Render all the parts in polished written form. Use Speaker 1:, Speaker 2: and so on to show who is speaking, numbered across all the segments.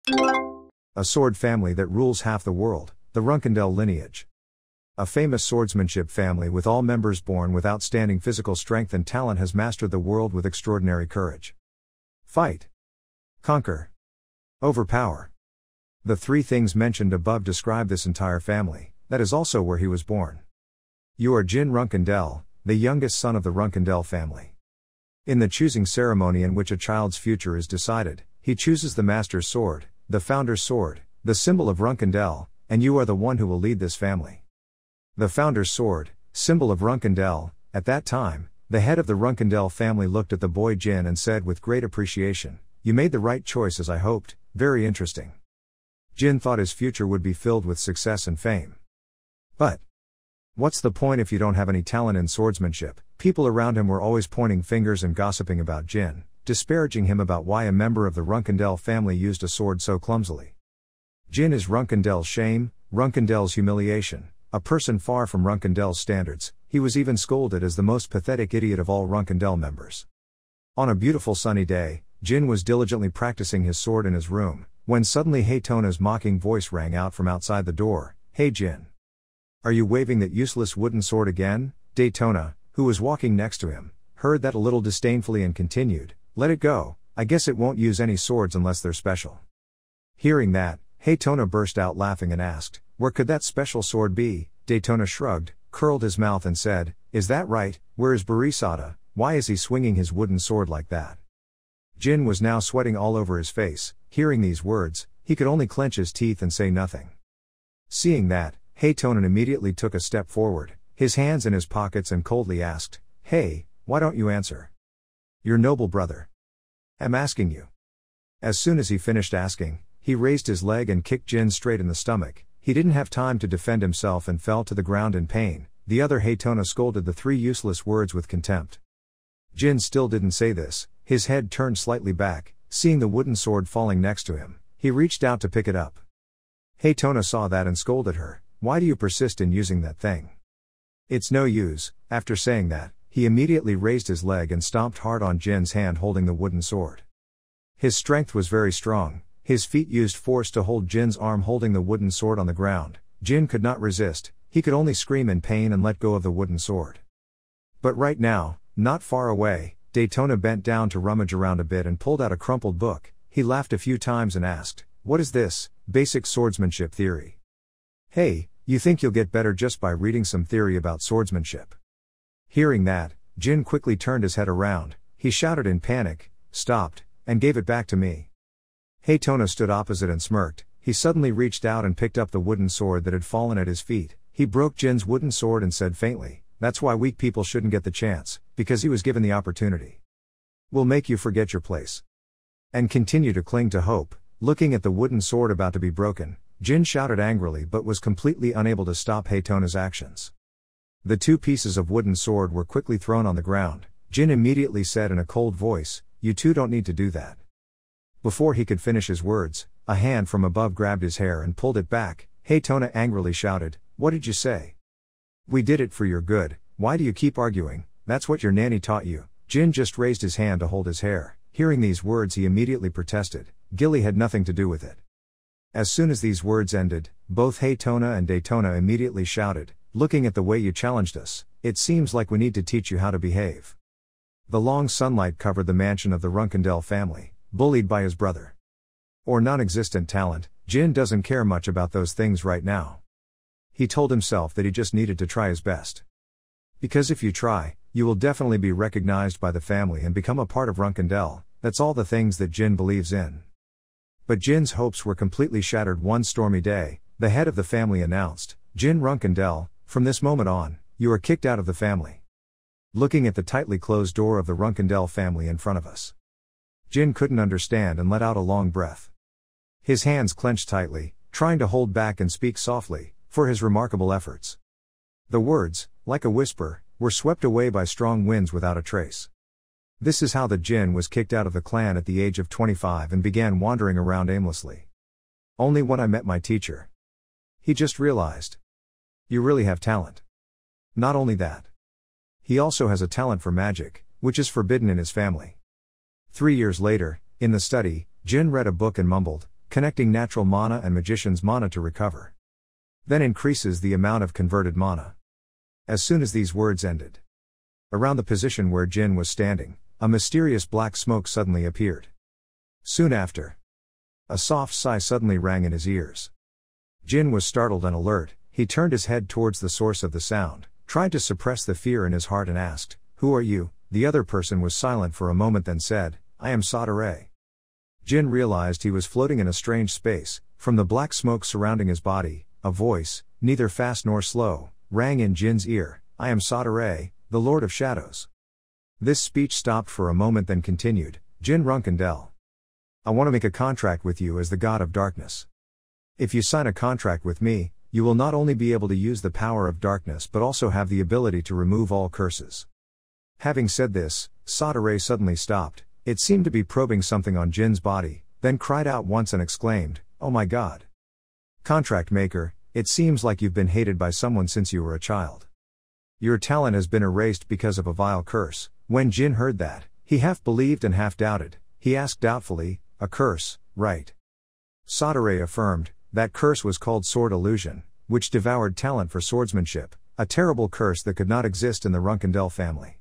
Speaker 1: A sword family that rules half the world, the Runkendell lineage. A famous swordsmanship family with all members born with outstanding physical strength and talent has mastered the world with extraordinary courage. Fight. Conquer. Overpower. The three things mentioned above describe this entire family. That is also where he was born. You are Jin Runkendell, the youngest son of the Runkendell family. In the choosing ceremony in which a child's future is decided, he chooses the master's sword, the founder's sword, the symbol of Runkendell, and you are the one who will lead this family. The founder's sword, symbol of Runkendell. At that time, the head of the Runkendell family looked at the boy Jin and said with great appreciation, "You made the right choice as I hoped, very interesting." Jin thought his future would be filled with success and fame. But what's the point if you don't have any talent in swordsmanship? People around him were always pointing fingers and gossiping about Jin, disparaging him about why a member of the Runkendell family used a sword so clumsily. Jin is Runkendell's shame, Runkendell's humiliation, a person far from Runkendell's standards. He was even scolded as the most pathetic idiot of all Runkendell members. On a beautiful sunny day, Jin was diligently practicing his sword in his room, when suddenly Haytona's mocking voice rang out from outside the door, "Hey Jin! Are you waving that useless wooden sword again?" Daytona, who was walking next to him, heard that a little disdainfully and continued, "Let it go, I guess it won't use any swords unless they're special." Hearing that, Haytona burst out laughing and asked, "Where could that special sword be?" Daytona shrugged, curled his mouth and said, "Is that right? Where is Barisada? Why is he swinging his wooden sword like that?" Jin was now sweating all over his face. Hearing these words, he could only clench his teeth and say nothing. Seeing that, Haytonen immediately took a step forward, his hands in his pockets, and coldly asked, "Hey, why don't you answer? Your noble brother. I'm asking you." As soon as he finished asking, he raised his leg and kicked Jin straight in the stomach. He didn't have time to defend himself and fell to the ground in pain. The other Haytona scolded the three useless words with contempt. Jin still didn't say this. His head turned slightly back. Seeing the wooden sword falling next to him, he reached out to pick it up. Haytona saw that and scolded her, "Why do you persist in using that thing? It's no use." After saying that, he immediately raised his leg and stomped hard on Jin's hand holding the wooden sword. His strength was very strong. His feet used force to hold Jin's arm holding the wooden sword on the ground. Jin could not resist. He could only scream in pain and let go of the wooden sword. But right now, not far away, Daytona bent down to rummage around a bit and pulled out a crumpled book. He laughed a few times and asked, "What is this? Basic swordsmanship theory? Hey, you think you'll get better just by reading some theory about swordsmanship?" Hearing that, Jin quickly turned his head around. He shouted in panic, "Stopped," and gave it back to me. Haytona stood opposite and smirked. He suddenly reached out and picked up the wooden sword that had fallen at his feet. He broke Jin's wooden sword and said faintly, "That's why weak people shouldn't get the chance, because he was given the opportunity. We'll make you forget your place." And continue to cling to hope. Looking at the wooden sword about to be broken, Jin shouted angrily but was completely unable to stop Haytona's actions. The two pieces of wooden sword were quickly thrown on the ground. Jin immediately said in a cold voice, "You two don't need to do that." Before he could finish his words, a hand from above grabbed his hair and pulled it back. Haytona angrily shouted, "What did you say? We did it for your good, why do you keep arguing? That's what your nanny taught you." Jin just raised his hand to hold his hair. Hearing these words he immediately protested. Gilly had nothing to do with it. As soon as these words ended, both Haytona and Daytona immediately shouted, "Looking at the way you challenged us, it seems like we need to teach you how to behave." The long sunlight covered the mansion of the Runkendell family, bullied by his brother. Or non-existent talent, Jin doesn't care much about those things right now. He told himself that he just needed to try his best. Because if you try, you will definitely be recognized by the family and become a part of Runkendell. That's all the things that Jin believes in. But Jin's hopes were completely shattered one stormy day. The head of the family announced, "Jin Runkendell, from this moment on, you are kicked out of the family." Looking at the tightly closed door of the Runkendell family in front of us, Jin couldn't understand and let out a long breath. His hands clenched tightly, trying to hold back and speak softly, for his remarkable efforts. The words, like a whisper, were swept away by strong winds without a trace. This is how the Jin was kicked out of the clan at the age of 25 and began wandering around aimlessly. Only when I met my teacher. He just realized. You really have talent. Not only that. He also has a talent for magic, which is forbidden in his family. 3 years later, in the study, Jin read a book and mumbled, connecting natural mana and magician's mana to recover. Then increases the amount of converted mana. As soon as these words ended, around the position where Jin was standing, a mysterious black smoke suddenly appeared. Soon after, a soft sigh suddenly rang in his ears. Jin was startled and alert. He turned his head towards the source of the sound, tried to suppress the fear in his heart and asked, "Who are you?" The other person was silent for a moment, then said, "I am Sadare." Jin realized he was floating in a strange space. From the black smoke surrounding his body, a voice, neither fast nor slow, rang in Jin's ear, "I am Sadare, the Lord of Shadows." This speech stopped for a moment, then continued, "Jin Runkendel. I want to make a contract with you as the God of Darkness. If you sign a contract with me, you will not only be able to use the power of darkness but also have the ability to remove all curses." Having said this, Sadare suddenly stopped. It seemed to be probing something on Jin's body, then cried out once and exclaimed, "Oh my God! Contract maker, it seems like you've been hated by someone since you were a child. Your talent has been erased because of a vile curse." When Jin heard that, he half believed and half doubted. He asked doubtfully, "A curse, right?" Sadare affirmed, that curse was called Sword Illusion, which devoured talent for swordsmanship, a terrible curse that could not exist in the Runkendel family.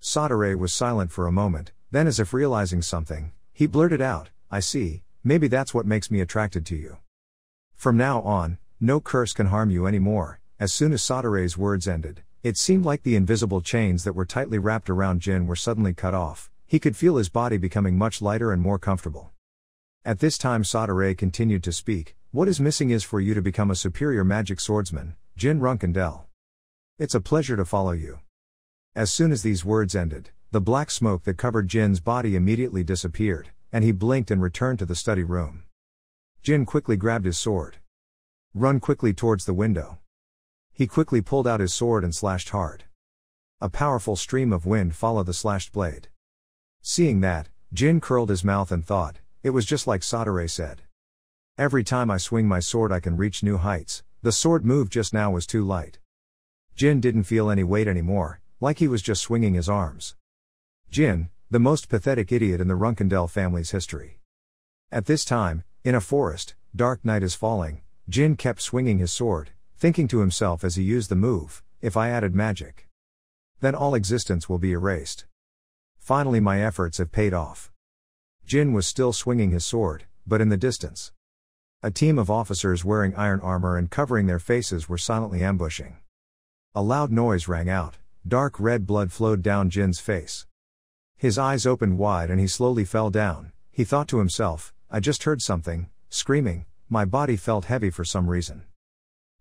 Speaker 1: Sadare was silent for a moment, then as if realizing something, he blurted out, "I see, maybe that's what makes me attracted to you. From now on, no curse can harm you anymore." As soon as Sadare's words ended, it seemed like the invisible chains that were tightly wrapped around Jin were suddenly cut off. He could feel his body becoming much lighter and more comfortable. At this time Sadare continued to speak, "What is missing is for you to become a superior magic swordsman, Jin Runkendel. It's a pleasure to follow you." As soon as these words ended, the black smoke that covered Jin's body immediately disappeared, and he blinked and returned to the study room. Jin quickly grabbed his sword. "Run quickly towards the window." He quickly pulled out his sword and slashed hard. A powerful stream of wind followed the slashed blade. Seeing that, Jin curled his mouth and thought, it was just like Sadare said. "Every time I swing my sword I can reach new heights." The sword move just now was too light. Jin didn't feel any weight anymore, like he was just swinging his arms. Jin, the most pathetic idiot in the Runkendel family's history. At this time, in a forest, dark night is falling. Jin kept swinging his sword, thinking to himself as he used the move, "If I added magic, then all existence will be erased. Finally my efforts have paid off." Jin was still swinging his sword, but in the distance, a team of officers wearing iron armor and covering their faces were silently ambushing. A loud noise rang out. Dark red blood flowed down Jin's face. His eyes opened wide and he slowly fell down. He thought to himself, "I just heard something, screaming." My body felt heavy for some reason.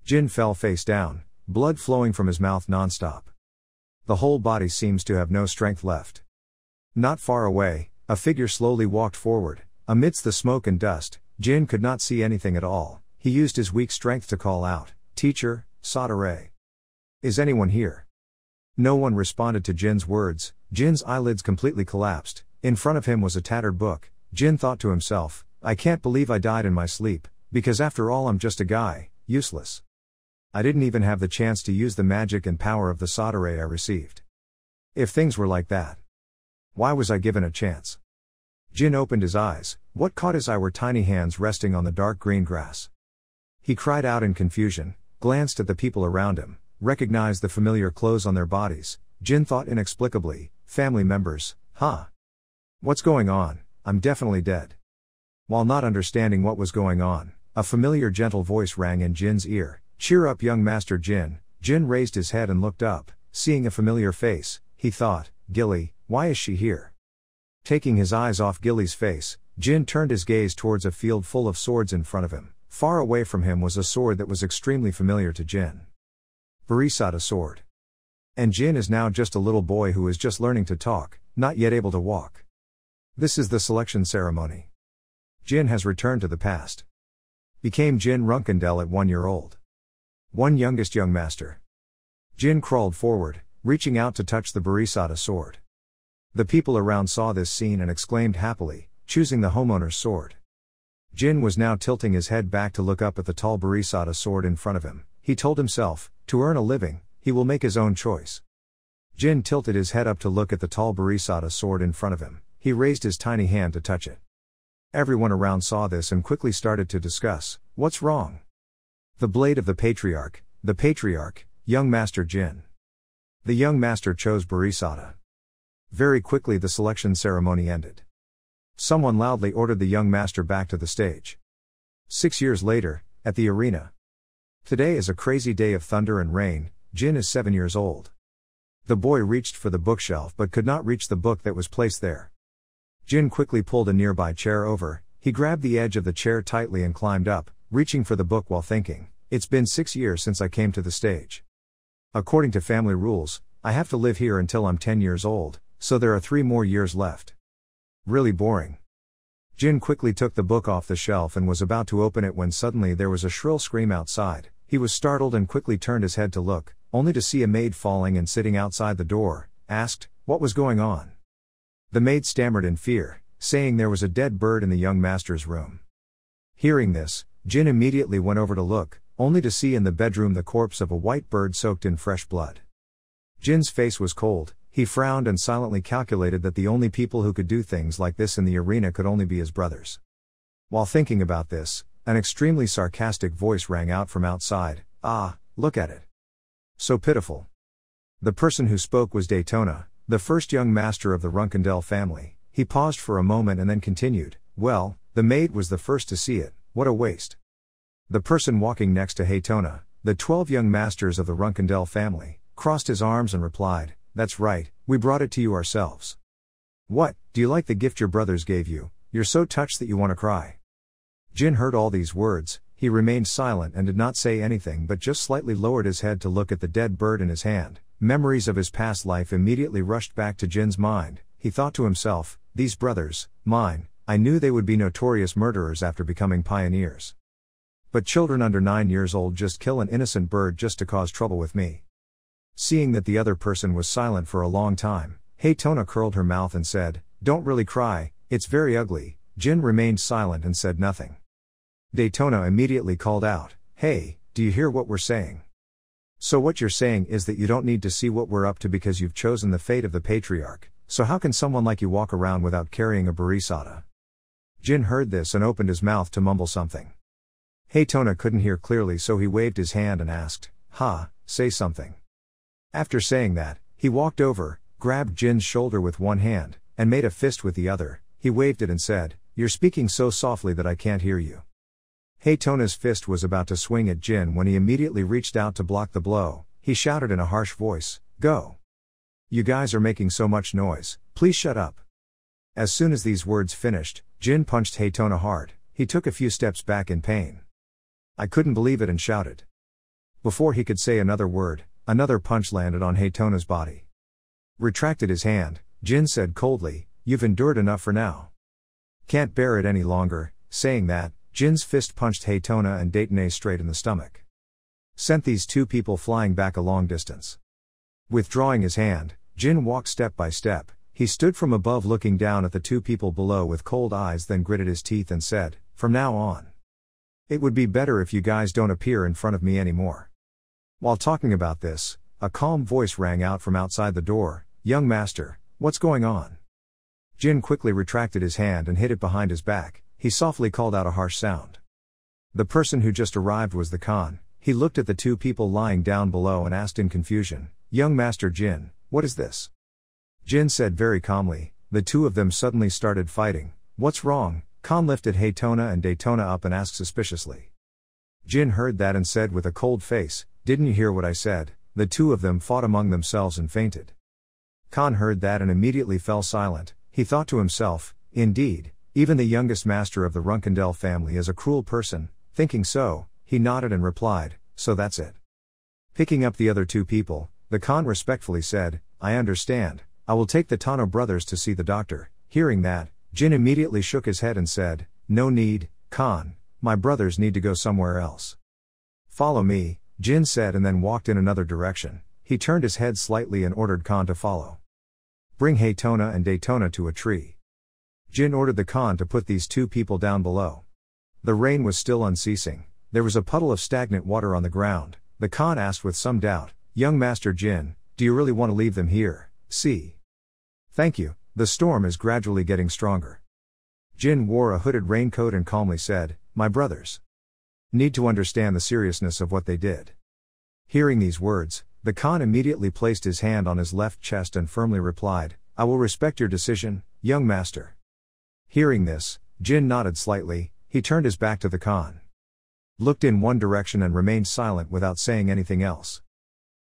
Speaker 1: Jin fell face down, blood flowing from his mouth non-stop. The whole body seems to have no strength left. Not far away, a figure slowly walked forward. Amidst the smoke and dust, Jin could not see anything at all. He used his weak strength to call out, "Teacher, Sadare. Is anyone here?" No one responded to Jin's words. Jin's eyelids completely collapsed. In front of him was a tattered book. Jin thought to himself, "I can't believe I died in my sleep, because after all I'm just a guy, useless. I didn't even have the chance to use the magic and power of the Sadare I received. If things were like that, why was I given a chance?" Jin opened his eyes. What caught his eye were tiny hands resting on the dark green grass. He cried out in confusion, glanced at the people around him, recognized the familiar clothes on their bodies. Jin thought inexplicably, family members, huh? What's going on? I'm definitely dead. While not understanding what was going on, a familiar gentle voice rang in Jin's ear, "Cheer up, young Master Jin." Jin raised his head and looked up. Seeing a familiar face, he thought, "Gilly, why is she here?" Taking his eyes off Gilly's face, Jin turned his gaze towards a field full of swords in front of him. Far away from him was a sword that was extremely familiar to Jin. Barisada sword. And Jin is now just a little boy who is just learning to talk, not yet able to walk. This is the selection ceremony. Jin has returned to the past. Became Jin Runkendel at 1 year old. One youngest young master. Jin crawled forward, reaching out to touch the Barisada sword. The people around saw this scene and exclaimed happily, choosing the homeowner's sword. Jin was now tilting his head back to look up at the tall Barisada sword in front of him. He told himself, to earn a living, he will make his own choice. Jin tilted his head up to look at the tall Barisada sword in front of him. He raised his tiny hand to touch it. Everyone around saw this and quickly started to discuss, what's wrong? The blade of the patriarch, young Master Jin. The young master chose Bodhisattva. Very quickly the selection ceremony ended. Someone loudly ordered the young master back to the stage. 6 years later, at the arena. Today is a crazy day of thunder and rain. Jin is 7 years old. The boy reached for the bookshelf but could not reach the book that was placed there. Jin quickly pulled a nearby chair over, he grabbed the edge of the chair tightly and climbed up, reaching for the book while thinking, it's been 6 years since I came to the stage. According to family rules, I have to live here until I'm 10 years old, so there are 3 more years left. Really boring. Jin quickly took the book off the shelf and was about to open it when suddenly there was a shrill scream outside. He was startled and quickly turned his head to look, only to see a maid falling and sitting outside the door, asked, what was going on? The maid stammered in fear, saying there was a dead bird in the young master's room. Hearing this, Jin immediately went over to look, only to see in the bedroom the corpse of a white bird soaked in fresh blood. Jin's face was cold, he frowned and silently calculated that the only people who could do things like this in the arena could only be his brothers. While thinking about this, an extremely sarcastic voice rang out from outside, ah, look at it. So pitiful. The person who spoke was Daytona, the first young master of the Runkendell family. He paused for a moment and then continued, well, the maid was the first to see it, what a waste. The person walking next to Haytona, the 12 young masters of the Runkendell family, crossed his arms and replied, that's right, we brought it to you ourselves. What, do you like the gift your brothers gave you? You're so touched that you want to cry. Jin heard all these words, he remained silent and did not say anything but just slightly lowered his head to look at the dead bird in his hand. Memories of his past life immediately rushed back to Jin's mind. He thought to himself, these brothers, mine, I knew they would be notorious murderers after becoming pioneers. But children under 9 years old just kill an innocent bird just to cause trouble with me. Seeing that the other person was silent for a long time, Haytona curled her mouth and said, don't really cry, it's very ugly. Jin remained silent and said nothing. Daytona immediately called out, hey, do you hear what we're saying? So what you're saying is that you don't need to see what we're up to because you've chosen the fate of the patriarch, so how can someone like you walk around without carrying a bodhisattva? Jin heard this and opened his mouth to mumble something. Haytona couldn't hear clearly so he waved his hand and asked, say something. After saying that, he walked over, grabbed Jin's shoulder with one hand, and made a fist with the other. He waved it and said, you're speaking so softly that I can't hear you. Haytona's fist was about to swing at Jin when he immediately reached out to block the blow. He shouted in a harsh voice, go. You guys are making so much noise, please shut up. As soon as these words finished, Jin punched Haytona hard. He took a few steps back in pain. I couldn't believe it and shouted. Before he could say another word, another punch landed on Haytona's body. Retracted his hand, Jin said coldly, you've endured enough for now. Can't bear it any longer. Saying that, Jin's fist punched Haytona and Daytona straight in the stomach. Sent these two people flying back a long distance. Withdrawing his hand, Jin walked step by step. He stood from above looking down at the two people below with cold eyes, then gritted his teeth and said, from now on, it would be better if you guys don't appear in front of me anymore. While talking about this, a calm voice rang out from outside the door, young master, what's going on? Jin quickly retracted his hand and hid it behind his back. He softly called out a harsh sound. The person who just arrived was the Khan. He looked at the two people lying down below and asked in confusion, young master Jin, what is this? Jin said very calmly, the two of them suddenly started fighting. What's wrong? Khan lifted Haytona and Daytona up and asked suspiciously. Jin heard that and said with a cold face, didn't you hear what I said? The two of them fought among themselves and fainted. Khan heard that and immediately fell silent. He thought to himself, indeed, even the youngest master of the Runkendell family is a cruel person. Thinking so, he nodded and replied, so that's it. Picking up the other two people, the Khan respectfully said, I understand, I will take the Tano brothers to see the doctor. Hearing that, Jin immediately shook his head and said, no need, Khan, my brothers need to go somewhere else. Follow me, Jin said and then walked in another direction. He turned his head slightly and ordered Khan to follow. Bring Haytona and Daytona to a tree. Jin ordered the Khan to put these two people down below. The rain was still unceasing. There was a puddle of stagnant water on the ground. The Khan asked with some doubt, young master Jin, do you really want to leave them here? See. Thank you, the storm is gradually getting stronger. Jin wore a hooded raincoat and calmly said, "My brothers need to understand the seriousness of what they did." Hearing these words, the Khan immediately placed his hand on his left chest and firmly replied, "I will respect your decision, young master." Hearing this, Jin nodded slightly. He turned his back to the Khan, looked in one direction and remained silent without saying anything else.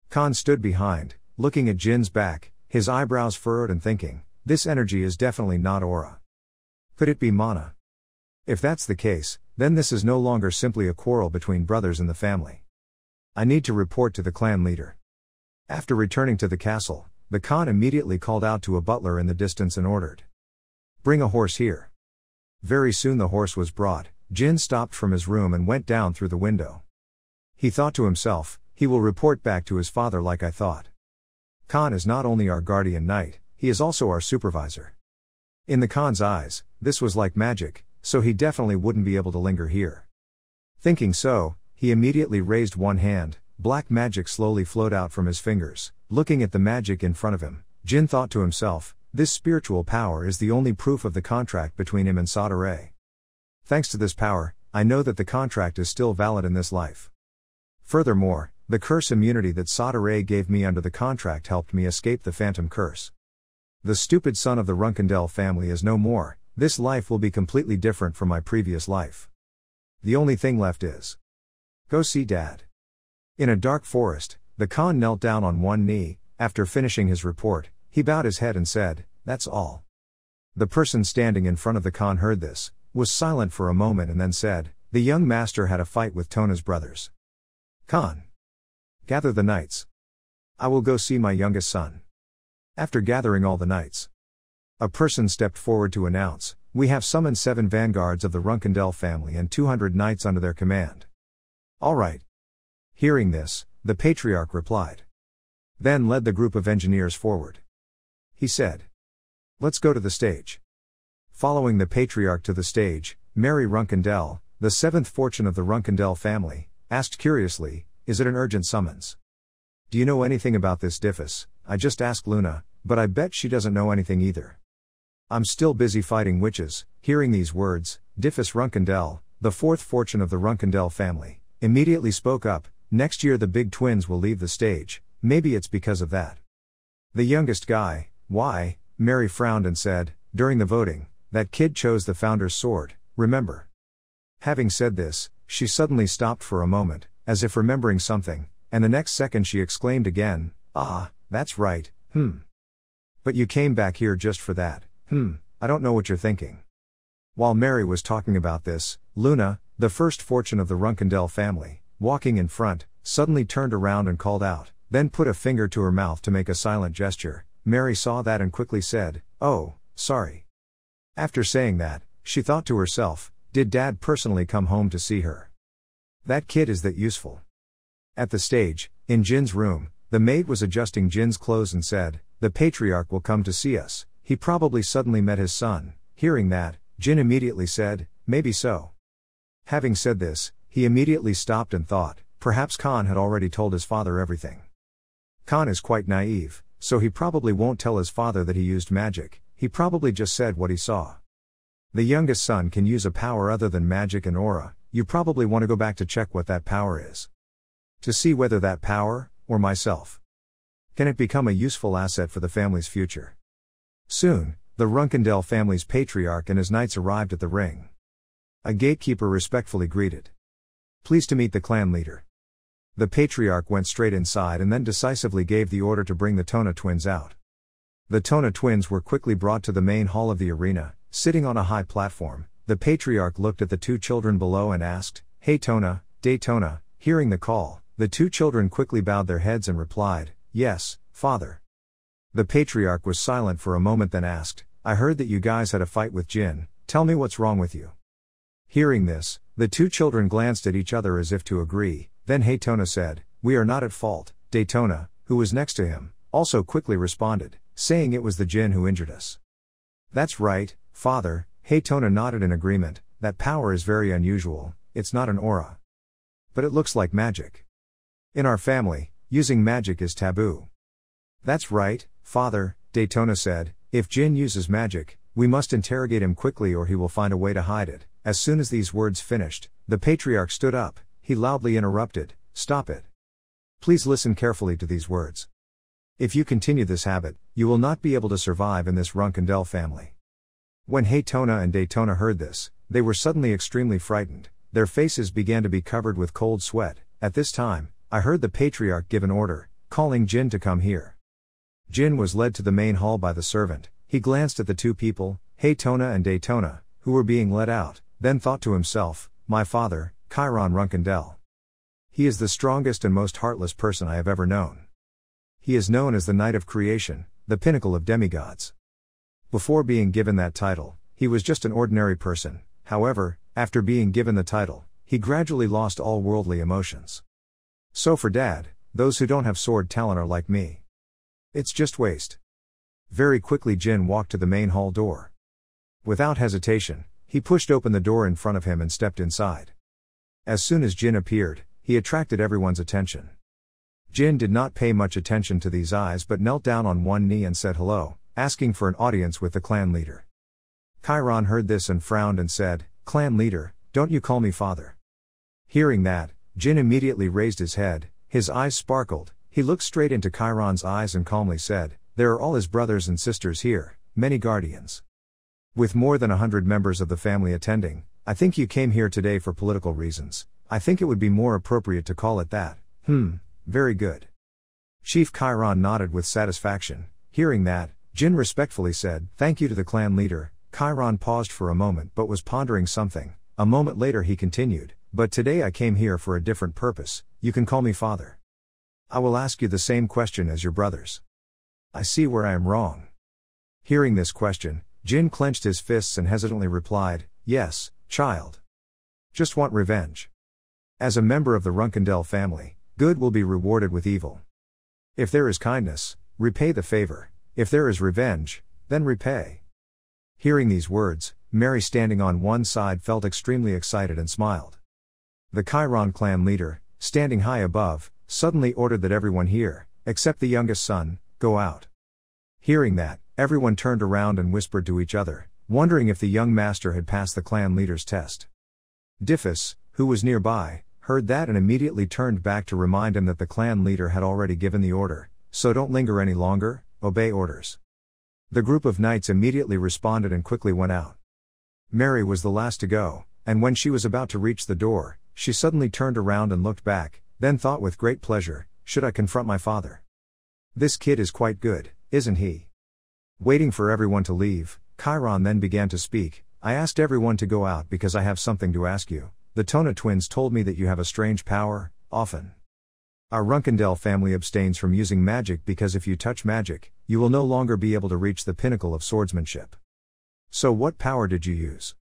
Speaker 1: Khan stood behind, looking at Jin's back, his eyebrows furrowed and thinking, this energy is definitely not aura. Could it be mana? If that's the case, then this is no longer simply a quarrel between brothers in the family. I need to report to the clan leader. After returning to the castle, the Khan immediately called out to a butler in the distance and ordered, "Bring a horse here." Very soon the horse was brought. Jin stopped from his room and went down through the window. He thought to himself, he will report back to his father like I thought. Khan is not only our guardian knight, he is also our supervisor. In the Khan's eyes, this was like magic, so he definitely wouldn't be able to linger here. Thinking so, he immediately raised one hand. Black magic slowly flowed out from his fingers. Looking at the magic in front of him, Jin thought to himself, this spiritual power is the only proof of the contract between him and Sadare. Thanks to this power, I know that the contract is still valid in this life. Furthermore, the curse immunity that Sadare gave me under the contract helped me escape the phantom curse. The stupid son of the Runkendel family is no more. This life will be completely different from my previous life. The only thing left is go see Dad. In a dark forest, the Khan knelt down on one knee. After finishing his report, he bowed his head and said, "That's all." The person standing in front of the Khan heard this, was silent for a moment and then said, "The young master had a fight with Tona's brothers. Khan, gather the knights. I will go see my youngest son." After gathering all the knights, a person stepped forward to announce, "We have summoned 7 vanguards of the Runkendel family and 200 knights under their command." "All right." Hearing this, the patriarch replied. Then led the group of engineers forward. He said, "Let's go to the stage." Following the patriarch to the stage, Mary Runkendel, the 7th fortune of the Runkendel family, asked curiously, "Is it an urgent summons? Do you know anything about this Diffus? I just asked Luna, but I bet she doesn't know anything either. I'm still busy fighting witches." Hearing these words, Diffus Runkendel, the 4th fortune of the Runkendel family, immediately spoke up, "Next year the big twins will leave the stage, maybe it's because of that." The youngest guy, why? Mary frowned and said, "During the voting, that kid chose the founder's sword, remember?" Having said this, she suddenly stopped for a moment, as if remembering something, and the next second she exclaimed again, "Ah, that's right, But you came back here just for that, I don't know what you're thinking." While Mary was talking about this, Luna, the 1st fortune of the Runkendel family, walking in front, suddenly turned around and called out, then put a finger to her mouth to make a silent gesture. Mary saw that and quickly said, "Oh, sorry." After saying that, she thought to herself, did Dad personally come home to see her? That kid is that useful. At the stage, in Jin's room, the maid was adjusting Jin's clothes and said, "The patriarch will come to see us. He probably suddenly met his son." Hearing that, Jin immediately said, "Maybe so." Having said this, he immediately stopped and thought, perhaps Khan had already told his father everything. Khan is quite naive, so he probably won't tell his father that he used magic. He probably just said what he saw. The youngest son can use a power other than magic and aura. You probably want to go back to check what that power is, to see whether that power, or myself, can it become a useful asset for the family's future. Soon, the Runkendel family's patriarch and his knights arrived at the ring. A gatekeeper respectfully greeted, "Pleased to meet the clan leader." The patriarch went straight inside and then decisively gave the order to bring the Tona twins out. The Tona twins were quickly brought to the main hall of the arena. Sitting on a high platform, the patriarch looked at the 2 children below and asked, "Hey Tona, Daytona." Hearing the call, the 2 children quickly bowed their heads and replied, "Yes, father." The patriarch was silent for a moment then asked, "I heard that you guys had a fight with Jin, tell me what's wrong with you." Hearing this, the 2 children glanced at each other as if to agree, then Haytona said, "We are not at fault." Daytona, who was next to him, also quickly responded, saying it was the Jin who injured us. "That's right, father." Haytona nodded in agreement, "That power is very unusual, it's not an aura. But it looks like magic. In our family, using magic is taboo." "That's right, father," Daytona said, "if Jin uses magic, We must interrogate him quickly or he will find a way to hide it." As soon as these words finished, the patriarch stood up. He loudly interrupted, "Stop it. Please listen carefully to these words. If you continue this habit, you will not be able to survive in this Runkendell family." When Haytona and Daytona heard this, they were suddenly extremely frightened. Their faces began to be covered with cold sweat. At this time, I heard the patriarch give an order, calling Jin to come here. Jin was led to the main hall by the servant. He glanced at the two people, Haytona and Daytona, who were being led out, then thought to himself, "My father, Chiron Runkendell. He is the strongest and most heartless person I have ever known. He is known as the Knight of Creation, the pinnacle of demigods." Before being given that title, he was just an ordinary person. However, after being given the title, he gradually lost all worldly emotions. So for Dad, those who don't have sword talent are like me. It's just waste. Very quickly Jin walked to the main hall door. Without hesitation, he pushed open the door in front of him and stepped inside. As soon as Jin appeared, he attracted everyone's attention. Jin did not pay much attention to these eyes but knelt down on one knee and said hello, asking for an audience with the clan leader. Chiron heard this and frowned and said, "Clan leader, don't you call me father?" Hearing that, Jin immediately raised his head, his eyes sparkled, he looked straight into Chiron's eyes and calmly said, "There are all his brothers and sisters here, many guardians. With more than 100 members of the family attending, I think you came here today for political reasons. I think it would be more appropriate to call it that." Very good. Chief Chiron nodded with satisfaction. Hearing that, Jin respectfully said, "Thank you to the clan leader." Chiron paused for a moment but was pondering something. A moment later he continued, "But today I came here for a different purpose. You can call me father. I will ask you the same question as your brothers. I see where I am wrong." Hearing this question, Jin clenched his fists and hesitantly replied, "Yes, child. Just want revenge. As a member of the Runkendell family, good will be rewarded with evil. If there is kindness, repay the favor. If there is revenge, then repay." Hearing these words, Mary standing on one side felt extremely excited and smiled. The Chiron clan leader, standing high above, suddenly ordered that everyone here, except the youngest son, go out. Hearing that, everyone turned around and whispered to each other, wondering if the young master had passed the clan leader's test. Diffus, who was nearby, heard that and immediately turned back to remind him that the clan leader had already given the order, "So don't linger any longer, obey orders." The group of knights immediately responded and quickly went out. Mary was the last to go, and when she was about to reach the door, she suddenly turned around and looked back, then thought with great pleasure, "Should I confront my father? This kid is quite good, isn't he?" Waiting for everyone to leave, Chiron then began to speak. "I asked everyone to go out because I have something to ask you. The Tona twins told me that you have a strange power, often. Our Runkendell family abstains from using magic because if you touch magic, you will no longer be able to reach the pinnacle of swordsmanship. So what power did you use?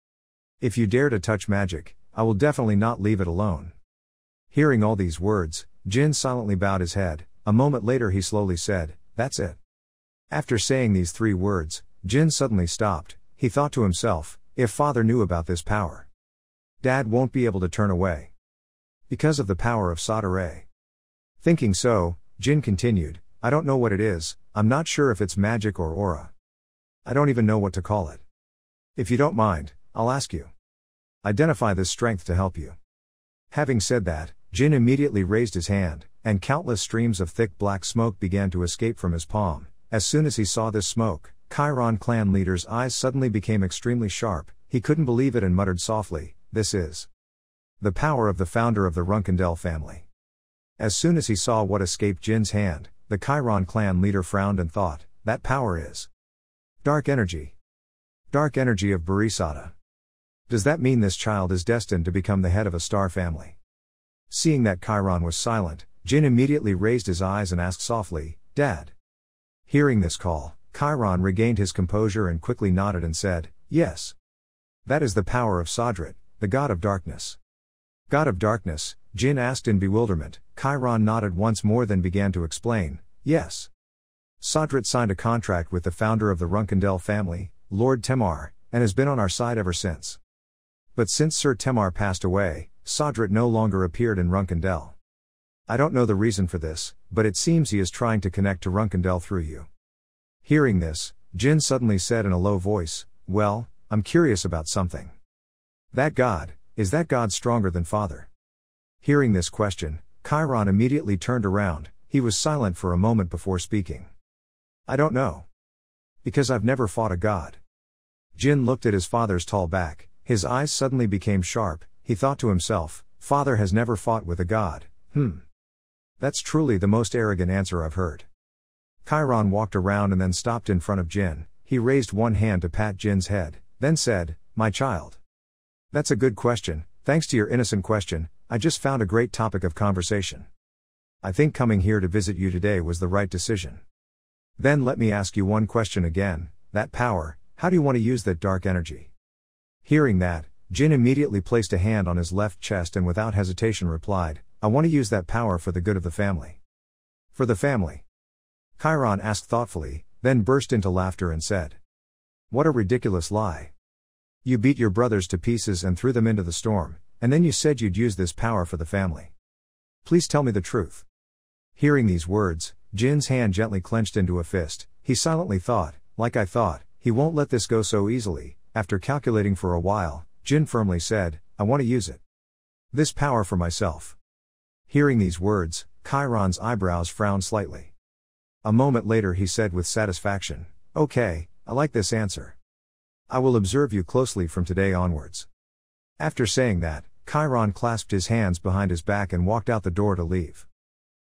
Speaker 1: If you dare to touch magic, I will definitely not leave it alone." Hearing all these words, Jin silently bowed his head. A moment later he slowly said, "That's it." After saying these 3 words, Jin suddenly stopped. He thought to himself, if father knew about this power, Dad won't be able to turn away. Because of the power of Sadare. Thinking so, Jin continued, "I don't know what it is, I'm not sure if it's magic or aura. I don't even know what to call it. If you don't mind, I'll ask you. Identify this strength to help you." Having said that, Jin immediately raised his hand, and countless streams of thick black smoke began to escape from his palm. As soon as he saw this smoke, Chiron clan leader's eyes suddenly became extremely sharp. He couldn't believe it and muttered softly, "This is the power of the founder of the Runkendell family." As soon as he saw what escaped Jin's hand, the Chiron clan leader frowned and thought, "That power is dark energy. Dark energy of Barisata. Does that mean this child is destined to become the head of a star family?" Seeing that Chiron was silent, Jin immediately raised his eyes and asked softly, "Dad?" Hearing this call, Chiron regained his composure and quickly nodded and said, "Yes. That is the power of Sadrit, the god of darkness." "God of darkness?" Jin asked in bewilderment. Chiron nodded once more then began to explain, "Yes. Sadrit signed a contract with the founder of the Runkendell family, Lord Temar, and has been on our side ever since. But since Sir Temar passed away, Sadrit no longer appeared in Runkendell. I don't know the reason for this, but it seems he is trying to connect to Runkendell through you." Hearing this, Jin suddenly said in a low voice, Well, I'm curious about something. Is that God stronger than Father? Hearing this question, Chiron immediately turned around. He was silent for a moment before speaking. I don't know. Because I've never fought a god. Jin looked at his father's tall back, his eyes suddenly became sharp. He thought to himself, Father has never fought with a god. That's truly the most arrogant answer I've heard. Chiron walked around and then stopped in front of Jin. He raised one hand to pat Jin's head, then said, My child. That's a good question. Thanks to your innocent question, I just found a great topic of conversation. I think coming here to visit you today was the right decision. Then let me ask you one question again, that power, how do you want to use that dark energy? Hearing that, Jin immediately placed a hand on his left chest and without hesitation replied, I want to use that power for the good of the family. For the family? Chiron asked thoughtfully, then burst into laughter and said, What a ridiculous lie. You beat your brothers to pieces and threw them into the storm, and then you said you'd use this power for the family. Please tell me the truth. Hearing these words, Jin's hand gently clenched into a fist. He silently thought, like I thought, he won't let this go so easily. After calculating for a while, Jin firmly said, I want to use it. This power for myself. Hearing these words, Chiron's eyebrows frowned slightly. A moment later he said with satisfaction, Okay, I like this answer. I will observe you closely from today onwards. After saying that, Chiron clasped his hands behind his back and walked out the door to leave.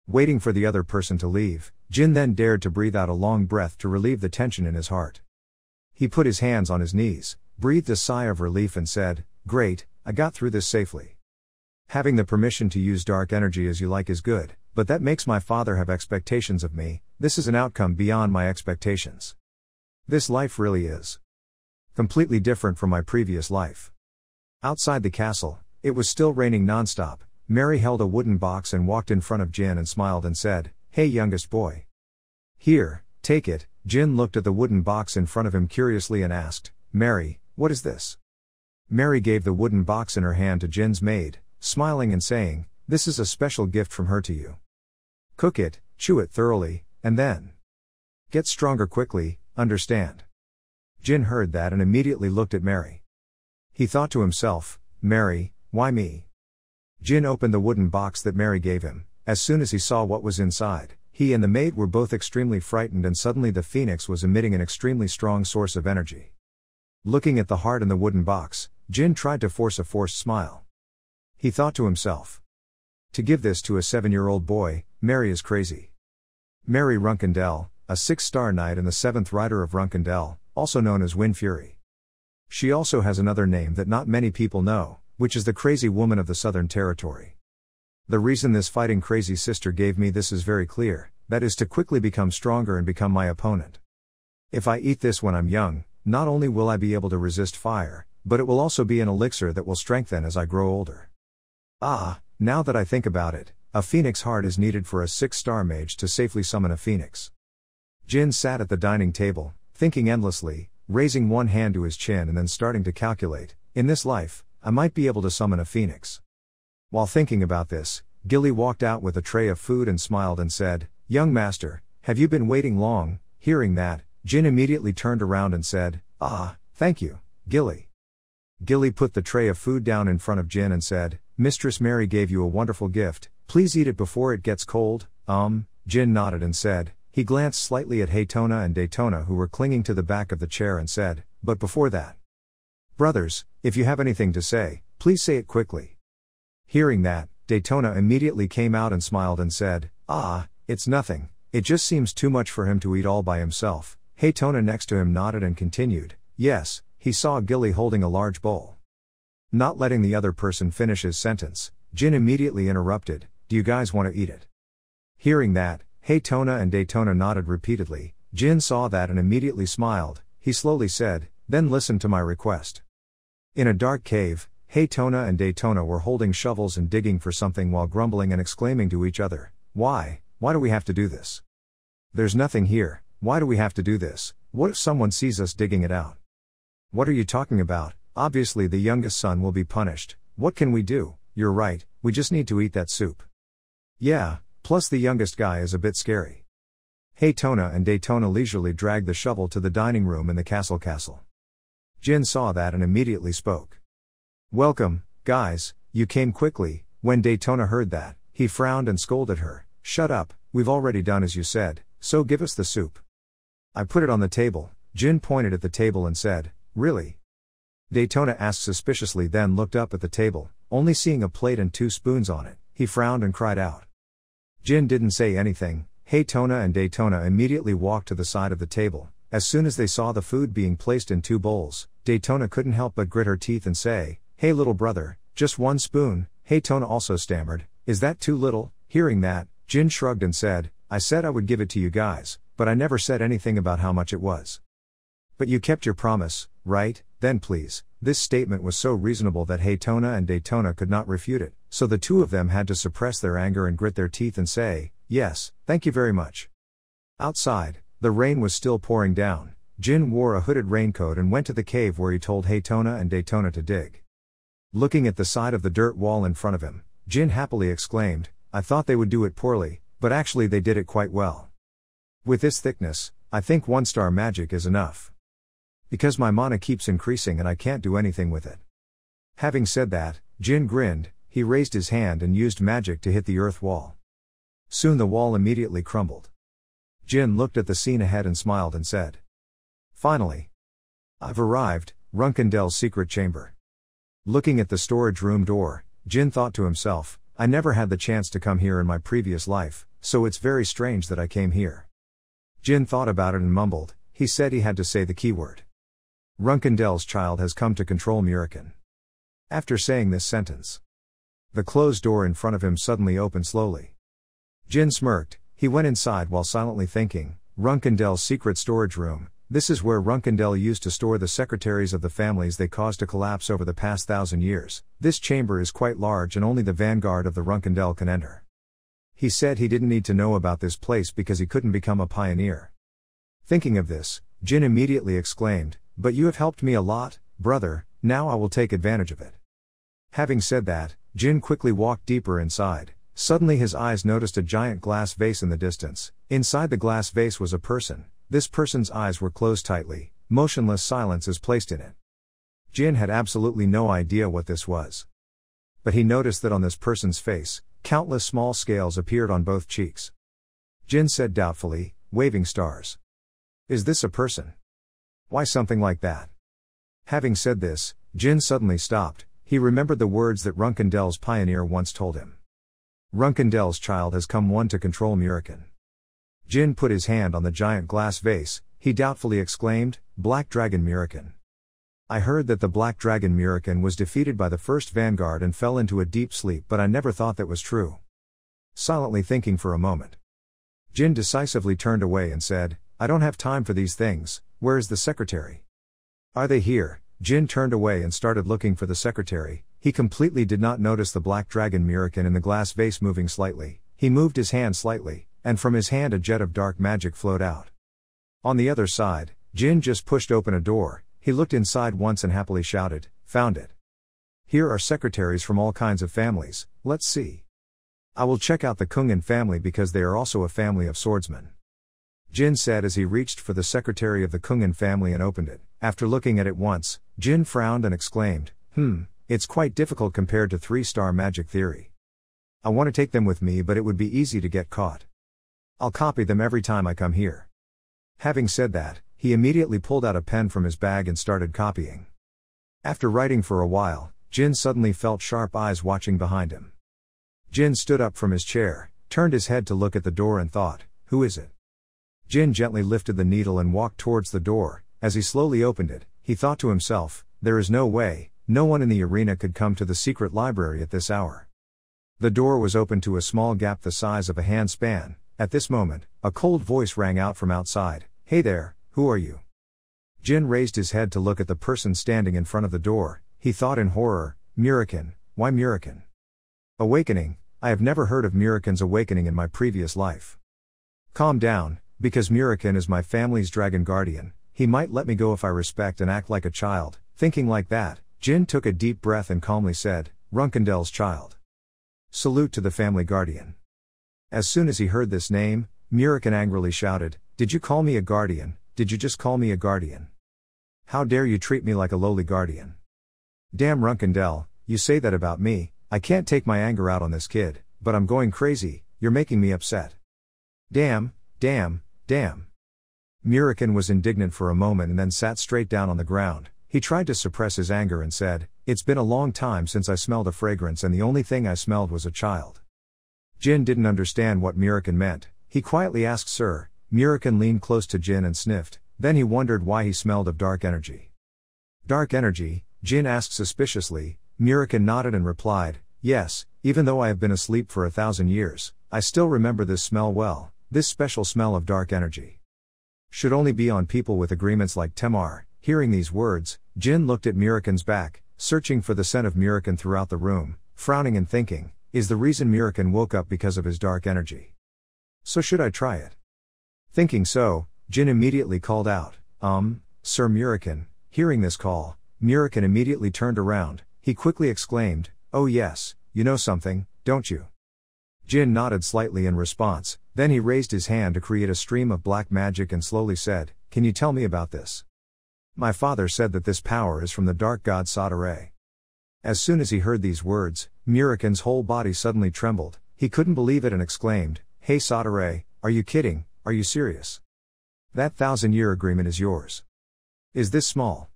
Speaker 1: Waiting for the other person to leave, Jin then dared to breathe out a long breath to relieve the tension in his heart. He put his hands on his knees, breathed a sigh of relief and said, Great, I got through this safely. Having the permission to use dark energy as you like is good, but that makes my father have expectations of me. This is an outcome beyond my expectations. This life really is completely different from my previous life. Outside the castle, it was still raining nonstop. Mary held a wooden box and walked in front of Jin and smiled and said, Hey youngest boy. Here, take it. Jin looked at the wooden box in front of him curiously and asked, Mary, what is this? Mary gave the wooden box in her hand to Jin's maid, smiling and saying, This is a special gift from her to you. Cook it, chew it thoroughly, and then get stronger quickly, understand? Jin heard that and immediately looked at Mary. He thought to himself, Mary, why me? Jin opened the wooden box that Mary gave him. As soon as he saw what was inside, he and the maid were both extremely frightened and suddenly the phoenix was emitting an extremely strong source of energy. Looking at the heart in the wooden box, Jin tried to force a forced smile. He thought to himself, to give this to a 7-year-old boy, Mary is crazy. Mary Runkendell, a 6-star knight and the 7th rider of Runkendell, also known as Wind Fury. She also has another name that not many people know, which is the Crazy Woman of the Southern Territory. The reason this fighting crazy sister gave me this is very clear, that is to quickly become stronger and become my opponent. If I eat this when I'm young, not only will I be able to resist fire, but it will also be an elixir that will strengthen as I grow older. Now that I think about it, a phoenix heart is needed for a 6-star mage to safely summon a phoenix. Jin sat at the dining table, thinking endlessly, raising one hand to his chin and then starting to calculate, in this life, I might be able to summon a phoenix. While thinking about this, Gilly walked out with a tray of food and smiled and said, Young master, have you been waiting long? Hearing that, Jin immediately turned around and said, Thank you, Gilly. Gilly put the tray of food down in front of Jin and said, Mistress Mary gave you a wonderful gift, please eat it before it gets cold. Jin nodded and said, he glanced slightly at Haytona and Daytona who were clinging to the back of the chair and said, but before that, brothers, if you have anything to say, please say it quickly. Hearing that, Daytona immediately came out and smiled and said, it's nothing, it just seems too much for him to eat all by himself. Haytona next to him nodded and continued, yes, he saw Gilly holding a large bowl. Not letting the other person finish his sentence, Jin immediately interrupted, do you guys want to eat it? Hearing that, Haytona and Daytona nodded repeatedly. Jin saw that and immediately smiled. He slowly said, then listen to my request. In a dark cave, Haytona and Daytona were holding shovels and digging for something while grumbling and exclaiming to each other, why do we have to do this? There's nothing here, why do we have to do this? What if someone sees us digging it out? What are you talking about? Obviously the youngest son will be punished. What can we do? You're right, we just need to eat that soup. Yeah, plus the youngest guy is a bit scary. Haytona and Daytona leisurely dragged the shovel to the dining room in the castle. Jin saw that and immediately spoke. "Welcome, guys, you came quickly." When Daytona heard that, he frowned and scolded her. "Shut up, we've already done as you said, so give us the soup." "I put it on the table." Jin pointed at the table and said, "Really?" Daytona asked suspiciously, then looked up at the table, only seeing a plate and 2 spoons on it. He frowned and cried out. Jin didn't say anything. Daytona and Daytona immediately walked to the side of the table. As soon as they saw the food being placed in 2 bowls, Daytona couldn't help but grit her teeth and say, "Hey little brother, just 1 spoon." Daytona also stammered, "Is that too little?" Hearing that, Jin shrugged and said, "I said I would give it to you guys, but I never said anything about how much it was." "But you kept your promise, right? Then please." This statement was so reasonable that Daytona and Daytona could not refute it, so the 2 of them had to suppress their anger and grit their teeth and say, "Yes, thank you very much." Outside, the rain was still pouring down. Jin wore a hooded raincoat and went to the cave where he told Daytona and Daytona to dig. Looking at the side of the dirt wall in front of him, Jin happily exclaimed, "I thought they would do it poorly, but actually they did it quite well. With this thickness, I think 1-star magic is enough. Because my mana keeps increasing and I can't do anything with it." Having said that, Jin grinned. He raised his hand and used magic to hit the earth wall. Soon the wall immediately crumbled. Jin looked at the scene ahead and smiled and said, "Finally. I've arrived, Runkendel's secret chamber." Looking at the storage room door, Jin thought to himself, "I never had the chance to come here in my previous life, so it's very strange that I came here." Jin thought about it and mumbled. He said he had to say the keyword. "Runkendel's child has come to control Muriken." After saying this sentence, the closed door in front of him suddenly opened slowly. Jin smirked. He went inside while silently thinking, Runkendel's secret storage room. This is where Runkendel used to store the secretaries of the families they caused to collapse over the past 1,000 years. This chamber is quite large and only the vanguard of the Runkendel can enter. He said he didn't need to know about this place because he couldn't become a pioneer. Thinking of this, Jin immediately exclaimed, "But you have helped me a lot, brother, now I will take advantage of it." Having said that, Jin quickly walked deeper inside. Suddenly his eyes noticed a giant glass vase in the distance. Inside the glass vase was a person. This person's eyes were closed tightly. Motionless silence is placed in it. Jin had absolutely no idea what this was. But he noticed that on this person's face, countless small scales appeared on both cheeks. Jin said doubtfully, "Waving stars. Is this a person? Why something like that?" Having said this, Jin suddenly stopped. He remembered the words that Runkendel's pioneer once told him. Runkendel's child has come one to control Muriken. Jin put his hand on the giant glass vase. He doubtfully exclaimed, "Black Dragon Muriken. I heard that the Black Dragon Muriken was defeated by the first vanguard and fell into a deep sleep, but I never thought that was true." Silently thinking for a moment, Jin decisively turned away and said, "I don't have time for these things. Where is the secretary?" "Are they here?" Jin turned away and started looking for the secretary. He completely did not notice the Black Dragon Muriken in the glass vase moving slightly. He moved his hand slightly, and from his hand a jet of dark magic flowed out. On the other side, Jin just pushed open a door. He looked inside once and happily shouted, "Found it. Here are secretaries from all kinds of families, let's see. I will check out the Kungen family because they are also a family of swordsmen." Jin said as he reached for the secretary of the Kungen family and opened it. After looking at it once, Jin frowned and exclaimed, It's quite difficult compared to 3-star magic theory. I want to take them with me, but it would be easy to get caught. I'll copy them every time I come here." Having said that, he immediately pulled out a pen from his bag and started copying. After writing for a while, Jin suddenly felt sharp eyes watching behind him. Jin stood up from his chair, turned his head to look at the door and thought, "Who is it?" Jin gently lifted the needle and walked towards the door. As he slowly opened it, he thought to himself, "There is no way, no one in the arena could come to the secret library at this hour." The door was open to a small gap the size of a hand span. At this moment, a cold voice rang out from outside, "Hey there, who are you?" Jin raised his head to look at the person standing in front of the door. He thought in horror, "Muriken, why Muriken? Awakening, I have never heard of Muriken's awakening in my previous life." "Calm down, because Muriken is my family's dragon guardian. He might let me go if I respect and act like a child." Thinking like that, Jin took a deep breath and calmly said, "Runkendel's child. Salute to the family guardian." As soon as he heard this name, Muriken angrily shouted, "Did you call me a guardian? Did you just call me a guardian?" How dare you treat me like a lowly guardian? Damn Runkendell, you say that about me. I can't take my anger out on this kid, but I'm going crazy, you're making me upset. Damn, damn, damn. Murikin was indignant for a moment and then sat straight down on the ground. He tried to suppress his anger and said, "It's been a long time since I smelled a fragrance and the only thing I smelled was a child." Jin didn't understand what Murikin meant. He quietly asked Sir. Murikin leaned close to Jin and sniffed, then he wondered why he smelled of dark energy. Dark energy? Jin asked suspiciously. Murikin nodded and replied, "Yes, even though I have been asleep for 1,000 years, I still remember this smell well, this special smell of dark energy. Should only be on people with agreements like Temar." Hearing these words, Jin looked at Murikin's back, searching for the scent of Murikin throughout the room, frowning and thinking, is the reason Murikin woke up because of his dark energy? So should I try it? Thinking so, Jin immediately called out, Sir Murikin." Hearing this call, Murikin immediately turned around. He quickly exclaimed, "Oh yes, you know something, don't you?" Jin nodded slightly in response, then he raised his hand to create a stream of black magic and slowly said, "Can you tell me about this? My father said that this power is from the dark god Sadare." As soon as he heard these words, Murikin's whole body suddenly trembled. He couldn't believe it and exclaimed, "Hey Sadare, are you kidding? Are you serious? That 1,000-year agreement is yours. Is this small?"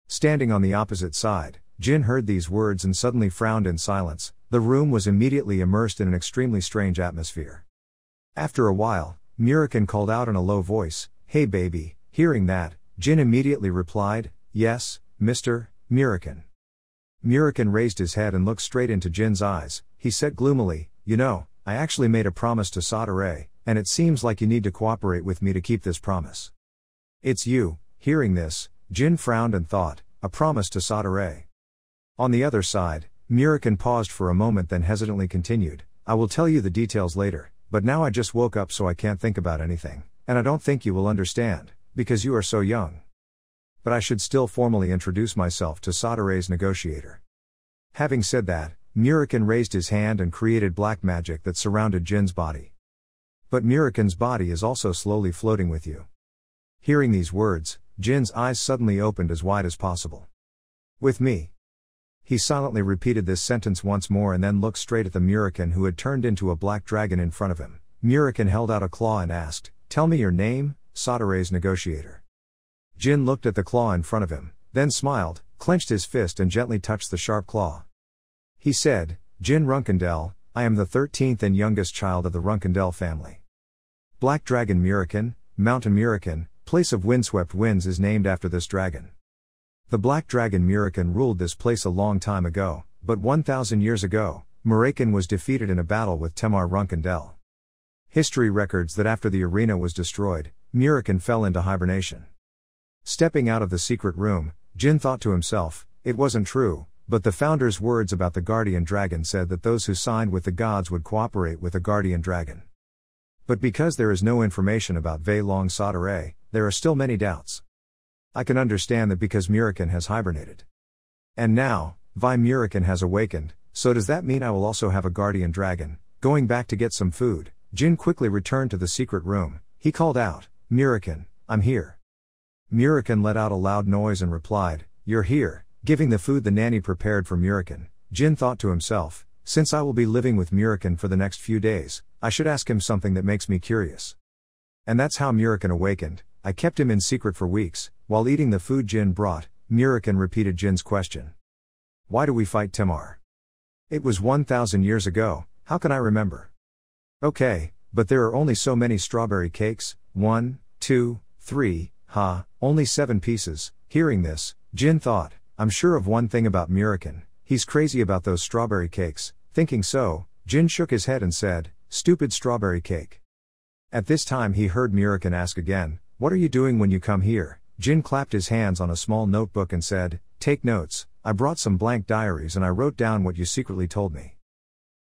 Speaker 1: Standing on the opposite side, Jin heard these words and suddenly frowned in silence. The room was immediately immersed in an extremely strange atmosphere. After a while, Murikin called out in a low voice, "Hey baby." Hearing that, Jin immediately replied, "Yes, Mr. Murikin." Murikin raised his head and looked straight into Jin's eyes. He said gloomily, "You know, I actually made a promise to Sadare, and it seems like you need to cooperate with me to keep this promise." "It's you." Hearing this, Jin frowned and thought, "A promise to Sadare?" On the other side, Murikin paused for a moment then hesitantly continued, "I will tell you the details later, but now I just woke up so I can't think about anything, and I don't think you will understand, because you are so young. But I should still formally introduce myself to Sadare's negotiator." Having said that, Murikin raised his hand and created black magic that surrounded Jin's body. "But Murikin's body is also slowly floating with you." Hearing these words, Jin's eyes suddenly opened as wide as possible. "With me?" He silently repeated this sentence once more and then looked straight at the Murikin who had turned into a black dragon in front of him. Murikin held out a claw and asked, "Tell me your name, Sadare's negotiator." Jin looked at the claw in front of him, then smiled, clenched his fist and gently touched the sharp claw. He said, "Jin Runkendell, I am the 13th and youngest child of the Runkendell family. Black Dragon Murikin, Mountain Murikin, place of windswept winds is named after this dragon. The Black Dragon Murikin ruled this place a long time ago, but 1,000 years ago, Murikin was defeated in a battle with Temar Runkendell. History records that after the arena was destroyed, Murikin fell into hibernation." Stepping out of the secret room, Jin thought to himself, it wasn't true, but the founder's words about the guardian dragon said that those who signed with the gods would cooperate with the guardian dragon. But because there is no information about Wei Long Sadare, there are still many doubts. I can understand that because Murikin has hibernated. And now, Wei Murikin has awakened, so does that mean I will also have a guardian dragon? Going back to get some food, Jin quickly returned to the secret room. He called out, "Murikin, I'm here." Murikin let out a loud noise and replied, "You're here." Giving the food the nanny prepared for Murikin, Jin thought to himself, since I will be living with Murikin for the next few days, I should ask him something that makes me curious. And that's how Murikin awakened. I kept him in secret for weeks. While eating the food Jin brought, Murikin repeated Jin's question. "Why do we fight Temar? It was 1,000 years ago, how can I remember?" "Okay, but there are only so many strawberry cakes, 1, 2, 3, only 7 pieces." Hearing this, Jin thought, I'm sure of one thing about Murikin, he's crazy about those strawberry cakes. Thinking so, Jin shook his head and said, "Stupid strawberry cake." At this time he heard Murikin ask again, "What are you doing when you come here?" Jin clapped his hands on a small notebook and said, "Take notes, I brought some blank diaries and I wrote down what you secretly told me."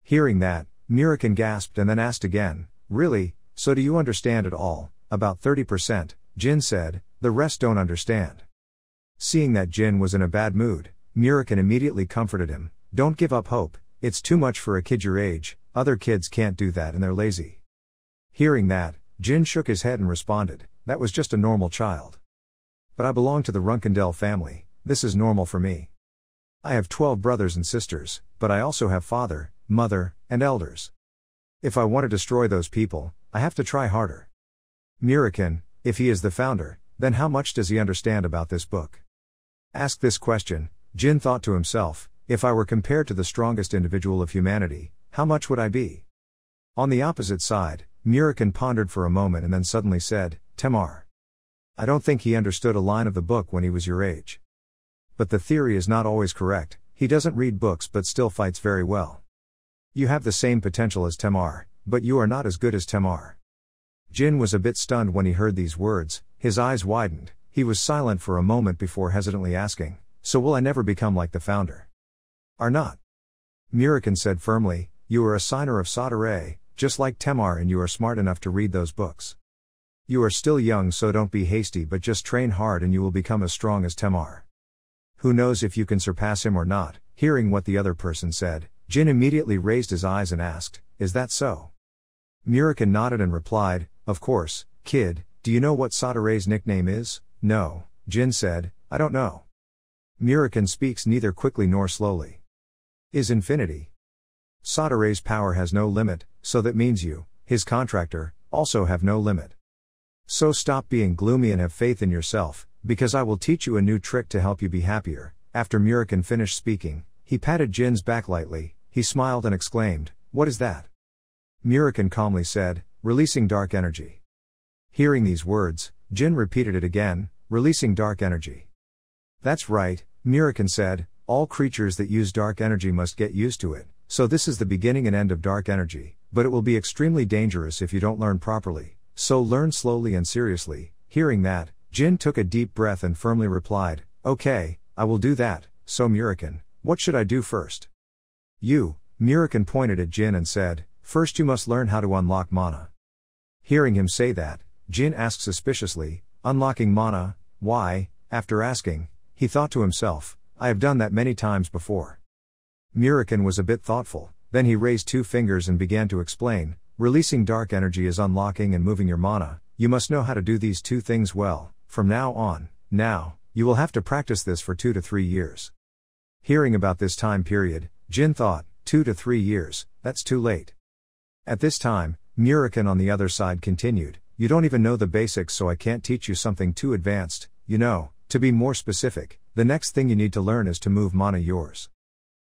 Speaker 1: Hearing that, Murikin gasped and then asked again, "Really, so do you understand it all?" "About 30%, Jin said, "the rest don't understand." Seeing that Jin was in a bad mood, Murikin immediately comforted him, "Don't give up hope, it's too much for a kid your age, other kids can't do that and they're lazy." Hearing that, Jin shook his head and responded, "That was just a normal child." But I belong to the Runkendell family, this is normal for me. I have 12 brothers and sisters, but I also have father, mother, and elders. If I want to destroy those people, I have to try harder. Mirakin, if he is the founder, then how much does he understand about this book? Asked this question, Jin thought to himself, if I were compared to the strongest individual of humanity, how much would I be? On the opposite side, Mirakin pondered for a moment and then suddenly said, Temar. I don't think he understood a line of the book when he was your age. But the theory is not always correct, he doesn't read books but still fights very well. You have the same potential as Temar, but you are not as good as Temar. Jin was a bit stunned when he heard these words, his eyes widened, he was silent for a moment before hesitantly asking, so will I never become like the founder? Are not. Mirakin said firmly, you are a signer of Sadare, just like Temar, and you are smart enough to read those books. You are still young, so don't be hasty but just train hard and you will become as strong as Temar. Who knows if you can surpass him or not? Hearing what the other person said, Jin immediately raised his eyes and asked, is that so? Mirakin nodded and replied, of course, kid, do you know what Sadare's nickname is? No, Jin said, I don't know. Mirakin speaks neither quickly nor slowly. Is infinity. Sadare's power has no limit, so that means you, his contractor, also have no limit. So stop being gloomy and have faith in yourself, because I will teach you a new trick to help you be happier. After Mirakin finished speaking, he patted Jin's back lightly, he smiled and exclaimed, what is that? Mirakin calmly said, releasing dark energy. Hearing these words, Jin repeated it again, releasing dark energy. That's right, Mirakin said, all creatures that use dark energy must get used to it, so this is the beginning and end of dark energy, but it will be extremely dangerous if you don't learn properly, so learn slowly and seriously. Hearing that, Jin took a deep breath and firmly replied, okay, I will do that. So Mirakin, what should I do first? You, Mirakin pointed at Jin and said, first you must learn how to unlock mana. Hearing him say that, Jin asked suspiciously, unlocking mana, why? After asking, he thought to himself, I have done that many times before. Mirakin was a bit thoughtful, then he raised two fingers and began to explain, releasing dark energy is unlocking and moving your mana, you must know how to do these two things well, from now on, you will have to practice this for 2 to 3 years. Hearing about this time period, Jin thought, 2 to 3 years, that's too late. At this time, Mirakin on the other side continued, you don't even know the basics so I can't teach you something too advanced, to be more specific, the next thing you need to learn is to move mana yours.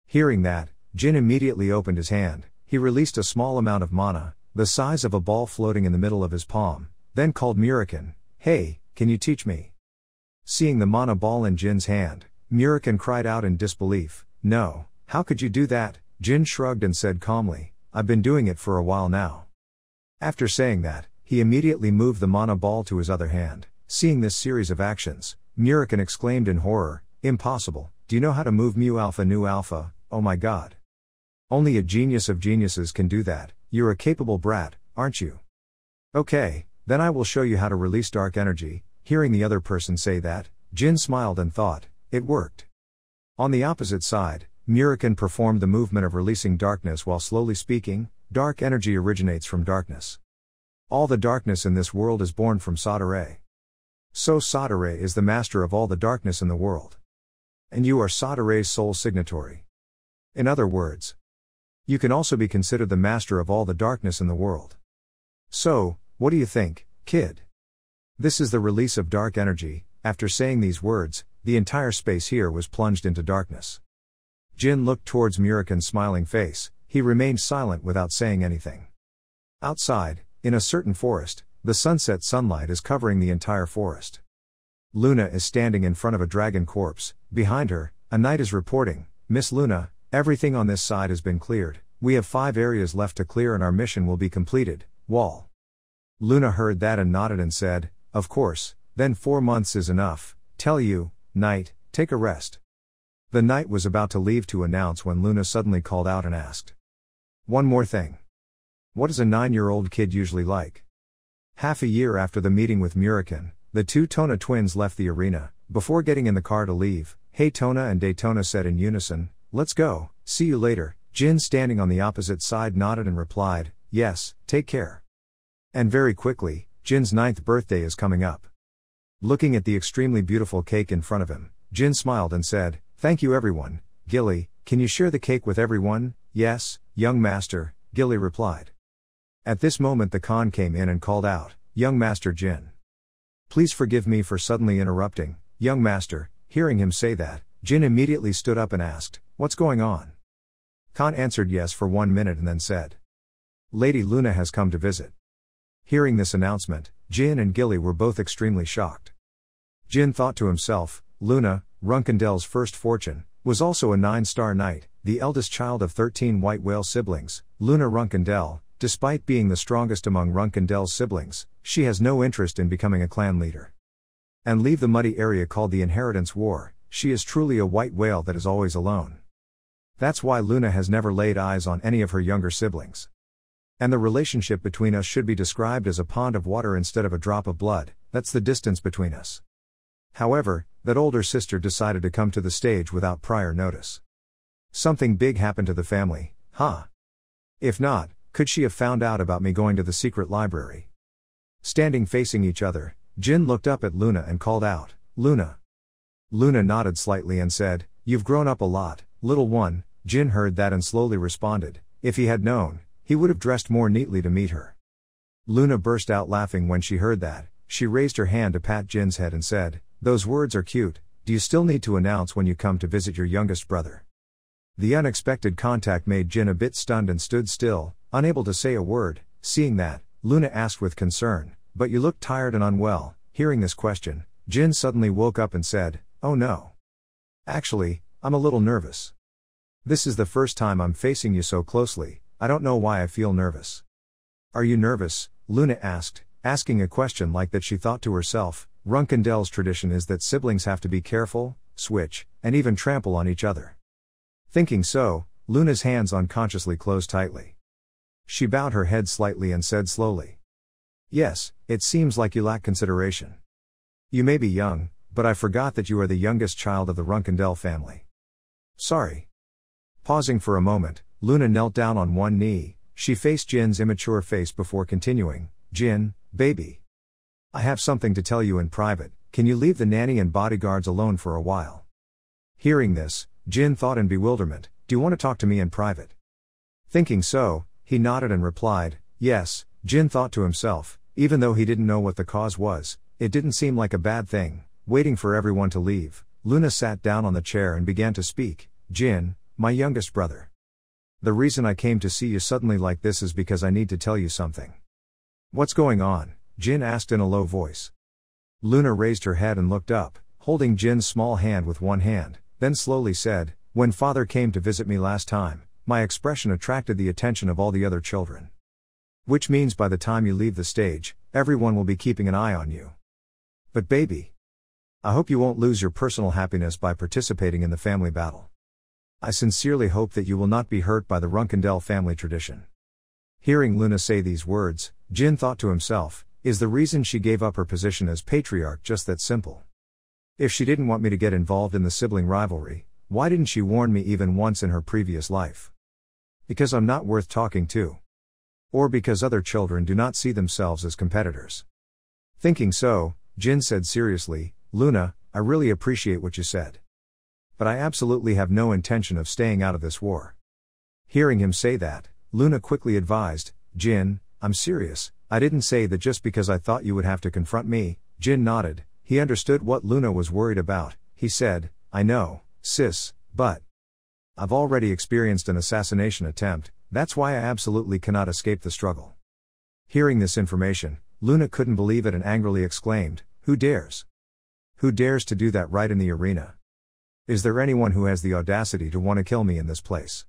Speaker 1: Hearing that, Jin immediately opened his hand, he released a small amount of mana, the size of a ball floating in the middle of his palm, then called Mirakin, hey, can you teach me? Seeing the mana ball in Jin's hand, Mirakin cried out in disbelief, no, how could you do that? Jin shrugged and said calmly, I've been doing it for a while now. After saying that, he immediately moved the mana ball to his other hand. Seeing this series of actions, Mirakin exclaimed in horror, impossible, do you know how to move mu alpha nu alpha, oh my god. Only a genius of geniuses can do that, you're a capable brat, aren't you? Okay, then I will show you how to release dark energy. Hearing the other person say that, Jin smiled and thought, it worked. On the opposite side, Mirakin performed the movement of releasing darkness while slowly speaking, dark energy originates from darkness. All the darkness in this world is born from Sadare. So Sadare is the master of all the darkness in the world. And you are Sadare's sole signatory. In other words, you can also be considered the master of all the darkness in the world. So, what do you think, kid? This is the release of dark energy. After saying these words, the entire space here was plunged into darkness. Jin looked towards Mirakin's smiling face, he remained silent without saying anything. Outside, in a certain forest, the sunset sunlight is covering the entire forest. Luna is standing in front of a dragon corpse, behind her, a knight is reporting, Miss Luna, everything on this side has been cleared, we have 5 areas left to clear and our mission will be completed, Wall. Luna heard that and nodded and said, of course, then 4 months is enough, tell you, knight, take a rest. The knight was about to leave to announce when Luna suddenly called out and asked. One more thing. What is a 9-year-old kid usually like? Half a year after the meeting with Mirakin, the 2 Tona twins left the arena. Before getting in the car to leave, Hey Tona and Daytona said in unison, let's go, see you later. Jin standing on the opposite side nodded and replied, yes, take care. And very quickly, Jin's 9th birthday is coming up. Looking at the extremely beautiful cake in front of him, Jin smiled and said, "Thank you everyone. Gilly, can you share the cake with everyone?" "Yes, young master," Gilly replied. At this moment the Khan came in and called out, "Young master Jin. Please forgive me for suddenly interrupting, young master." Hearing him say that, Jin immediately stood up and asked, "What's going on?" Khan answered yes for 1 minute and then said, "Lady Luna has come to visit." Hearing this announcement, Jin and Gilly were both extremely shocked. Jin thought to himself, Luna, Runkendel's first fortune, was also a 9-star knight, the eldest child of 13 white whale siblings. Luna Runkendel, despite being the strongest among Runkendel's siblings, she has no interest in becoming a clan leader. And leave the muddy area called the Inheritance War, she is truly a white whale that is always alone. That's why Luna has never laid eyes on any of her younger siblings. And the relationship between us should be described as a pond of water instead of a drop of blood, that's the distance between us. However, that older sister decided to come to the stage without prior notice. Something big happened to the family, huh? If not, could she have found out about me going to the secret library? Standing facing each other, Jin looked up at Luna and called out, "Luna." Luna nodded slightly and said, "You've grown up a lot, little one." Jin heard that and slowly responded, if he had known, he would have dressed more neatly to meet her. Luna burst out laughing when she heard that. She raised her hand to pat Jin's head and said, "Those words are cute. Do you still need to announce when you come to visit your youngest brother?" The unexpected contact made Jin a bit stunned and stood still, unable to say a word. Seeing that, Luna asked with concern, "But you look tired and unwell." Hearing this question, Jin suddenly woke up and said, "Oh no. Actually, I'm a little nervous. This is the first time I'm facing you so closely, I don't know why I feel nervous." "Are you nervous?" Luna asked. Asking a question like that, she thought to herself, Runkendel's tradition is that siblings have to be careful, switch, and even trample on each other. Thinking so, Luna's hands unconsciously closed tightly. She bowed her head slightly and said slowly, "Yes, it seems like you lack consideration. You may be young, but I forgot that you are the youngest child of the Runkendel family. Sorry." Pausing for a moment, Luna knelt down on one knee. She faced Jin's immature face before continuing, "Jin, baby. I have something to tell you in private. Can you leave the nanny and bodyguards alone for a while?" Hearing this, Jin thought in bewilderment, "Do you want to talk to me in private?" Thinking so, he nodded and replied, "Yes." Jin thought to himself, even though he didn't know what the cause was, it didn't seem like a bad thing. Waiting for everyone to leave, Luna sat down on the chair and began to speak, "Jin, my youngest brother. The reason I came to see you suddenly like this is because I need to tell you something." "What's going on?" Jin asked in a low voice. Luna raised her head and looked up, holding Jin's small hand with one hand, then slowly said, "When father came to visit me last time, my expression attracted the attention of all the other children. Which means by the time you leave the stage, everyone will be keeping an eye on you. But baby, I hope you won't lose your personal happiness by participating in the family battle. I sincerely hope that you will not be hurt by the Runkendel family tradition." Hearing Luna say these words, Jin thought to himself, is the reason she gave up her position as patriarch just that simple? If she didn't want me to get involved in the sibling rivalry, why didn't she warn me even once in her previous life? Because I'm not worth talking to? Or because other children do not see themselves as competitors? Thinking so, Jin said seriously, "Luna, I really appreciate what you said. But I absolutely have no intention of staying out of this war." Hearing him say that, Luna quickly advised, "Jin, I'm serious, I didn't say that just because I thought you would have to confront me." Jin nodded, he understood what Luna was worried about. He said, "I know, sis, but I've already experienced an assassination attempt, that's why I absolutely cannot escape the struggle." Hearing this information, Luna couldn't believe it and angrily exclaimed, "Who dares? Who dares to do that right in the arena? Is there anyone who has the audacity to want to kill me in this place?"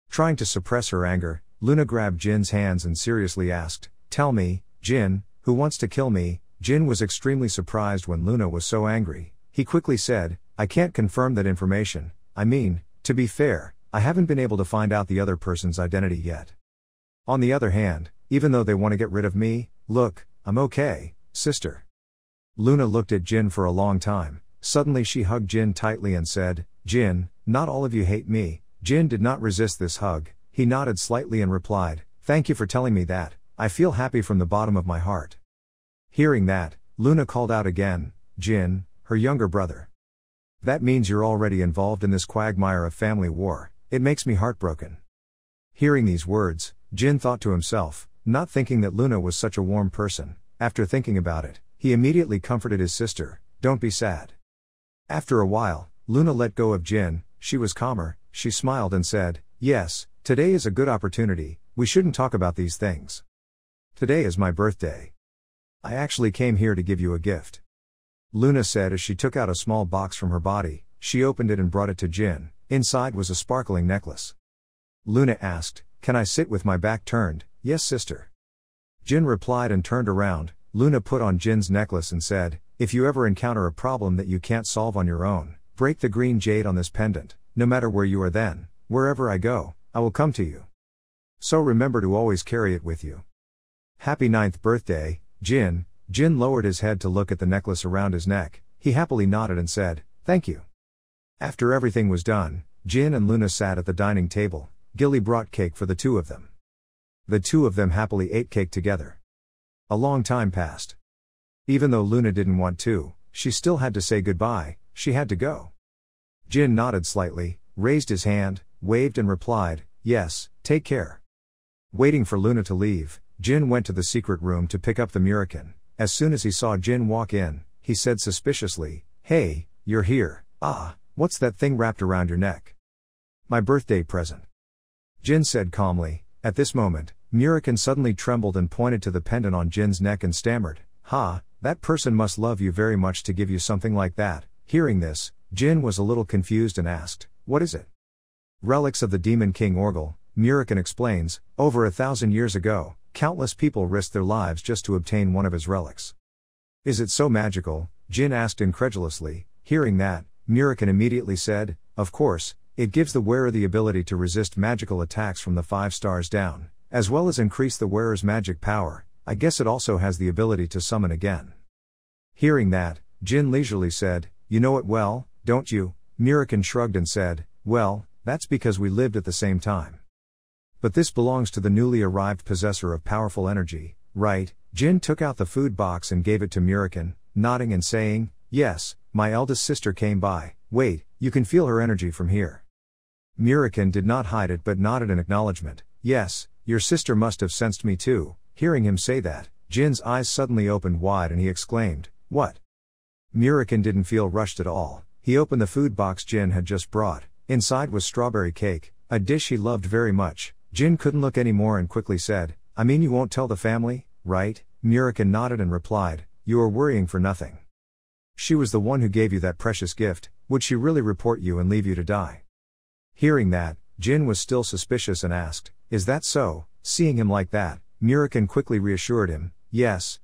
Speaker 1: Trying to suppress her anger, Luna grabbed Jin's hands and seriously asked, "Tell me, Jin, who wants to kill me?" Jin was extremely surprised when Luna was so angry. He quickly said, "I can't confirm that information. I mean, to be fair, I haven't been able to find out the other person's identity yet. On the other hand, even though they want to get rid of me, look, I'm okay, sister." Luna looked at Jin for a long time. Suddenly she hugged Jin tightly and said, "Jin, not all of you hate me." Jin did not resist this hug. He nodded slightly and replied, "Thank you for telling me that. I feel happy from the bottom of my heart." Hearing that, Luna called out again, Jin, her younger brother. That means you're already involved in this quagmire of family war. It makes me heartbroken. Hearing these words, Jin thought to himself, not thinking that Luna was such a warm person. After thinking about it, he immediately comforted his sister, don't be sad. After a while, Luna let go of Jin. She was calmer, she smiled and said, yes, today is a good opportunity, we shouldn't talk about these things. Today is my birthday. I actually came here to give you a gift. Luna said as she took out a small box from her body. She opened it and brought it to Jin. Inside was a sparkling necklace. Luna asked, can I sit with my back turned? Yes, sister. Jin replied and turned around. Luna put on Jin's necklace and said, if you ever encounter a problem that you can't solve on your own, break the green jade on this pendant. No matter where you are then, wherever I go, I will come to you. So remember to always carry it with you. Happy 9th birthday, Jin. Jin lowered his head to look at the necklace around his neck. He happily nodded and said, thank you. After everything was done, Jin and Luna sat at the dining table. Gilly brought cake for the two of them. The two of them happily ate cake together. A long time passed. Even though Luna didn't want to, she still had to say goodbye. She had to go. Jin nodded slightly, raised his hand, waved and replied, yes, take care. Waiting for Luna to leave, Jin went to the secret room to pick up the Murican. As soon as he saw Jin walk in, he said suspiciously, hey, you're here. Ah, what's that thing wrapped around your neck? My birthday present. Jin said calmly. At this moment, Murican suddenly trembled and pointed to the pendant on Jin's neck and stammered, that person must love you very much to give you something like that. Hearing this, Jin was a little confused and asked, what is it? Relics of the Demon King Orgel, Murican explains, over 1,000 years ago, countless people risked their lives just to obtain one of his relics. Is it so magical? Jin asked incredulously. Hearing that, Murican immediately said, of course, it gives the wearer the ability to resist magical attacks from the 5 stars down, as well as increase the wearer's magic power. I guess it also has the ability to summon again. Hearing that, Jin leisurely said, you know it well, don't you? Murican shrugged and said, well, that's because we lived at the same time. But this belongs to the newly arrived possessor of powerful energy, right? Jin took out the food box and gave it to Murican, nodding and saying, yes, my eldest sister came by. Wait, you can feel her energy from here. Murican did not hide it but nodded in acknowledgement. Yes, your sister must have sensed me too. Hearing him say that, Jin's eyes suddenly opened wide and he exclaimed, what? Murican didn't feel rushed at all. He opened the food box Jin had just brought. Inside was strawberry cake, a dish he loved very much. Jin couldn't look anymore and quickly said, I mean you won't tell the family, right? Murican nodded and replied, you are worrying for nothing. She was the one who gave you that precious gift. Would she really report you and leave you to die? Hearing that, Jin was still suspicious and asked, is that so? Seeing him like that, Murican quickly reassured him, yes,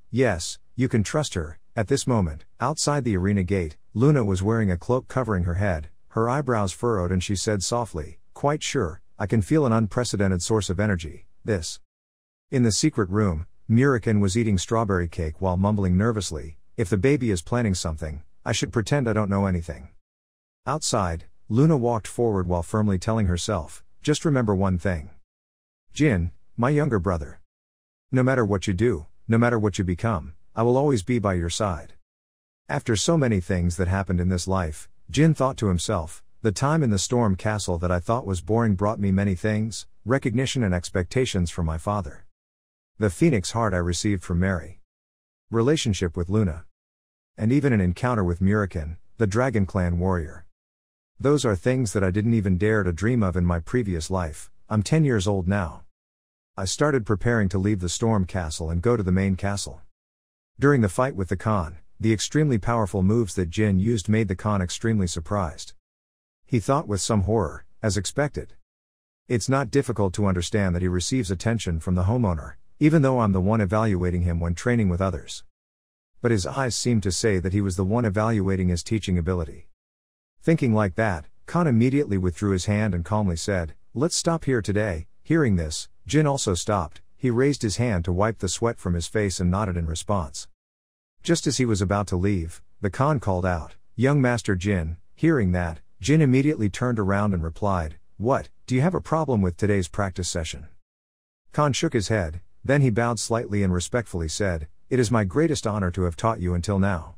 Speaker 1: you can trust her. At this moment, outside the arena gate, Luna was wearing a cloak covering her head, her eyebrows furrowed and she said softly, quite sure, I can feel an unprecedented source of energy, this. In the secret room, Murican was eating strawberry cake while mumbling nervously, if the baby is planning something, I should pretend I don't know anything. Outside, Luna walked forward while firmly telling herself, just remember one thing. Jin, my younger brother. No matter what you do, no matter what you become, I will always be by your side. After so many things that happened in this life, Jin thought to himself, the time in the storm castle that I thought was boring brought me many things, recognition and expectations from my father. The phoenix heart I received from Mary. Relationship with Luna. And even an encounter with Murican, the Dragon Clan warrior. Those are things that I didn't even dare to dream of in my previous life. I'm 10 years old now. I started preparing to leave the storm castle and go to the main castle. During the fight with the Khan, the extremely powerful moves that Jin used made the Khan extremely surprised. He thought with some horror, as expected. It's not difficult to understand that he receives attention from the homeowner, even though I'm the one evaluating him when training with others. But his eyes seemed to say that he was the one evaluating his teaching ability. Thinking like that, Khan immediately withdrew his hand and calmly said, let's stop here today. Hearing this, Jin also stopped. He raised his hand to wipe the sweat from his face and nodded in response. Just as he was about to leave, the Khan called out, young Master Jin. Hearing that, Jin immediately turned around and replied, what, do you have a problem with today's practice session? Khan shook his head, then he bowed slightly and respectfully said, it is my greatest honor to have taught you until now.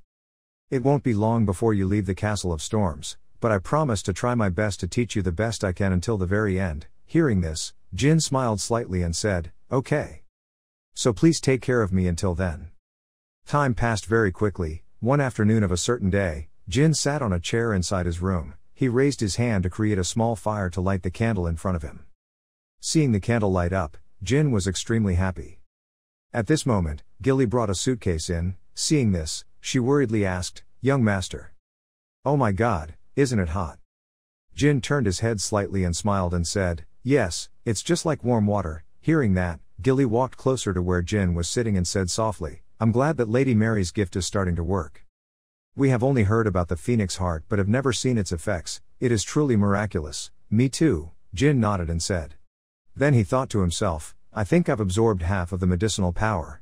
Speaker 1: It won't be long before you leave the Castle of Storms, but I promise to try my best to teach you the best I can until the very end." Hearing this, Jin smiled slightly and said, "Okay. So please take care of me until then." Time passed very quickly. One afternoon of a certain day, Jin sat on a chair inside his room. He raised his hand to create a small fire to light the candle in front of him. Seeing the candle light up, Jin was extremely happy. At this moment, Gilly brought a suitcase in. Seeing this, she worriedly asked, "Young master. Oh my god, isn't it hot?" Jin turned his head slightly and smiled and said, "Yes, it's just like warm water." Hearing that, Gilly walked closer to where Jin was sitting and said softly, "I'm glad that Lady Mary's gift is starting to work. We have only heard about the Phoenix Heart but have never seen its effects. It is truly miraculous." "Me too," Jin nodded and said. Then he thought to himself, "I think I've absorbed half of the medicinal power,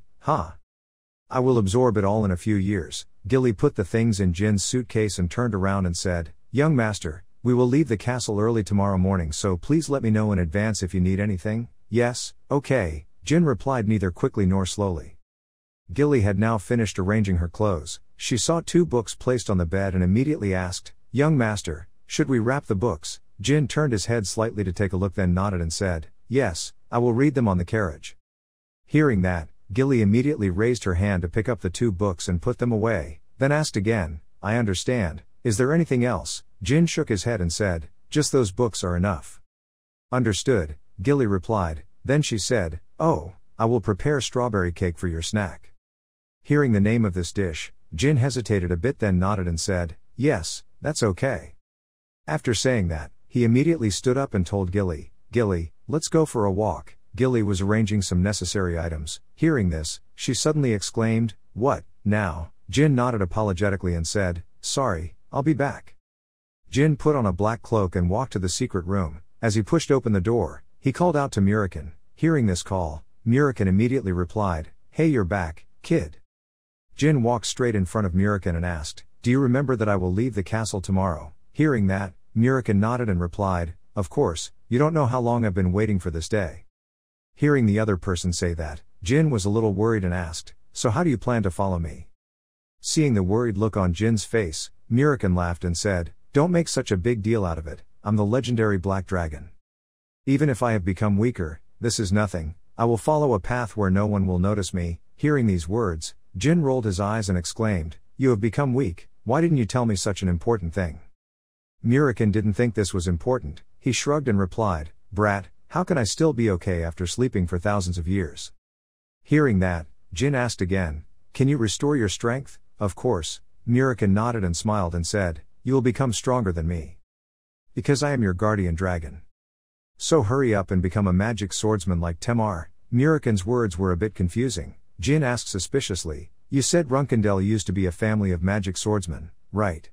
Speaker 1: I will absorb it all in a few years." Gilly put the things in Jin's suitcase and turned around and said, "Young master, we will leave the castle early tomorrow morning, so please let me know in advance if you need anything." "Yes, okay," Jin replied, neither quickly nor slowly. Gilly had now finished arranging her clothes. She saw 2 books placed on the bed and immediately asked, "Young master, should we wrap the books?" Jin turned his head slightly to take a look, then nodded and said, "Yes, I will read them on the carriage." Hearing that, Gilly immediately raised her hand to pick up the 2 books and put them away, then asked again, "I understand, is there anything else?" Jin shook his head and said, "Just those books are enough." "Understood," Gilly replied. Then she said, "Oh, I will prepare strawberry cake for your snack." Hearing the name of this dish, Jin hesitated a bit, then nodded and said, "Yes, that's okay." After saying that, he immediately stood up and told Gilly, "Gilly, let's go for a walk." Gilly was arranging some necessary items. Hearing this, she suddenly exclaimed, "What, now?" Jin nodded apologetically and said, "Sorry, I'll be back." Jin put on a black cloak and walked to the secret room. As he pushed open the door, he called out to Muriken. Hearing this call, Muriken immediately replied, "Hey, you're back, kid." Jin walked straight in front of Muriken and asked, "Do you remember that I will leave the castle tomorrow?" Hearing that, Muriken nodded and replied, "Of course, you don't know how long I've been waiting for this day." Hearing the other person say that, Jin was a little worried and asked, "So how do you plan to follow me?" Seeing the worried look on Jin's face, Muriken laughed and said, "Don't make such a big deal out of it. I'm the legendary Black Dragon. Even if I have become weaker, this is nothing. I will follow a path where no one will notice me." Hearing these words, Jin rolled his eyes and exclaimed, "You have become weak, why didn't you tell me such an important thing?" Muriken didn't think this was important. He shrugged and replied, "Brat, how can I still be okay after sleeping for thousands of years?" Hearing that, Jin asked again, "Can you restore your strength?" "Of course." Muriken nodded and smiled and said, "You will become stronger than me. Because I am your guardian dragon. So hurry up and become a magic swordsman like Temar." Muriken's words were a bit confusing. Jin asked suspiciously, "You said Runkendel used to be a family of magic swordsmen, right?"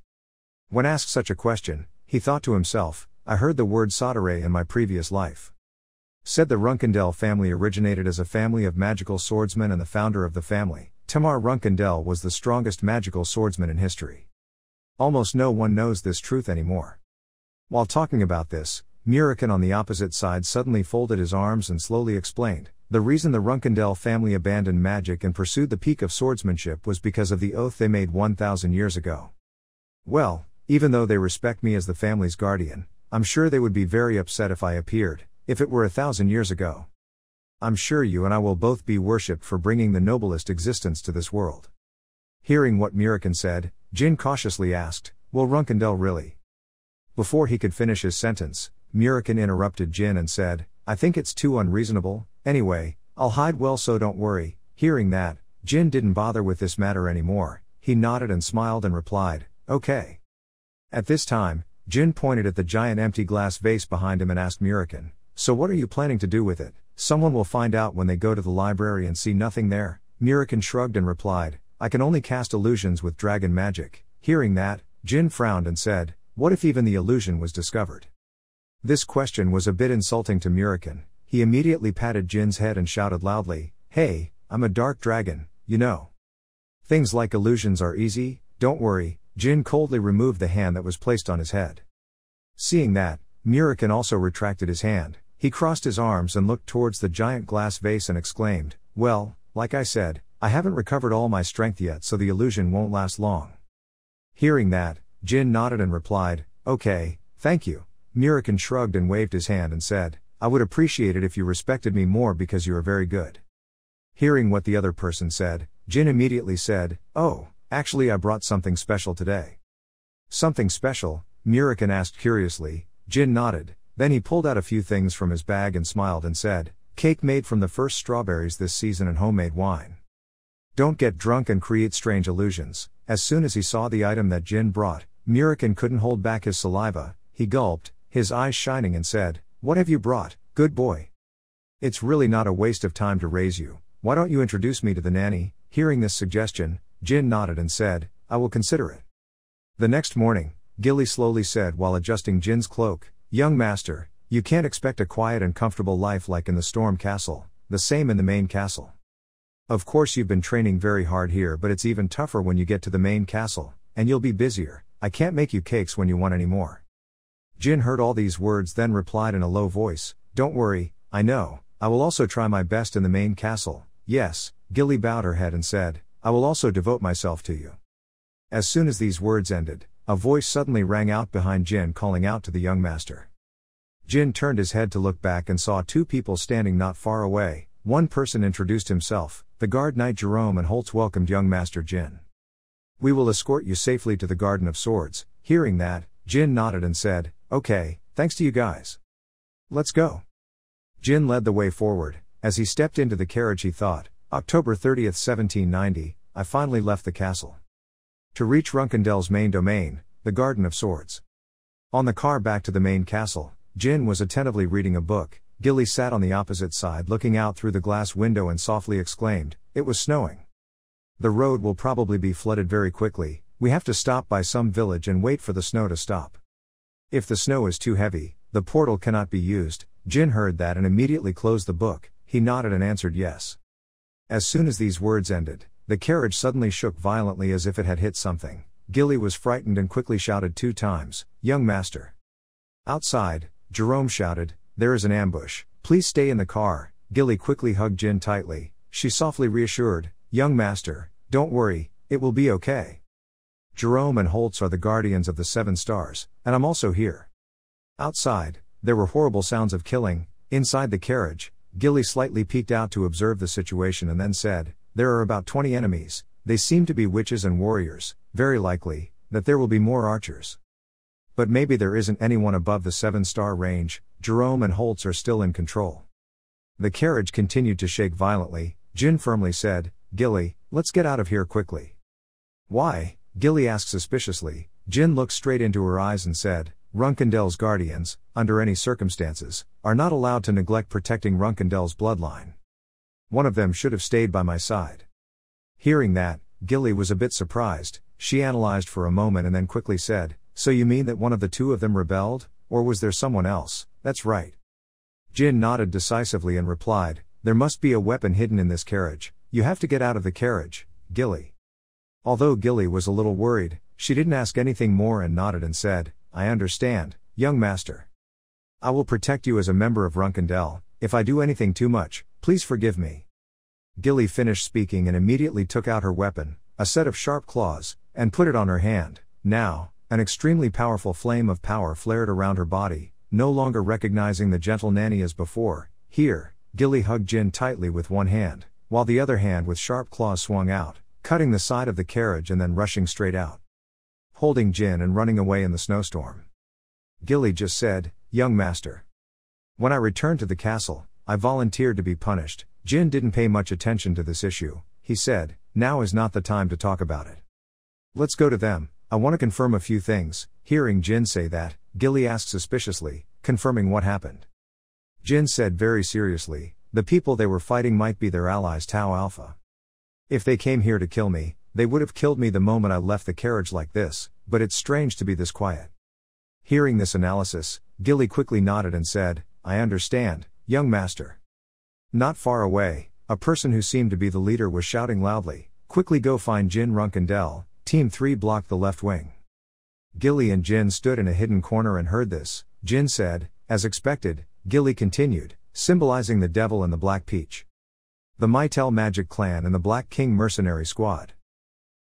Speaker 1: When asked such a question, he thought to himself, "I heard the word Sotere in my previous life. Said the Runkendel family originated as a family of magical swordsmen, and the founder of the family, Temar Runkendel, was the strongest magical swordsman in history. Almost no one knows this truth anymore." While talking about this, Muriken on the opposite side suddenly folded his arms and slowly explained, "The reason the Runkendel family abandoned magic and pursued the peak of swordsmanship was because of the oath they made 1,000 years ago. Well, even though they respect me as the family's guardian, I'm sure they would be very upset if I appeared, if it were 1,000 years ago. I'm sure you and I will both be worshipped for bringing the noblest existence to this world." Hearing what Muriken said, Jin cautiously asked, "Will Runkendel really?" Before he could finish his sentence, Muriken interrupted Jin and said, "I think it's too unreasonable. Anyway, I'll hide well, so don't worry." Hearing that, Jin didn't bother with this matter anymore. He nodded and smiled and replied, "Okay." At this time, Jin pointed at the giant empty glass vase behind him and asked Muriken, "So what are you planning to do with it?" "Someone will find out when they go to the library and see nothing there." Muriken shrugged and replied, "I can only cast illusions with dragon magic." Hearing that, Jin frowned and said, "What if even the illusion was discovered?" This question was a bit insulting to Muriken. He immediately patted Jin's head and shouted loudly, "Hey, I'm a dark dragon, you know. Things like illusions are easy, don't worry." Jin coldly removed the hand that was placed on his head. Seeing that, Muriken also retracted his hand. He crossed his arms and looked towards the giant glass vase and exclaimed, "Well, like I said, I haven't recovered all my strength yet, so the illusion won't last long. Hearing that, Jin nodded and replied, "Okay, thank you." Murikin shrugged and waved his hand and said, "I would appreciate it if you respected me more because you are very good." Hearing what the other person said, Jin immediately said, "Oh, actually I brought something special today." "Something special?" Murikin asked curiously. Jin nodded, then he pulled out a few things from his bag and smiled and said, "Cake made from the first strawberries this season and homemade wine. Don't get drunk and create strange illusions." As soon as he saw the item that Jin brought, Murikin couldn't hold back his saliva. He gulped, his eyes shining, and said, "What have you brought, good boy? It's really not a waste of time to raise you. Why don't you introduce me to the nanny?" Hearing this suggestion, Jin nodded and said, "I will consider it." The next morning, Gilly slowly said while adjusting Jin's cloak, "Young master, you can't expect a quiet and comfortable life like in the Storm Castle, the same in the main castle. Of course you've been training very hard here, but it's even tougher when you get to the main castle, and you'll be busier. I can't make you cakes when you want any more." Jin heard all these words, then replied in a low voice, "Don't worry, I know, I will also try my best in the main castle." "Yes." Gilly bowed her head and said, "I will also devote myself to you." As soon as these words ended, a voice suddenly rang out behind Jin calling out to the young master. Jin turned his head to look back and saw two people standing not far away. One person introduced himself. The guard knight Jerome and Holtz welcomed young master Jin. "We will escort you safely to the Garden of Swords." Hearing that, Jin nodded and said, "Okay, thanks to you guys. Let's go." Jin led the way forward. As he stepped into the carriage he thought, October 30th, 1790, I finally left the castle to reach Runkendel's main domain, the Garden of Swords. On the car back to the main castle, Jin was attentively reading a book. Gilly sat on the opposite side looking out through the glass window and softly exclaimed, "It was snowing. The road will probably be flooded very quickly. We have to stop by some village and wait for the snow to stop. If the snow is too heavy, the portal cannot be used." Jin heard that and immediately closed the book. He nodded and answered yes. As soon as these words ended, the carriage suddenly shook violently as if it had hit something. Gilly was frightened and quickly shouted 2 times, "Young master!" Outside, Jerome shouted, "There is an ambush, please stay in the car." Gilly quickly hugged Jin tightly. She softly reassured, "Young master, don't worry, it will be okay. Jerome and Holtz are the guardians of the 7 stars, and I'm also here." Outside, there were horrible sounds of killing. Inside the carriage, Gilly slightly peeked out to observe the situation and then said, "There are about 20 enemies. They seem to be witches and warriors. Very likely that there will be more archers. But maybe there isn't anyone above the 7-star range. Jerome and Holtz are still in control." The carriage continued to shake violently. Jin firmly said, "Gilly, let's get out of here quickly." "Why?" Gilly asked suspiciously. Jin looked straight into her eyes and said, "Runkendel's guardians, under any circumstances, are not allowed to neglect protecting Runkendel's bloodline. One of them should have stayed by my side." Hearing that, Gilly was a bit surprised. She analyzed for a moment and then quickly said, "So you mean that one of the 2 of them rebelled, or was there someone else?" "That's right." Jin nodded decisively and replied, "There must be a weapon hidden in this carriage. You have to get out of the carriage, Gilly." Although Gilly was a little worried, she didn't ask anything more and nodded and said, "I understand, young master. I will protect you as a member of Runkendel. If I do anything too much, please forgive me." Gilly finished speaking and immediately took out her weapon, a set of sharp claws, and put it on her hand. Now, an extremely powerful flame of power flared around her body, no longer recognizing the gentle nanny as before. Here, Gilly hugged Jin tightly with one hand, while the other hand with sharp claws swung out, cutting the side of the carriage and then rushing straight out, holding Jin and running away in the snowstorm. Gilly just said, "Young master. When I returned to the castle, I volunteered to be punished." Jin didn't pay much attention to this issue. He said, "Now is not the time to talk about it. Let's go to them. I want to confirm a few things." Hearing Jin say that, Gilly asked suspiciously, "Confirming what happened?" Jin said very seriously, "The people they were fighting might be their allies Tau Alpha. If they came here to kill me, they would have killed me the moment I left the carriage like this, but it's strange to be this quiet." Hearing this analysis, Gilly quickly nodded and said, "I understand, young master." Not far away, a person who seemed to be the leader was shouting loudly, "Quickly go find Jin Runkendel, Team 3 blocked the left wing." Gilly and Jin stood in a hidden corner and heard this. Jin said, "As expected." Gilly continued, "Symbolizing the devil and the Black Peach, the Mytel Magic Clan and the Black King Mercenary Squad."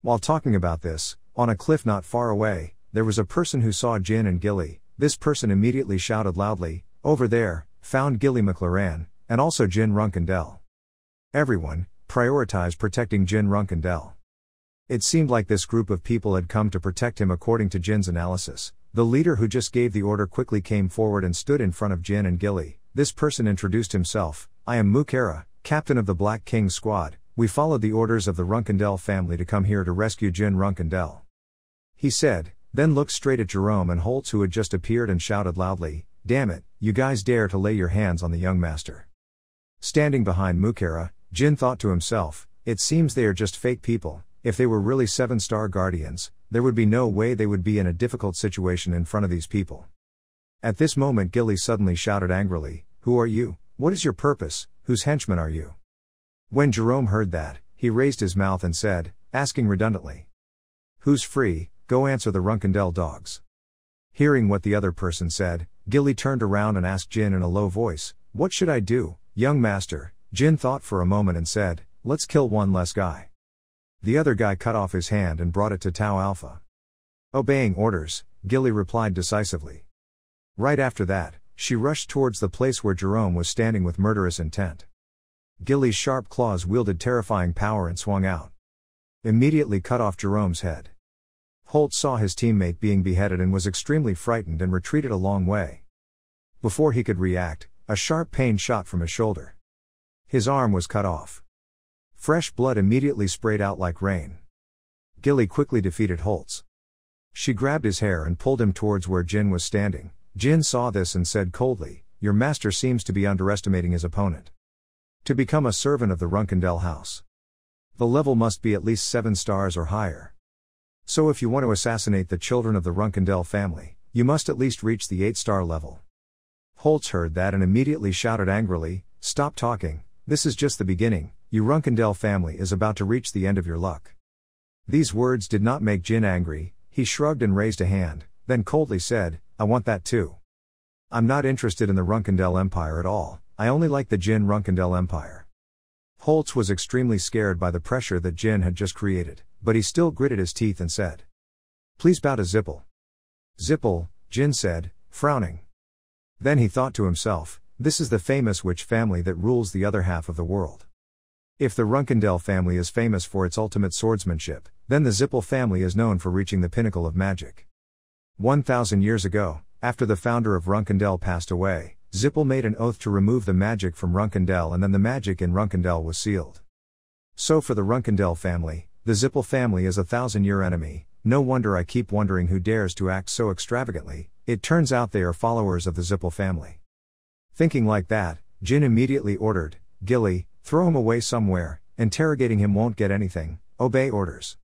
Speaker 1: While talking about this, On a cliff not far away, there was a person who saw Jin and Gilly. This person immediately shouted loudly, "Over there, found Gilly McLaren, and also Jin Runkendell." Everyone prioritized protecting Jin Runkendell. It seemed like this group of people had come to protect him according to Jin's analysis. The leader who just gave the order quickly came forward and stood in front of Jin and Gilly. This person introduced himself. "I am Mukera, captain of the Black King's squad. We followed the orders of the Runkendell family to come here to rescue Jin Runkendell," he said, then looked straight at Jerome and Holtz, who had just appeared, and shouted loudly, "Damn it, you guys dare to lay your hands on the young master." Standing behind Mukera, Jin thought to himself, it seems they are just fake people. If they were really 7-star guardians, there would be no way they would be in a difficult situation in front of these people. At this moment Gilly suddenly shouted angrily, "Who are you? What is your purpose? Whose henchmen are you?" When Jerome heard that, he raised his mouth and said, asking redundantly, "Who's free? Go answer the Runkendell dogs." Hearing what the other person said, Gilly turned around and asked Jin in a low voice, "What should I do, young master?" Jin thought for a moment and said, "Let's kill one less guy." The other guy cut off his hand and brought it to Tau Alpha. Obeying orders, Gilly replied decisively. Right after that, she rushed towards the place where Jerome was standing with murderous intent. Gilly's sharp claws wielded terrifying power and swung out. Immediately cut off Jerome's head. Holtz saw his teammate being beheaded and was extremely frightened and retreated a long way. Before he could react, a sharp pain shot from his shoulder. His arm was cut off. Fresh blood immediately sprayed out like rain. Gilly quickly defeated Holtz. She grabbed his hair and pulled him towards where Jin was standing. Jin saw this and said coldly, "Your master seems to be underestimating his opponent. To become a servant of the Runkendell house, the level must be at least 7 stars or higher. So if you want to assassinate the children of the Runkendell family, you must at least reach the 8-star level." Holtz heard that and immediately shouted angrily, "Stop talking, this is just the beginning. You Runkendell family is about to reach the end of your luck." These words did not make Jin angry. He shrugged and raised a hand, then coldly said, "I want that too. I'm not interested in the Runkendell Empire at all, I only like the Jin Runkendell Empire." Holtz was extremely scared by the pressure that Jin had just created, but he still gritted his teeth and said, "Please bow to Zippel." "Zippel," Jin said, frowning. Then he thought to himself, this is the famous witch family that rules the other half of the world. If the Runkendell family is famous for its ultimate swordsmanship, then the Zippel family is known for reaching the pinnacle of magic. 1,000 years ago, after the founder of Runkendell passed away, Zippel made an oath to remove the magic from Runkendell, and then the magic in Runkendell was sealed. So for the Runkendell family, the Zippel family is a 1,000-year enemy. No wonder I keep wondering who dares to act so extravagantly. It turns out they are followers of the Zippel family. Thinking like that, Jin immediately ordered, "Gilly, throw him away somewhere. Interrogating him won't get anything. Obey orders."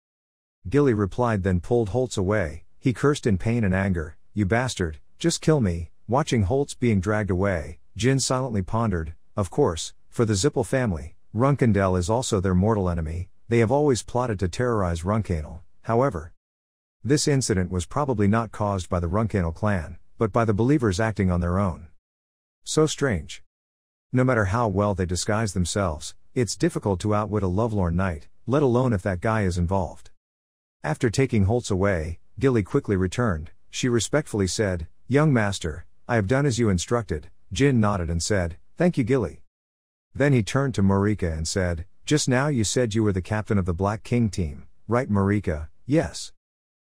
Speaker 1: Gilly replied, then pulled Holtz away. He cursed in pain and anger, "You bastard, just kill me." Watching Holtz being dragged away, Jin silently pondered, of course, for the Zippel family, Runkendell is also their mortal enemy. They have always plotted to terrorize Runkanel. However, this incident was probably not caused by the Runkanel clan, but by the believers acting on their own. So strange. No matter how well they disguise themselves, it's difficult to outwit a lovelorn knight, let alone if that guy is involved. After taking Holtz away, Gilly quickly returned. She respectfully said, "Young master, I have done as you instructed." Jin nodded and said, "Thank you, Gilly." Then he turned to Marika and said, "Just now you said you were the captain of the Black King team, right Marika?" "Yes."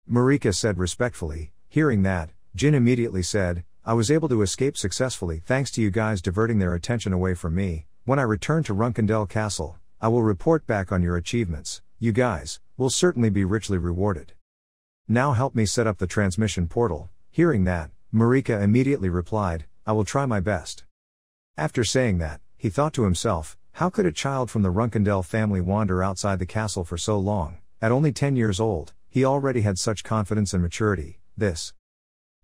Speaker 1: Marika said respectfully. Hearing that, Jin immediately said, "I was able to escape successfully thanks to you guys diverting their attention away from me. When I return to Runkendell Castle, I will report back on your achievements. You guys will certainly be richly rewarded. Now help me set up the transmission portal." Hearing that, Marika immediately replied, "I will try my best." After saying that, he thought to himself, how could a child from the Runkendell family wander outside the castle for so long? At only 10 years old, he already had such confidence and maturity.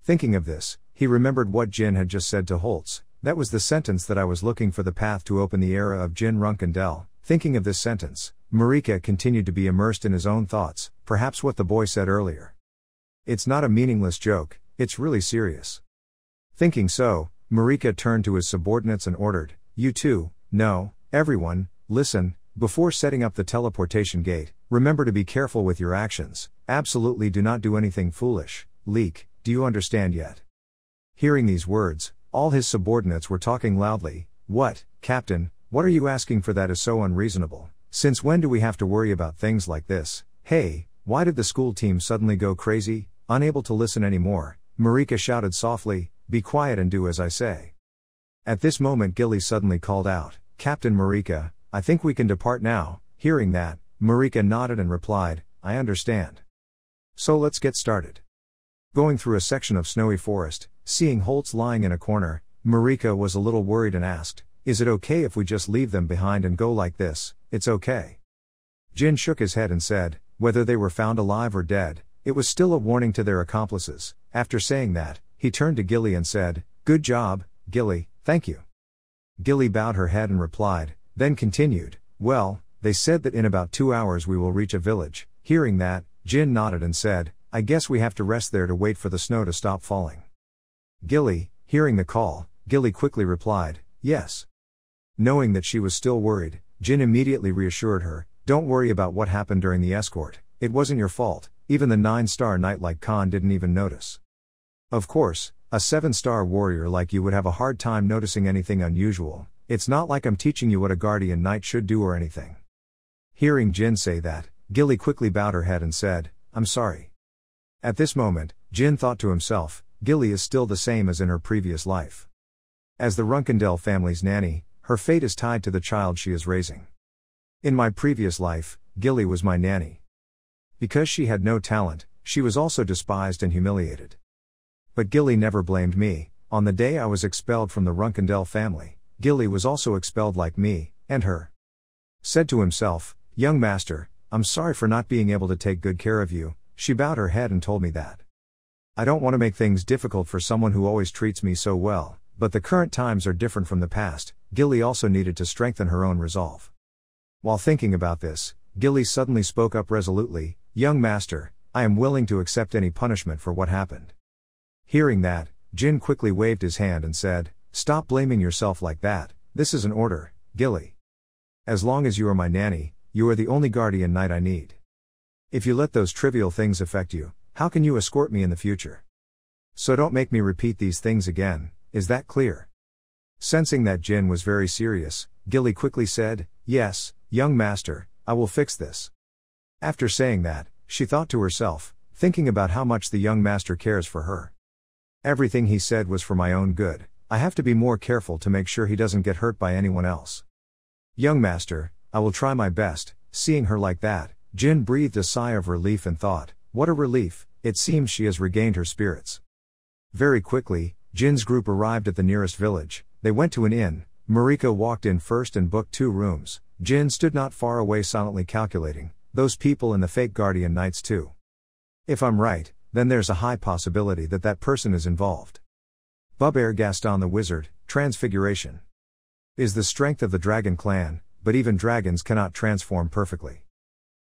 Speaker 1: Thinking of this, he remembered what Jin had just said to Holtz. That was the sentence that I was looking for, the path to open the era of Jin Runkendell. Thinking of this sentence, Marika continued to be immersed in his own thoughts, perhaps what the boy said earlier. It's not a meaningless joke, it's really serious. Thinking so, Marika turned to his subordinates and ordered, "You two, no, everyone, listen, before setting up the teleportation gate, Remember to be careful with your actions, absolutely do not do anything foolish. Leak, do you understand yet? Hearing these words, all his subordinates were talking loudly. What, Captain, what are you asking for? That is so unreasonable. Since when do we have to worry about things like this? Hey, why did the school team suddenly go crazy? Unable to listen anymore, Marika shouted softly, be quiet and do as I say. At this moment Gilly suddenly called out, Captain Marika, I think we can depart now. Hearing that, Marika nodded and replied, I understand. So let's get started. Going through a section of snowy forest, seeing Holtz lying in a corner, Marika was a little worried and asked, is it okay if we just leave them behind and go like this? It's okay. Jin shook his head and said, whether they were found alive or dead, it was still a warning to their accomplices. After saying that, he turned to Gilly and said, good job, Gilly, thank you. Gilly bowed her head and replied, then continued, well, they said that in about 2 hours we will reach a village. Hearing that, Jin nodded and said, I guess we have to rest there to wait for the snow to stop falling. Gilly, hearing the call, Gilly quickly replied, yes. Knowing that she was still worried, Jin immediately reassured her, don't worry about what happened during the escort, it wasn't your fault, even the 9-star knight like Khan didn't even notice. Of course, a 7-star warrior like you would have a hard time noticing anything unusual, it's not like I'm teaching you what a guardian knight should do or anything. Hearing Jin say that, Gilly quickly bowed her head and said, I'm sorry. At this moment, Jin thought to himself, Gilly is still the same as in her previous life. As the Runkendell family's nanny, her fate is tied to the child she is raising. In my previous life, Gilly was my nanny. Because she had no talent, she was also despised and humiliated. But Gilly never blamed me. On the day I was expelled from the Runkendell family, Gilly was also expelled like me, and her. Said to himself, young master, I'm sorry for not being able to take good care of you. She bowed her head and told me that. I don't want to make things difficult for someone who always treats me so well, but the current times are different from the past. Gilly also needed to strengthen her own resolve. While thinking about this, Gilly suddenly spoke up resolutely, young master, I am willing to accept any punishment for what happened. Hearing that, Jin quickly waved his hand and said, stop blaming yourself like that, this is an order, Gilly. As long as you are my nanny, you are the only guardian knight I need. If you let those trivial things affect you, how can you escort me in the future? So don't make me repeat these things again, is that clear? Sensing that Jin was very serious, Gilly quickly said, yes, young master, I will fix this. After saying that, she thought to herself, thinking about how much the young master cares for her. Everything he said was for my own good, I have to be more careful to make sure he doesn't get hurt by anyone else. Young master, I will try my best. Seeing her like that, Jin breathed a sigh of relief and thought, what a relief, it seems she has regained her spirits. Very quickly, Jin's group arrived at the nearest village. They went to an inn. Marika walked in first and booked 2 rooms. Jin stood not far away silently calculating, those people and the fake guardian knights too. If I'm right, then there's a high possibility that that person is involved. Bubert Gaston the Wizard, Transfiguration. Is the strength of the dragon clan, but even dragons cannot transform perfectly.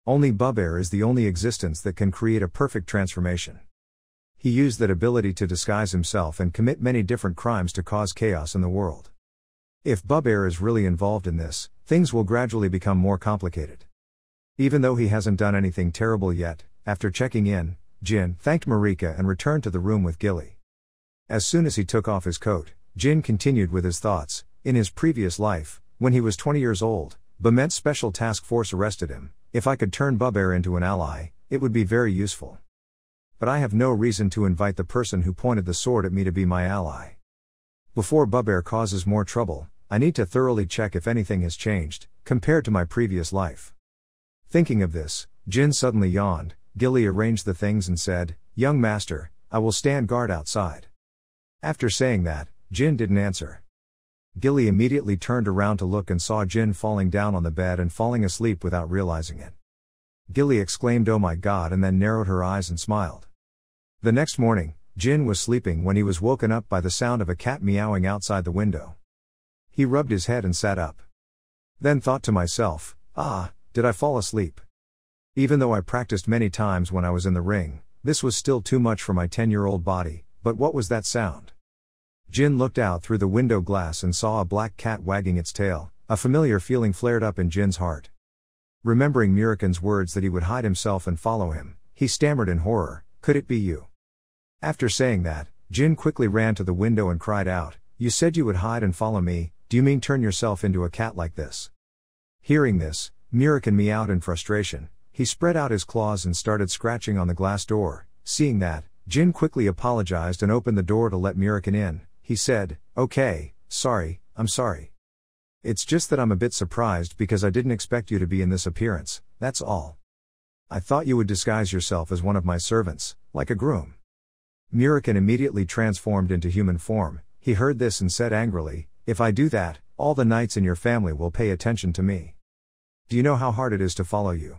Speaker 1: Only Bubert is the only existence that can create a perfect transformation. He used that ability to disguise himself and commit many different crimes to cause chaos in the world. If Bubert is really involved in this, things will gradually become more complicated. Even though he hasn't done anything terrible yet, after checking in, Jin thanked Marika and returned to the room with Gilly. As soon as he took off his coat, Jin continued with his thoughts. In his previous life, when he was 20 years old, Bament's special task force arrested him. If I could turn Bubert into an ally, it would be very useful. But I have no reason to invite the person who pointed the sword at me to be my ally. Before Bubert causes more trouble, I need to thoroughly check if anything has changed, compared to my previous life. Thinking of this, Jin suddenly yawned. Gilly arranged the things and said, young master, I will stand guard outside. After saying that, Jin didn't answer. Gilly immediately turned around to look and saw Jin falling down on the bed and falling asleep without realizing it. Gilly exclaimed, oh my god, and then narrowed her eyes and smiled. The next morning, Jin was sleeping when he was woken up by the sound of a cat meowing outside the window. He rubbed his head and sat up. Then thought to myself, did I fall asleep? Even though I practiced many times when I was in the ring, this was still too much for my 10-year-old body, but what was that sound? Jin looked out through the window glass and saw a black cat wagging its tail. A familiar feeling flared up in Jin's heart. Remembering Mirakan's words that he would hide himself and follow him, he stammered in horror, "Could it be you?" After saying that, Jin quickly ran to the window and cried out, "You said you would hide and follow me, do you mean turn yourself into a cat like this?" Hearing this, Mirakan meowed in frustration. He spread out his claws and started scratching on the glass door. Seeing that, Jin quickly apologized and opened the door to let Mirakan in. He said, "Okay, I'm sorry. It's just that I'm a bit surprised because I didn't expect you to be in this appearance, that's all. I thought you would disguise yourself as one of my servants, like a groom." Mirakan immediately transformed into human form. He heard this and said angrily, "If I do that, all the knights in your family will pay attention to me. Do you know how hard it is to follow you?"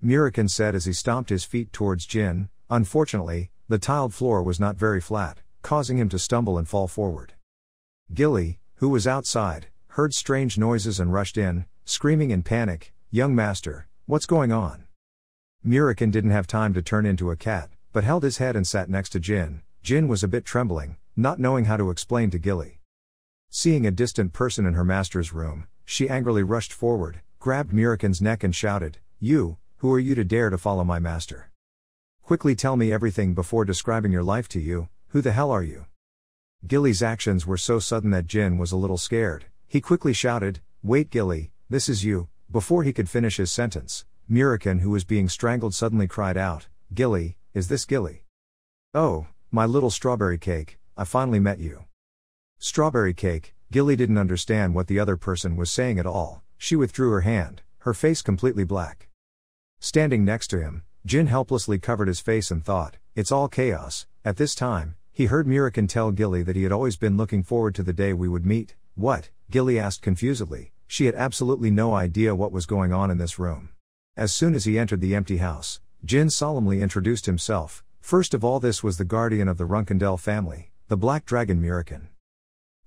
Speaker 1: Mirakan said as he stomped his feet towards Jin. Unfortunately, the tiled floor was not very flat, causing him to stumble and fall forward. Gilly, who was outside, heard strange noises and rushed in, screaming in panic, "Young master, what's going on?" Mirakan didn't have time to turn into a cat, but held his head and sat next to Jin. Jin was a bit trembling, not knowing how to explain to Gilly. Seeing a distant person in her master's room, she angrily rushed forward, grabbed Mirakan's neck and shouted, "You, who are you to dare to follow my master? Quickly tell me everything before describing your life to you, who the hell are you?" Gilly's actions were so sudden that Jin was a little scared. He quickly shouted, "Wait Gilly, this is you." Before he could finish his sentence, Mirakan, who was being strangled, suddenly cried out, "Gilly, is this Gilly? Oh, my little strawberry cake, I finally met you." Strawberry cake. Gilly didn't understand what the other person was saying at all. She withdrew her hand, her face completely black. Standing next to him, Jin helplessly covered his face and thought, "It's all chaos." At this time, he heard Mirakan tell Gilly that he had always been looking forward to the day we would meet. "What?" Gilly asked confusedly. She had absolutely no idea what was going on in this room. As soon as he entered the empty house, Jin solemnly introduced himself. First of all, this was the guardian of the Runkendell family, the Black Dragon Mirakan.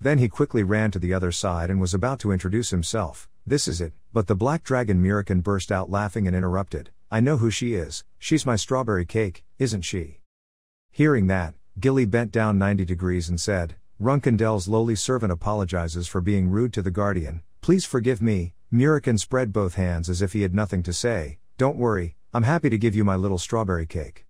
Speaker 1: Then he quickly ran to the other side and was about to introduce himself. "This is it," but the Black Dragon Mirakan burst out laughing and interrupted, "I know who she is, she's my strawberry cake, isn't she?" Hearing that, Gilly bent down 90 degrees and said, "Runkendell's lowly servant apologizes for being rude to the guardian, please forgive me." Mirakan spread both hands as if he had nothing to say. "Don't worry, I'm happy to give you my little strawberry cake."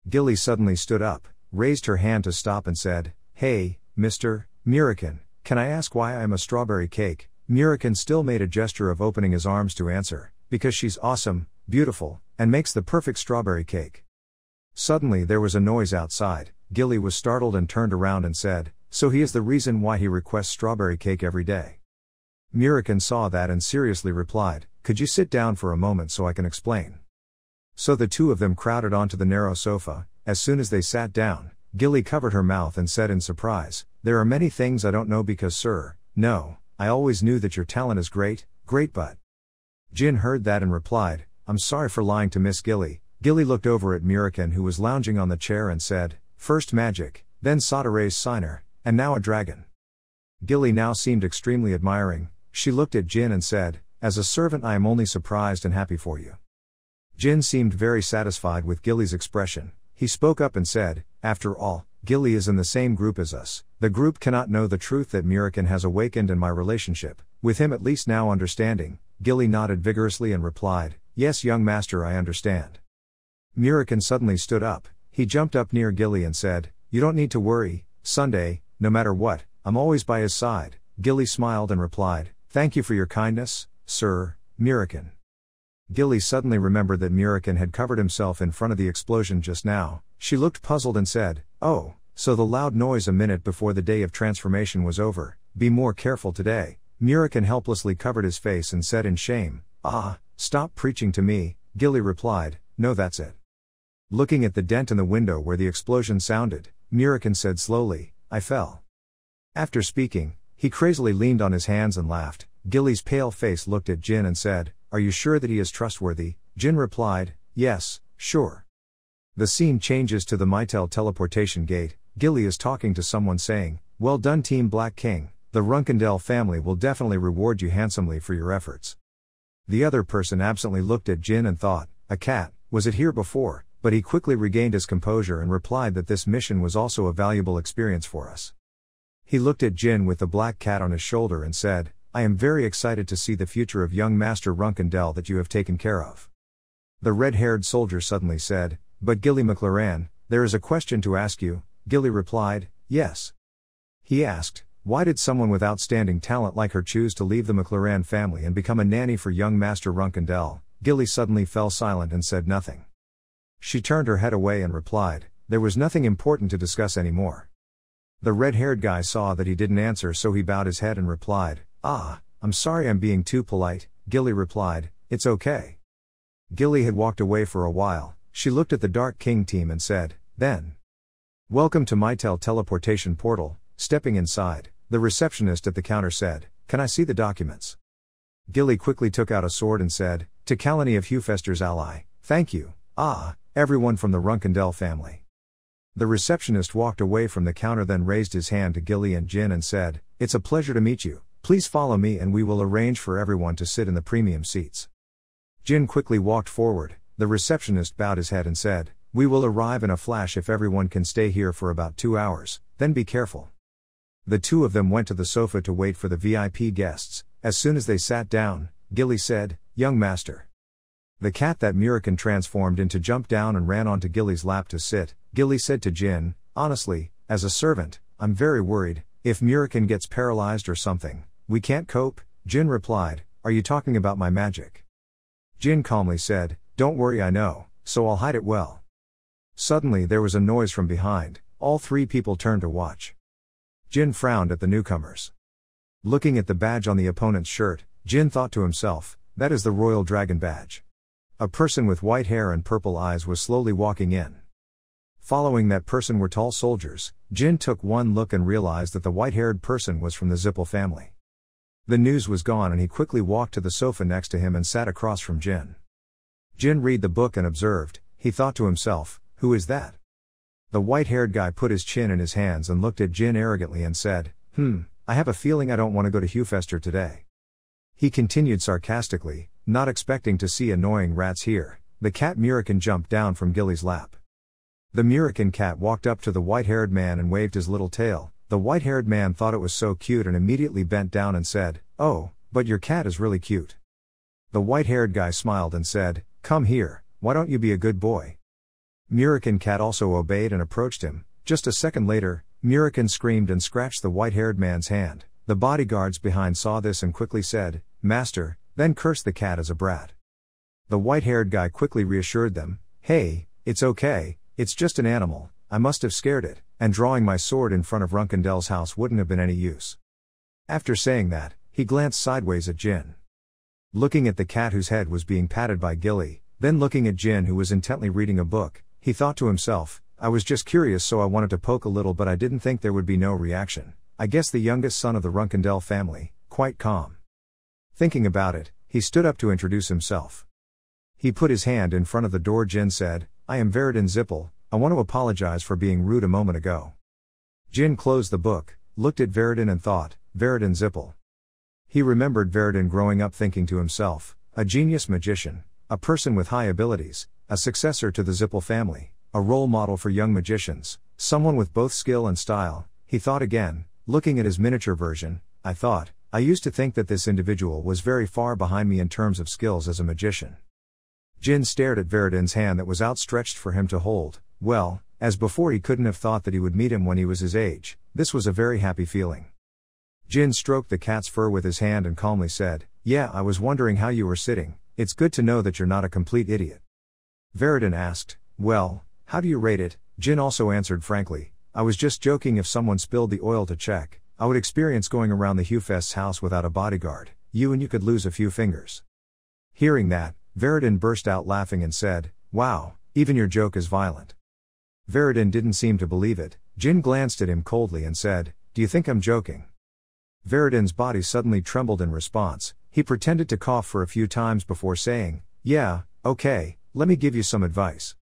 Speaker 1: Gilly suddenly stood up, raised her hand to stop and said, "Hey, Mr. Mirakan, can I ask why I am a strawberry cake?" Mirakan still made a gesture of opening his arms to answer, "Because she's awesome, beautiful, and makes the perfect strawberry cake." Suddenly there was a noise outside. Gilly was startled and turned around and said, "So he is the reason why he requests strawberry cake every day?" Mirakan saw that and seriously replied, "Could you sit down for a moment so I can explain?" So the two of them crowded onto the narrow sofa. As soon as they sat down, Gilly covered her mouth and said in surprise, "There are many things I don't know because sir, no, I always knew that your talent is great, but..." Jin heard that and replied, "I'm sorry for lying to Miss Gilly." Gilly looked over at Mirakan, who was lounging on the chair, and said, "First magic, then Sotere's signer, and now a dragon." Gilly now seemed extremely admiring. She looked at Jin and said, "As a servant I am only surprised and happy for you." Jin seemed very satisfied with Gilly's expression. He spoke up and said, "After all, Gilly is in the same group as us. The group cannot know the truth that Mirakan has awakened in my relationship, with him at least now understanding." Gilly nodded vigorously and replied, "Yes young master, I understand." Mirakan suddenly stood up. He jumped up near Gilly and said, "You don't need to worry, Sunday, no matter what, I'm always by his side." Gilly smiled and replied, "Thank you for your kindness, Sir Mirakan." Gilly suddenly remembered that Mirakan had covered himself in front of the explosion just now. She looked puzzled and said, "Oh, so the loud noise a minute before the day of transformation was over. Be more careful today." Mirakan helplessly covered his face and said in shame, "Ah, stop preaching to me." Gilly replied, "No, that's it." Looking at the dent in the window where the explosion sounded, Mirakan said slowly, "I fell." After speaking, he crazily leaned on his hands and laughed. Gilly's pale face looked at Jin and said, "Are you sure that he is trustworthy?" Jin replied, "Yes, sure." The scene changes to the Mytel teleportation gate. Gilly is talking to someone saying, "Well done Team Black King, the Runkendell family will definitely reward you handsomely for your efforts." The other person absently looked at Jin and thought, "A cat, was it here before?" But he quickly regained his composure and replied that this mission was also a valuable experience for us. He looked at Jin with the black cat on his shoulder and said, I am very excited to see the future of young Master Runkendell that you have taken care of. The red-haired soldier suddenly said, but Gilly McLaren, there is a question to ask you. Gilly replied, yes. He asked, why did someone with outstanding talent like her choose to leave the McLaren family and become a nanny for young Master Runkendell? Gilly suddenly fell silent and said nothing. She turned her head away and replied, there was nothing important to discuss anymore. The red-haired guy saw that he didn't answer, so he bowed his head and replied, I'm sorry I'm being too polite. Gilly replied, it's okay. Gilly had walked away for a while. She looked at the Dark King team and said, then, welcome to my teleportation portal. Stepping inside, the receptionist at the counter said, can I see the documents? Gilly quickly took out a sword and said, to Kalani of Hufester's ally, thank you, everyone from the Runkendell family. The receptionist walked away from the counter, then raised his hand to Gilly and Jin and said, it's a pleasure to meet you, please follow me and we will arrange for everyone to sit in the premium seats. Jin quickly walked forward. The receptionist bowed his head and said, we will arrive in a flash if everyone can stay here for about 2 hours, then be careful. The two of them went to the sofa to wait for the VIP guests. As soon as they sat down, Gilly said, young master. The cat that Murican transformed into jumped down and ran onto Gilly's lap to sit. Gilly said to Jin, honestly, as a servant, I'm very worried, if Murican gets paralyzed or something, we can't cope. Jin replied, are you talking about my magic? Jin calmly said, don't worry, I know, so I'll hide it well. Suddenly there was a noise from behind. All three people turned to watch. Jin frowned at the newcomers. Looking at the badge on the opponent's shirt, Jin thought to himself, that is the Royal Dragon badge. A person with white hair and purple eyes was slowly walking in. Following that person were tall soldiers. Jin took one look and realized that the white-haired person was from the Zippel family. The news was gone and he quickly walked to the sofa next to him and sat across from Jin. Jin read the book and observed. He thought to himself, who is that? The white-haired guy put his chin in his hands and looked at Jin arrogantly and said, I have a feeling I don't want to go to Hufester today. He continued sarcastically, not expecting to see annoying rats here. The cat Murican jumped down from Gilly's lap. The Murican cat walked up to the white-haired man and waved his little tail. The white-haired man thought it was so cute and immediately bent down and said, oh, but your cat is really cute. The white-haired guy smiled and said, come here, why don't you be a good boy? Murican cat also obeyed and approached him. Just a second later, Murican screamed and scratched the white-haired man's hand. The bodyguards behind saw this and quickly said, master, then cursed the cat as a brat. The white-haired guy quickly reassured them, hey, it's okay, it's just an animal, I must have scared it, and drawing my sword in front of Runkendell's house wouldn't have been any use. After saying that, he glanced sideways at Jin. Looking at the cat whose head was being patted by Gilly, then looking at Jin who was intently reading a book, he thought to himself, I was just curious so I wanted to poke a little but I didn't think there would be no reaction. I guess the youngest son of the Runkendell family, quite calm. Thinking about it, he stood up to introduce himself. He put his hand in front of the door. Jin said, I am Veridin Zippel, I want to apologize for being rude a moment ago. Jin closed the book, looked at Veridin and thought, Veridin Zippel. He remembered Veridin growing up thinking to himself, a genius magician, a person with high abilities, a successor to the Zippel family, a role model for young magicians, someone with both skill and style. He thought again, looking at his miniature version, I used to think that this individual was very far behind me in terms of skills as a magician. Jin stared at Veridin's hand that was outstretched for him to hold. Well, as before he couldn't have thought that he would meet him when he was his age. This was a very happy feeling. Jin stroked the cat's fur with his hand and calmly said, yeah, I was wondering how you were sitting. It's good to know that you're not a complete idiot. Veridin asked, well, how do you rate it? Jin also answered frankly, I was just joking. If someone spilled the oil to check, I would experience going around the Hufest's house without a bodyguard. You could lose a few fingers. Hearing that, Veridin burst out laughing and said, wow, even your joke is violent. Veridin didn't seem to believe it. Jin glanced at him coldly and said, do you think I'm joking? Veridin's body suddenly trembled in response. He pretended to cough for a few times before saying, yeah, okay, let me give you some advice.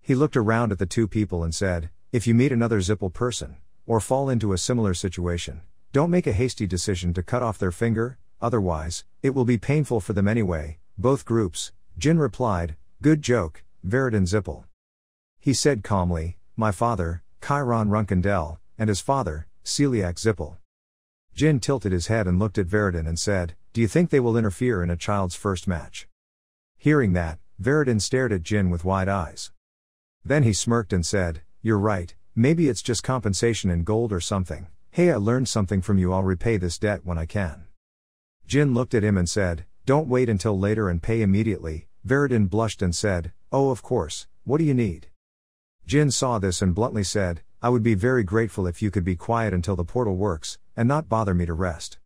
Speaker 1: He looked around at the two people and said, if you meet another Zippel person, or fall into a similar situation, don't make a hasty decision to cut off their finger, otherwise, it will be painful for them anyway. Both groups. Jin replied, good joke, Veridin Zippel. He said calmly, my father, Chiron Runkendell, and his father, Celiac Zippel. Jin tilted his head and looked at Veridin and said, "Do you think they will interfere in a child's first match?" Hearing that, Veridin stared at Jin with wide eyes. Then he smirked and said, "You're right, maybe it's just compensation in gold or something. Hey, I learned something from you, I'll repay this debt when I can." Jin looked at him and said, "Don't wait until later and pay immediately." Veridin blushed and said, "Oh, of course, what do you need?" Jin saw this and bluntly said, "I would be very grateful if you could be quiet until the portal works, and not bother me to rest."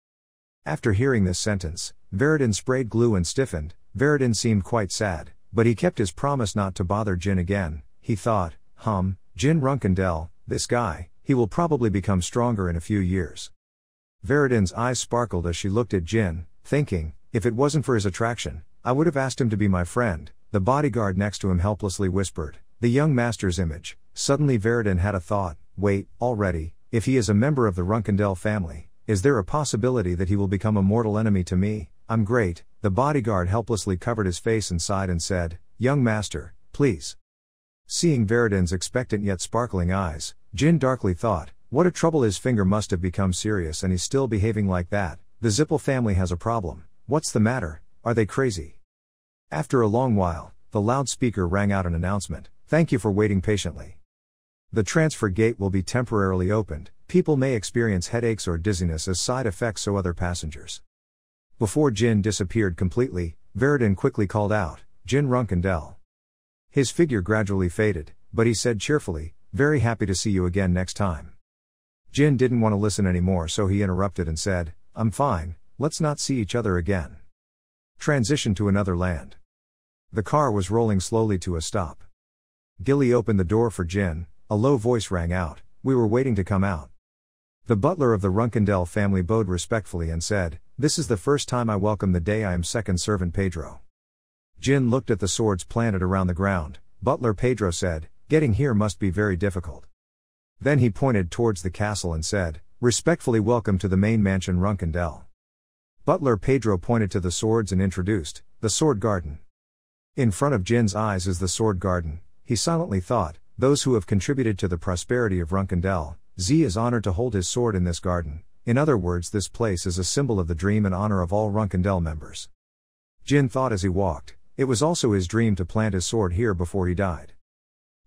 Speaker 1: After hearing this sentence, Veridin sprayed glue and stiffened. Veridin seemed quite sad, but he kept his promise not to bother Jin again. He thought, Jin Runkendell, this guy, he will probably become stronger in a few years. Veridin's eyes sparkled as she looked at Jin, thinking, if it wasn't for his attraction, I would have asked him to be my friend. The bodyguard next to him helplessly whispered, "The young master's image." Suddenly Veridin had a thought, wait, already, if he is a member of the Runkendell family, is there a possibility that he will become a mortal enemy to me? I'm great. The bodyguard helplessly covered his face and sighed and said, "Young master, please." Seeing Veridin's expectant yet sparkling eyes, Jin darkly thought, what a trouble, his finger must have become serious and he's still behaving like that. The Zippel family has a problem. What's the matter? Are they crazy? After a long while, the loudspeaker rang out an announcement, "Thank you for waiting patiently. The transfer gate will be temporarily opened. People may experience headaches or dizziness as side effects, so other passengers." Before Jin disappeared completely, Veridin quickly called out, "Jin Runkendell." His figure gradually faded, but he said cheerfully, "Very happy to see you again next time." Jin didn't want to listen anymore, so he interrupted and said, "I'm fine, let's not see each other again." Transition to another land. The car was rolling slowly to a stop. Gilly opened the door for Jin. A low voice rang out, "We were waiting to come out." The butler of the Runkendell family bowed respectfully and said, "This is the first time I welcome the day I am second servant Pedro." Jin looked at the swords planted around the ground. Butler Pedro said, "Getting here must be very difficult." Then he pointed towards the castle and said, "Respectfully welcome to the main mansion Runkendell." Butler Pedro pointed to the swords and introduced, "The sword garden." In front of Jin's eyes is the sword garden. He silently thought, those who have contributed to the prosperity of Runkendell, Z is honored to hold his sword in this garden. In other words, this place is a symbol of the dream and honor of all Runkendell members. Jin thought as he walked, it was also his dream to plant his sword here before he died.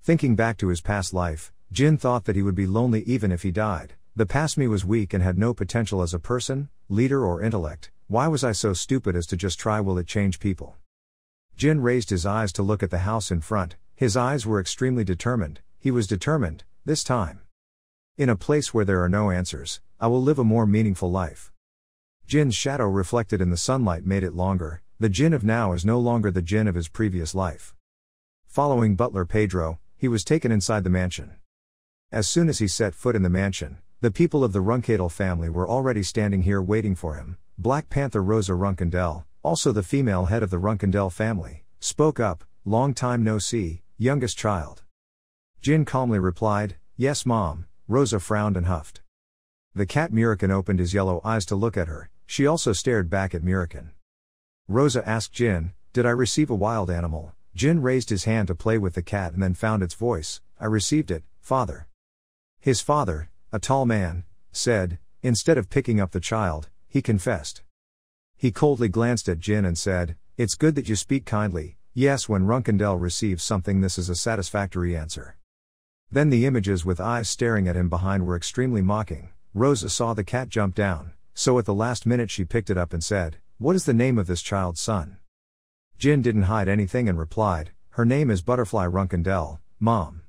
Speaker 1: Thinking back to his past life, Jin thought that he would be lonely even if he died. The past me was weak and had no potential as a person, leader or intellect. Why was I so stupid as to just try? Will it change people? Jin raised his eyes to look at the house in front. His eyes were extremely determined. He was determined, this time. In a place where there are no answers, I will live a more meaningful life. Jin's shadow reflected in the sunlight made it longer. The Jin of now is no longer the Jin of his previous life. Following Butler Pedro, he was taken inside the mansion. As soon as he set foot in the mansion, the people of the Runkendell family were already standing here waiting for him. Black Panther Rosa Runkendell, also the female head of the Runkendell family, spoke up, "Long time no see, youngest child." Jin calmly replied, "Yes, Mom." Rosa frowned and huffed. The cat Murikan opened his yellow eyes to look at her. She also stared back at Murikan. Rosa asked Jin, "Did I receive a wild animal?" Jin raised his hand to play with the cat and then found its voice, "I received it, father." His father, a tall man, said, instead of picking up the child, he confessed. He coldly glanced at Jin and said, "It's good that you speak kindly. Yes, when Runkendell receives something, this is a satisfactory answer." Then the images with eyes staring at him behind were extremely mocking. Rosa saw the cat jump down, so at the last minute she picked it up and said, "What is the name of this child's son?" Jin didn't hide anything and replied, "Her name is Butterfly Runkendell, Mom."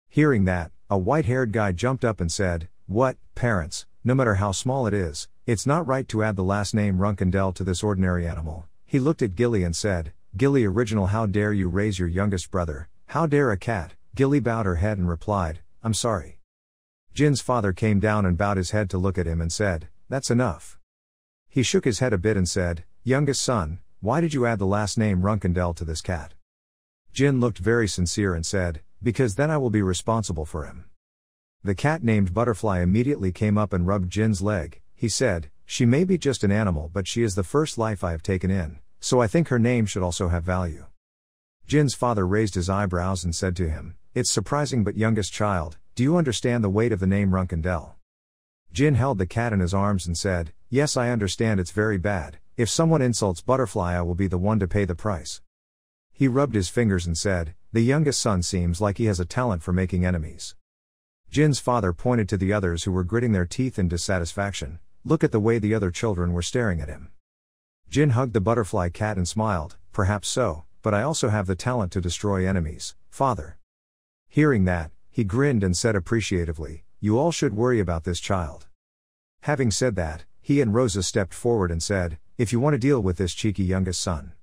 Speaker 1: Hearing that, a white-haired guy jumped up and said, "What, parents, no matter how small it is, it's not right to add the last name Runkendell to this ordinary animal." He looked at Gilly and said, "Gilly original, how dare you raise your youngest brother? How dare a cat?" Gilly bowed her head and replied, "I'm sorry." Jin's father came down and bowed his head to look at him and said, "That's enough." He shook his head a bit and said, "Youngest son, why did you add the last name Runkendell to this cat?" Jin looked very sincere and said, "Because then I will be responsible for him." The cat named Butterfly immediately came up and rubbed Jin's leg. He said, "She may be just an animal, but she is the first life I have taken in, so I think her name should also have value." Jin's father raised his eyebrows and said to him, "It's surprising, but youngest child, do you understand the weight of the name Runkendell?" Jin held the cat in his arms and said, "Yes, I understand it's very bad. If someone insults Butterfly, I will be the one to pay the price." He rubbed his fingers and said, "The youngest son seems like he has a talent for making enemies." Jin's father pointed to the others who were gritting their teeth in dissatisfaction. "Look at the way the other children were staring at him." Jin hugged the butterfly cat and smiled, "Perhaps so, but I also have the talent to destroy enemies, father." Hearing that, he grinned and said appreciatively, "You all should worry about this child." Having said that, he and Rosa stepped forward and said, "If you want to deal with this cheeky youngest son."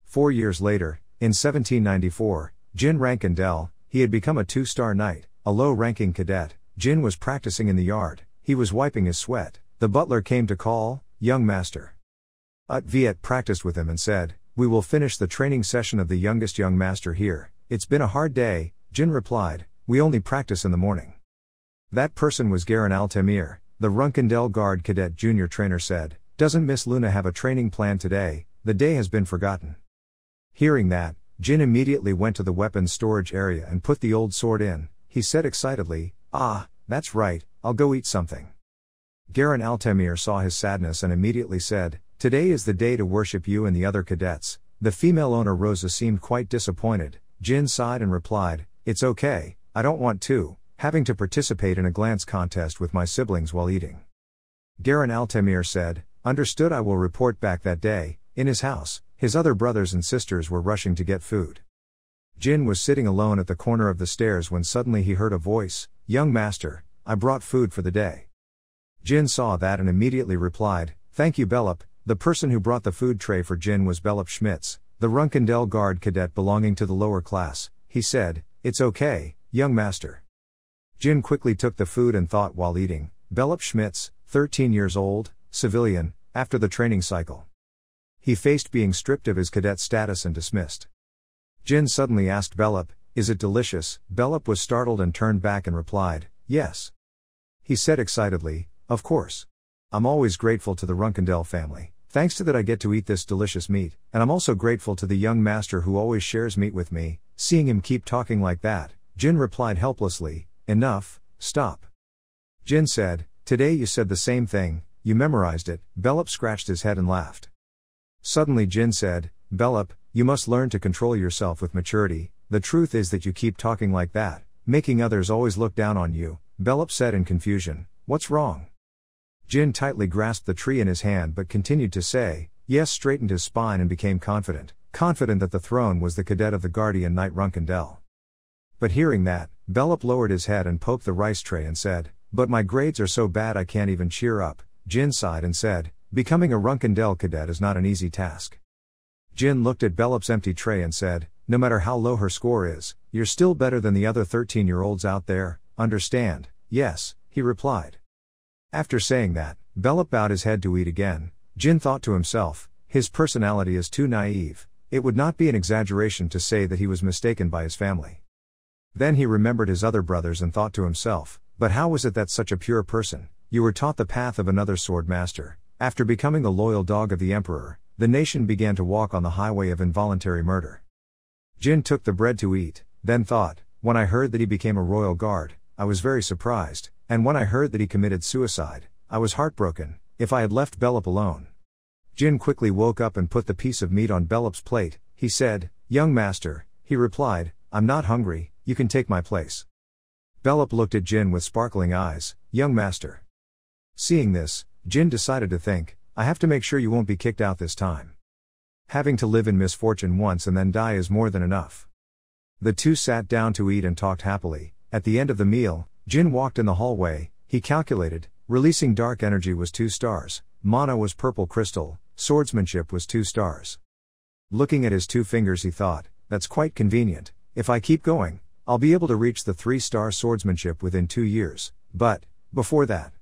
Speaker 1: 4 years later, in 1794, Jin Rankindel, he had become a 2-star knight, a low-ranking cadet. Jin was practicing in the yard, he was wiping his sweat. The butler came to call, "Young master." Viet practiced with him and said, "We will finish the training session of the youngest young master here. It's been a hard day." Jin replied, "We only practice in the morning." That person was Garin Altemir, the Runkendel Guard Cadet Junior trainer said, "Doesn't Miss Luna have a training plan today? The day has been forgotten." Hearing that, Jin immediately went to the weapons storage area and put the old sword in. He said excitedly, "Ah, that's right, I'll go eat something." Garin Altemir saw his sadness and immediately said, "Today is the day to worship you and the other cadets." The female owner Rosa seemed quite disappointed. Jin sighed and replied, "It's okay, I don't want to, having to participate in a glance contest with my siblings while eating." Garin Altemir said, "Understood, I will report back." That day, in his house, his other brothers and sisters were rushing to get food. Jin was sitting alone at the corner of the stairs when suddenly he heard a voice, "Young master, I brought food for the day." Jin saw that and immediately replied, "Thank you, Belup." The person who brought the food tray for Jin was Belup Schmitz, the Runkendel Guard cadet belonging to the lower class. He said, "It's okay, young master." Jin quickly took the food and thought while eating, Belup Schmitz, 13 years old, civilian, after the training cycle. He faced being stripped of his cadet status and dismissed. Jin suddenly asked Belup, "Is it delicious?" Belup was startled and turned back and replied, "Yes." He said excitedly, "Of course. I'm always grateful to the Runkendel family. Thanks to that I get to eat this delicious meat, and I'm also grateful to the young master who always shares meat with me." Seeing him keep talking like that, Jin replied helplessly, "Enough, stop." Jin said, "Today you said the same thing, you memorized it." Belup scratched his head and laughed. Suddenly Jin said, "Belup, you must learn to control yourself with maturity. The truth is that you keep talking like that, making others always look down on you." Belup said in confusion, "What's wrong?" Jin tightly grasped the tree in his hand but continued to say, "Yes," straightened his spine and became confident that the throne was the cadet of the guardian knight Runkendel. But hearing that, Belup lowered his head and poked the rice tray and said, "But my grades are so bad I can't even cheer up." Jin sighed and said, "Becoming a Runkendel cadet is not an easy task." Jin looked at Belup's empty tray and said, "No matter how low her score is, you're still better than the other 13-year-olds out there, understand?" "Yes," he replied. After saying that, Belup bowed his head to eat again. Jin thought to himself, his personality is too naive. It would not be an exaggeration to say that he was mistaken by his family. Then he remembered his other brothers and thought to himself, but how was it that such a pure person, you were taught the path of another sword master? After becoming the loyal dog of the emperor, the nation began to walk on the highway of involuntary murder. Jin took the bread to eat, then thought, when I heard that he became a royal guard, I was very surprised, and when I heard that he committed suicide, I was heartbroken. If I had left Belup alone. Jin quickly woke up and put the piece of meat on Belup's plate. He said, "Young master," he replied, "I'm not hungry, you can take my place." Belup looked at Jin with sparkling eyes, "Young master." Seeing this, Jin decided to think, I have to make sure you won't be kicked out this time. Having to live in misfortune once and then die is more than enough. The two sat down to eat and talked happily. At the end of the meal, Jin walked in the hallway. He calculated, releasing dark energy was 2 stars, mana was purple crystal, swordsmanship was 2 stars. Looking at his 2 fingers he thought, that's quite convenient, if I keep going, I'll be able to reach the 3-star swordsmanship within 2 years, but, before that.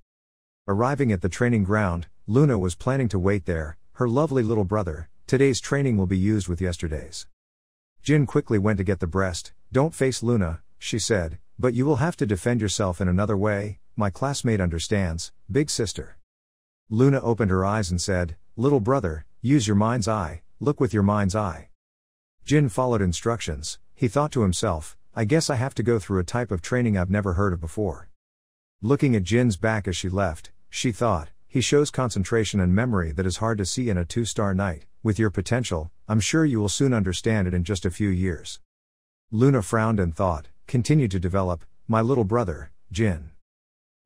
Speaker 1: Arriving at the training ground, Luna was planning to wait there, her lovely little brother. Today's training will be used with yesterday's. Jin quickly went to get the breast. "Don't face Luna," she said, "but you will have to defend yourself in another way. My classmate understands, big sister." Luna opened her eyes and said, "Little brother, use your mind's eye, look with your mind's eye." Jin followed instructions. He thought to himself, I guess I have to go through a type of training I've never heard of before. Looking at Jin's back as she left, she thought, he shows concentration and memory that is hard to see in a 2-star knight. With your potential, I'm sure you will soon understand it in just a few years. Luna frowned and thought, continue to develop, my little brother, Jin.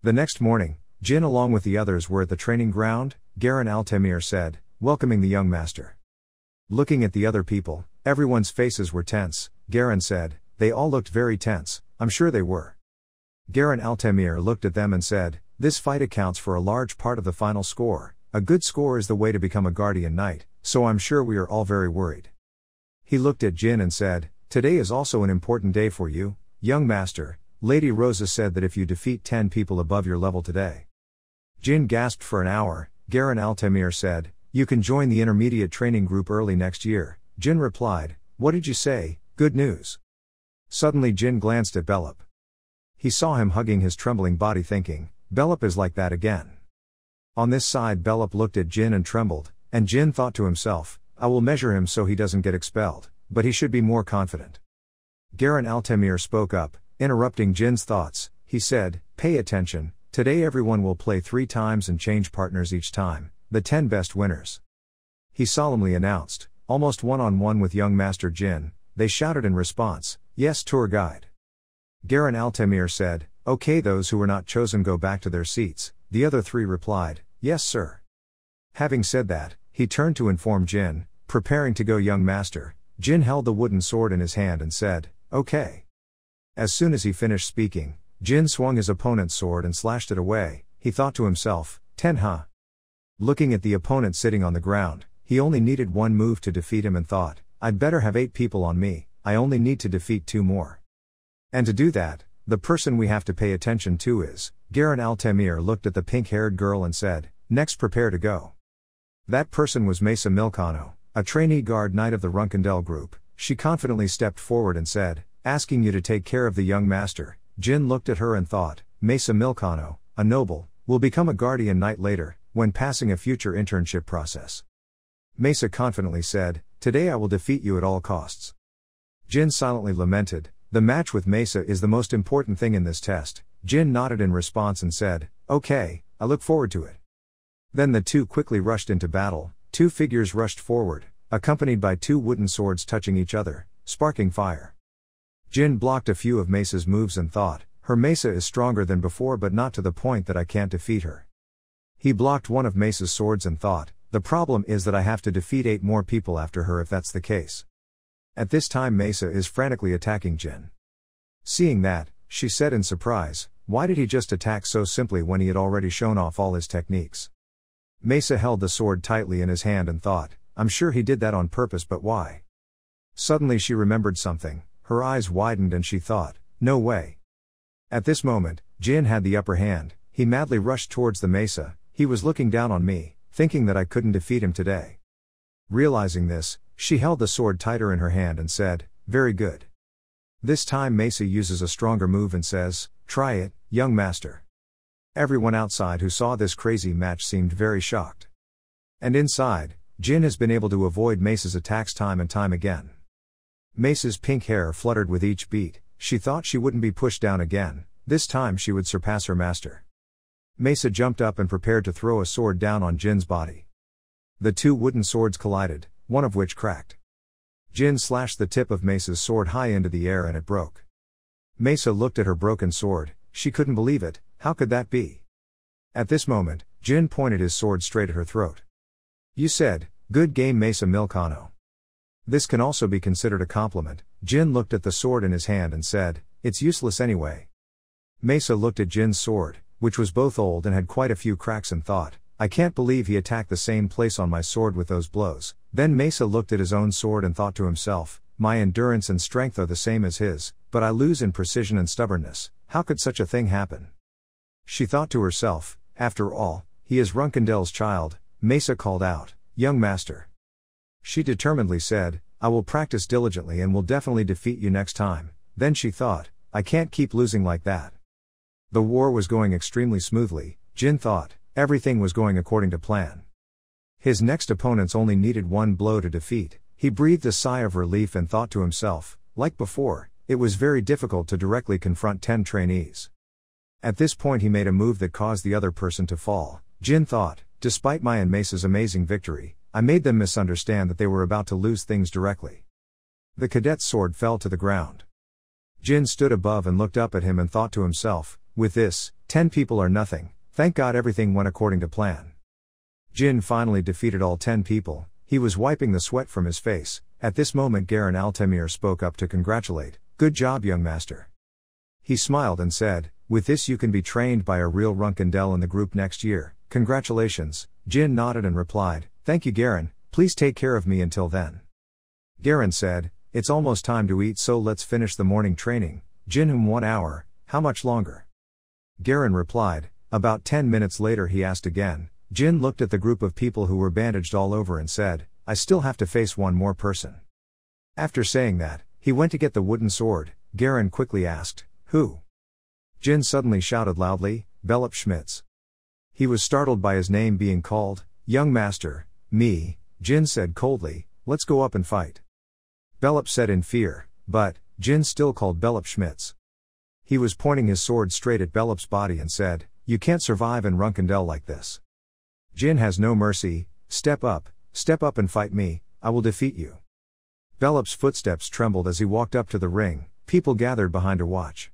Speaker 1: The next morning, Jin along with the others were at the training ground. Garen Altemir said, welcoming the young master. Looking at the other people, everyone's faces were tense. Garen said, they all looked very tense, I'm sure they were. Garen Altemir looked at them and said, this fight accounts for a large part of the final score. A good score is the way to become a guardian knight, so I'm sure we are all very worried. He looked at Jin and said, today is also an important day for you, young master. Lady Rosa said that if you defeat 10 people above your level today. Jin gasped for an hour. Garen Altemir said, you can join the intermediate training group early next year. Jin replied, what did you say? Good news. Suddenly Jin glanced at Belup. He saw him hugging his trembling body thinking, Belup is like that again. On this side Belup looked at Jin and trembled, and Jin thought to himself, I will measure him so he doesn't get expelled, but he should be more confident. Garen Altemir spoke up, interrupting Jin's thoughts. He said, pay attention, today everyone will play 3 times and change partners each time, the 10 best winners. He solemnly announced, almost one-on-one with young Master Jin. They shouted in response, yes tour guide. Garen Altemir said, okay, those who were not chosen go back to their seats. The other 3 replied, yes sir. Having said that, he turned to inform Jin, preparing to go young master. Jin held the wooden sword in his hand and said, okay. As soon as he finished speaking, Jin swung his opponent's sword and slashed it away. He thought to himself, 10 huh? Looking at the opponent sitting on the ground, he only needed 1 move to defeat him and thought, I'd better have 8 people on me, I only need to defeat 2 more. And to do that, the person we have to pay attention to is, Garen Altemir looked at the pink-haired girl and said, next prepare to go. That person was Mesa Milcano, a trainee guard knight of the Runkendel group. She confidently stepped forward and said, asking you to take care of the young master. Jin looked at her and thought, Mesa Milcano, a noble, will become a guardian knight later, when passing a future internship process. Mesa confidently said, today I will defeat you at all costs. Jin silently lamented, the match with Mesa is the most important thing in this test. Jin nodded in response and said, okay, I look forward to it. Then the 2 quickly rushed into battle. 2 figures rushed forward, accompanied by 2 wooden swords touching each other, sparking fire. Jin blocked a few of Mesa's moves and thought, her Mesa is stronger than before but not to the point that I can't defeat her. He blocked one of Mesa's swords and thought, the problem is that I have to defeat 8 more people after her if that's the case. At this time Mesa is frantically attacking Jin. Seeing that, she said in surprise, why did he just attack so simply when he had already shown off all his techniques? Mesa held the sword tightly in his hand and thought, I'm sure he did that on purpose but why? Suddenly she remembered something, her eyes widened and she thought, no way. At this moment, Jin had the upper hand. He madly rushed towards the Mesa. He was looking down on me, thinking that I couldn't defeat him today. Realizing this, she held the sword tighter in her hand and said, very good. This time Mesa uses a stronger move and says, try it, young master. Everyone outside who saw this crazy match seemed very shocked. And inside, Jin has been able to avoid Mesa's attacks time and time again. Mesa's pink hair fluttered with each beat. She thought she wouldn't be pushed down again. This time she would surpass her master. Mesa jumped up and prepared to throw a sword down on Jin's body. The 2 wooden swords collided, one of which cracked. Jin slashed the tip of Mesa's sword high into the air and it broke. Mesa looked at her broken sword. She couldn't believe it. How could that be? At this moment, Jin pointed his sword straight at her throat. You said, good game Mesa Milcano. This can also be considered a compliment. Jin looked at the sword in his hand and said, it's useless anyway. Mesa looked at Jin's sword, which was both old and had quite a few cracks and thought, I can't believe he attacked the same place on my sword with those blows. Then Mesa looked at his own sword and thought to himself, my endurance and strength are the same as his, but I lose in precision and stubbornness. How could such a thing happen? She thought to herself, after all, he is Runkendel's child. Mesa called out, young master. She determinedly said, I will practice diligently and will definitely defeat you next time. Then she thought, I can't keep losing like that. The war was going extremely smoothly. Jin thought, everything was going according to plan. His next opponents only needed 1 blow to defeat. He breathed a sigh of relief and thought to himself, like before, it was very difficult to directly confront 10 trainees. At this point he made a move that caused the other person to fall. Jin thought, despite my and Mesa's amazing victory, I made them misunderstand that they were about to lose things directly. The cadet's sword fell to the ground. Jin stood above and looked up at him and thought to himself, with this, 10 people are nothing, thank God everything went according to plan. Jin finally defeated all 10 people, he was wiping the sweat from his face. At this moment Garen Altemir spoke up to congratulate, good job young master. He smiled and said, with this you can be trained by a real Runkendel in the group next year, congratulations. Jin nodded and replied, thank you Garen, please take care of me until then. Garen said, it's almost time to eat so let's finish the morning training. Jin 1 hour, how much longer? Garen replied, about 10 minutes later. He asked again. Jin looked at the group of people who were bandaged all over and said, I still have to face one more person. After saying that, he went to get the wooden sword. Garen quickly asked, who? Jin suddenly shouted loudly, Belop Schmitz. He was startled by his name being called. Young master, me, Jin said coldly, let's go up and fight. Belop said in fear, but, Jin still called Belop Schmitz. He was pointing his sword straight at Belop's body and said, you can't survive in Runkendel like this. Jin has no mercy, step up and fight me, I will defeat you. Belop's footsteps trembled as he walked up to the ring, people gathered behind to watch.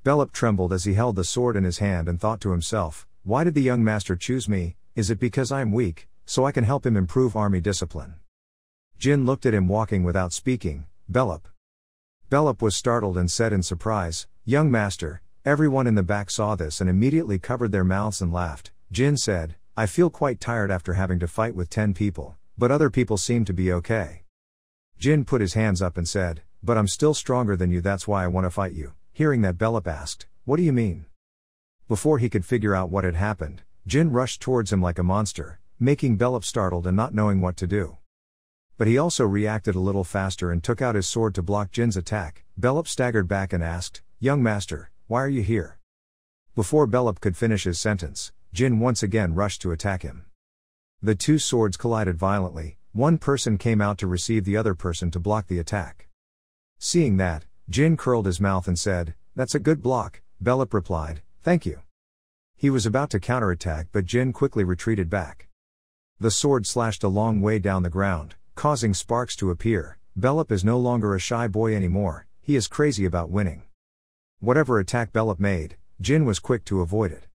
Speaker 1: Belop trembled as he held the sword in his hand and thought to himself, why did the young master choose me? Is it because I am weak, so I can help him improve army discipline? Jin looked at him walking without speaking, Belop. Belop was startled and said in surprise, young master. Everyone in the back saw this and immediately covered their mouths and laughed. Jin said, I feel quite tired after having to fight with 10 people, but other people seem to be okay. Jin put his hands up and said, but I'm still stronger than you, that's why I want to fight you. Hearing that, Belop asked, what do you mean? Before he could figure out what had happened, Jin rushed towards him like a monster, making Belop startled and not knowing what to do. But he also reacted a little faster and took out his sword to block Jin's attack. Belop staggered back and asked, young master, why are you here? Before Belop could finish his sentence, Jin once again rushed to attack him. The two swords collided violently, one person came out to receive the other person to block the attack. Seeing that, Jin curled his mouth and said, that's a good block. Belop replied, thank you. He was about to counterattack but Jin quickly retreated back. The sword slashed a long way down the ground, causing sparks to appear. Belop is no longer a shy boy anymore, he is crazy about winning. Whatever attack Belop made, Jin was quick to avoid it.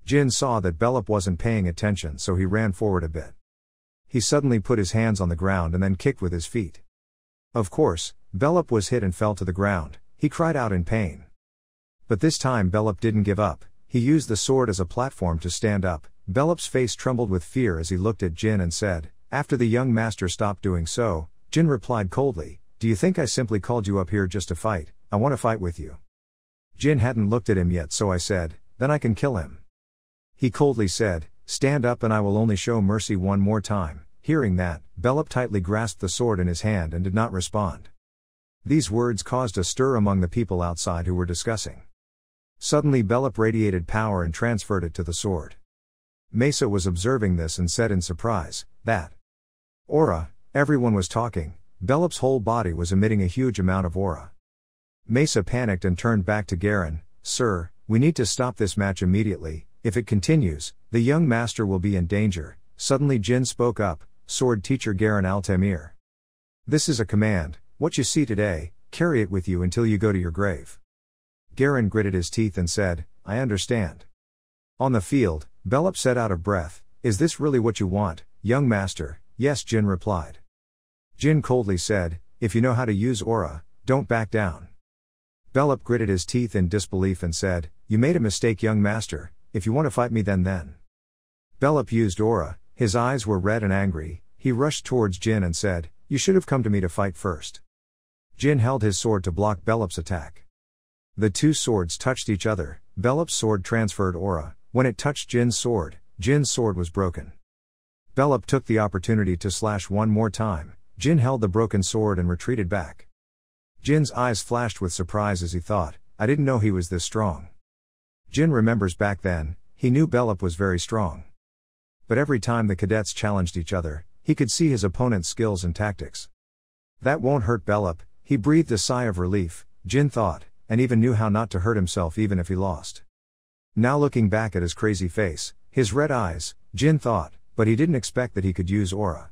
Speaker 1: Jin saw that Belop wasn't paying attention so he ran forward a bit. He suddenly put his hands on the ground and then kicked with his feet. Of course, Belop was hit and fell to the ground, he cried out in pain. But this time Belop didn't give up, he used the sword as a platform to stand up. Belop's face trembled with fear as he looked at Jin and said, after the young master stopped doing so, Jin replied coldly, do you think I simply called you up here just to fight? I want to fight with you. Jin hadn't looked at him yet so I said, then I can kill him. He coldly said, stand up and I will only show mercy one more time. Hearing that, Belop tightly grasped the sword in his hand and did not respond. These words caused a stir among the people outside who were discussing. Suddenly Belop radiated power and transferred it to the sword. Mesa was observing this and said in surprise, that aura. Everyone was talking, Belop's whole body was emitting a huge amount of aura. Mesa panicked and turned back to Garen, sir, we need to stop this match immediately, if it continues, the young master will be in danger. Suddenly Jin spoke up, sword teacher Garen Altemir. This is a command, what you see today, carry it with you until you go to your grave. Garen gritted his teeth and said, I understand. On the field, Belop said out of breath, is this really what you want, young master? Yes, Jin replied. Jin coldly said, if you know how to use aura, don't back down. Belop gritted his teeth in disbelief and said, you made a mistake young master, if you want to fight me then. Belop used aura, his eyes were red and angry, he rushed towards Jin and said, you should have come to me to fight first. Jin held his sword to block Belop's attack. The two swords touched each other, Belop's sword transferred aura, when it touched Jin's sword was broken. Belop took the opportunity to slash one more time, Jin held the broken sword and retreated back. Jin's eyes flashed with surprise as he thought, I didn't know he was this strong. Jin remembers back then, he knew Belop was very strong. But every time the cadets challenged each other, he could see his opponent's skills and tactics. That won't hurt Belop, he breathed a sigh of relief, Jin thought, and even knew how not to hurt himself even if he lost. Now looking back at his crazy face, his red eyes, Jin thought, but he didn't expect that he could use aura.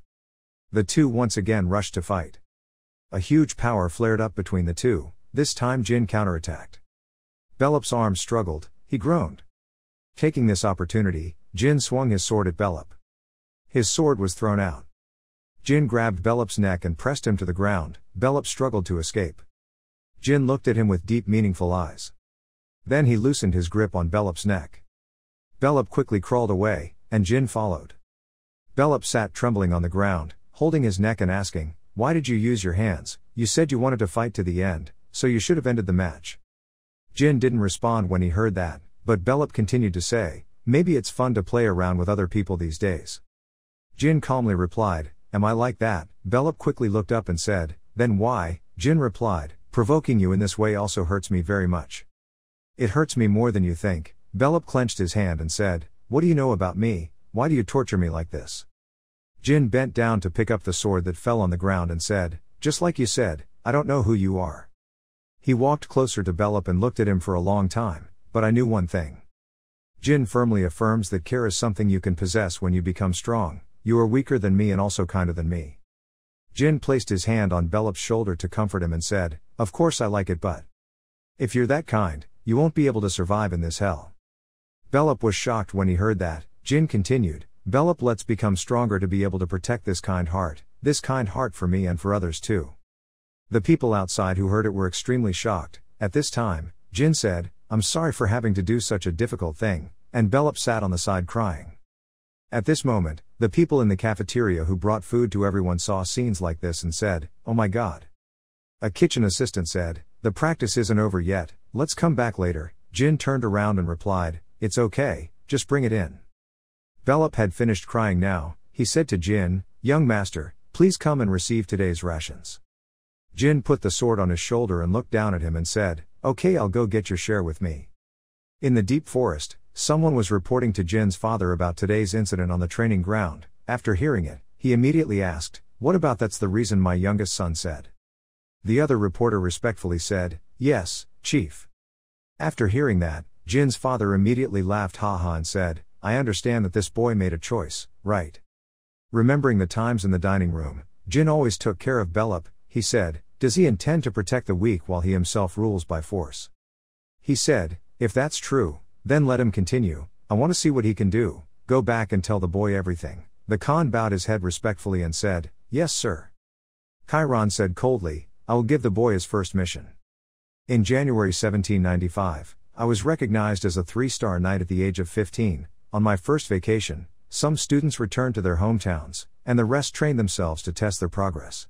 Speaker 1: The two once again rushed to fight. A huge power flared up between the two, this time Jin counterattacked. Bellup's arms struggled, he groaned. Taking this opportunity, Jin swung his sword at Bellup. His sword was thrown out. Jin grabbed Bellup's neck and pressed him to the ground. Bellup struggled to escape. Jin looked at him with deep meaningful eyes. Then he loosened his grip on Bellup's neck. Bellup quickly crawled away, and Jin followed. Bellup sat trembling on the ground, holding his neck and asking, "Why did you use your hands? You said you wanted to fight to the end, so you should have ended the match." Jin didn't respond when he heard that, but Bellup continued to say, "Maybe it's fun to play around with other people these days." Jin calmly replied, "Am I like that?" Bellup quickly looked up and said, "Then why?" Jin replied, "Provoking you in this way also hurts me very much." "It hurts me more than you think." Bellup clenched his hand and said, "What do you know about me? Why do you torture me like this?" Jin bent down to pick up the sword that fell on the ground and said, "Just like you said, I don't know who you are." He walked closer to Bellup and looked at him for a long time, "But I knew one thing. Jin firmly affirms that care is something you can possess when you become strong. You are weaker than me and also kinder than me." Jin placed his hand on Bellup's shoulder to comfort him and said, "Of course I like it, but if you're that kind, you won't be able to survive in this hell." Bellup was shocked when he heard that. Jin continued, "Bellup, let's become stronger to be able to protect this kind heart for me and for others too." The people outside who heard it were extremely shocked. At this time, Jin said, "I'm sorry for having to do such a difficult thing," and Bellup sat on the side crying. At this moment, the people in the cafeteria who brought food to everyone saw scenes like this and said, "Oh my God." A kitchen assistant said, "The practice isn't over yet, let's come back later." Jin turned around and replied, "It's okay, just bring it in." Bellup had finished crying now. He said to Jin, "Young master, please come and receive today's rations." Jin put the sword on his shoulder and looked down at him and said, "Okay, I'll go get your share with me." In the deep forest, someone was reporting to Jin's father about today's incident on the training ground. After hearing it, he immediately asked, "What about that's the reason my youngest son said?" The other reporter respectfully said, "Yes, Chief." After hearing that, Jin's father immediately laughed ha and said, "I understand that this boy made a choice, right?" Remembering the times in the dining room, Jin always took care of Bellup. He said, "Does he intend to protect the weak while he himself rules by force?" He said, "If that's true, then let him continue. I want to see what he can do. Go back and tell the boy everything." The Khan bowed his head respectfully and said, "Yes sir." Chiron said coldly, "I will give the boy his first mission." In January 1795, I was recognized as a 3-star knight at the age of 15. On my first vacation, some students returned to their hometowns, and the rest trained themselves to test their progress.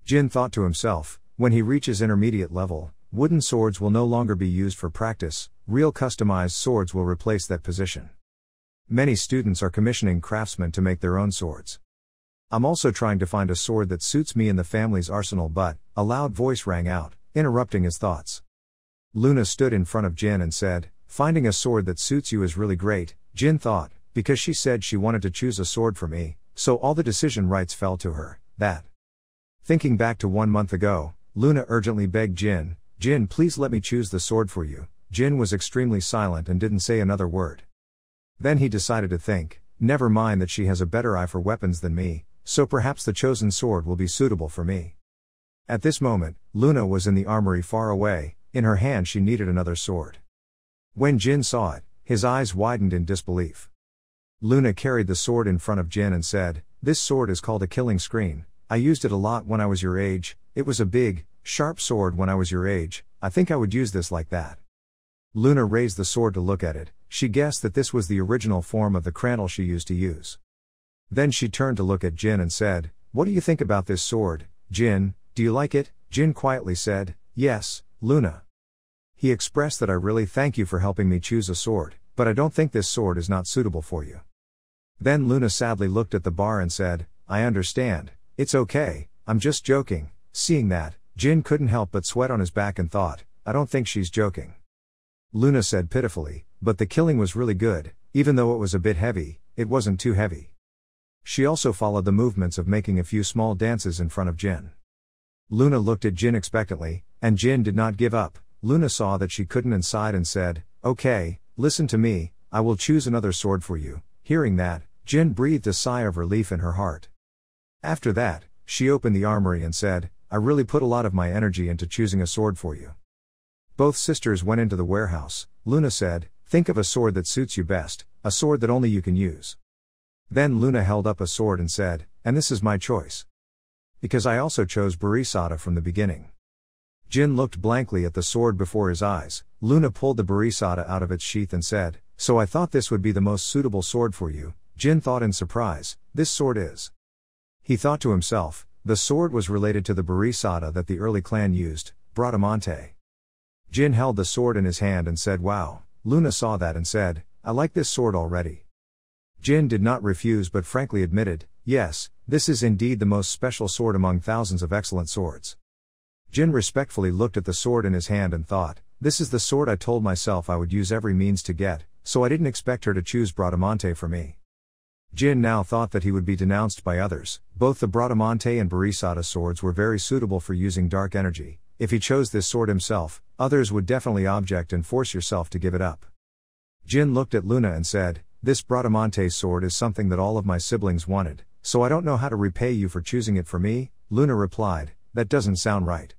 Speaker 1: Jin thought to himself, when he reaches intermediate level, wooden swords will no longer be used for practice, real customized swords will replace that position. Many students are commissioning craftsmen to make their own swords. I'm also trying to find a sword that suits me in the family's arsenal, but a loud voice rang out, interrupting his thoughts. Luna stood in front of Jin and said, "Finding a sword that suits you is really great." Jin thought, because she said she wanted to choose a sword for me, so all the decision rights fell to her. That. Thinking back to 1 month ago, Luna urgently begged Jin, "Jin, please let me choose the sword for you." Jin was extremely silent and didn't say another word. Then he decided to think, never mind that she has a better eye for weapons than me, so perhaps the chosen sword will be suitable for me. At this moment, Luna was in the armory far away. In her hand she needed another sword. When Jin saw it, his eyes widened in disbelief. Luna carried the sword in front of Jin and said, "This sword is called a killing screen. I used it a lot when I was your age. It was a big, sharp sword when I was your age. I think I would use this like that." Luna raised the sword to look at it. She guessed that this was the original form of the cradle she used to use. Then she turned to look at Jin and said, "What do you think about this sword, Jin? Do you like it?" Jin quietly said, "Yes, Luna." He expressed that, "I really thank you for helping me choose a sword, but I don't think this sword is not suitable for you." Then Luna sadly looked at the bar and said, "I understand, it's okay, I'm just joking." Seeing that, Jin couldn't help but sweat on his back and thought, "I don't think she's joking." Luna said pitifully, "But the killing was really good, even though it was a bit heavy, it wasn't too heavy." She also followed the movements of making a few small dances in front of Jin. Luna looked at Jin expectantly, and Jin did not give up. Luna saw that she couldn't and sighed and said, "Okay, listen to me, I will choose another sword for you. Hearing that, Jin breathed a sigh of relief in her heart. After that, she opened the armory and said, I really put a lot of my energy into choosing a sword for you. Both sisters went into the warehouse. Luna said, think of a sword that suits you best, a sword that only you can use. Then Luna held up a sword and said, and this is my choice. Because I also chose Burisada from the beginning. Jin looked blankly at the sword before his eyes. Luna pulled the Burisada out of its sheath and said, so I thought this would be the most suitable sword for you. Jin thought in surprise, this sword is. He thought to himself, the sword was related to the Burisada that the early clan used, Bradamante. Jin held the sword in his hand and said wow. Luna saw that and said, I like this sword already. Jin did not refuse but frankly admitted, yes, this is indeed the most special sword among thousands of excellent swords. Jin respectfully looked at the sword in his hand and thought, this is the sword I told myself I would use every means to get, so I didn't expect her to choose Bradamante for me. Jin now thought that he would be denounced by others. Both the Bradamante and Burisada swords were very suitable for using dark energy. If he chose this sword himself, others would definitely object and force yourself to give it up. Jin looked at Luna and said, this Bradamante sword is something that all of my siblings wanted, so I don't know how to repay you for choosing it for me. Luna replied, that doesn't sound right.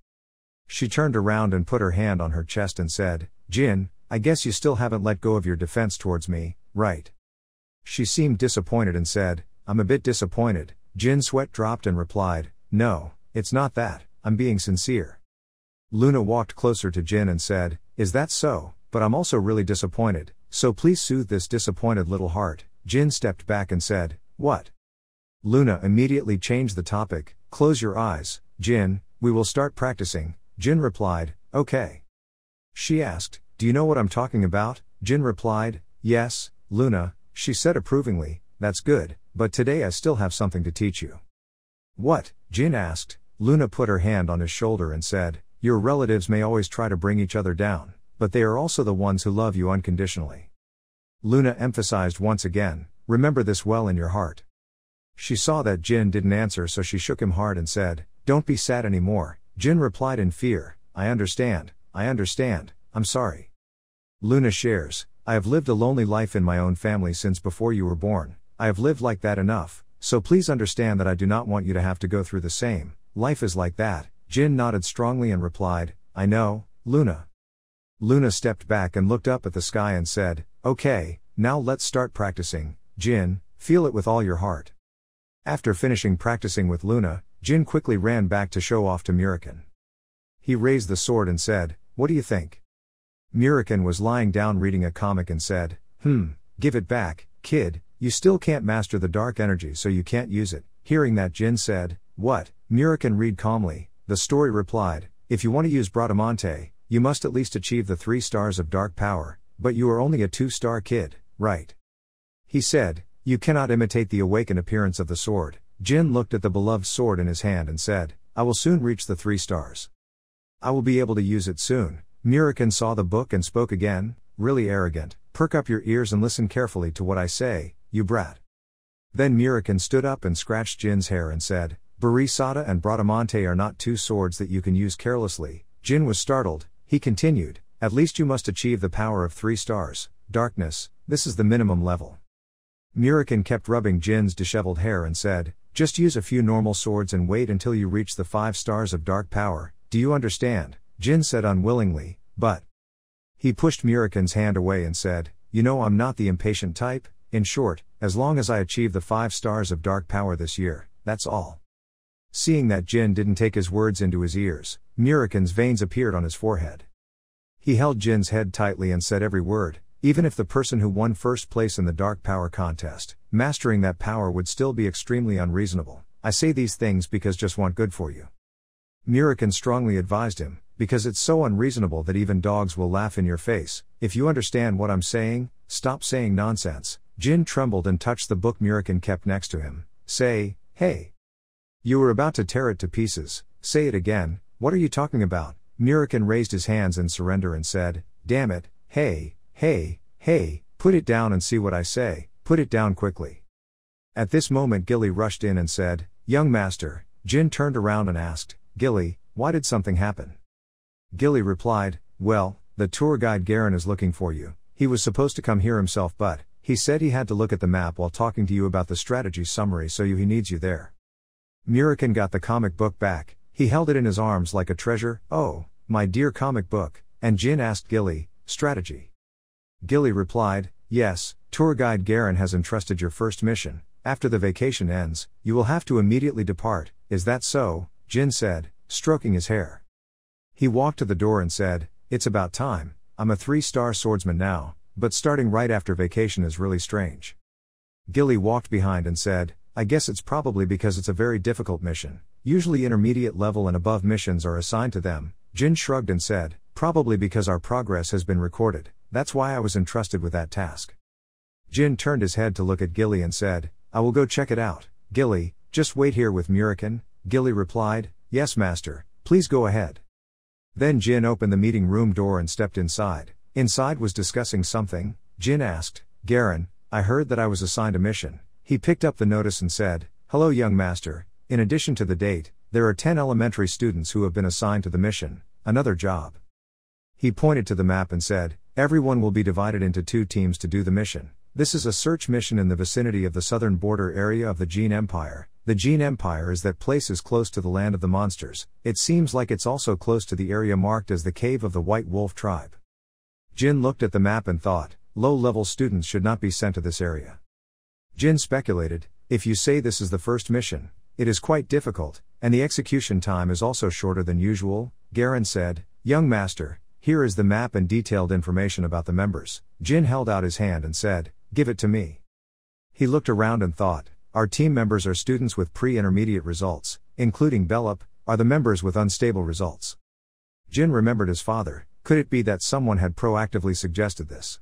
Speaker 1: She turned around and put her hand on her chest and said, Jin, I guess you still haven't let go of your defense towards me, right? She seemed disappointed and said, I'm a bit disappointed. Jin's sweat dropped and replied, no, it's not that, I'm being sincere. Luna walked closer to Jin and said, is that so? But I'm also really disappointed, so please soothe this disappointed little heart. Jin stepped back and said, what? Luna immediately changed the topic, close your eyes, Jin, we will start practicing. Jin replied, okay. She asked, do you know what I'm talking about? Jin replied, yes, Luna. She said approvingly, that's good, but today I still have something to teach you. What? Jin asked. Luna put her hand on his shoulder and said, your relatives may always try to bring each other down, but they are also the ones who love you unconditionally. Luna emphasized once again, remember this well in your heart. She saw that Jin didn't answer, so she shook him hard and said, don't be sad anymore. Jin replied in fear, I understand, I'm sorry. Luna shares, I have lived a lonely life in my own family since before you were born. I have lived like that enough, so please understand that I do not want you to have to go through the same. Life is like that. Jin nodded strongly and replied, I know, Luna. Luna stepped back and looked up at the sky and said, okay, now let's start practicing. Jin, feel it with all your heart. After finishing practicing with Luna, Jin quickly ran back to show off to Murakin. He raised the sword and said, what do you think? Murakin was lying down reading a comic and said, give it back, kid, you still can't master the dark energy so you can't use it. Hearing that, Jin said, what? Murakin read calmly. The story replied, if you want to use Bradamante, you must at least achieve the 3 stars of dark power, but you are only a 2-star kid, right? He said, you cannot imitate the awakened appearance of the sword. Jin looked at the beloved sword in his hand and said, I will soon reach the 3 stars. I will be able to use it soon. Murakin saw the book and spoke again, really arrogant, perk up your ears and listen carefully to what I say, you brat. Then Murakin stood up and scratched Jin's hair and said, Burisada and Bradamante are not 2 swords that you can use carelessly. Jin was startled. He continued, at least you must achieve the power of 3 stars, darkness, this is the minimum level. Murakin kept rubbing Jin's disheveled hair and said, just use a few normal swords and wait until you reach the 5 stars of dark power, do you understand? Jin said unwillingly, but. He pushed Murakin's hand away and said, you know I'm not the impatient type, in short, as long as I achieve the 5 stars of dark power this year, that's all. Seeing that Jin didn't take his words into his ears, Murakin's veins appeared on his forehead. He held Jin's head tightly and said every word, even if the person who won first place in the dark power contest, mastering that power would still be extremely unreasonable. I say these things because just want good for you. Murakin strongly advised him, because it's so unreasonable that even dogs will laugh in your face. If you understand what I'm saying, stop saying nonsense. Jin trembled and touched the book Murakin kept next to him. Say, hey. You were about to tear it to pieces. Say it again. What are you talking about? Murakin raised his hands in surrender and said, damn it, hey, put it down and see what I say, put it down quickly. At this moment Gilly rushed in and said, young master. Jin turned around and asked, Gilly, why did something happen? Gilly replied, well, the tour guide Garen is looking for you. He was supposed to come here himself, but he said he had to look at the map while talking to you about the strategy summary, so he needs you there. Murikin got the comic book back. He held it in his arms like a treasure. Oh, my dear comic book. And Jin asked Gilly, strategy? Gilly replied, yes, tour guide Garen has entrusted your first mission. After the vacation ends, you will have to immediately depart. Is that so? Jin said, stroking his hair. He walked to the door and said, it's about time. I'm a 3-star swordsman now, but starting right after vacation is really strange. Gilly walked behind and said, I guess it's probably because it's a very difficult mission. Usually intermediate level and above missions are assigned to them. Jin shrugged and said, probably because our progress has been recorded. That's why I was entrusted with that task. Jin turned his head to look at Gilly and said, I will go check it out. Gilly, just wait here with Murikin. Gilly replied, yes master, please go ahead. Then Jin opened the meeting room door and stepped inside. Inside was discussing something. Jin asked, Garen, I heard that I was assigned a mission. He picked up the notice and said, hello young master, in addition to the date, there are 10 elementary students who have been assigned to the mission, another job. He pointed to the map and said, everyone will be divided into 2 teams to do the mission. This is a search mission in the vicinity of the southern border area of the Jin Empire. The Jin Empire is that place is close to the land of the monsters. It seems like it's also close to the area marked as the cave of the White Wolf tribe. Jin looked at the map and thought, low-level students should not be sent to this area. Jin speculated, if you say this is the first mission, it is quite difficult, and the execution time is also shorter than usual. Garen said, young master, here is the map and detailed information about the members. Jin held out his hand and said, give it to me. He looked around and thought, our team members are students with pre-intermediate results, including Bellup, are the members with unstable results. Jin remembered his father. Could it be that someone had proactively suggested this?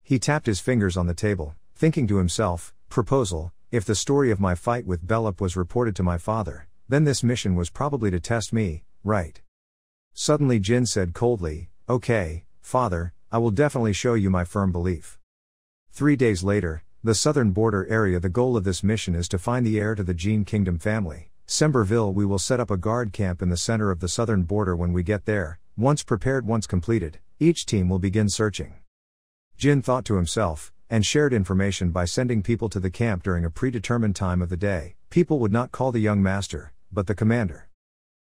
Speaker 1: He tapped his fingers on the table, thinking to himself, proposal, if the story of my fight with Bellup was reported to my father, then this mission was probably to test me, right? Suddenly Jin said coldly, okay, father, I will definitely show you my firm belief. 3 days later, the southern border area. The goal of this mission is to find the heir to the Jin Kingdom family. Semberville. We will set up a guard camp in the center of the southern border when we get there. Once prepared, once completed, each team will begin searching. Jin thought to himself, and shared information by sending people to the camp during a predetermined time of the day. People would not call the young master, but the commander.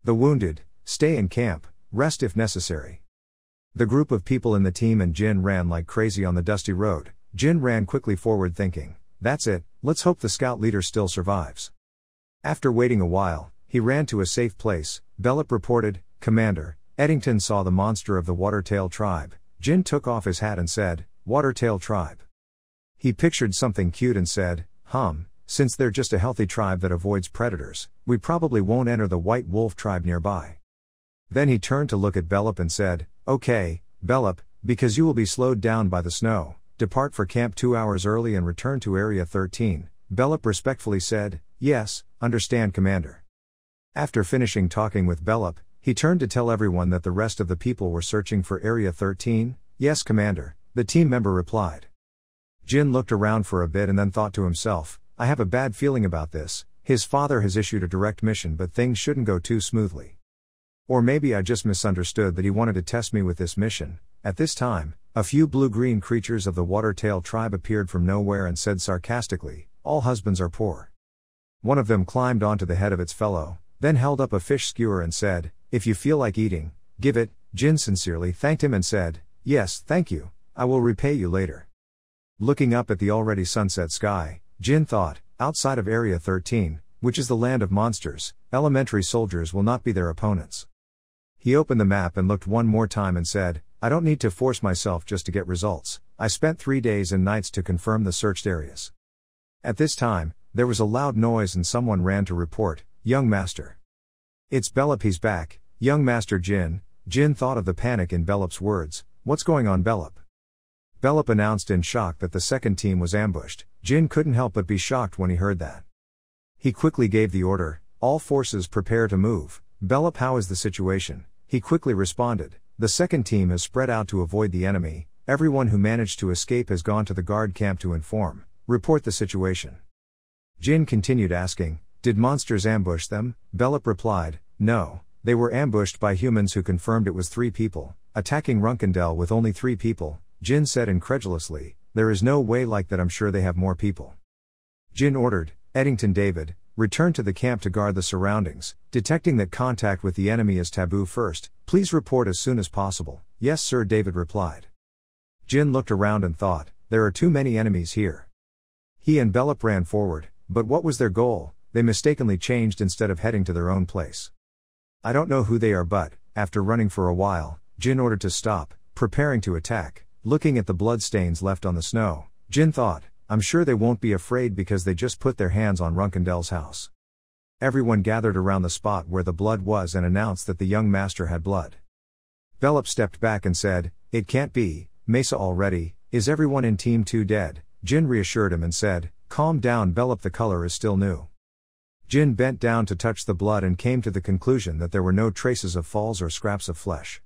Speaker 1: The wounded, stay in camp, rest if necessary. The group of people in the team and Jin ran like crazy on the dusty road. Jin ran quickly forward thinking, that's it, let's hope the scout leader still survives. After waiting a while, he ran to a safe place. Bellup reported, Commander, Eddington saw the monster of the Watertail tribe. Jin took off his hat and said, Watertail tribe. He pictured something cute and said, since they're just a healthy tribe that avoids predators, we probably won't enter the White Wolf tribe nearby. Then he turned to look at Bellup and said, okay, Bellup, because you will be slowed down by the snow, depart for camp 2 hours early and return to Area 13. Bellup respectfully said, yes, understand Commander. After finishing talking with Bellup, he turned to tell everyone that the rest of the people were searching for Area 13. Yes Commander, the team member replied. Jin looked around for a bit and then thought to himself, I have a bad feeling about this. His father has issued a direct mission, but things shouldn't go too smoothly. Or maybe I just misunderstood that he wanted to test me with this mission. At this time, a few blue-green creatures of the Watertail tribe appeared from nowhere and said sarcastically, all husbands are poor. One of them climbed onto the head of its fellow, then held up a fish skewer and said, if you feel like eating, give it. Jin sincerely thanked him and said, yes, thank you, I will repay you later. Looking up at the already sunset sky, Jin thought, outside of Area 13, which is the land of monsters, elementary soldiers will not be their opponents. He opened the map and looked one more time and said, I don't need to force myself just to get results. I spent 3 days and nights to confirm the searched areas. At this time, there was a loud noise and someone ran to report, young master. It's Bellup, he's back. Young master Jin. Jin thought of the panic in Bellup's words. What's going on Bellup? Bellup announced in shock that the second team was ambushed. Jin couldn't help but be shocked when he heard that. He quickly gave the order, all forces prepare to move. Bellup, how is the situation? He quickly responded, the second team has spread out to avoid the enemy. Everyone who managed to escape has gone to the guard camp to inform. Report the situation. Jin continued asking, did monsters ambush them? Bellup replied, no, they were ambushed by humans who confirmed it was 3 people, attacking Runkendel with only 3 people. Jin said incredulously, there is no way like that, I'm sure they have more people. Jin ordered, Eddington David, return to the camp to guard the surroundings, detecting that contact with the enemy is taboo first, please report as soon as possible. Yes sir, David replied. Jin looked around and thought, there are too many enemies here. He and Bellup ran forward, but what was their goal? They mistakenly changed instead of heading to their own place. I don't know who they are, but, after running for a while, Jin ordered to stop, preparing to attack. Looking at the bloodstains left on the snow, Jin thought, I'm sure they won't be afraid because they just put their hands on Runkendel's house. Everyone gathered around the spot where the blood was and announced that the young master had blood. Bellup stepped back and said, it can't be, Mesa already, is everyone in Team 2 dead? Jin reassured him and said, calm down Bellup, the color is still new. Jin bent down to touch the blood and came to the conclusion that there were no traces of falls or scraps of flesh.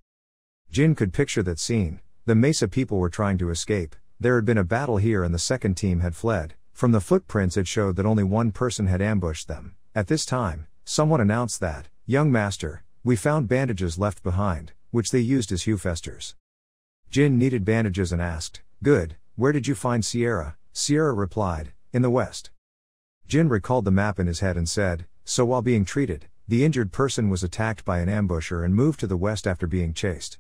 Speaker 1: Jin could picture that scene. The Mesa people were trying to escape, there had been a battle here and the second team had fled. From the footprints it showed that only one person had ambushed them. At this time, someone announced that, young master, we found bandages left behind, which they used as Hufesters. Jin needed bandages and asked, good, where did you find Sierra? Sierra replied, in the west. Jin recalled the map in his head and said, so while being treated, the injured person was attacked by an ambusher and moved to the west after being chased.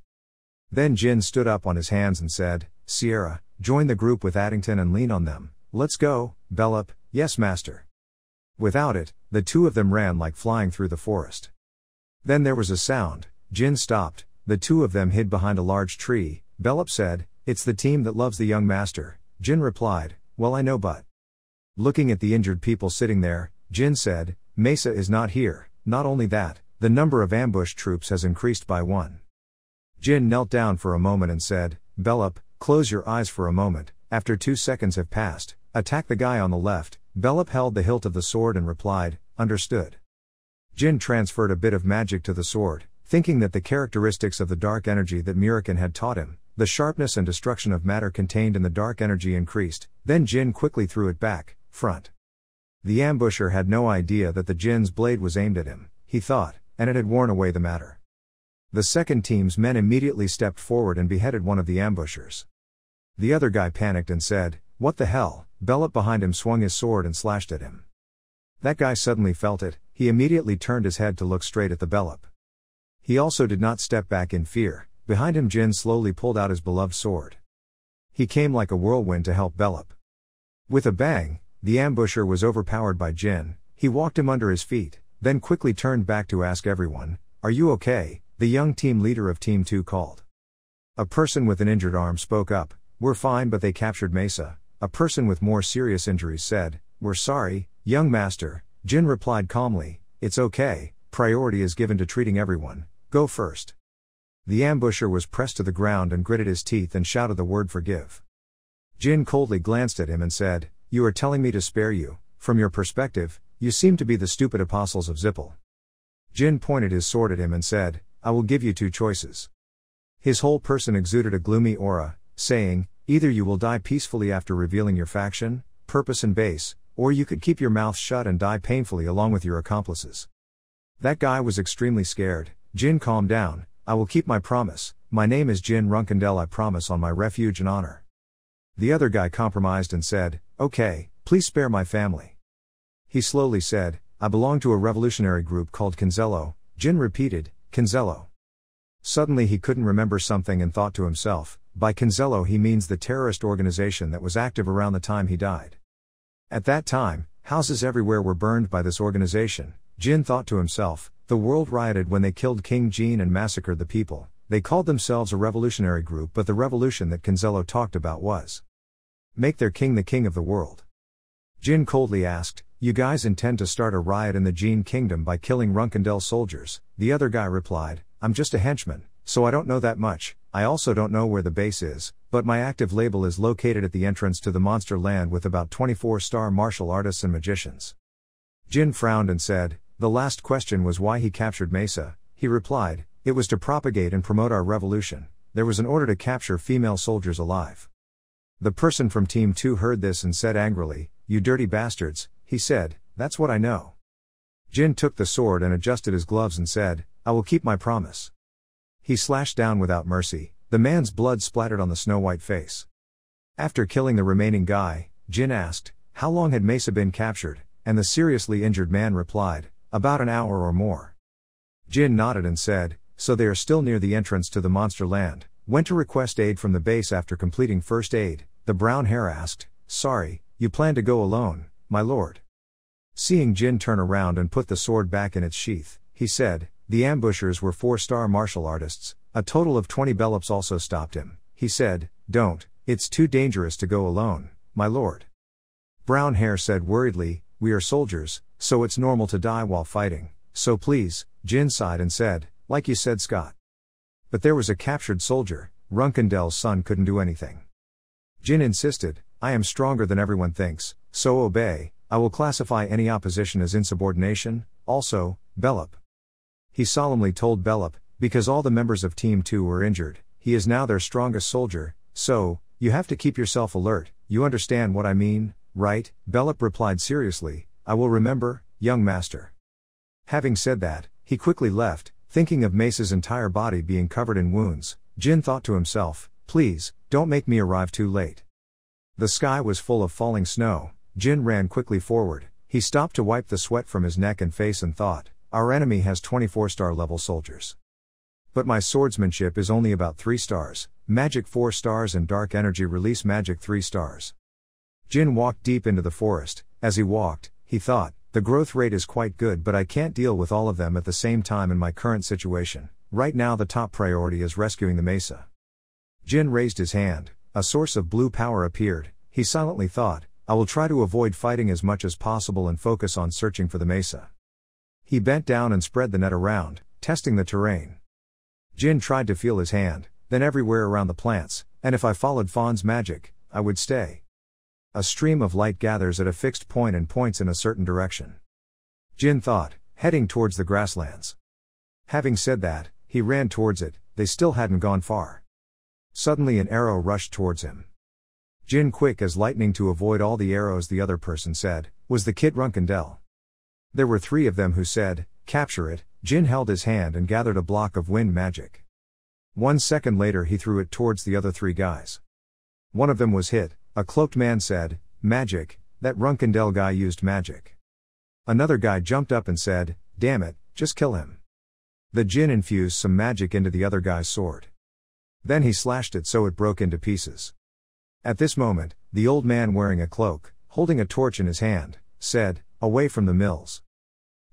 Speaker 1: Then Jin stood up on his hands and said, Sierra, join the group with Addington and lean on them. Let's go, Bellup. Yes master. Without it, the two of them ran like flying through the forest. Then there was a sound, Jin stopped, the two of them hid behind a large tree. Bellup said, it's the team that loves the young master. Jin replied, well I know but. Looking at the injured people sitting there, Jin said, Mesa is not here, not only that, the number of ambush troops has increased by 1. Jin knelt down for a moment and said, Bellup, close your eyes for a moment. After 2 seconds have passed, attack the guy on the left. Bellup held the hilt of the sword and replied, understood. Jin transferred a bit of magic to the sword, thinking that the characteristics of the dark energy that Murikan had taught him, the sharpness and destruction of matter contained in the dark energy increased. Then Jin quickly threw it back, front. The ambusher had no idea that the Jin's blade was aimed at him, he thought, and it had worn away the matter. The second team's men immediately stepped forward and beheaded one of the ambushers. The other guy panicked and said, what the hell? Bellup behind him swung his sword and slashed at him. That guy suddenly felt it, he immediately turned his head to look straight at the Bellup. He also did not step back in fear. Behind him Jin slowly pulled out his beloved sword. He came like a whirlwind to help Bellup. With a bang, the ambusher was overpowered by Jin. He walked him under his feet, then quickly turned back to ask everyone, are you okay? The young team leader of Team 2 called. A person with an injured arm spoke up, we're fine but they captured Mesa. A person with more serious injuries said, we're sorry, young master. Jin replied calmly, it's okay, priority is given to treating everyone, go first. The ambusher was pressed to the ground and gritted his teeth and shouted the word forgive. Jin coldly glanced at him and said, you are telling me to spare you, from your perspective, you seem to be the stupid apostles of Zippel. Jin pointed his sword at him and said, I will give you 2 choices. His whole person exuded a gloomy aura, saying, either you will die peacefully after revealing your faction, purpose and base, or you could keep your mouth shut and die painfully along with your accomplices. That guy was extremely scared. Jin calmed down, I will keep my promise, my name is Jin Runkendel, I promise on my refuge and honor. The other guy compromised and said, okay, please spare my family. He slowly said, I belong to a revolutionary group called Kinzello. Jin repeated, Kinzello. Suddenly he couldn't remember something and thought to himself, by Kinzello he means the terrorist organization that was active around the time he died. At that time, houses everywhere were burned by this organization. Jin thought to himself, the world rioted when they killed King Jin and massacred the people. They called themselves a revolutionary group, but the revolution that Kinzello talked about was make their king the king of the world. Jin coldly asked, you guys intend to start a riot in the Jin kingdom by killing Runkendel's soldiers? The other guy replied, I'm just a henchman, so I don't know that much. I also don't know where the base is, but my active label is located at the entrance to the monster land with about 24-star martial artists and magicians. Jin frowned and said, the last question was why he captured Mesa. He replied, it was to propagate and promote our revolution. There was an order to capture female soldiers alive. The person from Team 2 heard this and said angrily, you dirty bastards. He said, that's what I know. Jin took the sword and adjusted his gloves and said, I will keep my promise. He slashed down without mercy. The man's blood splattered on the snow-white face. After killing the remaining guy, Jin asked, how long had Mesa been captured, and the seriously injured man replied, about an hour or more. Jin nodded and said, so they are still near the entrance to the monster land. Went to request aid from the base after completing first aid. The brown hair asked, sorry, you plan to go alone, my lord? Seeing Jin turn around and put the sword back in its sheath, he said, the ambushers were 4-star martial artists. A total of 20 Bellops also stopped him. He said, don't, it's too dangerous to go alone, my lord. Brown hair said worriedly, we are soldiers, so it's normal to die while fighting, so please. Jin sighed and said, like you said, Scott. But there was a captured soldier. Runkendel's son couldn't do anything. Jin insisted, I am stronger than everyone thinks, so obey. I will classify any opposition as insubordination, also, Bellop. He solemnly told Bellop, because all the members of Team 2 were injured, he is now their strongest soldier, so, you have to keep yourself alert, you understand what I mean, right? Bellop replied seriously, I will remember, young master. Having said that, he quickly left, thinking of Mesa's entire body being covered in wounds. Jin thought to himself, please, don't make me arrive too late. The sky was full of falling snow. Jin ran quickly forward. He stopped to wipe the sweat from his neck and face and thought, our enemy has 24-star level soldiers. But my swordsmanship is only about 3 stars, magic 4 stars and dark energy release magic 3 stars. Jin walked deep into the forest. As he walked, he thought, the growth rate is quite good, but I can't deal with all of them at the same time in my current situation. Right now the top priority is rescuing the Mesa. Jin raised his hand. A source of blue power appeared. He silently thought, I will try to avoid fighting as much as possible and focus on searching for the Mesa. He bent down and spread the net around, testing the terrain. Jin tried to feel his hand, then everywhere around the plants, and if I followed Fawn's magic, I would stay. A stream of light gathers at a fixed point and points in a certain direction. Jin thought, heading towards the grasslands. Having said that, he ran towards it. They still hadn't gone far. Suddenly an arrow rushed towards him. Jin, quick as lightning to avoid all the arrows the other person said, was the kid Runkendel. There were 3 of them who said, capture it. Jin held his hand and gathered a block of wind magic. 1 second later he threw it towards the other 3 guys. One of them was hit. A cloaked man said, magic, that Runkendel guy used magic. Another guy jumped up and said, damn it, just kill him. The Jin infused some magic into the other guy's sword. Then he slashed it so it broke into pieces. At this moment, the old man wearing a cloak, holding a torch in his hand, said, away from the mills.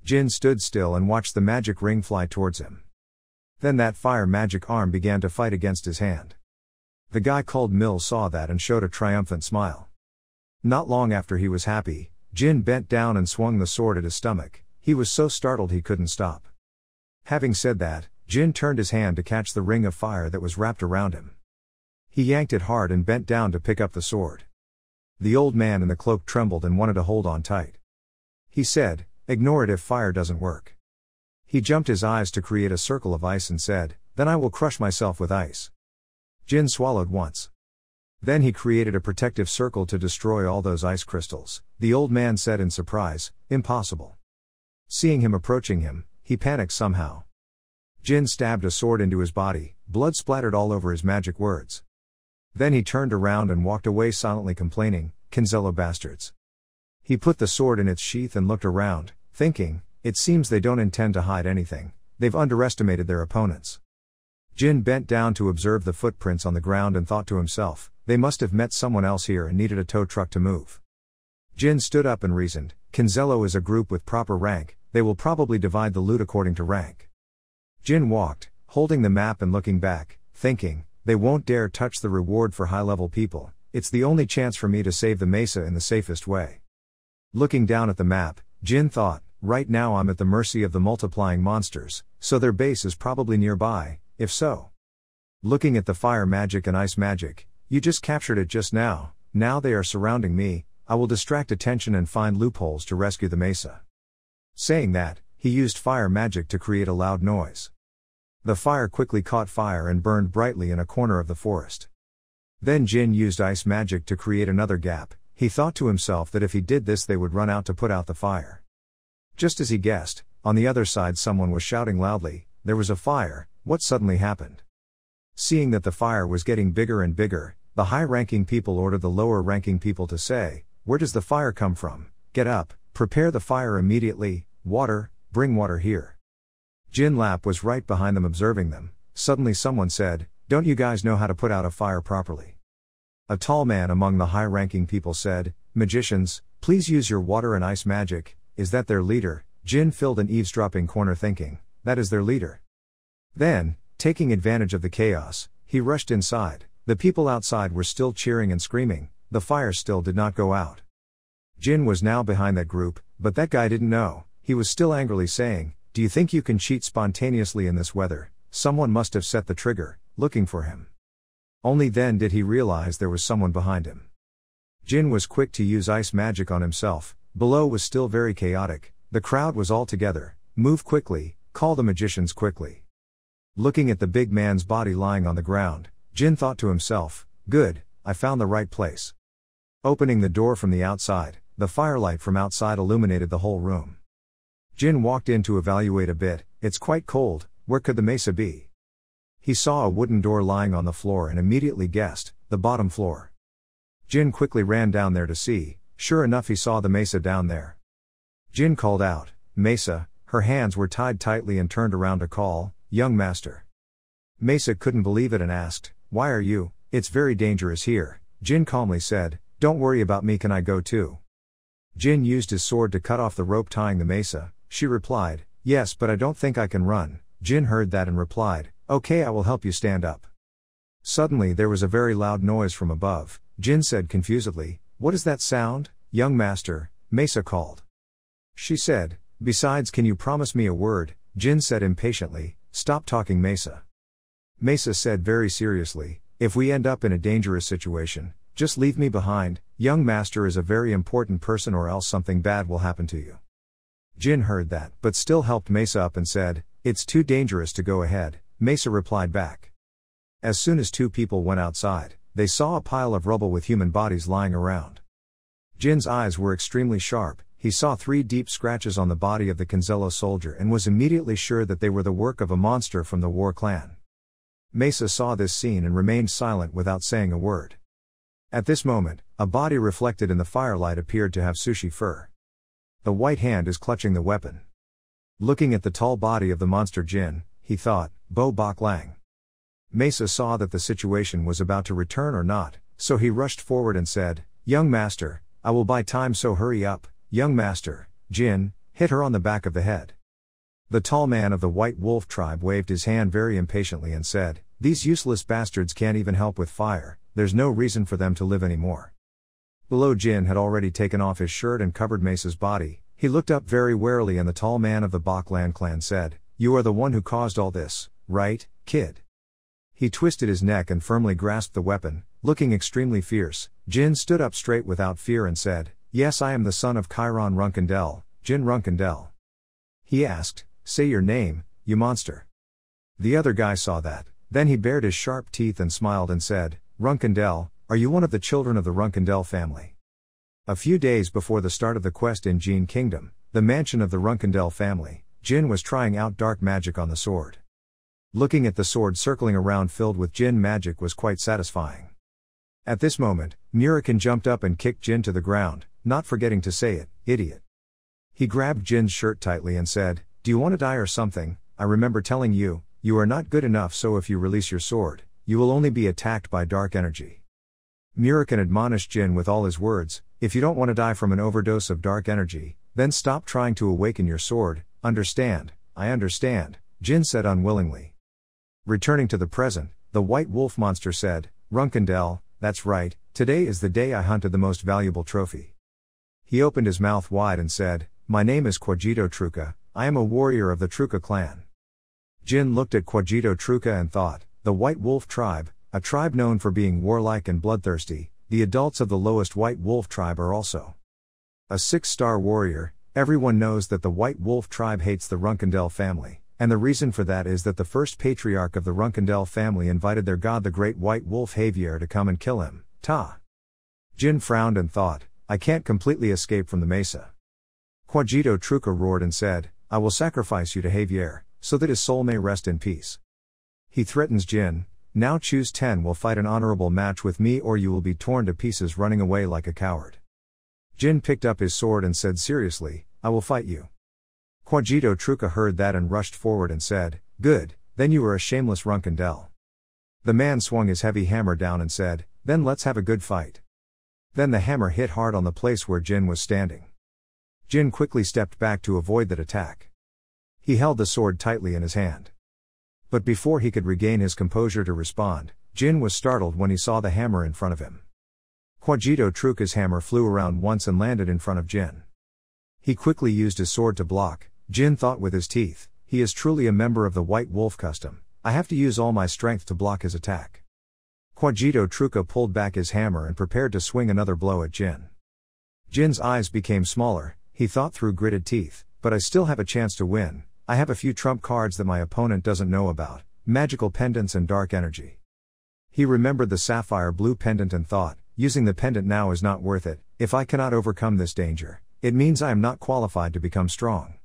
Speaker 1: Jin stood still and watched the magic ring fly towards him. Then that fire magic arm began to fight against his hand. The guy called Mills saw that and showed a triumphant smile. Not long after he was happy, Jin bent down and swung the sword at his stomach. He was so startled he couldn't stop. Having said that, Jin turned his hand to catch the ring of fire that was wrapped around him. He yanked it hard and bent down to pick up the sword. The old man in the cloak trembled and wanted to hold on tight. He said, ignore it if fire doesn't work. He jumped his eyes to create a circle of ice and said, then I will crush myself with ice. Jin swallowed once. Then he created a protective circle to destroy all those ice crystals. The old man said in surprise, impossible. Seeing him approaching him, he panicked somehow. Jin stabbed a sword into his body, blood splattered all over his magic words. Then he turned around and walked away silently complaining, Kinzello bastards. He put the sword in its sheath and looked around, thinking, it seems they don't intend to hide anything, they've underestimated their opponents. Jin bent down to observe the footprints on the ground and thought to himself, they must have met someone else here and needed a tow truck to move. Jin stood up and reasoned, Kinzello is a group with proper rank, they will probably divide the loot according to rank. Jin walked, holding the map and looking back, thinking, they won't dare touch the reward for high-level people, it's the only chance for me to save the Mesa in the safest way. Looking down at the map, Jin thought, right now I'm at the mercy of the multiplying monsters, so their base is probably nearby. If so. Looking at the fire magic and ice magic, you just captured it just now, now they are surrounding me, I will distract attention and find loopholes to rescue the Mesa. Saying that, he used fire magic to create a loud noise. The fire quickly caught fire and burned brightly in a corner of the forest. Then Jin used ice magic to create another gap. He thought to himself that if he did this they would run out to put out the fire. Just as he guessed, on the other side someone was shouting loudly, there was a fire. What suddenly happened? Seeing that the fire was getting bigger and bigger, the high-ranking people ordered the lower-ranking people to say, "Where does the fire come from? Get up, prepare the fire immediately, water, bring water here." Jin Lap was right behind them observing them. Suddenly someone said, "Don't you guys know how to put out a fire properly?" A tall man among the high-ranking people said, "Magicians, please use your water and ice magic." Is that their leader? Jin filled an eavesdropping corner thinking, that is their leader. Then, taking advantage of the chaos, he rushed inside. The people outside were still cheering and screaming, the fire still did not go out. Jin was now behind that group, but that guy didn't know. He was still angrily saying, "Do you think you can cheat spontaneously in this weather? Someone must have set the trigger, looking for him." Only then did he realize there was someone behind him. Jin was quick to use ice magic on himself. Below was still very chaotic. The crowd was all together. "Move quickly, call the magicians quickly." Looking at the big man's body lying on the ground, Jin thought to himself, "Good, I found the right place." Opening the door from the outside, the firelight from outside illuminated the whole room. Jin walked in to evaluate a bit. "It's quite cold, where could the mesa be?" He saw a wooden door lying on the floor and immediately guessed, the bottom floor. Jin quickly ran down there to see. Sure enough, he saw the mesa down there. Jin called out, "Mesa." Her hands were tied tightly and turned around to call, "Young master." Mesa couldn't believe it and asked, "Why are you? It's very dangerous here." Jin calmly said, "Don't worry about me, can I go too?" Jin used his sword to cut off the rope tying the mesa. She replied, "Yes, but I don't think I can run." Jin heard that and replied, "Okay, I will help you stand up." Suddenly there was a very loud noise from above. Jin said confusedly, "What is that sound?" "Young master," Mesa called. She said, "Besides, can you promise me a word?" Jin said impatiently, "Stop talking, Mesa." Mesa said very seriously, "If we end up in a dangerous situation, just leave me behind. Young master is a very important person or else something bad will happen to you." Jin heard that, but still helped Mesa up and said, "It's too dangerous to go ahead." Mesa replied back. As soon as two people went outside, they saw a pile of rubble with human bodies lying around. Jin's eyes were extremely sharp. He saw 3 deep scratches on the body of the Kinzello soldier and was immediately sure that they were the work of a monster from the war clan. Mesa saw this scene and remained silent without saying a word. At this moment, a body reflected in the firelight appeared to have sushi fur. The white hand is clutching the weapon. Looking at the tall body of the monster Jin, he thought, Bo Bok Lang. Mesa saw that the situation was about to return or not, so he rushed forward and said, "Young master, I will buy time, so hurry up." "Young master." Jin hit her on the back of the head. The tall man of the White Wolf tribe waved his hand very impatiently and said, "These useless bastards can't even help with fire, there's no reason for them to live anymore." Below, Jin had already taken off his shirt and covered Mesa's body. He looked up very warily and the tall man of the Bokland clan said, "You are the one who caused all this, right, kid?" He twisted his neck and firmly grasped the weapon, looking extremely fierce. Jin stood up straight without fear and said, "Yes, I am the son of Chiron Runkendel, Jin Runkendel." He asked, "Say your name, you monster." The other guy saw that. Then he bared his sharp teeth and smiled and said, "Runkendel, are you one of the children of the Runkendel family?" A few days before the start of the quest in Jin Kingdom, the mansion of the Runkendel family, Jin was trying out dark magic on the sword. Looking at the sword circling around filled with Jin magic was quite satisfying. At this moment, Murikin jumped up and kicked Jin to the ground, not forgetting to say it, "Idiot." He grabbed Jin's shirt tightly and said, "Do you want to die or something? I remember telling you, you are not good enough, so if you release your sword, you will only be attacked by dark energy." Murikin admonished Jin with all his words, "If you don't want to die from an overdose of dark energy, then stop trying to awaken your sword, understand?" "I understand," Jin said unwillingly. Returning to the present, the White Wolf monster said, "Runkendel, that's right, today is the day I hunted the most valuable trophy." He opened his mouth wide and said, "My name is Quajito Truca, I am a warrior of the Truca clan." Jin looked at Quajito Truca and thought, the White Wolf tribe, a tribe known for being warlike and bloodthirsty, the adults of the lowest White Wolf tribe are also a 6-star warrior. Everyone knows that the White Wolf tribe hates the Runkendel family, and the reason for that is that the first patriarch of the Runkendel family invited their god the Great White Wolf Javier to come and kill him. Jin frowned and thought, I can't completely escape from the mesa. Quajito Truca roared and said, "I will sacrifice you to Javier, so that his soul may rest in peace." He threatens Jin, now choose 10 will fight an honorable match with me or you will be torn to pieces running away like a coward. Jin picked up his sword and said seriously, I will fight you. Kwajito Truka heard that and rushed forward and said, good, then you are a shameless Runkendel. The man swung his heavy hammer down and said, then let's have a good fight. Then the hammer hit hard on the place where Jin was standing. Jin quickly stepped back to avoid that attack. He held the sword tightly in his hand. But before he could regain his composure to respond, Jin was startled when he saw the hammer in front of him. Kwajito Truka's hammer flew around once and landed in front of Jin. He quickly used his sword to block. Jin thought with his teeth, he is truly a member of the White Wolf custom, I have to use all my strength to block his attack. Kwajito Truka pulled back his hammer and prepared to swing another blow at Jin. Jin's eyes became smaller, he thought through gritted teeth, but I still have a chance to win. I have a few trump cards that my opponent doesn't know about, magical pendants and dark energy. He remembered the sapphire blue pendant and thought, using the pendant now is not worth it, if I cannot overcome this danger, it means I am not qualified to become strong.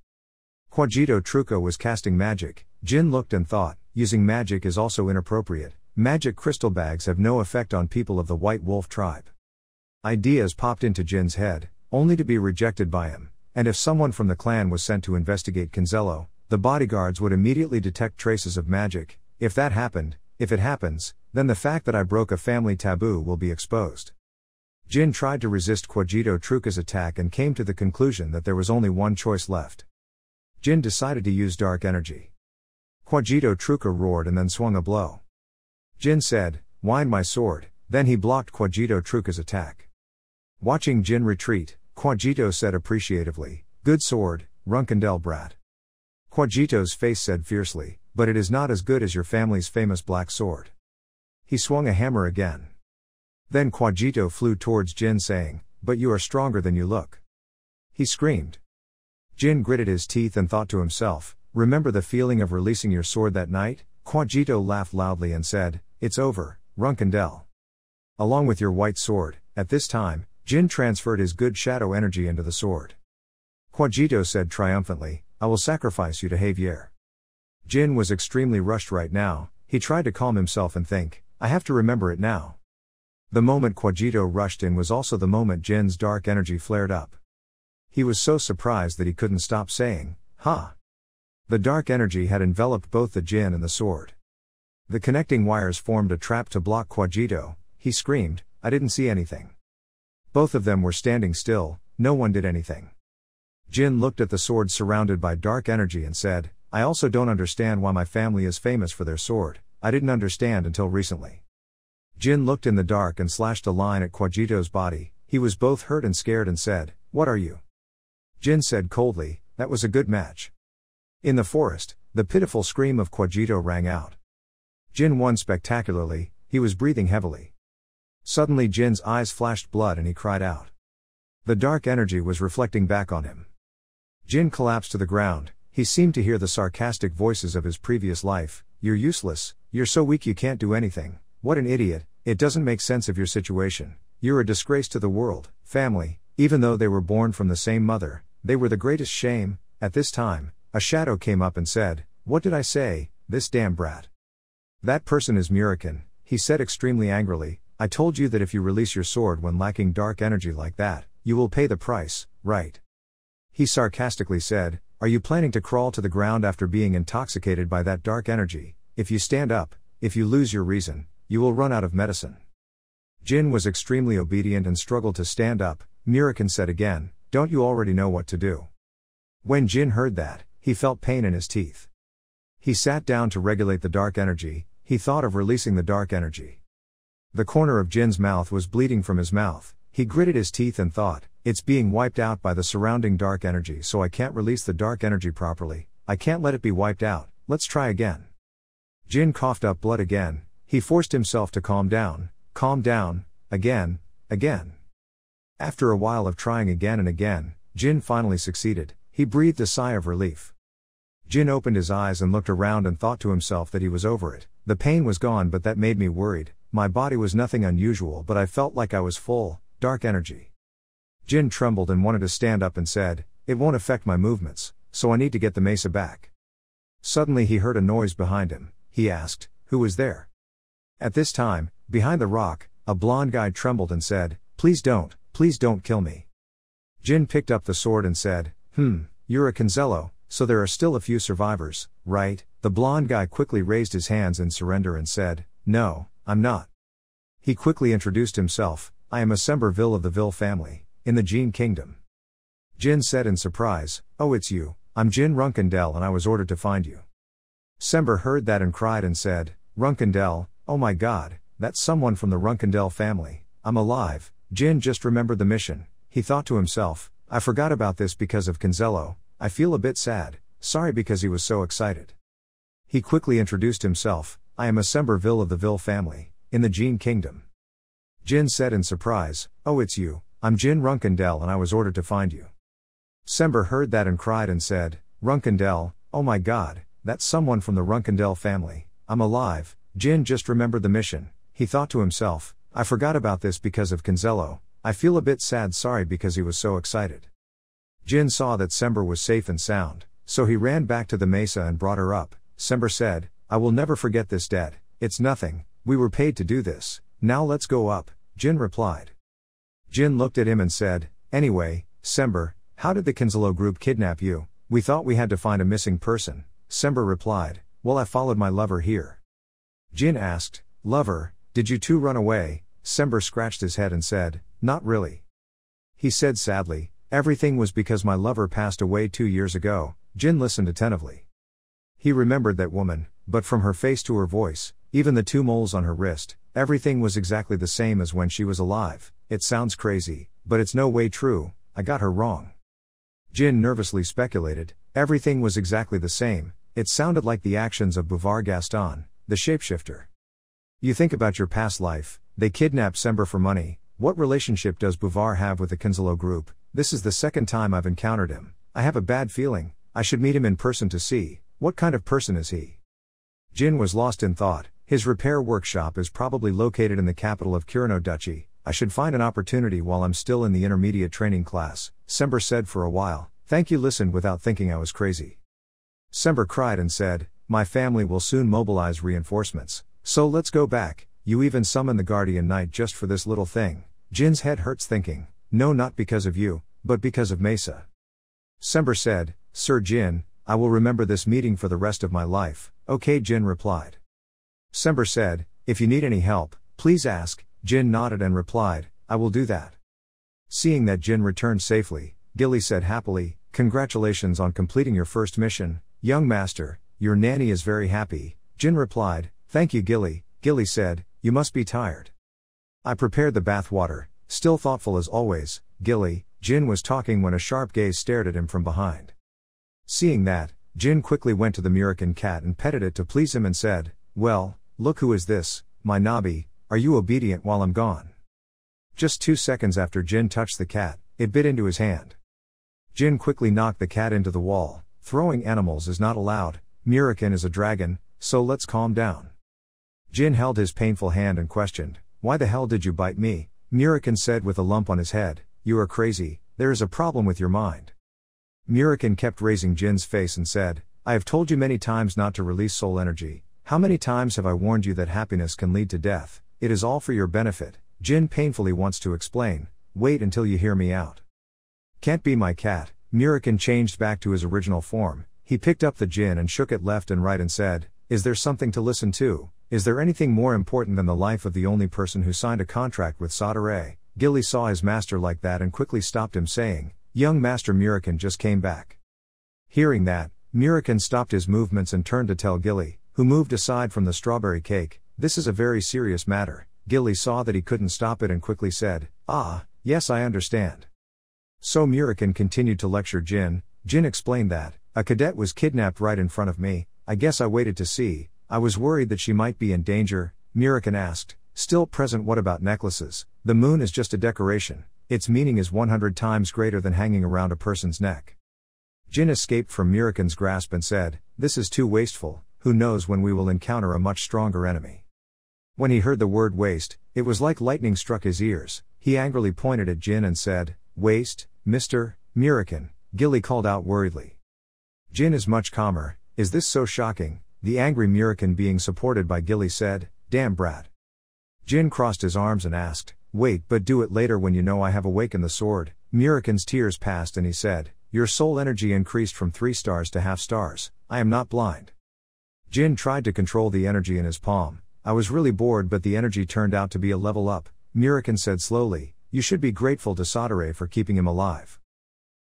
Speaker 1: Kwajito Truka was casting magic. Jin looked and thought, using magic is also inappropriate, magic crystal bags have no effect on people of the White Wolf tribe. Ideas popped into Jin's head, only to be rejected by him, and if someone from the clan was sent to investigate Kinzello, the bodyguards would immediately detect traces of magic. If that happened, if it happens, then the fact that I broke a family taboo will be exposed. Jin tried to resist Kwajito Truka's attack and came to the conclusion that there was only one choice left. Jin decided to use dark energy. Kwajito Truka roared and then swung a blow. Jin said, wind my sword, then he blocked Kwajito Truka's attack. Watching Jin retreat, Kwajito said appreciatively, good sword, Runkendel brat. Kwajito's face said fiercely, but it is not as good as your family's famous black sword. He swung a hammer again. Then Kwajito flew towards Jin saying, but you are stronger than you look. He screamed. Jin gritted his teeth and thought to himself, remember the feeling of releasing your sword that night? Kwajito laughed loudly and said, it's over, Runkendel. Along with your white sword, at this time, Jin transferred his good shadow energy into the sword. Kwajito said triumphantly, I will sacrifice you to Javier. Jin was extremely rushed right now, he tried to calm himself and think, I have to remember it now. The moment Kwajito rushed in was also the moment Jin's dark energy flared up. He was so surprised that he couldn't stop saying, ha! The dark energy had enveloped both the Jin and the sword. The connecting wires formed a trap to block Kwajito. He screamed, I didn't see anything. Both of them were standing still, no one did anything. Jin looked at the sword surrounded by dark energy and said, I also don't understand why my family is famous for their sword, I didn't understand until recently. Jin looked in the dark and slashed a line at Kwajito's body, he was both hurt and scared and said, what are you? Jin said coldly, that was a good match. In the forest, the pitiful scream of Kwajito rang out. Jin won spectacularly, he was breathing heavily. Suddenly Jin's eyes flashed blood and he cried out. The dark energy was reflecting back on him. Jin collapsed to the ground, he seemed to hear the sarcastic voices of his previous life, you're useless, you're so weak you can't do anything, what an idiot, it doesn't make sense of your situation, you're a disgrace to the world, family, even though they were born from the same mother, they were the greatest shame. At this time, a shadow came up and said, what did I say, this damn brat. That person is Murikin, he said extremely angrily, I told you that if you release your sword when lacking dark energy like that, you will pay the price, right? He sarcastically said, are you planning to crawl to the ground after being intoxicated by that dark energy? If you stand up, if you lose your reason, you will run out of medicine. Jin was extremely obedient and struggled to stand up. Murikin said again, don't you already know what to do? When Jin heard that, he felt pain in his teeth. He sat down to regulate the dark energy, he thought of releasing the dark energy. The corner of Jin's mouth was bleeding from his mouth, he gritted his teeth and thought, it's being wiped out by the surrounding dark energy so I can't release the dark energy properly, I can't let it be wiped out, let's try again. Jin coughed up blood again, he forced himself to calm down, again. After a while of trying again and again, Jin finally succeeded, he breathed a sigh of relief. Jin opened his eyes and looked around and thought to himself that he was over it, the pain was gone but that made me worried, my body was nothing unusual but I felt like I was full, dark energy. Jin trembled and wanted to stand up and said, it won't affect my movements, so I need to get the mesa back. Suddenly he heard a noise behind him, he asked, who was there? At this time, behind the rock, a blonde guy trembled and said, please don't kill me. Jin picked up the sword and said, you're a Canzello, so there are still a few survivors, right? The blonde guy quickly raised his hands in surrender and said, no, I'm not. He quickly introduced himself, I am a Semberville of the Ville family, in the Jin kingdom. Jin said in surprise, oh it's you, I'm Jin Runkendel and I was ordered to find you. Sember heard that and cried and said, Runkendel, oh my god, that's someone from the Runkendel family, I'm alive. Jin just remembered the mission, he thought to himself, I forgot about this because of Canzello, I feel a bit sad, sorry because he was so excited. He quickly introduced himself, I am a Semberville of the Ville family, in the Jin kingdom. Jin said in surprise, oh it's you, I'm Jin Runkendel and I was ordered to find you. Sember heard that and cried and said, Runkendel, oh my god, that's someone from the Runkendel family, I'm alive. Jin just remembered the mission, he thought to himself, I forgot about this because of Canzello, I feel a bit sad sorry because he was so excited. Jin saw that Sember was safe and sound, so he ran back to the mesa and brought her up. Sember said, I will never forget this debt, it's nothing, we were paid to do this, now let's go up, Jin replied. Jin looked at him and said, anyway, Sember, how did the Canzello group kidnap you? We thought we had to find a missing person. Sember replied, well I followed my lover here. Jin asked, lover, did you two run away? Sember scratched his head and said, not really. He said sadly, everything was because my lover passed away 2 years ago. Jin listened attentively. He remembered that woman, but from her face to her voice, even the 2 moles on her wrist, everything was exactly the same as when she was alive. It sounds crazy, but it's no way true, I got her wrong. Jin nervously speculated, everything was exactly the same, it sounded like the actions of Bouvard Gaston, the shapeshifter. You think about your past life, they kidnapped Sember for money, what relationship does Bouvard have with the Canzello group? This is the second time I've encountered him, I have a bad feeling, I should meet him in person to see, what kind of person is he? Jin was lost in thought, his repair workshop is probably located in the capital of Kirino Duchy, I should find an opportunity while I'm still in the intermediate training class, Sember said for a while, thank you listened without thinking I was crazy. Sember cried and said, my family will soon mobilize reinforcements, so let's go back, you even summoned the guardian knight just for this little thing. Jin's head hurts thinking, no not because of you, but because of Mesa. Sember said, Sir Jin, I will remember this meeting for the rest of my life, okay Jin replied. Sember said, if you need any help, please ask. Jin nodded and replied, I will do that. Seeing that Jin returned safely, Gilly said happily, congratulations on completing your first mission, young master, your nanny is very happy. Jin replied, thank you Gilly. Gilly said, you must be tired. I prepared the bath water, still thoughtful as always, Gilly. Jin was talking when a sharp gaze stared at him from behind. Seeing that, Jin quickly went to the Murican cat and petted it to please him and said, well, look who is this, my Nabi, are you obedient while I'm gone? Just 2 seconds after Jin touched the cat, it bit into his hand. Jin quickly knocked the cat into the wall, throwing animals is not allowed, Murican is a dragon, so let's calm down. Jin held his painful hand and questioned, why the hell did you bite me? Murican said with a lump on his head, you are crazy, there is a problem with your mind. Murican kept raising Jin's face and said, I have told you many times not to release soul energy, how many times have I warned you that happiness can lead to death, it is all for your benefit. Jin painfully wants to explain, wait until you hear me out. Can't be my cat. Murican changed back to his original form, he picked up the Jin and shook it left and right and said, is there something to listen to? Is there anything more important than the life of the only person who signed a contract with Sadare? Gilly saw his master like that and quickly stopped him saying, young master Murican just came back. Hearing that, Murican stopped his movements and turned to tell Gilly, who moved aside from the strawberry cake, this is a very serious matter. Gilly saw that he couldn't stop it and quickly said, yes I understand. So Murican continued to lecture Jin. Jin explained that, a cadet was kidnapped right in front of me, I guess I waited to see, I was worried that she might be in danger. Murican asked, still present what about necklaces? The moon is just a decoration, its meaning is 100 times greater than hanging around a person's neck. Jin escaped from Murican's grasp and said, this is too wasteful, who knows when we will encounter a much stronger enemy. When he heard the word waste, it was like lightning struck his ears, he angrily pointed at Jin and said, waste, Mr. Murican, Gilly called out worriedly. Jin is much calmer, is this so shocking? The angry Murican being supported by Gilly said, Damn brat. Jin crossed his arms and asked, wait, but do it later when you know I have awakened the sword. Muriken's tears passed and he said, your soul energy increased from 3 stars to half stars. I am not blind. Jin tried to control the energy in his palm. I was really bored, but the energy turned out to be a level up. Muriken said slowly, you should be grateful to Sadare for keeping him alive.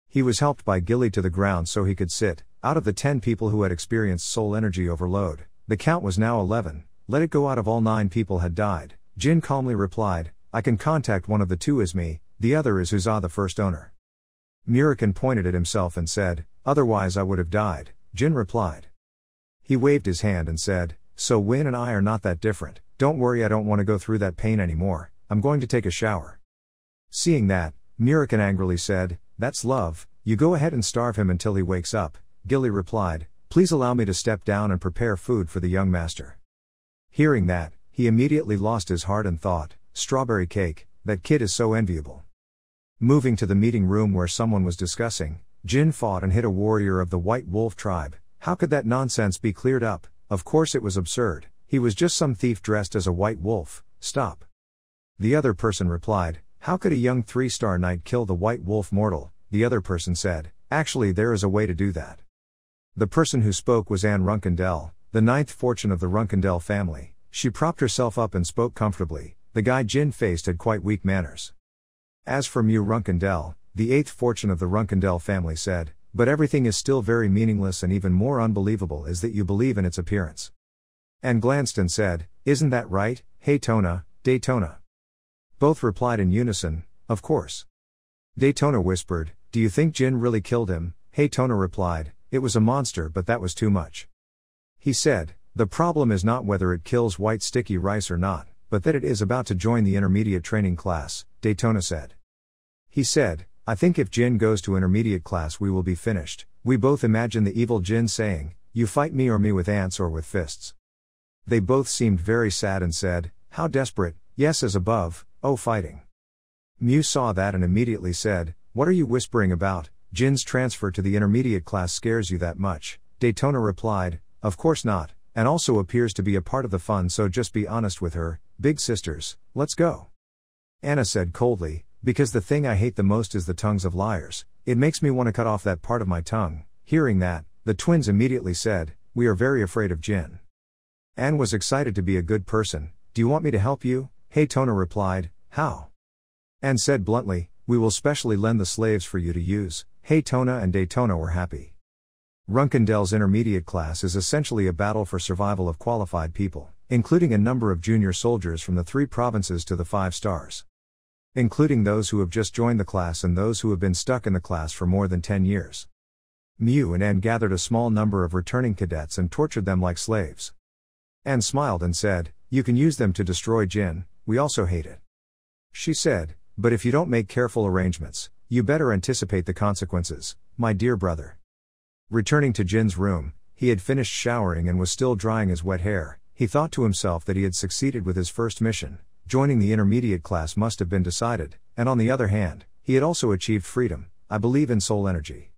Speaker 1: He was helped by Gilly to the ground so he could sit. Out of the 10 people who had experienced soul energy overload, the count was now 11. Let it go, out of all 9 people had died. Jin calmly replied, I can contact one of the 2 as me, the other is Huza, the first owner. Muriken pointed at himself and said, otherwise I would have died. Jin replied. He waved his hand and said, so Win and I are not that different. Don't worry, I don't want to go through that pain anymore. I'm going to take a shower. Seeing that, Muriken angrily said, that's love, you go ahead and starve him until he wakes up. Gilly replied, please allow me to step down and prepare food for the young master. Hearing that, he immediately lost his heart and thought, strawberry cake, that kid is so enviable. Moving to the meeting room where someone was discussing, Jin fought and hit a warrior of the White Wolf tribe. How could that nonsense be cleared up? Of course it was absurd. He was just some thief dressed as a white wolf. Stop. The other person replied, how could a young 3-star knight kill the White Wolf mortal? The other person said, actually there is a way to do that. The person who spoke was Anne Runkendell, the 9th fortune of the Runkendell family. She propped herself up and spoke comfortably. The guy Jin faced had quite weak manners. As for Mu Runkendell, the 8th fortune of the Runkendell family said, but everything is still very meaningless, and even more unbelievable is that you believe in its appearance. Anne glanced and said, isn't that right, Haytona, Daytona? Both replied in unison, of course. Daytona whispered, do you think Jin really killed him? Haytona replied, it was a monster, but that was too much. He said, the problem is not whether it kills white sticky rice or not, but that it is about to join the intermediate training class, Daytona said. He said, I think if Jin goes to intermediate class we will be finished. We both imagined the evil Jin saying, you fight me or me with ants or with fists. They both seemed very sad and said, how desperate, yes as above, oh fighting. Mu saw that and immediately said, what are you whispering about? Jin's transfer to the intermediate class scares you that much? Daytona replied, of course not, and also appears to be a part of the fun, so just be honest with her, big sisters, let's go. Anna said coldly, because the thing I hate the most is the tongues of liars. It makes me want to cut off that part of my tongue. Hearing that, the twins immediately said, we are very afraid of Jin. Anne was excited to be a good person. Do you want me to help you? Haytona replied, how? Anne said bluntly, we will specially lend the slaves for you to use. Haytona and Daytona were happy. Runkendell's intermediate class is essentially a battle for survival of qualified people, including a number of junior soldiers from the 3 provinces to the 5 stars. Including those who have just joined the class and those who have been stuck in the class for more than 10 years. Mu and Anne gathered a small number of returning cadets and tortured them like slaves. Anne smiled and said, you can use them to destroy Jin, we also hate it. She said, but if you don't make careful arrangements, you better anticipate the consequences, my dear brother. Returning to Jin's room, he had finished showering and was still drying his wet hair. He thought to himself that he had succeeded with his first mission. Joining the intermediate class must have been decided, and on the other hand, he had also achieved freedom. I believe in soul energy.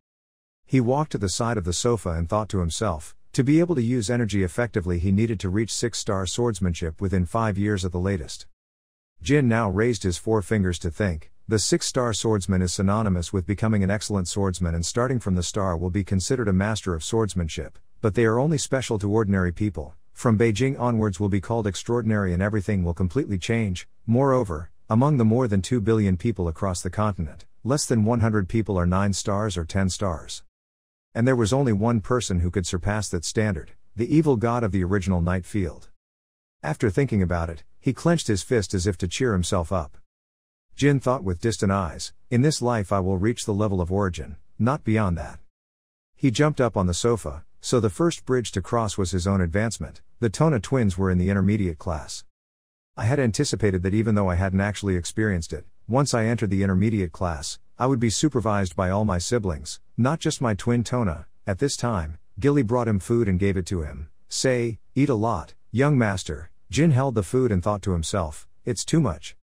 Speaker 1: He walked to the side of the sofa and thought to himself, to be able to use energy effectively he needed to reach 6-star swordsmanship within 5 years at the latest. Jin now raised his 4 fingers to think. The 6-star swordsman is synonymous with becoming an excellent swordsman, and starting from the star will be considered a master of swordsmanship, but they are only special to ordinary people. From Beijing onwards will be called extraordinary, and everything will completely change. Moreover, among the more than 2 billion people across the continent, less than 100 people are 9 stars or 10 stars. And there was only one person who could surpass that standard, the evil god of the original Night Field. After thinking about it, he clenched his fist as if to cheer himself up. Jin thought with distant eyes, in this life I will reach the level of origin, not beyond that. He jumped up on the sofa, so the first bridge to cross was his own advancement. The Tona twins were in the intermediate class. I had anticipated that even though I hadn't actually experienced it, once I entered the intermediate class, I would be supervised by all my siblings, not just my twin Tona. At this time, Gilly brought him food and gave it to him. Say, eat a lot, young master. Jin held the food and thought to himself, it's too much.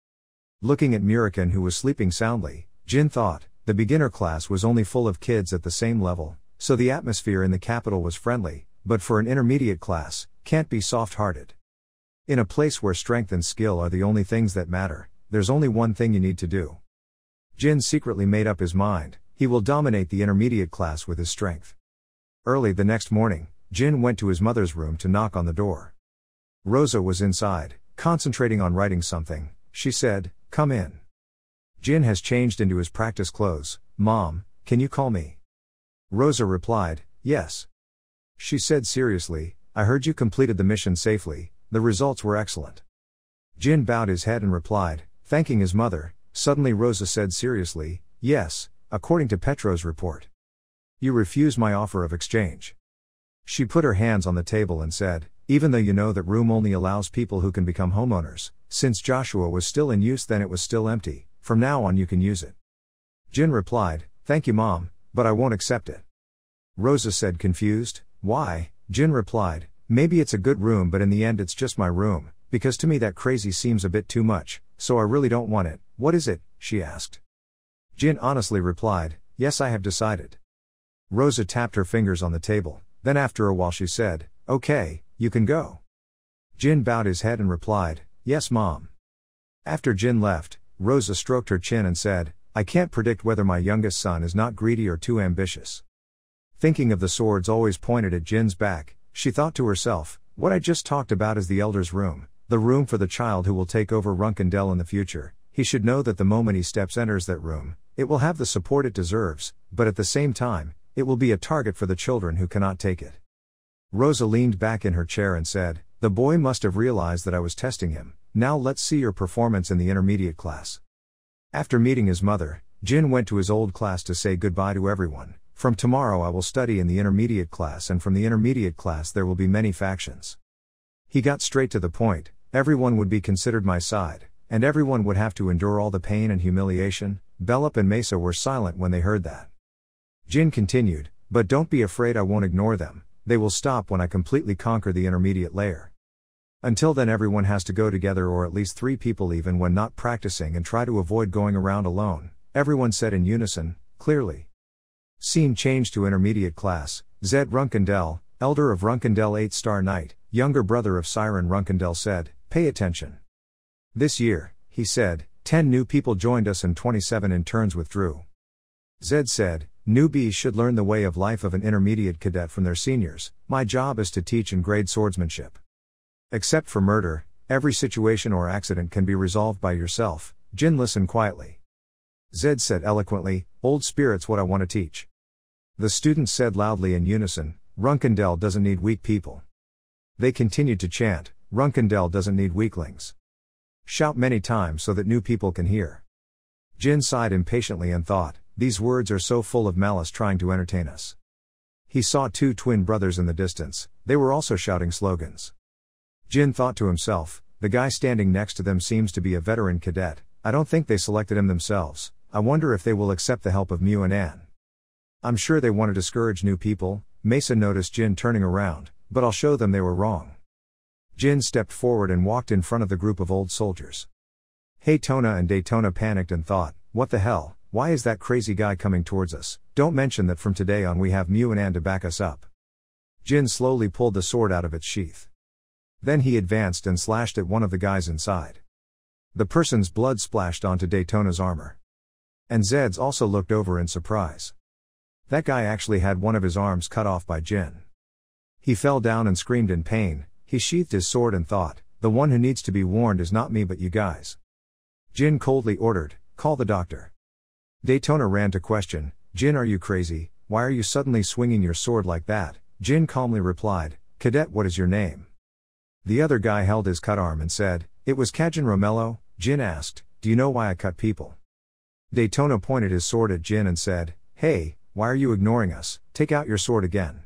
Speaker 1: Looking at Muriken, who was sleeping soundly, Jin thought, the beginner class was only full of kids at the same level, so the atmosphere in the capital was friendly, but for an intermediate class, can't be soft-hearted. In a place where strength and skill are the only things that matter, there's only one thing you need to do. Jin secretly made up his mind, he will dominate the intermediate class with his strength. Early the next morning, Jin went to his mother's room to knock on the door. Rosa was inside, concentrating on writing something. She said, "Come in." Jin has changed into his practice clothes. "Mom, can you call me?" Rosa replied, "Yes." She said seriously, "I heard you completed the mission safely, the results were excellent." Jin bowed his head and replied, thanking his mother. Suddenly Rosa said seriously, "Yes, according to Petro's report. You refused my offer of exchange." She put her hands on the table and said, "Even though you know that room only allows people who can become homeowners, since Joshua was still in use then it was still empty, from now on you can use it." Jin replied, "Thank you Mom, but I won't accept it." Rosa said confused, "Why?" Jin replied, "Maybe it's a good room but in the end it's just my room, because to me that crazy seems a bit too much, so I really don't want it." "What is it?" she asked. Jin honestly replied, "Yes, I have decided." Rosa tapped her fingers on the table, then after a while she said, "Okay, you can go." Jin bowed his head and replied, "Yes Mom." After Jin left, Rosa stroked her chin and said, "I can't predict whether my youngest son is not greedy or too ambitious." Thinking of the swords always pointed at Jin's back, she thought to herself, what I just talked about is the elder's room, the room for the child who will take over Runkendell in the future. He should know that the moment he enters that room, it will have the support it deserves, but at the same time, it will be a target for the children who cannot take it. Rosa leaned back in her chair and said, "The boy must have realized that I was testing him. Now let's see your performance in the intermediate class." After meeting his mother, Jin went to his old class to say goodbye to everyone. "From tomorrow I will study in the intermediate class, and from the intermediate class there will be many factions." He got straight to the point, everyone would be considered my side, and everyone would have to endure all the pain and humiliation. Bellup and Mesa were silent when they heard that. Jin continued, "But don't be afraid, I won't ignore them, they will stop when I completely conquer the intermediate layer. Until then everyone has to go together, or at least 3 people even when not practicing, and try to avoid going around alone." Everyone said in unison, "Clearly." Scene changed to intermediate class. Zed Runkendell, elder of Runkendell 8-star knight, younger brother of Siren Runkendell said, "Pay attention. This year," he said, 10 new people joined us and 27 interns withdrew. Zed said, "Newbies should learn the way of life of an intermediate cadet from their seniors. My job is to teach and grade swordsmanship. Except for murder, every situation or accident can be resolved by yourself." Jin listened quietly. Zed said eloquently, "Old spirit's what I want to teach." The students said loudly in unison, "Runkendell doesn't need weak people." They continued to chant, "Runkendell doesn't need weaklings." Shout many times so that new people can hear. Jin sighed impatiently and thought, these words are so full of malice trying to entertain us. He saw 2 twin brothers in the distance, they were also shouting slogans. Jin thought to himself, the guy standing next to them seems to be a veteran cadet, I don't think they selected him themselves, I wonder if they will accept the help of Mew and Ann. I'm sure they want to discourage new people. Mesa noticed Jin turning around, but I'll show them they were wrong. Jin stepped forward and walked in front of the group of old soldiers. Haytona and Daytona panicked and thought, what the hell, why is that crazy guy coming towards us? Don't mention that from today on we have Mew and Ann to back us up. Jin slowly pulled the sword out of its sheath. Then he advanced and slashed at one of the guys inside. The person's blood splashed onto Daytona's armor. And Zed's also looked over in surprise. That guy actually had one of his arms cut off by Jin. He fell down and screamed in pain. He sheathed his sword and thought, the one who needs to be warned is not me but you guys. Jin coldly ordered, call the doctor. Daytona ran to question, Jin, are you crazy? Why are you suddenly swinging your sword like that? Jin calmly replied, Cadet, what is your name? The other guy held his cut arm and said, it was Kajin Romello. Jin asked, do you know why I cut people? Daytona pointed his sword at Jin and said, hey, why are you ignoring us? Take out your sword again.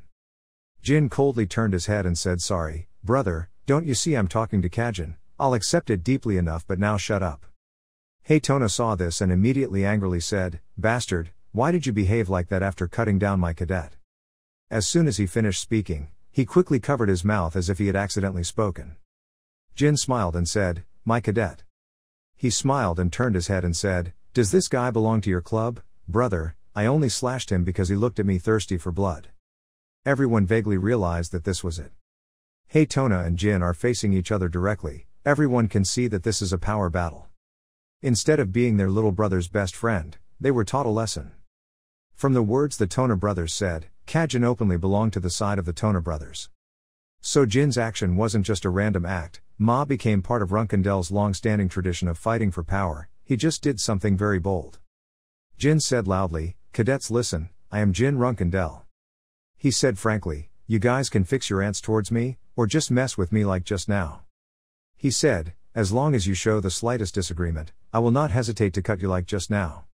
Speaker 1: Jin coldly turned his head and said, sorry, brother, don't you see I'm talking to Kajin? I'll accept it deeply enough but now shut up. Haytona saw this and immediately angrily said, bastard, why did you behave like that after cutting down my cadet? As soon as he finished speaking, he quickly covered his mouth as if he had accidentally spoken. Jin smiled and said, my cadet. He smiled and turned his head and said, does this guy belong to your club? Brother, I only slashed him because he looked at me thirsty for blood. Everyone vaguely realized that this was it. Hey, Tona and Jin are facing each other directly, everyone can see that this is a power battle. Instead of being their little brother's best friend, they were taught a lesson. From the words the Tona brothers said, Kajin openly belonged to the side of the Tona brothers. So Jin's action wasn't just a random act, Ma became part of Runkendel's long-standing tradition of fighting for power, he just did something very bold. Jin said loudly, "Cadets listen, I am Jin Runkendel." He said frankly, "You guys can fix your ants towards me, or just mess with me like just now." He said, "As long as you show the slightest disagreement, I will not hesitate to cut you like just now."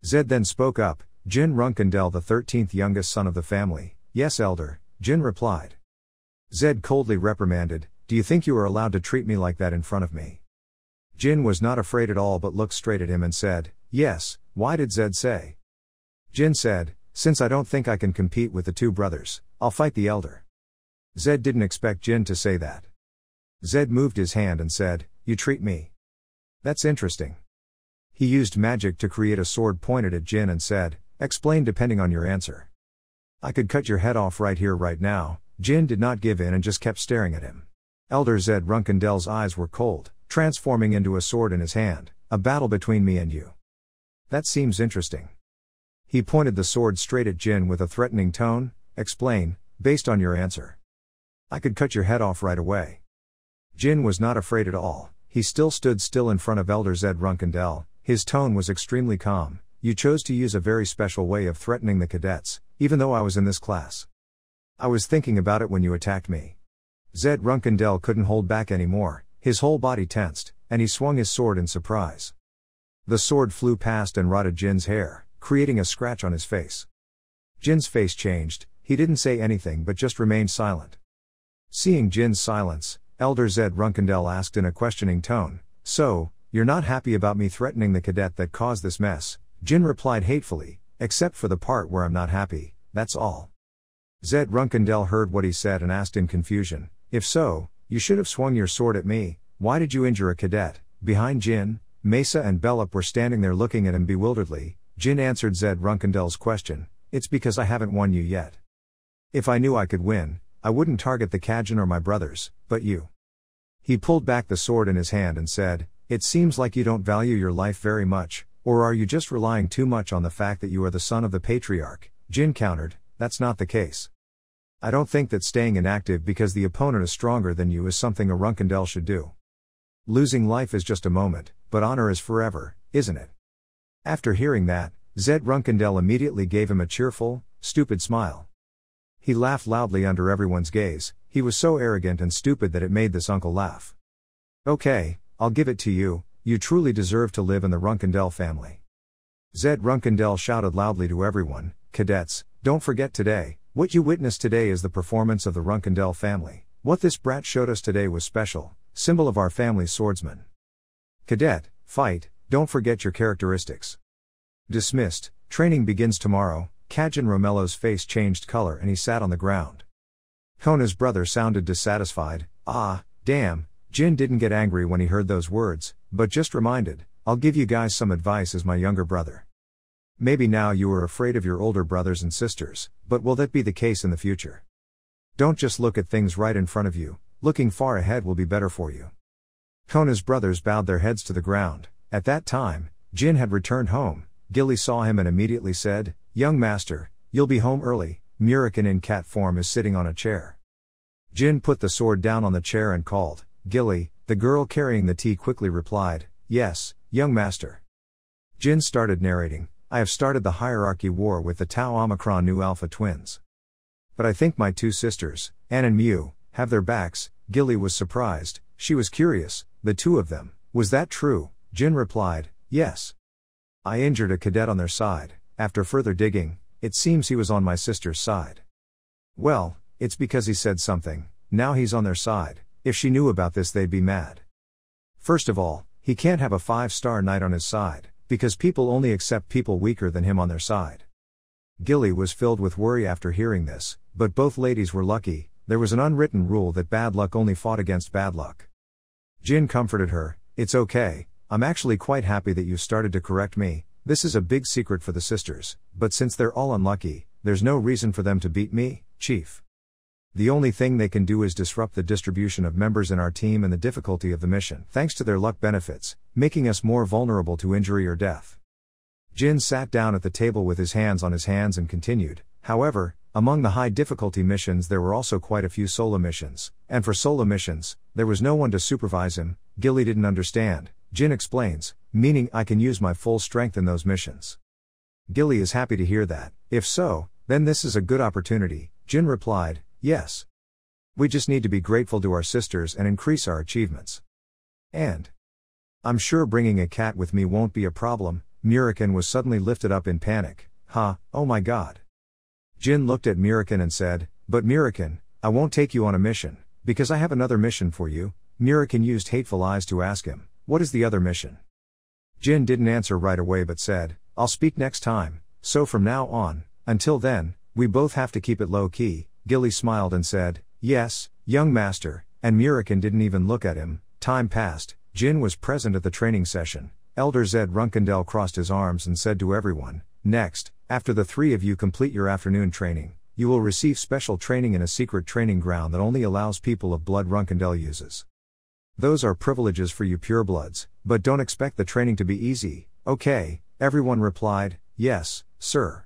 Speaker 1: Zed then spoke up, "Jin Runkendel, the 13th youngest son of the family." "Yes, elder," Jin replied. Zed coldly reprimanded, "Do you think you are allowed to treat me like that in front of me?" Jin was not afraid at all but looked straight at him and said, "Yes, why did Zed say?" Jin said, "Since I don't think I can compete with the two brothers, I'll fight the elder." Zed didn't expect Jin to say that. Zed moved his hand and said, "You treat me. That's interesting." He used magic to create a sword pointed at Jin and said, "Explain depending on your answer." "I could cut your head off right here right now." Jin did not give in and just kept staring at him. Elder Zed Runkendel's eyes were cold, transforming into a sword in his hand. "A battle between me and you. That seems interesting." He pointed the sword straight at Jin with a threatening tone. "Explain, based on your answer." "I could cut your head off right away." Jin was not afraid at all, he still stood still in front of Elder Zed Runkendel, his tone was extremely calm. "You chose to use a very special way of threatening the cadets, even though I was in this class. I was thinking about it when you attacked me." Zed Runkendel couldn't hold back anymore, his whole body tensed, and he swung his sword in surprise. The sword flew past and rotted Jin's hair, creating a scratch on his face. Jin's face changed, he didn't say anything but just remained silent. Seeing Jin's silence, Elder Zed Runkendel asked in a questioning tone, "So, you're not happy about me threatening the cadet that caused this mess?" Jin replied hatefully, "Except for the part where I'm not happy, that's all." Zed Runkendel heard what he said and asked in confusion, "If so, you should have swung your sword at me. Why did you injure a cadet?" Behind Jin, Mesa and Bellup were standing there looking at him bewilderedly. Jin answered Zed Runkendel's question, "It's because I haven't won you yet. If I knew I could win, I wouldn't target the Kajin or my brothers, but you." He pulled back the sword in his hand and said, "It seems like you don't value your life very much, or are you just relying too much on the fact that you are the son of the patriarch?" Jin countered, "That's not the case. I don't think that staying inactive because the opponent is stronger than you is something a Runkendel should do. Losing life is just a moment, but honor is forever, isn't it?" After hearing that, Zed Runkendel immediately gave him a cheerful, stupid smile. He laughed loudly under everyone's gaze, he was so arrogant and stupid that it made this uncle laugh. "Okay, I'll give it to you, you truly deserve to live in the Runkendel family." Zed Runkendel shouted loudly to everyone, "Cadets, don't forget today, what you witnessed today is the performance of the Runkendel family. What this brat showed us today was special, symbol of our family's swordsman. Cadet, fight, don't forget your characteristics. Dismissed, training begins tomorrow." Kajin Romello's face changed color and he sat on the ground. Kona's brother sounded dissatisfied. "Ah, damn." Jin didn't get angry when he heard those words, but just reminded, "I'll give you guys some advice as my younger brother. Maybe now you are afraid of your older brothers and sisters, but will that be the case in the future? Don't just look at things right in front of you, looking far ahead will be better for you." Kona's brothers bowed their heads to the ground. At that time, Jin had returned home. Gilly saw him and immediately said, "Young master, you'll be home early." Murikin in cat form is sitting on a chair. Jin put the sword down on the chair and called, "Gilly." The girl carrying the tea quickly replied, "Yes, young master." Jin started narrating, "I have started the hierarchy war with the Tau Omicron Nu Alpha twins. But I think my two sisters, Ann and Mew, have their backs." Gilly was surprised, she was curious, "The two of them, was that true?" Jin replied, "Yes. I injured a cadet on their side. After further digging, it seems he was on my sister's side. Well, it's because he said something, now he's on their side. If she knew about this they'd be mad. First of all, he can't have a 5-star knight on his side, because people only accept people weaker than him on their side." Gilly was filled with worry after hearing this, but both ladies were lucky, there was an unwritten rule that bad luck only fought against bad luck. Jin comforted her, "It's okay, I'm actually quite happy that you started to correct me. This is a big secret for the sisters, but since they're all unlucky, there's no reason for them to beat me, Chief." The only thing they can do is disrupt the distribution of members in our team and the difficulty of the mission, thanks to their luck benefits, making us more vulnerable to injury or death. Jin sat down at the table with his hands on his hands and continued, however, among the high difficulty missions there were also quite a few solo missions, and for solo missions, there was no one to supervise him. Gilly didn't understand. Jin explains, meaning I can use my full strength in those missions. Gilly is happy to hear that. If so, then this is a good opportunity. Jin replied, yes. We just need to be grateful to our sisters and increase our achievements. And I'm sure bringing a cat with me won't be a problem. Muriken was suddenly lifted up in panic. Oh my god. Jin looked at Muriken and said, but Muriken, I won't take you on a mission, because I have another mission for you. Muriken used hateful eyes to ask him, what is the other mission? Jin didn't answer right away but said, I'll speak next time, so from now on, until then, we both have to keep it low key. Gilly smiled and said, yes, young master, and Muriken didn't even look at him. Time passed. Jin was present at the training session. Elder Zed Runkendel crossed his arms and said to everyone, next, after the three of you complete your afternoon training, you will receive special training in a secret training ground that only allows people of blood Runkendel uses. Those are privileges for you purebloods, but don't expect the training to be easy. Okay, everyone replied, yes, sir.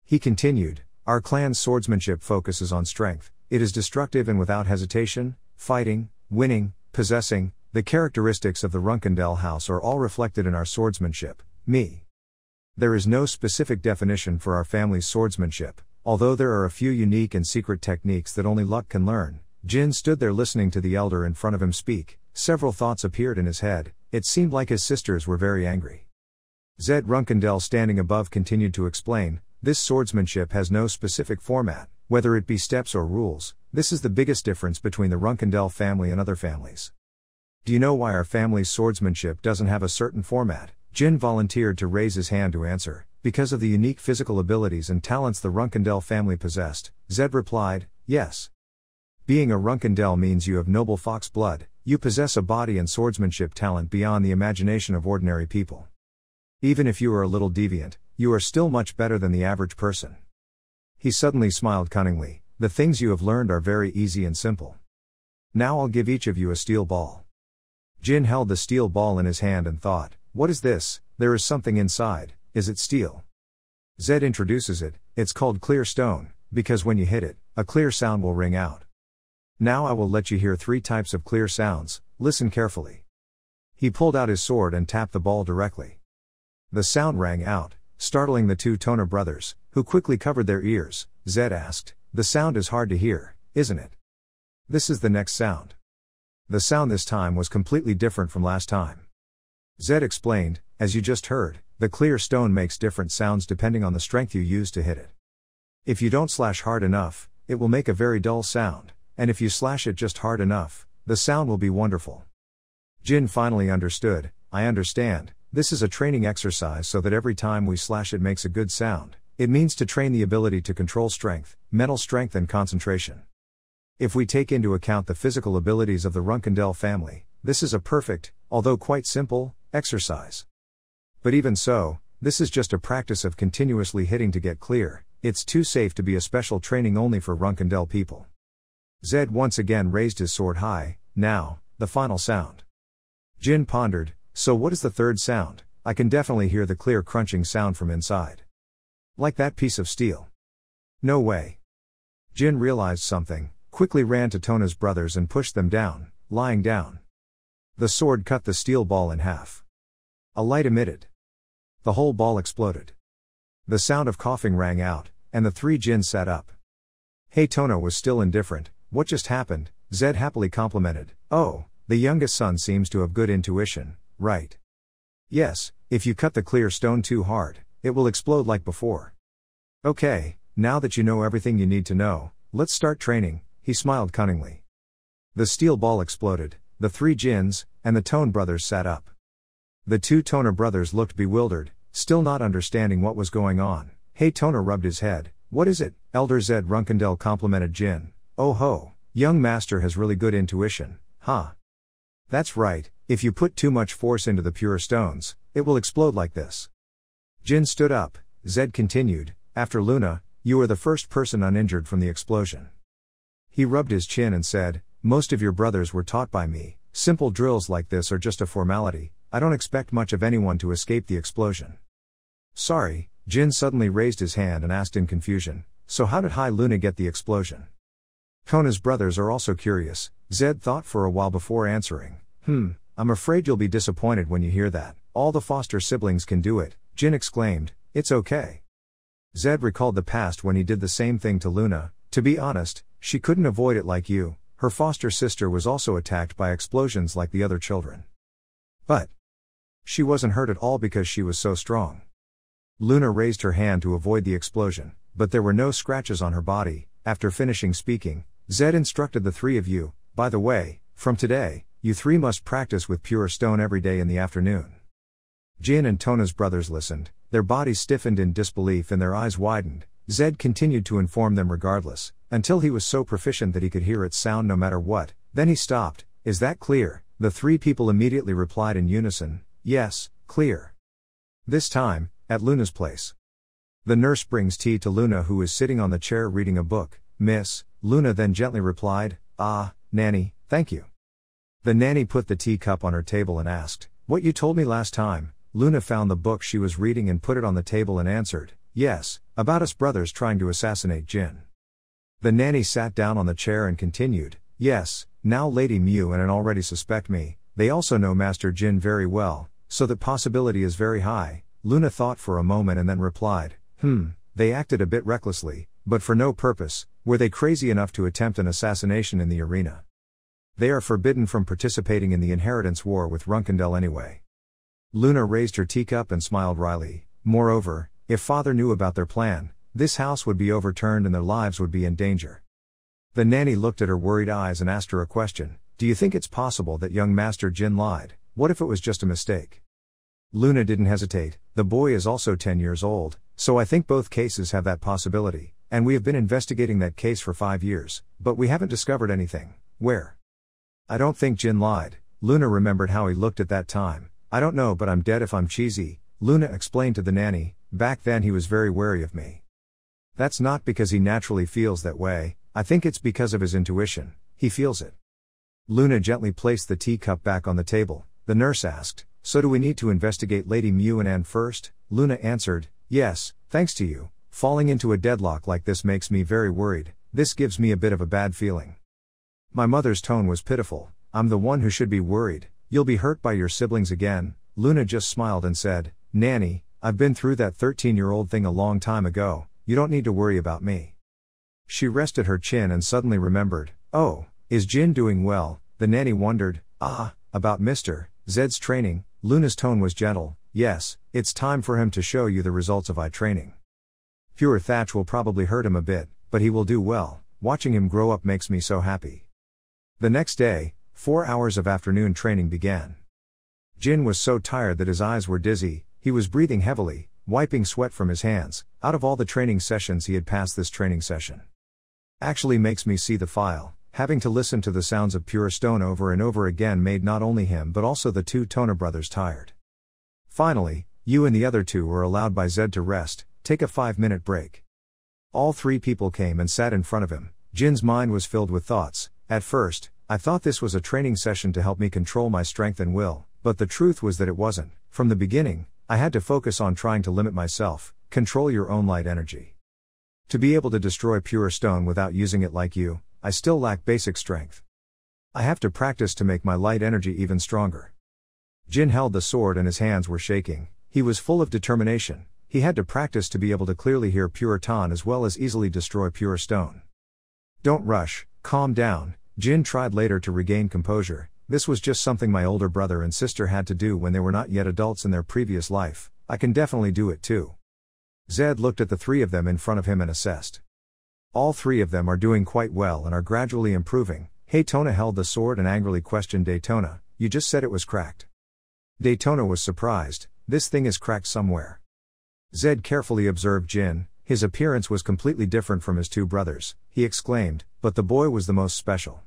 Speaker 1: He continued, our clan's swordsmanship focuses on strength. It is destructive and without hesitation, fighting, winning, possessing. The characteristics of the Runkendel house are all reflected in our swordsmanship. There is no specific definition for our family's swordsmanship, although there are a few unique and secret techniques that only luck can learn. Jin stood there listening to the elder in front of him speak. Several thoughts appeared in his head. It seemed like his sisters were very angry. Zed Runkendel standing above continued to explain, this swordsmanship has no specific format, whether it be steps or rules. This is the biggest difference between the Runkendel family and other families. Do you know why our family's swordsmanship doesn't have a certain format? Jin volunteered to raise his hand to answer. Because of the unique physical abilities and talents the Runkendel family possessed. Zed replied, yes. Being a Runkendel means you have noble fox blood, you possess a body and swordsmanship talent beyond the imagination of ordinary people. Even if you are a little deviant, you are still much better than the average person. He suddenly smiled cunningly. The things you have learned are very easy and simple. Now I'll give each of you a steel ball. Jin held the steel ball in his hand and thought, what is this? There is something inside. Is it steel? Zed introduces it. It's called clear stone, because when you hit it, a clear sound will ring out. Now I will let you hear 3 types of clear sounds. Listen carefully. He pulled out his sword and tapped the ball directly. The sound rang out, startling the 2 Toner brothers, who quickly covered their ears. Zed asked, the sound is hard to hear, isn't it? This is the next sound. The sound this time was completely different from last time. Zed explained, as you just heard, the clear stone makes different sounds depending on the strength you use to hit it. If you don't slash hard enough, it will make a very dull sound, and if you slash it just hard enough, the sound will be wonderful. Jin finally understood. I understand, this is a training exercise so that every time we slash it makes a good sound. It means to train the ability to control strength, mental strength and concentration. If we take into account the physical abilities of the Runkendel family, this is a perfect, although quite simple, exercise. But even so, this is just a practice of continuously hitting to get clear. It's too safe to be a special training only for Runkendel people. Zed once again raised his sword high. Now, the final sound. Jin pondered, so what is the third sound? I can definitely hear the clear crunching sound from inside. Like that piece of steel. No way. Jin realized something, quickly ran to Tona's brothers and pushed them down, lying down. The sword cut the steel ball in half. A light emitted. The whole ball exploded. The sound of coughing rang out, and the 3 Jins sat up. Hey, Tona was still indifferent. What just happened? Zed happily complimented. Oh, the youngest son seems to have good intuition, right? Yes, if you cut the clear stone too hard, it will explode like before. Okay, now that you know everything you need to know, let's start training, he smiled cunningly. The steel ball exploded, the 3 Jins, and the Tone brothers sat up. The 2 Toner brothers looked bewildered, still not understanding what was going on. Hey, Toner rubbed his head. What is it? Elder Zed Runkendel complimented Jin. Oh ho, young master has really good intuition, huh? That's right, if you put too much force into the pure stones, it will explode like this. Jin stood up. Zed continued, after Luna, you are the first person uninjured from the explosion. He rubbed his chin and said, "Most of your brothers were taught by me. Simple drills like this are just a formality. I don't expect much of anyone to escape the explosion." "Sorry," Jin suddenly raised his hand and asked in confusion, "So how did Hai Luna get the explosion?" Tona's brothers are also curious. Zed thought for a while before answering. I'm afraid you'll be disappointed when you hear that. All the foster siblings can do it," Jin exclaimed. "It's okay." Zed recalled the past when he did the same thing to Luna. "To be honest, she couldn't avoid it like you. Her foster sister was also attacked by explosions like the other children. But she wasn't hurt at all because she was so strong." Luna raised her hand to avoid the explosion, but there were no scratches on her body. After finishing speaking, Zed instructed the three of you, "By the way, from today, you three must practice with pure stone every day in the afternoon." Jin and Tona's brothers listened, their bodies stiffened in disbelief and their eyes widened. Zed continued to inform them regardless, until he was so proficient that he could hear its sound no matter what. Then he stopped. "Is that clear?" The three people immediately replied in unison, "Yes, clear." This time, at Luna's place. The nurse brings tea to Luna, who is sitting on the chair reading a book. "Miss," Luna then gently replied, "Nanny, thank you." The nanny put the teacup on her table and asked, "What you told me last time?" Luna found the book she was reading and put it on the table and answered, "Yes, about us brothers trying to assassinate Jin." The nanny sat down on the chair and continued, "Yes, now Lady Mew and An already suspect me. They also know Master Jin very well, so the possibility is very high." Luna thought for a moment and then replied, They acted a bit recklessly, but for no purpose. Were they crazy enough to attempt an assassination in the arena? They are forbidden from participating in the inheritance war with Runkendel anyway." Luna raised her teacup and smiled wryly. "Moreover, if father knew about their plan, this house would be overturned and their lives would be in danger." The nanny looked at her worried eyes and asked her a question. "Do you think it's possible that young Master Jin lied? What if it was just a mistake?" Luna didn't hesitate. "The boy is also 10 years old, so I think both cases have that possibility, and we have been investigating that case for 5 years, but we haven't discovered anything." "Where?" "I don't think Jin lied." Luna remembered how he looked at that time. "I don't know, but I'm dead if I'm cheesy," Luna explained to the nanny. "Back then he was very wary of me." "That's not because he naturally feels that way, I think it's because of his intuition. He feels it." Luna gently placed the teacup back on the table. The nurse asked, "So do we need to investigate Lady Mew and Anne first?" Luna answered, "Yes, thanks to you. Falling into a deadlock like this makes me very worried. This gives me a bit of a bad feeling." My mother's tone was pitiful. "I'm the one who should be worried. You'll be hurt by your siblings again." Luna just smiled and said, "Nanny, I've been through that 13-year-old thing a long time ago. You don't need to worry about me." She rested her chin and suddenly remembered, "Oh, is Jin doing well?" The nanny wondered, "About Mr. Zed's training." Luna's tone was gentle. "Yes, it's time for him to show you the results of eye training. Pure thatch will probably hurt him a bit, but he will do well. Watching him grow up makes me so happy." The next day, 4 hours of afternoon training began. Jin was so tired that his eyes were dizzy. He was breathing heavily, wiping sweat from his hands. Out of all the training sessions he had passed, this training session actually makes me see the file. Having to listen to the sounds of pure stone over and over again made not only him but also the two Tona brothers tired. Finally, you and the other two were allowed by Zed to rest, take a 5-minute break. All three people came and sat in front of him. Jin's mind was filled with thoughts. "At first, I thought this was a training session to help me control my strength and will, but the truth was that it wasn't. From the beginning, I had to focus on trying to limit myself, control your own light energy. To be able to destroy pure stone without using it like you, I still lack basic strength. I have to practice to make my light energy even stronger." Jin held the sword and his hands were shaking. He was full of determination. He had to practice to be able to clearly hear pure Tan as well as easily destroy pure stone. "Don't rush, calm down." Jin tried later to regain composure. "This was just something my older brother and sister had to do when they were not yet adults in their previous life. I can definitely do it too." Zed looked at the three of them in front of him and assessed. All three of them are doing quite well and are gradually improving. Daytona held the sword and angrily questioned Daytona, "You just said it was cracked." Daytona was surprised. "This thing is cracked somewhere." Zed carefully observed Jin. His appearance was completely different from his two brothers. He exclaimed, "But the boy was the most special.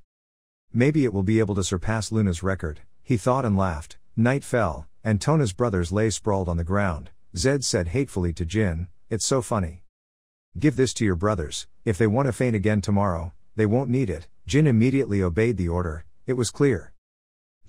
Speaker 1: Maybe it will be able to surpass Luna's record." He thought and laughed. Night fell, and Tona's brothers lay sprawled on the ground. Zed said hatefully to Jin, "It's so funny. Give this to your brothers, if they want to faint again tomorrow, they won't need it. Jin immediately obeyed the order, it was clear.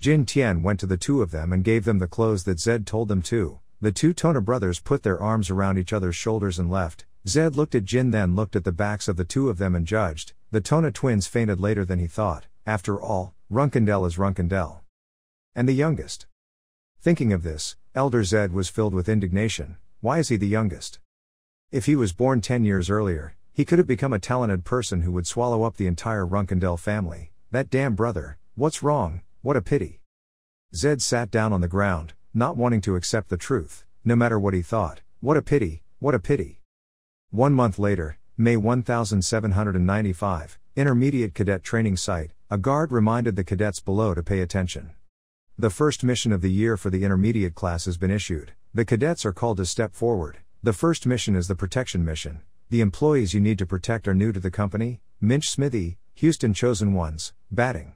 Speaker 1: Jin Tian went to the two of them and gave them the clothes that Zed told them to. The two Tona brothers put their arms around each other's shoulders and left. Zed looked at Jin, then looked at the backs of the two of them and judged. The Tona twins fainted later than he thought. After all, Runkendel is Runkendel. And the youngest. Thinking of this, Elder Zed was filled with indignation. Why is he the youngest? If he was born 10 years earlier, he could have become a talented person who would swallow up the entire Runkendel family. That damn brother, what's wrong? What a pity. Zed sat down on the ground, not wanting to accept the truth, no matter what he thought. What a pity, what a pity. 1 month later, May 1795, Intermediate Cadet Training Site, a guard reminded the cadets below to pay attention. The first mission of the year for the intermediate class has been issued. The cadets are called to step forward. The first mission is the protection mission. The employees you need to protect are new to the company: Minch Smithy, Houston Chosen Ones, batting.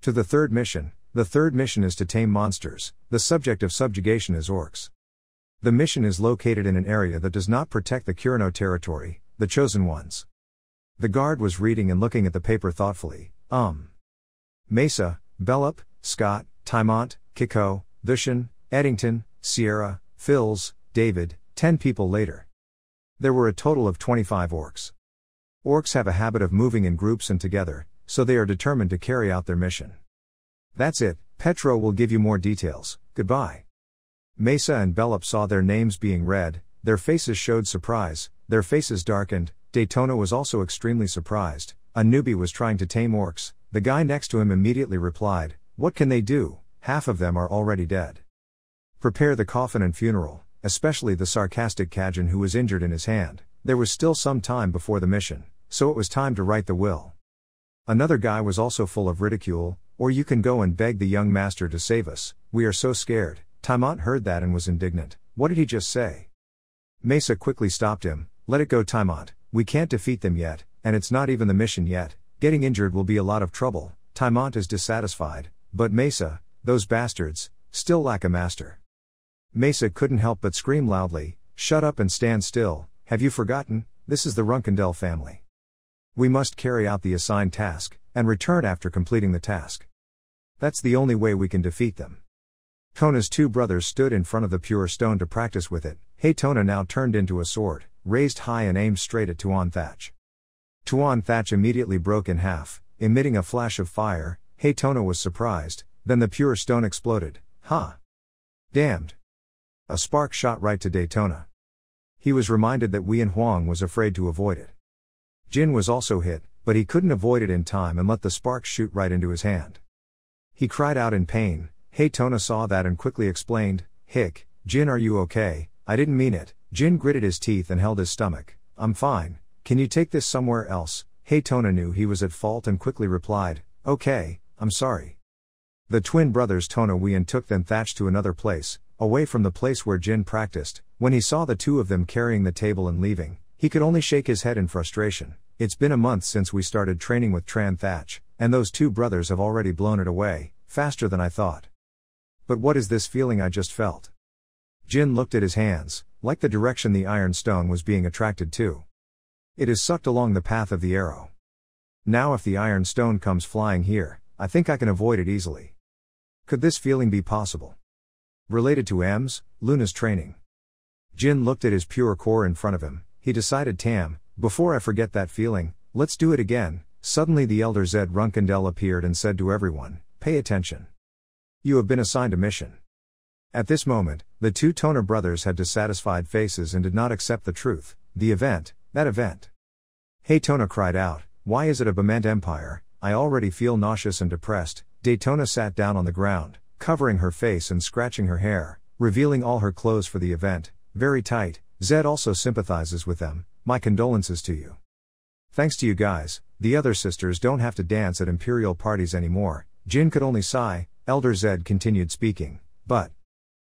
Speaker 1: To the third mission. The third mission is to tame monsters. The subject of subjugation is orcs. The mission is located in an area that does not protect the Kurino territory, the Chosen Ones. The guard was reading and looking at the paper thoughtfully. Mesa, Bellup, Scott, Tymont, Kiko, Dushan, Eddington, Sierra, Phils, David, 10 people later. There were a total of 25 orcs. Orcs have a habit of moving in groups and together, so they are determined to carry out their mission. That's it, Petro will give you more details, goodbye. Mesa and Bellup saw their names being read, their faces showed surprise, their faces darkened. Daytona was also extremely surprised. A newbie was trying to tame orcs. The guy next to him immediately replied, "What can they do? Half of them are already dead." Prepare the coffin and funeral, especially the sarcastic Kajin who was injured in his hand. There was still some time before the mission, so it was time to write the will. Another guy was also full of ridicule. "Or you can go and beg the young master to save us, we are so scared." Tymont heard that and was indignant. What did he just say? Mesa quickly stopped him. "Let it go, Tymont, we can't defeat them yet, and it's not even the mission yet. Getting injured will be a lot of trouble." Tymont is dissatisfied, but Mesa, those bastards, still lack a master. Mesa couldn't help but scream loudly, "Shut up and stand still, have you forgotten? This is the Runkendel family. We must carry out the assigned task, and return after completing the task. That's the only way we can defeat them." Tona's two brothers stood in front of the pure stone to practice with it. Hey Tona now turned into a sword, raised high and aimed straight at Tuan Thatch. Tuan Thatch immediately broke in half, emitting a flash of fire. Hey Tona was surprised, then the pure stone exploded. "Huh. Damned." A spark shot right to Daytona. He was reminded that Wei Huang was afraid to avoid it. Jin was also hit, but he couldn't avoid it in time and let the spark shoot right into his hand. He cried out in pain. Hey Tona saw that and quickly explained, "Hick, Jin, are you okay? I didn't mean it." Jin gritted his teeth and held his stomach. "I'm fine, can you take this somewhere else?" Hey Tona knew he was at fault and quickly replied, "Okay, I'm sorry." The twin brothers Tona Wei took then Thatch to another place, away from the place where Jin practiced. When he saw the two of them carrying the table and leaving, he could only shake his head in frustration. "It's been a month since we started training with Tran Thatch, and those two brothers have already blown it away, faster than I thought. But what is this feeling I just felt?" Jin looked at his hands, like the direction the iron stone was being attracted to. "It is sucked along the path of the arrow. Now if the iron stone comes flying here, I think I can avoid it easily. Could this feeling be possible? Related to M's, Luna's training?" Jin looked at his pure core in front of him. He decided, "Tam, before I forget that feeling, let's do it again." Suddenly the elder Zed Runkendel appeared and said to everyone, "Pay attention. You have been assigned a mission." At this moment, the two Tona brothers had dissatisfied faces and did not accept the truth. The event, that event. Hey Tona cried out, "Why is it a Bement Empire? I already feel nauseous and depressed." Daytona sat down on the ground, covering her face and scratching her hair, revealing all her clothes for the event, very tight. Zed also sympathizes with them. "My condolences to you. Thanks to you guys, the other sisters don't have to dance at imperial parties anymore." Jin could only sigh. Elder Zed continued speaking, "But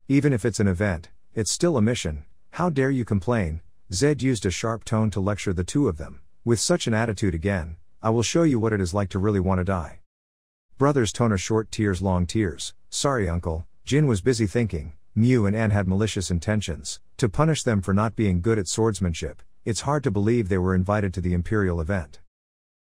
Speaker 1: even if it's an event, it's still a mission. How dare you complain?" Zed used a sharp tone to lecture the two of them. "With such an attitude again, I will show you what it is like to really want to die." Brothers Tona short tears long tears. "Sorry uncle." Jin was busy thinking, Mew and Anne had malicious intentions, to punish them for not being good at swordsmanship. It's hard to believe they were invited to the imperial event.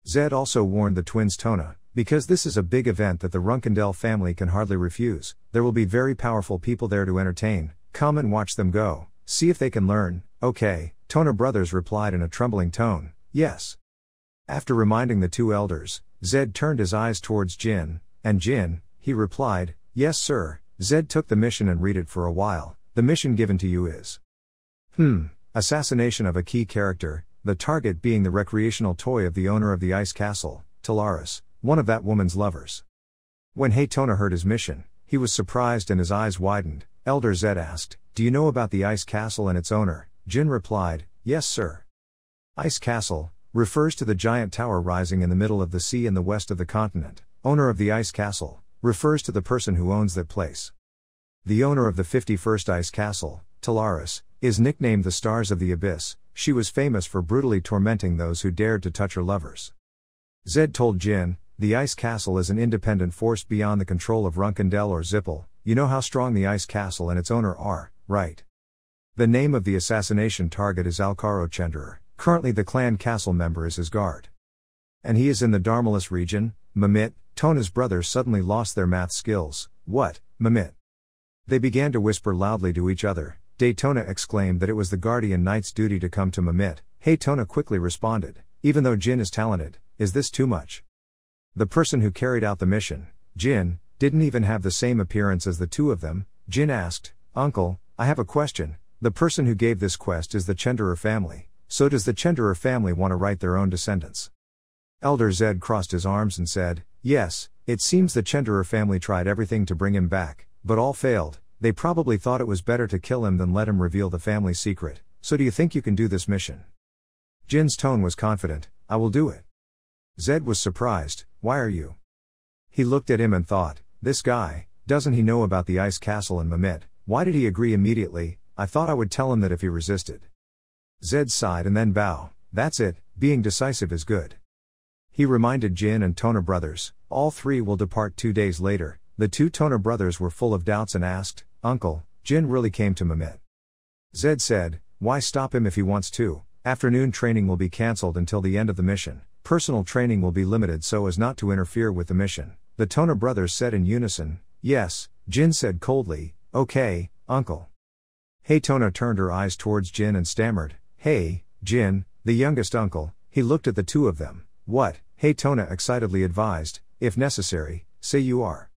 Speaker 1: Zed also warned the twins Tona, because this is a big event that the Runkendell family can hardly refuse, there will be very powerful people there to entertain, come and watch them go, see if they can learn. Okay, Tona brothers replied in a trembling tone, yes. After reminding the two elders, Zed turned his eyes towards Jin, and Jin, he replied, yes sir. Zed took the mission and read it for a while. The mission given to you is assassination of a key character, the target being the recreational toy of the owner of the ice castle, Talaris, one of that woman's lovers. When Haytona heard his mission, he was surprised and his eyes widened. Elder Zed asked, do you know about the ice castle and its owner? Jin replied, yes sir. Ice castle refers to the giant tower rising in the middle of the sea in the west of the continent. Owner of the ice castle refers to the person who owns that place. The owner of the 51st ice castle, Talaris, is nicknamed the Stars of the Abyss. She was famous for brutally tormenting those who dared to touch her lovers. Zed told Jin, the ice castle is an independent force beyond the control of Runkendell or Zippel. You know how strong the ice castle and its owner are, right? The name of the assassination target is Alcaro Chenderer. Currently the clan castle member is his guard. And he is in the Darmalis region. Mimit. Tona's brothers suddenly lost their math skills. What, Mimit? They began to whisper loudly to each other. Daytona exclaimed that it was the guardian knight's duty to come to Mimit. Haytona quickly responded, even though Jin is talented, is this too much? The person who carried out the mission, Jin, didn't even have the same appearance as the two of them. Jin asked, Uncle, I have a question. The person who gave this quest is the Chenderer family, so does the Chenderer family want to write their own descendants? Elder Zed crossed his arms and said, yes, it seems the Chenderer family tried everything to bring him back, but all failed. They probably thought it was better to kill him than let him reveal the family secret. So do you think you can do this mission? Jin's tone was confident, I will do it. Zed was surprised, why are you? He looked at him and thought, this guy, doesn't he know about the ice castle and Mimit? Why did he agree immediately? I thought I would tell him that if he resisted. Zed sighed and then bowed. That's it, being decisive is good. He reminded Jin and Tona brothers, all three will depart 2 days later. The two Tona brothers were full of doubts and asked, Uncle, Jin really came to Mimit? Zed said, why stop him if he wants to? Afternoon training will be cancelled until the end of the mission. Personal training will be limited so as not to interfere with the mission. The Tona brothers said in unison, yes. Jin said coldly, okay, Uncle. Haytona turned her eyes towards Jin and stammered, hey, Jin, the youngest uncle. He looked at the two of them. What? Haytona excitedly advised, if necessary, say you are.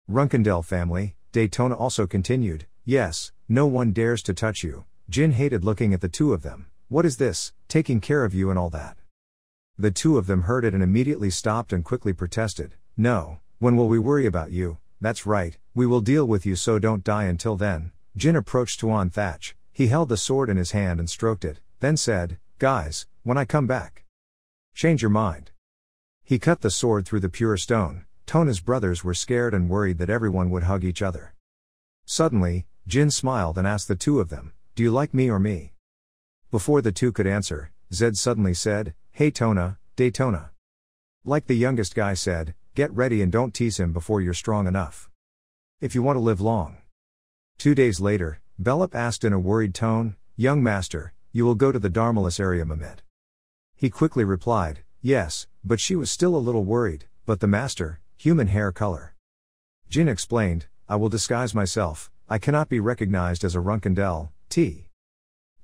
Speaker 1: Runkendell family. Daytona also continued, yes, no one dares to touch you. Jin hated looking at the two of them. What is this, taking care of you and all that? The two of them heard it and immediately stopped and quickly protested, no, when will we worry about you? That's right, we will deal with you so don't die until then. Jin approached Tuan Thatch, he held the sword in his hand and stroked it, then said, guys, when I come back, change your mind. He cut the sword through the pure stone. Tona's brothers were scared and worried that everyone would hug each other. Suddenly, Jin smiled and asked the two of them, do you like me or me? Before the two could answer, Zed suddenly said, hey Tona, Daytona. Like the youngest guy said, get ready and don't tease him before you're strong enough. If you want to live long. 2 days later, Bellup asked in a worried tone, young master, you will go to the Darmalis area Mimit? He quickly replied, yes, but she was still a little worried, but the master, human hair color. Jin explained, I will disguise myself, I cannot be recognized as a Runkendell.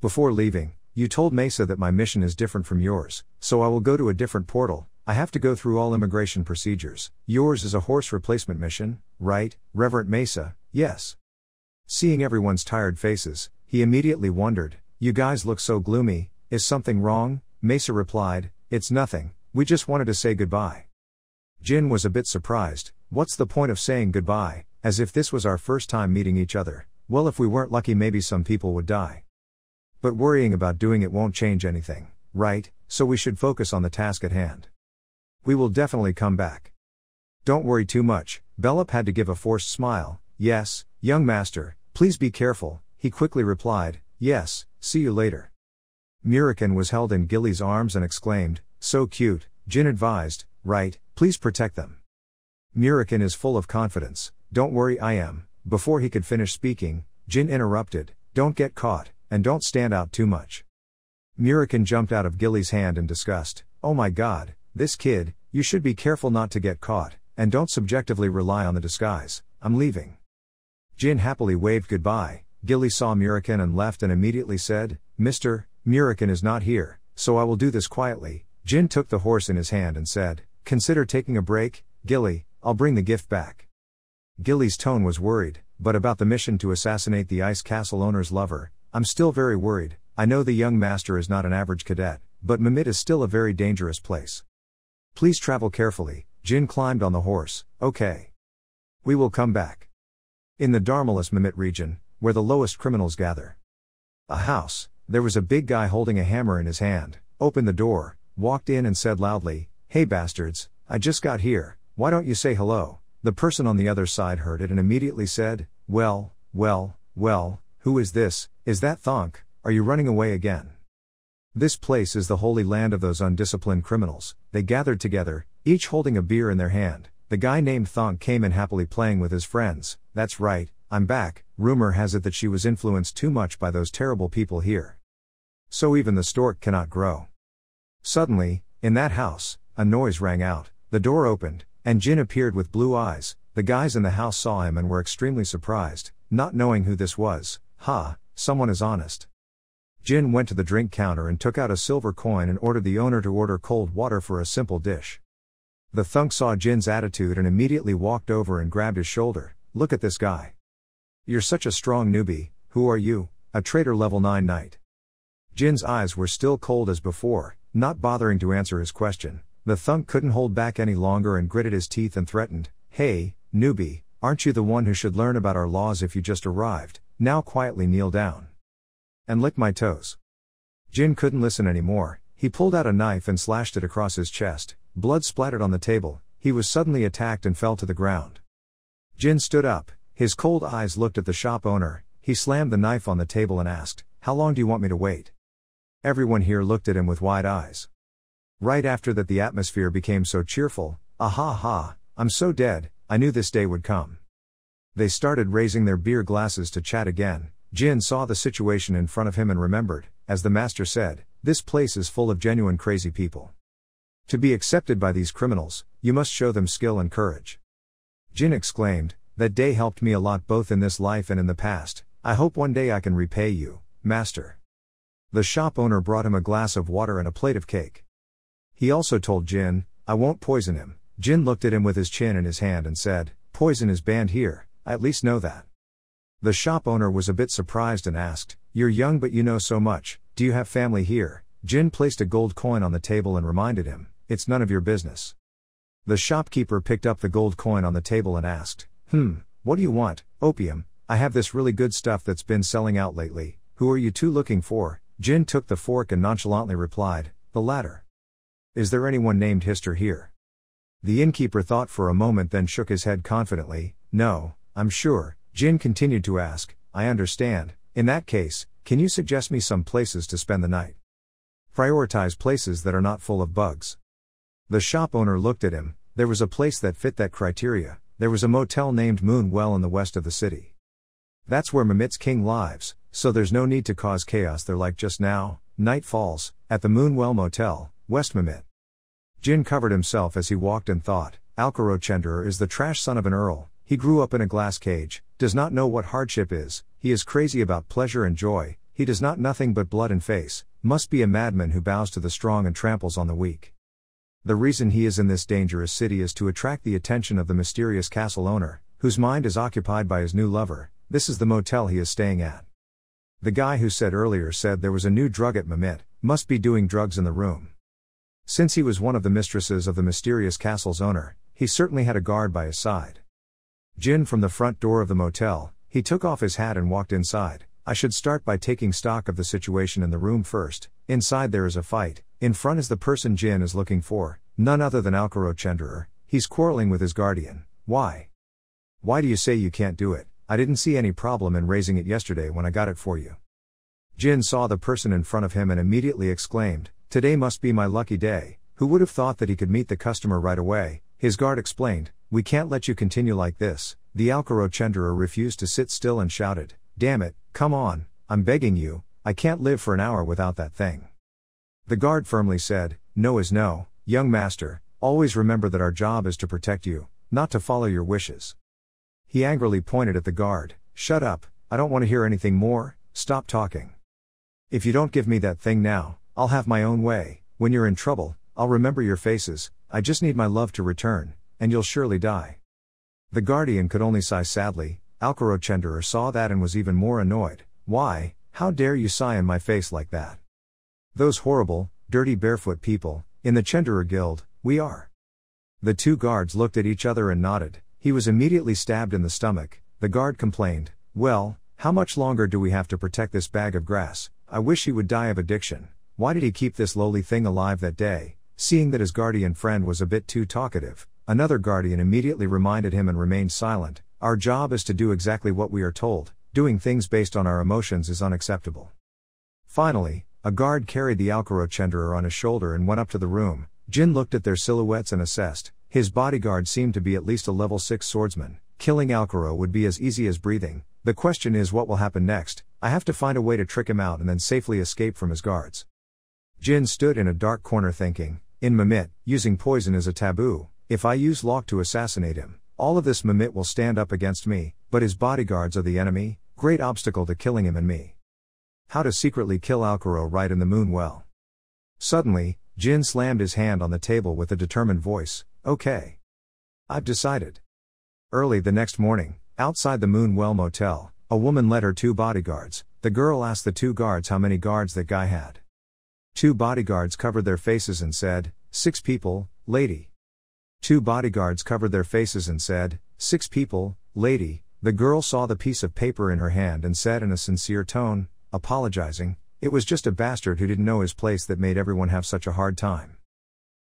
Speaker 1: Before leaving, you told Mesa that my mission is different from yours, so I will go to a different portal. I have to go through all immigration procedures. Yours is a horse replacement mission, right, Reverend Mesa? Yes. Seeing everyone's tired faces, he immediately wondered, you guys look so gloomy, is something wrong? Mesa replied, it's nothing, we just wanted to say goodbye. Jin was a bit surprised, what's the point of saying goodbye, as if this was our first time meeting each other, well if we weren't lucky maybe some people would die. But worrying about doing it won't change anything, right, so we should focus on the task at hand. We will definitely come back. Don't worry too much. Bellup had to give a forced smile, yes, young master, please be careful, he quickly replied, yes, see you later. Murikan was held in Gilly's arms and exclaimed, so cute. Jin advised, right, please protect them. Murikan is full of confidence, don't worry I am. Before he could finish speaking, Jin interrupted, don't get caught, and don't stand out too much. Murikan jumped out of Gilly's hand in disgust, oh my god, this kid, you should be careful not to get caught, and don't subjectively rely on the disguise. I'm leaving. Jin happily waved goodbye. Gilly saw Murikan and left and immediately said, Mr. Murikan is not here, so I will do this quietly. Jin took the horse in his hand and said, consider taking a break, Gilly, I'll bring the gift back. Gilly's tone was worried, but about the mission to assassinate the Ice Castle owner's lover, I'm still very worried. I know the young master is not an average cadet, but Mimit is still a very dangerous place. Please travel carefully. Jin climbed on the horse. Okay. We will come back. In the Dharmalis Mimit region, where the lowest criminals gather. A house, there was a big guy holding a hammer in his hand, opened the door, walked in and said loudly, hey bastards, I just got here, why don't you say hello? The person on the other side heard it and immediately said, well, who is this? Is that Thonk? Are you running away again? This place is the holy land of those undisciplined criminals. They gathered together, each holding a beer in their hand. The guy named Thonk came in happily playing with his friends. That's right, I'm back. Rumor has it that she was influenced too much by those terrible people here. So even the stork cannot grow. Suddenly, in that house, a noise rang out, the door opened, and Jin appeared with blue eyes. The guys in the house saw him and were extremely surprised, not knowing who this was. Someone is honest. Jin went to the drink counter and took out a silver coin and ordered the owner to order cold water for a simple dish. The thunk saw Jin's attitude and immediately walked over and grabbed his shoulder. Look at this guy. You're such a strong newbie. Who are you? A traitor level 9 knight. Jin's eyes were still cold as before, not bothering to answer his question. The thunk couldn't hold back any longer and gritted his teeth and threatened, hey, newbie, aren't you the one who should learn about our laws if you just arrived? Now quietly kneel down. And lick my toes. Jin couldn't listen anymore. He pulled out a knife and slashed it across his chest. Blood splattered on the table. He was suddenly attacked and fell to the ground. Jin stood up. His cold eyes looked at the shop owner. He slammed the knife on the table and asked, how long do you want me to wait? Everyone here looked at him with wide eyes. Right after that the atmosphere became so cheerful. I'm so dead, I knew this day would come. They started raising their beer glasses to chat again. Jin saw the situation in front of him and remembered, as the master said, this place is full of genuine crazy people. To be accepted by these criminals, you must show them skill and courage. Jin exclaimed, that day helped me a lot both in this life and in the past. I hope one day I can repay you, master. The shop owner brought him a glass of water and a plate of cake. He also told Jin, I won't poison him. Jin looked at him with his chin in his hand and said, poison is banned here, I at least know that. The shop owner was a bit surprised and asked, you're young but you know so much, do you have family here? Jin placed a gold coin on the table and reminded him, it's none of your business. The shopkeeper picked up the gold coin on the table and asked, what do you want? Opium, I have this really good stuff that's been selling out lately. Who are you two looking for? Jin took the fork and nonchalantly replied, the latter. Is there anyone named Hister here? The innkeeper thought for a moment then shook his head confidently, no, I'm sure. Jin continued to ask, I understand. In that case, can you suggest me some places to spend the night? Prioritize places that are not full of bugs. The shop owner looked at him. There was a place that fit that criteria. There was a motel named Moon Well in the west of the city. That's where Mimit's king lives, so there's no need to cause chaos there like just now. Night falls, at the Moon Well Motel, West Mimit. Jin covered himself as he walked and thought, Alcarochenderer is the trash son of an earl. He grew up in a glass cage, does not know what hardship is, he is crazy about pleasure and joy, he does not nothing but blood and face, must be a madman who bows to the strong and tramples on the weak. The reason he is in this dangerous city is to attract the attention of the mysterious castle owner, whose mind is occupied by his new lover. This is the motel he is staying at. The guy who said earlier said there was a new drug at Mimit, must be doing drugs in the room. Since he was one of the mistresses of the mysterious castle's owner, he certainly had a guard by his side. Jin from the front door of the motel, he took off his hat and walked inside. I should start by taking stock of the situation in the room first. Inside there is a fight. In front is the person Jin is looking for, none other than Alcarochenderer. He's quarreling with his guardian. Why? Why do you say you can't do it? I didn't see any problem in raising it yesterday when I got it for you. Jin saw the person in front of him and immediately exclaimed, today must be my lucky day. Who would have thought that he could meet the customer right away? His guard explained, we can't let you continue like this. The Alcarochenderer refused to sit still and shouted, damn it, come on, I'm begging you, I can't live for an hour without that thing. The guard firmly said, no is no, young master, always remember that our job is to protect you, not to follow your wishes. He angrily pointed at the guard. Shut up, I don't want to hear anything more, stop talking. If you don't give me that thing now, I'll have my own way. When you're in trouble, I'll remember your faces. I just need my love to return, and you'll surely die. The guardian could only sigh sadly. Alkuro Chenderer saw that and was even more annoyed. Why, how dare you sigh in my face like that? Those horrible, dirty barefoot people, in the Chenderer Guild, we are. The two guards looked at each other and nodded. He was immediately stabbed in the stomach. The guard complained, well, how much longer do we have to protect this bag of grass? I wish he would die of addiction. Why did he keep this lowly thing alive that day? Seeing that his guardian friend was a bit too talkative, another guardian immediately reminded him and remained silent. Our job is to do exactly what we are told. Doing things based on our emotions is unacceptable. Finally, a guard carried the Alkuro Chenderer on his shoulder and went up to the room. Jin looked at their silhouettes and assessed. His bodyguard seemed to be at least a level 6 swordsman. Killing Alkuro would be as easy as breathing. The question is what will happen next. I have to find a way to trick him out and then safely escape from his guards. Jin stood in a dark corner thinking, in Mimit, using poison is a taboo. If I use Locke to assassinate him, all of this Mimit will stand up against me, but his bodyguards are the enemy, great obstacle to killing him and me. How to secretly kill Alkuro right in the moon well. Suddenly, Jin slammed his hand on the table with a determined voice. Okay. I've decided. Early the next morning, outside the Moonwell Motel, a woman led her 2 bodyguards. The girl asked the 2 guards how many guards that guy had. 2 bodyguards covered their faces and said, 6 people, lady. 2 bodyguards covered their faces and said, 6 people, lady. The girl saw the piece of paper in her hand and said in a sincere tone, apologizing, it was just a bastard who didn't know his place that made everyone have such a hard time.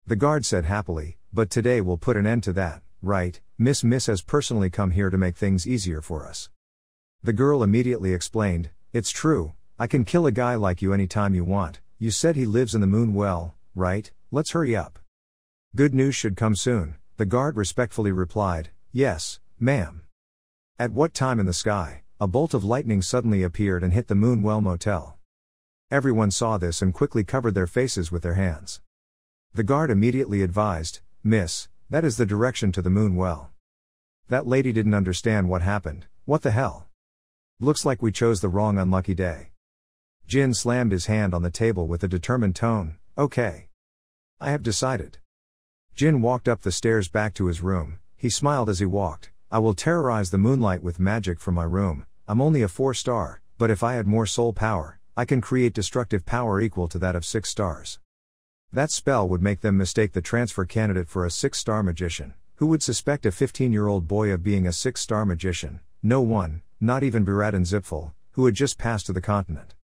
Speaker 1: The guard said happily, but today we'll put an end to that, right? Miss has personally come here to make things easier for us. The girl immediately explained, it's true, I can kill a guy like you anytime you want. You said he lives in the moon well, right? Let's hurry up. Good news should come soon, the guard respectfully replied, yes, ma'am. At what time in the sky, a bolt of lightning suddenly appeared and hit the Moonwell Motel. Everyone saw this and quickly covered their faces with their hands. The guard immediately advised, Miss, that is the direction to the Moonwell. That lady didn't understand what happened. What the hell? Looks like we chose the wrong unlucky day. Jin slammed his hand on the table with a determined tone, okay. I have decided. Jin walked up the stairs back to his room. He smiled as he walked. I will terrorize the moonlight with magic from my room. I'm only a 4-star, but if I had more soul power, I can create destructive power equal to that of 6 stars. That spell would make them mistake the transfer candidate for a 6-star magician. Who would suspect a 15-year-old boy of being a 6-star magician? No one, not even Birat and Zipful, who had just passed to the continent.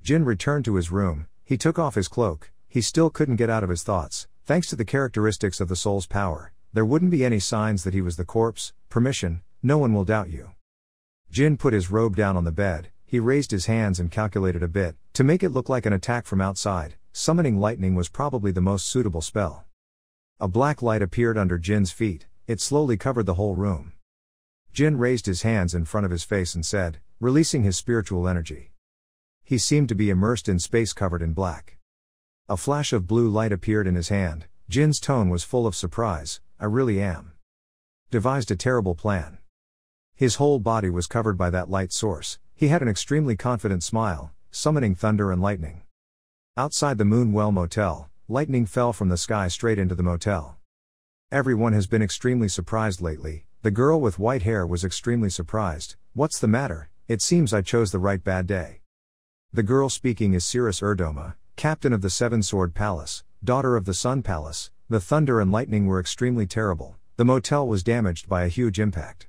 Speaker 1: Jin returned to his room. He took off his cloak. He still couldn't get out of his thoughts. Thanks to the characteristics of the soul's power, there wouldn't be any signs that he was the corpse. Permission, no one will doubt you. Jin put his robe down on the bed. He raised his hands and calculated a bit. To make it look like an attack from outside, summoning lightning was probably the most suitable spell. A black light appeared under Jin's feet. It slowly covered the whole room. Jin raised his hands in front of his face and said, releasing his spiritual energy. He seemed to be immersed in space covered in black. A flash of blue light appeared in his hand. Jin's tone was full of surprise. I really am. Devised a terrible plan. His whole body was covered by that light source. He had an extremely confident smile, summoning thunder and lightning. Outside the Moonwell Motel, lightning fell from the sky straight into the motel. Everyone has been extremely surprised lately. The girl with white hair was extremely surprised. What's the matter? It seems I chose the right bad day. The girl speaking is Cirrus Erdoma, captain of the Seven-Sword Palace, daughter of the Sun Palace. The thunder and lightning were extremely terrible. The motel was damaged by a huge impact.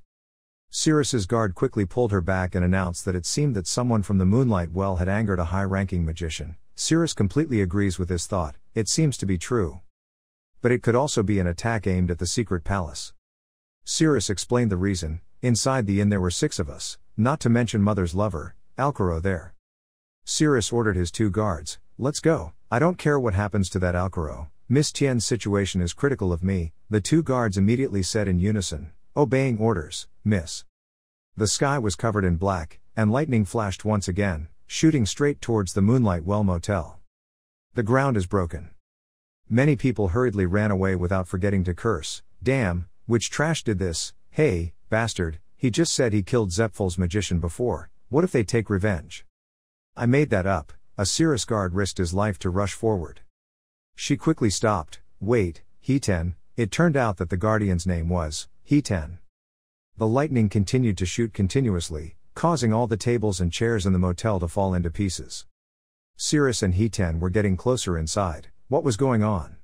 Speaker 1: Cirrus's guard quickly pulled her back and announced that it seemed that someone from the Moonlight Well had angered a high-ranking magician. Cirrus completely agrees with this thought. It seems to be true. But it could also be an attack aimed at the secret palace. Cirrus explained the reason. Inside the inn there were 6 of us, not to mention Mother's lover, Alkuro there. Cirrus ordered his 2 guards, let's go. I don't care what happens to that Alkuro. Miss Tien's situation is critical of me. The 2 guards immediately said in unison, obeying orders, miss. The sky was covered in black, and lightning flashed once again, shooting straight towards the Moonlight Well Motel. The ground is broken. Many people hurriedly ran away without forgetting to curse. Damn, which trash did this? Hey, bastard, he just said he killed Zepful's magician before, what if they take revenge? I made that up. A Cirrus guard risked his life to rush forward. She quickly stopped. Wait, He-ten. It turned out that the guardian's name was He-ten. The lightning continued to shoot continuously, causing all the tables and chairs in the motel to fall into pieces. Cirrus and He-ten were getting closer inside. What was going on?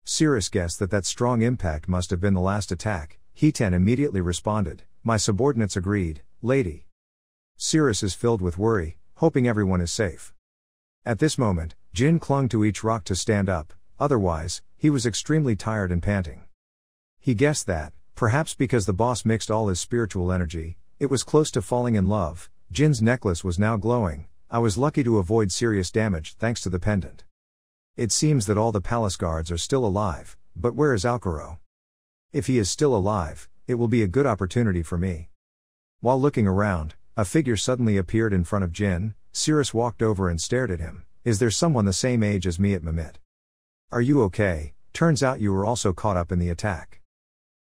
Speaker 1: Cirrus guessed that strong impact must have been the last attack. He-ten immediately responded. My subordinates agreed, lady. Cirrus is filled with worry, hoping everyone is safe. At this moment, Jin clung to each rock to stand up, otherwise, he was extremely tired and panting. He guessed that, perhaps because the boss mixed all his spiritual energy, it was close to falling in love. Jin's necklace was now glowing. I was lucky to avoid serious damage thanks to the pendant. It seems that all the palace guards are still alive, but where is Alcaro? If he is still alive, it will be a good opportunity for me. While looking around, a figure suddenly appeared in front of Jin. Cirrus walked over and stared at him. Is there someone the same age as me at Mimit? Are you okay? Turns out you were also caught up in the attack.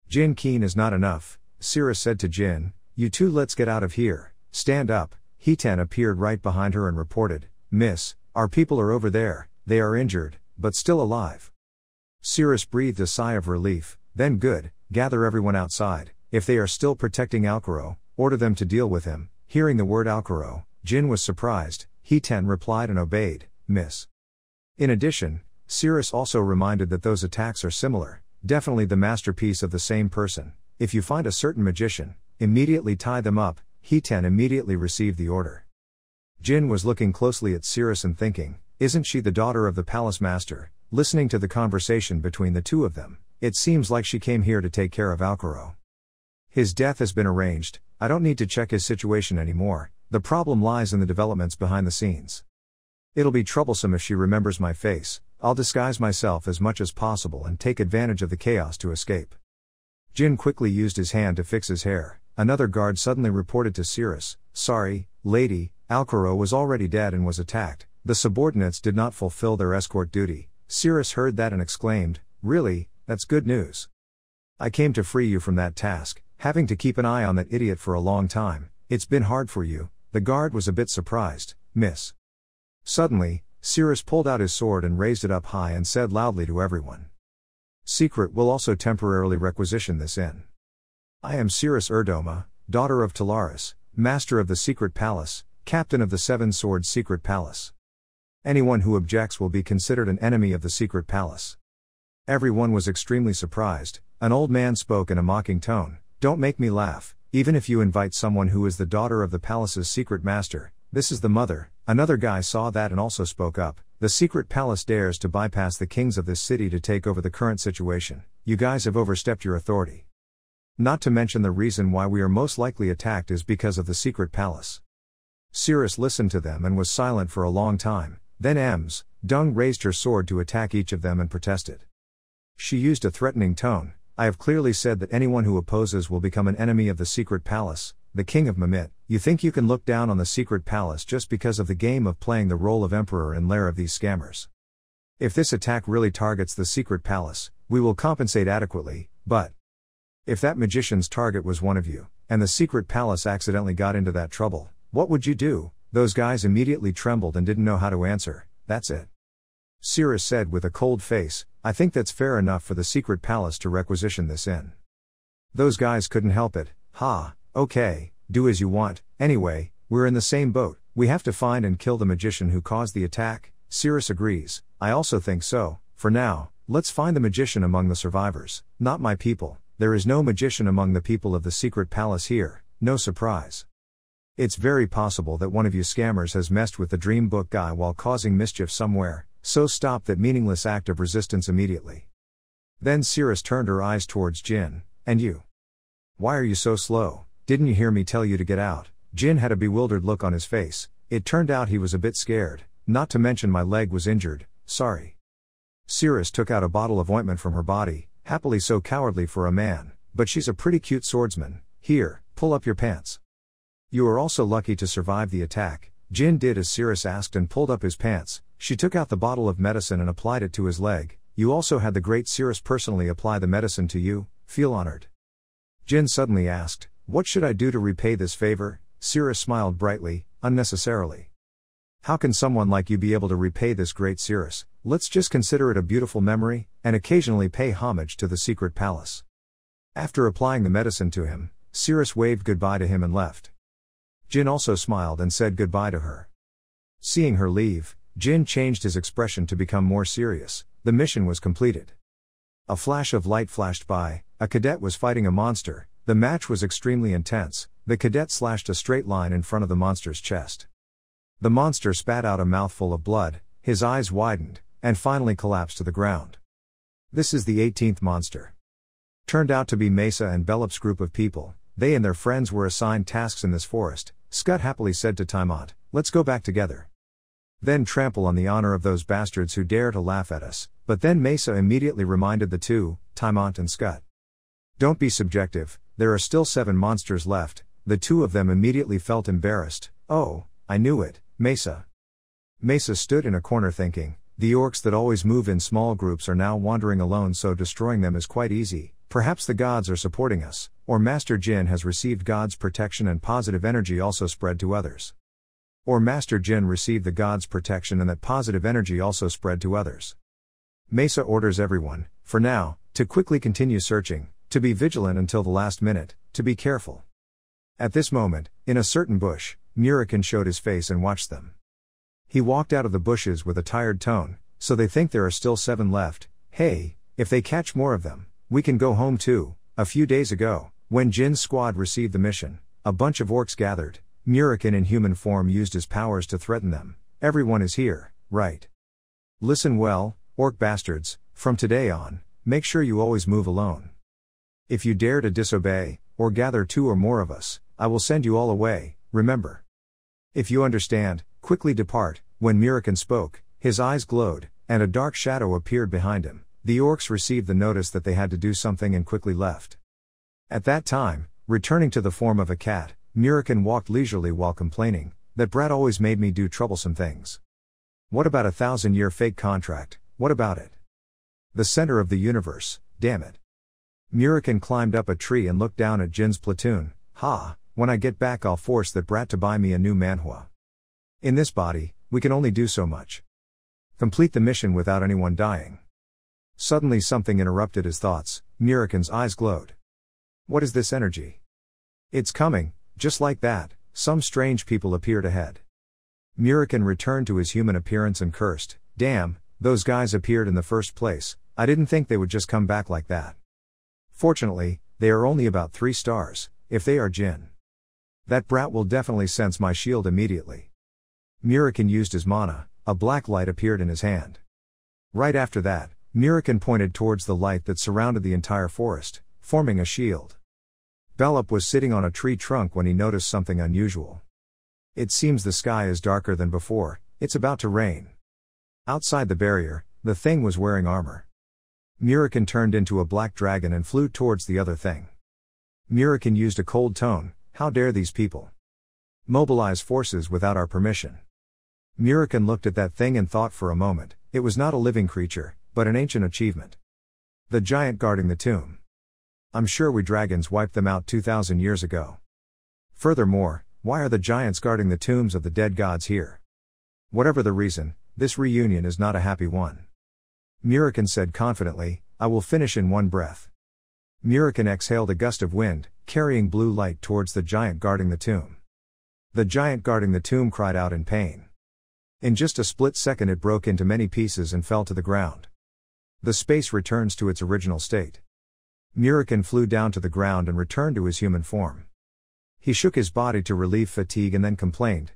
Speaker 1: Jin keen is not enough, Cirrus said to Jin. You two let's get out of here. Stand up. He-ten appeared right behind her and reported, Miss, our people are over there, they are injured, but still alive. Cirrus breathed a sigh of relief. Then good, gather everyone outside. If they are still protecting Alcaro, order them to deal with him. Hearing the word Alcaro, Jin was surprised. He-ten replied and obeyed, Miss. In addition, Cirrus also reminded that those attacks are similar, definitely the masterpiece of the same person. If you find a certain magician, immediately tie them up. He-ten immediately received the order. Jin was looking closely at Cirrus and thinking, isn't she the daughter of the palace master? Listening to the conversation between the two of them, it seems like she came here to take care of Alcaro. His death has been arranged, I don't need to check his situation anymore. The problem lies in the developments behind the scenes. It'll be troublesome if she remembers my face. I'll disguise myself as much as possible and take advantage of the chaos to escape. Jin quickly used his hand to fix his hair. Another guard suddenly reported to Cirrus, sorry, lady, Alcaro was already dead and was attacked. The subordinates did not fulfill their escort duty. Cirrus heard that and exclaimed, really, that's good news. I came to free you from that task, having to keep an eye on that idiot for a long time. It's been hard for you. The guard was a bit surprised, Miss. Suddenly, Cirrus pulled out his sword and raised it up high and said loudly to everyone. Secret will also temporarily requisition this in. I am Cirrus Erdoma, daughter of Talaris, master of the secret palace, captain of the Seven Swords secret palace. Anyone who objects will be considered an enemy of the secret palace. Everyone was extremely surprised. An old man spoke in a mocking tone, don't make me laugh. Even if you invite someone who is the daughter of the palace's secret master, this is the mother. Another guy saw that and also spoke up. The secret palace dares to bypass the kings of this city to take over the current situation. You guys have overstepped your authority. Not to mention the reason why we are most likely attacked is because of the secret palace. Cirrus listened to them and was silent for a long time. Then Ems, Dung raised her sword to attack each of them and protested. She used a threatening tone. I have clearly said that anyone who opposes will become an enemy of the secret palace, the king of Mimit. You think you can look down on the secret palace just because of the game of playing the role of emperor and lair of these scammers. If this attack really targets the secret palace, we will compensate adequately, but if that magician's target was one of you, and the secret palace accidentally got into that trouble, what would you do? Those guys immediately trembled and didn't know how to answer. That's it. Cirrus said with a cold face, I think that's fair enough for the secret palace to requisition this in. Those guys couldn't help it. Ha, okay, do as you want. Anyway, we're in the same boat. We have to find and kill the magician who caused the attack. Cirrus agrees. I also think so. For now, let's find the magician among the survivors. Not my people. There is no magician among the people of the secret palace here. No surprise. It's very possible that one of you scammers has messed with the dream book guy while causing mischief somewhere. So stop that meaningless act of resistance immediately. Then Cirrus turned her eyes towards Jin. And you? Why are you so slow? Didn't you hear me tell you to get out? Jin had a bewildered look on his face. It turned out he was a bit scared. Not to mention my leg was injured. Sorry. Cirrus took out a bottle of ointment from her body, happily so cowardly for a man, but she's a pretty cute swordsman. Here, pull up your pants. You are also lucky to survive the attack. Jin did as Cirrus asked and pulled up his pants. She took out the bottle of medicine and applied it to his leg. you also had the great Cirrus personally apply the medicine to you, feel honored. Jin suddenly asked, what should I do to repay this favor? Cirrus smiled brightly, unnecessarily. How can someone like you be able to repay this great Cirrus? Let's just consider it a beautiful memory, and occasionally pay homage to the secret palace. After applying the medicine to him, Cirrus waved goodbye to him and left. Jin also smiled and said goodbye to her. Seeing her leave, Jin changed his expression to become more serious. The mission was completed. A flash of light flashed by, a cadet was fighting a monster. The match was extremely intense. The cadet slashed a straight line in front of the monster's chest. The monster spat out a mouthful of blood, his eyes widened, and finally collapsed to the ground. This is the 18th monster. Turned out to be Mesa and Bellup's group of people. They and their friends were assigned tasks in this forest. Scott happily said to Taimont, let's go back together. Then trample on the honor of those bastards who dare to laugh at us. But then Mesa immediately reminded the two, Taimont and Scott. Don't be subjective, there are still 7 monsters left. The two of them immediately felt embarrassed. Oh, I knew it, Mesa. Mesa stood in a corner thinking, the orcs that always move in small groups are now wandering alone, so destroying them is quite easy. Perhaps the gods are supporting us, or Master Jin has received God's protection and positive energy also spread to others. Or Master Jin received the God's protection and that positive energy also spread to others. Mesa orders everyone, for now, to quickly continue searching, to be vigilant until the last minute, to be careful. At this moment, in a certain bush, Murikin showed his face and watched them. He walked out of the bushes with a tired tone, so they think there are still 7 left. Hey, if they catch more of them, we can go home too. A few days ago, when Jin's squad received the mission, a bunch of orcs gathered. Murikin in human form used his powers to threaten them. Everyone is here, right? Listen well, orc bastards, from today on, make sure you always move alone. If you dare to disobey, or gather 2 or more of us, I will send you all away, remember. If you understand, quickly depart. When Murikin spoke, his eyes glowed, and a dark shadow appeared behind him. The orcs received the notice that they had to do something and quickly left. At that time, returning to the form of a cat, Murikin walked leisurely while complaining, that brat always made me do troublesome things. What about a 1,000-year fake contract, what about it? The center of the universe, damn it. Murikin climbed up a tree and looked down at Jin's platoon. When I get back I'll force that brat to buy me a new manhwa. In this body, we can only do so much. Complete the mission without anyone dying. Suddenly something interrupted his thoughts. Murikin's eyes glowed. What is this energy? It's coming. Just like that, some strange people appeared ahead. Murikin returned to his human appearance and cursed, damn, those guys appeared in the first place, I didn't think they would just come back like that. Fortunately, they are only about 3 stars, if they are Jin. That brat will definitely sense my shield immediately. Murikin used his mana, a black light appeared in his hand. Right after that, Murikin pointed towards the light that surrounded the entire forest, forming a shield. Bellup was sitting on a tree trunk when he noticed something unusual. It seems the sky is darker than before, it's about to rain. Outside the barrier, the thing was wearing armor. Murikin turned into a black dragon and flew towards the other thing. Murikin used a cold tone, how dare these people mobilize forces without our permission. Murikin looked at that thing and thought for a moment, it was not a living creature, but an ancient achievement. The giant guarding the tomb. I'm sure we dragons wiped them out 2,000 years ago. Furthermore, why are the giants guarding the tombs of the dead gods here? Whatever the reason, this reunion is not a happy one. Murikin said confidently, I will finish in one breath. Murikin exhaled a gust of wind, carrying blue light towards the giant guarding the tomb. The giant guarding the tomb cried out in pain. In just a split second it broke into many pieces and fell to the ground. The space returns to its original state. Murikin flew down to the ground and returned to his human form. He shook his body to relieve fatigue and then complained,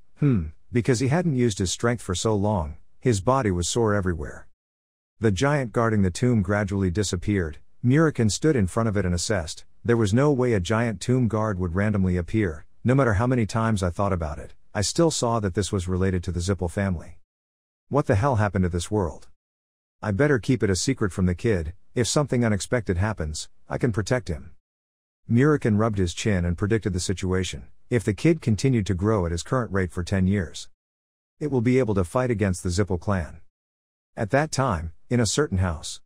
Speaker 1: because he hadn't used his strength for so long, his body was sore everywhere. The giant guarding the tomb gradually disappeared. Murikin stood in front of it and assessed, there was no way a giant tomb guard would randomly appear. No matter how many times I thought about it, I still saw that this was related to the Zippel family. What the hell happened to this world? I better keep it a secret from the kid, if something unexpected happens, I can protect him. Murikin rubbed his chin and predicted the situation. If the kid continued to grow at his current rate for 10 years, it will be able to fight against the Zippel clan. At that time, in a certain house,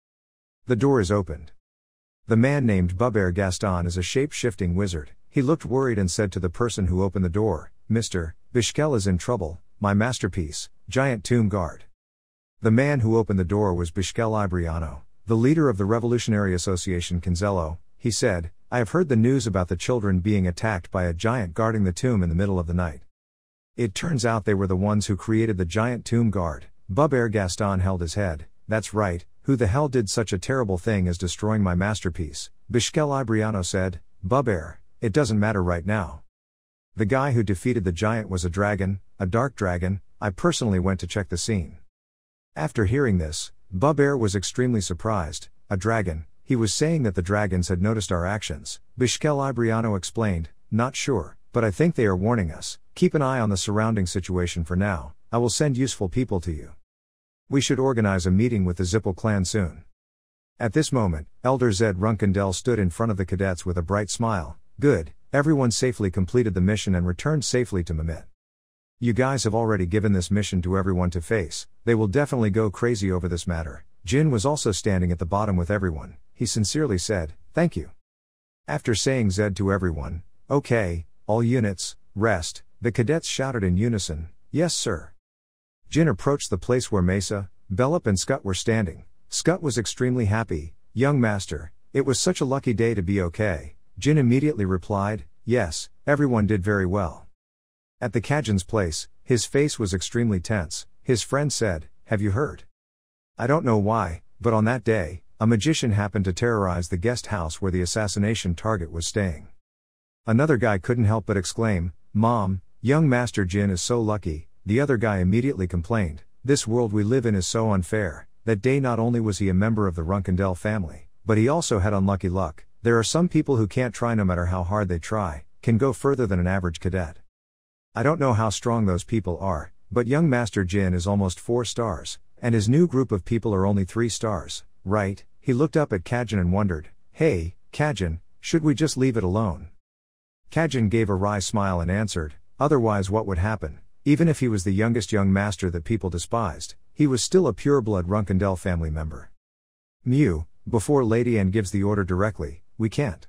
Speaker 1: The door is opened. The man named Bubert Gaston is a shape-shifting wizard. He looked worried and said to the person who opened the door, Mr. Bishkel is in trouble, my masterpiece, giant tomb guard. The man who opened the door was Bishkel Ibriano, the leader of the Revolutionary Association Kinzello. He said, I have heard the news about the children being attacked by a giant guarding the tomb in the middle of the night. It turns out they were the ones who created the giant tomb guard. Bubert Gaston held his head. That's right, who the hell did such a terrible thing as destroying my masterpiece? Bishkel Ibriano said, Bubert, it doesn't matter right now. The guy who defeated the giant was a dragon, a dark dragon. I personally went to check the scene. After hearing this, Bubert was extremely surprised. A dragon, he was saying that the dragons had noticed our actions. Bishkel Ibriano explained, not sure, but I think they are warning us. Keep an eye on the surrounding situation for now. I will send useful people to you. We should organize a meeting with the Zippel clan soon. At this moment, Elder Zed Runkendel stood in front of the cadets with a bright smile. Good, everyone safely completed the mission and returned safely to Mehmet. You guys have already given this mission to everyone to face. They will definitely go crazy over this matter. Jin was also standing at the bottom with everyone. He sincerely said, thank you. After saying Zed to everyone, okay, all units, rest, the cadets shouted in unison, yes sir. Jin approached the place where Mesa, Bellup and Scut were standing. Scut was extremely happy. Young master, it was such a lucky day to be okay. Jin immediately replied, yes, everyone did very well. At the Kajin's place, his face was extremely tense. His friend said, have you heard? I don't know why, but on that day, a magician happened to terrorize the guest house where the assassination target was staying. Another guy couldn't help but exclaim, Mom, young Master Jin is so lucky. The other guy immediately complained, this world we live in is so unfair. That day not only was he a member of the Runkendel family, but he also had unlucky luck. There are some people who can't try no matter how hard they try, can go further than an average cadet. I don't know how strong those people are, but young Master Jin is almost 4 stars, and his new group of people are only 3 stars, right? He looked up at Kajin and wondered, hey, Kajin, should we just leave it alone? Kajin gave a wry smile and answered, otherwise what would happen? Even if he was the youngest young master that people despised, he was still a pure-blood Runkendel family member. Mew, before Lady Anne gives the order directly, we can't.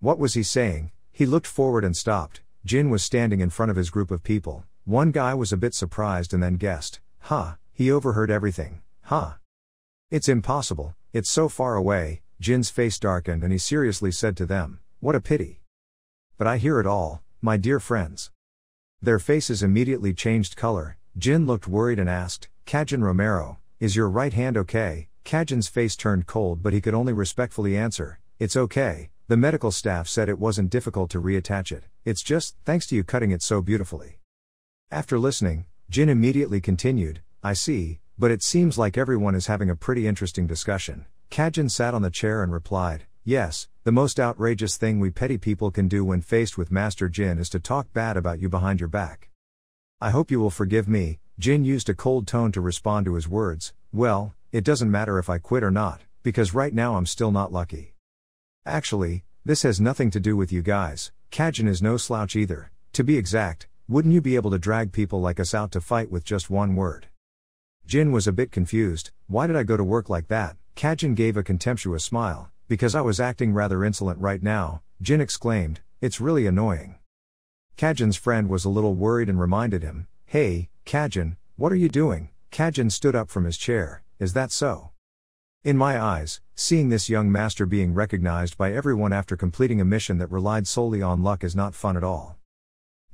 Speaker 1: What was he saying? He looked forward and stopped. Jin was standing in front of his group of people. One guy was a bit surprised and then guessed, he overheard everything, It's impossible, it's so far away. Jin's face darkened and he seriously said to them, what a pity. But I hear it all, my dear friends. Their faces immediately changed color. Jin looked worried and asked, Kajin Romero, is your right hand okay? Kajin's face turned cold but he could only respectfully answer, it's okay. The medical staff said it wasn't difficult to reattach it, it's just, thanks to you cutting it so beautifully. After listening, Jin immediately continued, I see, but it seems like everyone is having a pretty interesting discussion. Kajin sat on the chair and replied, yes, the most outrageous thing we petty people can do when faced with Master Jin is to talk bad about you behind your back. I hope you will forgive me. Jin used a cold tone to respond to his words, well, it doesn't matter if I quit or not, because right now I'm still not lucky. Actually, this has nothing to do with you guys. Kajin is no slouch either. To be exact, wouldn't you be able to drag people like us out to fight with just one word? Jin was a bit confused. Why did I go to work like that? Kajin gave a contemptuous smile. Because I was acting rather insolent right now, Jin exclaimed, it's really annoying. Kajin's friend was a little worried and reminded him, hey, Kajin, what are you doing? Kajin stood up from his chair, is that so? In my eyes, seeing this young master being recognized by everyone after completing a mission that relied solely on luck is not fun at all.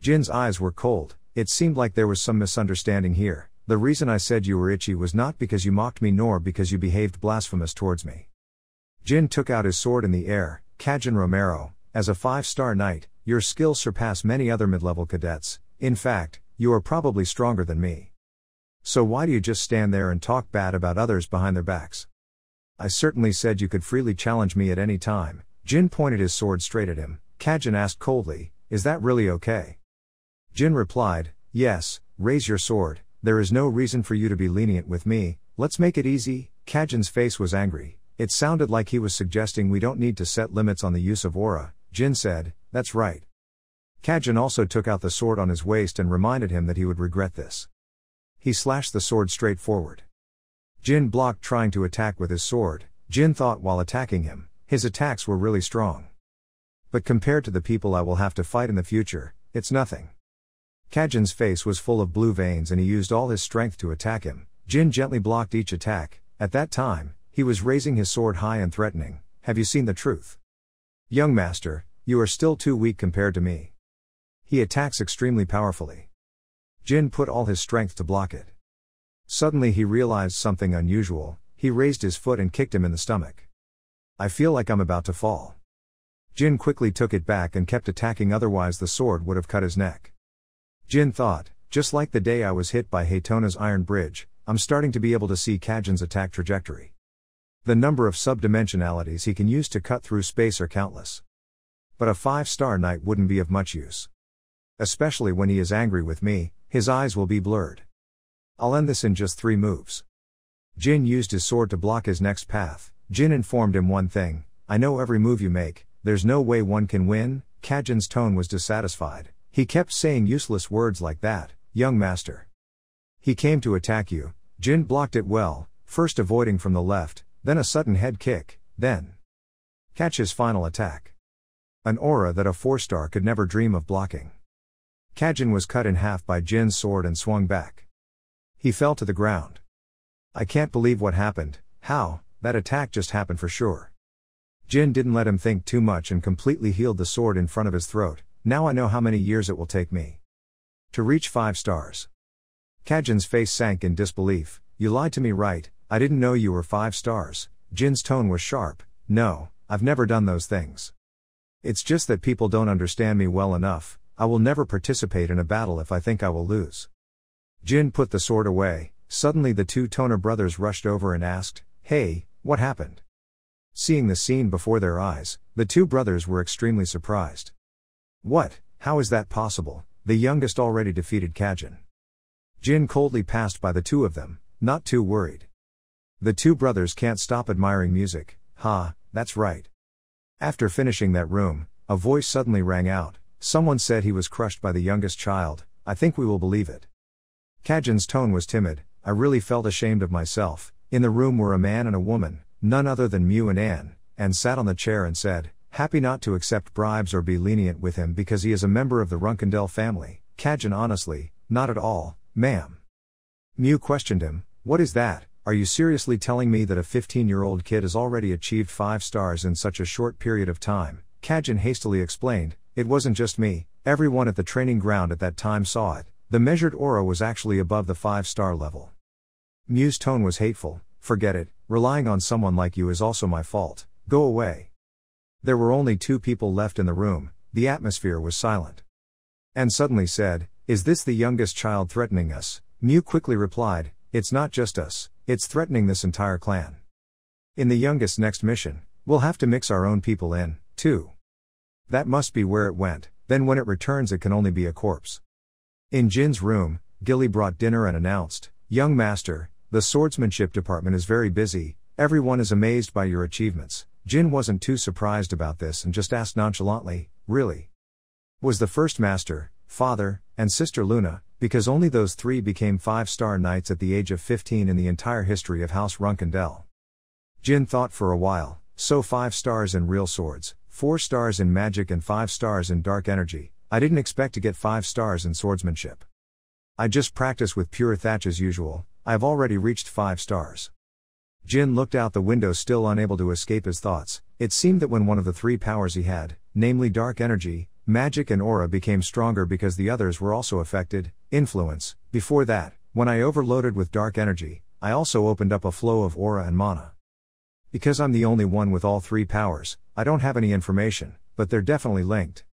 Speaker 1: Jin's eyes were cold. It seemed like there was some misunderstanding here. The reason I said you were itchy was not because you mocked me nor because you behaved blasphemous towards me. Jin took out his sword in the air. Kajin Romero, as a 5-star knight, your skills surpass many other mid-level cadets. In fact, you are probably stronger than me. So why do you just stand there and talk bad about others behind their backs? I certainly said you could freely challenge me at any time. Jin pointed his sword straight at him. Kajin asked coldly, is that really okay? Jin replied, yes, raise your sword. There is no reason for you to be lenient with me. Let's make it easy. Kajin's face was angry. It sounded like he was suggesting we don't need to set limits on the use of aura. Jin said, that's right. Kajin also took out the sword on his waist and reminded him that he would regret this. He slashed the sword straight forward. Jin blocked trying to attack with his sword. Jin thought while attacking him. His attacks were really strong. But compared to the people I will have to fight in the future, it's nothing. Kajin's face was full of blue veins and he used all his strength to attack him. Jin gently blocked each attack. At that time, he was raising his sword high and threatening. Have you seen the truth? Young master, you are still too weak compared to me. He attacks extremely powerfully. Jin put all his strength to block it. Suddenly he realized something unusual. He raised his foot and kicked him in the stomach. I feel like I'm about to fall. Jin quickly took it back and kept attacking, otherwise the sword would have cut his neck. Jin thought, just like the day I was hit by Haytona's iron bridge, I'm starting to be able to see Kajin's attack trajectory. The number of subdimensionalities he can use to cut through space are countless. But a 5-star knight wouldn't be of much use. Especially when he is angry with me, his eyes will be blurred. I'll end this in just 3 moves. Jin used his sword to block his next path. Jin informed him one thing, I know every move you make, there's no way one can win. Kajin's tone was dissatisfied. He kept saying useless words like that, young master. He came to attack you. Jin blocked it well, first avoiding from the left, then a sudden head kick, then catch his final attack. An aura that a 4-star could never dream of blocking. Kajin was cut in half by Jin's sword and swung back. He fell to the ground. I can't believe what happened. How? That attack just happened for sure. Jin didn't let him think too much and completely healed the sword in front of his throat. Now I know how many years it will take me to reach 5 stars. Kajin's face sank in disbelief. You lied to me, right? I didn't know you were 5 stars. Jin's tone was sharp. No, I've never done those things. It's just that people don't understand me well enough. I will never participate in a battle if I think I will lose. Jin put the sword away. Suddenly the 2 Toner brothers rushed over and asked, Hey, what happened? Seeing the scene before their eyes, the 2 brothers were extremely surprised. What? How is that possible? The youngest already defeated Kajin. Jin coldly passed by the 2 of them, not too worried. The 2 brothers can't stop admiring music. That's right. After finishing that room, a voice suddenly rang out. Someone said he was crushed by the youngest child. I think we will believe it. Kajin's tone was timid. I really felt ashamed of myself. In the room were a man and a woman, none other than Mew and Anne, and sat on the chair and said, happy not to accept bribes or be lenient with him because he is a member of the Runkendel family. Kajin honestly, not at all, ma'am. Mew questioned him, what is that? Are you seriously telling me that a 15-year-old kid has already achieved 5 stars in such a short period of time? Kajin hastily explained, it wasn't just me, everyone at the training ground at that time saw it. The measured aura was actually above the 5-star level. Mew's tone was hateful, forget it, relying on someone like you is also my fault, go away. There were only 2 people left in the room, the atmosphere was silent. Anne suddenly said, is this the youngest child threatening us? Mew quickly replied, it's not just us, it's threatening this entire clan. In the youngest's next mission, we'll have to mix our own people in, too. That must be where it went, then when it returns it can only be a corpse. In Jin's room, Gilly brought dinner and announced, young master, the swordsmanship department is very busy, everyone is amazed by your achievements. Jin wasn't too surprised about this and just asked nonchalantly, really? Was the first master, father, and sister Luna, because only those 3 became 5-star knights at the age of 15 in the entire history of House Runkendel. Jin thought for a while, so 5 stars in real swords, 4 stars in magic and 5 stars in dark energy, I didn't expect to get 5 stars in swordsmanship. I just practice with pure thatch as usual, I've already reached 5 stars. Jin looked out the window still unable to escape his thoughts. It seemed that when one of the 3 powers he had, namely dark energy, magic and aura became stronger because the others were also affected, influence, before that, when I overloaded with dark energy, I also opened up a flow of aura and mana. Because I'm the only one with all 3 powers, I don't have any information, but they're definitely linked.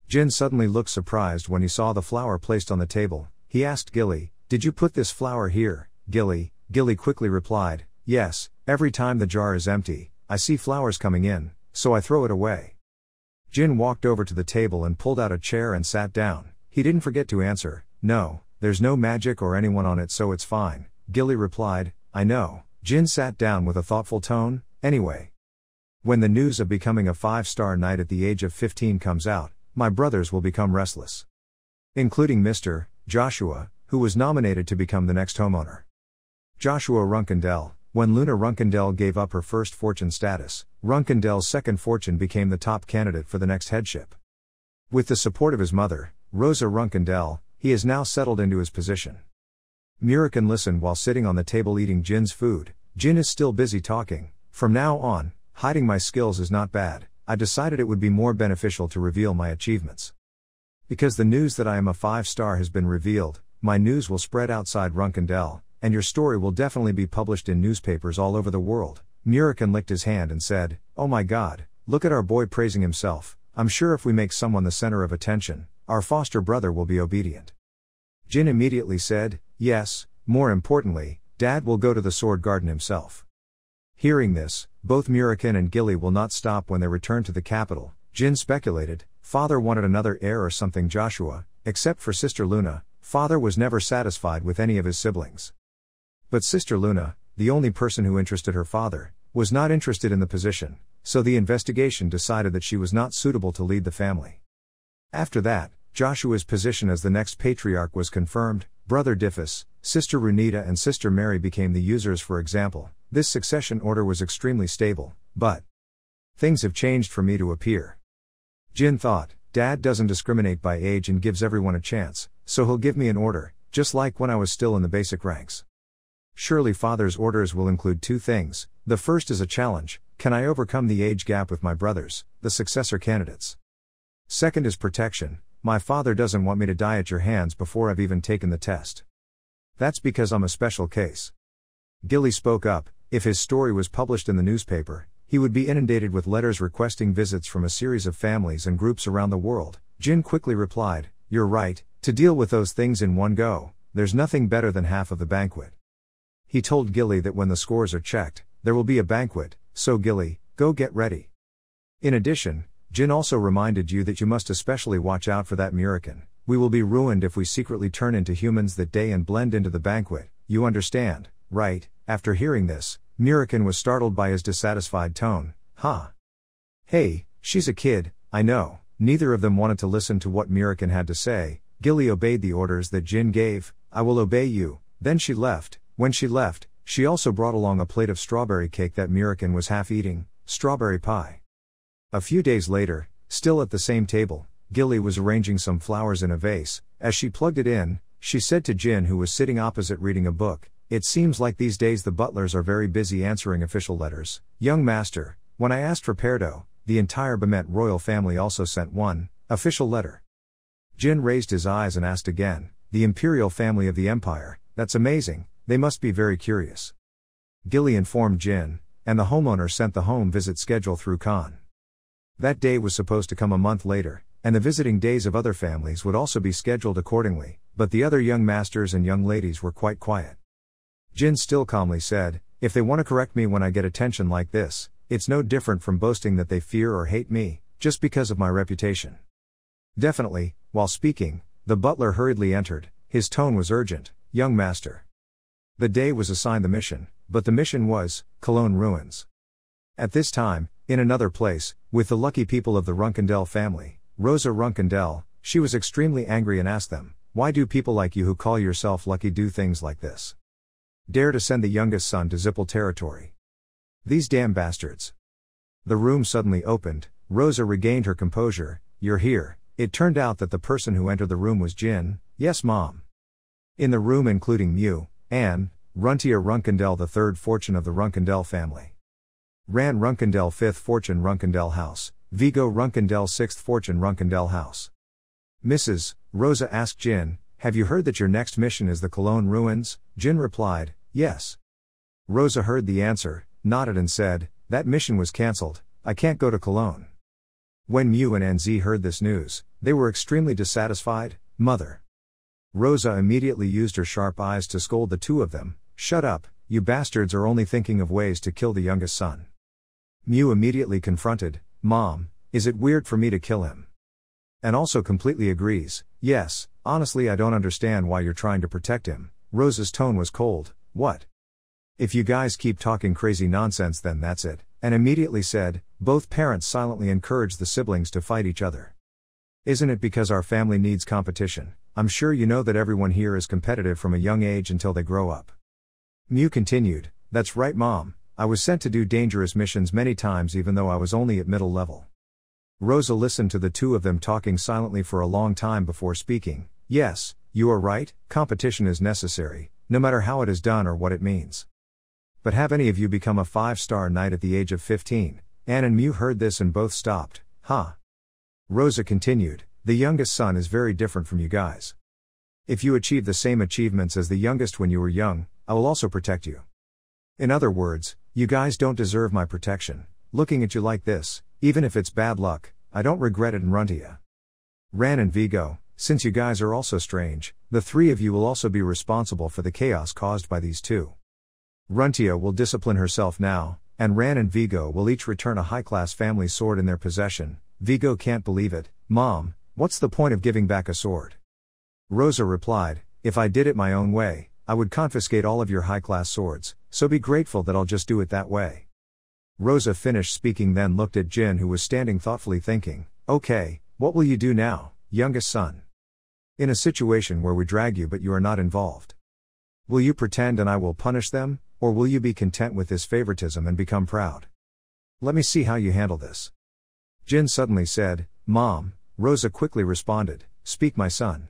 Speaker 1: Jin suddenly looked surprised when he saw the flower placed on the table. He asked Gilly, did you put this flower here? Gilly quickly replied, yes, every time the jar is empty, I see flowers coming in, so I throw it away. Jin walked over to the table and pulled out a chair and sat down. He didn't forget to answer, no, there's no magic or anyone on it so it's fine. Gilly replied, I know. Jin sat down with a thoughtful tone, anyway. When the news of becoming a 5-star knight at the age of 15 comes out, my brothers will become restless. Including Mr. Joshua, who was nominated to become the next homeowner. Joshua Runkendel, when Luna Runkendell gave up her first fortune status, Runkendel's second fortune became the top candidate for the next headship. With the support of his mother, Rosa Runkendell, he is now settled into his position. Murican listened while sitting on the table eating Jin's food. Jin is still busy talking. From now on, hiding my skills is not bad. I decided it would be more beneficial to reveal my achievements. Because the news that I am a 5-star has been revealed, my news will spread outside Runkendell, and your story will definitely be published in newspapers all over the world. Murican licked his hand and said, "Oh my god, look at our boy praising himself. I'm sure if we make someone the center of attention, our foster brother will be obedient." Jin immediately said, "Yes, more importantly, Dad will go to the sword garden himself." Hearing this, both Murican and Gilly will not stop when they return to the capital. Jin speculated, Father wanted another heir or something. Joshua, except for Sister Luna, Father was never satisfied with any of his siblings. But Sister Luna, the only person who interested her father, was not interested in the position, so the investigation decided that she was not suitable to lead the family. After that, Joshua's position as the next patriarch was confirmed. Brother Diffus, Sister Runita and Sister Mary became the users. For example, this succession order was extremely stable, but things have changed for me to appear. Jin thought, Dad doesn't discriminate by age and gives everyone a chance, so he'll give me an order, just like when I was still in the basic ranks. Surely Father's orders will include 2 things. The first is a challenge: can I overcome the age gap with my brothers, the successor candidates? Second is protection: my father doesn't want me to die at your hands before I've even taken the test. That's because I'm a special case. Gilly spoke up. If his story was published in the newspaper, he would be inundated with letters requesting visits from a series of families and groups around the world. Jin quickly replied, "You're right, to deal with those things in one go, there's nothing better than half of the banquet." He told Gilly that when the scores are checked, there will be a banquet, so Gilly, go get ready. In addition, Jin also reminded you that you must especially watch out for that Murican. We will be ruined if we secretly turn into humans that day and blend into the banquet, you understand, right? After hearing this, Murican was startled by his dissatisfied tone. Huh? Hey, she's a kid, I know. Neither of them wanted to listen to what Murican had to say. Gilly obeyed the orders that Jin gave. I will obey you. Then she left. When she left, she also brought along a plate of strawberry cake that Murican was half eating, strawberry pie. A few days later, still at the same table, Gilly was arranging some flowers in a vase. As she plugged it in, she said to Jin, who was sitting opposite reading a book, "It seems like these days the butlers are very busy answering official letters. Young master, when I asked for Perdo, the entire Bemet royal family also sent one official letter." Jin raised his eyes and asked again, "The imperial family of the empire, that's amazing, they must be very curious." Gilly informed Jin, and the homeowner sent the home visit schedule through Khan. That day was supposed to come a month later, and the visiting days of other families would also be scheduled accordingly, but the other young masters and young ladies were quite quiet. Jin still calmly said, "If they want to correct me when I get attention like this, it's no different from boasting that they fear or hate me, just because of my reputation." Definitely. While speaking, the butler hurriedly entered. His tone was urgent. "Young master." The day was assigned the mission, but the mission was Cologne ruins. At this time, in another place, with the lucky people of the Runkendell family, Rosa Runkendell, she was extremely angry and asked them, "Why do people like you who call yourself lucky do things like this? Dare to send the youngest son to Zippel territory? These damn bastards." The room suddenly opened. Rosa regained her composure. "You're here." It turned out that the person who entered the room was Jin. "Yes, Mom." In the room including Mew, Anne, Runtia Runkendell, the third fortune of the Runkendell family. Ran Runkendell, fifth fortune Runkendell house. Vigo Runkendell, sixth fortune Runkendell house. Mrs. Rosa asked Jin, "Have you heard that your next mission is the Cologne ruins?" Jin replied, "Yes." Rosa heard the answer, nodded and said, "That mission was cancelled, I can't go to Cologne." When Mew and NZ heard this news, they were extremely dissatisfied. "Mother." Rosa immediately used her sharp eyes to scold the two of them. "Shut up, you bastards are only thinking of ways to kill the youngest son." Mew immediately confronted, "Mom, is it weird for me to kill him?" And also completely agrees, "Yes, honestly I don't understand why you're trying to protect him." Rosa's tone was cold. "What? If you guys keep talking crazy nonsense then that's it," and immediately said, "Both parents silently encourage the siblings to fight each other. Isn't it because our family needs competition? I'm sure you know that everyone here is competitive from a young age until they grow up." Mew continued, That's right, Mom. I was sent to do dangerous missions many times even though I was only at middle level. Rosa listened to the two of them talking silently for a long time before speaking. Yes, you are right, competition is necessary, no matter how it is done or what it means. But have any of you become a 5-star knight at the age of 15? Anne and Mew heard this and both stopped. Huh? Rosa continued, the youngest son is very different from you guys. If you achieve the same achievements as the youngest when you were young, I will also protect you. In other words, you guys don't deserve my protection. Looking at you like this, even if it's bad luck, I don't regret it and run to you. Ran and Vigo, since you guys are also strange, the three of you will also be responsible for the chaos caused by these two. Runtia will discipline herself now, and Ran and Vigo will each return a high-class family sword in their possession. Vigo can't believe it. Mom, what's the point of giving back a sword? Rosa replied, if I did it my own way, I would confiscate all of your high-class swords, so be grateful that I'll just do it that way. Rosa finished speaking, then looked at Jin, who was standing thoughtfully thinking, okay, what will you do now, youngest son? In a situation where we drag you but you are not involved. Will you pretend and I will punish them, or will you be content with this favoritism and become proud? Let me see how you handle this. Jin suddenly said, Mom. Rosa quickly responded, speak my son.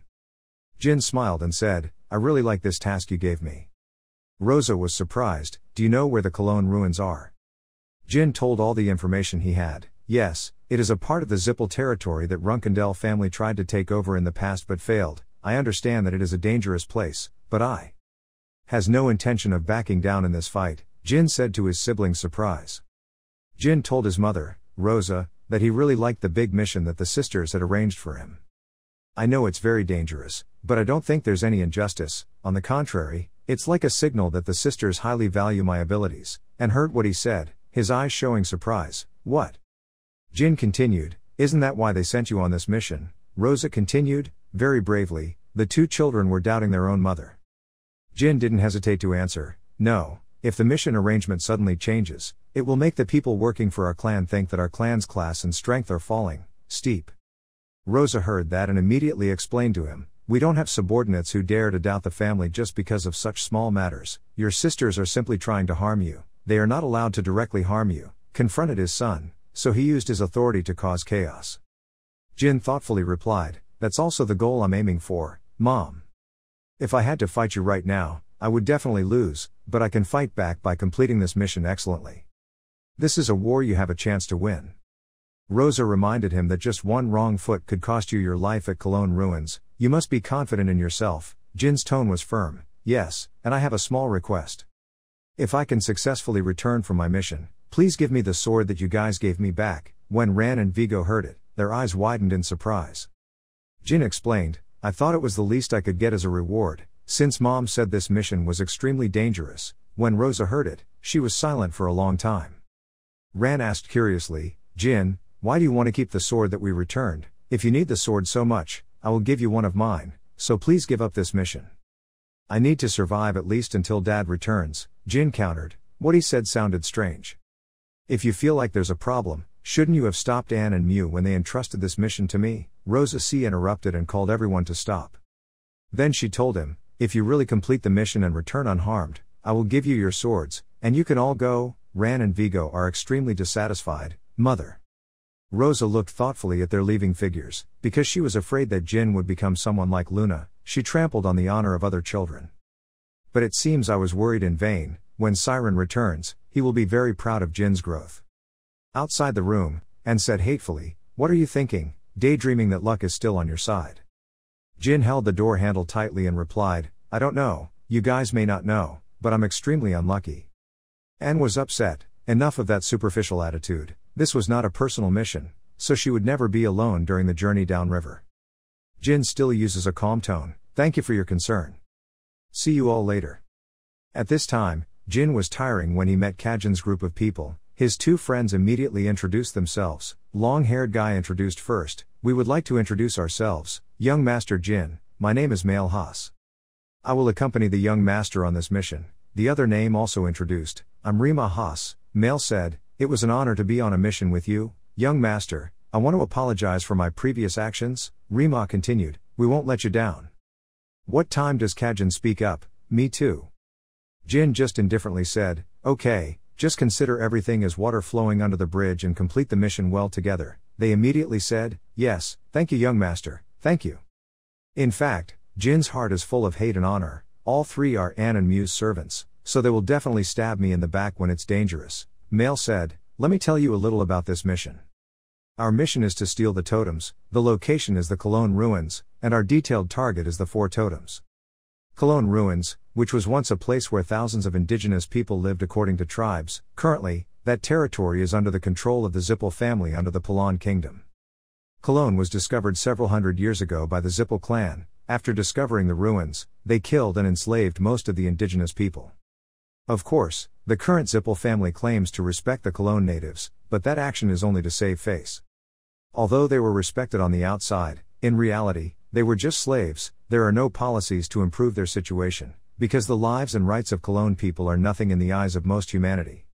Speaker 1: Jin smiled and said, I really like this task you gave me. Rosa was surprised, do you know where the Cologne ruins are? Jin told all the information he had. Yes, it is a part of the Zippel territory that Runkendell family tried to take over in the past but failed. I understand that it is a dangerous place, but I has no intention of backing down in this fight, Jin said to his siblings' surprise. Jin told his mother, Rosa, that he really liked the big mission that the sisters had arranged for him. I know it's very dangerous, but I don't think there's any injustice. On the contrary, it's like a signal that the sisters highly value my abilities. And heard what he said, his eyes showing surprise. What? Jin continued, isn't that why they sent you on this mission? Rosa continued, very bravely. The two children were doubting their own mother. Jin didn't hesitate to answer, no, if the mission arrangement suddenly changes, it will make the people working for our clan think that our clan's class and strength are falling, steep. Rosa heard that and immediately explained to him, we don't have subordinates who dare to doubt the family just because of such small matters. Your sisters are simply trying to harm you. They are not allowed to directly harm you, confronted his son, so he used his authority to cause chaos. Jin thoughtfully replied, that's also the goal I'm aiming for, Mom. If I had to fight you right now, I would definitely lose, but I can fight back by completing this mission excellently. This is a war you have a chance to win. Rosa reminded him that just one wrong foot could cost you your life at Cologne ruins. You must be confident in yourself. Jin's tone was firm. Yes, and I have a small request. If I can successfully return from my mission, please give me the sword that you guys gave me back. When Ran and Vigo heard it, their eyes widened in surprise. Jin explained, I thought it was the least I could get as a reward, since Mom said this mission was extremely dangerous. When Rosa heard it, she was silent for a long time. Ran asked curiously, Jin, why do you want to keep the sword that we returned? If you need the sword so much, I will give you one of mine, so please give up this mission. I need to survive at least until Dad returns, Jin countered. What he said sounded strange. If you feel like there's a problem, shouldn't you have stopped Anne and Mew when they entrusted this mission to me? Rosa C. interrupted and called everyone to stop. Then she told him, if you really complete the mission and return unharmed, I will give you your swords, and you can all go. Ran and Vigo are extremely dissatisfied, Mother. Rosa looked thoughtfully at their leaving figures. Because she was afraid that Jin would become someone like Luna, she trampled on the honor of other children. But it seems I was worried in vain. When Siren returns, he will be very proud of Jin's growth. Outside the room, Anne said hatefully, what are you thinking, daydreaming that luck is still on your side? Jin held the door handle tightly and replied, I don't know, you guys may not know, but I'm extremely unlucky. Anne was upset. Enough of that superficial attitude. This was not a personal mission, so she would never be alone during the journey downriver. Jin still uses a calm tone, thank you for your concern. See you all later. At this time, Jin was tiring when he met Kajin's group of people. His two friends immediately introduced themselves. Long-haired guy introduced first, we would like to introduce ourselves, young Master Jin, my name is Mail Haas. I will accompany the young master on this mission. The other name also introduced, I'm Rima Haas. Mail said, it was an honor to be on a mission with you, young master. I want to apologize for my previous actions. Rima continued, we won't let you down. What time does Kajin speak up? Me too. Jin just indifferently said, Okay, just consider everything as water flowing under the bridge and complete the mission well together, they immediately said. Yes, thank you young master, thank you. In fact, Jin's heart is full of hate and honor. All three are An and Mu's servants, so they will definitely stab me in the back when it's dangerous. Male said, let me tell you a little about this mission. Our mission is to steal the totems, the location is the Cologne ruins, and our detailed target is the 4 totems. Cologne ruins, which was once a place where thousands of indigenous people lived according to tribes, currently, that territory is under the control of the Zippel family under the Palan kingdom. Cologne was discovered several hundred years ago by the Zippel clan. After discovering the ruins, they killed and enslaved most of the indigenous people. Of course, the current Zippel family claims to respect the Cologne natives, but that action is only to save face. Although they were respected on the outside, in reality, they were just slaves. There are no policies to improve their situation, because the lives and rights of Cologne people are nothing in the eyes of most humanity.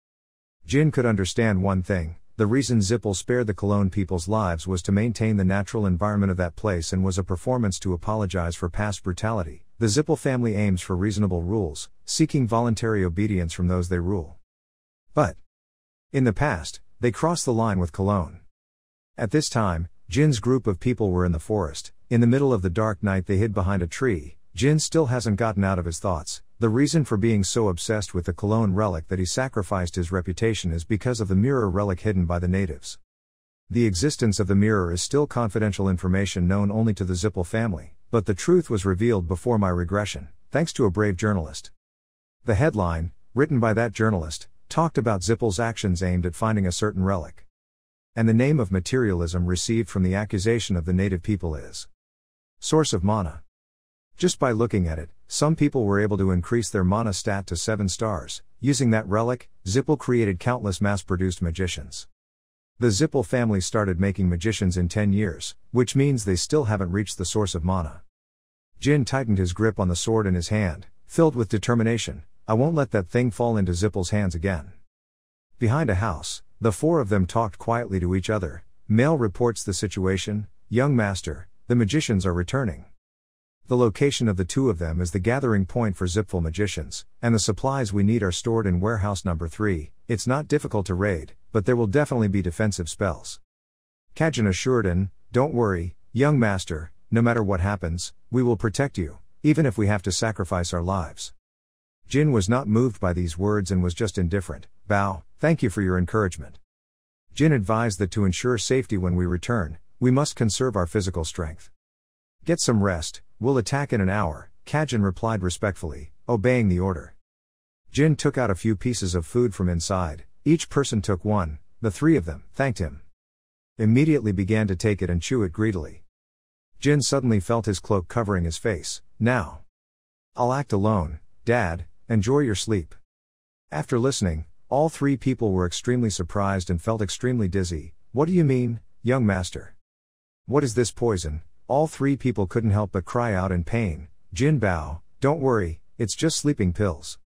Speaker 1: Jin could understand one thing: the reason Zippel spared the Cologne people's lives was to maintain the natural environment of that place and was a performance to apologize for past brutality. The Zippel family aims for reasonable rules, seeking voluntary obedience from those they rule. But in the past, they crossed the line with Cologne. At this time, Jin's group of people were in the forest. In the middle of the dark night they hid behind a tree. Jin still hasn't gotten out of his thoughts. The reason for being so obsessed with the Cologne relic that he sacrificed his reputation is because of the mirror relic hidden by the natives. The existence of the mirror is still confidential information known only to the Zippel family, but the truth was revealed before my regression, thanks to a brave journalist. The headline, written by that journalist, talked about Zippel's actions aimed at finding a certain relic. And the name of materialism received from the accusation of the native people is source of mana. Just by looking at it, some people were able to increase their mana stat to 7 stars. Using that relic, Zippel created countless mass-produced magicians. The Zippel family started making magicians in 10 years, which means they still haven't reached the source of mana. Jin tightened his grip on the sword in his hand, filled with determination. I won't let that thing fall into Zippel's hands again. Behind a house, the 4 of them talked quietly to each other. Male reports the situation. Young master, the magicians are returning. The location of the 2 of them is the gathering point for Zippel magicians, and the supplies we need are stored in warehouse number 3. It's not difficult to raid, but there will definitely be defensive spells. Kajin assured An, don't worry, young master, no matter what happens, we will protect you, even if we have to sacrifice our lives. Jin was not moved by these words and was just indifferent. Bow, thank you for your encouragement. Jin advised that to ensure safety when we return, we must conserve our physical strength. Get some rest, we'll attack in an hour, Kajin replied respectfully, obeying the order. Jin took out a few pieces of food from inside. Each person took one. The 3 of them thanked him. Immediately began to take it and chew it greedily. Jin suddenly felt his cloak covering his face. Now I'll act alone, Dad, enjoy your sleep. After listening, all 3 people were extremely surprised and felt extremely dizzy. What do you mean, young master? What is this poison? All 3 people couldn't help but cry out in pain. Jin bow, don't worry, it's just sleeping pills.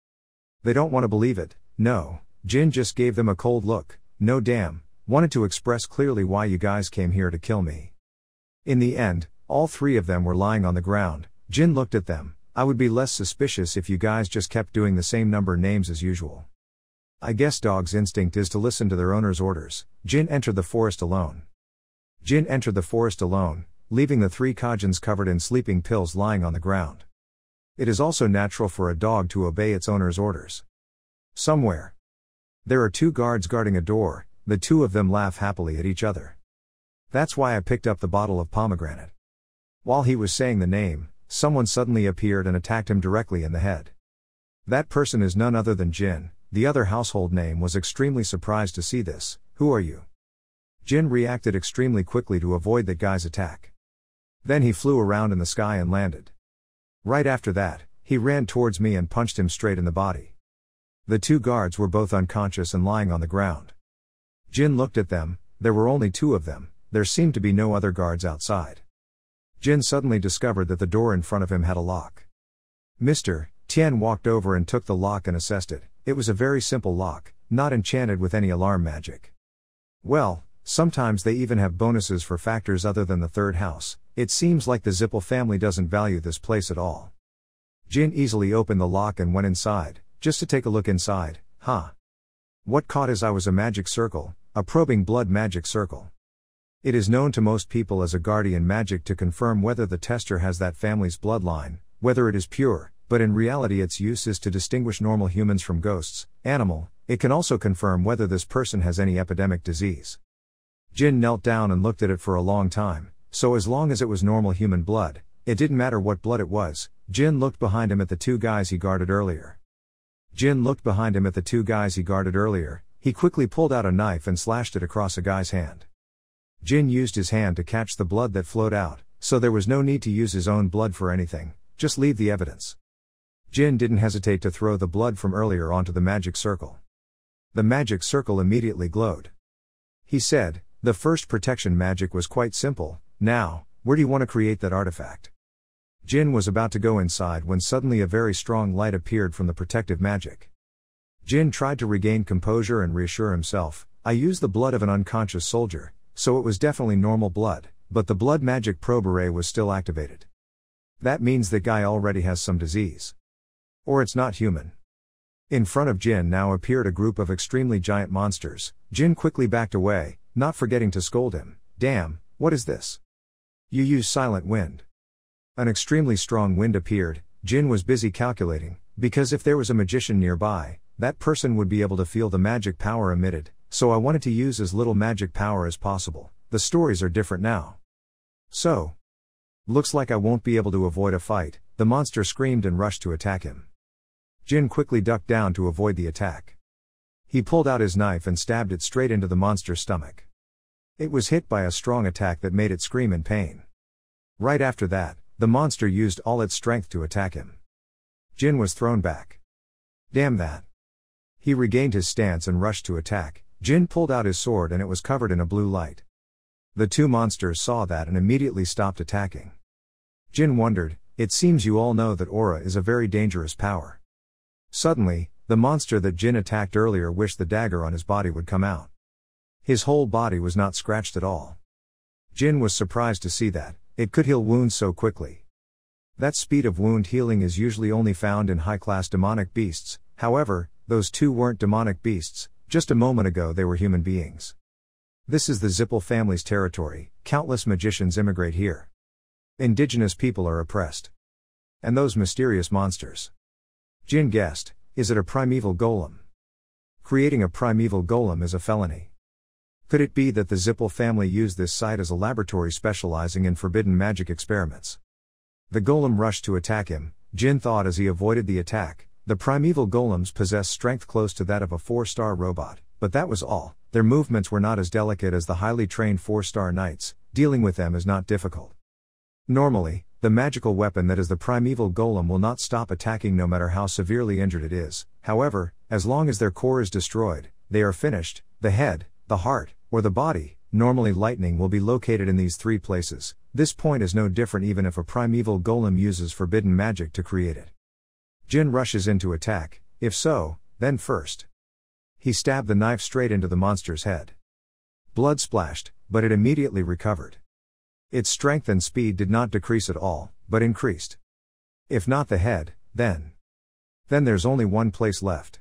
Speaker 1: They don't want to believe it. No, Jin just gave them a cold look. No damn, wanted to express clearly why you guys came here to kill me. In the end, all 3 of them were lying on the ground. Jin looked at them. I would be less suspicious if you guys just kept doing the same number names as usual. I guess dogs' instinct is to listen to their owner's orders. Jin entered the forest alone. Leaving the 3 Kajins covered in sleeping pills lying on the ground. It is also natural for a dog to obey its owner's orders. Somewhere there are 2 guards guarding a door. The 2 of them laugh happily at each other. That's why I picked up the bottle of pomegranate. While he was saying the name, someone suddenly appeared and attacked him directly in the head. That person is none other than Jin. The other household name was extremely surprised to see this. Who are you? Jin reacted extremely quickly to avoid that guy's attack. Then he flew around in the sky and landed. Right after that, he ran towards me and punched him straight in the body. The 2 guards were both unconscious and lying on the ground. Jin looked at them. There were only 2 of them. There seemed to be no other guards outside. Jin suddenly discovered that the door in front of him had a lock. Mr. Tian walked over and took the lock and assessed it. It was a very simple lock, not enchanted with any alarm magic. Well, sometimes they even have bonuses for factors other than the 3rd house. It seems like the Zippel family doesn't value this place at all. Jin easily opened the lock and went inside, just to take a look inside. huh? What caught his eye was a magic circle, a probing blood magic circle. It is known to most people as a guardian magic to confirm whether the tester has that family's bloodline, whether it is pure, but in reality its use is to distinguish normal humans from ghosts, animal. It can also confirm whether this person has any epidemic disease. Jin knelt down and looked at it for a long time, so as long as it was normal human blood, it didn't matter what blood it was. Jin looked behind him at the two guys he guarded earlier. He quickly pulled out a knife and slashed it across a guy's hand. Jin used his hand to catch the blood that flowed out, so there was no need to use his own blood for anything, just leave the evidence. Jin didn't hesitate to throw the blood from earlier onto the magic circle. The magic circle immediately glowed. He said, "The first protection magic was quite simple. Now, where do you want to create that artifact?" Jin was about to go inside when suddenly a very strong light appeared from the protective magic. Jin tried to regain composure and reassure himself. "I used the blood of an unconscious soldier, so it was definitely normal blood, but the blood magic probe array was still activated. That means that guy already has some disease. Or it's not human." In front of Jin now appeared a group of extremely giant monsters. Jin quickly backed away, not forgetting to scold him. "Damn, what is this? You use silent wind." An extremely strong wind appeared. Jin was busy calculating, because if there was a magician nearby, that person would be able to feel the magic power emitted, so I wanted to use as little magic power as possible. The stories are different now. So, looks like I won't be able to avoid a fight. The monster screamed and rushed to attack him. Jin quickly ducked down to avoid the attack. He pulled out his knife and stabbed it straight into the monster's stomach. It was hit by a strong attack that made it scream in pain. Right after that, the monster used all its strength to attack him. Jin was thrown back. "Damn that." He regained his stance and rushed to attack. Jin pulled out his sword and it was covered in a blue light. The two monsters saw that and immediately stopped attacking. Jin wondered, "It seems you all know that aura is a very dangerous power." Suddenly, the monster that Jin attacked earlier wished the dagger on his body would come out. His whole body was not scratched at all. Jin was surprised to see that it could heal wounds so quickly. That speed of wound healing is usually only found in high-class demonic beasts. However, those two weren't demonic beasts. Just a moment ago they were human beings. This is the Zippel family's territory. Countless magicians immigrate here. Indigenous people are oppressed. And those mysterious monsters. Jin guessed, is it a primeval golem? Creating a primeval golem is a felony. Could it be that the Zippel family used this site as a laboratory specializing in forbidden magic experiments? The golem rushed to attack him, Jin thought as he avoided the attack. The primeval golems possess strength close to that of a 4-star robot, but that was all. Their movements were not as delicate as the highly trained 4-star knights. Dealing with them is not difficult. Normally, the magical weapon that is the primeval golem will not stop attacking no matter how severely injured it is. However, as long as their core is destroyed, they are finished. The head, the heart, or the body, normally lightning will be located in these three places. This point is no different even if a primeval golem uses forbidden magic to create it. Jin rushes in to attack. If so, then first. He stabbed the knife straight into the monster's head. Blood splashed, but it immediately recovered. Its strength and speed did not decrease at all, but increased. If not the head, then there's only one place left.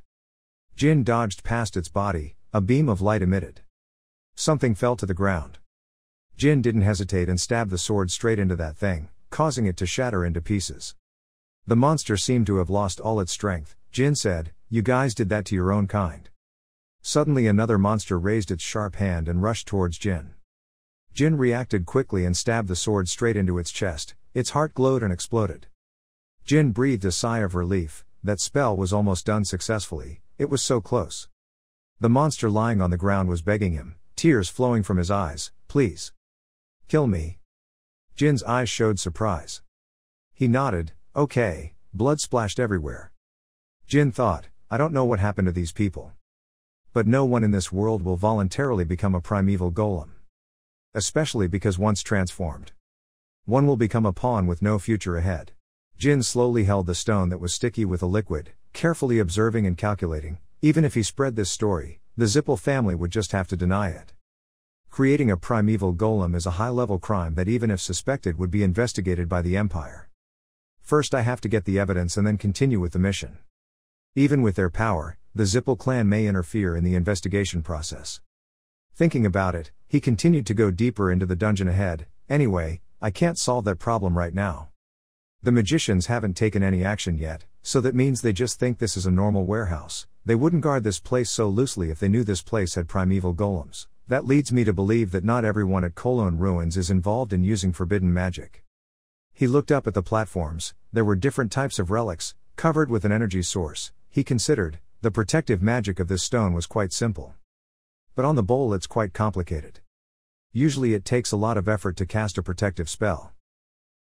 Speaker 1: Jin dodged past its body, a beam of light emitted. Something fell to the ground. Jin didn't hesitate and stabbed the sword straight into that thing, causing it to shatter into pieces. The monster seemed to have lost all its strength. Jin said, "You guys did that to your own kind." Suddenly another monster raised its sharp hand and rushed towards Jin. Jin reacted quickly and stabbed the sword straight into its chest. Its heart glowed and exploded. Jin breathed a sigh of relief. That spell was almost done successfully. It was so close. The monster lying on the ground was begging him, tears flowing from his eyes, "Please. Kill me." Jin's eyes showed surprise. He nodded, "Okay." Blood splashed everywhere. Jin thought, I don't know what happened to these people. But no one in this world will voluntarily become a primeval golem. Especially because once transformed, one will become a pawn with no future ahead. Jin slowly held the stone that was sticky with a liquid, carefully observing and calculating. Even if he spread this story, the Zippel family would just have to deny it. Creating a primeval golem is a high-level crime that even if suspected would be investigated by the Empire. First I have to get the evidence and then continue with the mission. Even with their power, the Zippel clan may interfere in the investigation process. Thinking about it, he continued to go deeper into the dungeon ahead. Anyway, I can't solve that problem right now. The magicians haven't taken any action yet, so that means they just think this is a normal warehouse. They wouldn't guard this place so loosely if they knew this place had primeval golems. That leads me to believe that not everyone at Cologne Ruins is involved in using forbidden magic. He looked up at the platforms. There were different types of relics, covered with an energy source. He considered, the protective magic of this stone was quite simple. But on the bowl it's quite complicated. Usually it takes a lot of effort to cast a protective spell.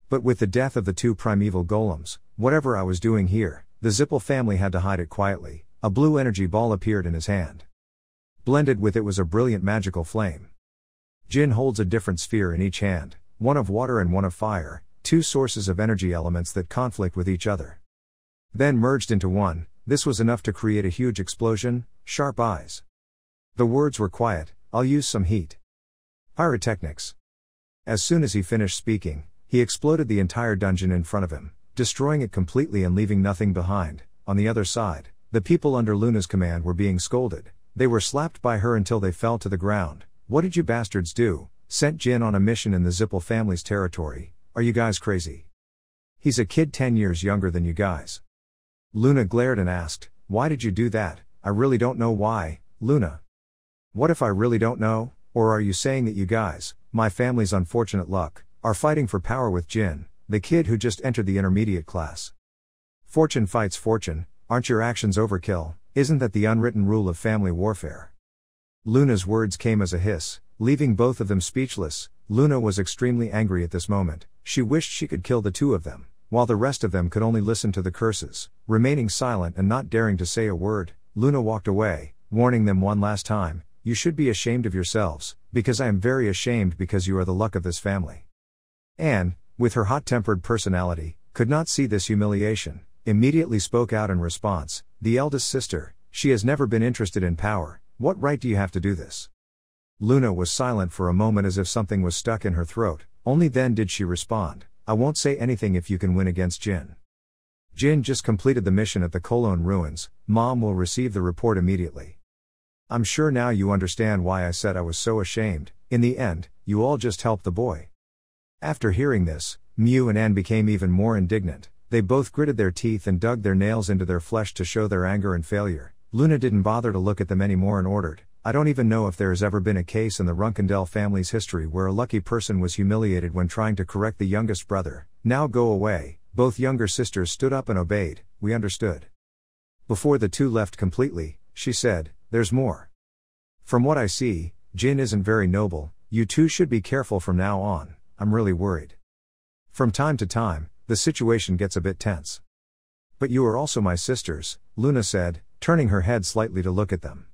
Speaker 1: But with the death of the two primeval golems, whatever I was doing here, the Zippel family had to hide it quietly. A blue energy ball appeared in his hand. Blended with it was a brilliant magical flame. Jin holds a different sphere in each hand, one of water and one of fire, two sources of energy elements that conflict with each other. Then merged into one, this was enough to create a huge explosion, sharp eyes. The words were quiet, I'll use some heat. Pyrotechnics. As soon as he finished speaking, he exploded the entire dungeon in front of him, destroying it completely and leaving nothing behind. On the other side, the people under Luna's command were being scolded. They were slapped by her until they fell to the ground. What did you bastards do? Sent Jin on a mission in the Zippel family's territory. Are you guys crazy? He's a kid 10 years younger than you guys. Luna glared and asked, why did you do that? I really don't know why, Luna. What if I really don't know? Or are you saying that you guys, my family's unfortunate luck, are fighting for power with Jin, the kid who just entered the intermediate class? Fortune fights fortune, aren't your actions overkill? Isn't that the unwritten rule of family warfare? Luna's words came as a hiss, leaving both of them speechless. Luna was extremely angry at this moment. She wished she could kill the two of them, while the rest of them could only listen to the curses. Remaining silent and not daring to say a word, Luna walked away, warning them one last time, you should be ashamed of yourselves, because I am very ashamed because you are the luck of this family. Anne, with her hot-tempered personality, could not see this humiliation, immediately spoke out in response, the eldest sister, she has never been interested in power, what right do you have to do this? Luna was silent for a moment as if something was stuck in her throat, only then did she respond, I won't say anything if you can win against Jin. Jin just completed the mission at the Cologne Ruins, Mom will receive the report immediately. I'm sure now you understand why I said I was so ashamed. In the end, you all just helped the boy. After hearing this, Mew and Anne became even more indignant. They both gritted their teeth and dug their nails into their flesh to show their anger and failure. Luna didn't bother to look at them anymore and ordered, I don't even know if there has ever been a case in the Runkendell family's history where a lucky person was humiliated when trying to correct the youngest brother. Now go away. Both younger sisters stood up and obeyed. We understood. Before the two left completely, she said, there's more. From what I see, Jin isn't very noble. You two should be careful from now on. I'm really worried. From time to time, the situation gets a bit tense. But you are also my sisters, Luna said, turning her head slightly to look at them.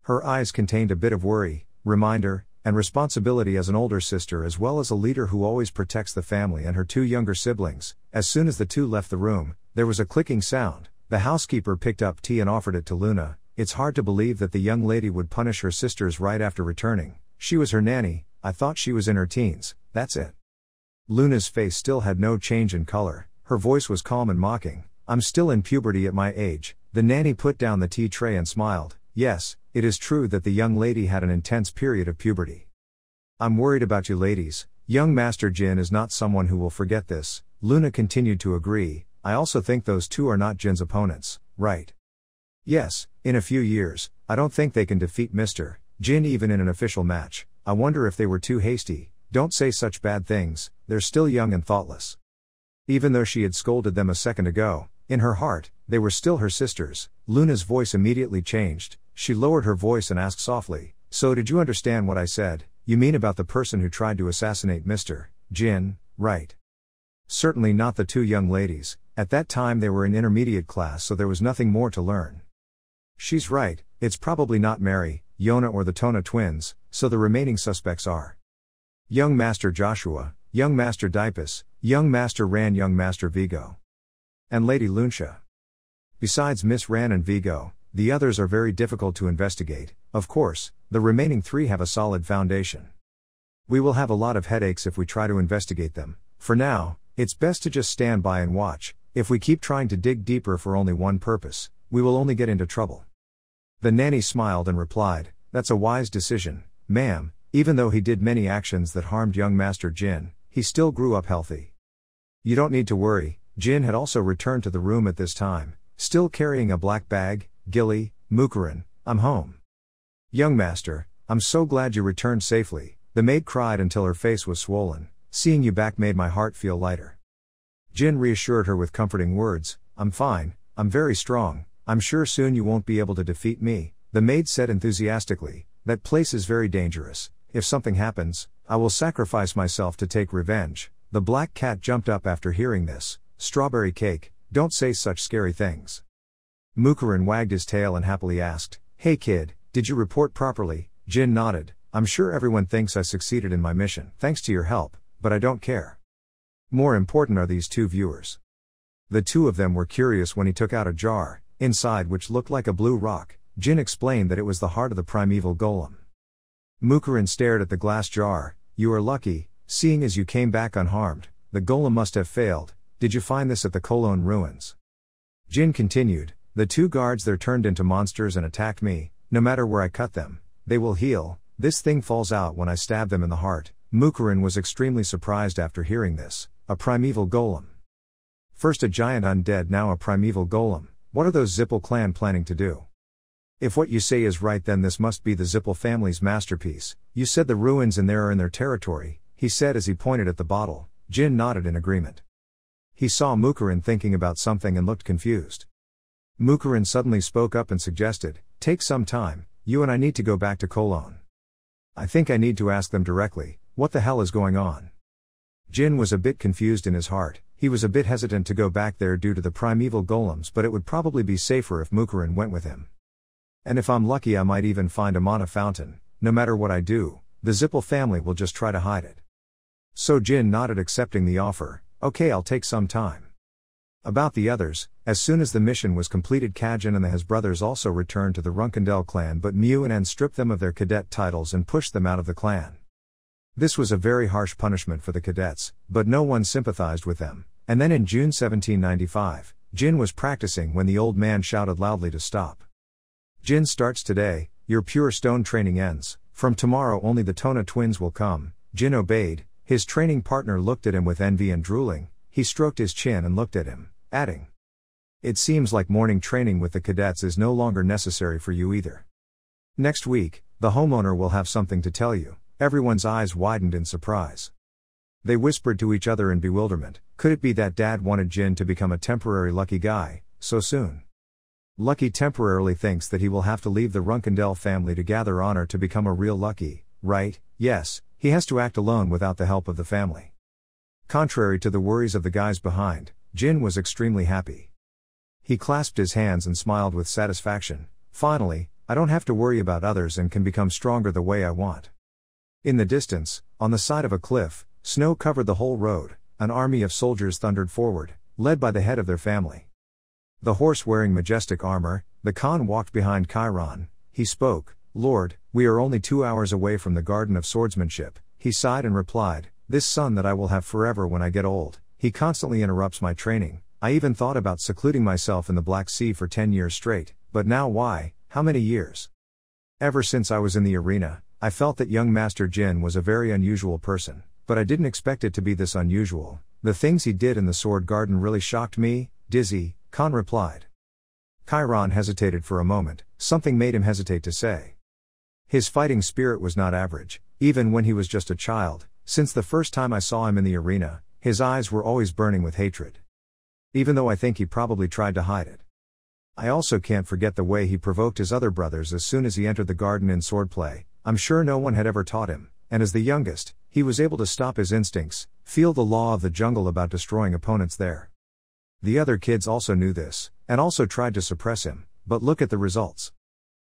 Speaker 1: Her eyes contained a bit of worry, reminder, and responsibility as an older sister as well as a leader who always protects the family and her two younger siblings. As soon as the two left the room, there was a clicking sound. The housekeeper picked up tea and offered it to Luna. It's hard to believe that the young lady would punish her sisters right after returning. She was her nanny, I thought she was in her teens, that's it. Luna's face still had no change in color, her voice was calm and mocking. I'm still in puberty at my age. The nanny put down the tea tray and smiled. Yes, it is true that the young lady had an intense period of puberty. I'm worried about you ladies. Young Master Jin is not someone who will forget this. Luna continued to agree. I also think those two are not Jin's opponents, right? Yes, in a few years, I don't think they can defeat Mr. Jin even in an official match. I wonder if they were too hasty. Don't say such bad things, they're still young and thoughtless. Even though she had scolded them a second ago, in her heart, they were still her sisters. Luna's voice immediately changed. She lowered her voice and asked softly, so did you understand what I said? You mean about the person who tried to assassinate Mr. Jin, right? Certainly not the two young ladies. At that time they were in intermediate class, so there was nothing more to learn. She's right, it's probably not Mary, Yona or the Tona twins, so the remaining suspects are Young Master Joshua, Young Master Dipus, Young Master Ran, Young Master Vigo, and Lady Luncia. Besides Miss Ran and Vigo, the others are very difficult to investigate. Of course, the remaining three have a solid foundation. We will have a lot of headaches if we try to investigate them. For now, it's best to just stand by and watch. If we keep trying to dig deeper for only one purpose, we will only get into trouble. The nanny smiled and replied, "That's a wise decision, ma'am. Even though he did many actions that harmed young Master Jin, he still grew up healthy." "You don't need to worry." Jin had also returned to the room at this time, still carrying a black bag. "Gilly, Mukurin, I'm home." "Young master, I'm so glad you returned safely." The maid cried until her face was swollen. "Seeing you back made my heart feel lighter." Jin reassured her with comforting words. "I'm fine, I'm very strong. I'm sure soon you won't be able to defeat me." The maid said enthusiastically, "That place is very dangerous. If something happens, I will sacrifice myself to take revenge." The black cat jumped up after hearing this. "Strawberry cake, don't say such scary things." Mukurin wagged his tail and happily asked, "Hey kid, did you report properly?" Jin nodded. "I'm sure everyone thinks I succeeded in my mission, thanks to your help, but I don't care. More important are these two viewers." The two of them were curious when he took out a jar, inside which looked like a blue rock. Jin explained that it was the heart of the primeval golem. Mukurin stared at the glass jar. "You are lucky, seeing as you came back unharmed. The golem must have failed. Did you find this at the Cologne ruins?" Jin continued, "The two guards there turned into monsters and attacked me. No matter where I cut them, they will heal. This thing falls out when I stab them in the heart." Mukurin was extremely surprised after hearing this. A primeval golem. First a giant undead, now a primeval golem. What are those Zippel clan planning to do? "If what you say is right, then this must be the Zippel family's masterpiece. You said the ruins and there are in their territory," he said as he pointed at the bottle. Jin nodded in agreement. He saw Mukurin thinking about something and looked confused. Mukurin suddenly spoke up and suggested, "Take some time, you and I need to go back to Cologne. I think I need to ask them directly, what the hell is going on?" Jin was a bit confused in his heart. He was a bit hesitant to go back there due to the primeval golems, but it would probably be safer if Mukurin went with him. "And if I'm lucky, I might even find a mana fountain. No matter what I do, the Zippel family will just try to hide it." So Jin nodded, accepting the offer. "Okay, I'll take some time." About the others, as soon as the mission was completed, Kajin and his brothers also returned to the Runkendel clan, but Mu and N stripped them of their cadet titles and pushed them out of the clan. This was a very harsh punishment for the cadets, but no one sympathized with them. And then in June 1795, Jin was practicing when the old man shouted loudly to stop. "Jin starts today, your pure stone training ends. From tomorrow only the Tona twins will come." Jin obeyed. His training partner looked at him with envy and drooling. He stroked his chin and looked at him, adding, "It seems like morning training with the cadets is no longer necessary for you either. Next week, the homeowner will have something to tell you." Everyone's eyes widened in surprise. They whispered to each other in bewilderment. Could it be that Dad wanted Jin to become a temporary lucky guy, so soon? Lucky temporarily thinks that he will have to leave the Runkendel family to gather honor to become a real Lucky, right? Yes, he has to act alone without the help of the family. Contrary to the worries of the guys behind, Jin was extremely happy. He clasped his hands and smiled with satisfaction. "Finally, I don't have to worry about others and can become stronger the way I want." In the distance, on the side of a cliff, snow covered the whole road. An army of soldiers thundered forward, led by the head of their family. The horse wearing majestic armor, the Khan walked behind Chiron. He spoke, "Lord, we are only 2 hours away from the Garden of Swordsmanship." He sighed and replied, "This son that I will have forever when I get old, he constantly interrupts my training. I even thought about secluding myself in the Black Sea for 10 years straight, but now why, how many years? Ever since I was in the arena, I felt that young Master Jin was a very unusual person, but I didn't expect it to be this unusual. The things he did in the Sword Garden really shocked me." "Dizzy," Khan replied. Chiron hesitated for a moment. Something made him hesitate to say. His fighting spirit was not average, even when he was just a child. Since the first time I saw him in the arena, his eyes were always burning with hatred. Even though I think he probably tried to hide it. I also can't forget the way he provoked his other brothers as soon as he entered the garden in swordplay. I'm sure no one had ever taught him, and as the youngest, he was able to stop his instincts, feel the law of the jungle about destroying opponents there. The other kids also knew this, and also tried to suppress him, but look at the results.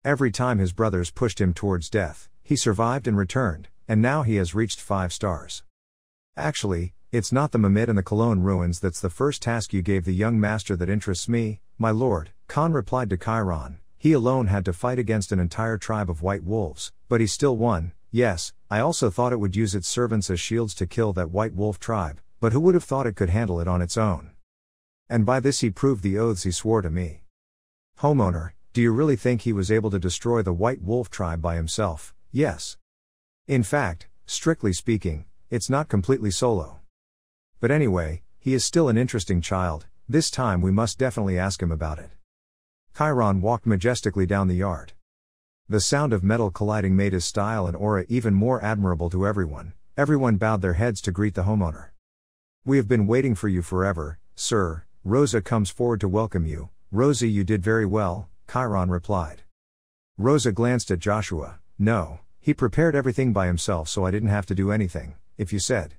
Speaker 1: Every time his brothers pushed him towards death, he survived and returned, and now he has reached 5 stars. Actually, it's not the Mimid and the Cologne ruins that's the first task you gave the young master that interests me, my lord, Khan replied to Chiron. He alone had to fight against an entire tribe of white wolves, but he still won. Yes, I also thought it would use its servants as shields to kill that white wolf tribe, but who would have thought it could handle it on its own? And by this he proved the oaths he swore to me. Homeowner, Do you really think he was able to destroy the White Wolf tribe by himself? Yes. In fact, strictly speaking, it's not completely solo. But anyway, he is still an interesting child. This time we must definitely ask him about it. Chiron walked majestically down the yard. The sound of metal colliding made his style and aura even more admirable to everyone. Everyone bowed their heads to greet the homeowner. We have been waiting for you forever, sir. Rosa comes forward to welcome you. Rosa, you did very well, Chiron replied. Rosa glanced at Joshua. No, he prepared everything by himself, so I didn't have to do anything. If you said.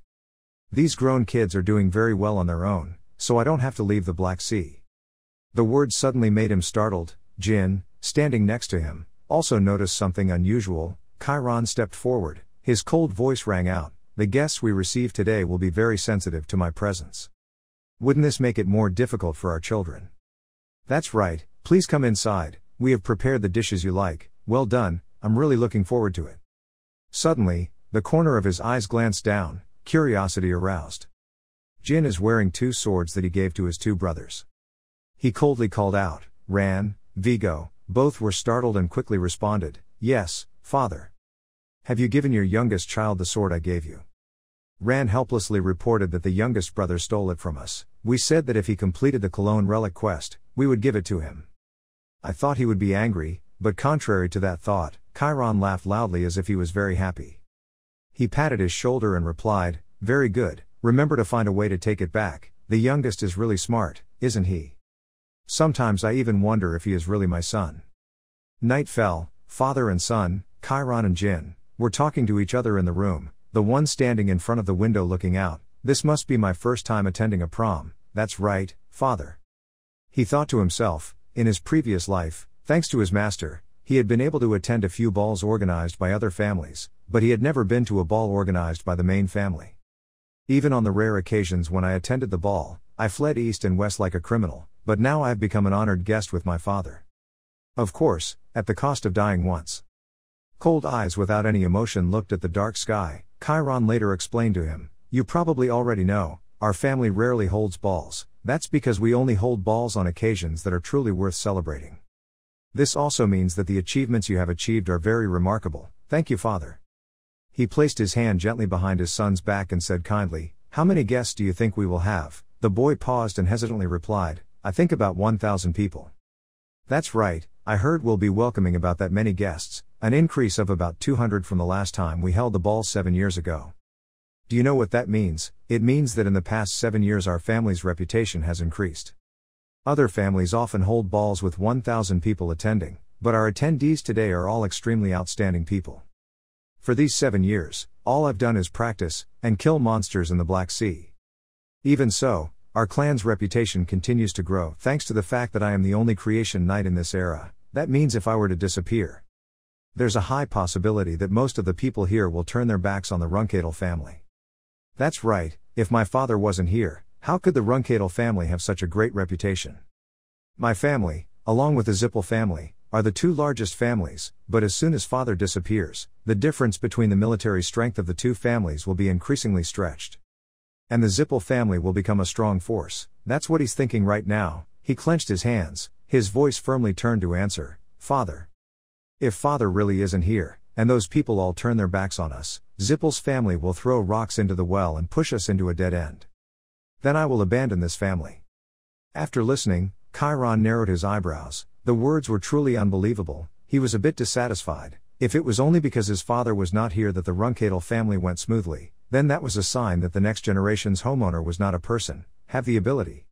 Speaker 1: These grown kids are doing very well on their own, so I don't have to leave the Black Sea. The words suddenly made him startled. Jin, standing next to him, also noticed something unusual. Chiron stepped forward. His cold voice rang out. The guests we receive today will be very sensitive to my presence. Wouldn't this make it more difficult for our children? That's right, please come inside. We have prepared the dishes you like. Well done, I'm really looking forward to it. Suddenly, the corner of his eyes glanced down, curiosity aroused. Jin is wearing 2 swords that he gave to his 2 brothers. He coldly called out. Ran, Vigo, both were startled and quickly responded, yes, father. Have you given your youngest child the sword I gave you? Ran helplessly reported that the youngest brother stole it from us. We said that if he completed the Cologne relic quest, we would give it to him. I thought he would be angry, but contrary to that thought, Chiron laughed loudly as if he was very happy. He patted his shoulder and replied, very good, remember to find a way to take it back. The youngest is really smart, isn't he? Sometimes I even wonder if he is really my son. Night fell. Father and son, Chiron and Jin, were talking to each other in the room, the one standing in front of the window looking out. This must be my first time attending a prom. That's right, father. He thought to himself. In his previous life, thanks to his master, he had been able to attend a few balls organized by other families, but he had never been to a ball organized by the main family. Even on the rare occasions when I attended the ball, I fled east and west like a criminal, but now I have become an honored guest with my father. Of course, at the cost of dying once. Cold eyes without any emotion looked at the dark sky. Chiron later explained to him, you probably already know, our family rarely holds balls. That's because we only hold balls on occasions that are truly worth celebrating. This also means that the achievements you have achieved are very remarkable. Thank you, father. He placed his hand gently behind his son's back and said kindly, how many guests do you think we will have? The boy paused and hesitantly replied, I think about 1,000 people. That's right, I heard we'll be welcoming about that many guests, an increase of about 200 from the last time we held the ball 7 years ago. Do you know what that means? It means that in the past 7 years our family's reputation has increased. Other families often hold balls with 1,000 people attending, but our attendees today are all extremely outstanding people. For these 7 years, all I've done is practice, and kill monsters in the Black Sea. Even so, our clan's reputation continues to grow thanks to the fact that I am the only creation knight in this era. That means if I were to disappear, there's a high possibility that most of the people here will turn their backs on the Runkadel family. That's right, if my father wasn't here, how could the Runkadel family have such a great reputation? My family, along with the Zippel family, are the 2 largest families, but as soon as father disappears, the difference between the military strength of the 2 families will be increasingly stretched. And the Zippel family will become a strong force. That's what he's thinking right now. He clenched his hands, his voice firmly turned to answer, Father. If father really isn't here, and those people all turn their backs on us, Zippel's family will throw rocks into the well and push us into a dead end. Then I will abandon this family. After listening, Chiron narrowed his eyebrows. The words were truly unbelievable. He was a bit dissatisfied. If it was only because his father was not here that the Runkadel family went smoothly, then that was a sign that the next generation's homeowner was not a person, have the ability.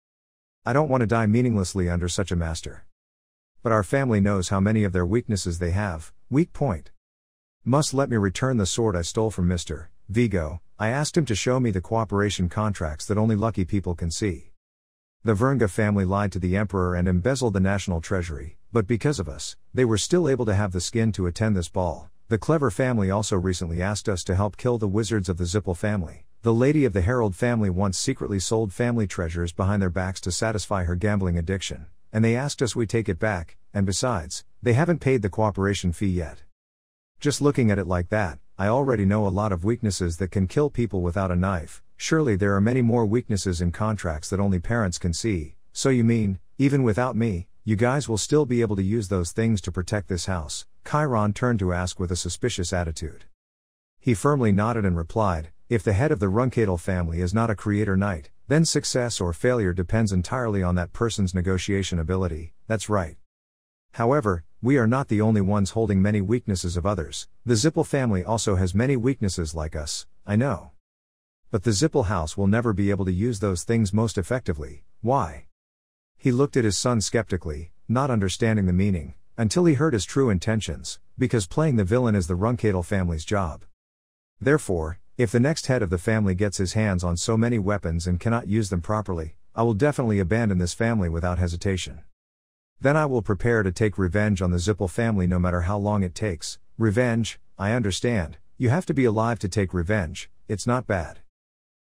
Speaker 1: I don't want to die meaninglessly under such a master. But our family knows how many of their weaknesses they have. Weak point. Must let me return the sword I stole from Mr. Vigo. I asked him to show me the cooperation contracts that only lucky people can see. The Vernga family lied to the emperor and embezzled the national treasury, but because of us, they were still able to have the skin to attend this ball. The Clever family also recently asked us to help kill the wizards of the Zippel family. The lady of the Herald family once secretly sold family treasures behind their backs to satisfy her gambling addiction, and they asked us we take it back, and besides, they haven't paid the cooperation fee yet. Just looking at it like that, I already know a lot of weaknesses that can kill people without a knife. Surely there are many more weaknesses in contracts that only parents can see. So you mean, even without me, you guys will still be able to use those things to protect this house? Chiron turned to ask with a suspicious attitude. He firmly nodded and replied, if the head of the Runkadel family is not a creator knight, then success or failure depends entirely on that person's negotiation ability. That's right. However, we are not the only ones holding many weaknesses of others. The Zippel family also has many weaknesses like us, I know. But the Zippel house will never be able to use those things most effectively. Why? He looked at his son skeptically, not understanding the meaning, until he heard his true intentions, because playing the villain is the Runkadel family's job. Therefore, if the next head of the family gets his hands on so many weapons and cannot use them properly, I will definitely abandon this family without hesitation. Then I will prepare to take revenge on the Zippel family no matter how long it takes. Revenge, I understand, you have to be alive to take revenge, it's not bad.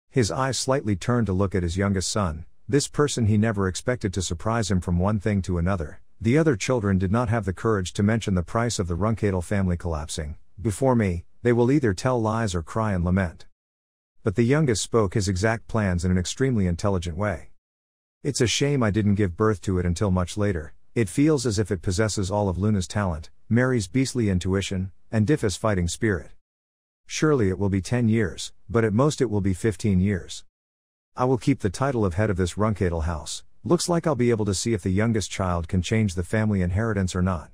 Speaker 1: His eyes slightly turned to look at his youngest son, this person he never expected to surprise him from one thing to another. The other children did not have the courage to mention the price of the Runkadel family collapsing. Before me, they will either tell lies or cry and lament. But the youngest spoke his exact plans in an extremely intelligent way. It's a shame I didn't give birth to it until much later. It feels as if it possesses all of Luna's talent, Mary's beastly intuition, and Diffa's fighting spirit. Surely it will be 10 years, but at most it will be 15 years. I will keep the title of head of this Runkadel house. Looks like I'll be able to see if the youngest child can change the family inheritance or not.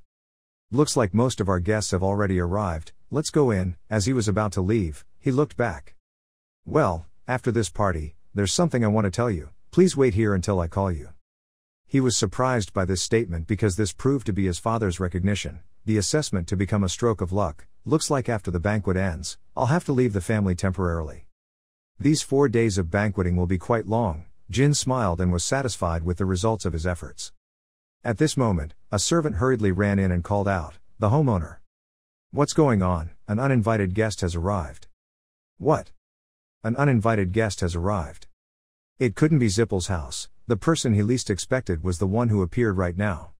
Speaker 1: Looks like most of our guests have already arrived, let's go in. As he was about to leave, he looked back. Well, after this party, there's something I want to tell you, please wait here until I call you. He was surprised by this statement because this proved to be his father's recognition, the assessment to become a stroke of luck. Looks like after the banquet ends, I'll have to leave the family temporarily. These 4 days of banqueting will be quite long. Jin smiled and was satisfied with the results of his efforts. At this moment, a servant hurriedly ran in and called out, the homeowner. What's going on? An uninvited guest has arrived. What? An uninvited guest has arrived. It couldn't be Zippel's house. The person he least expected was the one who appeared right now.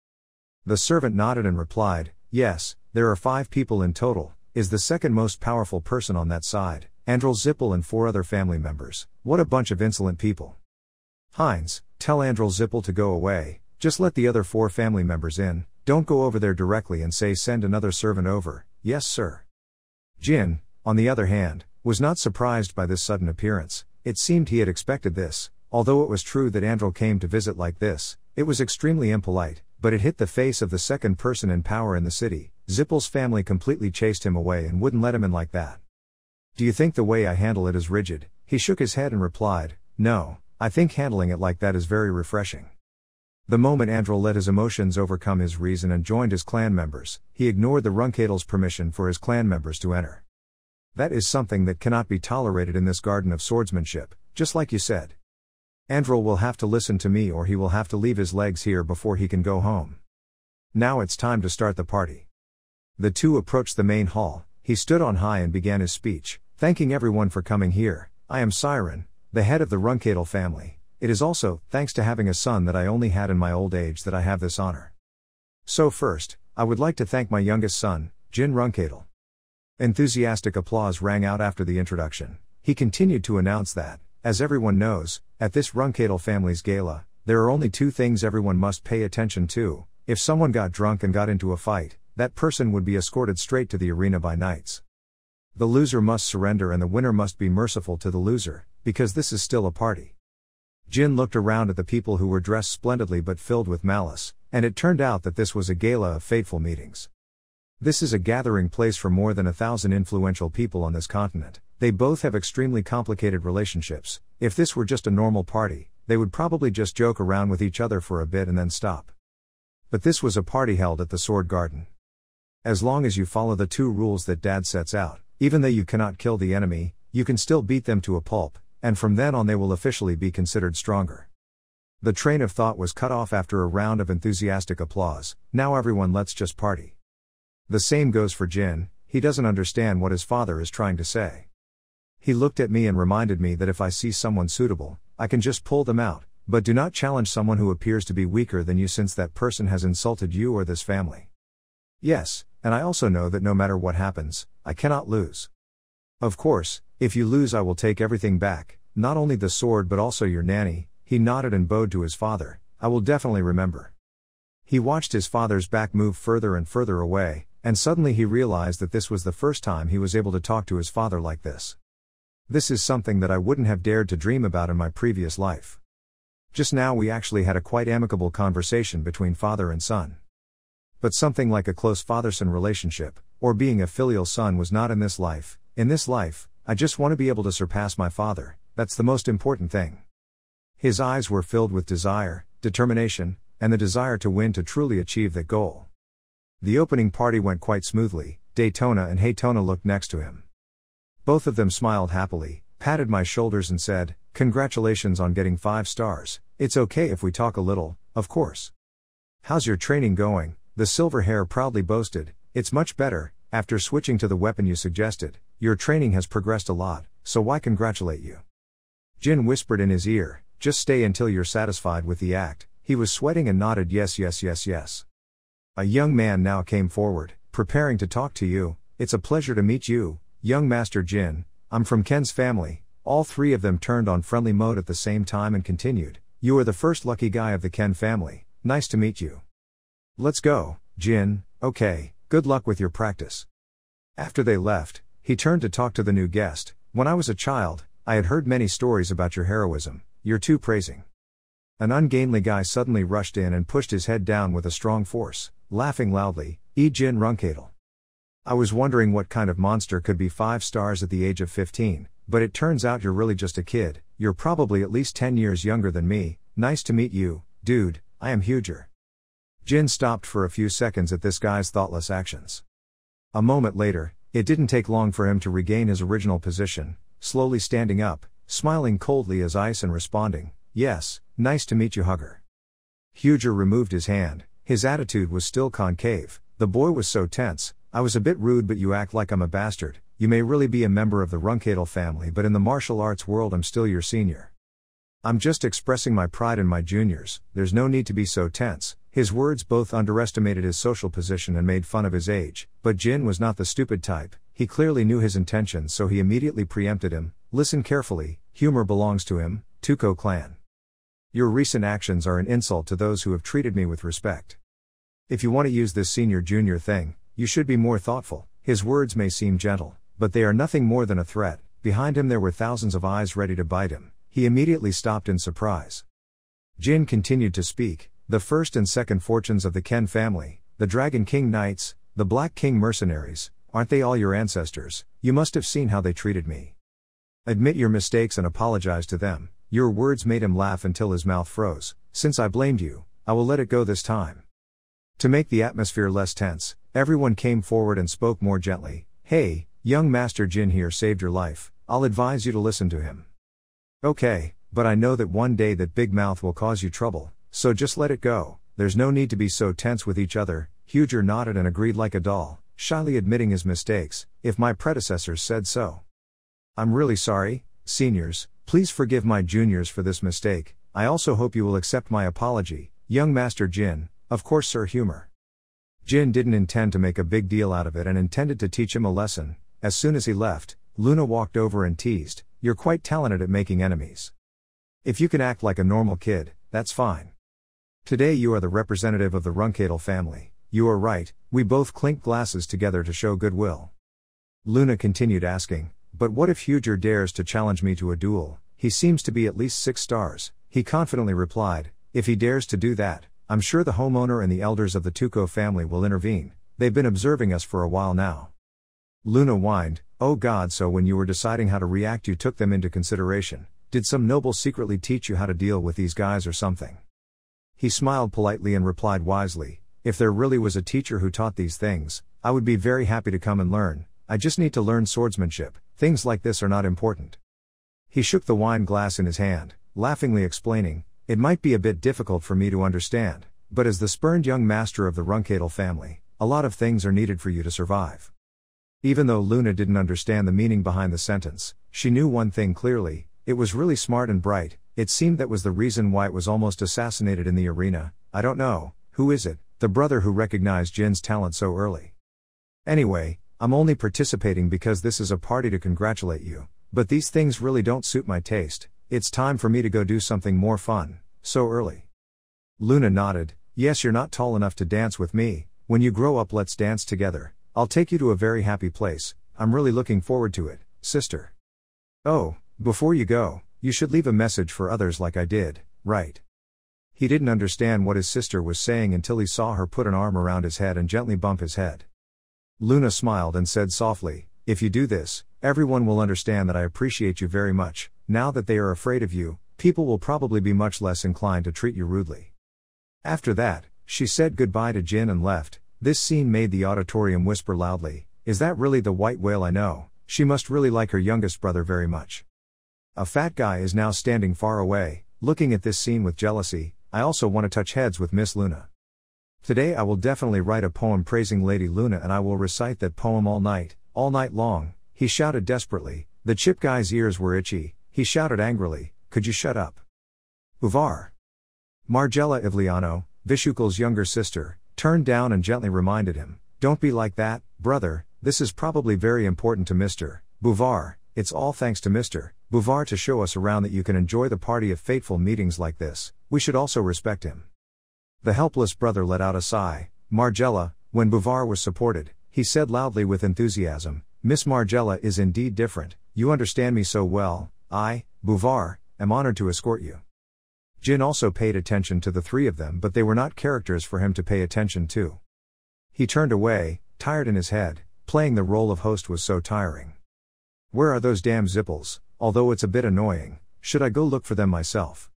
Speaker 1: The servant nodded and replied, yes, there are 5 people in total, is the second most powerful person on that side, Andrel Zippel and 4 other family members. What a bunch of insolent people. Heinz, tell Andrel Zippel to go away, just let the other 4 family members in, don't go over there directly and say send another servant over. Yes sir. Jin, on the other hand, was not surprised by this sudden appearance. It seemed he had expected this. Although it was true that Andrel came to visit like this, it was extremely impolite, but it hit the face of the second person in power in the city. Zippel's family completely chased him away and wouldn't let him in like that. Do you think the way I handle it is rigid? He shook his head and replied, no, I think handling it like that is very refreshing. The moment Andrel let his emotions overcome his reason and joined his clan members, he ignored the Runkadel's permission for his clan members to enter. That is something that cannot be tolerated in this garden of swordsmanship, just like you said. Andrel will have to listen to me or he will have to leave his legs here before he can go home. Now it's time to start the party. The two approached the main hall. He stood on high and began his speech, thanking everyone for coming here. I am Siren, the head of the Runkadel family. It is also, thanks to having a son that I only had in my old age, that I have this honor. So first, I would like to thank my youngest son, Jin Runkadel. Enthusiastic applause rang out after the introduction. He continued to announce that, as everyone knows, at this Runkadel family's gala, there are only 2 things everyone must pay attention to. If someone got drunk and got into a fight, that person would be escorted straight to the arena by knights. The loser must surrender and the winner must be merciful to the loser, because this is still a party. Jin looked around at the people who were dressed splendidly but filled with malice, and it turned out that this was a gala of fateful meetings. This is a gathering place for more than 1,000 influential people on this continent. They both have extremely complicated relationships. If this were just a normal party, they would probably just joke around with each other for a bit and then stop. But this was a party held at the Sword Garden. As long as you follow the 2 rules that Dad sets out, even though you cannot kill the enemy, you can still beat them to a pulp, and from then on they will officially be considered stronger. The train of thought was cut off after a round of enthusiastic applause. Now everyone, let's just party. The same goes for Jin. He doesn't understand what his father is trying to say. He looked at me and reminded me that if I see someone suitable, I can just pull them out, but do not challenge someone who appears to be weaker than you, since that person has insulted you or this family. Yes, and I also know that no matter what happens, I cannot lose. Of course, if you lose I will take everything back, not only the sword but also your nanny. He nodded and bowed to his father. I will definitely remember. He watched his father's back move further and further away, and suddenly he realized that this was the first time he was able to talk to his father like this. This is something that I wouldn't have dared to dream about in my previous life. Just now we actually had a quite amicable conversation between father and son. But something like a close father-son relationship, or being a filial son was not in this life. In this life, I just want to be able to surpass my father, that's the most important thing. His eyes were filled with desire, determination, and the desire to win to truly achieve that goal. The opening party went quite smoothly. Daytona and Haytona looked next to him. Both of them smiled happily, patted my shoulders and said, "Congratulations on getting 5 stars, it's okay if we talk a little, of course." "How's your training going?" the silver hair proudly boasted. "It's much better, after switching to the weapon you suggested. Your training has progressed a lot, so why congratulate you?" Jin whispered in his ear, "Just stay until you're satisfied with the act." He was sweating and nodded yes. A young man now came forward, preparing to talk to you. "It's a pleasure to meet you, young Master Jin. I'm from Ken's family." All three of them turned on friendly mode at the same time and continued, "You are the first lucky guy of the Ken family, nice to meet you." "Let's go, Jin." "Okay, good luck with your practice." After they left, he turned to talk to the new guest. "When I was a child, I had heard many stories about your heroism. You're too praising." An ungainly guy suddenly rushed in and pushed his head down with a strong force, laughing loudly, Jin Runkadel. "I was wondering what kind of monster could be 5 stars at the age of 15, but it turns out you're really just a kid. You're probably at least 10 years younger than me. Nice to meet you, dude. I am huger." Jin stopped for a few seconds at this guy's thoughtless actions. A moment later, it didn't take long for him to regain his original position, slowly standing up, smiling coldly as ice and responding, "Yes, nice to meet you, hugger." Huger removed his hand. His attitude was still concave. The boy was so tense. "I was a bit rude, but you act like I'm a bastard. You may really be a member of the Runkadel family, but in the martial arts world I'm still your senior. I'm just expressing my pride in my juniors, there's no need to be so tense." His words both underestimated his social position and made fun of his age, but Jin was not the stupid type. He clearly knew his intentions, so he immediately preempted him. "Listen carefully, humor belongs to him, Tuco clan. Your recent actions are an insult to those who have treated me with respect. If you want to use this senior-junior thing, you should be more thoughtful." His words may seem gentle, but they are nothing more than a threat. Behind him there were thousands of eyes ready to bite him. He immediately stopped in surprise. Jin continued to speak. "The first and second fortunes of the Ken family, the Dragon King Knights, the Black King mercenaries, aren't they all your ancestors? You must have seen how they treated me. Admit your mistakes and apologize to them." Your words made him laugh until his mouth froze. "Since I blamed you, I will let it go this time." To make the atmosphere less tense, everyone came forward and spoke more gently. "Hey, young Master Jin here saved your life. I'll advise you to listen to him." "Okay, but I know that one day that big mouth will cause you trouble, so just let it go. There's no need to be so tense with each other." Huger nodded and agreed like a doll, shyly admitting his mistakes. "If my predecessors said so. I'm really sorry, seniors. Please forgive my juniors for this mistake. I also hope you will accept my apology, young Master Jin." "Of course, sir." Humor. Jin didn't intend to make a big deal out of it and intended to teach him a lesson. As soon as he left, Luna walked over and teased, "You're quite talented at making enemies. If you can act like a normal kid, that's fine. Today you are the representative of the Runkadel family. You are right." We both clinked glasses together to show goodwill. Luna continued asking, "But what if Huger dares to challenge me to a duel? He seems to be at least 6 stars. He confidently replied, "If he dares to do that, I'm sure the homeowner and the elders of the Tuco family will intervene. They've been observing us for a while now." Luna whined, "Oh God, so when you were deciding how to react you took them into consideration. Did some noble secretly teach you how to deal with these guys or something?" He smiled politely and replied wisely, "If there really was a teacher who taught these things, I would be very happy to come and learn. I just need to learn swordsmanship. Things like this are not important." He shook the wine glass in his hand, laughingly explaining, "It might be a bit difficult for me to understand, but as the spurned young master of the Runkadel family, a lot of things are needed for you to survive." Even though Luna didn't understand the meaning behind the sentence, she knew one thing clearly: it was really smart and bright. It seemed that was the reason why it was almost assassinated in the arena. "I don't know, who is it, the brother who recognized Jin's talent so early? Anyway, I'm only participating because this is a party to congratulate you, but these things really don't suit my taste. It's time for me to go do something more fun." "So early?" Luna nodded. Yes, you're not tall enough to dance with me. When you grow up, let's dance together. I'll take you to a very happy place. I'm really looking forward to it, sister. Oh, before you go, you should leave a message for others like I did, right? He didn't understand what his sister was saying until he saw her put an arm around his head and gently bump his head. Luna smiled and said softly, if you do this, everyone will understand that I appreciate you very much. Now that they are afraid of you, people will probably be much less inclined to treat you rudely. After that, she said goodbye to Jin and left. This scene made the auditorium whisper loudly, is that really the white whale I know? She must really like her youngest brother very much. A fat guy is now standing far away, looking at this scene with jealousy. I also want to touch heads with Miss Luna. Today I will definitely write a poem praising Lady Luna, and I will recite that poem all night long, he shouted desperately. The chip guy's ears were itchy. He shouted angrily, could you shut up? Uvar. Margella Ivliano, Vishukal's younger sister, turned down and gently reminded him, don't be like that, brother, this is probably very important to Mr. Buvar, it's all thanks to Mr. Buvar to show us around that you can enjoy the party of fateful meetings like this, we should also respect him. The helpless brother let out a sigh. Margella, when Buvar was supported, he said loudly with enthusiasm, Miss Margella is indeed different, you understand me so well, I, Buvar, am honored to escort you. Jin also paid attention to the three of them, but they were not characters for him to pay attention to. He turned away, tired in his head. Playing the role of host was so tiring. Where are those damn zipples? Although it's a bit annoying, should I go look for them myself?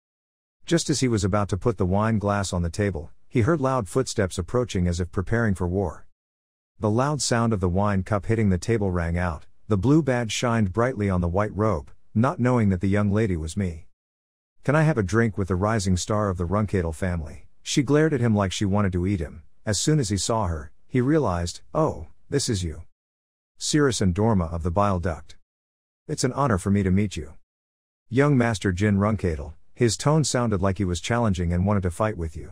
Speaker 1: Just as he was about to put the wine glass on the table, he heard loud footsteps approaching as if preparing for war. The loud sound of the wine cup hitting the table rang out. The blue badge shined brightly on the white robe, not knowing that the young lady was me. Can I have a drink with the rising star of the Runkadel family? She glared at him like she wanted to eat him. As soon as he saw her, he realized, oh, this is you. Cirrus and Dorma of the bile duct. It's an honor for me to meet you. Young Master Jin Runkadel, his tone sounded like he was challenging and wanted to fight with you.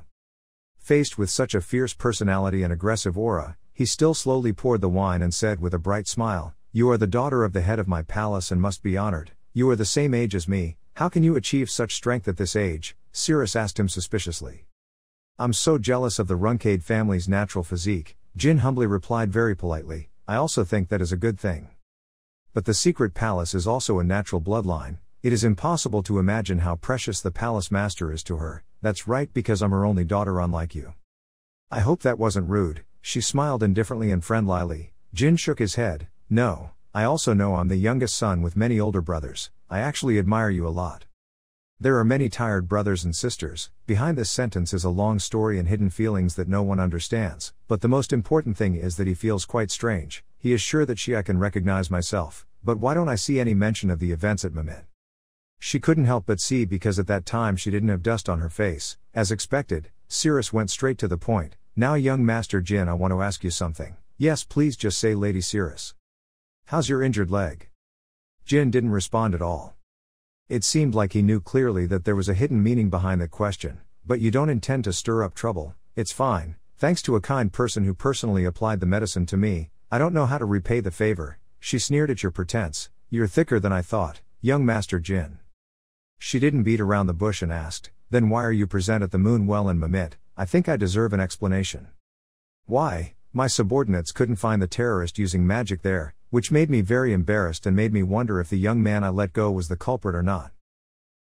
Speaker 1: Faced with such a fierce personality and aggressive aura, he still slowly poured the wine and said with a bright smile, you are the daughter of the head of my palace and must be honored. You are the same age as me, how can you achieve such strength at this age? Cirrus asked him suspiciously. I'm so jealous of the Runkade family's natural physique, Jin humbly replied very politely, I also think that is a good thing. But the secret palace is also a natural bloodline, it is impossible to imagine how precious the palace master is to her, that's right because I'm her only daughter unlike you. I hope that wasn't rude, she smiled indifferently and friendlily. Jin shook his head, no, I also know I'm the youngest son with many older brothers, I actually admire you a lot. There are many tired brothers and sisters. Behind this sentence is a long story and hidden feelings that no one understands, but the most important thing is that he feels quite strange. He is sure that I can recognize myself, but why don't I see any mention of the events at Mehmet? She couldn't help but see because at that time she didn't have dust on her face. As expected, Cirrus went straight to the point. Now young Master Jin, I want to ask you something. Yes, please just say Lady Cirrus. How's your injured leg? Jin didn't respond at all. It seemed like he knew clearly that there was a hidden meaning behind the question, but you don't intend to stir up trouble, it's fine, thanks to a kind person who personally applied the medicine to me, I don't know how to repay the favor, she sneered at your pretense, you're thicker than I thought, young Master Jin. She didn't beat around the bush and asked, then why are you present at the Moon Well in Mehmet? I think I deserve an explanation. Why, my subordinates couldn't find the terrorist using magic there, which made me very embarrassed and made me wonder if the young man I let go was the culprit or not.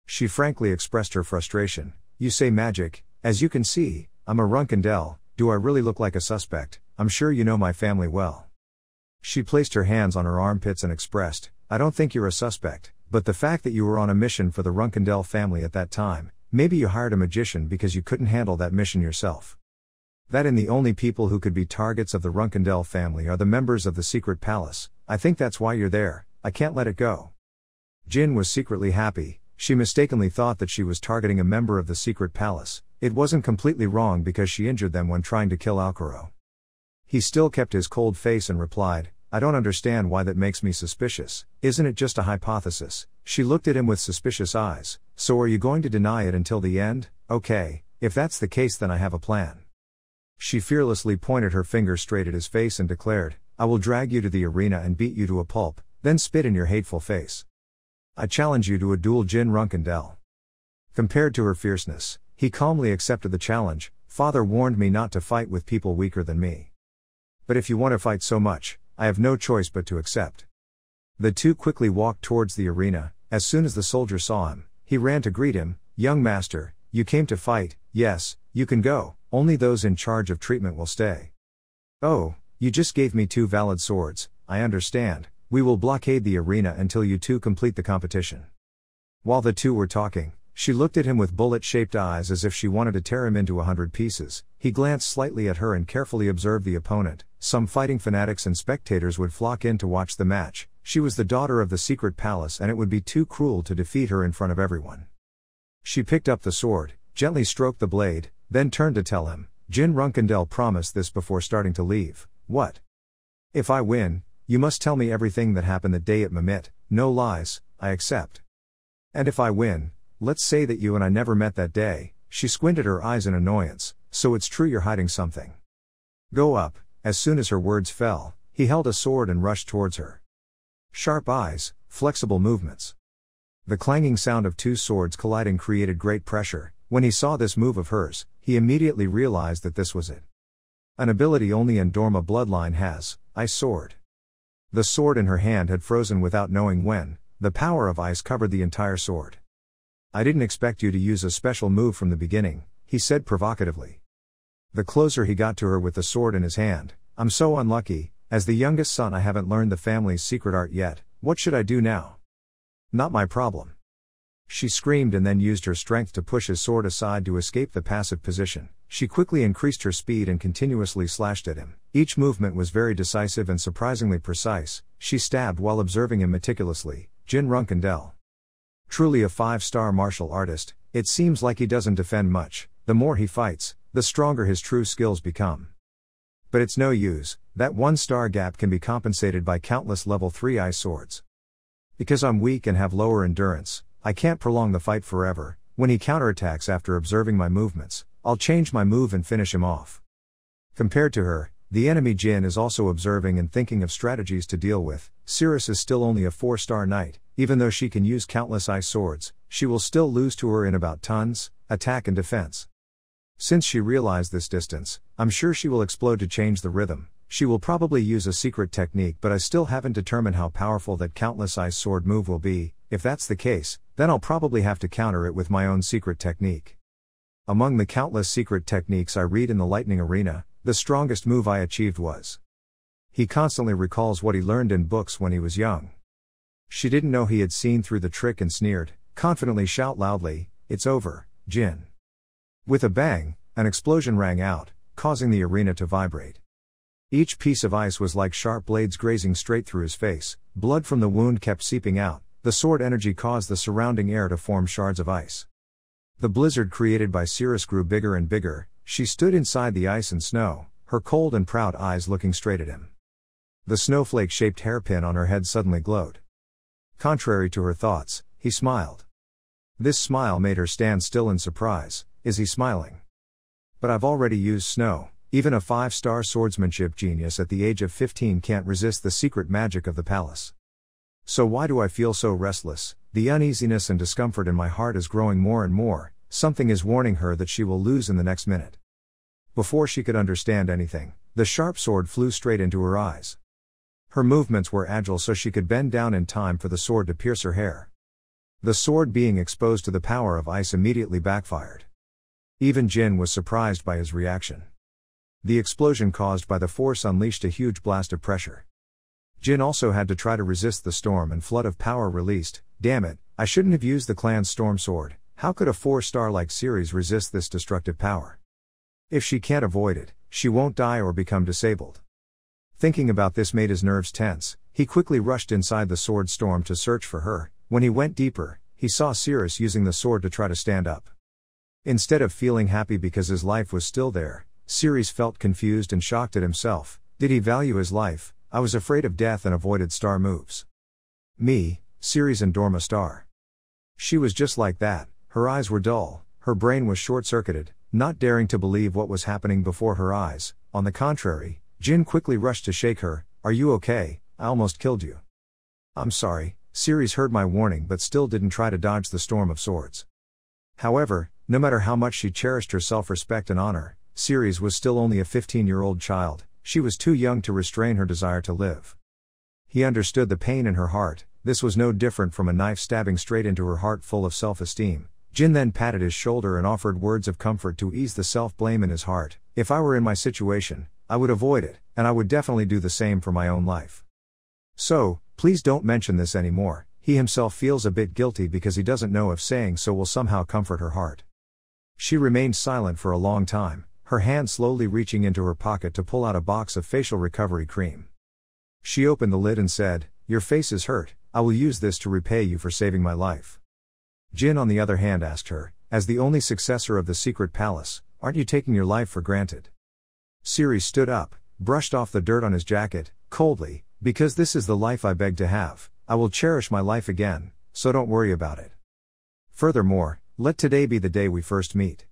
Speaker 1: She frankly expressed her frustration. You say magic, as you can see, I'm a Runkadel, do I really look like a suspect? I'm sure you know my family well. She placed her hands on her armpits and expressed, I don't think you're a suspect, but the fact that you were on a mission for the Runkadel family at that time, maybe you hired a magician because you couldn't handle that mission yourself. That and the only people who could be targets of the Runkadel family are the members of the secret palace, I think that's why you're there, I can't let it go. Jin was secretly happy, she mistakenly thought that she was targeting a member of the secret palace, it wasn't completely wrong because she injured them when trying to kill Alcaro. He still kept his cold face and replied, I don't understand why that makes me suspicious, isn't it just a hypothesis? She looked at him with suspicious eyes, so are you going to deny it until the end? Okay, if that's the case then I have a plan. She fearlessly pointed her finger straight at his face and declared, I will drag you to the arena and beat you to a pulp, then spit in your hateful face. I challenge you to a duel, Jin Runkadel. Compared to her fierceness, he calmly accepted the challenge, Father warned me not to fight with people weaker than me. But if you want to fight so much, I have no choice but to accept. The two quickly walked towards the arena. As soon as the soldier saw him, he ran to greet him. Young master, you came to fight. Yes, you can go, only those in charge of treatment will stay. Oh, you just gave me 2 valid swords, I understand. We will blockade the arena until you two complete the competition. While the two were talking, she looked at him with bullet-shaped eyes as if she wanted to tear him into 100 pieces. He glanced slightly at her and carefully observed the opponent. Some fighting fanatics and spectators would flock in to watch the match. She was the daughter of the secret palace and it would be too cruel to defeat her in front of everyone. She picked up the sword, gently stroked the blade, then turned to tell him, Jin Runkendel promised this before starting to leave. What? If I win, you must tell me everything that happened that day at Mimit. No lies, I accept. And if I win, let's say that you and I never met that day. She squinted her eyes in annoyance. So it's true you're hiding something. Go up. As soon as her words fell, he held a sword and rushed towards her. Sharp eyes, flexible movements. The clanging sound of 2 swords colliding created great pressure. When he saw this move of hers, he immediately realized that this was it. An ability only an Dorma bloodline has, Ice Sword. The sword in her hand had frozen without knowing when. The power of ice covered the entire sword. I didn't expect you to use a special move from the beginning, he said provocatively. The closer he got to her with the sword in his hand, I'm so unlucky. As the youngest son I haven't learned the family's secret art yet. What should I do now? Not my problem. She screamed and then used her strength to push his sword aside to escape the passive position. She quickly increased her speed and continuously slashed at him. Each movement was very decisive and surprisingly precise. She stabbed while observing him meticulously. Jin Runkendel. Truly a 5-star martial artist. It seems like he doesn't defend much. The more he fights, the stronger his true skills become. But it's no use. That 1-star gap can be compensated by countless level 3 ice swords. Because I'm weak and have lower endurance, I can't prolong the fight forever. When he counterattacks after observing my movements, I'll change my move and finish him off. Compared to her, the enemy Jin is also observing and thinking of strategies to deal with. Cirrus is still only a 4-star knight. Even though she can use countless ice swords, she will still lose to her in about tons, attack and defense. Since she realized this distance, I'm sure she will explode to change the rhythm. She will probably use a secret technique, but I still haven't determined how powerful that countless ice sword move will be. If that's the case, then I'll probably have to counter it with my own secret technique. Among the countless secret techniques I read in the Lightning Arena, the strongest move I achieved was. He constantly recalls what he learned in books when he was young. She didn't know he had seen through the trick and sneered, confidently shout loudly, "It's over, Jin." With a bang, an explosion rang out, causing the arena to vibrate. Each piece of ice was like sharp blades grazing straight through his face. Blood from the wound kept seeping out. The sword energy caused the surrounding air to form shards of ice. The blizzard created by Cirrus grew bigger and bigger. She stood inside the ice and snow, her cold and proud eyes looking straight at him. The snowflake-shaped hairpin on her head suddenly glowed. Contrary to her thoughts, he smiled. This smile made her stand still in surprise. Is he smiling? But I've already used snow. Even a 5-star swordsmanship genius at the age of 15 can't resist the secret magic of the palace. So why do I feel so restless? The uneasiness and discomfort in my heart is growing more and more. Something is warning her that she will lose in the next minute. Before she could understand anything, the sharp sword flew straight into her eyes. Her movements were agile so she could bend down in time for the sword to pierce her hair. The sword being exposed to the power of ice immediately backfired. Even Jin was surprised by his reaction. The explosion caused by the force unleashed a huge blast of pressure. Jin also had to try to resist the storm and flood of power released. Damn it, I shouldn't have used the clan's storm sword. How could a 4-star like Ceres resist this destructive power? If she can't avoid it, she won't die or become disabled. Thinking about this made his nerves tense. He quickly rushed inside the sword storm to search for her. When he went deeper, he saw Cirrus using the sword to try to stand up. Instead of feeling happy because his life was still there, Ceres felt confused and shocked at himself. Did he value his life? I was afraid of death and avoided star moves. Me, Ceres and Dorma Star. She was just like that. Her eyes were dull, her brain was short-circuited, not daring to believe what was happening before her eyes. On the contrary, Jin quickly rushed to shake her. Are you okay? I almost killed you. I'm sorry. Ceres heard my warning but still didn't try to dodge the storm of swords. However, no matter how much she cherished her self-respect and honor, Ceres was still only a 15-year-old child, she was too young to restrain her desire to live. He understood the pain in her heart, this was no different from a knife stabbing straight into her heart full of self-esteem. Jin then patted his shoulder and offered words of comfort to ease the self-blame in his heart. If I were in my situation, I would avoid it, and I would definitely do the same for my own life. So, please don't mention this anymore. He himself feels a bit guilty because he doesn't know if saying so will somehow comfort her heart. She remained silent for a long time, her hand slowly reaching into her pocket to pull out a box of facial recovery cream. She opened the lid and said, "Your face is hurt, I will use this to repay you for saving my life." Jin on the other hand asked her, as the only successor of the secret palace, "Aren't you taking your life for granted?" Ceres stood up, brushed off the dirt on his jacket, coldly, "Because this is the life I beg to have, I will cherish my life again, so don't worry about it. Furthermore, let today be the day we first meet.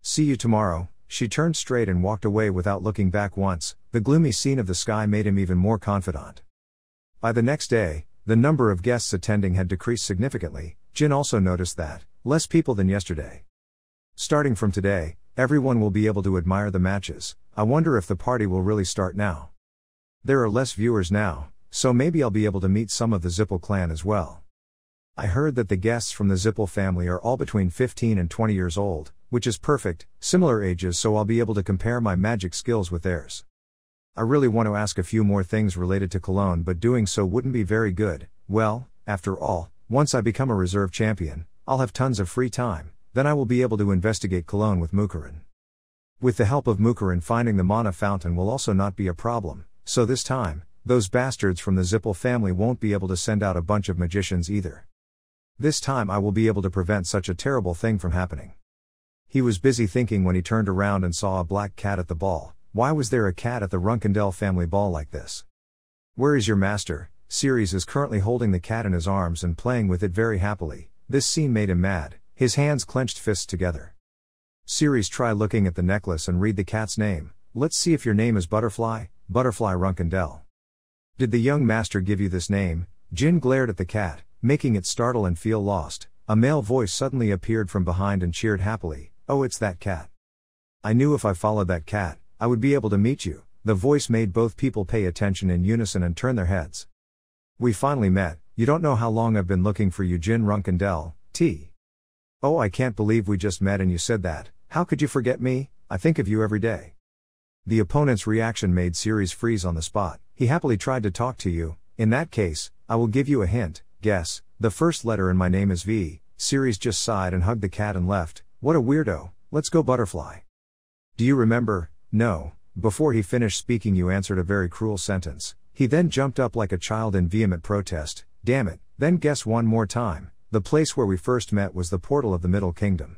Speaker 1: See you tomorrow." She turned straight and walked away without looking back once. The gloomy scene of the sky made him even more confident. By the next day, the number of guests attending had decreased significantly. Jin also noticed that, less people than yesterday. Starting from today, everyone will be able to admire the matches. I wonder if the party will really start now. There are less viewers now, so maybe I'll be able to meet some of the Zippel clan as well. I heard that the guests from the Zippel family are all between 15 and 20 years old, which is perfect, similar ages, so I'll be able to compare my magic skills with theirs. I really want to ask a few more things related to Cologne, but doing so wouldn't be very good. Well, after all, once I become a reserve champion, I'll have tons of free time, then I will be able to investigate Cologne with Mukarin. With the help of Mukarin, finding the mana fountain will also not be a problem, so this time, those bastards from the Zippel family won't be able to send out a bunch of magicians either. This time I will be able to prevent such a terrible thing from happening. He was busy thinking when he turned around and saw a black cat at the ball. Why was there a cat at the Runkendell family ball like this? "Where is your master?" Ceres is currently holding the cat in his arms and playing with it very happily. This scene made him mad, his hands clenched fists together. Ceres, try looking at the necklace and read the cat's name. Let's see if your name is Butterfly, Butterfly Runkendell. Did the young master give you this name? Jin glared at the cat, making it startle and feel lost. A male voice suddenly appeared from behind and cheered happily. "Oh, it's that cat. I knew if I followed that cat, I would be able to meet you." The voice made both people pay attention in unison and turn their heads. "We finally met. You don't know how long I've been looking for you, Jin Runkendell, T. Oh, I can't believe we just met and you said that. How could you forget me? I think of you every day." The opponent's reaction made Ceres freeze on the spot. "He happily tried to talk to you. In that case, I will give you a hint. Guess, the first letter in my name is V." Ceres just sighed and hugged the cat and left. "What a weirdo. Let's go, Butterfly." "Do you remember?" "No." Before he finished speaking, you answered a very cruel sentence. He then jumped up like a child in vehement protest. "Damn it, then guess one more time. The place where we first met was the portal of the Middle Kingdom."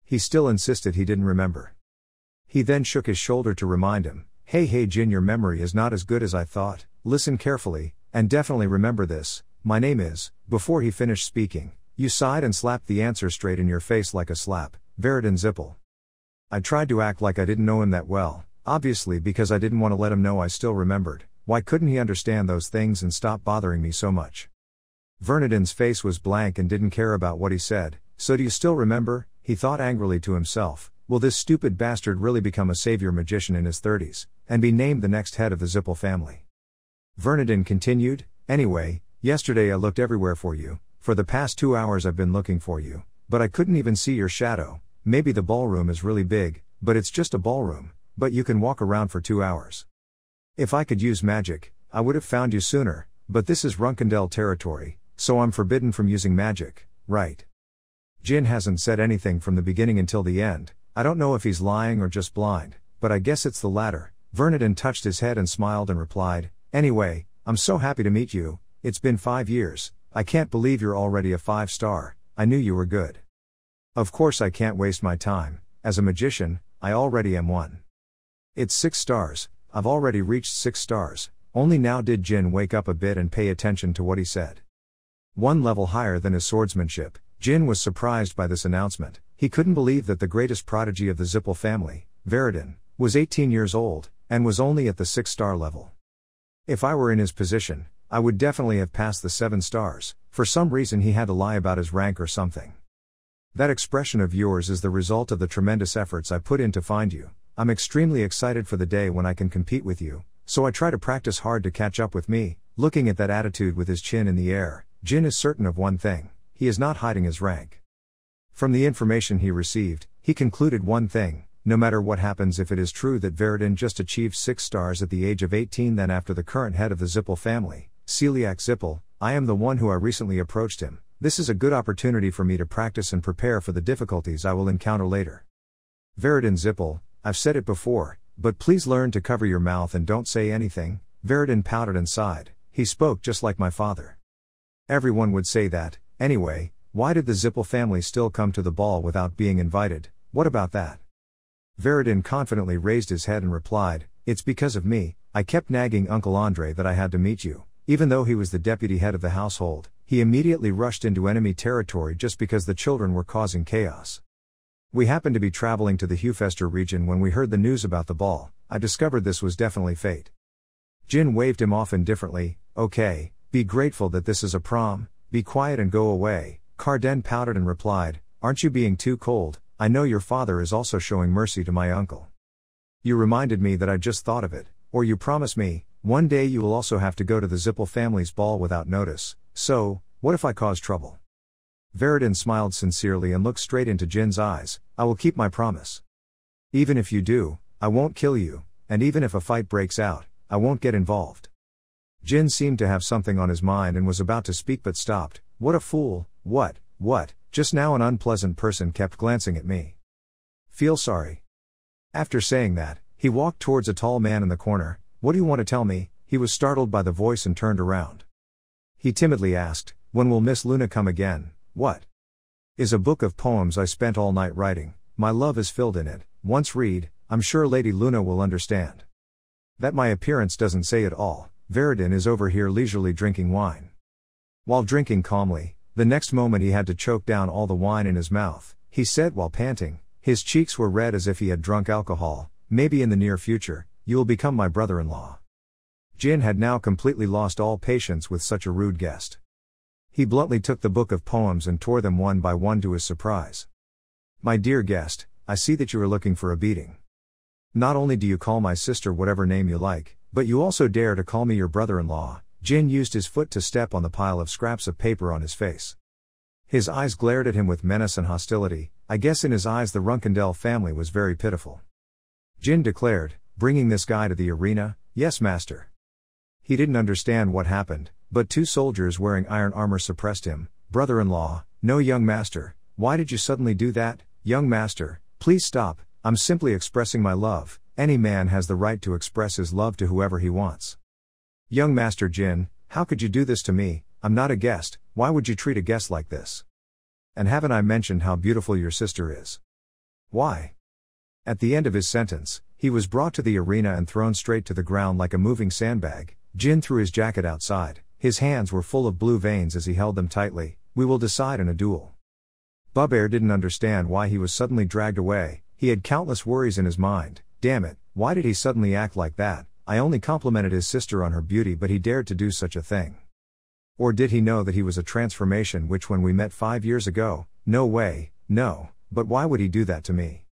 Speaker 1: He still insisted he didn't remember. He then shook his shoulder to remind him. Hey Jin, your memory is not as good as I thought. Listen carefully, and definitely remember this. My name is..." Before he finished speaking, you sighed and slapped the answer straight in your face like a slap. "Veridin Zippel." I tried to act like I didn't know him that well, obviously because I didn't want to let him know I still remembered. Why couldn't he understand those things and stop bothering me so much? Vernadin's face was blank and didn't care about what he said. "So do you still remember?" He thought angrily to himself. Will this stupid bastard really become a savior magician in his 30s, and be named the next head of the Zippel family? Vernadin continued, "Anyway, yesterday I looked everywhere for you. For the past 2 hours I've been looking for you, but I couldn't even see your shadow. Maybe the ballroom is really big, but it's just a ballroom, but you can walk around for 2 hours. If I could use magic, I would have found you sooner, but this is Runkendell territory, so I'm forbidden from using magic, right?" Jin hasn't said anything from the beginning until the end. I don't know if he's lying or just blind, but I guess it's the latter. Vernadin touched his head and smiled and replied, "Anyway, I'm so happy to meet you. It's been 5 years. I can't believe you're already a 5-star. I knew you were good. Of course I can't waste my time. As a magician, I already am one. It's 6 stars. I've already reached 6 stars. Only now did Jin wake up a bit and pay attention to what he said. One level higher than his swordsmanship, Jin was surprised by this announcement. He couldn't believe that the greatest prodigy of the Zippel family, Veridin, was 18 years old, and was only at the 6-star level. If I were in his position, I would definitely have passed the 7 stars. For some reason he had to lie about his rank or something. That expression of yours is the result of the tremendous efforts I put in to find you. I'm extremely excited for the day when I can compete with you, so I try to practice hard to catch up with me." Looking at that attitude with his chin in the air, Jin is certain of one thing: he is not hiding his rank. From the information he received, he concluded one thing: no matter what happens, if it is true that Veridin just achieved 6 stars at the age of 18, then after the current head of the Zippel family, Celiac Zippel, I am the one who I recently approached him. This is a good opportunity for me to practice and prepare for the difficulties I will encounter later. Veridin Zippel, I've said it before, but please learn to cover your mouth and don't say anything. Veridin pouted and sighed. He spoke just like my father. Everyone would say that. Anyway, why did the Zippel family still come to the ball without being invited? What about that? Veridin confidently raised his head and replied, "It's because of me. I kept nagging Uncle Andre that I had to meet you." Even though he was the deputy head of the household, he immediately rushed into enemy territory just because the children were causing chaos. We happened to be traveling to the Hufester region when we heard the news about the ball. I discovered this was definitely fate. Jin waved him off indifferently. "Okay, be grateful that this is a prom, be quiet and go away." Carden pouted and replied, "Aren't you being too cold? I know your father is also showing mercy to my uncle. You reminded me that I just thought of it, or you promise me, one day you will also have to go to the Zippel family's ball without notice, so, what if I cause trouble?" Veridin smiled sincerely and looked straight into Jin's eyes. "I will keep my promise. Even if you do, I won't kill you, and even if a fight breaks out, I won't get involved." Jin seemed to have something on his mind and was about to speak but stopped. What a fool. What? Just now an unpleasant person kept glancing at me. Feel sorry. After saying that, he walked towards a tall man in the corner. "What do you want to tell me?" He was startled by the voice and turned around. He timidly asked, "When will Miss Luna come again?" "What?" "Is a book of poems I spent all night writing. My love is filled in it. Once read, I'm sure Lady Luna will understand. That my appearance doesn't say it all. Veridin is over here leisurely drinking wine." While drinking calmly, the next moment he had to choke down all the wine in his mouth. He said while panting, his cheeks were red as if he had drunk alcohol, "Maybe in the near future, you will become my brother-in-law." Jin had now completely lost all patience with such a rude guest. He bluntly took the book of poems and tore them one by one to his surprise. "My dear guest, I see that you are looking for a beating. Not only do you call my sister whatever name you like, but you also dare to call me your brother-in-law." Jin used his foot to step on the pile of scraps of paper on his face. His eyes glared at him with menace and hostility. I guess in his eyes the Runkendell family was very pitiful. Jin declared, "Bringing this guy to the arena?" "Yes, master." He didn't understand what happened, but 2 soldiers wearing iron armor suppressed him. "Brother-in-law, no, young master, why did you suddenly do that?" "Young master, please stop, I'm simply expressing my love. Any man has the right to express his love to whoever he wants." "Young Master Jin, how could you do this to me? I'm not a guest. Why would you treat a guest like this? And haven't I mentioned how beautiful your sister is? Why?" At the end of his sentence, he was brought to the arena and thrown straight to the ground like a moving sandbag. Jin threw his jacket outside. His hands were full of blue veins as he held them tightly. "We will decide in a duel." Bubbear didn't understand why he was suddenly dragged away. He had countless worries in his mind. Damn it, why did he suddenly act like that? I only complimented his sister on her beauty, but he dared to do such a thing. Or did he know that he was a transformation which when we met 5 years ago? No way, no, but why would he do that to me?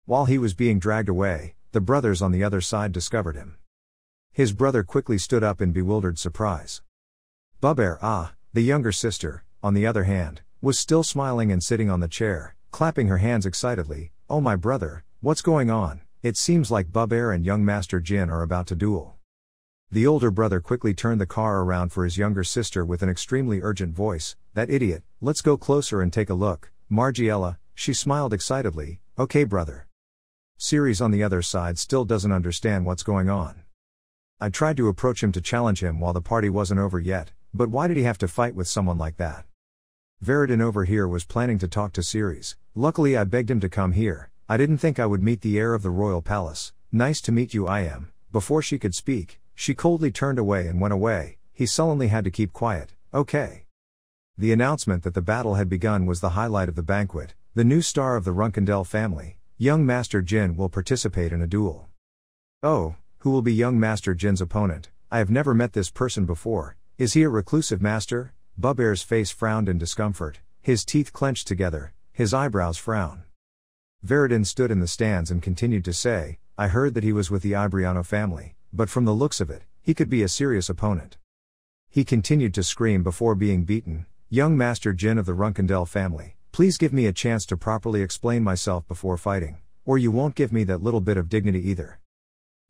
Speaker 1: While he was being dragged away, the brothers on the other side discovered him. His brother quickly stood up in bewildered surprise. Bubbear, the younger sister, on the other hand, was still smiling and sitting on the chair, clapping her hands excitedly. "Oh my brother, what's going on? It seems like Bubbear and young Master Jin are about to duel." The older brother quickly turned the car around for his younger sister with an extremely urgent voice. "That idiot, let's go closer and take a look." "Margiela," she smiled excitedly, "Okay brother." Ceres on the other side still doesn't understand what's going on. I tried to approach him to challenge him while the party wasn't over yet, but why did he have to fight with someone like that? Veridin over here was planning to talk to Ceres. Luckily I begged him to come here. I didn't think I would meet the heir of the royal palace. "Nice to meet you, I am." Before she could speak, she coldly turned away and went away. He sullenly had to keep quiet. Okay. The announcement that the battle had begun was the highlight of the banquet. The new star of the Runkendell family, young Master Jin, will participate in a duel. Oh, who will be young Master Jin's opponent? I have never met this person before. Is he a reclusive master? Bubbear's face frowned in discomfort, his teeth clenched together, his eyebrows frown. Veridin stood in the stands and continued to say, I heard that he was with the Ibriano family, but from the looks of it, he could be a serious opponent. He continued to scream before being beaten, "Young Master Jin of the Runkendell family, please give me a chance to properly explain myself before fighting, or you won't give me that little bit of dignity either."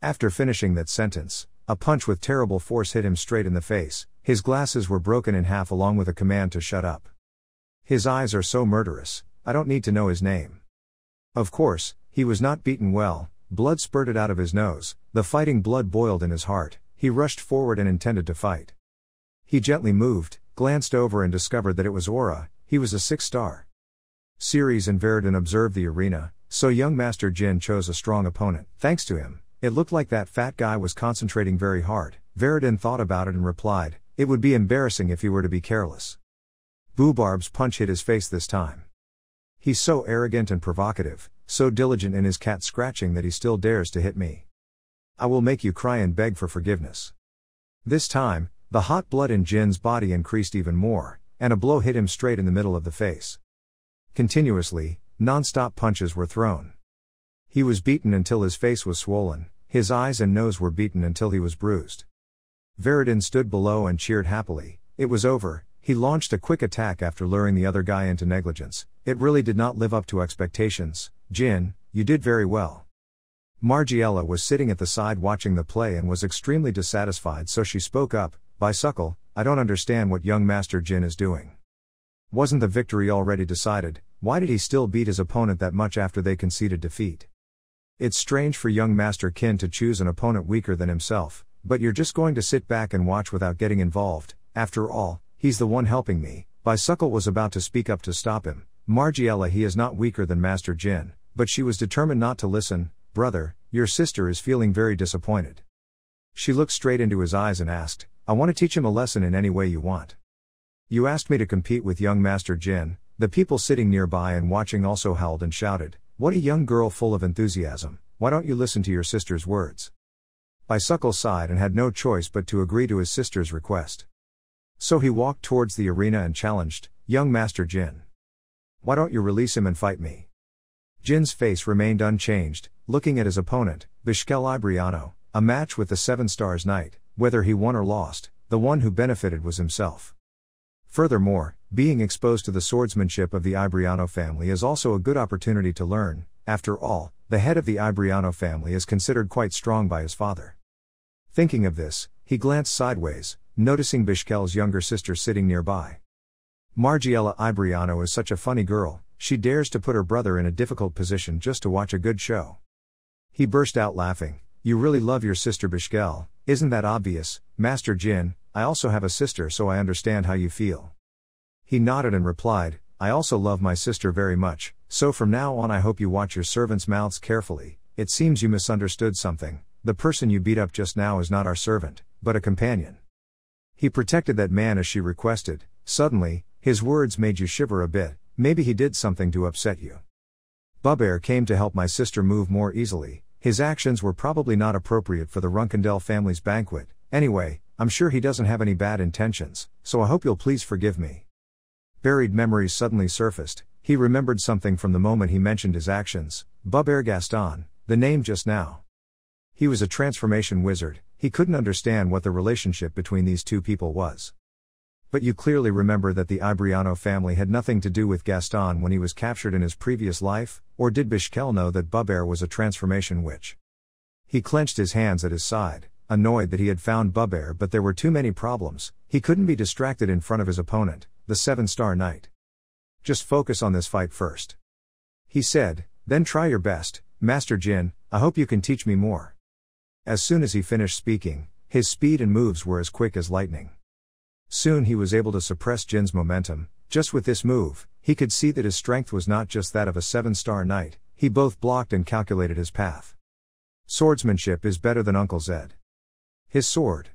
Speaker 1: After finishing that sentence, a punch with terrible force hit him straight in the face. His glasses were broken in half along with a command to shut up. His eyes are so murderous, I don't need to know his name. Of course, he was not beaten well, blood spurted out of his nose, the fighting blood boiled in his heart, he rushed forward and intended to fight. He gently moved, glanced over and discovered that it was Aura. He was a 6-star. Ceres and Veridon observed the arena, so young Master Jin chose a strong opponent. Thanks to him, it looked like that fat guy was concentrating very hard. Veridon thought about it and replied, "It would be embarrassing if he were to be careless." Boobarb's punch hit his face this time. He's so arrogant and provocative, so diligent in his cat scratching that he still dares to hit me. I will make you cry and beg for forgiveness. This time, the hot blood in Jin's body increased even more, and a blow hit him straight in the middle of the face. Continuously, non-stop punches were thrown. He was beaten until his face was swollen, his eyes and nose were beaten until he was bruised. Veridon stood below and cheered happily. It was over. He launched a quick attack after luring the other guy into negligence. It really did not live up to expectations. "Jin, you did very well." Margiela was sitting at the side watching the play and was extremely dissatisfied, so she spoke up, "Bicycle, I don't understand what young Master Jin is doing. Wasn't the victory already decided? Why did he still beat his opponent that much after they conceded defeat? It's strange for young Master Qin to choose an opponent weaker than himself, but you're just going to sit back and watch without getting involved. After all, he's the one helping me." Bicycle was about to speak up to stop him. "Margiela, he is not weaker than Master Jin," but she was determined not to listen. "Brother, your sister is feeling very disappointed." She looked straight into his eyes and asked, "I want to teach him a lesson in any way you want. You asked me to compete with young Master Jin." The people sitting nearby and watching also howled and shouted, "What a young girl full of enthusiasm, why don't you listen to your sister's words?" Bicycle sighed and had no choice but to agree to his sister's request. So he walked towards the arena and challenged, "Young Master Jin, why don't you release him and fight me?" Jin's face remained unchanged, looking at his opponent, Bishkel Ibriano. A match with the 7 Stars Knight. Whether he won or lost, the one who benefited was himself. Furthermore, being exposed to the swordsmanship of the Ibriano family is also a good opportunity to learn. After all, the head of the Ibriano family is considered quite strong by his father. Thinking of this, he glanced sideways, noticing Bishkel's younger sister sitting nearby. Margiela Ibriano is such a funny girl, she dares to put her brother in a difficult position just to watch a good show. He burst out laughing. "You really love your sister Bishkel, isn't that obvious, Master Jin? I also have a sister, so I understand how you feel." He nodded and replied, "I also love my sister very much, so from now on I hope you watch your servants' mouths carefully. It seems you misunderstood something. The person you beat up just now is not our servant, but a companion." He protected that man as she requested. Suddenly, his words made you shiver a bit. "Maybe he did something to upset you. Bubbear came to help my sister move more easily. His actions were probably not appropriate for the Runkendell family's banquet. Anyway, I'm sure he doesn't have any bad intentions, so I hope you'll please forgive me." Buried memories suddenly surfaced. He remembered something from the moment he mentioned his actions. Bubbear Gaston, the name just now. He was a transformation wizard. He couldn't understand what the relationship between these two people was. "But you clearly remember that the Ibriano family had nothing to do with Gaston when he was captured in his previous life, or did Bishkel know that Bubbear was a transformation witch?" He clenched his hands at his side, annoyed that he had found Bubbear, but there were too many problems. He couldn't be distracted in front of his opponent, the 7-Star Knight. "Just focus on this fight first," he said, "then try your best. Master Jin, I hope you can teach me more." As soon as he finished speaking, his speed and moves were as quick as lightning. Soon he was able to suppress Jin's momentum. Just with this move, he could see that his strength was not just that of a 7-Star Knight, he both blocked and calculated his path. Swordsmanship is better than Uncle Zed. His sword.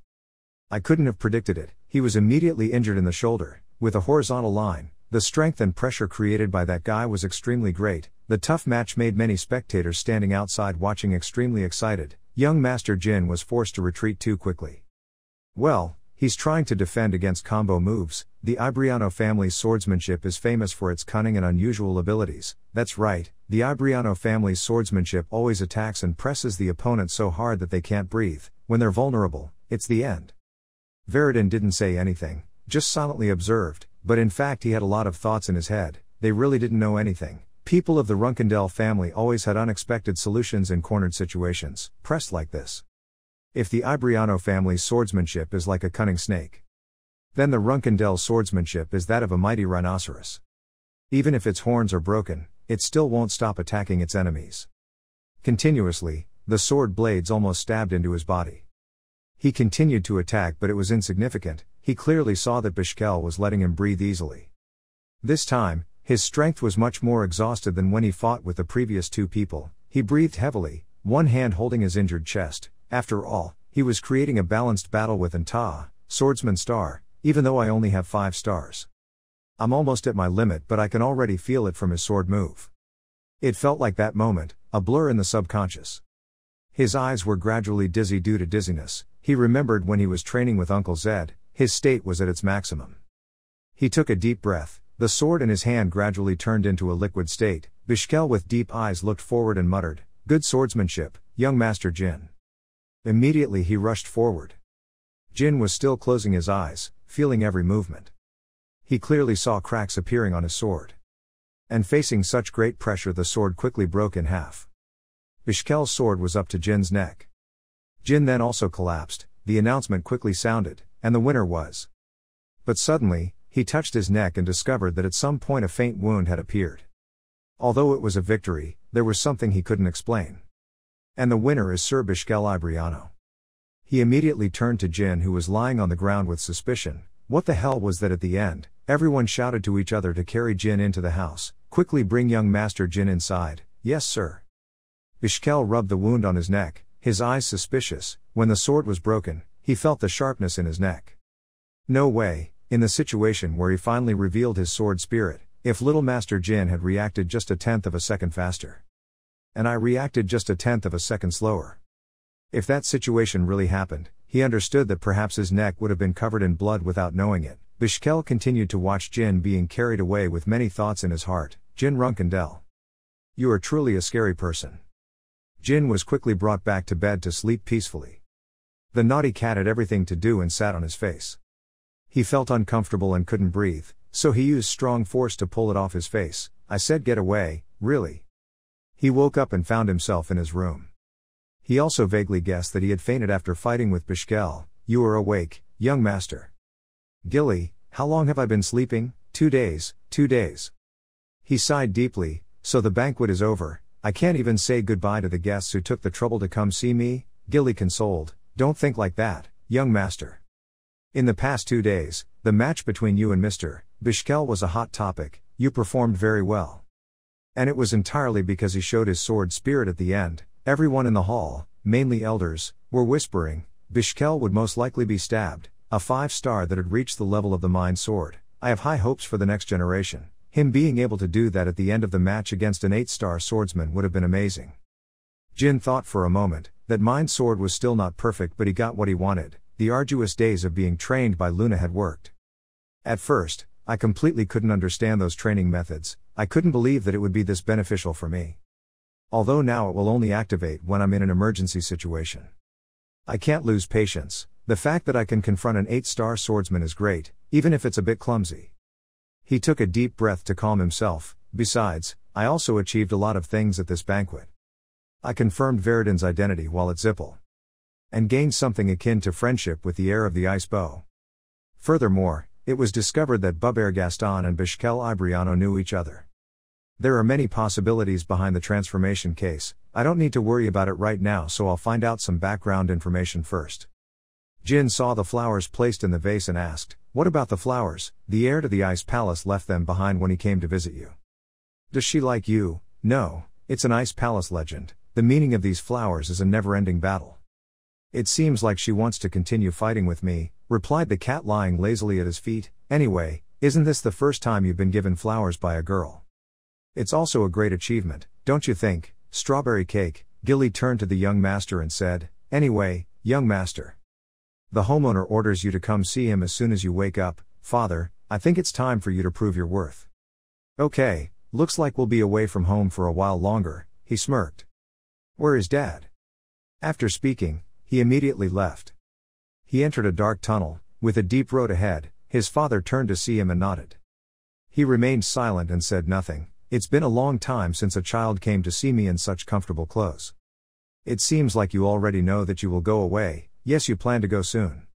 Speaker 1: I couldn't have predicted it. He was immediately injured in the shoulder, with a horizontal line. The strength and pressure created by that guy was extremely great. The tough match made many spectators standing outside watching extremely excited. Young Master Jin was forced to retreat too quickly. Well, he's trying to defend against combo moves. The Ibriano family's swordsmanship is famous for its cunning and unusual abilities. That's right, the Ibriano family's swordsmanship always attacks and presses the opponent so hard that they can't breathe. When they're vulnerable, it's the end. Veridin didn't say anything, just silently observed, but in fact he had a lot of thoughts in his head. They really didn't know anything. People of the Runkendell family always had unexpected solutions in cornered situations, pressed like this. If the Ibriano family's swordsmanship is like a cunning snake, then the Runkendell swordsmanship is that of a mighty rhinoceros. Even if its horns are broken, it still won't stop attacking its enemies. Continuously, the sword blades almost stabbed into his body. He continued to attack, but it was insignificant. He clearly saw that Bishkel was letting him breathe easily. This time, his strength was much more exhausted than when he fought with the previous two people. He breathed heavily, one hand holding his injured chest. After all, he was creating a balanced battle with Anta, swordsman star, even though I only have 5 stars. I'm almost at my limit, but I can already feel it from his sword move. It felt like that moment, a blur in the subconscious. His eyes were gradually dizzy due to dizziness. He remembered when he was training with Uncle Zed, his state was at its maximum. He took a deep breath. The sword in his hand gradually turned into a liquid state. Bishkel with deep eyes looked forward and muttered, "Good swordsmanship, young Master Jin." Immediately he rushed forward. Jin was still closing his eyes, feeling every movement. He clearly saw cracks appearing on his sword. And facing such great pressure, the sword quickly broke in half. Bishkel's sword was up to Jin's neck. Jin then also collapsed. The announcement quickly sounded, and the winner was. But suddenly, he touched his neck and discovered that at some point a faint wound had appeared. Although it was a victory, there was something he couldn't explain. And the winner is Sir Bishkel Ibriano. He immediately turned to Jin, who was lying on the ground with suspicion. What the hell was that? At the end, everyone shouted to each other to carry Jin into the house. Quickly bring young Master Jin inside. Yes, sir. Bishkel rubbed the wound on his neck, his eyes suspicious. When the sword was broken, he felt the sharpness in his neck. No way. In the situation where he finally revealed his sword spirit, if little Master Jin had reacted just a tenth of a second faster. And I reacted just a tenth of a second slower. If that situation really happened, he understood that perhaps his neck would have been covered in blood without knowing it. Bishkel continued to watch Jin being carried away with many thoughts in his heart. Jin Runkendell. You are truly a scary person. Jin was quickly brought back to bed to sleep peacefully. The naughty cat had everything to do and sat on his face. He felt uncomfortable and couldn't breathe, so he used strong force to pull it off his face. I said, get away, really. He woke up and found himself in his room. He also vaguely guessed that he had fainted after fighting with Bishkel. You are awake, young master. Gilly, how long have I been sleeping? 2 days, 2 days. He sighed deeply. So the banquet is over. I can't even say goodbye to the guests who took the trouble to come see me. Gilly consoled. Don't think like that, young master. In the past 2 days, the match between you and Mr. Bishkel was a hot topic. You performed very well. And it was entirely because he showed his sword spirit at the end. Everyone in the hall, mainly elders, were whispering, Bishkel would most likely be stabbed, a 5-star that had reached the level of the Mind Sword. I have high hopes for the next generation. Him being able to do that at the end of the match against an 8-star swordsman would have been amazing. Jin thought for a moment that Mind Sword was still not perfect, but he got what he wanted. The arduous days of being trained by Luna had worked. At first, I completely couldn't understand those training methods. I couldn't believe that it would be this beneficial for me. Although now it will only activate when I'm in an emergency situation. I can't lose patience. The fact that I can confront an 8-star swordsman is great, even if it's a bit clumsy. He took a deep breath to calm himself. Besides, I also achieved a lot of things at this banquet. I confirmed Veridin's identity while at Zippel. And gained something akin to friendship with the heir of the ice bow. Furthermore, it was discovered that Bubber Gaston and Bishkel Ibriano knew each other. There are many possibilities behind the transformation case. I don't need to worry about it right now, so I'll find out some background information first. Jin saw the flowers placed in the vase and asked, what about the flowers? The heir to the ice palace left them behind when he came to visit you. Does she like you? No, it's an ice palace legend. The meaning of these flowers is a never-ending battle. It seems like she wants to continue fighting with me, replied the cat lying lazily at his feet. Anyway, isn't this the first time you've been given flowers by a girl? It's also a great achievement, don't you think? Strawberry cake. Gilly turned to the young master and said, anyway, young master. The homeowner orders you to come see him as soon as you wake up. Father, I think it's time for you to prove your worth. Okay, looks like we'll be away from home for a while longer, he smirked. Where is Dad? After speaking, he immediately left. He entered a dark tunnel, with a deep road ahead. His father turned to see him and nodded. He remained silent and said nothing. It's been a long time since a child came to see me in such comfortable clothes. It seems like you already know that you will go away. Yes, you plan to go soon.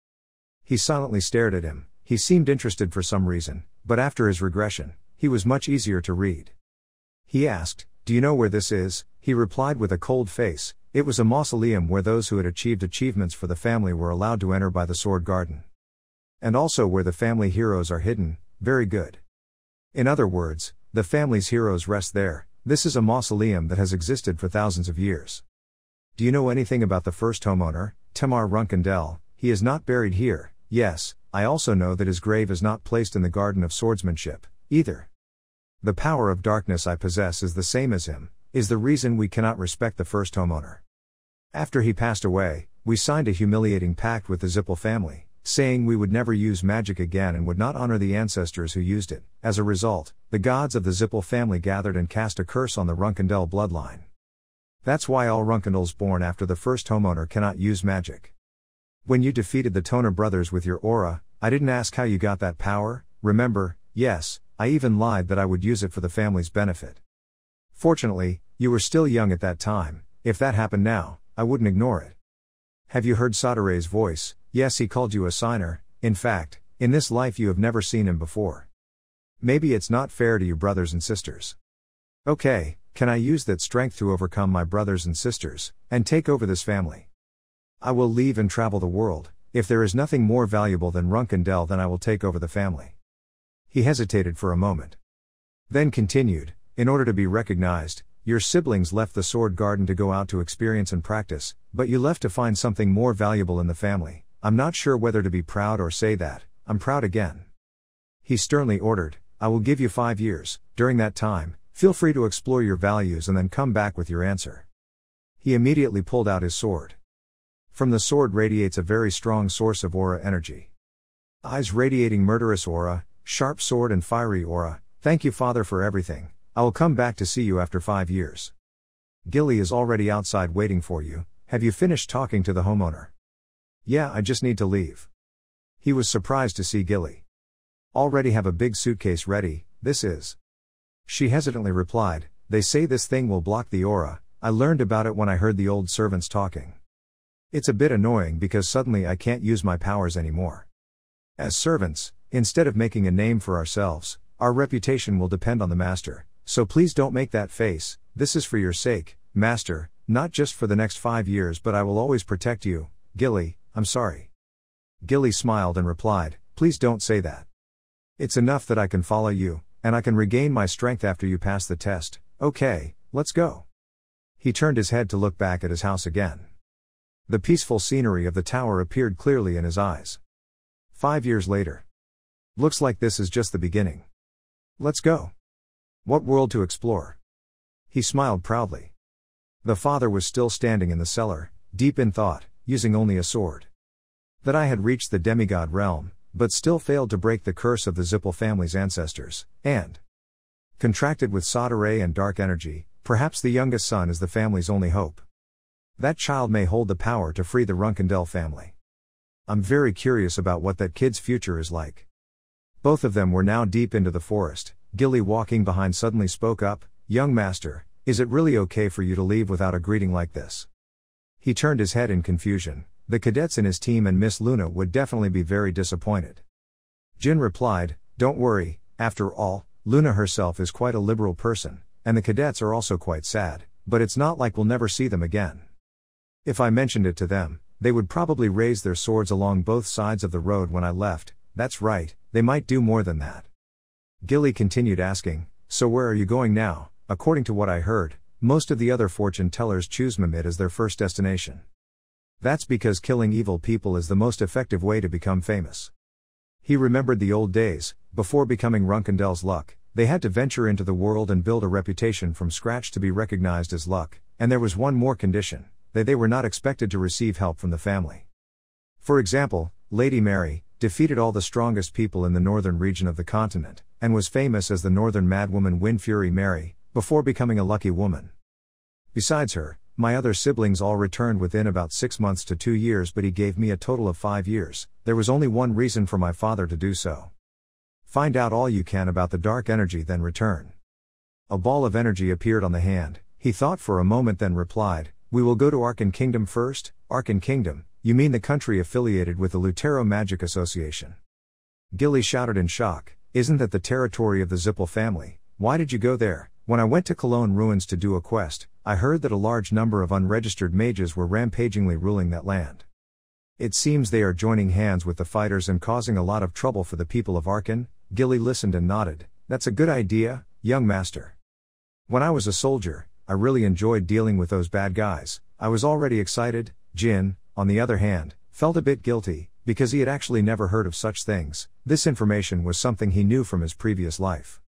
Speaker 1: He silently stared at him. He seemed interested for some reason, but after his regression, he was much easier to read. He asked, "Do you know where this is?" He replied with a cold face. It was a mausoleum where those who had achieved achievements for the family were allowed to enter by the sword garden. And also where the family heroes are hidden. Very good. In other words, the family's heroes rest there. This is a mausoleum that has existed for thousands of years. Do you know anything about the first homeowner, Tamar Runkendel? He is not buried here. Yes, I also know that his grave is not placed in the Garden of Swordsmanship, either. The power of darkness I possess is the same as him, is the reason we cannot respect the first homeowner. After he passed away, we signed a humiliating pact with the Zippel family, saying we would never use magic again and would not honor the ancestors who used it. As a result, the gods of the Zippel family gathered and cast a curse on the Runkendel bloodline. That's why all Runkendels born after the first homeowner cannot use magic. When you defeated the Toner brothers with your aura, I didn't ask how you got that power, remember? Yes, I even lied that I would use it for the family's benefit. Fortunately, you were still young at that time. If that happened now, I wouldn't ignore it. Have you heard Sodere's voice? Yes, he called you a signer. In fact, in this life you have never seen him before. Maybe it's not fair to you brothers and sisters. Okay, can I use that strength to overcome my brothers and sisters, and take over this family? I will leave and travel the world. If there is nothing more valuable than Runkendel, then I will take over the family. He hesitated for a moment. Then continued, in order to be recognized, your siblings left the sword garden to go out to experience and practice, but you left to find something more valuable in the family. I'm not sure whether to be proud or say that, I'm proud again. He sternly ordered, I will give you 5 years. During that time, feel free to explore your values and then come back with your answer. He immediately pulled out his sword. From the sword radiates a very strong source of aura energy. Eyes radiating murderous aura, sharp sword and fiery aura. Thank you, Father, for everything. I will come back to see you after 5 years. Gilly is already outside waiting for you. Have you finished talking to the homeowner? Yeah, I just need to leave. He was surprised to see Gilly. Already have a big suitcase ready. This is. She hesitantly replied, they say this thing will block the aura. I learned about it when I heard the old servants talking. It's a bit annoying because suddenly I can't use my powers anymore. As servants, instead of making a name for ourselves, our reputation will depend on the master, so please don't make that face. This is for your sake, master, not just for the next 5 years, but I will always protect you. Gilly, I'm sorry. Gilly smiled and replied, please don't say that. It's enough that I can follow you, and I can regain my strength after you pass the test. Okay, let's go. He turned his head to look back at his house again. The peaceful scenery of the tower appeared clearly in his eyes. 5 years later. Looks like this is just the beginning. Let's go. What world to explore? He smiled proudly. The father was still standing in the cellar, deep in thought, using only a sword. That I had reached the demigod realm, but still failed to break the curse of the Zippel family's ancestors, and contracted with Sodere and dark energy. Perhaps the youngest son is the family's only hope. That child may hold the power to free the Runkendel family. I'm very curious about what that kid's future is like. Both of them were now deep into the forest. Gilly, walking behind, suddenly spoke up, young master, is it really okay for you to leave without a greeting like this? He turned his head in confusion. The cadets in his team and Miss Luna would definitely be very disappointed. Jin replied, don't worry, after all, Luna herself is quite a liberal person, and the cadets are also quite sad, but it's not like we'll never see them again. If I mentioned it to them, they would probably raise their swords along both sides of the road when I left. That's right, they might do more than that. Gilly continued asking, so where are you going now? According to what I heard, most of the other fortune tellers choose Mimit as their first destination. That's because killing evil people is the most effective way to become famous. He remembered the old days. Before becoming Runkendel's luck, they had to venture into the world and build a reputation from scratch to be recognized as luck, and there was one more condition. They were not expected to receive help from the family. For example, Lady Mary defeated all the strongest people in the northern region of the continent, and was famous as the northern madwoman Wind Fury Mary, before becoming a lucky woman. Besides her, my other siblings all returned within about 6 months to 2 years, but he gave me a total of 5 years. There was only one reason for my father to do so. Find out all you can about the dark energy, then return. A ball of energy appeared on the hand. He thought for a moment, then replied, "We will go to Arkan Kingdom first." Arkan Kingdom? You mean the country affiliated with the Lutero Magic Association? Gilly shouted in shock. Isn't that the territory of the Zippel family? Why did you go there? When I went to Cologne ruins to do a quest, I heard that a large number of unregistered mages were rampagingly ruling that land. It seems they are joining hands with the fighters and causing a lot of trouble for the people of Arkan. Gilly listened and nodded. That's a good idea, young master. When I was a soldier, I really enjoyed dealing with those bad guys. I was already excited. Jin, on the other hand, felt a bit guilty, because he had actually never heard of such things. This information was something he knew from his previous life.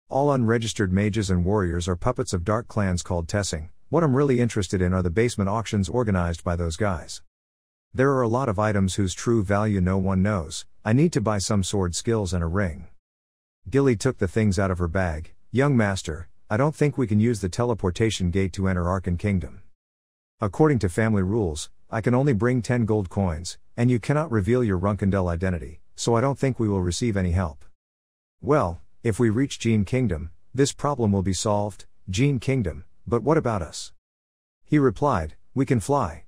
Speaker 1: All unregistered mages and warriors are puppets of dark clans called Tessing. What I'm really interested in are the basement auctions organized by those guys. There are a lot of items whose true value no one knows. I need to buy some sword skills and a ring. Gilly took the things out of her bag. Young master, I don't think we can use the teleportation gate to enter Arkan Kingdom. According to family rules, I can only bring 10 gold coins, and you cannot reveal your Runkendel identity, so I don't think we will receive any help. Well, if we reach Gene Kingdom, this problem will be solved. Gene Kingdom, but what about us? He replied, we can fly.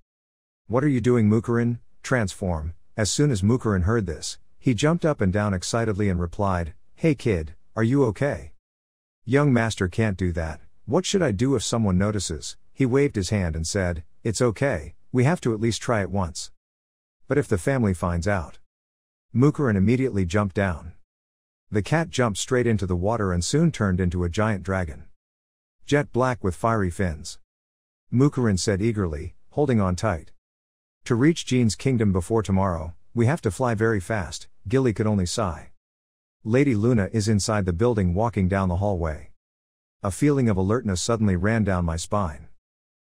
Speaker 1: What are you doing, Mukurin? Transform. As soon as Mukurin heard this, he jumped up and down excitedly and replied, hey kid, are you okay? Young master can't do that. What should I do if someone notices? He waved his hand and said, it's okay, we have to at least try it once. But if the family finds out? Mukurin immediately jumped down. The cat jumped straight into the water and soon turned into a giant dragon. Jet black with fiery fins. Mukurin said eagerly, holding on tight. To reach Gene's kingdom before tomorrow, we have to fly very fast. Gilly could only sigh. Lady Luna is inside the building walking down the hallway. A feeling of alertness suddenly ran down my spine.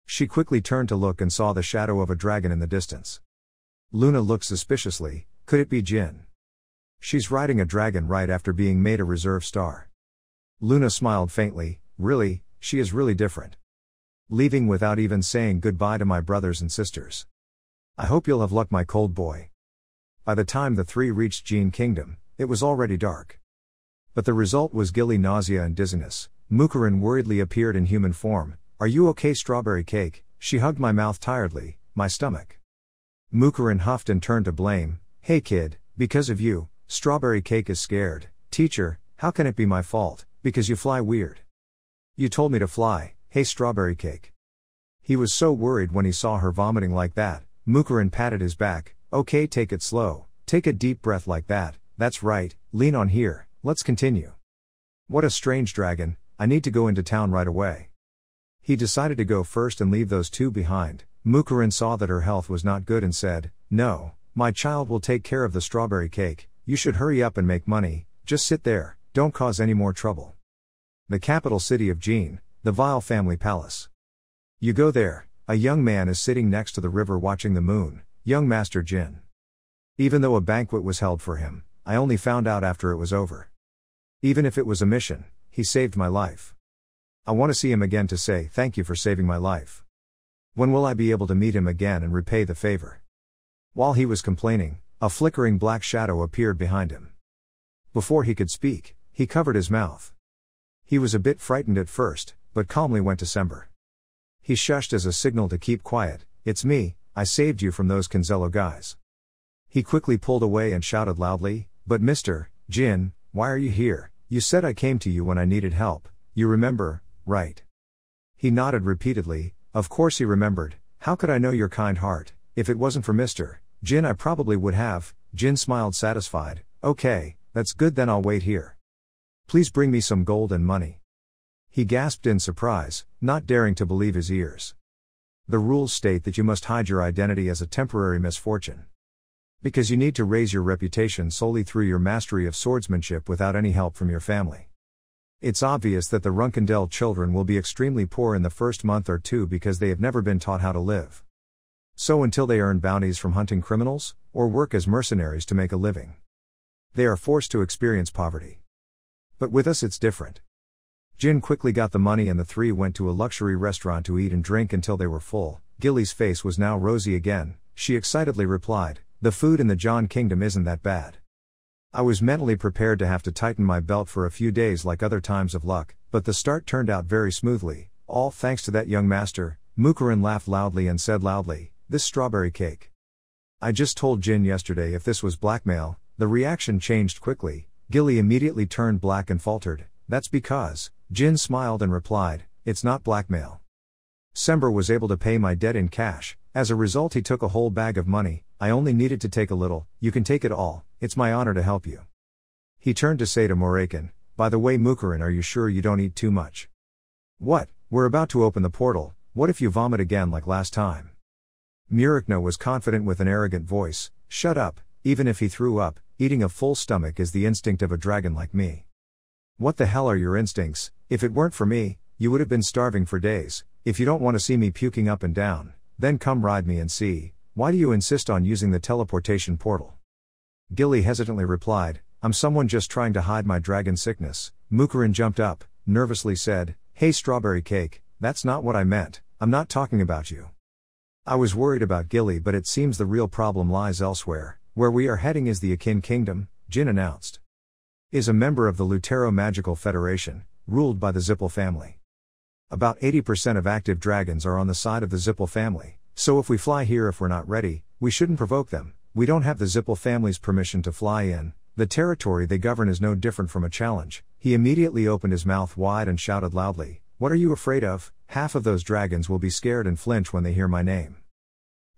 Speaker 1: She quickly turned to look and saw the shadow of a dragon in the distance. Luna looked suspiciously. Could it be Jin? She's riding a dragon right after being made a reserve star. Luna smiled faintly. Really, she is really different. Leaving without even saying goodbye to my brothers and sisters. I hope you'll have luck, my cold boy. By the time the three reached Gene Kingdom, it was already dark. But the result was Gilly nausea and dizziness. Mukurin worriedly appeared in human form. Are you okay, strawberry cake? She hugged my mouth tiredly, my stomach. Mukurin huffed and turned to blame. Hey kid, because of you, strawberry cake is scared. Teacher, how can it be my fault? Because you fly weird. You told me to fly. Hey strawberry cake. He was so worried when he saw her vomiting like that. Mukurin patted his back. Okay, take it slow. Take a deep breath like that. That's right, lean on here. Let's continue. What a strange dragon. I need to go into town right away. He decided to go first and leave those two behind. Mukurin saw that her health was not good and said, no, my child will take care of the strawberry cake. You should hurry up and make money. Just sit there, don't cause any more trouble. The capital city of Gene, the Vile family palace. You go there. A young man is sitting next to the river watching the moon. Young Master Jin. Even though a banquet was held for him, I only found out after it was over. Even if it was a mission, he saved my life. I want to see him again to say thank you for saving my life. When will I be able to meet him again and repay the favor? While he was complaining, a flickering black shadow appeared behind him. Before he could speak, he covered his mouth. He was a bit frightened at first, but calmly went to Sember. He shushed as a signal to keep quiet. It's me, I saved you from those Canzello guys. He quickly pulled away and shouted loudly, but Mr. Jin, why are you here? You said I came to you when I needed help. You remember, right? He nodded repeatedly. Of course he remembered. How could I know your kind heart? If it wasn't for Mr. Jin, I probably would have. Jin smiled satisfied. Okay, that's good, then I'll wait here. Please bring me some gold and money. He gasped in surprise, not daring to believe his ears. The rules state that you must hide your identity as a temporary misfortune. Because you need to raise your reputation solely through your mastery of swordsmanship without any help from your family. It's obvious that the Runkendel children will be extremely poor in the first month or two because they have never been taught how to live. So until they earn bounties from hunting criminals, or work as mercenaries to make a living, they are forced to experience poverty. But with us it's different. Jin quickly got the money and the three went to a luxury restaurant to eat and drink until they were full. Gilly's face was now rosy again. She excitedly replied, "The food in the John Kingdom isn't that bad." I was mentally prepared to have to tighten my belt for a few days like other times of luck, but the start turned out very smoothly, all thanks to that young master. Mukherjee laughed loudly and said loudly, "This strawberry cake. I just told Jin yesterday if this was blackmail." The reaction changed quickly. Gilly immediately turned black and faltered, "That's because." Jin smiled and replied, "It's not blackmail. Sember was able to pay my debt in cash. As a result he took a whole bag of money. I only needed to take a little. You can take it all. It's my honor to help you." He turned to say to Morakin, "By the way Mukherjee, are you sure you don't eat too much? What? We're about to open the portal. What if you vomit again like last time?" Murakna was confident with an arrogant voice, "Shut up, even if he threw up, eating a full stomach is the instinct of a dragon like me." "What the hell are your instincts? If it weren't for me, you would have been starving for days. If you don't want to see me puking up and down, then come ride me and see. Why do you insist on using the teleportation portal?" Gilly hesitantly replied, "I'm someone just trying to hide my dragon sickness." Mukherjee jumped up, nervously said, "Hey strawberry cake, that's not what I meant. I'm not talking about you." I was worried about Gilly, but it seems the real problem lies elsewhere. "Where we are heading is the Akin Kingdom," Jin announced. "Is a member of the Lutero Magical Federation, ruled by the Zippel family. About 80% of active dragons are on the side of the Zippel family, so if we fly here if we're not ready, we shouldn't provoke them. We don't have the Zippel family's permission to fly in. The territory they govern is no different from a challenge." He immediately opened his mouth wide and shouted loudly, "What are you afraid of? Half of those dragons will be scared and flinch when they hear my name."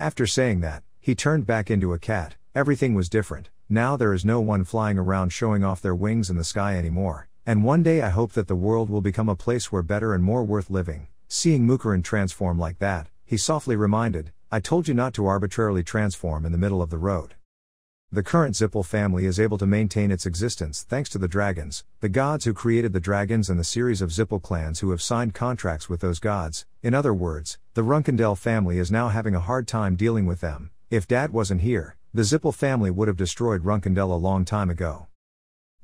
Speaker 1: After saying that, he turned back into a cat. Everything was different. Now there is no one flying around showing off their wings in the sky anymore. And one day I hope that the world will become a place where better and more worth living. Seeing Mukherjee transform like that, he softly reminded, "I told you not to arbitrarily transform in the middle of the road." The current Zippel family is able to maintain its existence thanks to the dragons, the gods who created the dragons and the series of Zippel clans who have signed contracts with those gods. In other words, the Runkendell family is now having a hard time dealing with them. If Dad wasn't here, the Zippel family would have destroyed Runkendell a long time ago.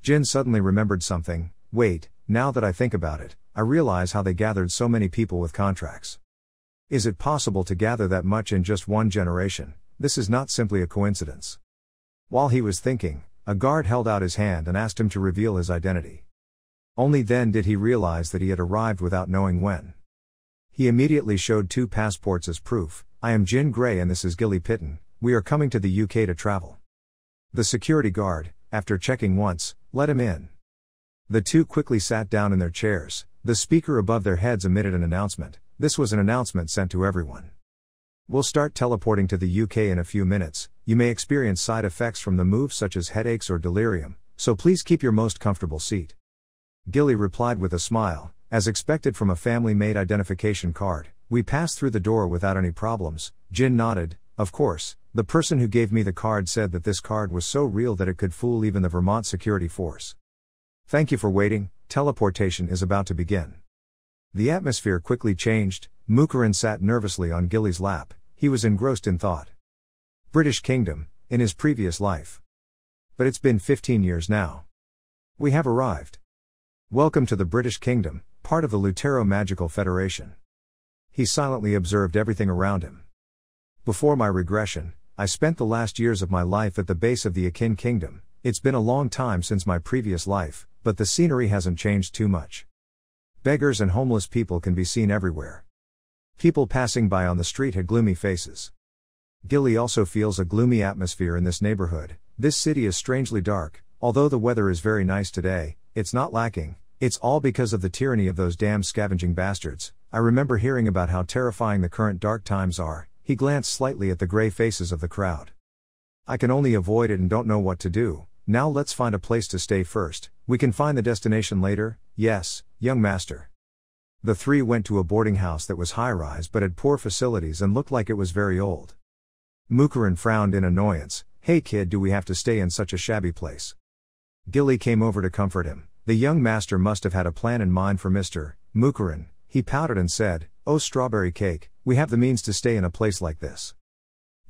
Speaker 1: Jin suddenly remembered something. "Wait, now that I think about it, I realize how they gathered so many people with contracts. Is it possible to gather that much in just one generation? This is not simply a coincidence." While he was thinking, a guard held out his hand and asked him to reveal his identity. Only then did he realize that he had arrived without knowing when. He immediately showed 2 passports as proof. "I am Jin Grey and this is Gilly Pitton. We are coming to the UK to travel." The security guard, after checking once, let him in. The two quickly sat down in their chairs. The speaker above their heads emitted an announcement. This was an announcement sent to everyone. "We'll start teleporting to the UK in a few minutes. You may experience side effects from the move such as headaches or delirium, so please keep your most comfortable seat." Gilly replied with a smile, "As expected from a family-made identification card, we passed through the door without any problems." Jin nodded, "Of course, the person who gave me the card said that this card was so real that it could fool even the Vermont Security Force. Thank you for waiting, teleportation is about to begin." The atmosphere quickly changed. Mukherjee sat nervously on Gilly's lap. He was engrossed in thought. British Kingdom, in his previous life. But it's been 15 years now. We have arrived. Welcome to the British Kingdom, part of the Lutero Magical Federation. He silently observed everything around him. Before my regression, I spent the last years of my life at the base of the Akin Kingdom. It's been a long time since my previous life, but the scenery hasn't changed too much. Beggars and homeless people can be seen everywhere. People passing by on the street had gloomy faces. Gilly also feels a gloomy atmosphere in this neighborhood. This city is strangely dark. Although the weather is very nice today, it's not lacking. It's all because of the tyranny of those damn scavenging bastards. I remember hearing about how terrifying the current dark times are. He glanced slightly at the gray faces of the crowd. I can only avoid it and don't know what to do. Now let's find a place to stay first. We can find the destination later. Yes, young master. The three went to a boarding house that was high-rise but had poor facilities and looked like it was very old. Mukherjee frowned in annoyance. "Hey kid, do we have to stay in such a shabby place?" Gilly came over to comfort him. The young master must have had a plan in mind for Mr. Mukherjee. He pouted and said, "Oh strawberry cake, we have the means to stay in a place like this.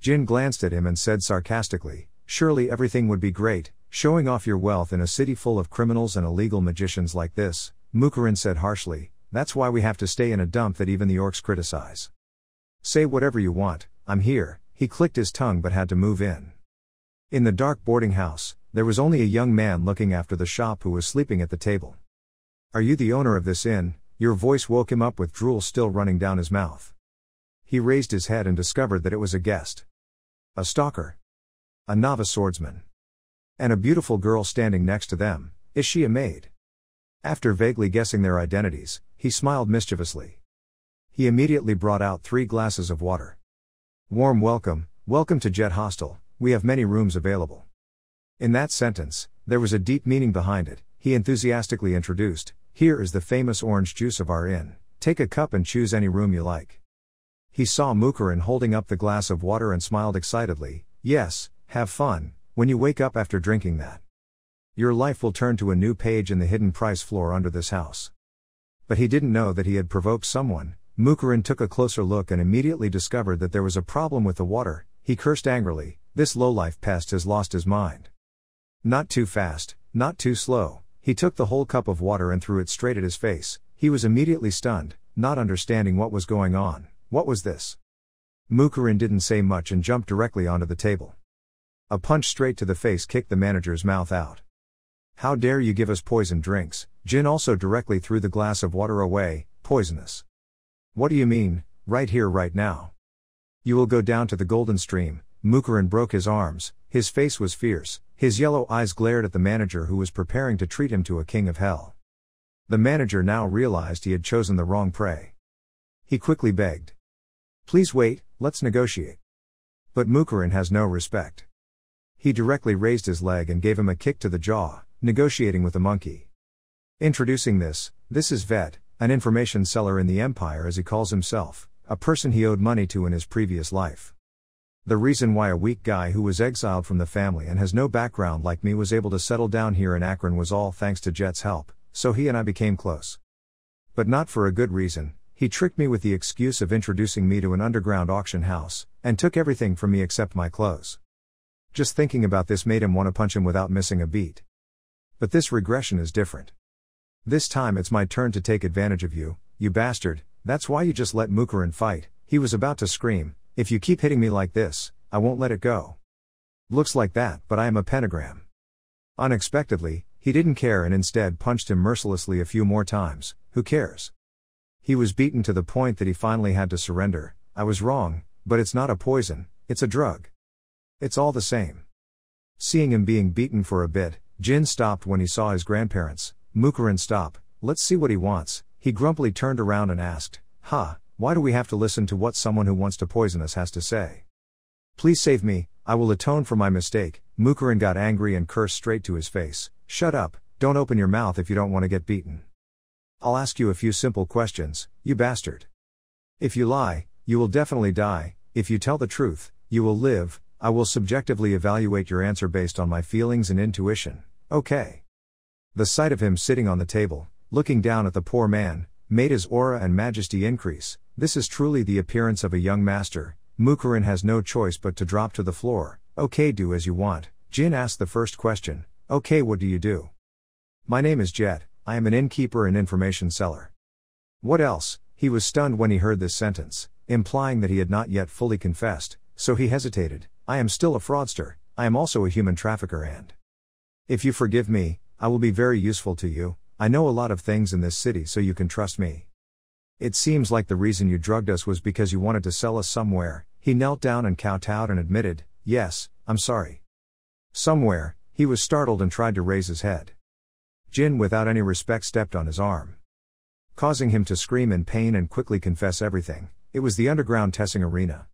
Speaker 1: Jin glanced at him and said sarcastically, "Surely everything would be great, showing off your wealth in a city full of criminals and illegal magicians like this." Mukurin said harshly, "That's why we have to stay in a dump that even the orcs criticize." "Say whatever you want, I'm here." He clicked his tongue but had to move in. In the dark boarding house, there was only a young man looking after the shop who was sleeping at the table. "Are you the owner of this inn?" Your voice woke him up with drool still running down his mouth. He raised his head and discovered that it was a guest. A stalker. A novice swordsman. And a beautiful girl standing next to them. Is she a maid? After vaguely guessing their identities, he smiled mischievously. He immediately brought out 3 glasses of water. "Warm welcome, welcome to Jet Hostel, we have many rooms available." In that sentence, there was a deep meaning behind it. He enthusiastically introduced, "Here is the famous orange juice of our inn, take a cup and choose any room you like." He saw Mukurin holding up the glass of water and smiled excitedly, "Yes, have fun, when you wake up after drinking that. Your life will turn to a new page in the hidden price floor under this house." But he didn't know that he had provoked someone. Mukurin took a closer look and immediately discovered that there was a problem with the water. He cursed angrily, "This lowlife pest has lost his mind." Not too fast, not too slow. He took the whole cup of water and threw it straight at his face. He was immediately stunned, not understanding what was going on. What was this? Mukurin didn't say much and jumped directly onto the table. A punch straight to the face kicked the manager's mouth out. "How dare you give us poisoned drinks?" Jin also directly threw the glass of water away. "Poisonous? What do you mean, right here right now? You will go down to the golden stream." Mukurin broke his arms, his face was fierce, his yellow eyes glared at the manager who was preparing to treat him to a king of hell. The manager now realized he had chosen the wrong prey. He quickly begged, "Please wait, let's negotiate." But Mukurin has no respect. He directly raised his leg and gave him a kick to the jaw, negotiating with the monkey. Introducing this is Vet, an information seller in the Empire as he calls himself, a person he owed money to in his previous life. The reason why a weak guy who was exiled from the family and has no background like me was able to settle down here in Akron was all thanks to Jet's help, so he and I became close. But not for a good reason. He tricked me with the excuse of introducing me to an underground auction house, and took everything from me except my clothes. Just thinking about this made him want to punch him without missing a beat. But this regression is different. This time it's my turn to take advantage of you, you bastard. That's why you just let Mukurin fight. He was about to scream, "If you keep hitting me like this, I won't let it go. Looks like that, but I am a pentagram." Unexpectedly, he didn't care and instead punched him mercilessly a few more times. Who cares? He was beaten to the point that he finally had to surrender. "I was wrong, but it's not a poison, it's a drug. It's all the same." Seeing him being beaten for a bit, Jin stopped when he saw his grandparents. "Mukurin, stop, let's see what he wants." He grumpily turned around and asked, Why do we have to listen to what someone who wants to poison us has to say? Please save me, I will atone for my mistake." Mukurin got angry and cursed straight to his face, "Shut up, don't open your mouth if you don't want to get beaten. I'll ask you a few simple questions, you bastard. If you lie, you will definitely die. If you tell the truth, you will live. I will subjectively evaluate your answer based on my feelings and intuition, okay?" The sight of him sitting on the table, looking down at the poor man, made his aura and majesty increase. This is truly the appearance of a young master. Mukurin has no choice but to drop to the floor. "Okay, do as you want." Jin asked the first question. "Okay, what do you do?" "My name is Jet, I am an innkeeper and information seller." "What else?" He was stunned when he heard this sentence, implying that he had not yet fully confessed, so he hesitated. "I am still a fraudster, I am also a human trafficker and if you forgive me, I will be very useful to you. I know a lot of things in this city so you can trust me. It seems like the reason you drugged us was because you wanted to sell us somewhere." He knelt down and kowtowed and admitted, "Yes, I'm sorry." "Somewhere?" He was startled and tried to raise his head. Jin without any respect stepped on his arm, causing him to scream in pain and quickly confess everything. It was the underground testing arena.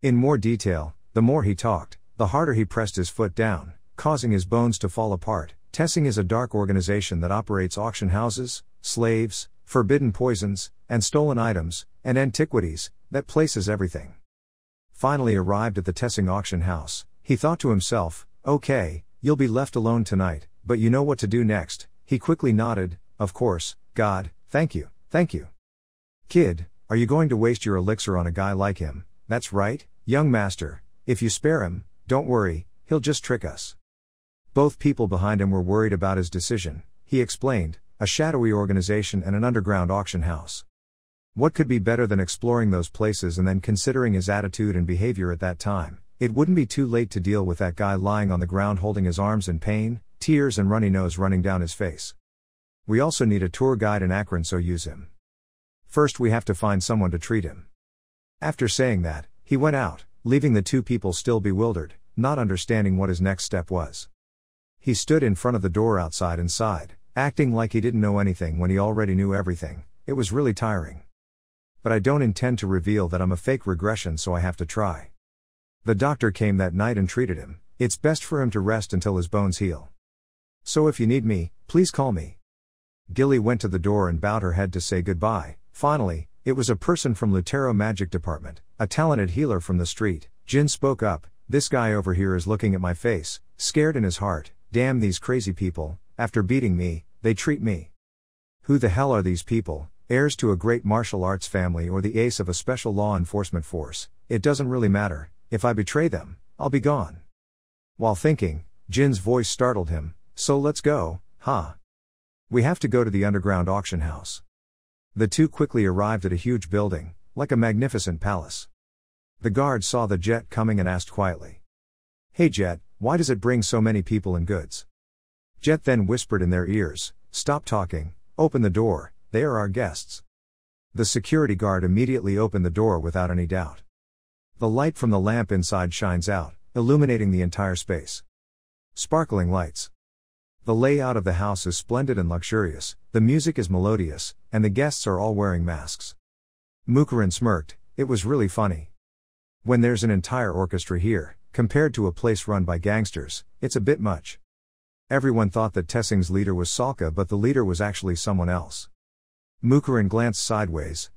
Speaker 1: In more detail, the more he talked, the harder he pressed his foot down, causing his bones to fall apart. Testing is a dark organization that operates auction houses, slaves, forbidden poisons, and stolen items, and antiquities, that places everything. Finally arrived at the Tessing auction house, he thought to himself, "Okay, you'll be left alone tonight, but you know what to do next." He quickly nodded, "Of course, God, thank you, thank you." "Kid, are you going to waste your elixir on a guy like him?" "That's right, young master, if you spare him, don't worry, he'll just trick us. Both people behind him were worried about his decision, he explained, a shadowy organization and an underground auction house. What could be better than exploring those places and then considering his attitude and behavior at that time? It wouldn't be too late to deal with that guy lying on the ground holding his arms in pain, tears and runny nose running down his face. We also need a tour guide in Akron, so use him. First we have to find someone to treat him. After saying that, he went out, leaving the two people still bewildered, not understanding what his next step was. He stood in front of the door outside and sighed, acting like he didn't know anything when he already knew everything. It was really tiring. But I don't intend to reveal that I'm a fake regression, so I have to try. The doctor came that night and treated him. It's best for him to rest until his bones heal. So if you need me, please call me. Gilly went to the door and bowed her head to say goodbye. Finally, it was a person from Lutero Magic Department, a talented healer from the street. Jin spoke up, "This guy over here is looking at my face, scared in his heart. Damn these crazy people, after beating me, they treat me. Who the hell are these people, heirs to a great martial arts family or the ace of a special law enforcement force? It doesn't really matter, if I betray them, I'll be gone." While thinking, Jin's voice startled him, "So let's go, huh? We have to go to the underground auction house." The two quickly arrived at a huge building, like a magnificent palace. The guard saw the jet coming and asked quietly, "Hey Jet, why does it bring so many people and goods?" Jet then whispered in their ears, "Stop talking, open the door, they are our guests." The security guard immediately opened the door without any doubt. The light from the lamp inside shines out, illuminating the entire space. Sparkling lights. The layout of the house is splendid and luxurious, the music is melodious, and the guests are all wearing masks. Mukherjee smirked, "It was really funny. When there's an entire orchestra here, compared to a place run by gangsters, it's a bit much." Everyone thought that Tessing's leader was Salka, but the leader was actually someone else. Mukherjee glanced sideways.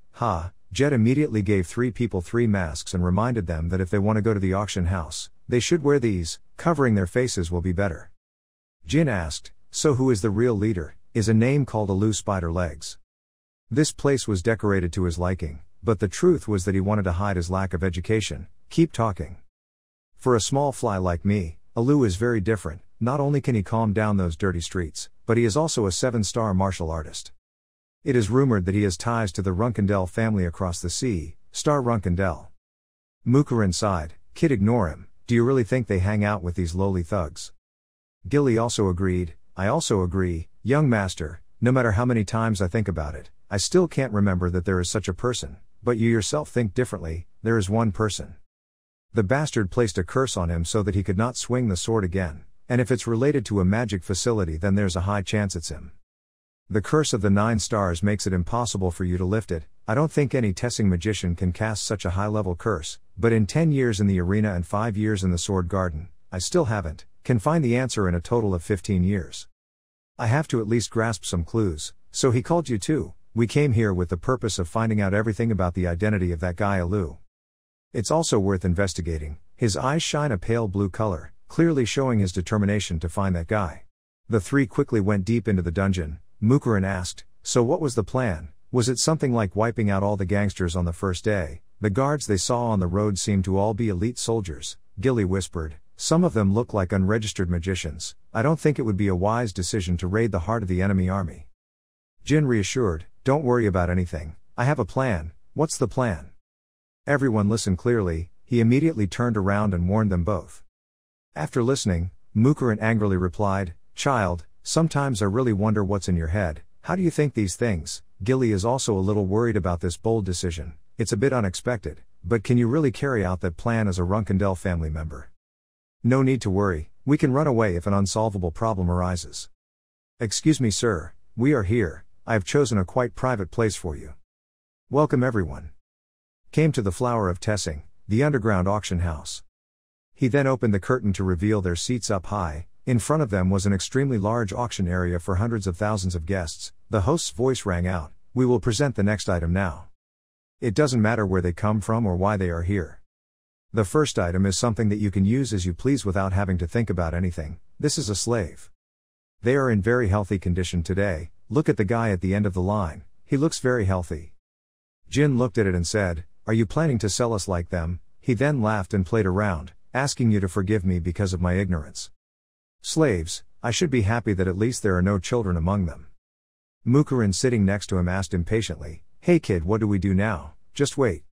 Speaker 1: Jet immediately gave three people 3 masks and reminded them that if they want to go to the auction house, they should wear these, covering their faces will be better. Jin asked, "So who is the real leader?" "Is a name called Alu Spider Legs." This place was decorated to his liking, but the truth was that he wanted to hide his lack of education. "Keep talking." "For a small fly like me, Alu is very different. Not only can he calm down those dirty streets, but he is also a 7-star martial artist. It is rumored that he has ties to the Runkendell family across the sea, Star Runkendell." Mukherjee sighed, "Kid, ignore him. Do you really think they hang out with these lowly thugs?" Gilly also agreed, "I also agree, young master, no matter how many times I think about it, I still can't remember that there is such a person, but you yourself think differently. There is one person. The bastard placed a curse on him so that he could not swing the sword again, and if it's related to a magic facility then there's a high chance it's him. The curse of the 9 stars makes it impossible for you to lift it. I don't think any Tessing magician can cast such a high-level curse, but in 10 years in the arena and 5 years in the Sword Garden, I still can find the answer in a total of 15 years. I have to at least grasp some clues, so he called you too. We came here with the purpose of finding out everything about the identity of that guy Alu. It's also worth investigating." His eyes shine a pale blue color, clearly showing his determination to find that guy. The three quickly went deep into the dungeon. Mukherjee asked, "So what was the plan? Was it something like wiping out all the gangsters on the first day?" The guards they saw on the road seemed to all be elite soldiers. Gilly whispered, "Some of them look like unregistered magicians. I don't think it would be a wise decision to raid the heart of the enemy army." Jin reassured, "Don't worry about anything. I have a plan." "What's the plan?" Everyone listened clearly. He immediately turned around and warned them both. After listening, Mukherjee angrily replied, "Child, sometimes I really wonder what's in your head. How do you think these things?" Gilly is also a little worried about this bold decision. It's a bit unexpected, but can you really carry out that plan as a Runkendell family member? "No need to worry, we can run away if an unsolvable problem arises." "Excuse me sir, we are here. I have chosen a quite private place for you." "Welcome everyone." Came to the Flower of Tessing, the underground auction house. He then opened the curtain to reveal their seats up high. In front of them was an extremely large auction area for hundreds of thousands of guests. The host's voice rang out, "We will present the next item now. It doesn't matter where they come from or why they are here. The first item is something that you can use as you please without having to think about anything. This is a slave. They are in very healthy condition today. Look at the guy at the end of the line, he looks very healthy." Jin looked at it and said, "Are you planning to sell us like them?" He then laughed and played around. asking you to forgive me because of my ignorance. Slaves, I should be happy that at least there are no children among them. Mukurin sitting next to him asked impatiently, "Hey kid, what do we do now? Just wait.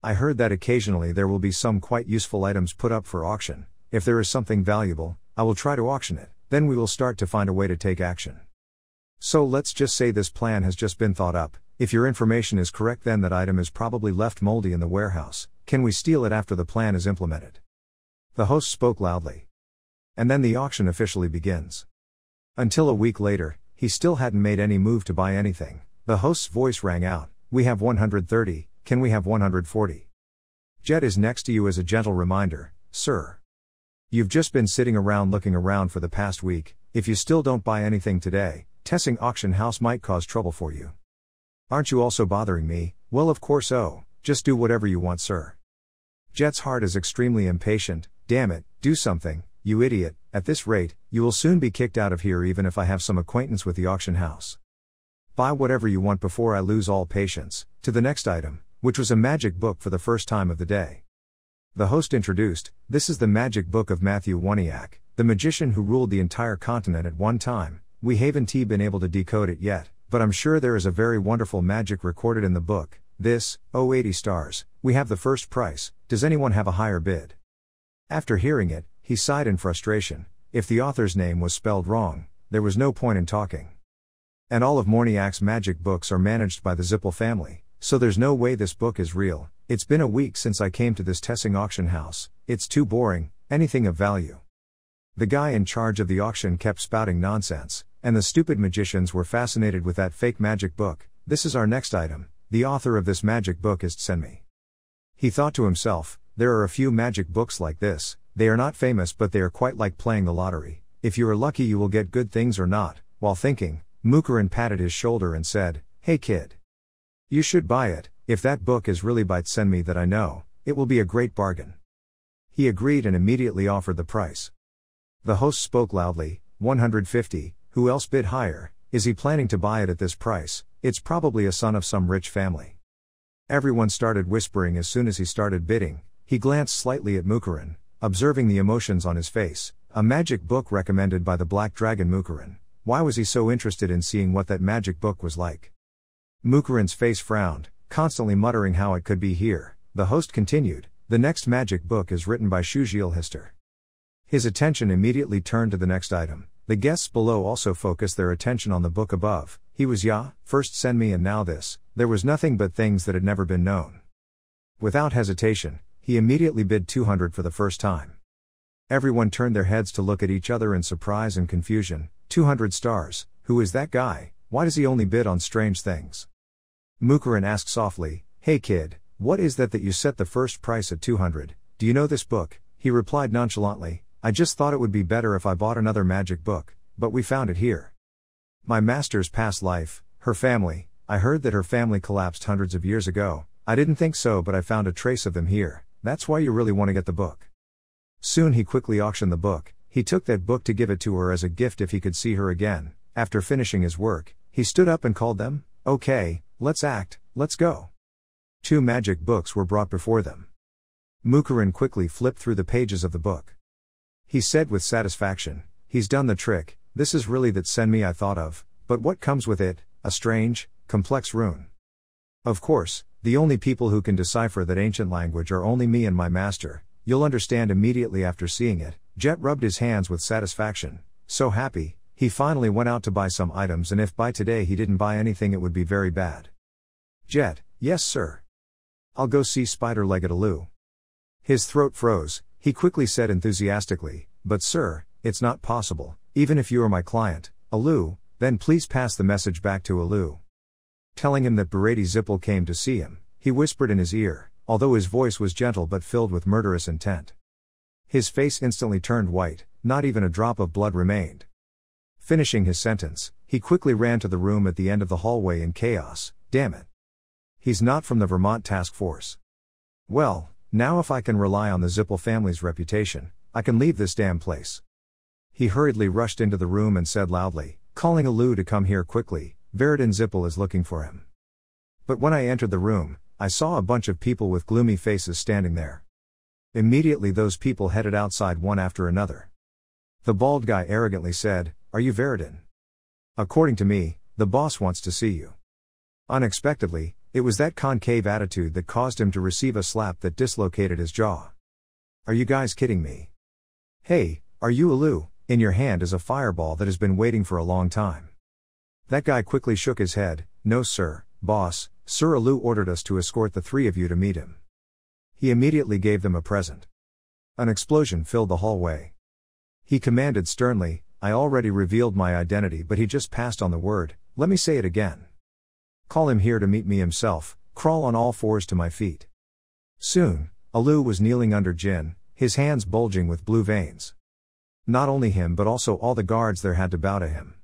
Speaker 1: I heard that occasionally there will be some quite useful items put up for auction. If there is something valuable, I will try to auction it, then we will start to find a way to take action. So let's just say this plan has just been thought up. If your information is correct, then that item is probably left moldy in the warehouse. Can we steal it after the plan is implemented?" The host spoke loudly. And then the auction officially begins. Until a week later, he still hadn't made any move to buy anything. The host's voice rang out, "We have 130, can we have 140? Jet is next to you as a gentle reminder, sir. You've just been sitting around looking around for the past week. If you still don't buy anything today, Tessing Auction House might cause trouble for you. Aren't you also bothering me? Well, of course, just do whatever you want, sir." Jet's heart is extremely impatient. Damn it, do something, you idiot. At this rate, you will soon be kicked out of here even if I have some acquaintance with the auction house. Buy whatever you want before I lose all patience. To the next item, which was a magic book for the first time of the day. The host introduced, "This is the magic book of Matthew Woniak, the magician who ruled the entire continent at one time. We haven't been able to decode it yet, but I'm sure there is a very wonderful magic recorded in the book. This, 80 stars, we have the first price. Does anyone have a higher bid?" After hearing it, he sighed in frustration. If the author's name was spelled wrong, there was no point in talking. And all of Morniak's magic books are managed by the Zippel family, so there's no way this book is real. It's been a week since I came to this Tessing auction house. It's too boring, anything of value. The guy in charge of the auction kept spouting nonsense, and the stupid magicians were fascinated with that fake magic book. This is our next item. The author of this magic book is Tsenmi. He thought to himself, there are a few magic books like this. They are not famous, but they are quite like playing the lottery. If you are lucky you will get good things or not. While thinking, Mukurin patted his shoulder and said, "Hey kid. You should buy it. If that book is really by Tsenmi that I know, it will be a great bargain." He agreed and immediately offered the price. The host spoke loudly, 150, who else bid higher? Is he planning to buy it at this price? It's probably a son of some rich family. Everyone started whispering as soon as he started bidding. He glanced slightly at Mukurin, observing the emotions on his face. A magic book recommended by the Black Dragon Mukurin. Why was he so interested in seeing what that magic book was like? Mukurin's face frowned, constantly muttering how it could be here. The host continued, "The next magic book is written by Shujil Hister." His attention immediately turned to the next item. The guests below also focused their attention on the book above. He was first send me and now this. There was nothing but things that had never been known. Without hesitation, he immediately bid 200 for the first time. Everyone turned their heads to look at each other in surprise and confusion. 200 stars, who is that guy? Why does he only bid on strange things? Mukurin asked softly, "Hey kid, what is that you set the first price at 200? Do you know this book?" He replied nonchalantly, "I just thought it would be better if I bought another magic book, but we found it here. My master's past life, her family, I heard that her family collapsed hundreds of years ago. I didn't think so, but I found a trace of them here. That's why you really want to get the book." Soon he quickly auctioned the book. He took that book to give it to her as a gift if he could see her again. After finishing his work, he stood up and called them, "Okay, let's act, let's go." 2 magic books were brought before them. Mukurin quickly flipped through the pages of the book. He said with satisfaction, "He's done the trick. This is really that Senmi I thought of, but what comes with it? A strange, complex rune. Of course, the only people who can decipher that ancient language are only me and my master. You'll understand immediately after seeing it." Jet rubbed his hands with satisfaction. So happy, he finally went out to buy some items, and if by today he didn't buy anything it would be very bad. Jet, "Yes sir. I'll go see Spider-Legged Alu." His throat froze. He quickly said enthusiastically, "But sir, it's not possible. Even if you are my client, Alu, then please pass the message back to Alu." Telling him that Bereti Zippel came to see him, he whispered in his ear, although his voice was gentle but filled with murderous intent. His face instantly turned white, not even a drop of blood remained. Finishing his sentence, he quickly ran to the room at the end of the hallway in chaos. Damn it. He's not from the Vermont Task Force. Well, now if I can rely on the Zippel family's reputation, I can leave this damn place. He hurriedly rushed into the room and said loudly, calling Alu to come here quickly, Veridin Zippel is looking for him. But when I entered the room, I saw a bunch of people with gloomy faces standing there. Immediately those people headed outside one after another. The bald guy arrogantly said, "Are you Veridin? According to me, the boss wants to see you." Unexpectedly, it was that concave attitude that caused him to receive a slap that dislocated his jaw. "Are you guys kidding me? Hey, are you Alu? In your hand is a fireball that has been waiting for a long time." That guy quickly shook his head. "No sir, boss, Sir Alu ordered us to escort the three of you to meet him." He immediately gave them a present. An explosion filled the hallway. He commanded sternly, "I already revealed my identity, but he just passed on the word, let me say it again. Call him here to meet me himself, crawl on all fours to my feet." Soon, Alu was kneeling under Jin, his hands bulging with blue veins. Not only him but also all the guards there had to bow to him.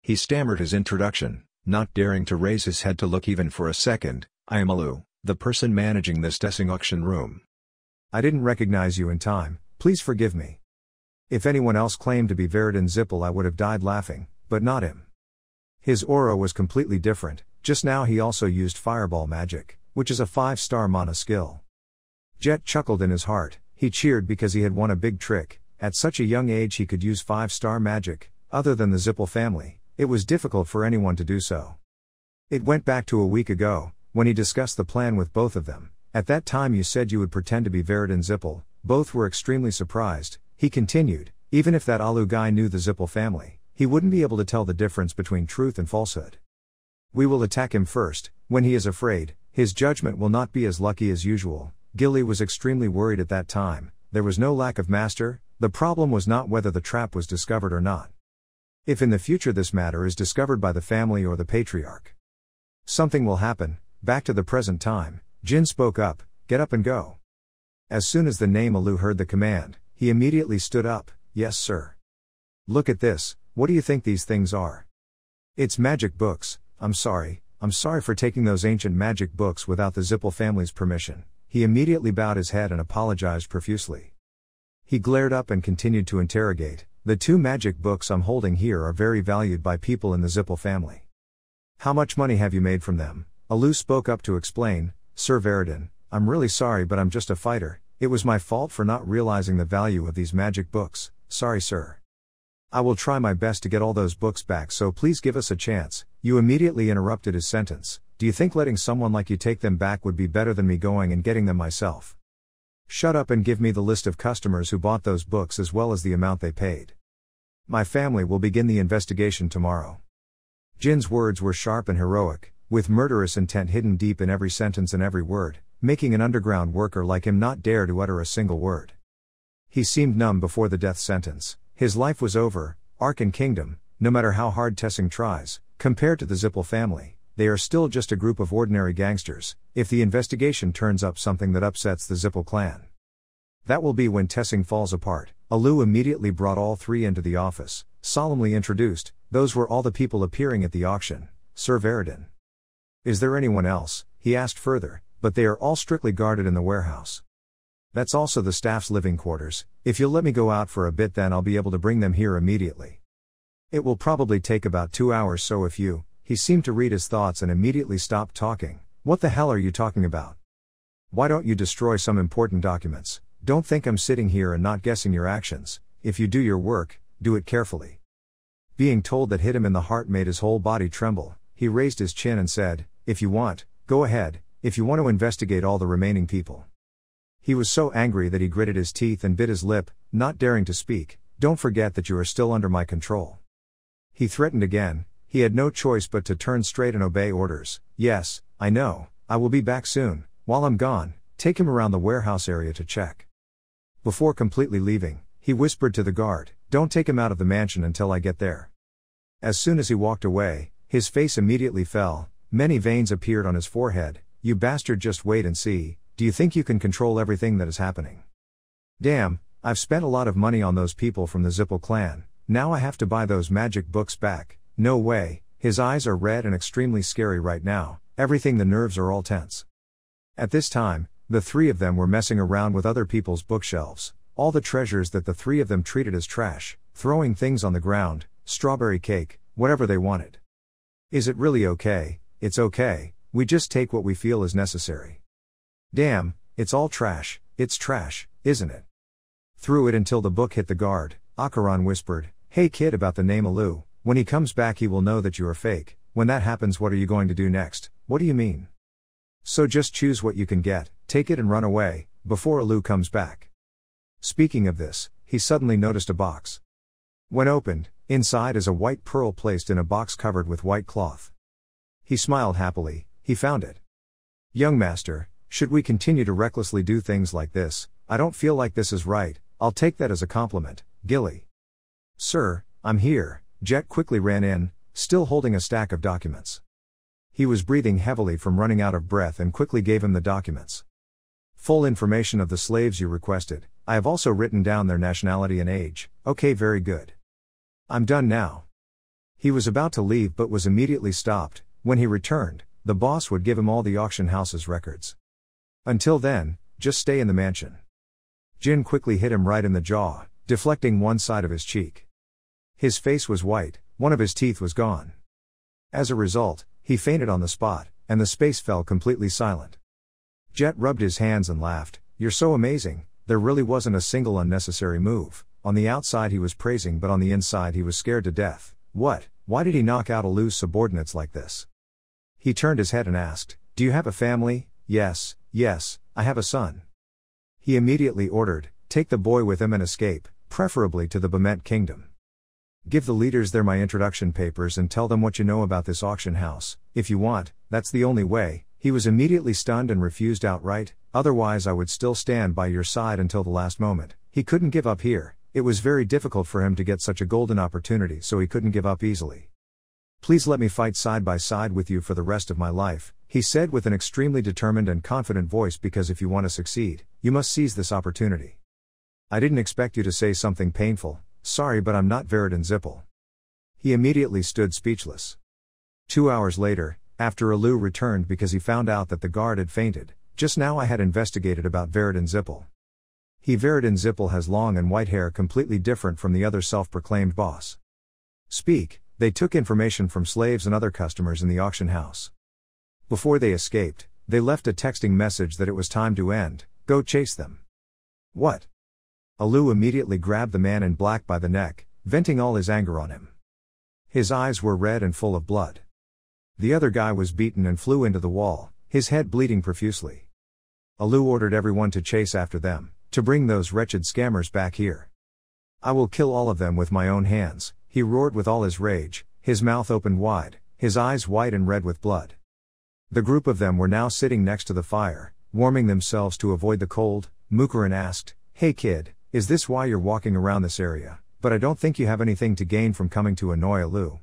Speaker 1: He stammered his introduction, not daring to raise his head to look even for a second. "I am Alu, the person managing this testing auction room. I didn't recognize you in time, please forgive me." If anyone else claimed to be Veridin Zippel I would have died laughing, but not him. His aura was completely different. Just now he also used fireball magic, which is a 5-star mana skill. Jet chuckled in his heart. He cheered because he had won a big trick. At such a young age he could use 5-star magic. Other than the Zippel family, it was difficult for anyone to do so. It went back to a week ago, when he discussed the plan with both of them. "At that time you said you would pretend to be Veridin Zippel." Both were extremely surprised. He continued, "Even if that Alu guy knew the Zippel family, he wouldn't be able to tell the difference between truth and falsehood. We will attack him first. When he is afraid, his judgment will not be as lucky as usual." Gilly was extremely worried at that time. There was no lack of master, the problem was not whether the trap was discovered or not. If in the future this matter is discovered by the family or the patriarch, something will happen. Back to the present time, Jin spoke up, "Get up and go." As soon as the name Alu heard the command, he immediately stood up. "Yes sir." "Look at this, what do you think these things are?" "It's magic books. I'm sorry for taking those ancient magic books without the Zippel family's permission." He immediately bowed his head and apologized profusely. He glared up and continued to interrogate. "The 2 magic books I'm holding here are very valued by people in the Zippel family. How much money have you made from them?" Alu spoke up to explain. "Sir Veridin, I'm really sorry but I'm just a fighter. It was my fault for not realizing the value of these magic books. Sorry sir. I will try my best to get all those books back, so please give us a chance." You immediately interrupted his sentence. "Do you think letting someone like you take them back would be better than me going and getting them myself? Shut up and give me the list of customers who bought those books as well as the amount they paid. My family will begin the investigation tomorrow." Jin's words were sharp and heroic, with murderous intent hidden deep in every sentence and every word, making an underground worker like him not dare to utter a single word. He seemed numb before the death sentence. His life was over. Arkan Kingdom, no matter how hard Tessing tries, compared to the Zippel family, they are still just a group of ordinary gangsters. If the investigation turns up something that upsets the Zippel clan, that will be when Tessing falls apart. Alu immediately brought all 3 into the office, solemnly introduced. Those were all the people appearing at the auction. "Sir Veridin. Is there anyone else?" he asked further, "but they are all strictly guarded in the warehouse. That's also the staff's living quarters. If you'll let me go out for a bit then I'll be able to bring them here immediately. It will probably take about 2 hours, so if you..." He seemed to read his thoughts and immediately stopped talking. "What the hell are you talking about? Why don't you destroy some important documents? Don't think I'm sitting here and not guessing your actions. If you do your work, do it carefully." Being told that hit him in the heart made his whole body tremble. He raised his chin and said, "If you want, go ahead, if you want to investigate all the remaining people." He was so angry that he gritted his teeth and bit his lip, not daring to speak. "Don't forget that you are still under my control." He threatened again. He had no choice but to turn straight and obey orders. "Yes, I know, I will be back soon. While I'm gone, take him around the warehouse area to check." Before completely leaving, he whispered to the guard, "Don't take him out of the mansion until I get there." As soon as he walked away, his face immediately fell. Many veins appeared on his forehead. "You bastard, just wait and see. Do you think you can control everything that is happening? Damn, I've spent a lot of money on those people from the Zippel clan. Now I have to buy those magic books back. No way." His eyes are red and extremely scary right now. Everything, the nerves are all tense. At this time, the 3 of them were messing around with other people's bookshelves. All the treasures that the 3 of them treated as trash, throwing things on the ground, strawberry cake, whatever they wanted. "Is it really okay?" "It's okay, we just take what we feel is necessary." "Damn, it's all trash, it's trash, isn't it? Threw it until the book hit the guard. Akaran whispered, "Hey kid, about the name Alu, when he comes back he will know that you are fake. When that happens, what are you going to do next?" "What do you mean?" "So just choose what you can get, take it and run away, before Alu comes back." Speaking of this, he suddenly noticed a box. When opened, inside is a white pearl placed in a box covered with white cloth. He smiled happily. He found it. "Young master, should we continue to recklessly do things like this? I don't feel like this is right. I'll take that as a compliment, Gilly." "Sir, I'm here." Jet quickly ran in, still holding a stack of documents. He was breathing heavily from running out of breath and quickly gave him the documents. "Full information of the slaves you requested. I have also written down their nationality and age." "Okay, very good. I'm done now." He was about to leave but was immediately stopped. When he returned, the boss would give him all the auction house's records. Until then, just stay in the mansion. Jin quickly hit him right in the jaw, deflecting one side of his cheek. His face was white, one of his teeth was gone. As a result, he fainted on the spot, and the space fell completely silent. Jet rubbed his hands and laughed. "You're so amazing, there really wasn't a single unnecessary move." On the outside he was praising, but on the inside he was scared to death. What? Why did he knock out Alu's subordinates like this? He turned his head and asked, "Do you have a family?" Yes, I have a son." He immediately ordered, "Take the boy with him and escape, preferably to the Bement kingdom. Give the leaders there my introduction papers and tell them what you know about this auction house, if you want, that's the only way." He was immediately stunned and refused outright. "Otherwise I would still stand by your side until the last moment." He couldn't give up here. It was very difficult for him to get such a golden opportunity, so he couldn't give up easily. "Please let me fight side by side with you for the rest of my life," he said with an extremely determined and confident voice, "because if you want to succeed, you must seize this opportunity. I didn't expect you to say something painful. Sorry, but I'm not Veridin Zippel." He immediately stood speechless. 2 hours later, after Alu returned because he found out that the guard had fainted, "Just now I had investigated about Veridin Zippel. Veridin Zippel has long and white hair, completely different from the other self-proclaimed boss. Speak, they took information from slaves and other customers in the auction house. Before they escaped, they left a texting message that it was time to end. Go chase them." "What?" Alu immediately grabbed the man in black by the neck, venting all his anger on him. His eyes were red and full of blood. The other guy was beaten and flew into the wall, his head bleeding profusely. Alu ordered everyone to chase after them, to bring those wretched scammers back here. "I will kill all of them with my own hands," he roared with all his rage, his mouth opened wide, his eyes white and red with blood. The group of them were now sitting next to the fire, warming themselves to avoid the cold. Mukurin asked, "Hey kid, is this why you're walking around this area? But I don't think you have anything to gain from coming to annoy Alu.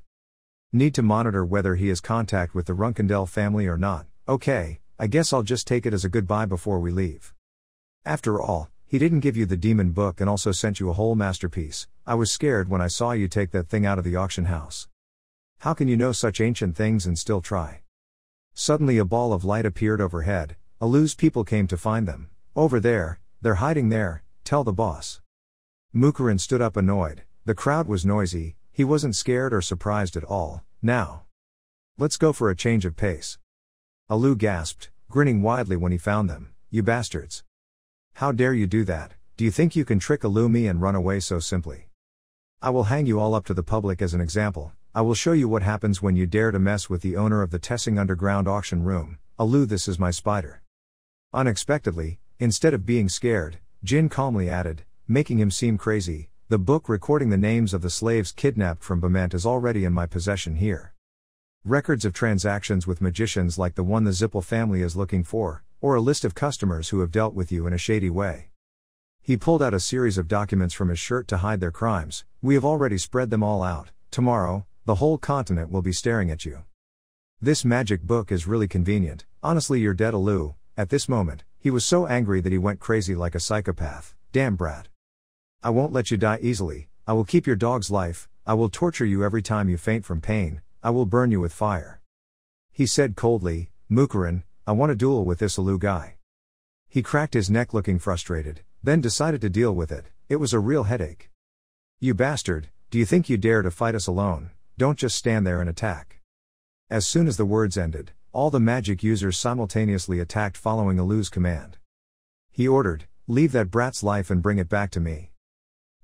Speaker 1: Need to monitor whether he has contact with the Runkendell family or not. Okay, I guess I'll just take it as a goodbye before we leave. After all, he didn't give you the demon book and also sent you a whole masterpiece. I was scared when I saw you take that thing out of the auction house. How can you know such ancient things and still try?" Suddenly a ball of light appeared overhead. Alu's people came to find them. "Over there, they're hiding there, tell the boss." Mukurin stood up annoyed. The crowd was noisy. He wasn't scared or surprised at all. "Now, let's go for a change of pace." Alu gasped, grinning widely when he found them. "You bastards. How dare you do that? Do you think you can trick Alumi and run away so simply? I will hang you all up to the public as an example. I will show you what happens when you dare to mess with the owner of the Tessing underground auction room. Alu, this is my spider." Unexpectedly, instead of being scared, Jin calmly added, making him seem crazy, "The book recording the names of the slaves kidnapped from Bement is already in my possession here. Records of transactions with magicians like the one the Zippel family is looking for, or a list of customers who have dealt with you in a shady way." He pulled out a series of documents from his shirt to hide their crimes. "We have already spread them all out. Tomorrow, the whole continent will be staring at you. This magic book is really convenient. Honestly, you're dead, Alu." At this moment, he was so angry that he went crazy like a psychopath. "Damn brat. I won't let you die easily. I will keep your dog's life. I will torture you every time you faint from pain. I will burn you with fire." He said coldly, "Mukurin, I want a duel with this Alu guy." He cracked his neck looking frustrated, then decided to deal with it. It was a real headache. "You bastard, do you think you dare to fight us alone? Don't just stand there and attack." As soon as the words ended, all the magic users simultaneously attacked following Alu's command. He ordered, "Leave that brat's life and bring it back to me.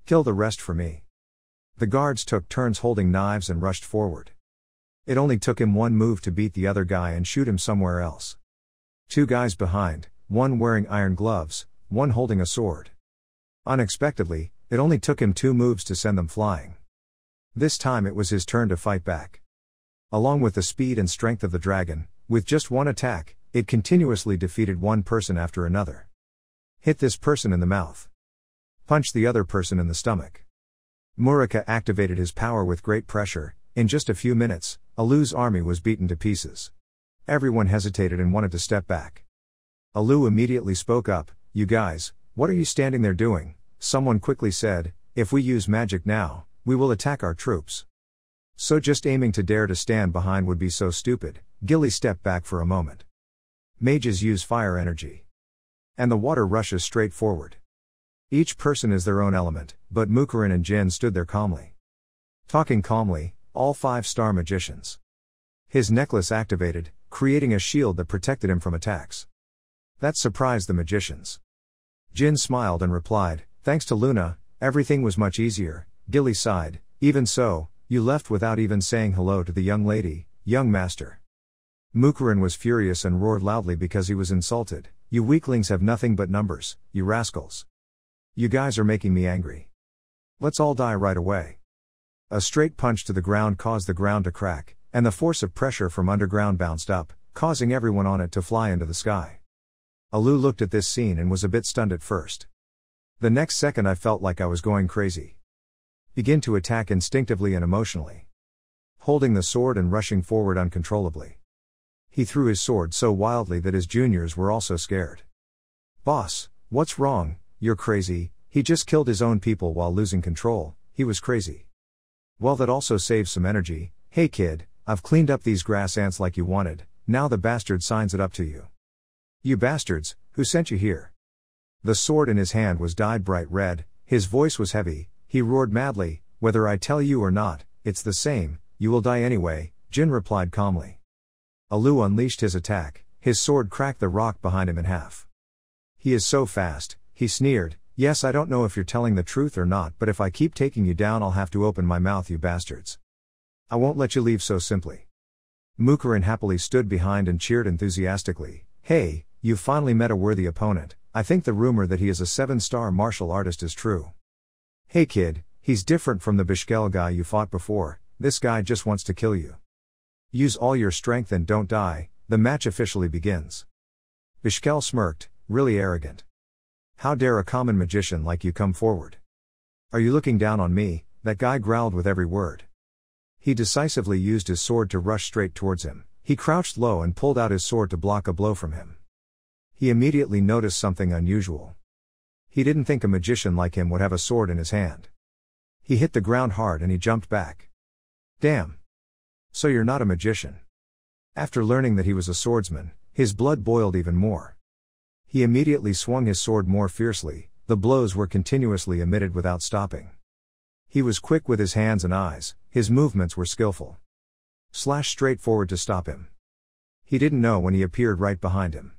Speaker 1: Kill the rest for me." The guards took turns holding knives and rushed forward. It only took him one move to beat the other guy and shoot him somewhere else. Two guys behind, one wearing iron gloves, one holding a sword. Unexpectedly, it only took him 2 moves to send them flying. This time it was his turn to fight back. Along with the speed and strength of the dragon, with just one attack, it continuously defeated one person after another. Hit this person in the mouth. Punch the other person in the stomach. Muraka activated his power with great pressure. In just a few minutes, Alu's army was beaten to pieces. Everyone hesitated and wanted to step back. Alu immediately spoke up, "You guys, what are you standing there doing?" Someone quickly said, "If we use magic now, we will attack our troops. So just aiming to dare to stand behind would be so stupid." Gilly stepped back for a moment. Mages use fire energy. And the water rushes straight forward. Each person is their own element, but Mukaren and Jin stood there calmly. Talking calmly, all 5-star magicians. His necklace activated, creating a shield that protected him from attacks. That surprised the magicians. Jin smiled and replied, "Thanks to Luna, everything was much easier." Gilly sighed, "Even so, you left without even saying hello to the young lady, young master." Mukaren was furious and roared loudly because he was insulted. "You weaklings have nothing but numbers, you rascals. You guys are making me angry. Let's all die right away." A straight punch to the ground caused the ground to crack, and the force of pressure from underground bounced up, causing everyone on it to fly into the sky. Alu looked at this scene and was a bit stunned at first. The next second I felt like I was going crazy. Begin to attack instinctively and emotionally. Holding the sword and rushing forward uncontrollably. He threw his sword so wildly that his juniors were also scared. "Boss, what's wrong? You're crazy." He just killed his own people while losing control. He was crazy. "Well, that also saves some energy. Hey kid, I've cleaned up these grass ants like you wanted, now the bastard signs it up to you." "You bastards, who sent you here?" The sword in his hand was dyed bright red, his voice was heavy, he roared madly, "Whether I tell you or not, it's the same, you will die anyway," Jin replied calmly. Alu unleashed his attack, his sword cracked the rock behind him in half. "He is so fast," he sneered. "Yes, I don't know if you're telling the truth or not, but if I keep taking you down I'll have to open my mouth, you bastards. I won't let you leave so simply." Mukaren happily stood behind and cheered enthusiastically, "Hey, you've finally met a worthy opponent. I think the rumor that he is a 7-star martial artist is true. Hey kid, he's different from the Bishkel guy you fought before, this guy just wants to kill you. Use all your strength and don't die." The match officially begins. Bishkel smirked, really arrogant. "How dare a common magician like you come forward? Are you looking down on me?" That guy growled with every word. He decisively used his sword to rush straight towards him. He crouched low and pulled out his sword to block a blow from him. He immediately noticed something unusual. He didn't think a magician like him would have a sword in his hand. He hit the ground hard and he jumped back. "Damn. So you're not a magician." After learning that he was a swordsman, his blood boiled even more. He immediately swung his sword more fiercely, the blows were continuously emitted without stopping. He was quick with his hands and eyes, his movements were skillful. Slash straight forward to stop him. He didn't know when he appeared right behind him.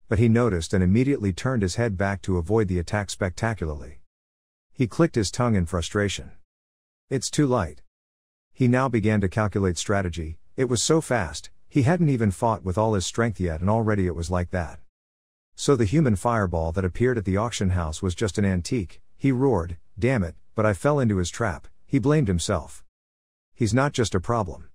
Speaker 1: But he noticed and immediately turned his head back to avoid the attack spectacularly. He clicked his tongue in frustration. It's too light. He now began to calculate strategy. It was so fast, he hadn't even fought with all his strength yet and already it was like that. So the human fireball that appeared at the auction house was just an antique, he roared, "Damn it, but I fell into his trap." He blamed himself. He's not just a problem.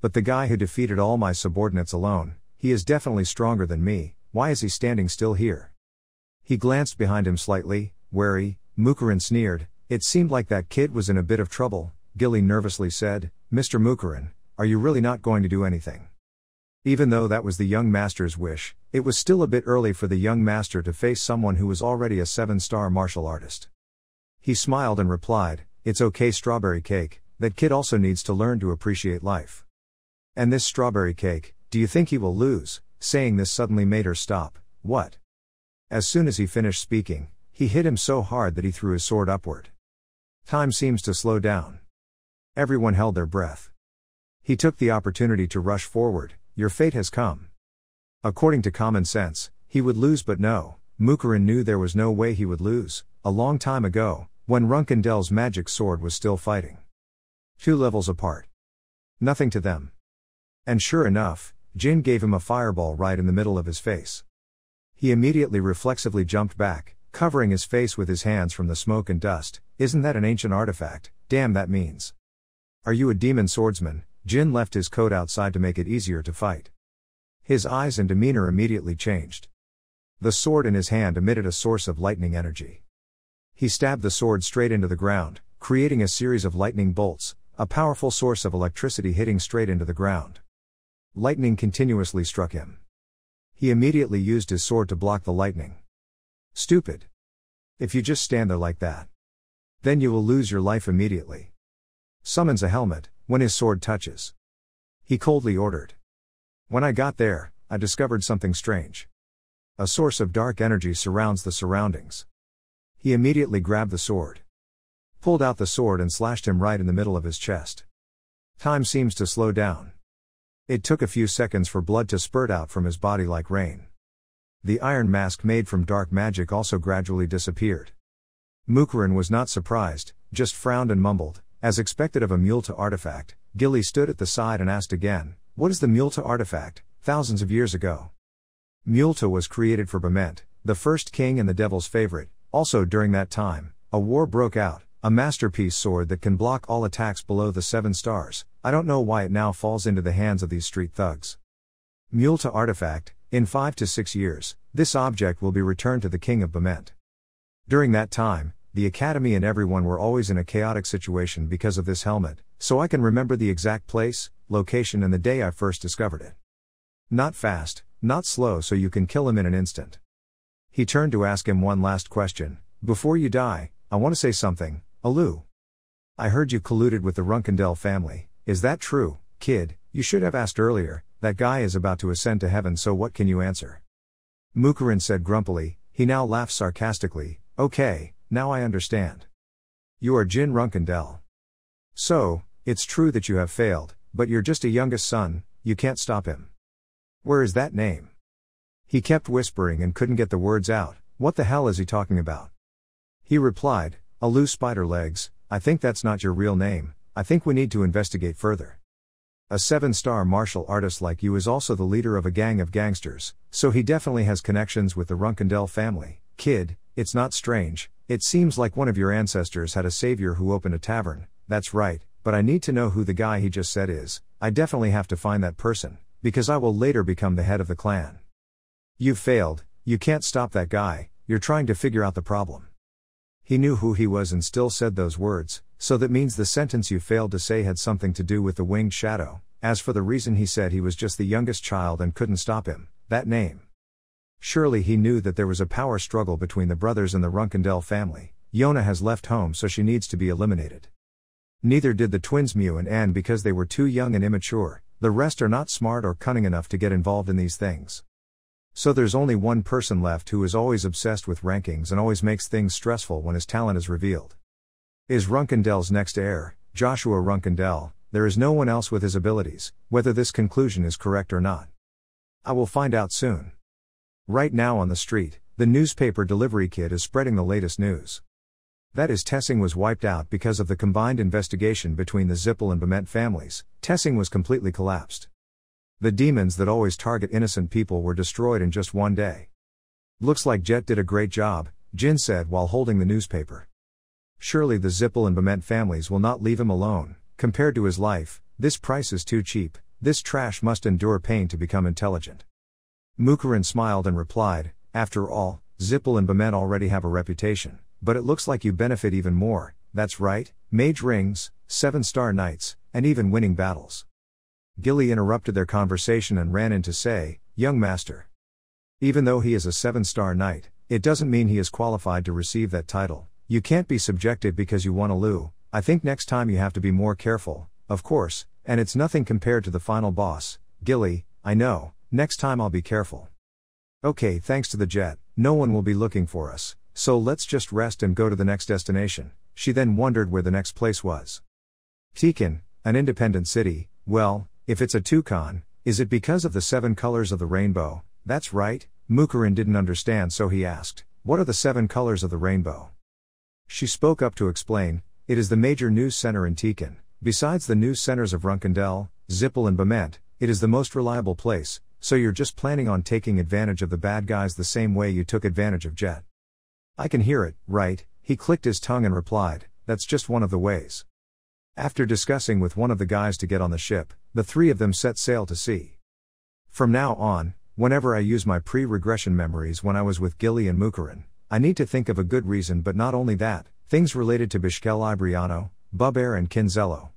Speaker 1: But the guy who defeated all my subordinates alone, he is definitely stronger than me. Why is he standing still here? He glanced behind him slightly, wary. Mukaren sneered, "It seemed like that kid was in a bit of trouble." Gilly nervously said, "Mr. Mukaren, are you really not going to do anything?" Even though that was the young master's wish, it was still a bit early for the young master to face someone who was already a 7-star martial artist. He smiled and replied, "It's okay, strawberry cake, that kid also needs to learn to appreciate life. And this strawberry cake, do you think he will lose?" Saying this suddenly made her stop. "What?" As soon as he finished speaking, he hit him so hard that he threw his sword upward. Time seems to slow down. Everyone held their breath. He took the opportunity to rush forward. "Your fate has come." According to common sense, he would lose, but no, Mukurin knew there was no way he would lose, a long time ago, when Runkendel's magic sword was still fighting. 2 levels apart. Nothing to them. And sure enough, Jin gave him a fireball right in the middle of his face. He immediately reflexively jumped back, covering his face with his hands from the smoke and dust. Isn't that an ancient artifact? Damn, that means. Are you a demon swordsman? Jin left his coat outside to make it easier to fight. His eyes and demeanor immediately changed. The sword in his hand emitted a source of lightning energy. He stabbed the sword straight into the ground, creating a series of lightning bolts, a powerful source of electricity hitting straight into the ground. Lightning continuously struck him. He immediately used his sword to block the lightning. Stupid. If you just stand there like that, then you will lose your life immediately. Summons a helmet, when his sword touches. He coldly ordered. When I got there, I discovered something strange. A source of dark energy surrounds the surroundings. He immediately grabbed the sword. Pulled out the sword and slashed him right in the middle of his chest. Time seems to slow down. It took a few seconds for blood to spurt out from his body like rain. The iron mask made from dark magic also gradually disappeared. Mukurin was not surprised, just frowned and mumbled, as expected of a Multa artifact. Gilly stood at the side and asked again, what is the Multa artifact? Thousands of years ago. Multa was created for Bement, the first king and the devil's favorite. Also during that time, a war broke out, a masterpiece sword that can block all attacks below the 7 stars. I don't know why it now falls into the hands of these street thugs. Multa artifact, in 5 to 6 years, this object will be returned to the king of Bement. During that time, the academy and everyone were always in a chaotic situation because of this helmet, so I can remember the exact place, location and the day I first discovered it. Not fast, not slow, so you can kill him in an instant. He turned to ask him one last question. Before you die, I want to say something, Alu. I heard you colluded with the Runkendel family. Is that true, kid? You should have asked earlier. That guy is about to ascend to heaven, so what can you answer? Mukurin said grumpily. He now laughed sarcastically. Okay, now I understand. You are Jin Runkendel. So, it's true that you have failed, but you're just a youngest son, you can't stop him. Where is that name? He kept whispering and couldn't get the words out. What the hell is he talking about? He replied, Alu Spiderlegs, I think that's not your real name. I think we need to investigate further. A 7-star martial artist like you is also the leader of a gang of gangsters, so he definitely has connections with the Runkendel family. Kid, it's not strange, it seems like one of your ancestors had a savior who opened a tavern. That's right, but I need to know who the guy he just said is. I definitely have to find that person, because I will later become the head of the clan. You've failed, you can't stop that guy, you're trying to figure out the problem. He knew who he was and still said those words, so that means the sentence you failed to say had something to do with the winged shadow. As for the reason he said he was just the youngest child and couldn't stop him, that name. Surely he knew that there was a power struggle between the brothers and the Runkendel family. Yona has left home, so she needs to be eliminated. Neither did the twins Mew and Anne because they were too young and immature. The rest are not smart or cunning enough to get involved in these things. So there's only one person left who is always obsessed with rankings and always makes things stressful when his talent is revealed. Is Runkendel's next heir, Joshua Runkendel. There is no one else with his abilities, whether this conclusion is correct or not. I will find out soon. Right now on the street, the newspaper delivery kid is spreading the latest news. That is, Tessing was wiped out because of the combined investigation between the Zippel and Bement families. Tessing was completely collapsed. The demons that always target innocent people were destroyed in just one day. Looks like Jet did a great job, Jin said while holding the newspaper. Surely the Zippel and Bement families will not leave him alone. Compared to his life, this price is too cheap. This trash must endure pain to become intelligent. Mukurin smiled and replied, after all, Zippel and Bement already have a reputation, but it looks like you benefit even more. That's right, mage rings, 7-star knights, and even winning battles. Gilly interrupted their conversation and ran in to say, young master. Even though he is a 7-star knight, it doesn't mean he is qualified to receive that title. You can't be subjective because you won a Lu. I think next time you have to be more careful, of course, and it's nothing compared to the final boss. Gilly, I know, next time I'll be careful. Okay, thanks to the Jet, no one will be looking for us, so let's just rest and go to the next destination. She then wondered where the next place was. Tekin, an independent city. Well, if it's a Tucson, is it because of the 7 colors of the rainbow? That's right, Mukurin didn't understand, so he asked, "What are the 7 colors of the rainbow?" She spoke up to explain, "It is the major news center in Tekin. Besides the news centers of Runkendel, Zippel and Bement, it is the most reliable place, so you're just planning on taking advantage of the bad guys the same way you took advantage of Jet." "I can hear it, right?" He clicked his tongue and replied, "That's just one of the ways." After discussing with one of the guys to get on the ship, the 3 of them set sail to sea. "From now on, whenever I use my pre-regression memories when I was with Gilly and Mukurin, I need to think of a good reason, but not only that, things related to Bishkel Ibriano, Bubair and Kinzello.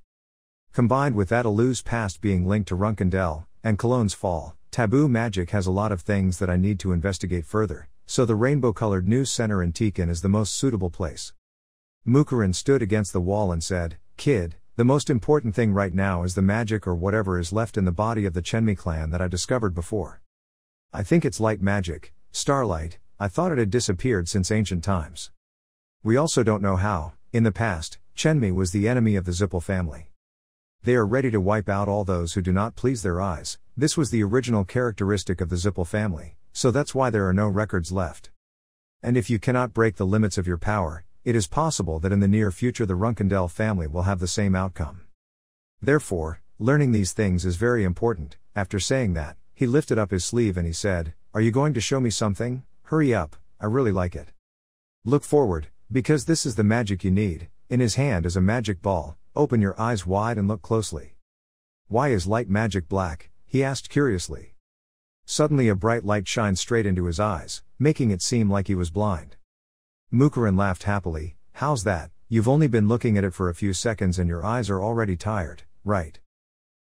Speaker 1: Combined with that Alu's past being linked to Runkendel, and Cologne's fall, taboo magic has a lot of things that I need to investigate further, so the rainbow-colored news center in Tekin is the most suitable place." Mukurin stood against the wall and said, "Kid, the most important thing right now is the magic or whatever is left in the body of the Chenmi clan that I discovered before. I think it's light magic, starlight. I thought it had disappeared since ancient times. We also don't know how. In the past, Chenmi was the enemy of the Zippel family. They are ready to wipe out all those who do not please their eyes. This was the original characteristic of the Zippel family, so that's why there are no records left. And if you cannot break the limits of your power, it is possible that in the near future the Runkendel family will have the same outcome. Therefore, learning these things is very important." After saying that, he lifted up his sleeve and he said, "Are you going to show me something? Hurry up, I really like it. Look forward, because this is the magic you need." In his hand is a magic ball. "Open your eyes wide and look closely." "Why is light magic black?" he asked curiously. Suddenly a bright light shined straight into his eyes, making it seem like he was blind. Mukurin laughed happily. "How's that? You've only been looking at it for a few seconds and your eyes are already tired, right?"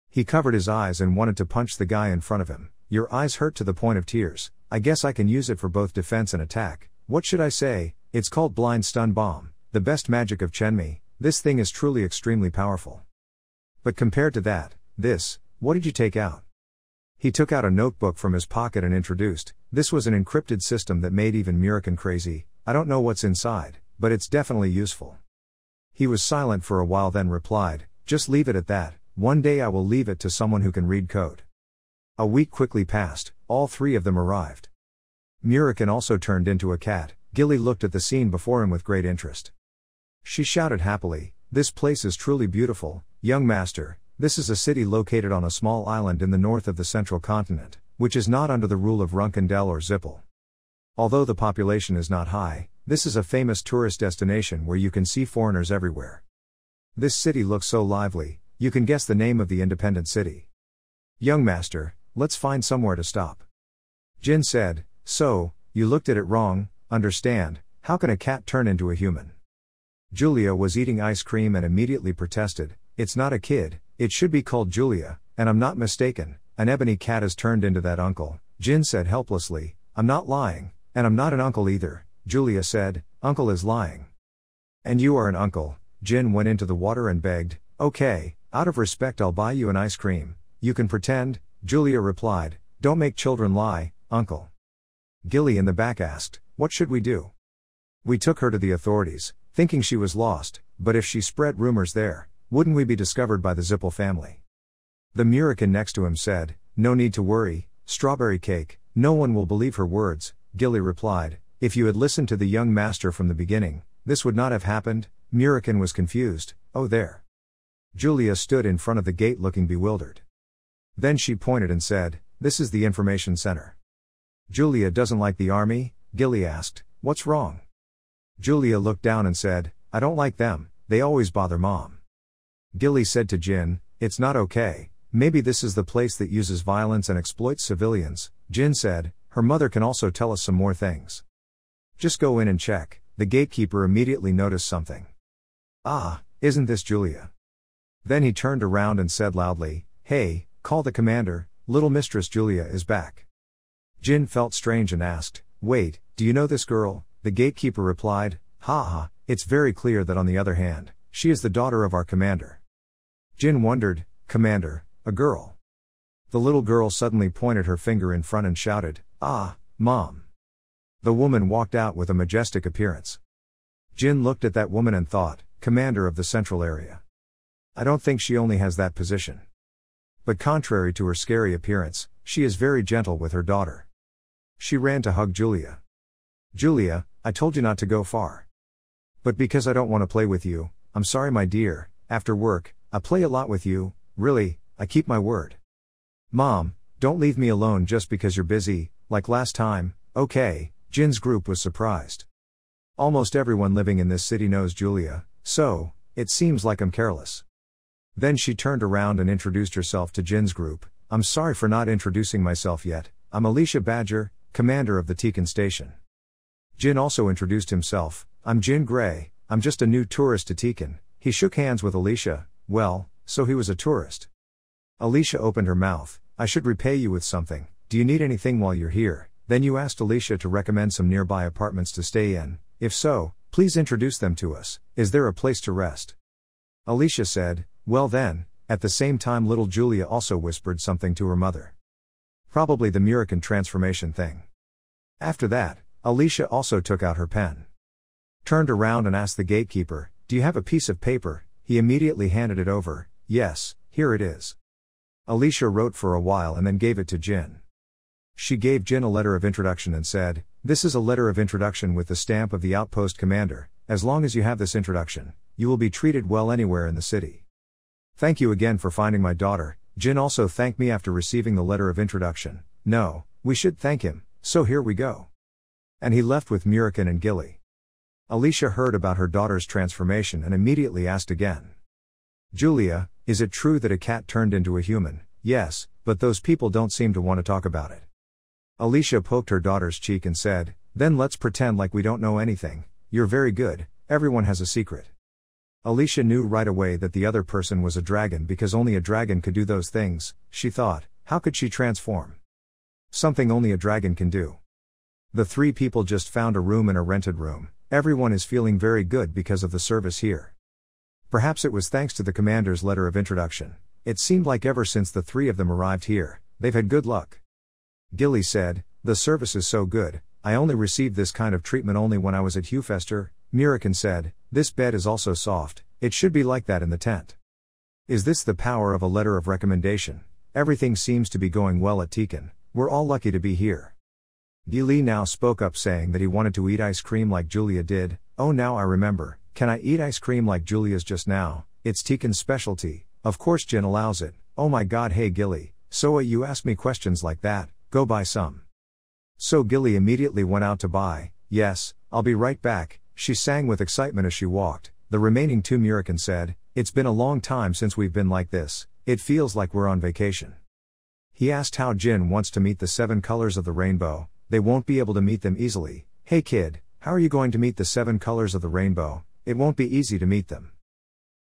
Speaker 1: He covered his eyes and wanted to punch the guy in front of him. "Your eyes hurt to the point of tears. I guess I can use it for both defense and attack. What should I say? It's called Blind Stun Bomb, the best magic of Chenmi. This thing is truly extremely powerful. But compared to that, what did you take out?" He took out a notebook from his pocket and introduced, "This was an encrypted system that made even Murican crazy. I don't know what's inside, but it's definitely useful." He was silent for a while, then replied, "Just leave it at that. One day I will leave it to someone who can read code." A week quickly passed. All 3 of them arrived. Murican also turned into a cat. Gilly looked at the scene before him with great interest. She shouted happily, "This place is truly beautiful, young master. This is a city located on a small island in the north of the central continent, which is not under the rule of Runkendel or Zippel. Although the population is not high, this is a famous tourist destination where you can see foreigners everywhere. This city looks so lively, you can guess the name of the independent city. Young master, let's find somewhere to stop." Jin said, "So, you looked at it wrong, understand, how can a cat turn into a human?" Julia was eating ice cream and immediately protested, "It's not a kid, it should be called Julia, and I'm not mistaken, an ebony cat has turned into that uncle." Jin said helplessly, "I'm not lying, and I'm not an uncle either." Julia said, "Uncle is lying." "And you are an uncle." Jin went into the water and begged, "Okay, out of respect I'll buy you an ice cream. You can pretend." Julia replied, "Don't make children lie, uncle." Gilly in the back asked, "What should we do?" "We took her to the authorities, thinking she was lost, but if she spread rumors there, wouldn't we be discovered by the Zippel family?" The Murican next to him said, "No need to worry, strawberry cake, no one will believe her words." Gilly replied, "If you had listened to the young master from the beginning, this would not have happened." Murican was confused. "Oh there." Julia stood in front of the gate looking bewildered. Then she pointed and said, "This is the information center." "Julia doesn't like the army?" Gilly asked, "What's wrong?" Julia looked down and said, "I don't like them, they always bother mom." Gilly said to Jin, "It's not okay, maybe this is the place that uses violence and exploits civilians." Jin said, "Her mother can also tell us some more things. Just go in and check." The gatekeeper immediately noticed something. "Ah, isn't this Julia?" Then he turned around and said loudly, "Hey, call the commander, little mistress Julia is back." Jin felt strange and asked, "Wait, do you know this girl?" The gatekeeper replied, "Ha, it's very clear that on the other hand, she is the daughter of our commander." Jin wondered, "Commander, a girl?" The little girl suddenly pointed her finger in front and shouted, "Ah, Mom." The woman walked out with a majestic appearance. Jin looked at that woman and thought, "Commander of the Central Area. I don't think she only has that position. But contrary to her scary appearance, she is very gentle with her daughter." She ran to hug Julia. Julia, I told you not to go far. But because I don't want to play with you, I'm sorry my dear, after work, I play a lot with you, really, I keep my word. Mom, don't leave me alone just because you're busy, like last time, okay? Jin's group was surprised. Almost everyone living in this city knows Julia, so, it seems like I'm careless. Then she turned around and introduced herself to Jin's group. I'm sorry for not introducing myself yet, I'm Alicia Badger, commander of the Tekin station. Jin also introduced himself, I'm Jin Gray, I'm just a new tourist to Tekin. He shook hands with Alicia, well, so he was a tourist. Alicia opened her mouth, I should repay you with something, do you need anything while you're here? Then you asked Alicia to recommend some nearby apartments to stay in, if so, please introduce them to us, is there a place to rest? Alicia said, well then, at the same time little Julia also whispered something to her mother. Probably the Murican transformation thing. After that, Alicia also took out her pen. Turned around and asked the gatekeeper, do you have a piece of paper? He immediately handed it over, yes, here it is. Alicia wrote for a while and then gave it to Jin. She gave Jin a letter of introduction and said, this is a letter of introduction with the stamp of the outpost commander, as long as you have this introduction, you will be treated well anywhere in the city. Thank you again for finding my daughter. Jin also thanked me after receiving the letter of introduction. No, we should thank him, so here we go. And he left with Murican and Gilly. Alicia heard about her daughter's transformation and immediately asked again. Julia, is it true that a cat turned into a human? Yes, but those people don't seem to want to talk about it. Alicia poked her daughter's cheek and said, then let's pretend like we don't know anything, you're very good, everyone has a secret. Alicia knew right away that the other person was a dragon because only a dragon could do those things, she thought, how could she transform? Something only a dragon can do. The three people just found a room in a rented room, everyone is feeling very good because of the service here. Perhaps it was thanks to the commander's letter of introduction, it seemed like ever since the three of them arrived here, they've had good luck. Gilly said, the service is so good, I only received this kind of treatment only when I was at Hewfester. Murican said, this bed is also soft, it should be like that in the tent. Is this the power of a letter of recommendation? Everything seems to be going well at Tekin, we're all lucky to be here. Gilly now spoke up saying that he wanted to eat ice cream like Julia did. Oh now I remember, can I eat ice cream like Julia's just now? It's Tekin's specialty, of course Jin allows it. Oh my god hey Gilly, so you ask me questions like that, go buy some. So Gilly immediately went out to buy. Yes, I'll be right back, she sang with excitement as she walked. The remaining two Murican said, it's been a long time since we've been like this, it feels like we're on vacation. He asked how Jin wants to meet the 7 colors of the rainbow, they won't be able to meet them easily. Hey kid, how are you going to meet the 7 colors of the rainbow? It won't be easy to meet them.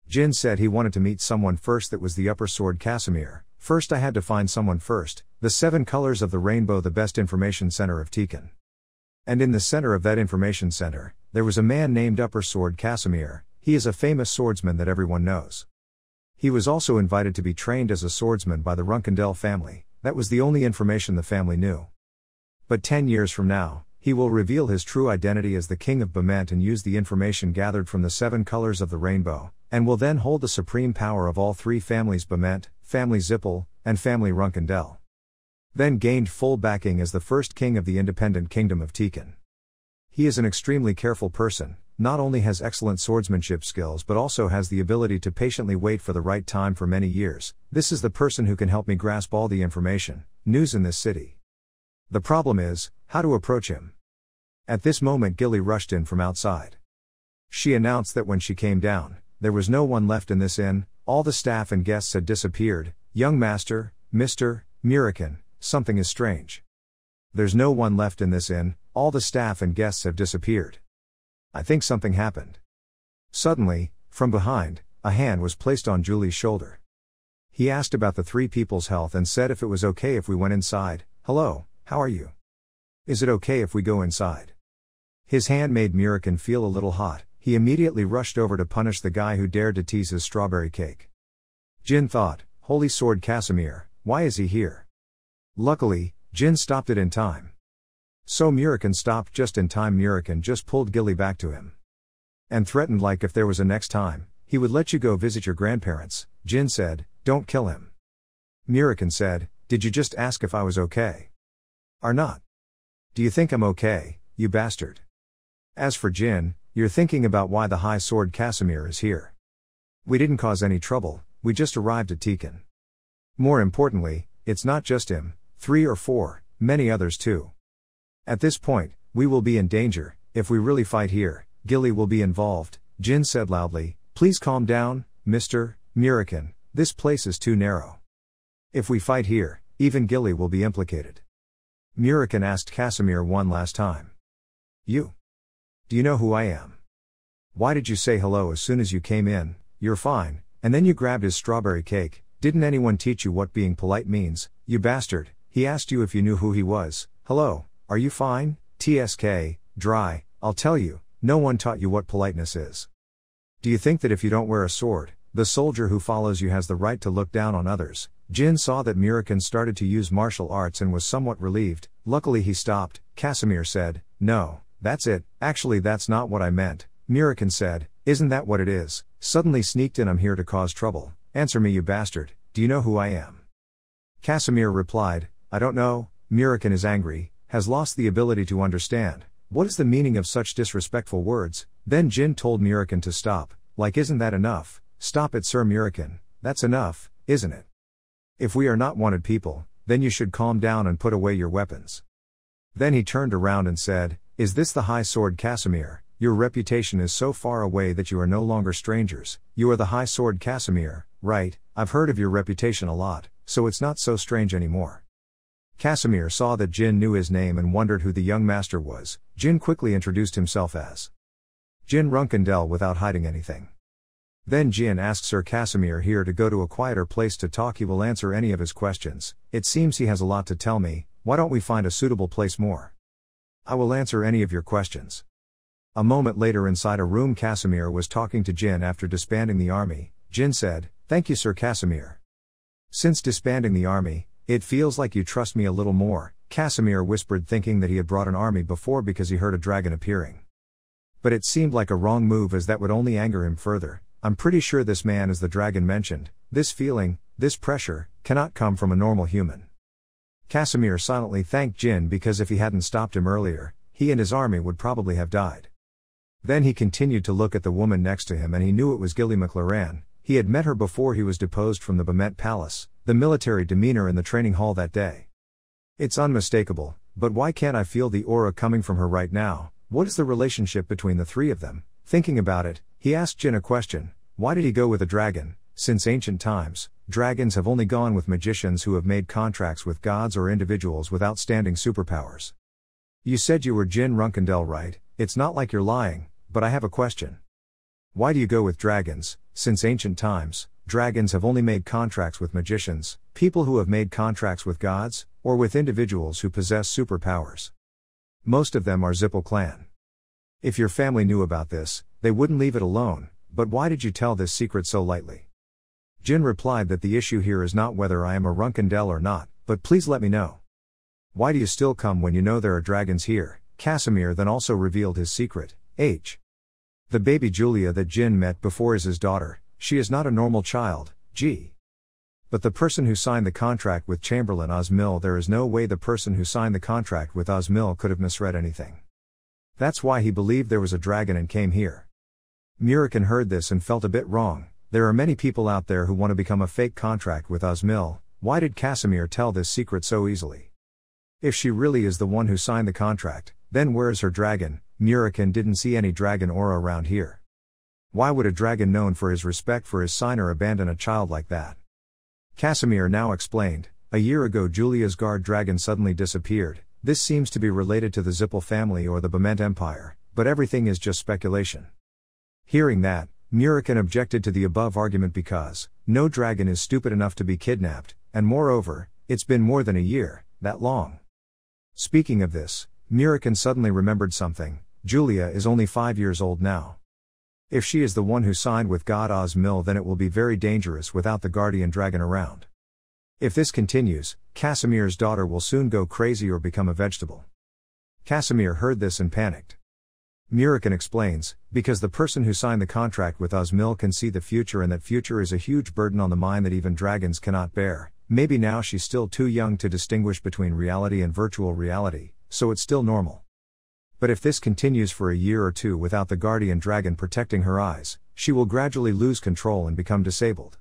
Speaker 1: Jin said he wanted to meet someone first that was the upper sword Casimir. First I had to find someone first, the 7 colors of the rainbow, the best information center of Tekin. And in the center of that information center, there was a man named Upper Sword Casimir, he is a famous swordsman that everyone knows. He was also invited to be trained as a swordsman by the Runkendel family, that was the only information the family knew. But 10 years from now, he will reveal his true identity as the king of Bement and use the information gathered from the 7 colors of the rainbow, and will then hold the supreme power of all 3 families Bement, family Zippel, and family Runkendel. Then gained full backing as the first king of the independent kingdom of Tekin. He is an extremely careful person, not only has excellent swordsmanship skills but also has the ability to patiently wait for the right time for many years. This is the person who can help me grasp all the information, news in this city. The problem is, how to approach him. At this moment Gilly rushed in from outside. She announced that when she came down, there was no one left in this inn, all the staff and guests had disappeared. Young master, Mr. Murican, something is strange. There's no one left in this inn, all the staff and guests have disappeared. I think something happened. Suddenly, from behind, a hand was placed on Julie's shoulder. He asked about the 3 people's health and said if it was okay if we went inside. Hello, how are you? Is it okay if we go inside? His hand made Murican feel a little hot, he immediately rushed over to punish the guy who dared to tease his strawberry cake. Jin thought, Holy Sword Casimir, why is he here? Luckily, Jin stopped it in time. So Murican stopped just in time. Murican just pulled Gilly back to him. And threatened like if there was a next time, he would let you go visit your grandparents. Jin said, don't kill him. Murican said, did you just ask if I was okay? Or not? Do you think I'm okay, you bastard? As for Jin, you're thinking about why the High Sword Casimir is here. We didn't cause any trouble, we just arrived at Tekin. More importantly, it's not just him, 3 or 4, many others too. At this point, we will be in danger. If we really fight here, Gilly will be involved, Jin said loudly. Please calm down, Mr. Murikin, this place is too narrow. If we fight here, even Gilly will be implicated. Murikin asked Casimir one last time. You? Do you know who I am? Why did you say hello as soon as you came in? You're fine, and then you grabbed his strawberry cake. Didn't anyone teach you what being polite means, you bastard? He asked you if you knew who he was. Hello, are you fine? TSK, dry, I'll tell you, no one taught you what politeness is. Do you think that if you don't wear a sword, the soldier who follows you has the right to look down on others? Jin saw that Murikin started to use martial arts and was somewhat relieved. Luckily he stopped. Casimir said, no, that's it, actually that's not what I meant. Murikin said, isn't that what it is? Suddenly sneaked in, I'm here to cause trouble. Answer me, you bastard, do you know who I am? Casimir replied, I don't know. Murikin is angry, has lost the ability to understand. What is the meaning of such disrespectful words? Then Jin told Murikin to stop, like isn't that enough? Stop it, Sir Murikin, that's enough, isn't it? If we are not wanted people, then you should calm down and put away your weapons. Then he turned around and said, is this the High Sword Casimir? Your reputation is so far away that you are no longer strangers. You are the High Sword Casimir, right? I've heard of your reputation a lot, so it's not so strange anymore. Casimir saw that Jin knew his name and wondered who the young master was. Jin quickly introduced himself as Jin Runkendel without hiding anything. Then Jin asked Sir Casimir here to go to a quieter place to talk. He will answer any of his questions. It seems he has a lot to tell me. Why don't we find a suitable place more? I will answer any of your questions. A moment later inside a room, Casimir was talking to Jin after disbanding the army. Jin said, thank you, Sir Casimir. Since disbanding the army, it feels like you trust me a little more, Casimir whispered, thinking that he had brought an army before because he heard a dragon appearing. But it seemed like a wrong move, as that would only anger him further. I'm pretty sure this man is the dragon mentioned. This feeling, this pressure, cannot come from a normal human. Casimir silently thanked Jin because if he hadn't stopped him earlier, he and his army would probably have died. Then he continued to look at the woman next to him and he knew it was Gilly McLaren. He had met her before he was deposed from the Bemet Palace, the military demeanor in the training hall that day. It's unmistakable, but why can't I feel the aura coming from her right now? What is the relationship between the three of them? Thinking about it, he asked Jin a question. Why did he go with a dragon? Since ancient times, dragons have only gone with magicians who have made contracts with gods or individuals with outstanding superpowers. You said you were Jin Runkendel, right? It's not like you're lying, but I have a question. Why do you go with dragons? Since ancient times, dragons have only made contracts with magicians, people who have made contracts with gods, or with individuals who possess superpowers. Most of them are Zippel clan. If your family knew about this, they wouldn't leave it alone, but why did you tell this secret so lightly? Jin replied that the issue here is not whether I am a Runkendel or not, but please let me know. Why do you still come when you know there are dragons here? Casimir then also revealed his secret. The baby Julia that Jin met before is his daughter. She is not a normal child, but the person who signed the contract with Chamberlain Osmil, there is no way the person who signed the contract with Osmil could have misread anything. That's why he believed there was a dragon and came here. Murikin heard this and felt a bit wrong. There are many people out there who want to become a fake contract with Osmil. Why did Casimir tell this secret so easily? If she really is the one who signed the contract, then where is her dragon? Murikin didn't see any dragon aura around here. Why would a dragon known for his respect for his signer abandon a child like that? Casimir now explained. A year ago Julia's guard dragon suddenly disappeared. This seems to be related to the Zippel family or the Bemet Empire, but everything is just speculation. Hearing that, Murikin objected to the above argument because no dragon is stupid enough to be kidnapped, and moreover, it's been more than a year, that long. Speaking of this, Murikin suddenly remembered something. Julia is only 5 years old now. If she is the one who signed with God Osmil, then it will be very dangerous without the guardian dragon around. If this continues, Casimir's daughter will soon go crazy or become a vegetable. Casimir heard this and panicked. Murikin explains, because the person who signed the contract with Osmil can see the future, and that future is a huge burden on the mind that even dragons cannot bear. Maybe now she's still too young to distinguish between reality and virtual reality, so it's still normal. But if this continues for a year or two without the guardian dragon protecting her eyes, she will gradually lose control and become disabled.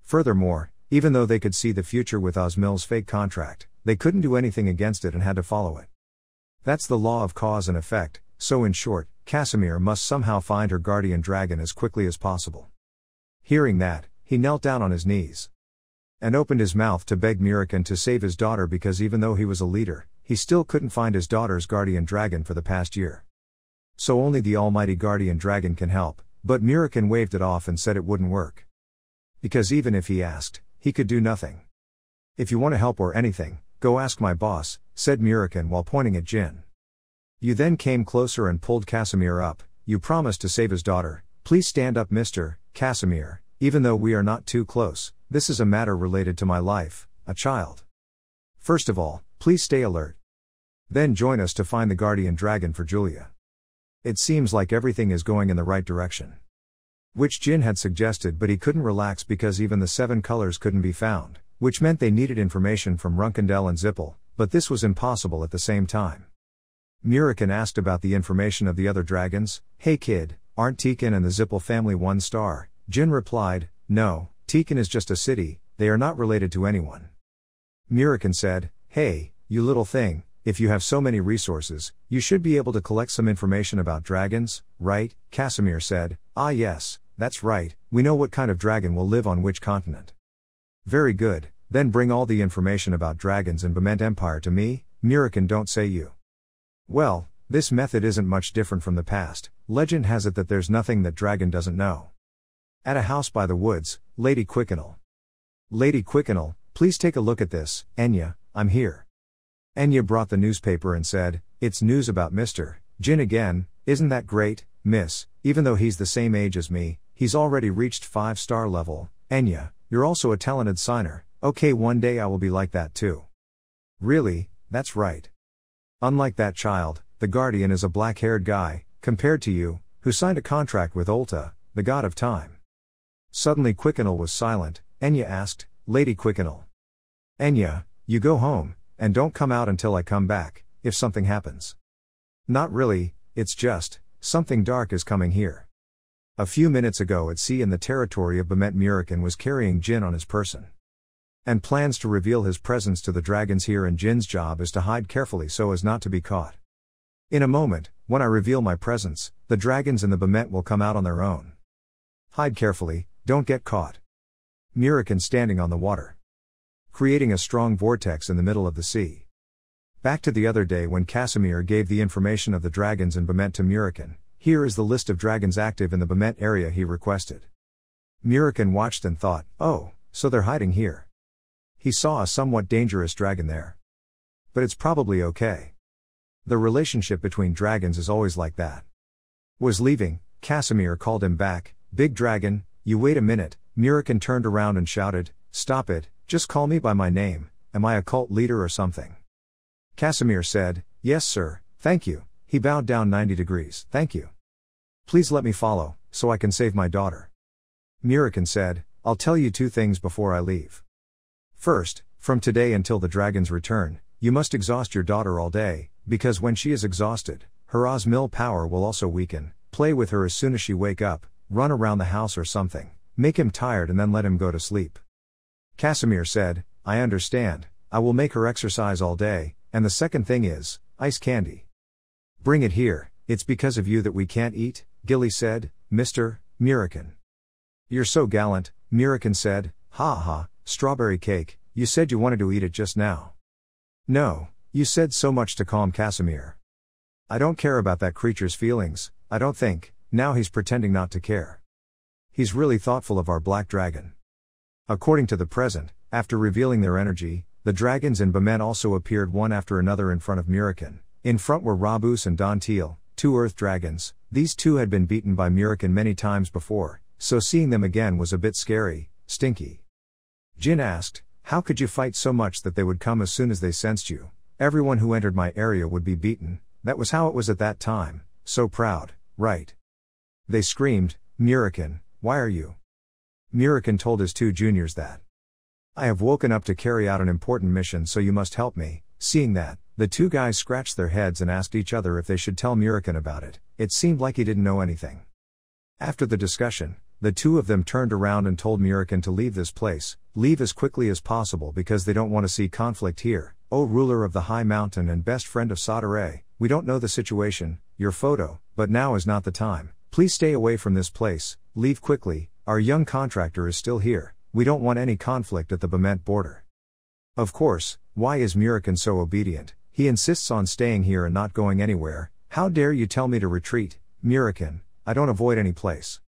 Speaker 1: Furthermore, even though they could see the future with Osmill's fake contract, they couldn't do anything against it and had to follow it. That's the law of cause and effect, so in short, Casimir must somehow find her guardian dragon as quickly as possible. Hearing that, he knelt down on his knees and opened his mouth to beg Mirakin to save his daughter, because even though he was a leader, he still couldn't find his daughter's guardian dragon for the past year. So only the almighty guardian dragon can help, but Mirakin waved it off and said it wouldn't work. Because even if he asked, he could do nothing. "If you want to help or anything, go ask my boss," said Mirakin while pointing at Jin. "You then came closer and pulled Casimir up. "You promised to save his daughter. Please stand up, Mr. Casimir. Even though we are not too close, this is a matter related to my life, a child. First of all, please stay alert. Then join us to find the guardian dragon for Julia. It seems like everything is going in the right direction." Which Jin had suggested, but he couldn't relax because even the 7 colors couldn't be found, which meant they needed information from Runkendel and Zippel, but this was impossible at the same time. Mirakin asked about the information of the other dragons. "Hey kid, aren't Tekin and the Zippel family 1 star? Jin replied, "No, Tekin is just a city, they are not related to anyone." Mirakin said, "Hey, you little thing, if you have so many resources, you should be able to collect some information about dragons, right?" Casimir said, "Ah yes, that's right, we know what kind of dragon will live on which continent." "Very good, then bring all the information about dragons and Bement Empire to me." Mirakin don't say you. Well, this method isn't much different from the past. Legend has it that there's nothing that dragon doesn't know. At a house by the woods, Lady Quickenel. "Lady Quickenel, please take a look at this." "Enya, I'm here." Enya brought the newspaper and said, "It's news about Mr. Jin again. Isn't that great, miss? Even though he's the same age as me, he's already reached 5-star level." "Enya, you're also a talented signer. Okay, one day I will be like that too." "Really, that's right. Unlike that child, the guardian is a black-haired guy, compared to you, who signed a contract with Olta, the god of time." Suddenly Quickenel was silent. Enya asked, "Lady Quickenel. Enya, you go home, and don't come out until I come back, if something happens." "Not really, it's just, something dark is coming here." A few minutes ago at sea in the territory of Bement, Mirakin was carrying Jin on his person. And plans to reveal his presence to the dragons here, and Jin's job is to hide carefully so as not to be caught. In a moment, when I reveal my presence, the dragons in the Bement will come out on their own. Hide carefully, don't get caught. Mirakin standing on the water, creating a strong vortex in the middle of the sea. Back to the other day when Casimir gave the information of the dragons in Bement to Mirakin. Here is the list of dragons active in the Bement area he requested. Mirakin watched and thought, "Oh, so they're hiding here." He saw a somewhat dangerous dragon there. But it's probably okay. The relationship between dragons is always like that. Was leaving, Casimir called him back. "Big dragon, you wait a minute." Mirakin turned around and shouted, "Stop it, just call me by my name, am I a cult leader or something?" Casimir said, "Yes sir, thank you." He bowed down 90 degrees. "Thank you. Please let me follow, so I can save my daughter." Mirakin said, "I'll tell you 2 things before I leave. First, from today until the dragons return, you must exhaust your daughter all day, because when she is exhausted, her Osmill power will also weaken. Play with her as soon as she wake up, run around the house or something, make him tired and then let him go to sleep." Casimir said, "I understand, I will make her exercise all day, and the second thing is, ice candy. Bring it here, it's because of you that we can't eat," Gilly said. "Mr. Mirakin. You're so gallant," Mirakin said. "Ha ha, strawberry cake, you said you wanted to eat it just now." "No, you said so much to calm Casimir. I don't care about that creature's feelings, I don't think." Now he's pretending not to care. He's really thoughtful of our black dragon. According to the present, after revealing their energy, the dragons in Bement also appeared one after another in front of Mirakin. In front were Rabus and Dantil, 2 earth dragons. These 2 had been beaten by Mirakin many times before, so seeing them again was a bit scary, stinky. Jin asked, "How could you fight so much that they would come as soon as they sensed you? Everyone who entered my area would be beaten, that was how it was at that time, so proud, right?" They screamed, "Mirakin, why are you?" Mirakin told his 2 juniors that, "I have woken up to carry out an important mission, so you must help me." Seeing that, The two guys scratched their heads and asked each other if they should tell Muriken about it. It seemed like he didn't know anything. After the discussion, the two of them turned around and told Muriken to leave this place, leave as quickly as possible because they don't want to see conflict here. O ruler of the high mountain and best friend of Sadare, we don't know the situation, your photo, but now is not the time. Please stay away from this place, leave quickly, our young contractor is still here, we don't want any conflict at the Bement border. Of course, why is Muriken so obedient? He insists on staying here and not going anywhere. How dare you tell me to retreat, Muriken, I don't avoid any place.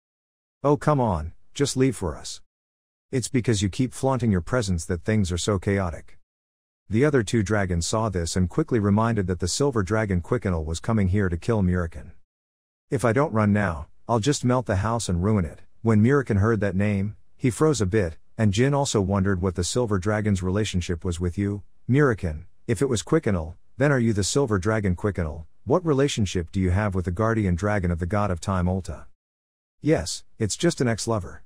Speaker 1: Oh come on, just leave for us. It's because you keep flaunting your presence that things are so chaotic. The other two dragons saw this and quickly reminded that the silver dragon Quickenel was coming here to kill Muriken. If I don't run now, I'll just melt the house and ruin it. When Muriken heard that name, he froze a bit, and Jin also wondered what the silver dragon's relationship was with you, Muriken. If it was Quickenel, then are you the silver dragon Quickenel? What relationship do you have with the guardian dragon of the god of time Ulta? Yes, it's just an ex-lover.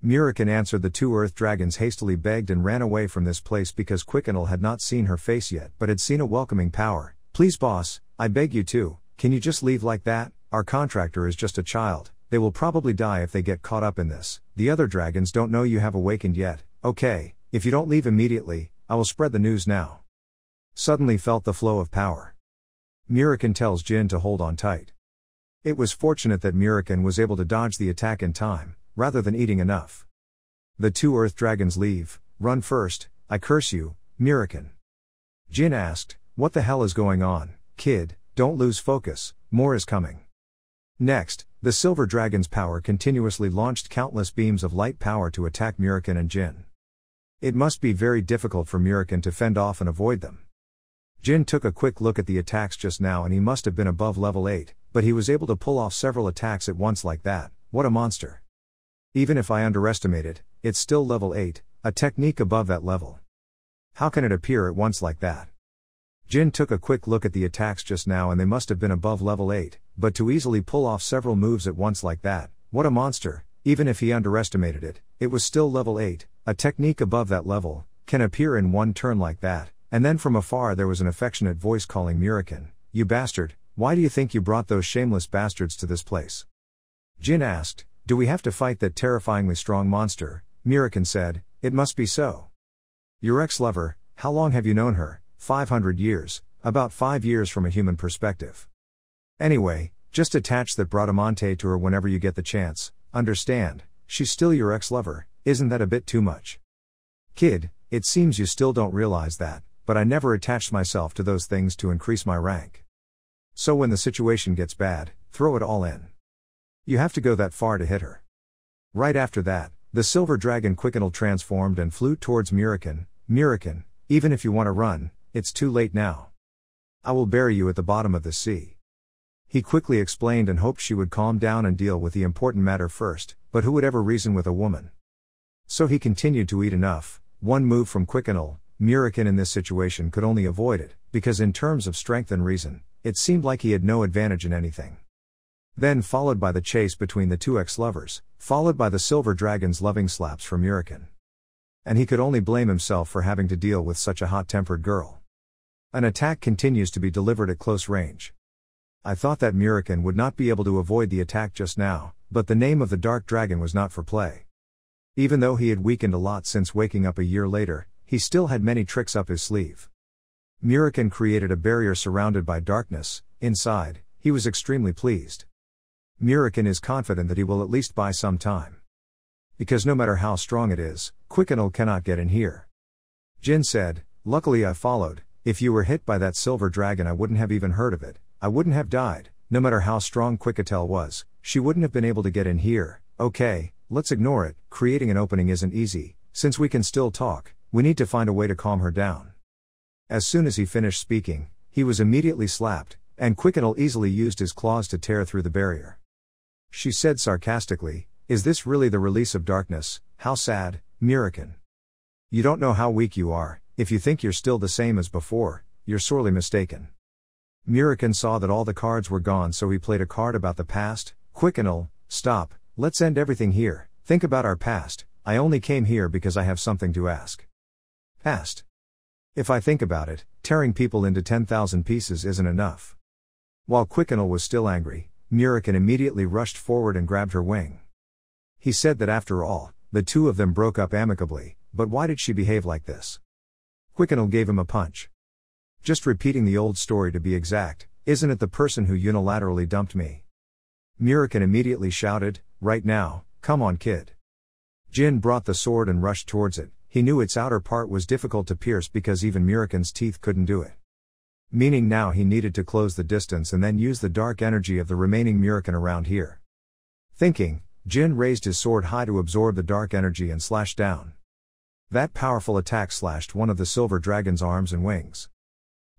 Speaker 1: Muriken answered. The two earth dragons hastily begged and ran away from this place because Quickenel had not seen her face yet but had seen a welcoming power. Please boss, I beg you to, can you just leave like that? Our contractor is just a child, they will probably die if they get caught up in this. The other dragons don't know you have awakened yet. Okay, if you don't leave immediately, I will spread the news now. Suddenly felt the flow of power. Muriken tells Jin to hold on tight. It was fortunate that Muriken was able to dodge the attack in time, rather than eating enough. The two earth dragons leave. Run first, I curse you, Muriken. Jin asked, what the hell is going on, kid? Don't lose focus, more is coming. Next, the silver dragon's power continuously launched countless beams of light power to attack Muriken and Jin. It must be very difficult for Muriken to fend off and avoid them. Jin took a quick look at the attacks just now and he must have been above level 8, but he was able to pull off several attacks at once like that. What a monster. Even if I underestimate it, it's still level 8, a technique above that level. How can it appear at once like that? Jin took a quick look at the attacks just now and they must have been above level 8, but to easily pull off several moves at once like that, what a monster. Even if he underestimated it, it was still level 8, a technique above that level, can appear in one turn like that. And then from afar there was an affectionate voice calling Muriken, you bastard, why do you think you brought those shameless bastards to this place? Jin asked, do we have to fight that terrifyingly strong monster? Muriken said, it must be so. Your ex-lover, how long have you known her? 500 years, about 5 years from a human perspective. Anyway, just attach that Bradamante to her whenever you get the chance, understand, she's still your ex-lover, isn't that a bit too much? Kid, it seems you still don't realize that, but I never attached myself to those things to increase my rank. So when the situation gets bad, throw it all in. You have to go that far to hit her. Right after that, the silver dragon Quickenel transformed and flew towards Muriken. Muriken, even if you want to run, it's too late now. I will bury you at the bottom of the sea. He quickly explained and hoped she would calm down and deal with the important matter first, but who would ever reason with a woman? So he continued to eat enough. One move from Quickenel, Muriken in this situation could only avoid it, because in terms of strength and reason, it seemed like he had no advantage in anything. Then followed by the chase between the two ex-lovers, followed by the silver dragon's loving slaps for Muriken. And he could only blame himself for having to deal with such a hot-tempered girl. An attack continues to be delivered at close range. I thought that Muriken would not be able to avoid the attack just now, but the name of the dark dragon was not for play. Even though he had weakened a lot since waking up a year later, he still had many tricks up his sleeve. Muriken created a barrier surrounded by darkness. Inside, he was extremely pleased. Muriken is confident that he will at least buy some time. Because no matter how strong it is, Quickenel cannot get in here. Jin said, luckily I followed, if you were hit by that silver dragon I wouldn't have even heard of it, I wouldn't have died, no matter how strong Quicketel was, she wouldn't have been able to get in here. Okay, let's ignore it, creating an opening isn't easy, since we can still talk, we need to find a way to calm her down. As soon as he finished speaking, he was immediately slapped, and Quickenel easily used his claws to tear through the barrier. She said sarcastically, is this really the release of darkness? How sad, Muriken. You don't know how weak you are, if you think you're still the same as before, you're sorely mistaken. Muriken saw that all the cards were gone so he played a card about the past. Quickenel, stop, let's end everything here, think about our past, I only came here because I have something to ask. Past. If I think about it, tearing people into 10,000 pieces isn't enough. While Quickenel was still angry, Murican immediately rushed forward and grabbed her wing. He said that after all, the two of them broke up amicably, but why did she behave like this? Quickenel gave him a punch. Just repeating the old story to be exact, isn't it the person who unilaterally dumped me? Murican immediately shouted, right now, come on kid. Jin brought the sword and rushed towards it. He knew its outer part was difficult to pierce because even Murican's teeth couldn't do it. Meaning now he needed to close the distance and then use the dark energy of the remaining Murican around here. Thinking, Jin raised his sword high to absorb the dark energy and slashed down. That powerful attack slashed one of the silver dragon's arms and wings.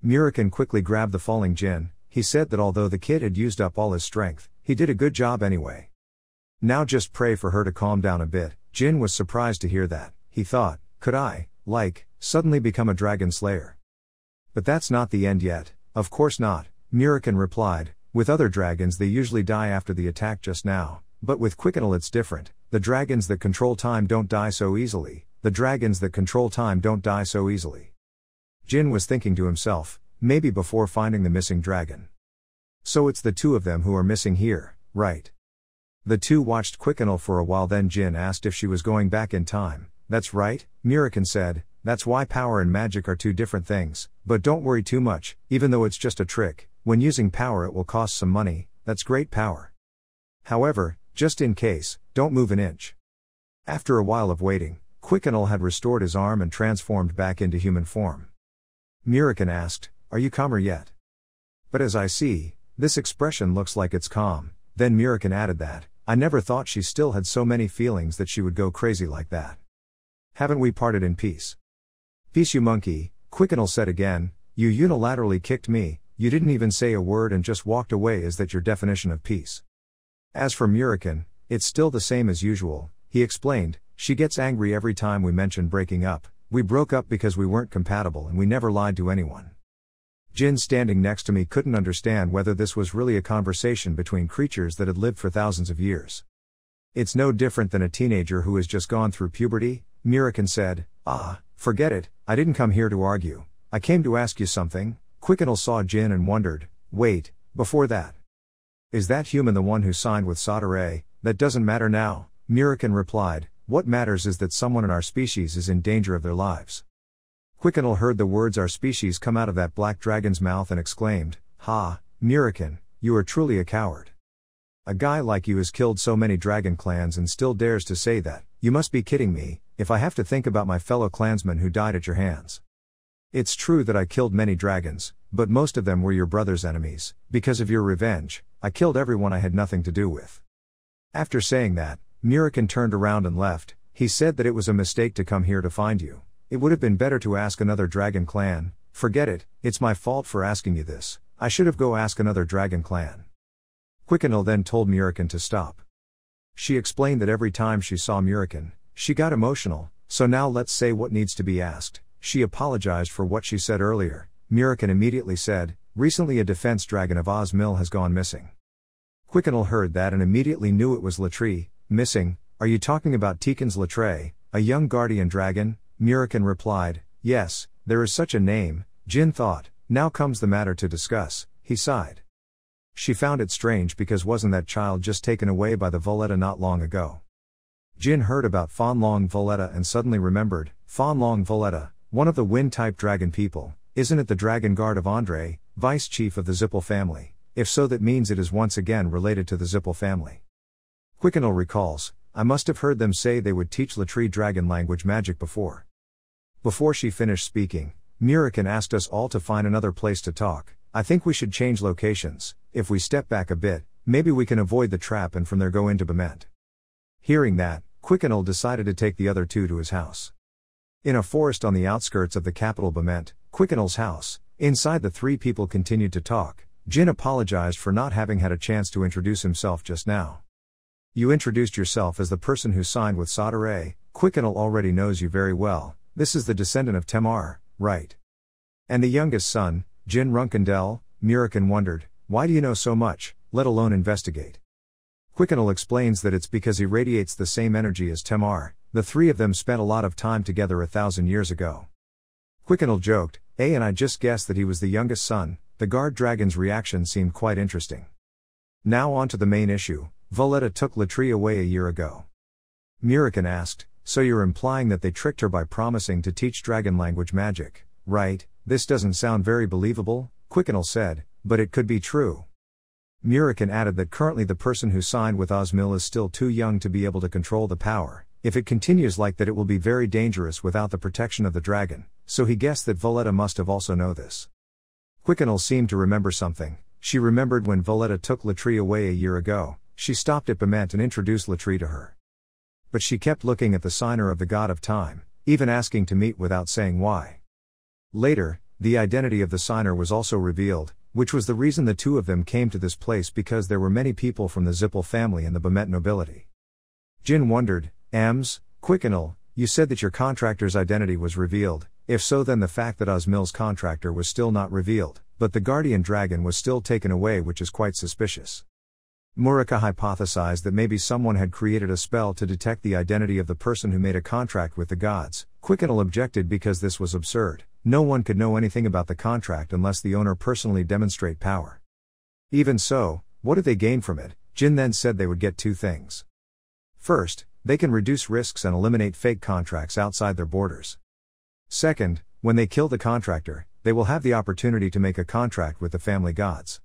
Speaker 1: Murican quickly grabbed the falling Jin. He said that although the kid had used up all his strength, he did a good job anyway. Now just pray for her to calm down a bit. Jin was surprised to hear that. He thought, could I, suddenly become a dragon slayer? But that's not the end yet. Of course not, Murican replied. With other dragons they usually die after the attack just now, but with Quickenel it's different. The dragons that control time don't die so easily. The dragons that control time don't die so easily. Jin was thinking to himself, maybe before finding the missing dragon. So it's the two of them who are missing here, right? The two watched Quickenel for a while, then Jin asked if she was going back in time. That's right, Murican said, that's why power and magic are two different things, but don't worry too much, even though it's just a trick, when using power it will cost some money, that's great power. However, just in case, don't move an inch. After a while of waiting, Quickenel had restored his arm and transformed back into human form. Murican asked, are you calmer yet? But as I see, this expression looks like it's calm. Then Murican added that, I never thought she still had so many feelings that she would go crazy like that. Haven't we parted in peace? Peace you monkey, Quickenel said again, you unilaterally kicked me, you didn't even say a word and just walked away. Is that your definition of peace? As for Murican, it's still the same as usual, he explained, she gets angry every time we mention breaking up. We broke up because we weren't compatible and we never lied to anyone. Jin standing next to me couldn't understand whether this was really a conversation between creatures that had lived for thousands of years. It's no different than a teenager who has just gone through puberty, Murican said. Forget it, I didn't come here to argue, I came to ask you something. Quickenel saw Jin and wondered, wait, before that. Is that human the one who signed with Sadare? That doesn't matter now, Murican replied, what matters is that someone in our species is in danger of their lives. Quickenel heard the words our species come out of that black dragon's mouth and exclaimed, ha, Murican, you are truly a coward. A guy like you has killed so many dragon clans and still dares to say that. You must be kidding me, if I have to think about my fellow clansmen who died at your hands. It's true that I killed many dragons, but most of them were your brother's enemies. Because of your revenge, I killed everyone I had nothing to do with. After saying that, Murican turned around and left. He said that it was a mistake to come here to find you. It would have been better to ask another dragon clan. Forget it, it's my fault for asking you this. I should have go ask another dragon clan. Quickenel then told Murican to stop. She explained that every time she saw Murican, she got emotional, so now let's say what needs to be asked. She apologized for what she said earlier. Murican immediately said, recently a defense dragon of Ozmil has gone missing. Quickenel heard that and immediately knew it was Latri. Missing? Are you talking about Tikan's Latri, a young guardian dragon? Murican replied, yes, there is such a name. Jin thought, now comes the matter to discuss. He sighed. She found it strange because wasn't that child just taken away by the Voletta not long ago? Jin heard about Fanlong Voletta and suddenly remembered, Fanlong Voletta, one of the wind-type dragon people, isn't it the dragon guard of Andre, vice chief of the Zippel family? If so, that means it is once again related to the Zippel family. Quickenel recalls, I must have heard them say they would teach Latri dragon language magic before. Before she finished speaking, Murican asked us all to find another place to talk. I think we should change locations. If we step back a bit, maybe we can avoid the trap and from there go into Bement. Hearing that, Quickenel decided to take the other two to his house. In a forest on the outskirts of the capital Bement, Quickenel's house, inside the three people continued to talk. Jin apologized for not having had a chance to introduce himself just now. You introduced yourself as the person who signed with Sadare. Quickenel already knows you very well. This is the descendant of Temar, right? And the youngest son, Jin Runkendel. Murican wondered, why do you know so much, let alone investigate? Quickenel explains that it's because he radiates the same energy as Temar. The three of them spent a lot of time together 1,000 years ago. Quickenel joked, and I just guessed that he was the youngest son. The guard dragon's reaction seemed quite interesting. Now on to the main issue. Voletta took Latrie away a year ago. Murican asked, so you're implying that they tricked her by promising to teach dragon language magic, right? This doesn't sound very believable, Quickenel said, but it could be true. Murican added that currently the person who signed with Osmil is still too young to be able to control the power. If it continues like that, it will be very dangerous without the protection of the dragon, so he guessed that Voletta must have also know this. Quickenel seemed to remember something. She remembered when Voletta took Latrie away a year ago, she stopped at Bement and introduced Latrie to her. But she kept looking at the signer of the God of Time, even asking to meet without saying why. Later, the identity of the signer was also revealed, which was the reason the two of them came to this place, because there were many people from the Zippel family and the Bement nobility. Jin wondered, Quickenel, you said that your contractor's identity was revealed. If so, then the fact that Osmil's contractor was still not revealed, but the guardian dragon was still taken away, which is quite suspicious. Murica hypothesized that maybe someone had created a spell to detect the identity of the person who made a contract with the gods. Quickenel objected because this was absurd. No one could know anything about the contract unless the owner personally demonstrate power. Even so, what do they gain from it? Jin then said they would get two things. First, they can reduce risks and eliminate fake contracts outside their borders. Second, when they kill the contractor, they will have the opportunity to make a contract with the family gods.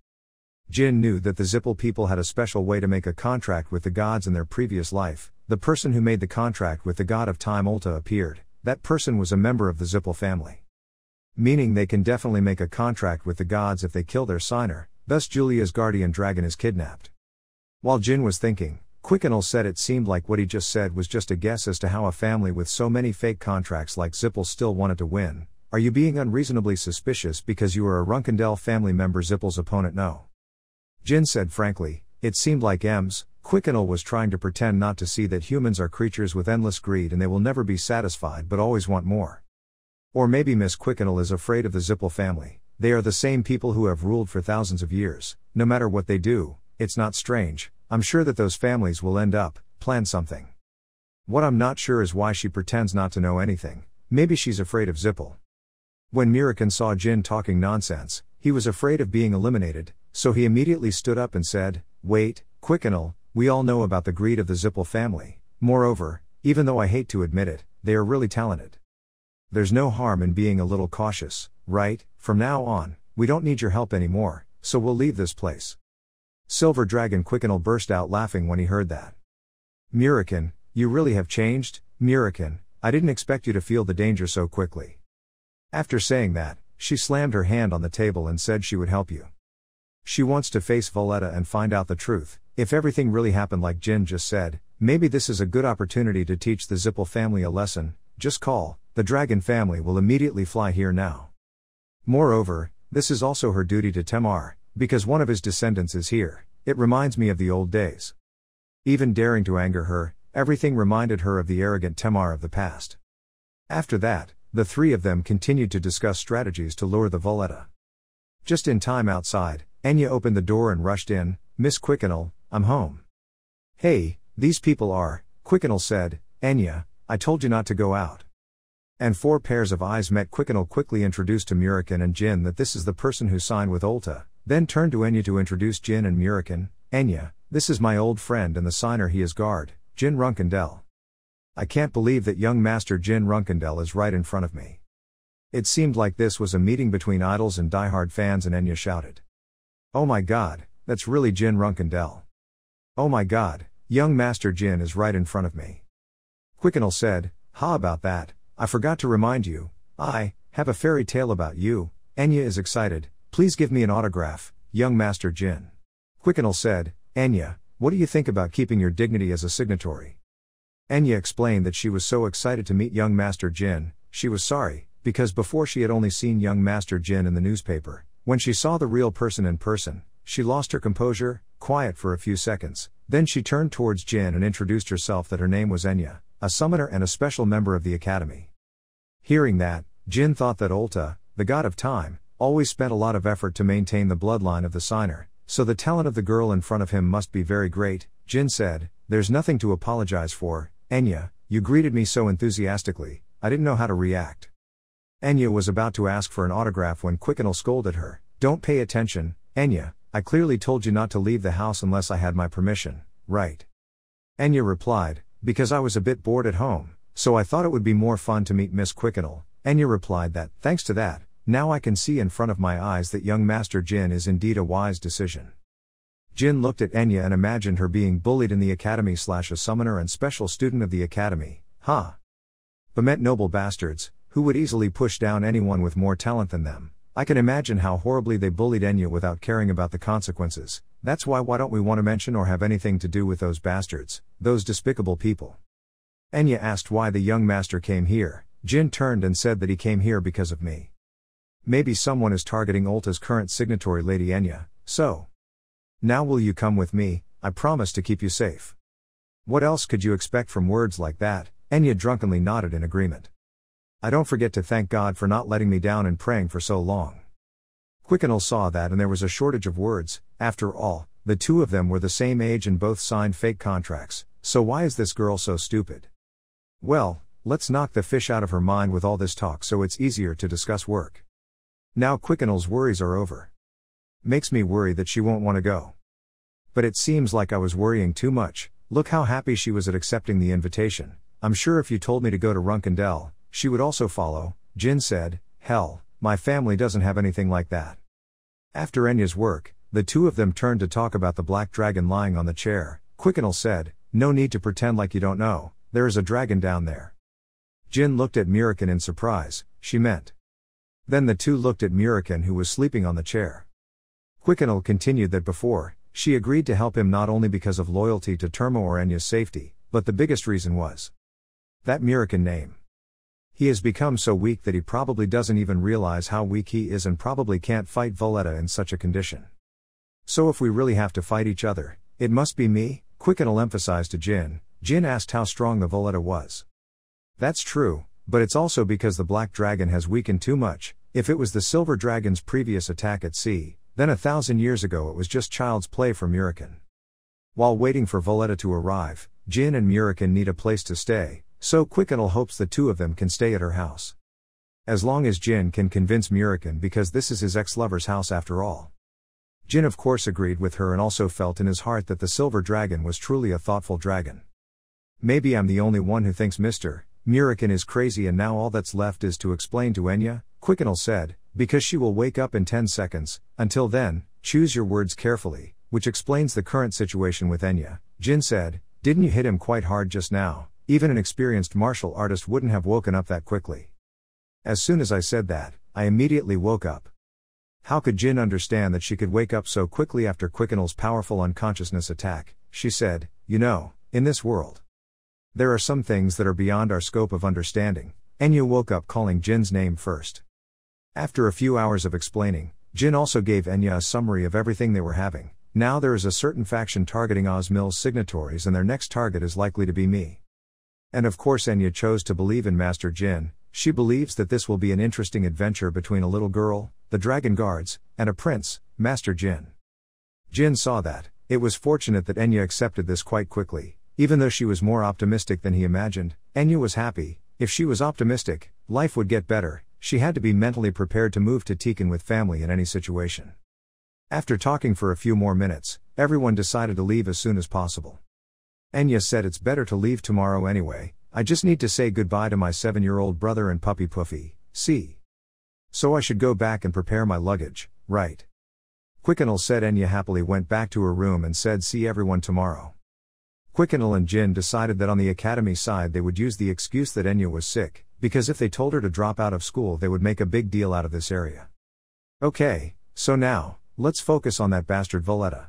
Speaker 1: Jin knew that the Zippel people had a special way to make a contract with the gods in their previous life. The person who made the contract with the god of time Ulta appeared. That person was a member of the Zippel family. Meaning they can definitely make a contract with the gods if they kill their signer, thus Julia's guardian dragon is kidnapped. While Jin was thinking, Quickenel said it seemed like what he just said was just a guess as to how a family with so many fake contracts like Zippel still wanted to win. Are you being unreasonably suspicious because you are a Runkendell family member? Zippel's opponent no. Jin said frankly, it seemed like Quickenel was trying to pretend not to see that humans are creatures with endless greed and they will never be satisfied but always want more. Or maybe Miss Quickenel is afraid of the Zippel family. They are the same people who have ruled for thousands of years. No matter what they do, it's not strange. I'm sure that those families will plan something. What I'm not sure is why she pretends not to know anything. Maybe she's afraid of Zippel. When Murican saw Jin talking nonsense, he was afraid of being eliminated, so he immediately stood up and said, wait, Quickenel, we all know about the greed of the Zippel family. Moreover, even though I hate to admit it, they are really talented. There's no harm in being a little cautious, right? From now on, we don't need your help anymore, so we'll leave this place. Silver Dragon Quickenel burst out laughing when he heard that. Murican, you really have changed, Murican, I didn't expect you to feel the danger so quickly. After saying that, she slammed her hand on the table and said she would help you. She wants to face Voletta and find out the truth. If everything really happened like Jin just said, maybe this is a good opportunity to teach the Zippel family a lesson. Just call, the dragon family will immediately fly here now. Moreover, this is also her duty to Temar, because one of his descendants is here. It reminds me of the old days. Even daring to anger her, everything reminded her of the arrogant Temar of the past. After that, the three of them continued to discuss strategies to lure the Voletta. Just in time outside, Enya opened the door and rushed in. Miss Quickenel, I'm home. Hey, these people are, Quickenel said. Enya, I told you not to go out. And four pairs of eyes met. Quickenel quickly introduced to Murican and Jin that this is the person who signed with Ulta, then turned to Enya to introduce Jin and Murican. Enya, this is my old friend and the signer he is guard, Jin Runkendell. I can't believe that young Master Jin Runkendell is right in front of me. It seemed like this was a meeting between idols and diehard fans, and Enya shouted. Oh my god, that's really Jin Runkendell. Oh my god, young Master Jin is right in front of me. Quickenel said, ha about that, I forgot to remind you, I have a fairy tale about you. Enya is excited, please give me an autograph, young Master Jin. Quickenel said, Enya, what do you think about keeping your dignity as a signatory? Enya explained that she was so excited to meet young Master Jin, she was sorry, because before she had only seen young Master Jin in the newspaper. When she saw the real person in person, she lost her composure, quiet for a few seconds, then she turned towards Jin and introduced herself that her name was Enya, a summoner and a special member of the academy. Hearing that, Jin thought that Ulta, the god of time, always spent a lot of effort to maintain the bloodline of the signer, so the talent of the girl in front of him must be very great. Jin said, there's nothing to apologize for, Enya, you greeted me so enthusiastically, I didn't know how to react. Enya was about to ask for an autograph when Quickenell scolded her. "Don't pay attention, Enya, I clearly told you not to leave the house unless I had my permission, right?" Enya replied, "Because I was a bit bored at home, so I thought it would be more fun to meet Miss Quickenell." Enya replied that, "Thanks to that, now I can see in front of my eyes that young Master Jin is indeed a wise decision." Jin looked at Enya and imagined her being bullied in the academy / a summoner and special student of the academy. Bement noble bastards, who would easily push down anyone with more talent than them. I can imagine how horribly they bullied Enya without caring about the consequences. That's why don't we want to mention or have anything to do with those bastards, those despicable people. Enya asked why the young master came here. Jin turned and said that he came here because of me. Maybe someone is targeting Ulta's current signatory Lady Enya, so. Now will you come with me? I promise to keep you safe. What else could you expect from words like that? Enya drunkenly nodded in agreement. I don't forget to thank God for not letting me down and praying for so long. Quickenell saw that and there was a shortage of words. After all, the two of them were the same age and both signed fake contracts, so why is this girl so stupid? Well, let's knock the fish out of her mind with all this talk so it's easier to discuss work. Now Quickenell's worries are over. Makes me worry that she won't want to go. But it seems like I was worrying too much. Look how happy she was at accepting the invitation. I'm sure if you told me to go to Runkendell, she would also follow. Jin said, hell, my family doesn't have anything like that. After Enya's work, the two of them turned to talk about the black dragon lying on the chair. Quickenell said, no need to pretend like you don't know, there is a dragon down there. Jin looked at Muriken in surprise, she meant. Then the two looked at Muriken who was sleeping on the chair. Quickenell continued that before, she agreed to help him not only because of loyalty to Termo or Enya's safety, but the biggest reason was that Muriken name. He has become so weak that he probably doesn't even realize how weak he is and probably can't fight Valletta in such a condition. So if we really have to fight each other, it must be me, Quickenell emphasized to Jin. Jin asked how strong the Valletta was. That's true, but it's also because the black dragon has weakened too much. If it was the silver dragon's previous attack at sea, then 1,000 years ago it was just child's play for Muriken. While waiting for Valletta to arrive, Jin and Muriken need a place to stay, so Quickenell hopes the two of them can stay at her house. As long as Jin can convince Muriken because this is his ex-lover's house after all. Jin of course agreed with her and also felt in his heart that the silver dragon was truly a thoughtful dragon. Maybe I'm the only one who thinks Mr. Muriken is crazy and now all that's left is to explain to Enya, Quickenell said, because she will wake up in 10 seconds, until then, choose your words carefully, which explains the current situation with Enya. Jin said, didn't you hit him quite hard just now? Even an experienced martial artist wouldn't have woken up that quickly. As soon as I said that, I immediately woke up. How could Jin understand that she could wake up so quickly after Quickenell's powerful unconsciousness attack? She said, you know, in this world, there are some things that are beyond our scope of understanding. Enya woke up calling Jin's name first. After a few hours of explaining, Jin also gave Enya a summary of everything they were having. Now there is a certain faction targeting Osmill's signatories and their next target is likely to be me. And of course Enya chose to believe in Master Jin. She believes that this will be an interesting adventure between a little girl, the dragon guards, and a prince, Master Jin. Jin saw that. It was fortunate that Enya accepted this quite quickly. Even though she was more optimistic than he imagined, Enya was happy. If she was optimistic, life would get better. She had to be mentally prepared to move to Tekin with family in any situation. After talking for a few more minutes, everyone decided to leave as soon as possible. Enya said it's better to leave tomorrow anyway, I just need to say goodbye to my 7-year-old brother and puppy Puffy, see. So I should go back and prepare my luggage, right? Quickenell said. Enya happily went back to her room and said see everyone tomorrow. Quickenell and Jin decided that on the academy side they would use the excuse that Enya was sick, because if they told her to drop out of school they would make a big deal out of this area. Okay, so now, let's focus on that bastard Valletta.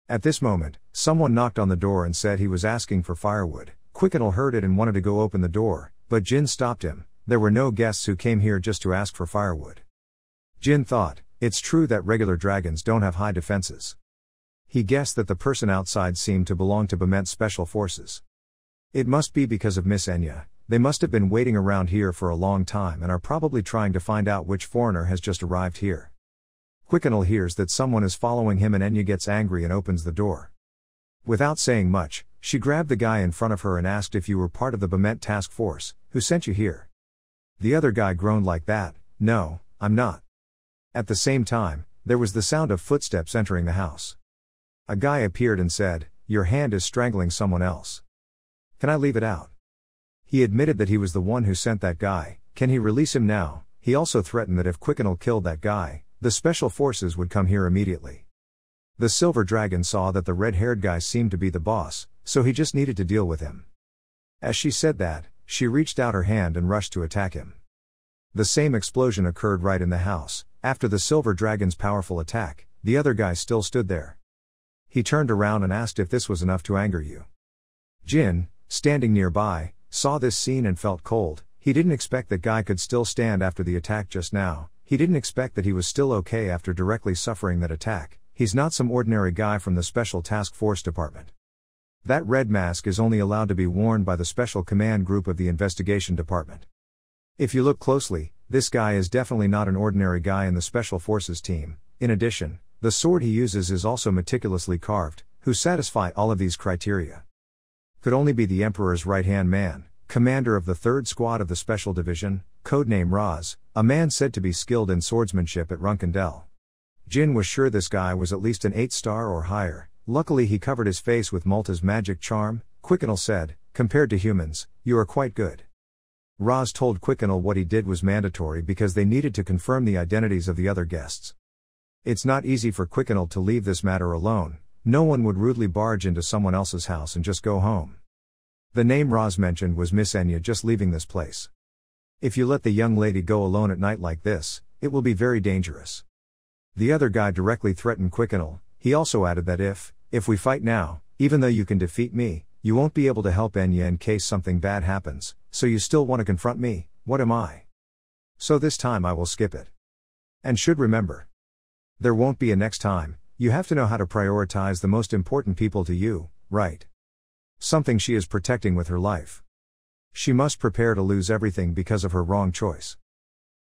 Speaker 1: At this moment, someone knocked on the door and said he was asking for firewood. Quickenell heard it and wanted to go open the door, but Jin stopped him. There were no guests who came here just to ask for firewood. Jin thought, it's true that regular dragons don't have high defenses. He guessed that the person outside seemed to belong to Bement Special Forces. It must be because of Miss Enya. They must have been waiting around here for a long time and are probably trying to find out which foreigner has just arrived here. Quickenell hears that someone is following him and Enya gets angry and opens the door. Without saying much, she grabbed the guy in front of her and asked if you were part of the Bement task force, who sent you here. The other guy groaned like that. No, I'm not. At the same time, there was the sound of footsteps entering the house. A guy appeared and said, "Your hand is strangling someone else. Can I leave it out?" He admitted that he was the one who sent that guy. Can he release him now? He also threatened that if Quickenell killed that guy, the special forces would come here immediately. The Silver Dragon saw that the red-haired guy seemed to be the boss, so he just needed to deal with him. As she said that, she reached out her hand and rushed to attack him. The same explosion occurred right in the house. After the Silver Dragon's powerful attack, the other guy still stood there. He turned around and asked if this was enough to anger you. Jin, standing nearby, saw this scene and felt cold. He didn't expect that guy could still stand after the attack just now. He didn't expect that he was still okay after directly suffering that attack. He's not some ordinary guy from the Special Task Force Department. That red mask is only allowed to be worn by the Special Command Group of the Investigation Department. If you look closely, this guy is definitely not an ordinary guy in the Special Forces team. In addition, the sword he uses is also meticulously carved. Who satisfy all of these criteria? Could only be the Emperor's right-hand man, commander of the 3rd Squad of the Special Division, codename Raz, a man said to be skilled in swordsmanship at Runkendell. Jin was sure this guy was at least an 8-star or higher. Luckily he covered his face with Malta's magic charm. Quickenell said, "Compared to humans, you are quite good." Raz told Quickenell what he did was mandatory because they needed to confirm the identities of the other guests. It's not easy for Quickenell to leave this matter alone. No one would rudely barge into someone else's house and just go home. The name Raz mentioned was Miss Enya just leaving this place. If you let the young lady go alone at night like this, it will be very dangerous. The other guy directly threatened Quickenell. He also added that if we fight now, even though you can defeat me, you won't be able to help Enya in case something bad happens, so you still want to confront me. What am I? So this time I will skip it. And should remember. There won't be a next time. You have to know how to prioritize the most important people to you, right? Something she is protecting with her life. She must prepare to lose everything because of her wrong choice.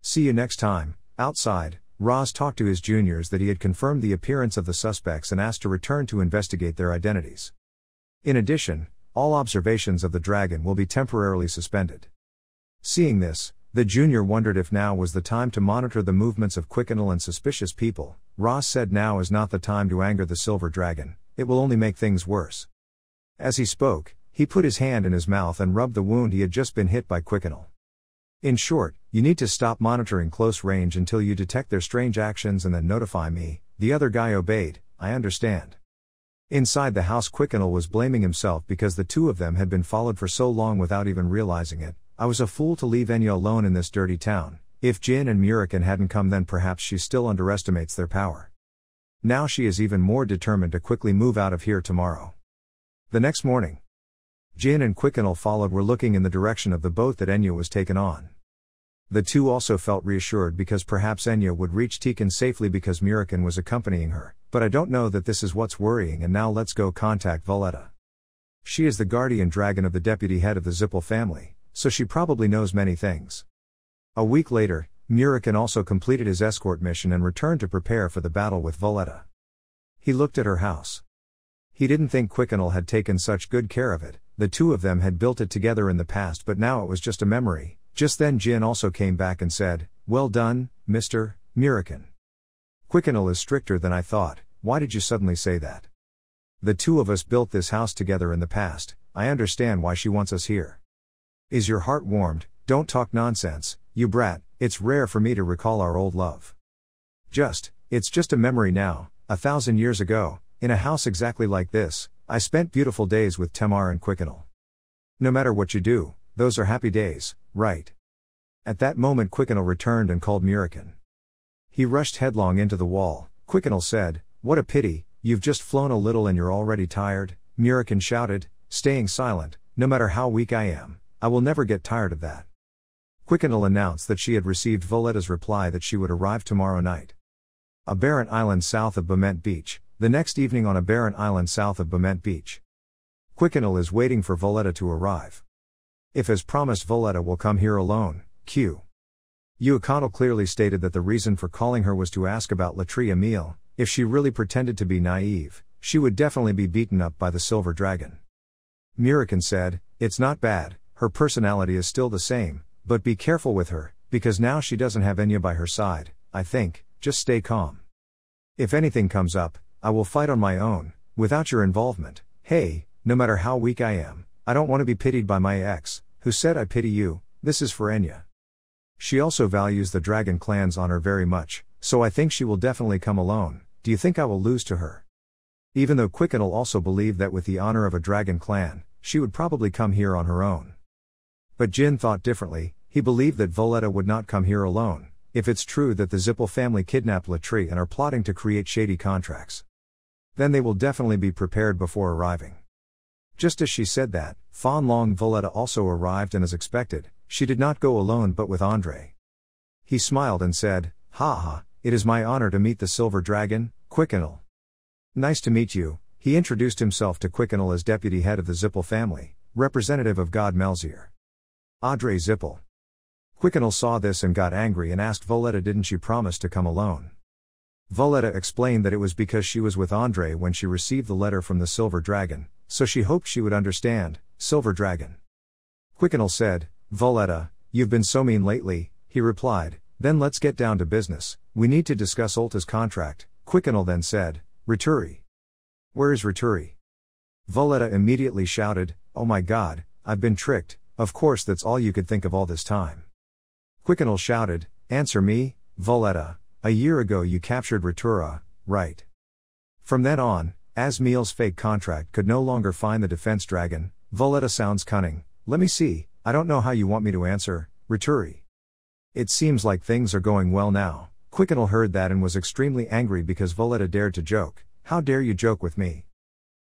Speaker 1: See you next time. Outside, Raz talked to his juniors that he had confirmed the appearance of the suspects and asked to return to investigate their identities. In addition, all observations of the dragon will be temporarily suspended. Seeing this, the junior wondered if now was the time to monitor the movements of Quickenell and suspicious people. Raz said now is not the time to anger the Silver Dragon, it will only make things worse. As he spoke, he put his hand in his mouth and rubbed the wound he had just been hit by Quickenell. In short, you need to stop monitoring close range until you detect their strange actions and then notify me. The other guy obeyed. I understand. Inside the house, Quickenell was blaming himself because the two of them had been followed for so long without even realizing it. I was a fool to leave Enya alone in this dirty town. If Jin and Muriken hadn't come, then perhaps she still underestimates their power. Now she is even more determined to quickly move out of here tomorrow. The next morning, Jin and Quickenell were looking in the direction of the boat that Enya was taken on. The two also felt reassured because perhaps Enya would reach Tekin safely because Muriken was accompanying her, but I don't know that this is what's worrying. And now let's go contact Valletta. She is the guardian dragon of the deputy head of the Zippel family, so she probably knows many things. A week later, Muriken also completed his escort mission and returned to prepare for the battle with Valletta. He looked at her house. He didn't think Quickenell had taken such good care of it. The two of them had built it together in the past, but now it was just a memory. Just then Jin also came back and said, "Well done, Mr. Muriken. Quickenell is stricter than I thought. Why did you suddenly say that? The two of us built this house together in the past. I understand why she wants us here. Is your heart warmed? Don't talk nonsense, you brat. It's rare for me to recall our old love. It's just a memory now. 1,000 years ago, in a house exactly like this, I spent beautiful days with Temar and Quickenell. No matter what you do, those are happy days, right?" At that moment Quickenell returned and called Muriken. He rushed headlong into the wall. Quickenell said, "What a pity, you've just flown a little and you're already tired." Muriken shouted, staying silent, "No matter how weak I am, I will never get tired of that." Quickenell announced that she had received Valletta's reply that she would arrive tomorrow night. A barren island south of Bement Beach. The next evening on a barren island south of Bement Beach. Quickenell is waiting for Valletta to arrive. If as promised Valletta will come here alone, Q. O'Connell clearly stated that the reason for calling her was to ask about Latria Emile. If she really pretended to be naive, she would definitely be beaten up by the Silver Dragon. Muriken said, "It's not bad, her personality is still the same, but be careful with her, because now she doesn't have Enya by her side, I think, just stay calm. If anything comes up, I will fight on my own, without your involvement. Hey, no matter how weak I am, I don't want to be pitied by my ex, who said I pity you. This is for Enya. She also values the dragon clan's honor very much, so I think she will definitely come alone. Do you think I will lose to her? Even though Quickenel also believed that with the honor of a dragon clan, she would probably come here on her own. But Jin thought differently. He believed that Voletta would not come here alone, if it's true that the Zippel family kidnapped Latri and are plotting to create shady contracts. Then they will definitely be prepared before arriving. Just as she said that, Fan Long Voletta also arrived, and as expected, she did not go alone but with Andre. He smiled and said, "Ha ha, it is my honor to meet the Silver Dragon, Quickenel." "Nice to meet you." He introduced himself to Quickenel as deputy head of the Zippel family, representative of God Melzier. Andre Zippel. Quickenel saw this and got angry and asked Voletta, didn't she promise to come alone? Voletta explained that it was because she was with Andre when she received the letter from the Silver Dragon, so she hoped she would understand. Silver Dragon. Quickenel said, "Voletta, you've been so mean lately," he replied. "Then let's get down to business, we need to discuss Ulta's contract." Quickenel then said, "Rituri. Where is Rituri?" Voletta immediately shouted, "Oh my god, I've been tricked, of course that's all you could think of all this time." Quickenel shouted, "Answer me, Voletta, a year ago you captured Ritura, right?" From then on, Asmiel's fake contract could no longer find the defense dragon. Voletta sounds cunning. "Let me see, I don't know how you want me to answer, Rituri." "It seems like things are going well now." Quickenel heard that and was extremely angry because Voletta dared to joke. "How dare you joke with me?"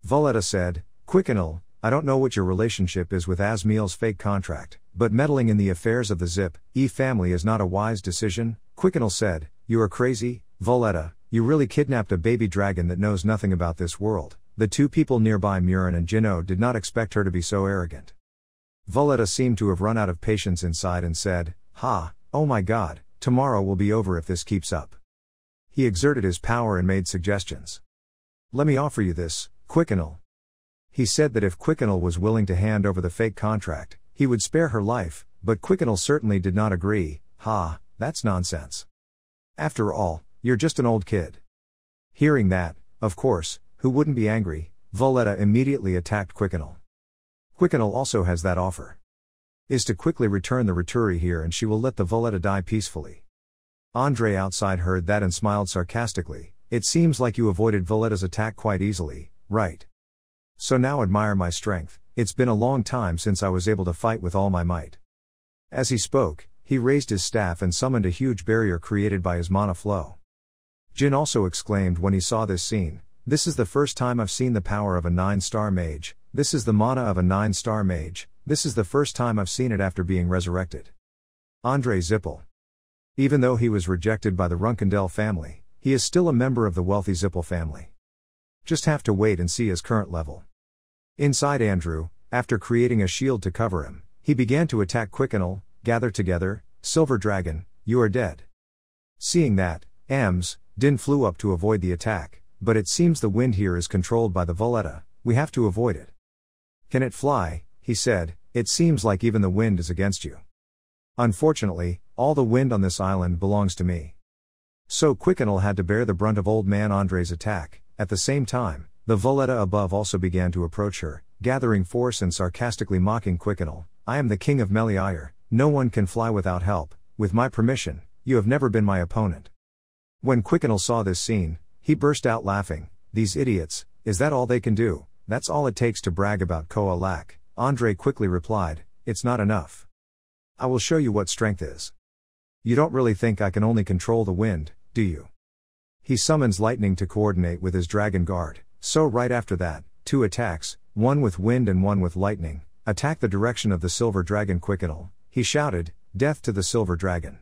Speaker 1: Voletta said, "Quickenel, I don't know what your relationship is with Asmiel's fake contract, but meddling in the affairs of the Zip-E family is not a wise decision." Quickenel said, "You are crazy, Voletta, you really kidnapped a baby dragon that knows nothing about this world." The two people nearby, Murin and Jinno, did not expect her to be so arrogant. Voletta seemed to have run out of patience inside and said, "Oh my god, tomorrow will be over if this keeps up." He exerted his power and made suggestions. "Let me offer you this, Quickenel." He said that if Quickenel was willing to hand over the fake contract, he would spare her life, but Quickenel certainly did not agree. That's nonsense. After all, you're just an old kid." Hearing that, of course, who wouldn't be angry, Voletta immediately attacked Quickenel. Quickenel also has that offer. Is to quickly return the Rituri here and she will let the Voletta die peacefully. Andre outside heard that and smiled sarcastically. "It seems like you avoided Voletta's attack quite easily, right? So now admire my strength, it's been a long time since I was able to fight with all my might." As he spoke, he raised his staff and summoned a huge barrier created by his mana flow. Jin also exclaimed when he saw this scene, "This is the first time I've seen the power of a 9-star mage, this is the mana of a 9-star mage, this is the first time I've seen it after being resurrected." Andre Zippel. Even though he was rejected by the Runkendel family, he is still a member of the wealthy Zippel family. Just have to wait and see his current level. Inside Andrew, after creating a shield to cover him, he began to attack Quickenel. "Gather together, Silver Dragon, you are dead." Seeing that, Din flew up to avoid the attack, but it seems the wind here is controlled by the Voletta, we have to avoid it. "Can it fly?" he said, "It seems like even the wind is against you." "Unfortunately, all the wind on this island belongs to me." So Quickenel had to bear the brunt of old man Andre's attack. At the same time, the Voletta above also began to approach her, gathering force and sarcastically mocking Quickenel. "I am the king of Meliire, no one can fly without help, with my permission, you have never been my opponent." When Quickenel saw this scene, he burst out laughing. "These idiots, is that all they can do? That's all it takes to brag about Koa Lak." Andre quickly replied, "It's not enough. I will show you what strength is. You don't really think I can only control the wind, do you?" He summons lightning to coordinate with his dragon guard, so right after that, 2 attacks, one with wind and one with lightning, attack the direction of the Silver Dragon Quickenel. He shouted, "Death to the Silver Dragon."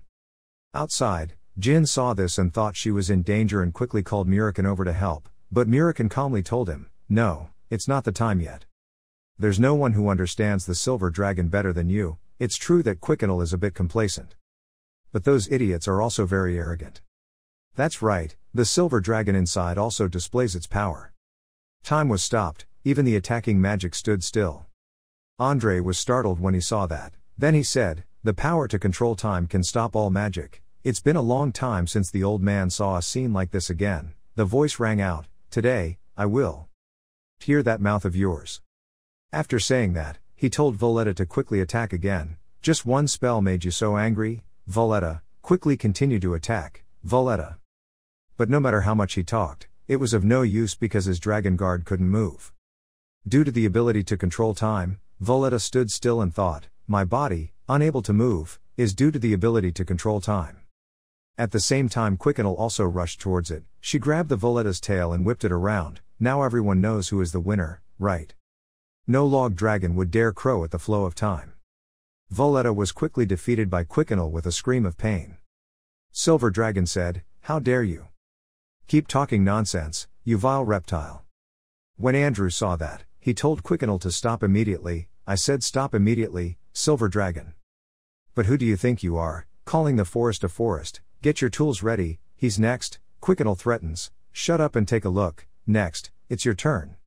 Speaker 1: Outside, Jin saw this and thought she was in danger and quickly called Murikan over to help, but Murikan calmly told him, "No, it's not the time yet. There's no one who understands the Silver Dragon better than you. It's true that Quickenel is a bit complacent, but those idiots are also very arrogant." That's right, the Silver Dragon inside also displays its power. Time was stopped, even the attacking magic stood still. Andre was startled when he saw that. Then he said, The power to control time can stop all magic. It's been a long time since the old man saw a scene like this again. The voice rang out, "Today, I will hear that mouth of yours." After saying that, he told Voletta to quickly attack again. "Just one spell made you so angry, Voletta, quickly continue to attack, Voletta." But no matter how much he talked, it was of no use because his dragon guard couldn't move. Due to the ability to control time, Voletta stood still and thought, "My body, unable to move, is due to the ability to control time." At the same time Quickenel also rushed towards it. She grabbed the Voletta's tail and whipped it around. "Now everyone knows who is the winner, right? No log dragon would dare crow at the flow of time." Voletta was quickly defeated by Quickenel with a scream of pain. Silver Dragon said, "How dare you? Keep talking nonsense, you vile reptile." When Andrew saw that, he told Quickenel to stop immediately. "I said stop immediately, Silver Dragon. But who do you think you are, calling the forest a forest? Get your tools ready, he's next." Quickenel threatens, "Shut up and take a look, next, it's your turn."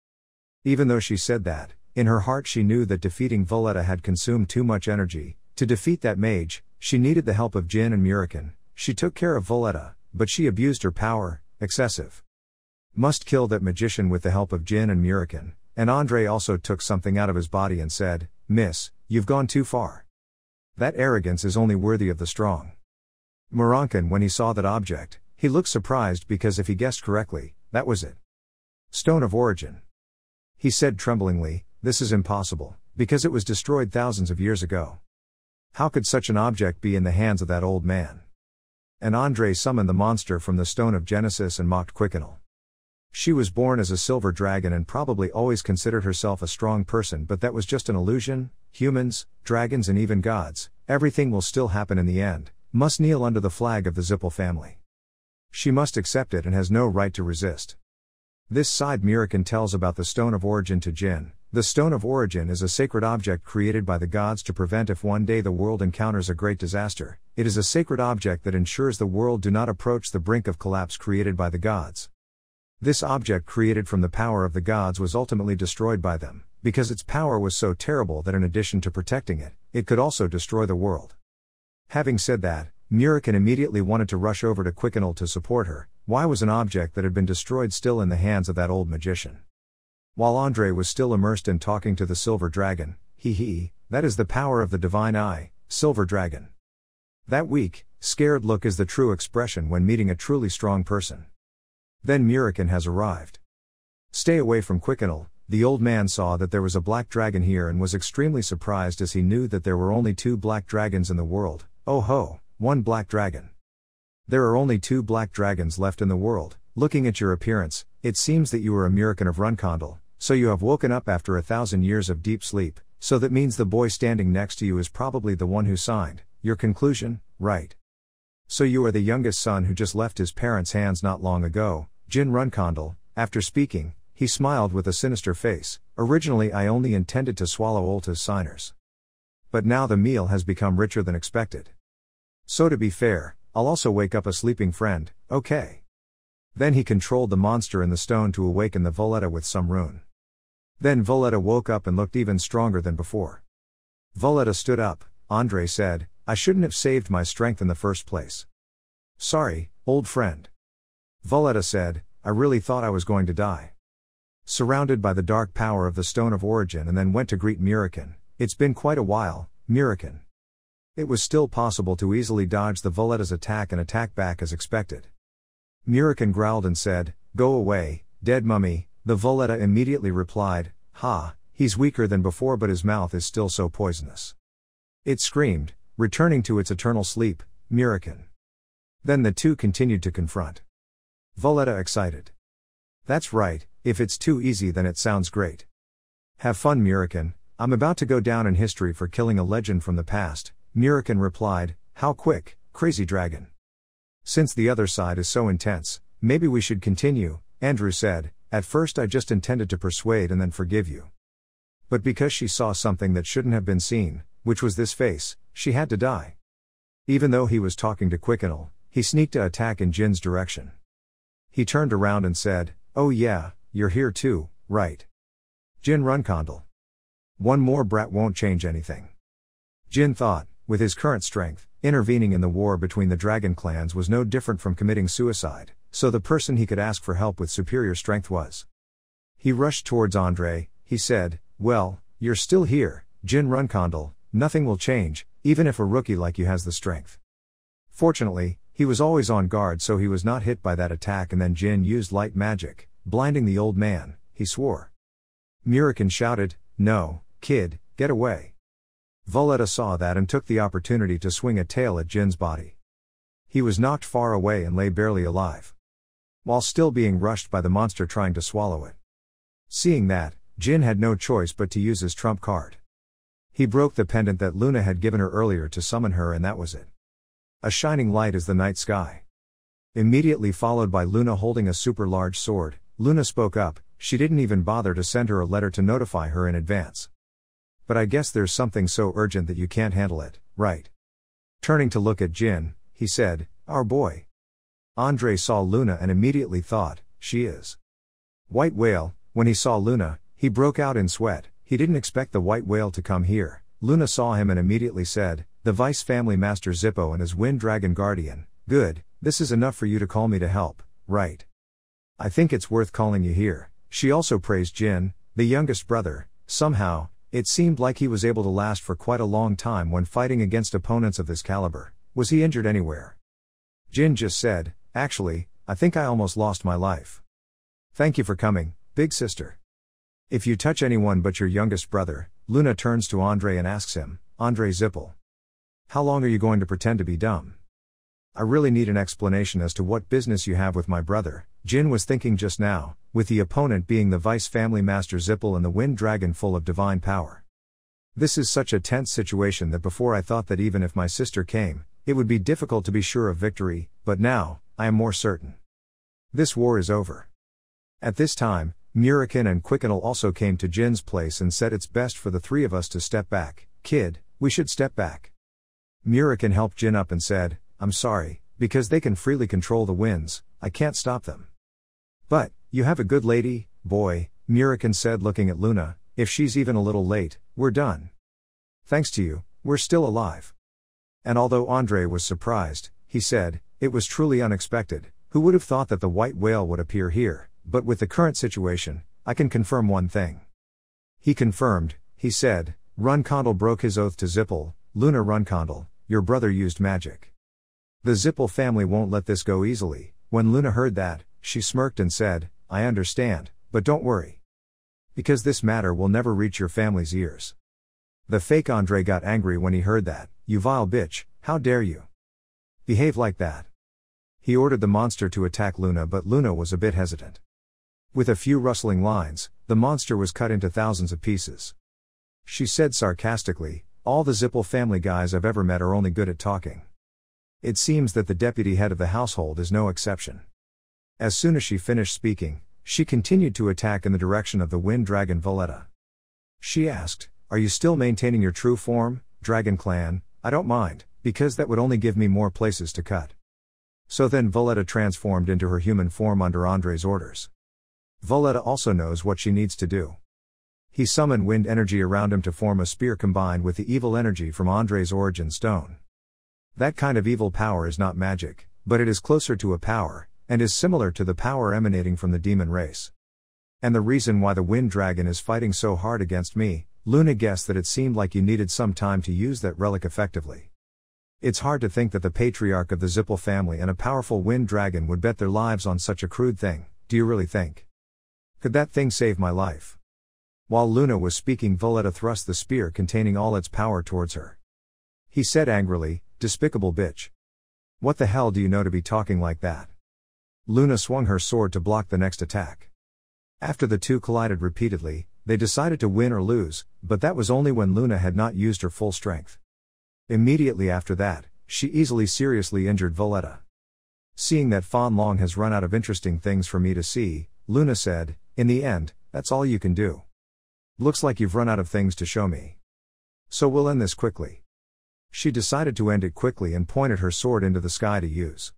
Speaker 1: Even though she said that, in her heart she knew that defeating Voletta had consumed too much energy. To defeat that mage, she needed the help of Jin and Muriken. She took care of Voletta, but she abused her power, excessive. Must kill that magician with the help of Jin and Muriken. And Andre also took something out of his body and said, "Miss, you've gone too far. That arrogance is only worthy of the strong." Murankan, when he saw that object, he looked surprised because if he guessed correctly, that was it. Stone of Origin. He said tremblingly, "This is impossible, because it was destroyed thousands of years ago. How could such an object be in the hands of that old man?" And Andre summoned the monster from the Stone of Genesis and mocked Quickenel. She was born as a silver dragon and probably always considered herself a strong person, but that was just an illusion. Humans, dragons and even gods, everything will still happen in the end, must kneel under the flag of the Zippel family. She must accept it and has no right to resist. This side Muriken tells about the Stone of Origin to Jin. The Stone of Origin is a sacred object created by the gods to prevent if one day the world encounters a great disaster. It is a sacred object that ensures the world do not approach the brink of collapse created by the gods. This object created from the power of the gods was ultimately destroyed by them, because its power was so terrible that in addition to protecting it, it could also destroy the world. Having said that, Muriken immediately wanted to rush over to Quickenel to support her. Why was an object that had been destroyed still in the hands of that old magician? While Andre was still immersed in talking to the Silver Dragon, that is the power of the divine eye, Silver Dragon. That weak, scared look is the true expression when meeting a truly strong person. Then Muriken has arrived. "Stay away from Quickenel." The old man saw that there was a black dragon here and was extremely surprised as he knew that there were only 2 black dragons in the world. "Oh ho, one black dragon. There are only 2 black dragons left in the world. Looking at your appearance, it seems that you are a Muriken of Runkondel, so you have woken up after 1,000 years of deep sleep, so that means the boy standing next to you is probably the one who signed your conclusion, right? So you are the youngest son who just left his parents' hands not long ago." Jin Runkondel, after speaking, he smiled with a sinister face. "Originally I only intended to swallow Olta's signers. But now the meal has become richer than expected. So to be fair, I'll also wake up a sleeping friend, okay?" Then he controlled the monster in the stone to awaken the Voletta with some rune. Then Voletta woke up and looked even stronger than before. Voletta stood up. Andre said, "I shouldn't have saved my strength in the first place. Sorry, old friend." Voletta said, "I really thought I was going to die." Surrounded by the dark power of the Stone of Origin and then went to greet Muriken. "It's been quite a while, Muriken." It was still possible to easily dodge the Voletta's attack and attack back as expected. Muriken growled and said, "Go away, dead mummy." The Voletta immediately replied, "Ha, he's weaker than before but his mouth is still so poisonous." It screamed, returning to its eternal sleep, Muriken. Then the two continued to confront. Voletta excited. "That's right, if it's too easy then it sounds great. Have fun Muriken, I'm about to go down in history for killing a legend from the past." Muriken replied, "How quick, crazy dragon. Since the other side is so intense, maybe we should continue." Andrew said, "At first I just intended to persuade and then forgive you. But because she saw something that shouldn't have been seen, which was this face, she had to die." Even though he was talking to Quickenel, he sneaked an attack in Jin's direction. He turned around and said, "Oh yeah, you're here too, right? Jin Runkondel. One more brat won't change anything." Jin thought, with his current strength, intervening in the war between the dragon clans was no different from committing suicide, so the person he could ask for help with superior strength was. He rushed towards Andre. He said, "Well, you're still here, Jin Runkondal, nothing will change, even if a rookie like you has the strength." Fortunately, he was always on guard, so he was not hit by that attack, and then Jin used light magic, blinding the old man. He swore. Murikin shouted, "No, kid, get away." Voletta saw that and took the opportunity to swing a tail at Jin's body. He was knocked far away and lay barely alive, while still being rushed by the monster trying to swallow it. Seeing that, Jin had no choice but to use his trump card. He broke the pendant that Luna had given her earlier to summon her, and that was it. A shining light as the night sky. Immediately followed by Luna holding a super large sword. Luna spoke up. She didn't even bother to send her a letter to notify her in advance. "But I guess there's something so urgent that you can't handle it, right?" Turning to look at Jin, he said, "Our boy." Andre saw Luna and immediately thought, "She is." White Whale. When he saw Luna, he broke out in sweat. He didn't expect the White Whale to come here. Luna saw him and immediately said, "The Vice Family Master Zippo and his Wind Dragon Guardian. Good, this is enough for you to call me to help, right? I think it's worth calling you here." She also praised Jin, the youngest brother. Somehow, it seemed like he was able to last for quite a long time when fighting against opponents of this caliber. Was he injured anywhere? Jin just said, "Actually, I think I almost lost my life." "Thank you for coming, big sister. If you touch anyone but your youngest brother," Luna turns to Andre and asks him, "Andre Zippel, how long are you going to pretend to be dumb? I really need an explanation as to what business you have with my brother." Jin was thinking just now, with the opponent being the Vice Family Master Zippel and the Wind Dragon full of divine power. "This is such a tense situation that before I thought that even if my sister came, it would be difficult to be sure of victory, but now, I am more certain. This war is over." At this time, Murikin and Quickenel also came to Jin's place and said, "It's best for the three of us to step back, kid, we should step back." Murikin helped Jin up and said, "I'm sorry, because they can freely control the winds, I can't stop them." "But, you have a good lady, boy," Murikin said looking at Luna. "If she's even a little late, we're done. Thanks to you, we're still alive." And although Andre was surprised, he said, "It was truly unexpected. Who would have thought that the White Whale would appear here? But with the current situation, I can confirm one thing." He confirmed, he said, "Runkondal broke his oath to Zippel. Luna Runkondal, your brother used magic. The Zippel family won't let this go easily." When Luna heard that, she smirked and said, "I understand, but don't worry. Because this matter will never reach your family's ears." The fake Andre got angry when he heard that. "You vile bitch, how dare you behave like that?" He ordered the monster to attack Luna, but Luna was a bit hesitant. With a few rustling lines, the monster was cut into thousands of pieces. She said sarcastically, "All the Zippel family guys I've ever met are only good at talking. It seems that the deputy head of the household is no exception." As soon as she finished speaking, she continued to attack in the direction of the Wind Dragon Voletta. She asked, "Are you still maintaining your true form, Dragon Clan?" "I don't mind, because that would only give me more places to cut." So then Voletta transformed into her human form under Andre's orders. Voletta also knows what she needs to do. He summoned wind energy around him to form a spear combined with the evil energy from Andre's origin stone. That kind of evil power is not magic, but it is closer to a power, and is similar to the power emanating from the demon race. And the reason why the Wind Dragon is fighting so hard against me, Luna guessed that it seemed like you needed some time to use that relic effectively. It's hard to think that the patriarch of the Zippel family and a powerful Wind Dragon would bet their lives on such a crude thing. Do you really think? Could that thing save my life? While Luna was speaking, Voletta thrust the spear containing all its power towards her. He said angrily, "Despicable bitch. What the hell do you know to be talking like that?" Luna swung her sword to block the next attack. After the two collided repeatedly, they decided to win or lose, but that was only when Luna had not used her full strength. Immediately after that, she easily seriously injured Voletta. Seeing that Fan Long has run out of interesting things for me to see, Luna said, "In the end, that's all you can do. Looks like you've run out of things to show me. So we'll end this quickly." She decided to end it quickly and pointed her sword into the sky to use.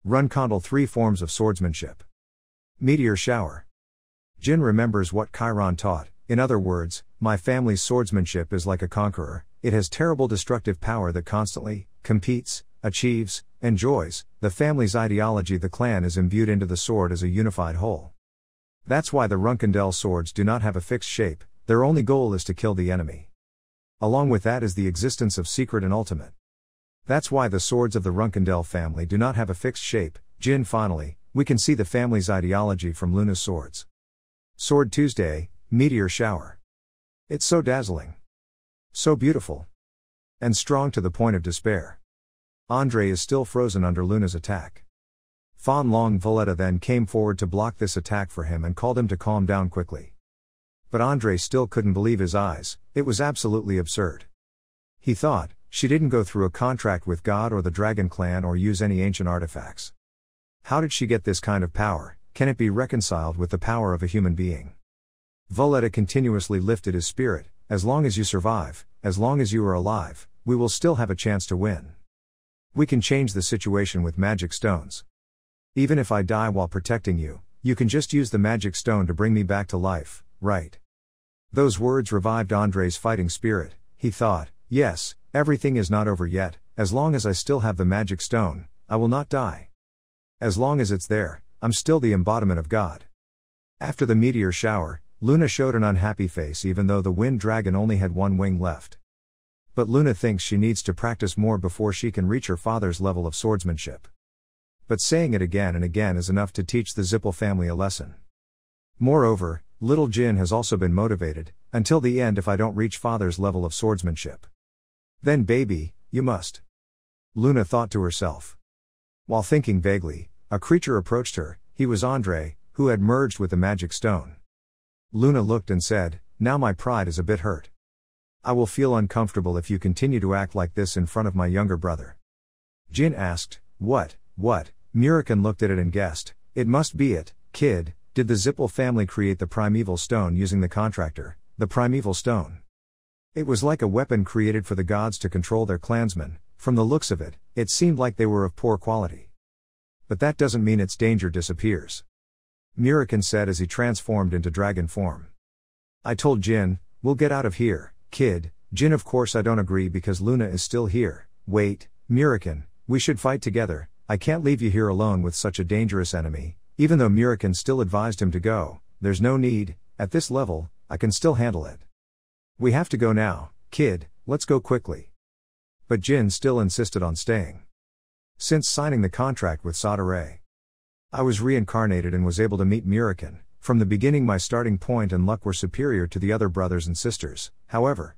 Speaker 1: Runkondal 3 forms of swordsmanship. Meteor shower. Jin remembers what Chiron taught, In other words, my family's swordsmanship is like a conqueror, it has terrible destructive power that constantly competes, achieves, enjoys. The family's ideology, the clan, is imbued into the sword as a unified whole. That's why the Runkendel swords do not have a fixed shape, their only goal is to kill the enemy. Along with that is the existence of secret and ultimate. That's why the swords of the Runkendel family do not have a fixed shape. Jin, finally, we can see the family's ideology from Luna's swords. Sword Tuesday, Meteor Shower. It's so dazzling. So beautiful. And strong to the point of despair. Andre is still frozen under Luna's attack. Fan Long Valletta then came forward to block this attack for him and called him to calm down quickly. But Andre still couldn't believe his eyes, it was absolutely absurd. He thought, she didn't go through a contract with God or the Dragon Clan or use any ancient artifacts. How did she get this kind of power? Can it be reconciled with the power of a human being? Valletta continuously lifted his spirit. As long as you survive, as long as you are alive, we will still have a chance to win. We can change the situation with magic stones. Even if I die while protecting you, you can just use the magic stone to bring me back to life, right? Those words revived Andre's fighting spirit. He thought, yes, everything is not over yet. As long as I still have the magic stone, I will not die. As long as it's there, I'm still the embodiment of God. After the meteor shower, Luna showed an unhappy face even though the wind dragon only had one wing left. But Luna thinks she needs to practice more before she can reach her father's level of swordsmanship. But saying it again and again is enough to teach the Zippel family a lesson. Moreover, little Jin has also been motivated, until the end if I don't reach father's level of swordsmanship. Then baby, you must. Luna thought to herself. While thinking vaguely, a creature approached her. He was Andre, who had merged with the magic stone. Luna looked and said, now my pride is a bit hurt. I will feel uncomfortable if you continue to act like this in front of my younger brother. Jin asked, what? Murikan looked at it and guessed, it must be it, kid. Did the Zippel family create the primeval stone using the contractor, the primeval stone? It was like a weapon created for the gods to control their clansmen. From the looks of it, it seemed like they were of poor quality. But that doesn't mean its danger disappears. Murikan said as he transformed into dragon form. I told Jin, we'll get out of here, kid. Jin, of course I don't agree because Luna is still here. Wait, Murikan, we should fight together. I can't leave you here alone with such a dangerous enemy. Even though Murikan still advised him to go, there's no need, at this level, I can still handle it. We have to go now, kid, let's go quickly. But Jin still insisted on staying. Since signing the contract with Sadare, I was reincarnated and was able to meet Murikan. From the beginning my starting point and luck were superior to the other brothers and sisters, however.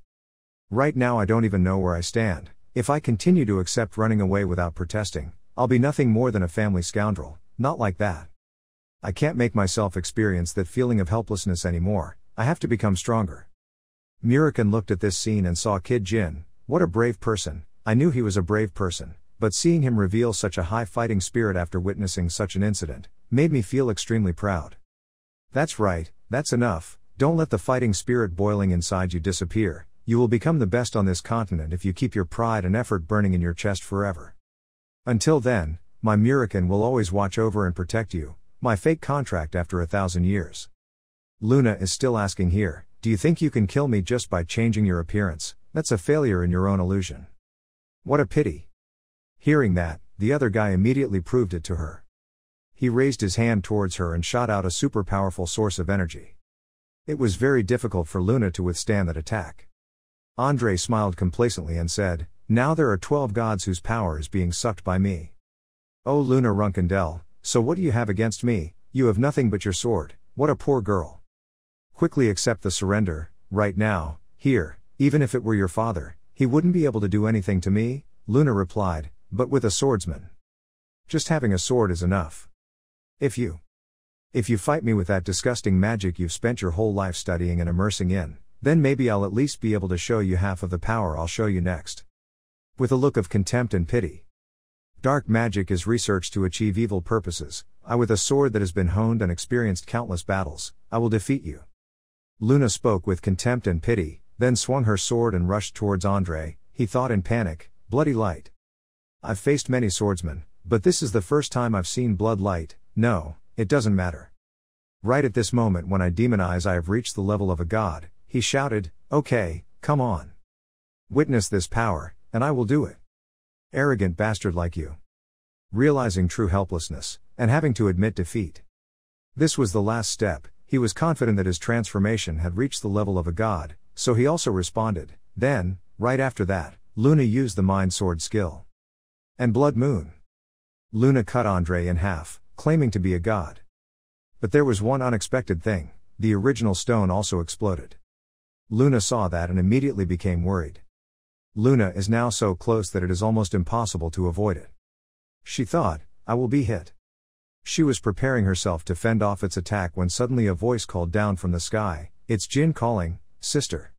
Speaker 1: Right now I don't even know where I stand. If I continue to accept running away without protesting, I'll be nothing more than a family scoundrel. Not like that. I can't make myself experience that feeling of helplessness anymore. I have to become stronger. Murikan looked at this scene and saw Kid Jin. What a brave person. I knew he was a brave person, but seeing him reveal such a high fighting spirit after witnessing such an incident, made me feel extremely proud. That's right, that's enough. Don't let the fighting spirit boiling inside you disappear. You will become the best on this continent if you keep your pride and effort burning in your chest forever. Until then, my Murikan will always watch over and protect you, my fake contract after 1,000 years. Luna is still asking here, do you think you can kill me just by changing your appearance? That's a failure in your own illusion. What a pity. Hearing that, the other guy immediately proved it to her. He raised his hand towards her and shot out a super powerful source of energy. It was very difficult for Luna to withstand that attack. Andre smiled complacently and said, now there are 12 gods whose power is being sucked by me. Oh Luna Runkendel, so what do you have against me? You have nothing but your sword. What a poor girl. Quickly accept the surrender, right now, here. Even if it were your father, he wouldn't be able to do anything to me, Luna replied, but with a swordsman. Just having a sword is enough. If you fight me with that disgusting magic you've spent your whole life studying and immersing in, then maybe I'll at least be able to show you half of the power I'll show you next. With a look of contempt and pity. Dark magic is researched to achieve evil purposes. I, with a sword that has been honed and experienced countless battles, I will defeat you. Luna spoke with contempt and pity, then swung her sword and rushed towards Andre. He thought in panic, bloody light. I've faced many swordsmen, but this is the first time I've seen blood light. No, it doesn't matter. Right at this moment when I demonize I have reached the level of a god, he shouted, okay, come on. Witness this power, and I will do it. Arrogant bastard like you. Realizing true helplessness, and having to admit defeat. This was the last step. He was confident that his transformation had reached the level of a god, so he also responded. Then, right after that, Luna used the Mind Sword skill. And Blood Moon. Luna cut Andre in half, claiming to be a god. But there was one unexpected thing: the original stone also exploded. Luna saw that and immediately became worried. Luna is now so close that it is almost impossible to avoid it. She thought, I will be hit. She was preparing herself to fend off its attack when suddenly a voice called down from the sky, it's Jin calling, sister.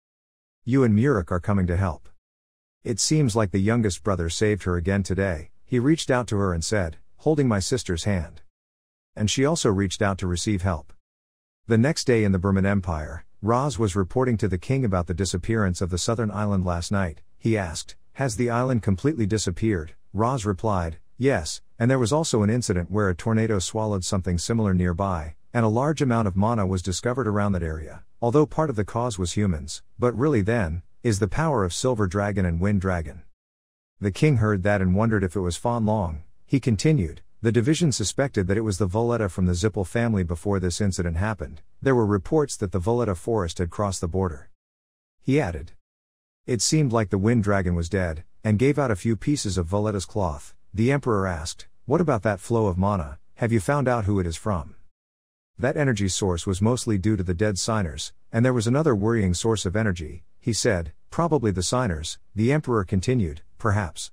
Speaker 1: You and Murik are coming to help. It seems like the youngest brother saved her again today. He reached out to her and said, holding my sister's hand. And she also reached out to receive help. The next day in the Burman Empire, Roz was reporting to the king about the disappearance of the southern island last night. He asked, has the island completely disappeared? Roz replied, yes, and there was also an incident where a tornado swallowed something similar nearby, and a large amount of mana was discovered around that area, although part of the cause was humans, but really then, is the power of Silver Dragon and Wind Dragon. The king heard that and wondered if it was Fan Long. He continued, the division suspected that it was the Voletta from the Zippel family before this incident happened. There were reports that the Voletta forest had crossed the border. He added. It seemed like the Wind Dragon was dead, and gave out a few pieces of Voletta's cloth. The emperor asked, what about that flow of mana? Have you found out who it is from? That energy source was mostly due to the dead signers, and there was another worrying source of energy, he said, probably the signers. The emperor continued, perhaps.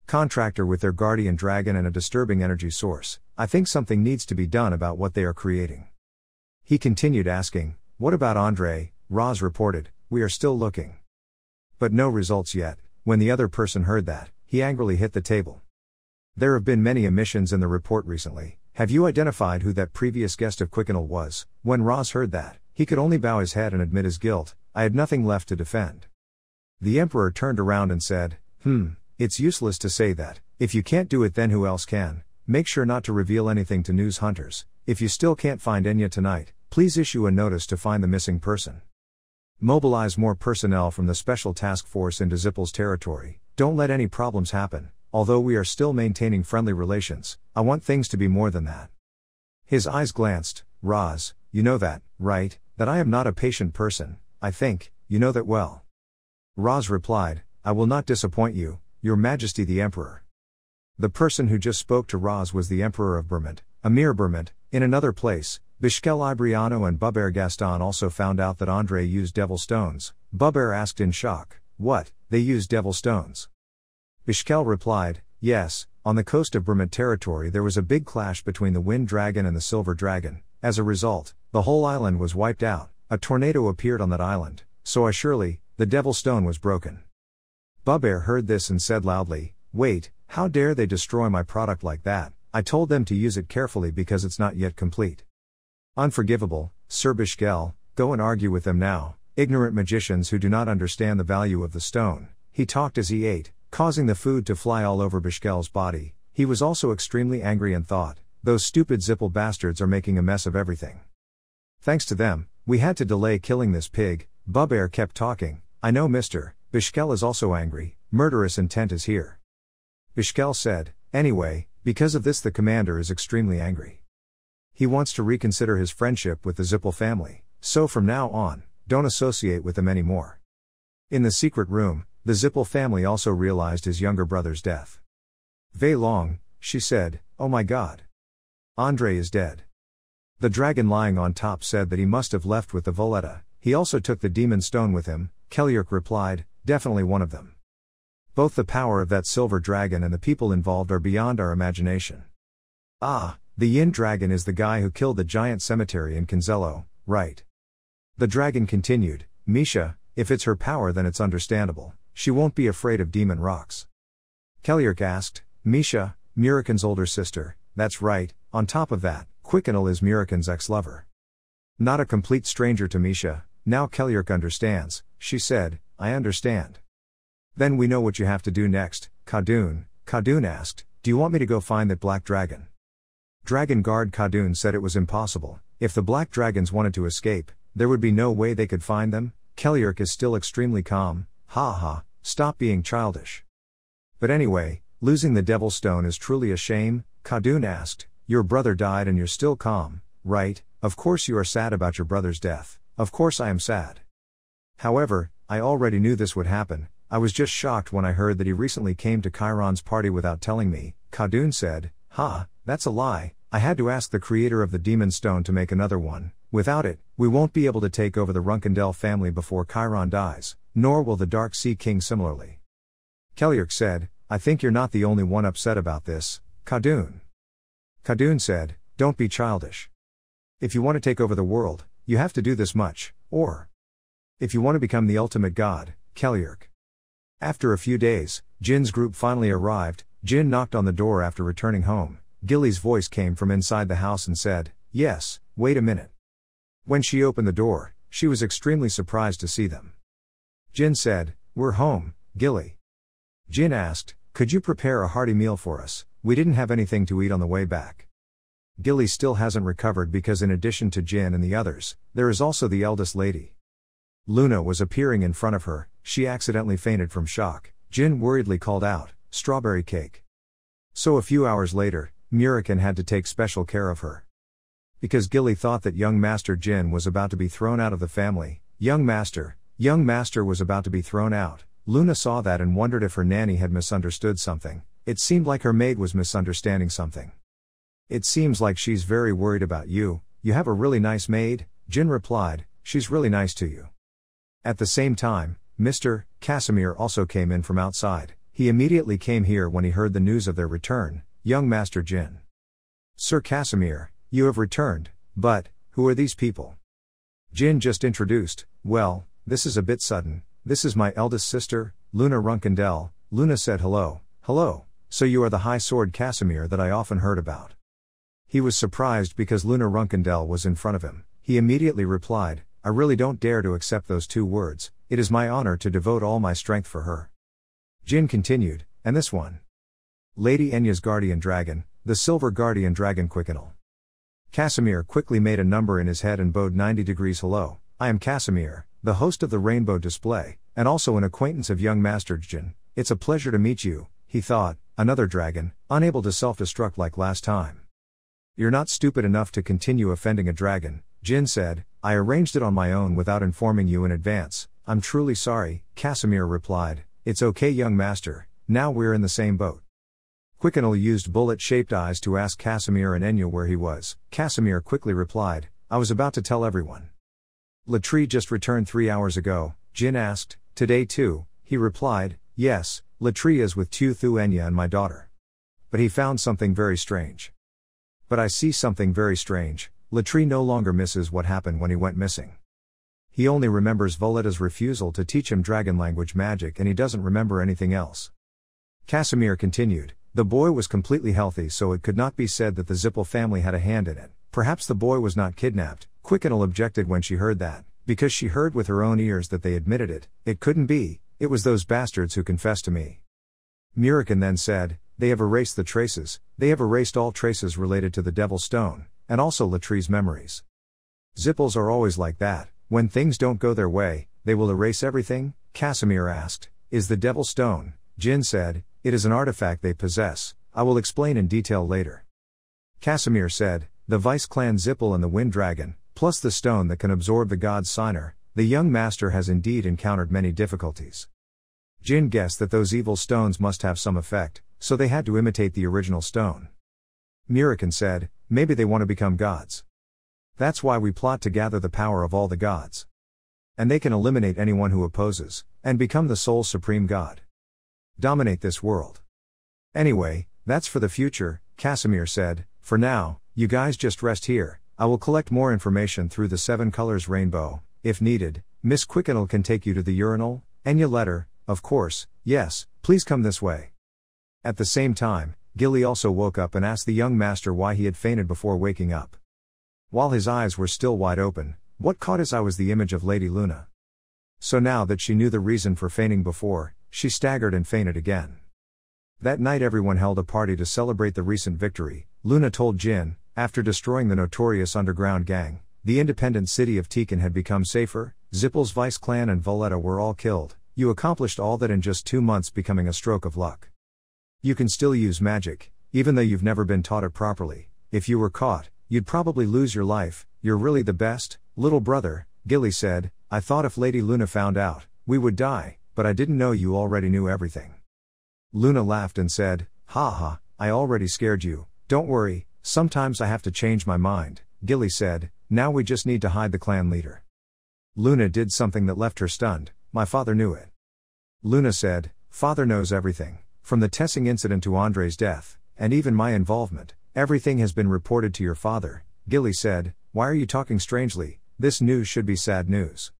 Speaker 1: Contractor with their guardian dragon and a disturbing energy source. I think something needs to be done about what they are creating. He continued asking, what about Andre? Roz reported, we are still looking. But no results yet. When the other person heard that, he angrily hit the table. There have been many omissions in the report recently. Have you identified who that previous guest of Quickenal was? When Roz heard that, he could only bow his head and admit his guilt. I had nothing left to defend. The emperor turned around and said, it's useless to say that. If you can't do it, then who else can? Make sure not to reveal anything to news hunters. If you still can't find Enya tonight, please issue a notice to find the missing person. Mobilize more personnel from the Special Task Force into Zippel's territory. Don't let any problems happen. Although we are still maintaining friendly relations, I want things to be more than that. His eyes glanced. Roz, you know that, right? That I am not a patient person. I think, you know that well. Roz replied, I will not disappoint you, Your Majesty the Emperor. The person who just spoke to Roz was the Emperor of Burmant, Amir Burmant. In another place, Bishkel Ibriano and Bubert Gaston also found out that Andre used devil stones. Bubert asked in shock, what, they used devil stones? Bishkel replied, yes, on the coast of Burmant territory there was a big clash between the Wind Dragon and the Silver Dragon. As a result, the whole island was wiped out. A tornado appeared on that island, so surely, the devil stone was broken. Bubert heard this and said loudly, wait, how dare they destroy my product like that? I told them to use it carefully because it's not yet complete. Unforgivable, Sir Bishkel, go and argue with them now, ignorant magicians who do not understand the value of the stone. He talked as he ate, causing the food to fly all over Bishkel's body. He was also extremely angry and thought, those stupid Zippel bastards are making a mess of everything. Thanks to them, we had to delay killing this pig. Bubert kept talking, I know Mr. Bishkel is also angry, murderous intent is here. Bishkel said, anyway, because of this the commander is extremely angry. He wants to reconsider his friendship with the Zippel family, so from now on, don't associate with them anymore. In the secret room, the Zippel family also realized his younger brother's death. Wei Long, she said, oh my god. Andre is dead. The dragon lying on top said that he must have left with the Voletta. He also took the demon stone with him. Kelyurk replied, definitely one of them. Both the power of that silver dragon and the people involved are beyond our imagination. Ah, the Yin dragon is the guy who killed the giant cemetery in Kinzello, right? The dragon continued, Misha, if it's her power then it's understandable. She won't be afraid of demon rocks. Kelyurk asked, Misha, Murikan's older sister, that's right. On top of that, Quickenal is Murikan's ex-lover. Not a complete stranger to Misha. Now Kelyurk understands, she said, I understand. Then we know what you have to do next, Khadun. Khadun asked, do you want me to go find that black dragon? Dragon guard Khadun said it was impossible. If the black dragons wanted to escape, there would be no way they could find them. Kellyrk is still extremely calm. Ha ha, stop being childish. But anyway, losing the Devil's Stone is truly a shame, Khadun asked. Your brother died and you're still calm, right? Of course you are sad about your brother's death. Of course I am sad. However, I already knew this would happen. I was just shocked when I heard that he recently came to Chiron's party without telling me, Khadun said. Ha, that's a lie. I had to ask the creator of the Demon Stone to make another one. Without it, we won't be able to take over the Runkendell family before Chiron dies, nor will the Dark Sea King similarly. Kellyrk said, I think you're not the only one upset about this, Khadun. Khadun said, don't be childish. If you want to take over the world, you have to do this much, or if you want to become the ultimate god, Kellyrk. After a few days, Jin's group finally arrived. Jin knocked on the door after returning home. Gilly's voice came from inside the house and said, yes, wait a minute. When she opened the door, she was extremely surprised to see them. Jin said, we're home, Gilly. Jin asked, could you prepare a hearty meal for us? We didn't have anything to eat on the way back. Gilly still hasn't recovered because in addition to Jin and the others, there is also the eldest lady. Luna was appearing in front of her. She accidentally fainted from shock. Jin worriedly called out, strawberry cake. So a few hours later, Muriken had to take special care of her. Because Gilly thought that young Master Jin was about to be thrown out of the family. Young Master was about to be thrown out. Luna saw that and wondered if her nanny had misunderstood something. It seemed like her maid was misunderstanding something. It seems like she's very worried about you. You have a really nice maid, Jin replied. She's really nice to you. At the same time, Mr. Casimir also came in from outside. He immediately came here when he heard the news of their return. Young Master Jin. Sir Casimir, you have returned, but, who are these people? Jin just introduced. Well, this is a bit sudden. This is my eldest sister, Luna Runkendell. Luna said hello. Hello, so you are the high sword Casimir that I often heard about. He was surprised because Luna Runkendell was in front of him. He immediately replied, I really don't dare to accept those 2 words. It is my honor to devote all my strength for her. Jin continued, and this one? Lady Enya's guardian dragon, the silver guardian dragon Quickenel. Casimir quickly made a number in his head and bowed 90 degrees hello. I am Casimir, the host of the Rainbow Display, and also an acquaintance of young Master Jin. It's a pleasure to meet you, he thought. Another dragon, unable to self-destruct like last time. You're not stupid enough to continue offending a dragon, Jin said. I arranged it on my own without informing you in advance. I'm truly sorry, Casimir replied. It's okay young master, now we're in the same boat. Quickenel used bullet-shaped eyes to ask Casimir and Enya where he was. Casimir quickly replied, I was about to tell everyone. Latrie just returned 3 hours ago, Jin asked. Today too, he replied. Yes, Latrie is with Tu Thu Enya and my daughter. But he found something very strange. But I see something very strange. Latrie no longer misses what happened when he went missing. He only remembers Voletta's refusal to teach him dragon language magic and he doesn't remember anything else. Casimir continued, the boy was completely healthy so it could not be said that the Zippel family had a hand in it. Perhaps the boy was not kidnapped. Quickenel objected when she heard that, because she heard with her own ears that they admitted it. It couldn't be, it was those bastards who confessed to me. Muriken then said, they have erased the traces, they have erased all traces related to the Devil's Stone, and also Latrie's memories. Zippels are always like that, when things don't go their way, they will erase everything. Casimir asked, is the Devil's Stone? Jin said, it is an artifact they possess, I will explain in detail later. Casimir said, the Vice Clan Zippel and the Wind Dragon, plus the stone that can absorb the god's signer, the young master has indeed encountered many difficulties. Jin guessed that those evil stones must have some effect, so they had to imitate the original stone. Muriken said, maybe they want to become gods. That's why we plot to gather the power of all the gods. And they can eliminate anyone who opposes, and become the sole supreme god. Dominate this world. Anyway, that's for the future, Casimir said. For now, you guys just rest here. I will collect more information through the 7 colors rainbow. If needed, Miss Quickenel can take you to the urinal. Enya letter, of course. Yes, please come this way. At the same time, Gilly also woke up and asked the young master why he had fainted before waking up. While his eyes were still wide open, what caught his eye was the image of Lady Luna. So now that she knew the reason for fainting before, she staggered and fainted again. That night everyone held a party to celebrate the recent victory. Luna told Jin, After destroying the notorious underground gang, the independent city of Tekken had become safer. Zippel's Vice clan and Valletta were all killed. You accomplished all that in just 2 months, becoming a stroke of luck. You can still use magic, even though you've never been taught it properly. If you were caught, you'd probably lose your life. You're really the best, little brother, Gilly said. I thought if Lady Luna found out, we would die, but I didn't know you already knew everything. Luna laughed and said, "Ha ha, I already scared you. Don't worry, sometimes I have to change my mind," Gilly said. Now we just need to hide the clan leader. Luna did something that left her stunned. My father knew it. Luna said, "Father knows everything. From the Tessing incident to Andre's death, and even my involvement, everything has been reported to your father," Gilly said. "Why are you talking strangely? This news should be sad news."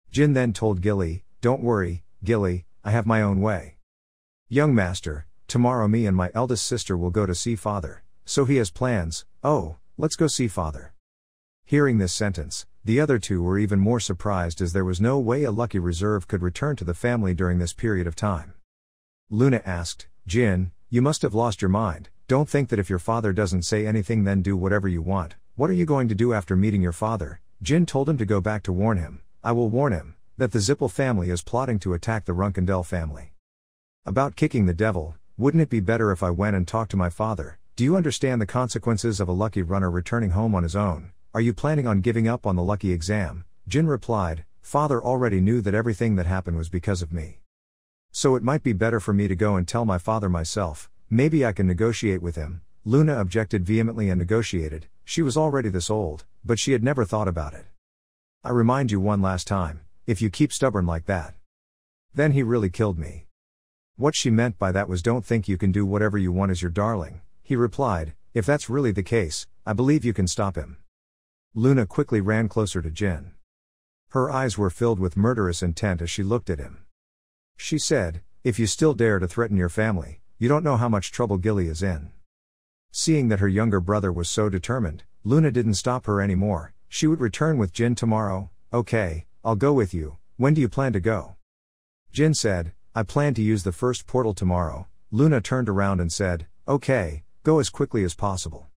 Speaker 1: Jin then told Gilly, "Don't worry, Gilly, I have my own way. Young master, tomorrow me and my eldest sister will go to see father, so he has plans. Oh, let's go see father." Hearing this sentence, the other two were even more surprised, as there was no way a lucky reserve could return to the family during this period of time. Luna asked, "Jin, you must have lost your mind. Don't think that if your father doesn't say anything then do whatever you want. What are you going to do after meeting your father?" Jin told him to go back to warn him. "I will warn him that the Zippel family is plotting to attack the Runkendell family. About kicking the devil, wouldn't it be better if I went and talked to my father? Do you understand the consequences of a lucky runner returning home on his own? Are you planning on giving up on the lucky exam?" Jin replied, "Father already knew that everything that happened was because of me. So it might be better for me to go and tell my father myself. Maybe I can negotiate with him." Luna objected vehemently and negotiated. She was already this old, but she had never thought about it. "I remind you one last time, if you keep stubborn like that, then he really killed me." What she meant by that was, "Don't think you can do whatever you want as your darling," he replied. "If that's really the case, I believe you can stop him." Luna quickly ran closer to Jin. Her eyes were filled with murderous intent as she looked at him. She said, "If you still dare to threaten your family, you don't know how much trouble Gilly is in." Seeing that her younger brother was so determined, Luna didn't stop her anymore. She would return with Jin tomorrow. "Okay, I'll go with you. When do you plan to go?" Jin said, "I plan to use the first portal tomorrow." Luna turned around and said, "Okay, go as quickly as possible."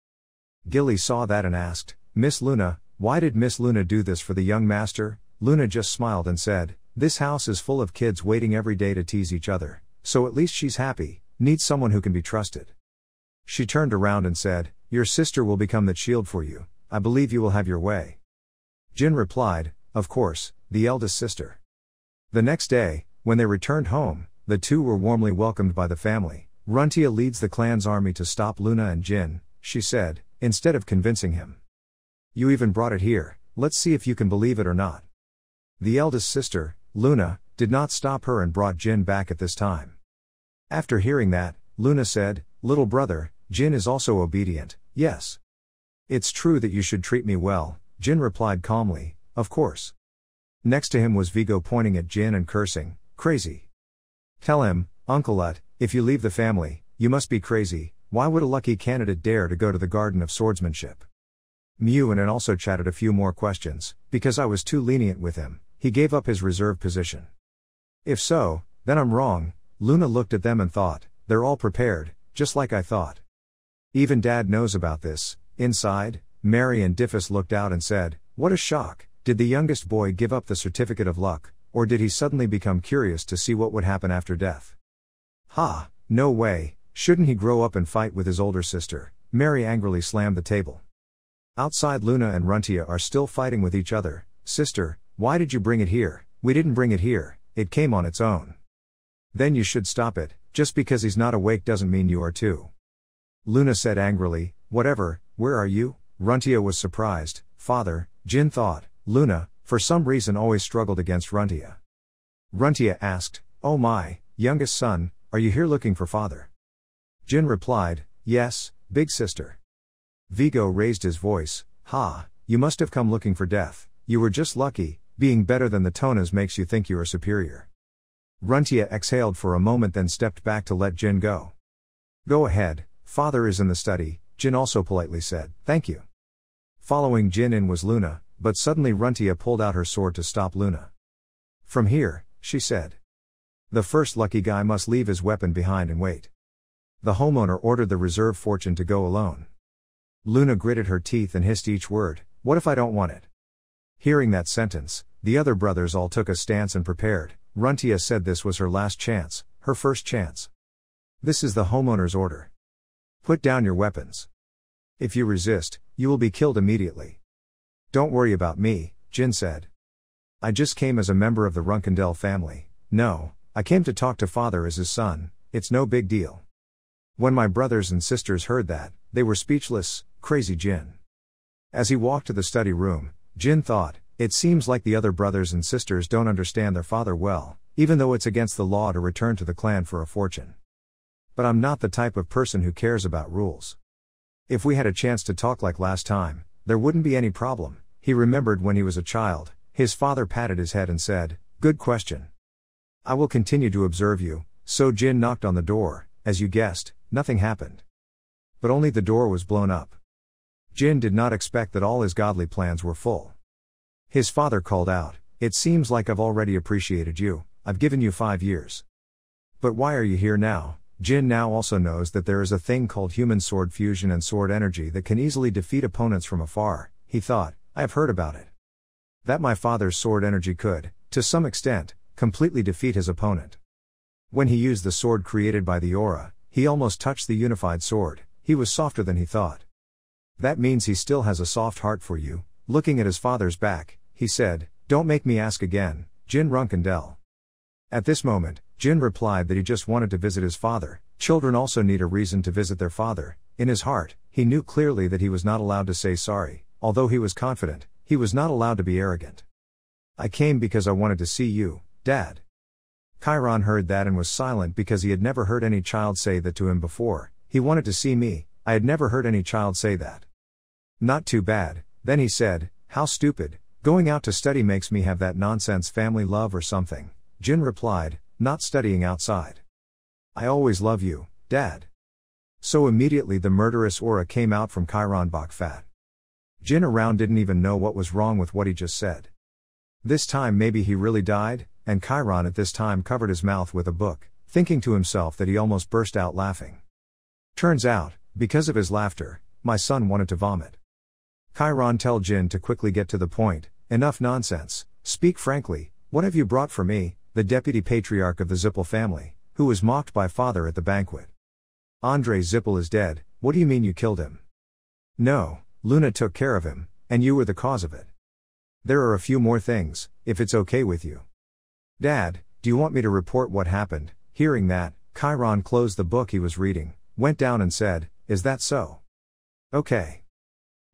Speaker 1: Gilly saw that and asked, "Miss Luna, why did Miss Luna do this for the young master?" Luna just smiled and said, "This house is full of kids waiting every day to tease each other, so at least she's happy, needs someone who can be trusted." She turned around and said, "Your sister will become that shield for you. I believe you will have your way." Jin replied, "Of course, the eldest sister." The next day, when they returned home, the two were warmly welcomed by the family. "Runtia leads the clan's army to stop Luna and Jin," she said, instead of convincing him. "You even brought it here, let's see if you can believe it or not." The eldest sister, Luna, did not stop her and brought Jin back at this time. After hearing that, Luna said, "Little brother, Jin is also obedient, yes. It's true that you should treat me well," Jin replied calmly, "Of course." Next to him was Vigo, pointing at Jin and cursing, "Crazy. Tell him, Uncle Ut, if you leave the family, you must be crazy. Why would a lucky candidate dare to go to the Garden of Swordsmanship?" Muinen also chatted a few more questions. "Because I was too lenient with him, he gave up his reserve position." "If so, then I'm wrong." Luna looked at them and thought, "They're all prepared, just like I thought. Even Dad knows about this." Inside, Mary and Diffus looked out and said, "What a shock. Did the youngest boy give up the certificate of luck, or did he suddenly become curious to see what would happen after death?" "Ha, no way, shouldn't he grow up and fight with his older sister?" Mary angrily slammed the table. Outside, Luna and Runtia are still fighting with each other. "Sister, why did you bring it here?" "We didn't bring it here, it came on its own." "Then you should stop it. Just because he's not awake doesn't mean you are too." Luna said angrily, "Whatever, where are you?" Runtia was surprised. "Father," Jin thought. Luna, for some reason, always struggled against Runtia. Runtia asked, "Oh my, youngest son, are you here looking for father?" Jin replied, "Yes, big sister." Vigo raised his voice, "Ha, you must have come looking for death. You were just lucky, being better than the Tonas makes you think you are superior." Runtia exhaled for a moment, then stepped back to let Jin go. "Go ahead, father is in the study," Jin also politely said. "Thank you." Following Jin in was Luna, but suddenly Runtia pulled out her sword to stop Luna. "From here," she said. "The first lucky guy must leave his weapon behind and wait." The homeowner ordered the reserve fortune to go alone. Luna gritted her teeth and hissed each word, "What if I don't want it?" Hearing that sentence, the other brothers all took a stance and prepared. Runtia said this was her last chance, her first chance. "This is the homeowner's order. Put down your weapons. If you resist, you will be killed immediately." "Don't worry about me," Jin said. "I just came as a member of the Runkendell family. No, I came to talk to father as his son, it's no big deal." When my brothers and sisters heard that, they were speechless. Crazy Jin. As he walked to the study room, Jin thought, it seems like the other brothers and sisters don't understand their father well, even though it's against the law to return to the clan for a fortune. But I'm not the type of person who cares about rules. If we had a chance to talk like last time, there wouldn't be any problem. He remembered when he was a child, his father patted his head and said, "Good question. I will continue to observe you." So Jin knocked on the door. As you guessed, nothing happened. But only the door was blown up. Jin did not expect that all his godly plans were full. His father called out, "It seems like I've already appreciated you, I've given you 5 years. But why are you here now?" Jin now also knows that there is a thing called human sword fusion and sword energy that can easily defeat opponents from afar. He thought, "I have heard about it. That my father's sword energy could, to some extent, completely defeat his opponent. When he used the sword created by the aura, he almost touched the unified sword. He was softer than he thought. That means he still has a soft heart for you." Looking at his father's back, he said, "Don't make me ask again, Jin Runkendell." At this moment, Jin replied that he just wanted to visit his father. Children also need a reason to visit their father. In his heart, he knew clearly that he was not allowed to say sorry. Although he was confident, he was not allowed to be arrogant. "I came because I wanted to see you, Dad." Chiron heard that and was silent because he had never heard any child say that to him before. "He wanted to see me, I had never heard any child say that." "Not too bad." Then he said, "How stupid, going out to study makes me have that nonsense family love or something." Jin replied, "Not studying outside. I always love you, Dad." So immediately the murderous aura came out from Chiron Bakfat. Jin around didn't even know what was wrong with what he just said. This time maybe he really died, and Chiron at this time covered his mouth with a book, thinking to himself that he almost burst out laughing. Turns out, because of his laughter, my son wanted to vomit. Chiron tell Jin to quickly get to the point. "Enough nonsense, speak frankly, what have you brought for me, the deputy patriarch of the Zippel family, who was mocked by father at the banquet? Andrei Zippel is dead. What do you mean you killed him?" "No, Luna took care of him, and you were the cause of it. There are a few more things, if it's okay with you." "Dad, do you want me to report what happened?" Hearing that, Chiron closed the book he was reading, went down and said, "Is that so? Okay.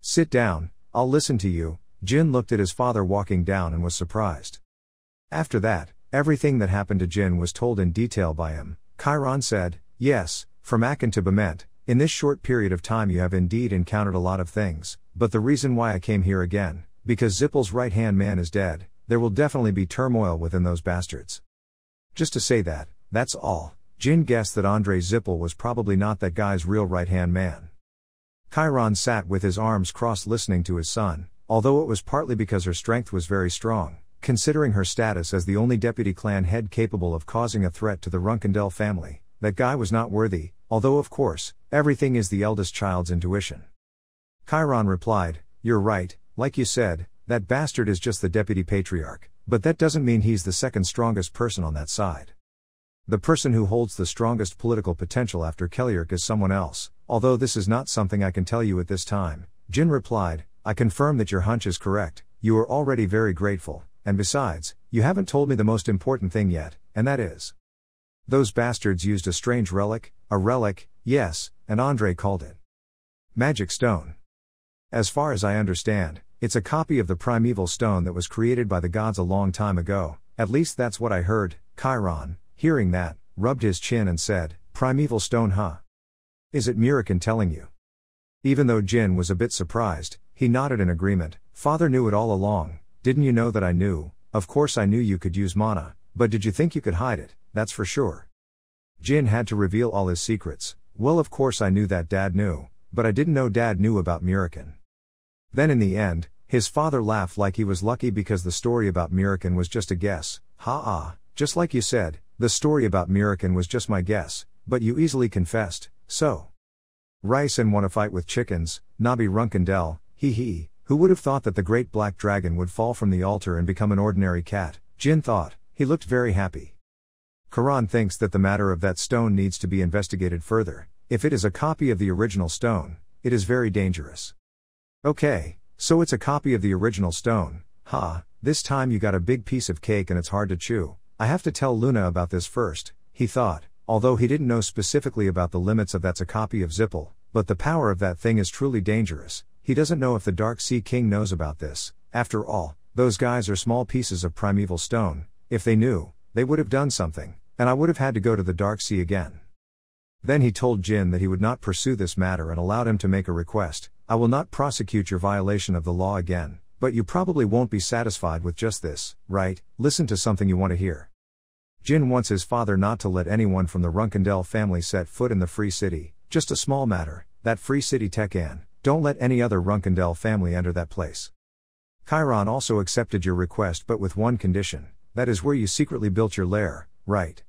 Speaker 1: Sit down, I'll listen to you." Jin looked at his father walking down and was surprised. After that, everything that happened to Jin was told in detail by him. Chiron said, "Yes, from Aken to Bement, in this short period of time you have indeed encountered a lot of things, but the reason why I came here again, because Zippel's right-hand man is dead, there will definitely be turmoil within those bastards. Just to say that, that's all." Jin guessed that Andrei Zippel was probably not that guy's real right-hand man. Chiron sat with his arms crossed listening to his son, although it was partly because her strength was very strong, considering her status as the only deputy clan head capable of causing a threat to the Runkendell family. That guy was not worthy, although of course, everything is the eldest child's intuition. Chiron replied, "You're right, like you said, that bastard is just the deputy patriarch, but that doesn't mean he's the second strongest person on that side. The person who holds the strongest political potential after Keliark is someone else, although this is not something I can tell you at this time." Jin replied, "I confirm that your hunch is correct, you are already very grateful, and besides, you haven't told me the most important thing yet, and that is, those bastards used a strange relic." "A relic, yes, and Andrei called it magic stone. As far as I understand, it's a copy of the primeval stone that was created by the gods a long time ago, at least that's what I heard." Chiron, hearing that, rubbed his chin and said, "Primeval stone, huh? Is it Mirakin telling you?" Even though Jin was a bit surprised, he nodded in agreement. "Father knew it all along. Didn't you know that I knew? Of course I knew you could use mana, but did you think you could hide it? That's for sure." Jin had to reveal all his secrets. "Well, of course I knew that Dad knew, but I didn't know Dad knew about Mirakin." Then in the end, his father laughed like he was lucky because the story about Mirakin was just a guess. "Ha, just like you said, the story about Mirakin was just my guess, but you easily confessed, so." Rice and wanna fight with chickens, Nabi Runkendel, hee hee, who would have thought that the great black dragon would fall from the altar and become an ordinary cat, Jin thought, he looked very happy. Karan thinks that the matter of that stone needs to be investigated further. If it is a copy of the original stone, it is very dangerous. Okay, so it's a copy of the original stone, this time you got a big piece of cake and it's hard to chew. I have to tell Luna about this first, he thought, although he didn't know specifically about the limits of that's a copy of Zippel, but the power of that thing is truly dangerous. He doesn't know if the Dark Sea King knows about this. After all, those guys are small pieces of primeval stone. If they knew, they would have done something, and I would have had to go to the Dark Sea again. Then he told Jin that he would not pursue this matter and allowed him to make a request. I will not prosecute your violation of the law again, but you probably won't be satisfied with just this, right? Listen to something you want to hear. Jin wants his father not to let anyone from the Runkendel family set foot in the Free City. Just a small matter, that Free City Tekan. Don't let any other Runkendel family enter that place. Chiron also accepted your request but with one condition. That is where you secretly built your lair, right?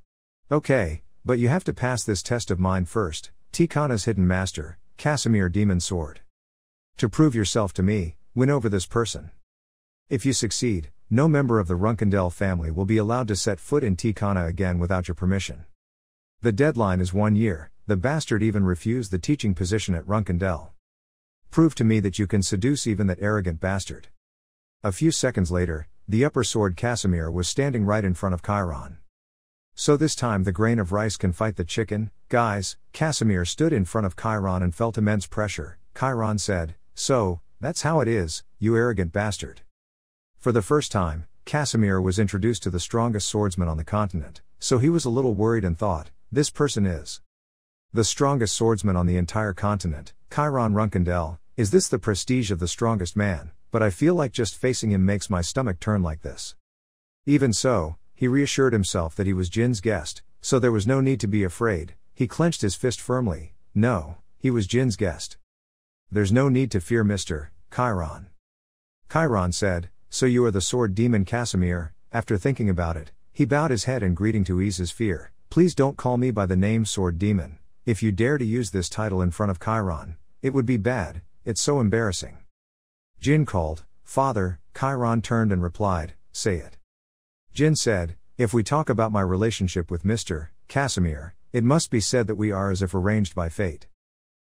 Speaker 1: Okay, but you have to pass this test of mine first. Tikana's hidden master, Casimir Demon Sword. To prove yourself to me, win over this person. If you succeed, no member of the Runkendel family will be allowed to set foot in Tikana again without your permission. The deadline is 1 year. The bastard even refused the teaching position at Runkendel. Prove to me that you can seduce even that arrogant bastard. A few seconds later, the upper sword Casimir was standing right in front of Chiron. So this time the grain of rice can fight the chicken, guys. Casimir stood in front of Chiron and felt immense pressure. Chiron said, so, that's how it is, you arrogant bastard. For the first time, Casimir was introduced to the strongest swordsman on the continent, so he was a little worried and thought, this person is the strongest swordsman on the entire continent, Chiron Runkendel. Is this the prestige of the strongest man? But I feel like just facing him makes my stomach turn like this. Even so, he reassured himself that he was Jin's guest, so there was no need to be afraid. He clenched his fist firmly. No, he was Jin's guest. There's no need to fear Mr. Chiron. Chiron said, so you are the sword demon Casimir. After thinking about it, he bowed his head in greeting to ease his fear. Please don't call me by the name sword demon. If you dare to use this title in front of Chiron, it would be bad, it's so embarrassing. Jin called, Father. Chiron turned and replied, say it. Jin said, if we talk about my relationship with Mr. Casimir, it must be said that we are as if arranged by fate.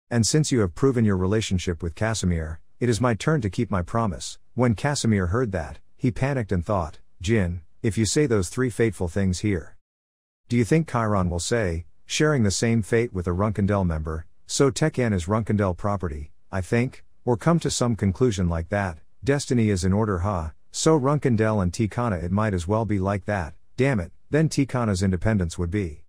Speaker 1: And since you have proven your relationship with Casimir, it is my turn to keep my promise. When Casimir heard that, he panicked and thought, Jin, if you say those 3 fateful things here, do you think Chiron will say, sharing the same fate with a Runkendel member, so Tekan is Runkendel property, I think, or come to some conclusion like that, destiny is in order so Runkendel and Tikana it might as well be like that, damn it, then Tikana's independence would be.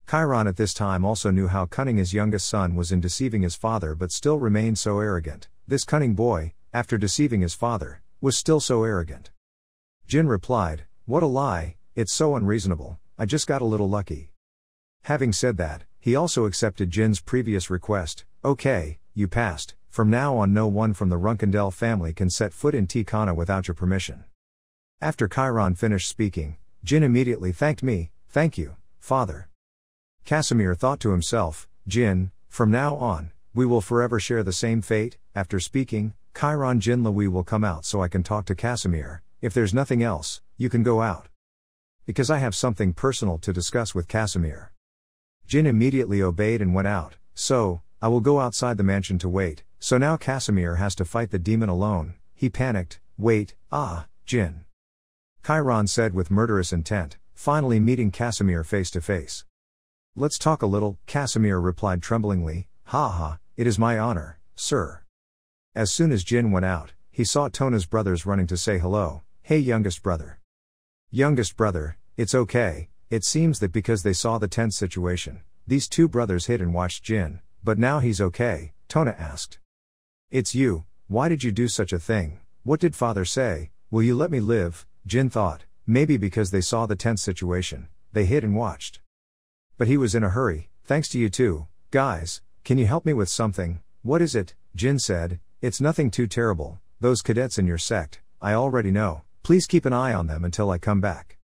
Speaker 1: Chiron at this time also knew how cunning his youngest son was in deceiving his father but still remained so arrogant. This cunning boy, after deceiving his father, was still so arrogant. Jin replied, what a lie, it's so unreasonable, I just got a little lucky. Having said that, he also accepted Jin's previous request. Okay, you passed. From now on no one from the Runkendel family can set foot in Tikana without your permission. After Chiron finished speaking, Jin immediately thanked me. Thank you, father. Casimir thought to himself, Jin, from now on, we will forever share the same fate. After speaking, Chiron Jin Louis will come out so I can talk to Casimir. If there's nothing else, you can go out. Because I have something personal to discuss with Casimir. Jin immediately obeyed and went out. So, I will go outside the mansion to wait. So now Casimir has to fight the demon alone. He panicked. Wait, Jin. Chiron said with murderous intent, finally meeting Casimir face to face. Let's talk a little, Casimir replied tremblingly. It is my honor, sir. As soon as Jin went out, he saw Tona's brothers running to say hello. Hey youngest brother. Youngest brother, it's okay. It seems that because they saw the tense situation, these 2 brothers hid and watched Jin, but now he's okay, Tona asked. It's you, why did you do such a thing? What did father say? Will you let me live? Jin thought, maybe because they saw the tense situation, they hid and watched. But he was in a hurry. Thanks to you too, guys, can you help me with something? What is it? Jin said, it's nothing too terrible, those cadets in your sect, I already know, please keep an eye on them until I come back.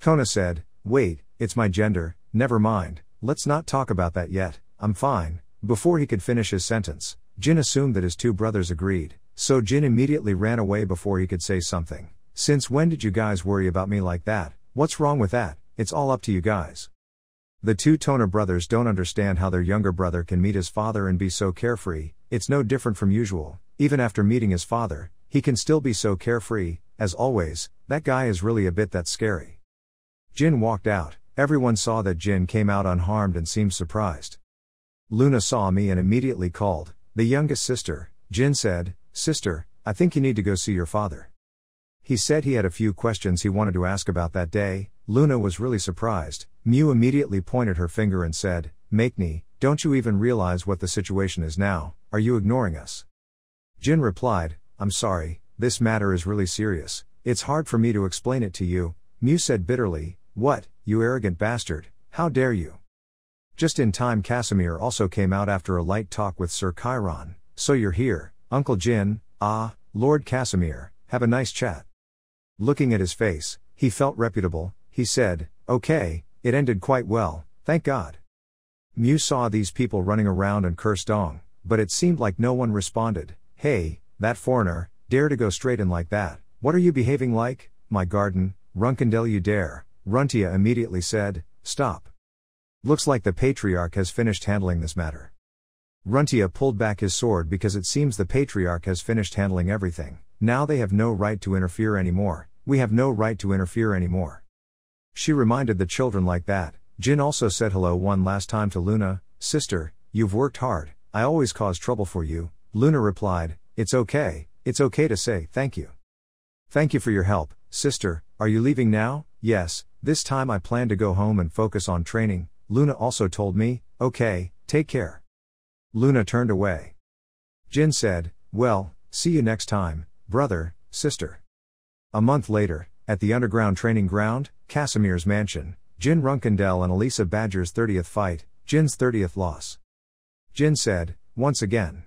Speaker 1: Tona said, wait, it's my gender, never mind, let's not talk about that yet, I'm fine, Before he could finish his sentence, Jin assumed that his two brothers agreed, so Jin immediately ran away before he could say something. Since when did you guys worry about me like that? What's wrong with that? It's all up to you guys. The two Toner brothers don't understand how their younger brother can meet his father and be so carefree. It's no different from usual. Even after meeting his father, he can still be so carefree. As always, that guy is really a bit that scary. Jin walked out. Everyone saw that Jin came out unharmed and seemed surprised. Luna saw me and immediately called the youngest sister. Jin said, "Sister, I think you need to go see your father." He said he had a few questions he wanted to ask about that day. Luna was really surprised. Mew immediately pointed her finger and said, "Makni, don't you even realize what the situation is now? Are you ignoring us?" Jin replied, "I'm sorry, this matter is really serious. It's hard for me to explain it to you." Mew said bitterly, "What, you arrogant bastard, how dare you?" Just in time, Casimir also came out after a light talk with Sir Chiron. "So you're here, Uncle Jin? Ah, Lord Casimir, have a nice chat." Looking at his face, he felt reputable. He said, "Okay, it ended quite well, thank God." Mew saw these people running around and cursed Dong, but it seemed like no one responded. "Hey, that foreigner, dare to go straight in like that, what are you behaving like? My garden, Runkendel, you dare." Runtia immediately said, "Stop. Looks like the Patriarch has finished handling this matter." Runtia pulled back his sword because it seems the Patriarch has finished handling everything. Now they have no right to interfere anymore. We have no right to interfere anymore. She reminded the children like that. Jin also said hello one last time to Luna. "Sister, you've worked hard. I always cause trouble for you." Luna replied, It's okay to say thank you. "Thank you for your help, sister. Are you leaving now?" "Yes, this time I plan to go home and focus on training." Luna also told me, "Okay, take care." Luna turned away. Jin said, "Well, see you next time, brother, sister." A month later, at the underground training ground, Casimir's mansion, Jin Runkendel and Elisa Badger's 30th fight, Jin's 30th loss. Jin said, "Once again.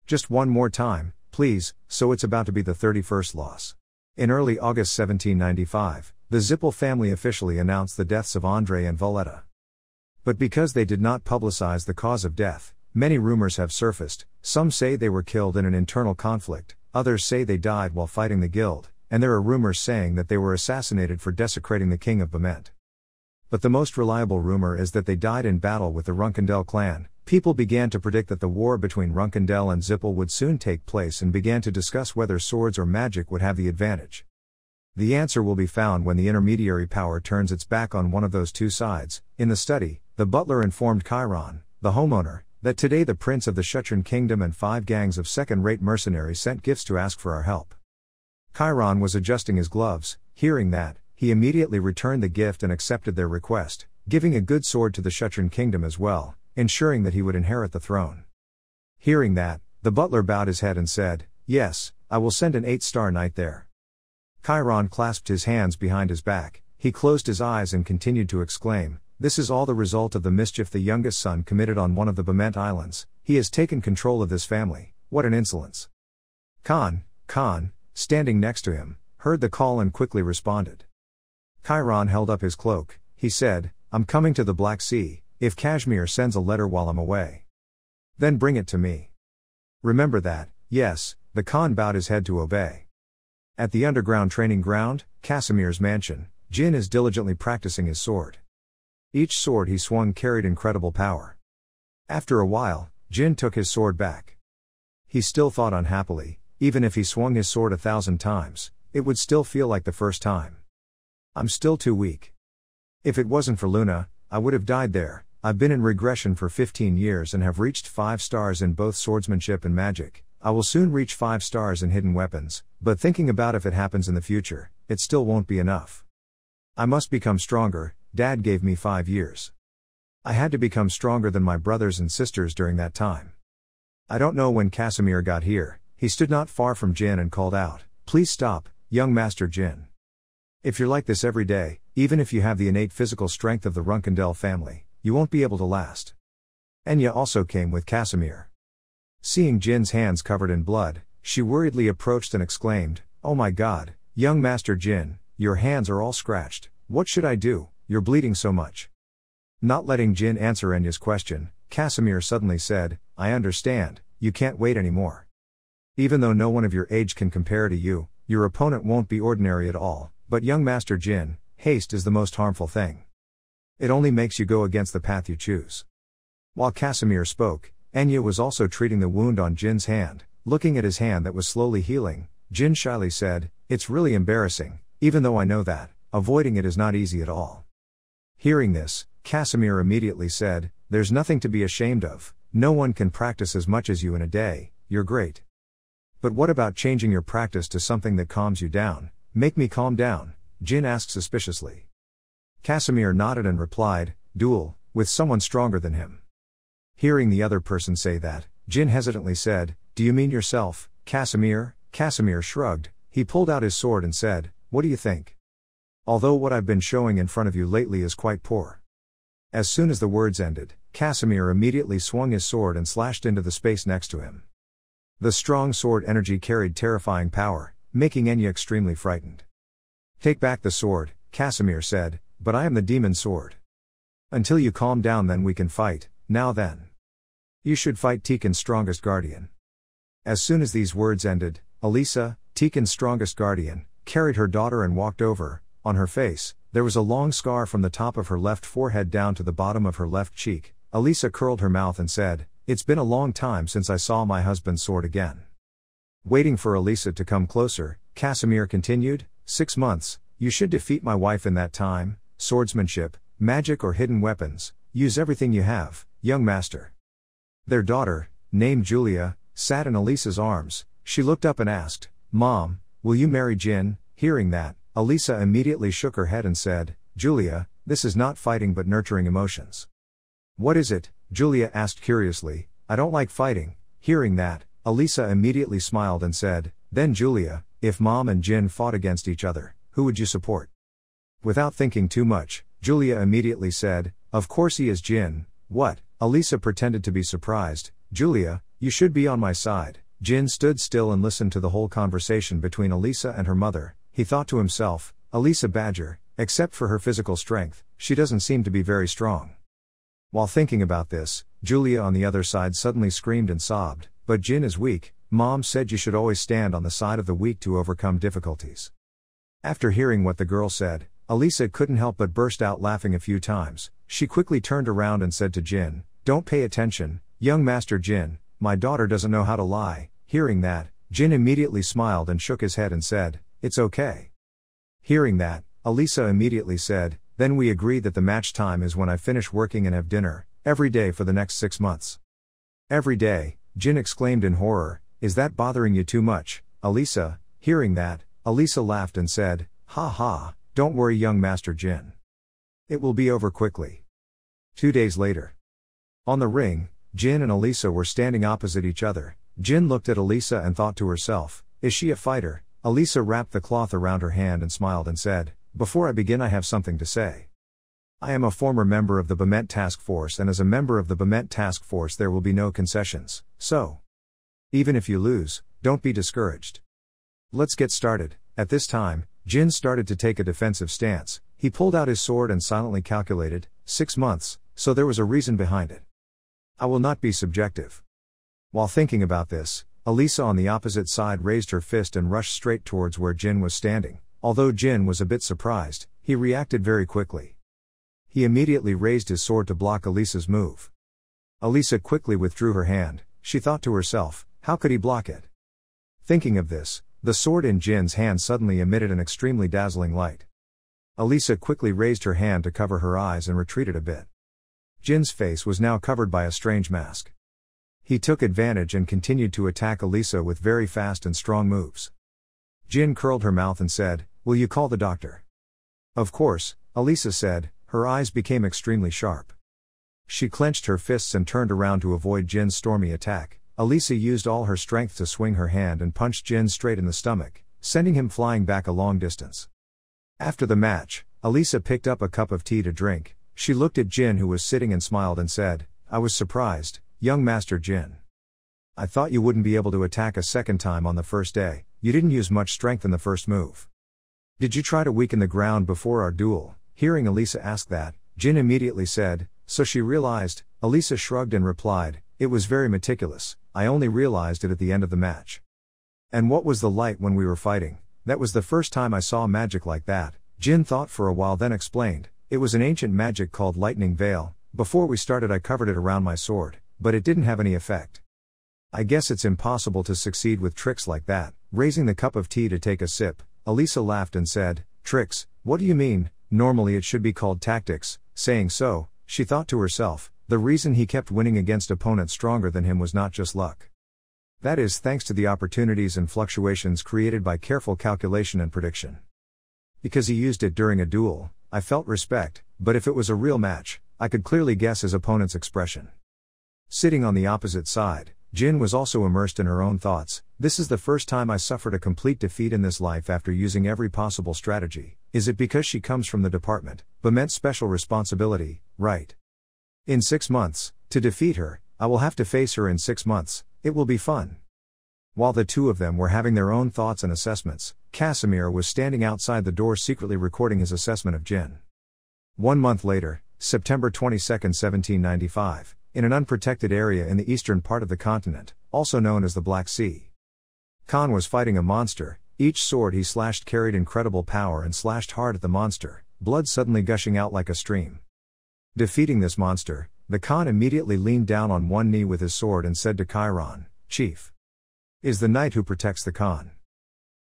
Speaker 1: Just one more time, please." So it's about to be the 31st loss. In early August 1795, the Zippel family officially announced the deaths of Andre and Valletta. But because they did not publicize the cause of death, many rumors have surfaced. Some say they were killed in an internal conflict, others say they died while fighting the guild, and there are rumors saying that they were assassinated for desecrating the king of Bement. But the most reliable rumor is that they died in battle with the Runkendel clan. People began to predict that the war between Runkendel and Zippel would soon take place and began to discuss whether swords or magic would have the advantage. The answer will be found when the intermediary power turns its back on one of those two sides. In the study, the butler informed Chiron, the homeowner, that today the prince of the Shutran kingdom and 5 gangs of second-rate mercenaries sent gifts to ask for our help. Chiron was adjusting his gloves. Hearing that, he immediately returned the gift and accepted their request, giving a good sword to the Shutran kingdom as well, ensuring that he would inherit the throne. Hearing that, the butler bowed his head and said, "Yes, I will send an 8-star knight there." Chiron clasped his hands behind his back. He closed his eyes and continued to exclaim, "This is all the result of the mischief the youngest son committed on one of the Bement Islands. He has taken control of this family. What an insolence." Khan, standing next to him, heard the call and quickly responded. Chiron held up his cloak. He said, "I'm coming to the Black Sea. If Kashmir sends a letter while I'm away, then bring it to me." "Remember that." "Yes." The Khan bowed his head to obey. At the underground training ground, Casimir's mansion, Jin is diligently practicing his sword. Each sword he swung carried incredible power. After a while, Jin took his sword back. He still thought unhappily, even if he swung his sword 1,000 times, it would still feel like the first time. "I'm still too weak. If it wasn't for Luna, I would have died there. I've been in regression for 15 years and have reached 5 stars in both swordsmanship and magic. I will soon reach 5 stars in hidden weapons, but thinking about if it happens in the future, it still won't be enough. I must become stronger. Dad gave me 5 years. I had to become stronger than my brothers and sisters during that time." I don't know when Casimir got here. He stood not far from Jin and called out, "Please stop, young Master Jin. If you're like this every day, even if you have the innate physical strength of the Runkendel family, you won't be able to last." Enya also came with Casimir. Seeing Jin's hands covered in blood, she worriedly approached and exclaimed, "Oh my God, young Master Jin, your hands are all scratched. What should I do? You're bleeding so much." Not letting Jin answer Enya's question, Casimir suddenly said, I understand, you can't wait anymore. Even though no one of your age can compare to you, your opponent won't be ordinary at all, but young Master Jin, haste is the most harmful thing. It only makes you go against the path you choose. While Casimir spoke, Enya was also treating the wound on Jin's hand. Looking at his hand that was slowly healing, Jin shyly said, it's really embarrassing, even though I know that, avoiding it is not easy at all. Hearing this, Casimir immediately said, there's nothing to be ashamed of, no one can practice as much as you in a day, you're great. But what about changing your practice to something that calms you down? Make me calm down, Jin asked suspiciously. Casimir nodded and replied, duel, with someone stronger than him. Hearing the other person say that, Jin hesitantly said, do you mean yourself, Casimir? Casimir shrugged, he pulled out his sword and said, what do you think? Although what I've been showing in front of you lately is quite poor. As soon as the words ended, Casimir immediately swung his sword and slashed into the space next to him. The strong sword energy carried terrifying power, making Enya extremely frightened. Take back the sword, Casimir said, but I am the demon sword. Until you calm down then we can fight, now then. You should fight Tikan's strongest guardian. As soon as these words ended, Elisa, Tikan's strongest guardian, carried her daughter and walked over. On her face, there was a long scar from the top of her left forehead down to the bottom of her left cheek. Elisa curled her mouth and said, it's been a long time since I saw my husband's sword again. Waiting for Elisa to come closer, Casimir continued, 6 months, you should defeat my wife in that time, swordsmanship, magic or hidden weapons, use everything you have, young master. Their daughter, named Julia, sat in Elisa's arms. She looked up and asked, Mom, will you marry Jin? Hearing that, Elisa immediately shook her head and said, Julia, this is not fighting but nurturing emotions. What is it? Julia asked curiously. I don't like fighting. Hearing that, Elisa immediately smiled and said, then Julia, if Mom and Jin fought against each other, who would you support? Without thinking too much, Julia immediately said, of course he is Jin. What? Elisa pretended to be surprised. Julia, you should be on my side. Jin stood still and listened to the whole conversation between Elisa and her mother. He thought to himself, Elisa Badger, except for her physical strength, she doesn't seem to be very strong. While thinking about this, Julia on the other side suddenly screamed and sobbed, but Jin is weak, Mom said you should always stand on the side of the weak to overcome difficulties. After hearing what the girl said, Elisa couldn't help but burst out laughing a few times. She quickly turned around and said to Jin, don't pay attention, young Master Jin, my daughter doesn't know how to lie. Hearing that, Jin immediately smiled and shook his head and said, it's okay. Hearing that, Elisa immediately said, then we agree that the match time is when I finish working and have dinner, every day for the next 6 months. Every day, Jin exclaimed in horror, is that bothering you too much, Elisa? Hearing that, Elisa laughed and said, ha ha, don't worry young Master Jin. It will be over quickly. 2 days later. On the ring, Jin and Elisa were standing opposite each other. Jin looked at Elisa and thought to herself, is she a fighter? Elisa wrapped the cloth around her hand and smiled and said, before I begin I have something to say. I am a former member of the Bement Task Force and as a member of the Bement Task Force there will be no concessions, so. Even if you lose, don't be discouraged. Let's get started. At this time, Jin started to take a defensive stance. He pulled out his sword and silently calculated, 6 months, so there was a reason behind it. I will not be subjective. While thinking about this, Elisa on the opposite side raised her fist and rushed straight towards where Jin was standing. Although Jin was a bit surprised, he reacted very quickly. He immediately raised his sword to block Elisa's move. Elisa quickly withdrew her hand. She thought to herself, how could he block it? Thinking of this, the sword in Jin's hand suddenly emitted an extremely dazzling light. Elisa quickly raised her hand to cover her eyes and retreated a bit. Jin's face was now covered by a strange mask. He took advantage and continued to attack Elisa with very fast and strong moves. Jin curled her mouth and said, will you call the doctor? Of course, Elisa said, her eyes became extremely sharp. She clenched her fists and turned around to avoid Jin's stormy attack. Elisa used all her strength to swing her hand and punched Jin straight in the stomach, sending him flying back a long distance. After the match, Elisa picked up a cup of tea to drink. She looked at Jin who was sitting and smiled and said, I was surprised, young Master Jin. I thought you wouldn't be able to attack a second time on the first day, you didn't use much strength in the first move. Did you try to weaken the ground before our duel? Hearing Elisa ask that, Jin immediately said, So she realized. Elisa shrugged and replied, "It was very meticulous, I only realized it at the end of the match." "And what was the light when we were fighting?" "That was the first time I saw magic like that." Jin thought for a while, then explained, "It was an ancient magic called Lightning Veil. Before we started I covered it around my sword, but it didn't have any effect." "I guess it's impossible to succeed with tricks like that." Raising the cup of tea to take a sip, Elisa laughed and said, "Tricks, what do you mean? Normally it should be called tactics." Saying so, she thought to herself, the reason he kept winning against opponents stronger than him was not just luck. That is thanks to the opportunities and fluctuations created by careful calculation and prediction. Because he used it during a duel, I felt respect, but if it was a real match, I could clearly guess his opponent's expression. Sitting on the opposite side, Jin was also immersed in her own thoughts. "This is the first time I suffered a complete defeat in this life after using every possible strategy. Is it because she comes from the department, but meant special responsibility, right? In 6 months, to defeat her, I will have to face her in 6 months, it will be fun." While the two of them were having their own thoughts and assessments, Casimir was standing outside the door secretly recording his assessment of Jin. 1 month later, September 22, 1795. In an unprotected area in the eastern part of the continent, also known as the Black Sea. Khan was fighting a monster. Each sword he slashed carried incredible power and slashed hard at the monster, blood suddenly gushing out like a stream. Defeating this monster, the Khan immediately leaned down on one knee with his sword and said to Chiron, "Chief is the knight who protects the Khan."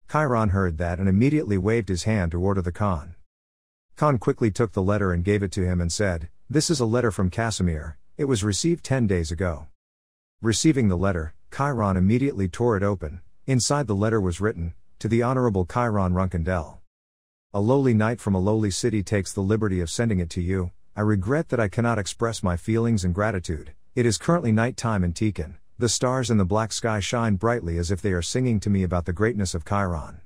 Speaker 1: Chiron heard that and immediately waved his hand to order the Khan. Khan quickly took the letter and gave it to him and said, "This is a letter from Casimir. It was received 10 days ago." Receiving the letter, Chiron immediately tore it open. Inside the letter was written, "To the Honorable Chiron Runkendel. A lowly knight from a lowly city takes the liberty of sending it to you. I regret that I cannot express my feelings and gratitude. It is currently night time in Tikhon. The stars in the black sky shine brightly as if they are singing to me about the greatness of Chiron.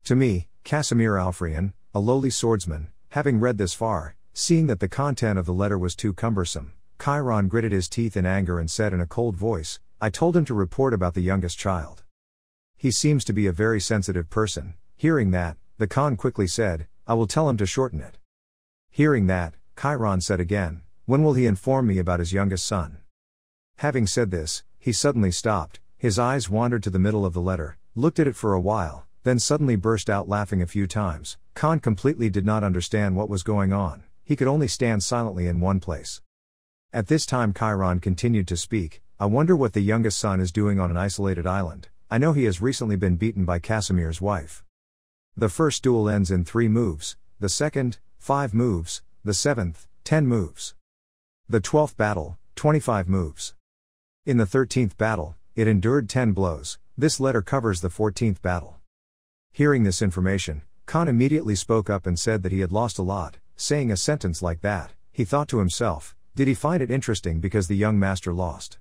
Speaker 1: To me, Casimir Alfrian, a lowly swordsman." Having read this far, seeing that the content of the letter was too cumbersome, Chiron gritted his teeth in anger and said in a cold voice, "I told him to report about the youngest child. He seems to be a very sensitive person." Hearing that, the Khan quickly said, "I will tell him to shorten it." Hearing that, Chiron said again, "When will he inform me about his youngest son?" Having said this, he suddenly stopped, his eyes wandered to the middle of the letter, looked at it for a while, then suddenly burst out laughing a few times. Khan completely did not understand what was going on, he could only stand silently in one place. At this time Chiron continued to speak, "I wonder what the youngest son is doing on an isolated island. I know he has recently been beaten by Casimir's wife. The first duel ends in 3 moves, the second, 5 moves, the 7th, 10 moves. The 12th battle, 25 moves. In the 13th battle, it endured 10 blows, this letter covers the 14th battle." Hearing this information, Khan immediately spoke up and said that he had lost a lot. Saying a sentence like that, he thought to himself, did he find it interesting because the young master lost?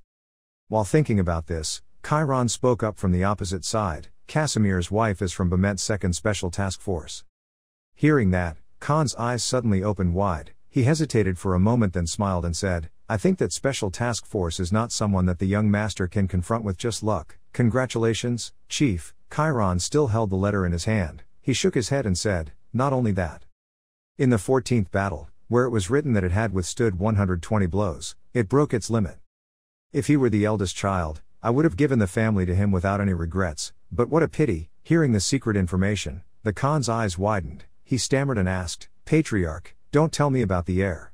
Speaker 1: While thinking about this, Chiron spoke up from the opposite side, "Casimir's wife is from Bament's 2nd Special Task Force." Hearing that, Khan's eyes suddenly opened wide, he hesitated for a moment then smiled and said, "I think that Special Task Force is not someone that the young master can confront with just luck. Congratulations, Chief." Chiron still held the letter in his hand, he shook his head and said, "Not only that. In the 14th battle, where it was written that it had withstood 120 blows, it broke its limit. If he were the eldest child, I would have given the family to him without any regrets, but what a pity." Hearing the secret information, the Khan's eyes widened, he stammered and asked, "Patriarch, don't tell me about the heir."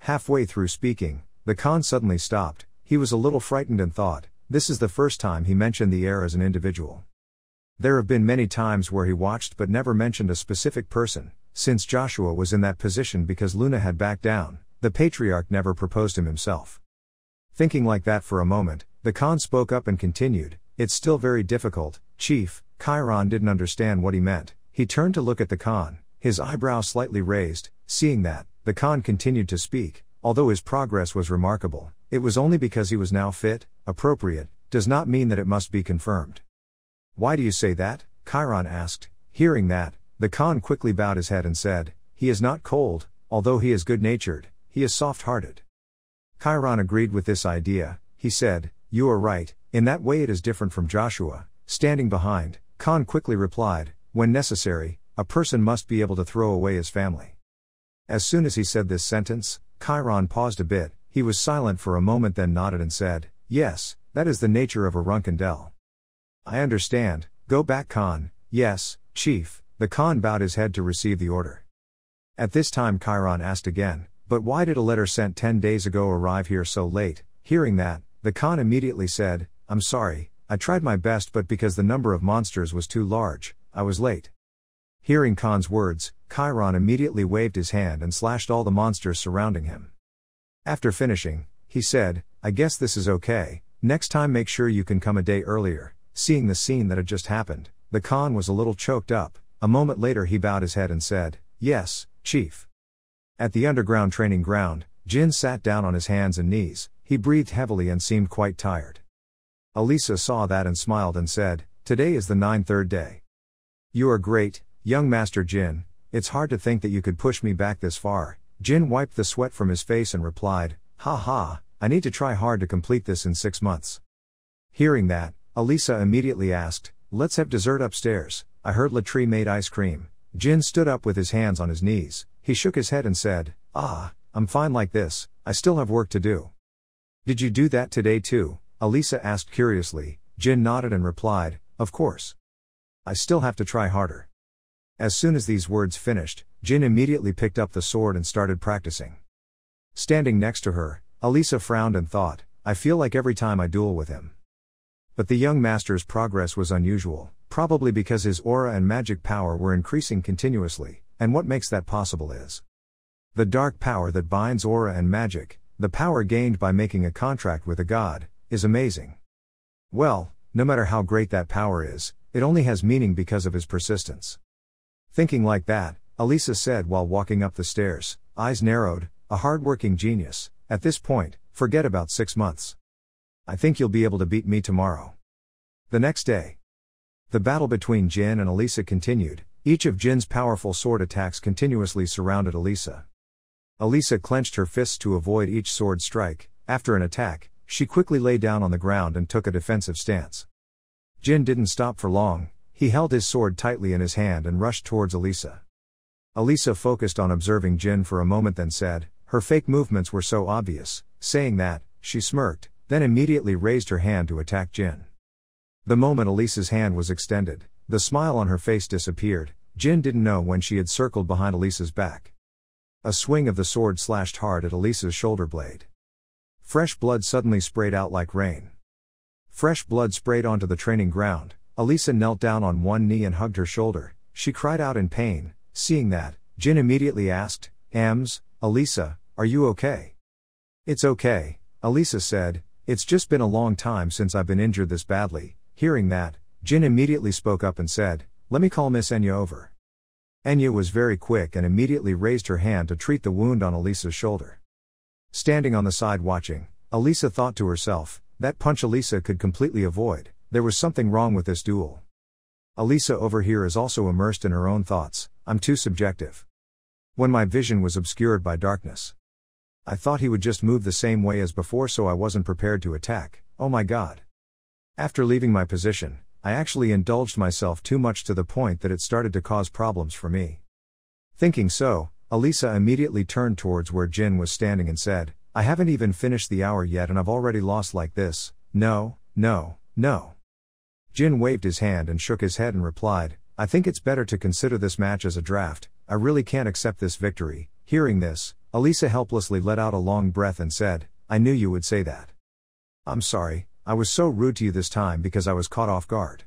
Speaker 1: Halfway through speaking, the Khan suddenly stopped, he was a little frightened and thought, this is the first time he mentioned the heir as an individual. There have been many times where he watched but never mentioned a specific person. Since Joshua was in that position because Luna had backed down, the patriarch never proposed him himself. Thinking like that for a moment, the Khan spoke up and continued, "It's still very difficult, Chief." Chiron didn't understand what he meant, he turned to look at the Khan, his eyebrow slightly raised. Seeing that, the Khan continued to speak, "Although his progress was remarkable, it was only because he was now fit, appropriate, does not mean that it must be confirmed." "Why do you say that?" Chiron asked. Hearing that, the Khan quickly bowed his head and said, "He is not cold, although he is good-natured, he is soft-hearted." Chiron agreed with this idea, he said, "You are right, in that way it is different from Joshua." Standing behind, Khan quickly replied, "When necessary, a person must be able to throw away his family." As soon as he said this sentence, Chiron paused a bit. He was silent for a moment, then nodded and said, "Yes, that is the nature of a Runkendel." "I understand, go back, Khan." "Yes, Chief." The Khan bowed his head to receive the order. At this time Chiron asked again, "But why did a letter sent 10 days ago arrive here so late?" Hearing that, the Khan immediately said, "I'm sorry, I tried my best, but because the number of monsters was too large, I was late." Hearing Khan's words, Chiron immediately waved his hand and slashed all the monsters surrounding him. After finishing, he said, "I guess this is okay, next time make sure you can come a day earlier." Seeing the scene that had just happened, the Khan was a little choked up. A moment later he bowed his head and said, "Yes, Chief." At the underground training ground, Jin sat down on his hands and knees. He breathed heavily and seemed quite tired. Elisa saw that and smiled and said, "Today is the 9th day. You are great, young Master Jin. It's hard to think that you could push me back this far." Jin wiped the sweat from his face and replied, "Ha ha, I need to try hard to complete this in 6 months." Hearing that, Elisa immediately asked, "Let's have dessert upstairs. I heard Latrie made ice cream." Jin stood up with his hands on his knees. He shook his head and said, I'm fine like this, I still have work to do." "Did you do that today too?" Elisa asked curiously. Jin nodded and replied, "Of course. I still have to try harder." As soon as these words finished, Jin immediately picked up the sword and started practicing. Standing next to her, Elisa frowned and thought, "I feel like every time I duel with him." But the young master's progress was unusual, probably because his aura and magic power were increasing continuously, and what makes that possible is the dark power that binds aura and magic, the power gained by making a contract with a god, is amazing. Well, no matter how great that power is, it only has meaning because of his persistence. Thinking like that, Elisa said while walking up the stairs, eyes narrowed, "A hard-working genius. At this point, forget about 6 months. I think you'll be able to beat me tomorrow." The next day, the battle between Jin and Elisa continued. Each of Jin's powerful sword attacks continuously surrounded Elisa. Elisa clenched her fists to avoid each sword strike. After an attack, she quickly lay down on the ground and took a defensive stance. Jin didn't stop for long. He held his sword tightly in his hand and rushed towards Elisa. Elisa focused on observing Jin for a moment, then said, her fake movements were so obvious. Saying that, she smirked, then immediately raised her hand to attack Jin. The moment Elisa's hand was extended, the smile on her face disappeared. Jin didn't know when she had circled behind Elisa's back. A swing of the sword slashed hard at Elisa's shoulder blade. Fresh blood suddenly sprayed out like rain. Fresh blood sprayed onto the training ground. Elisa knelt down on one knee and hugged her shoulder. She cried out in pain. Seeing that, Jin immediately asked, Elisa, are you okay?" "It's okay," Elisa said. "It's just been a long time since I've been injured this badly." Hearing that, Jin immediately spoke up and said, "Let me call Miss Enya over." Enya was very quick and immediately raised her hand to treat the wound on Elisa's shoulder. Standing on the side watching, Elisa thought to herself, that punch Elisa could completely avoid. There was something wrong with this duel. Elisa over here is also immersed in her own thoughts. I'm too subjective. When my vision was obscured by darkness, I thought he would just move the same way as before, so I wasn't prepared to attack. Oh my god. After leaving my position, I actually indulged myself too much to the point that it started to cause problems for me. Thinking so, Elisa immediately turned towards where Jin was standing and said, I haven't even finished the hour yet and I've already lost like this. No. Jin waved his hand and shook his head and replied, I think it's better to consider this match as a draft. I really can't accept this victory. Hearing this, Elisa helplessly let out a long breath and said, I knew you would say that. I'm sorry, I was so rude to you this time because I was caught off guard.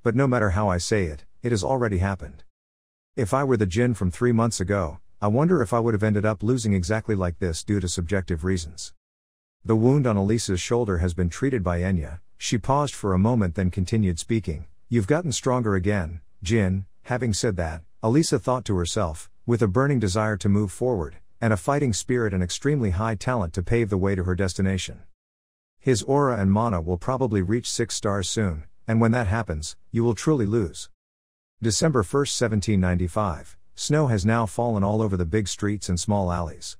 Speaker 1: But no matter how I say it, it has already happened. If I were the Jin from 3 months ago, I wonder if I would have ended up losing exactly like this due to subjective reasons. The wound on Elisa's shoulder has been treated by Enya. She paused for a moment then continued speaking. You've gotten stronger again, Jin. Having said that, Elisa thought to herself, with a burning desire to move forward, and a fighting spirit and extremely high talent to pave the way to her destination. His aura and mana will probably reach 6 stars soon, and when that happens, you will truly lose. December 1st, 1795. Snow has now fallen all over the big streets and small alleys.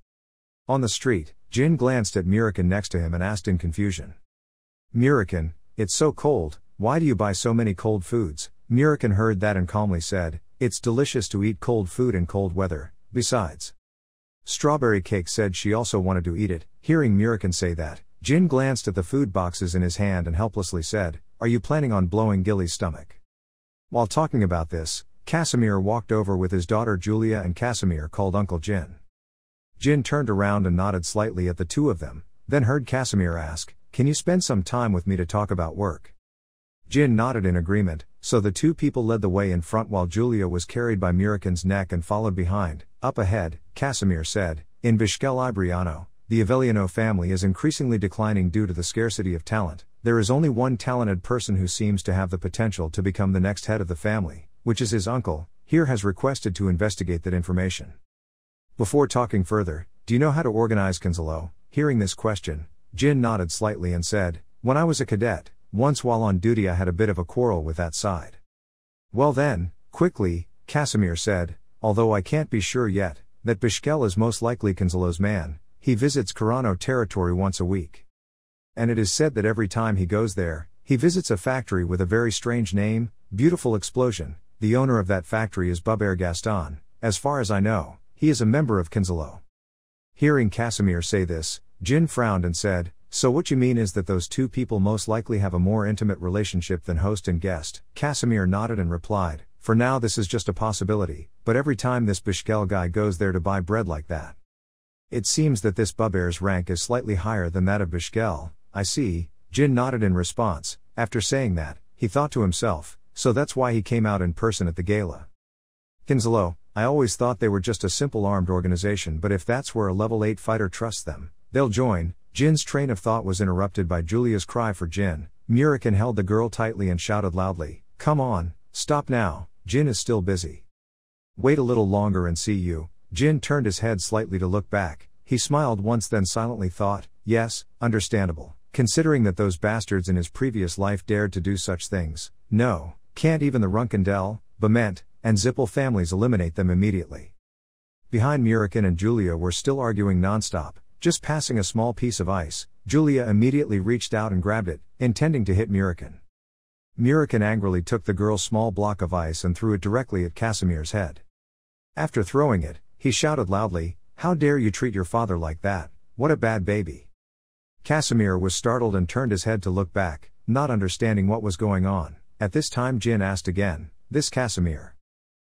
Speaker 1: On the street, Jin glanced at Murikan next to him and asked in confusion. Murikan, it's so cold, why do you buy so many cold foods? Murikan heard that and calmly said, it's delicious to eat cold food in cold weather. Besides, Strawberry Cake said she also wanted to eat it. Hearing Mirakin say that, Jin glanced at the food boxes in his hand and helplessly said, "Are you planning on blowing Gilly's stomach?" While talking about this, Casimir walked over with his daughter Julia and Casimir called Uncle Jin. Jin turned around and nodded slightly at the two of them, then heard Casimir ask, "Can you spend some time with me to talk about work?" Jin nodded in agreement, so the two people led the way in front while Julia was carried by Mirakin's neck and followed behind. Up ahead, Casimir said, "In Bishkel Ibriano, the Avellino family is increasingly declining due to the scarcity of talent. There is only one talented person who seems to have the potential to become the next head of the family, which is his uncle. Here has requested to investigate that information." Before talking further, "Do you know how to organize Kinsalo?" Hearing this question, Jin nodded slightly and said, "When I was a cadet, once while on duty I had a bit of a quarrel with that side." "Well then," quickly, Casimir said, "although I can't be sure yet, that Bishkel is most likely Kinsalo's man. He visits Carano territory once a week. And it is said that every time he goes there, he visits a factory with a very strange name, Beautiful Explosion. The owner of that factory is Bubert Gaston. As far as I know, he is a member of Kinsalo." Hearing Casimir say this, Jin frowned and said, "So what you mean is that those two people most likely have a more intimate relationship than host and guest?" Casimir nodded and replied, "For now this is just a possibility, but every time this Bishkel guy goes there to buy bread like that. It seems that this Bubert's rank is slightly higher than that of Bishkel." "I see," Jin nodded in response. After saying that, he thought to himself, so that's why he came out in person at the gala. Kinsalo, I always thought they were just a simple armed organization, but if that's where a level 8 fighter trusts them, they'll join. Jin's train of thought was interrupted by Julia's cry for Jin. Mirakin held the girl tightly and shouted loudly, "Come on, stop now, Jin is still busy." "Wait a little longer and see you." Jin turned his head slightly to look back. He smiled once then silently thought, yes, understandable, considering that those bastards in his previous life dared to do such things. No, can't even the Runkendel, Bement, and Zippel families eliminate them immediately. Behind Mirakin and Julia were still arguing nonstop, just passing a small piece of ice. Julia immediately reached out and grabbed it, intending to hit Mirakin. Mirakin angrily took the girl's small block of ice and threw it directly at Casimir's head. After throwing it, he shouted loudly, "How dare you treat your father like that, what a bad baby." Casimir was startled and turned his head to look back, not understanding what was going on. At this time Jin asked again, "This Casimir?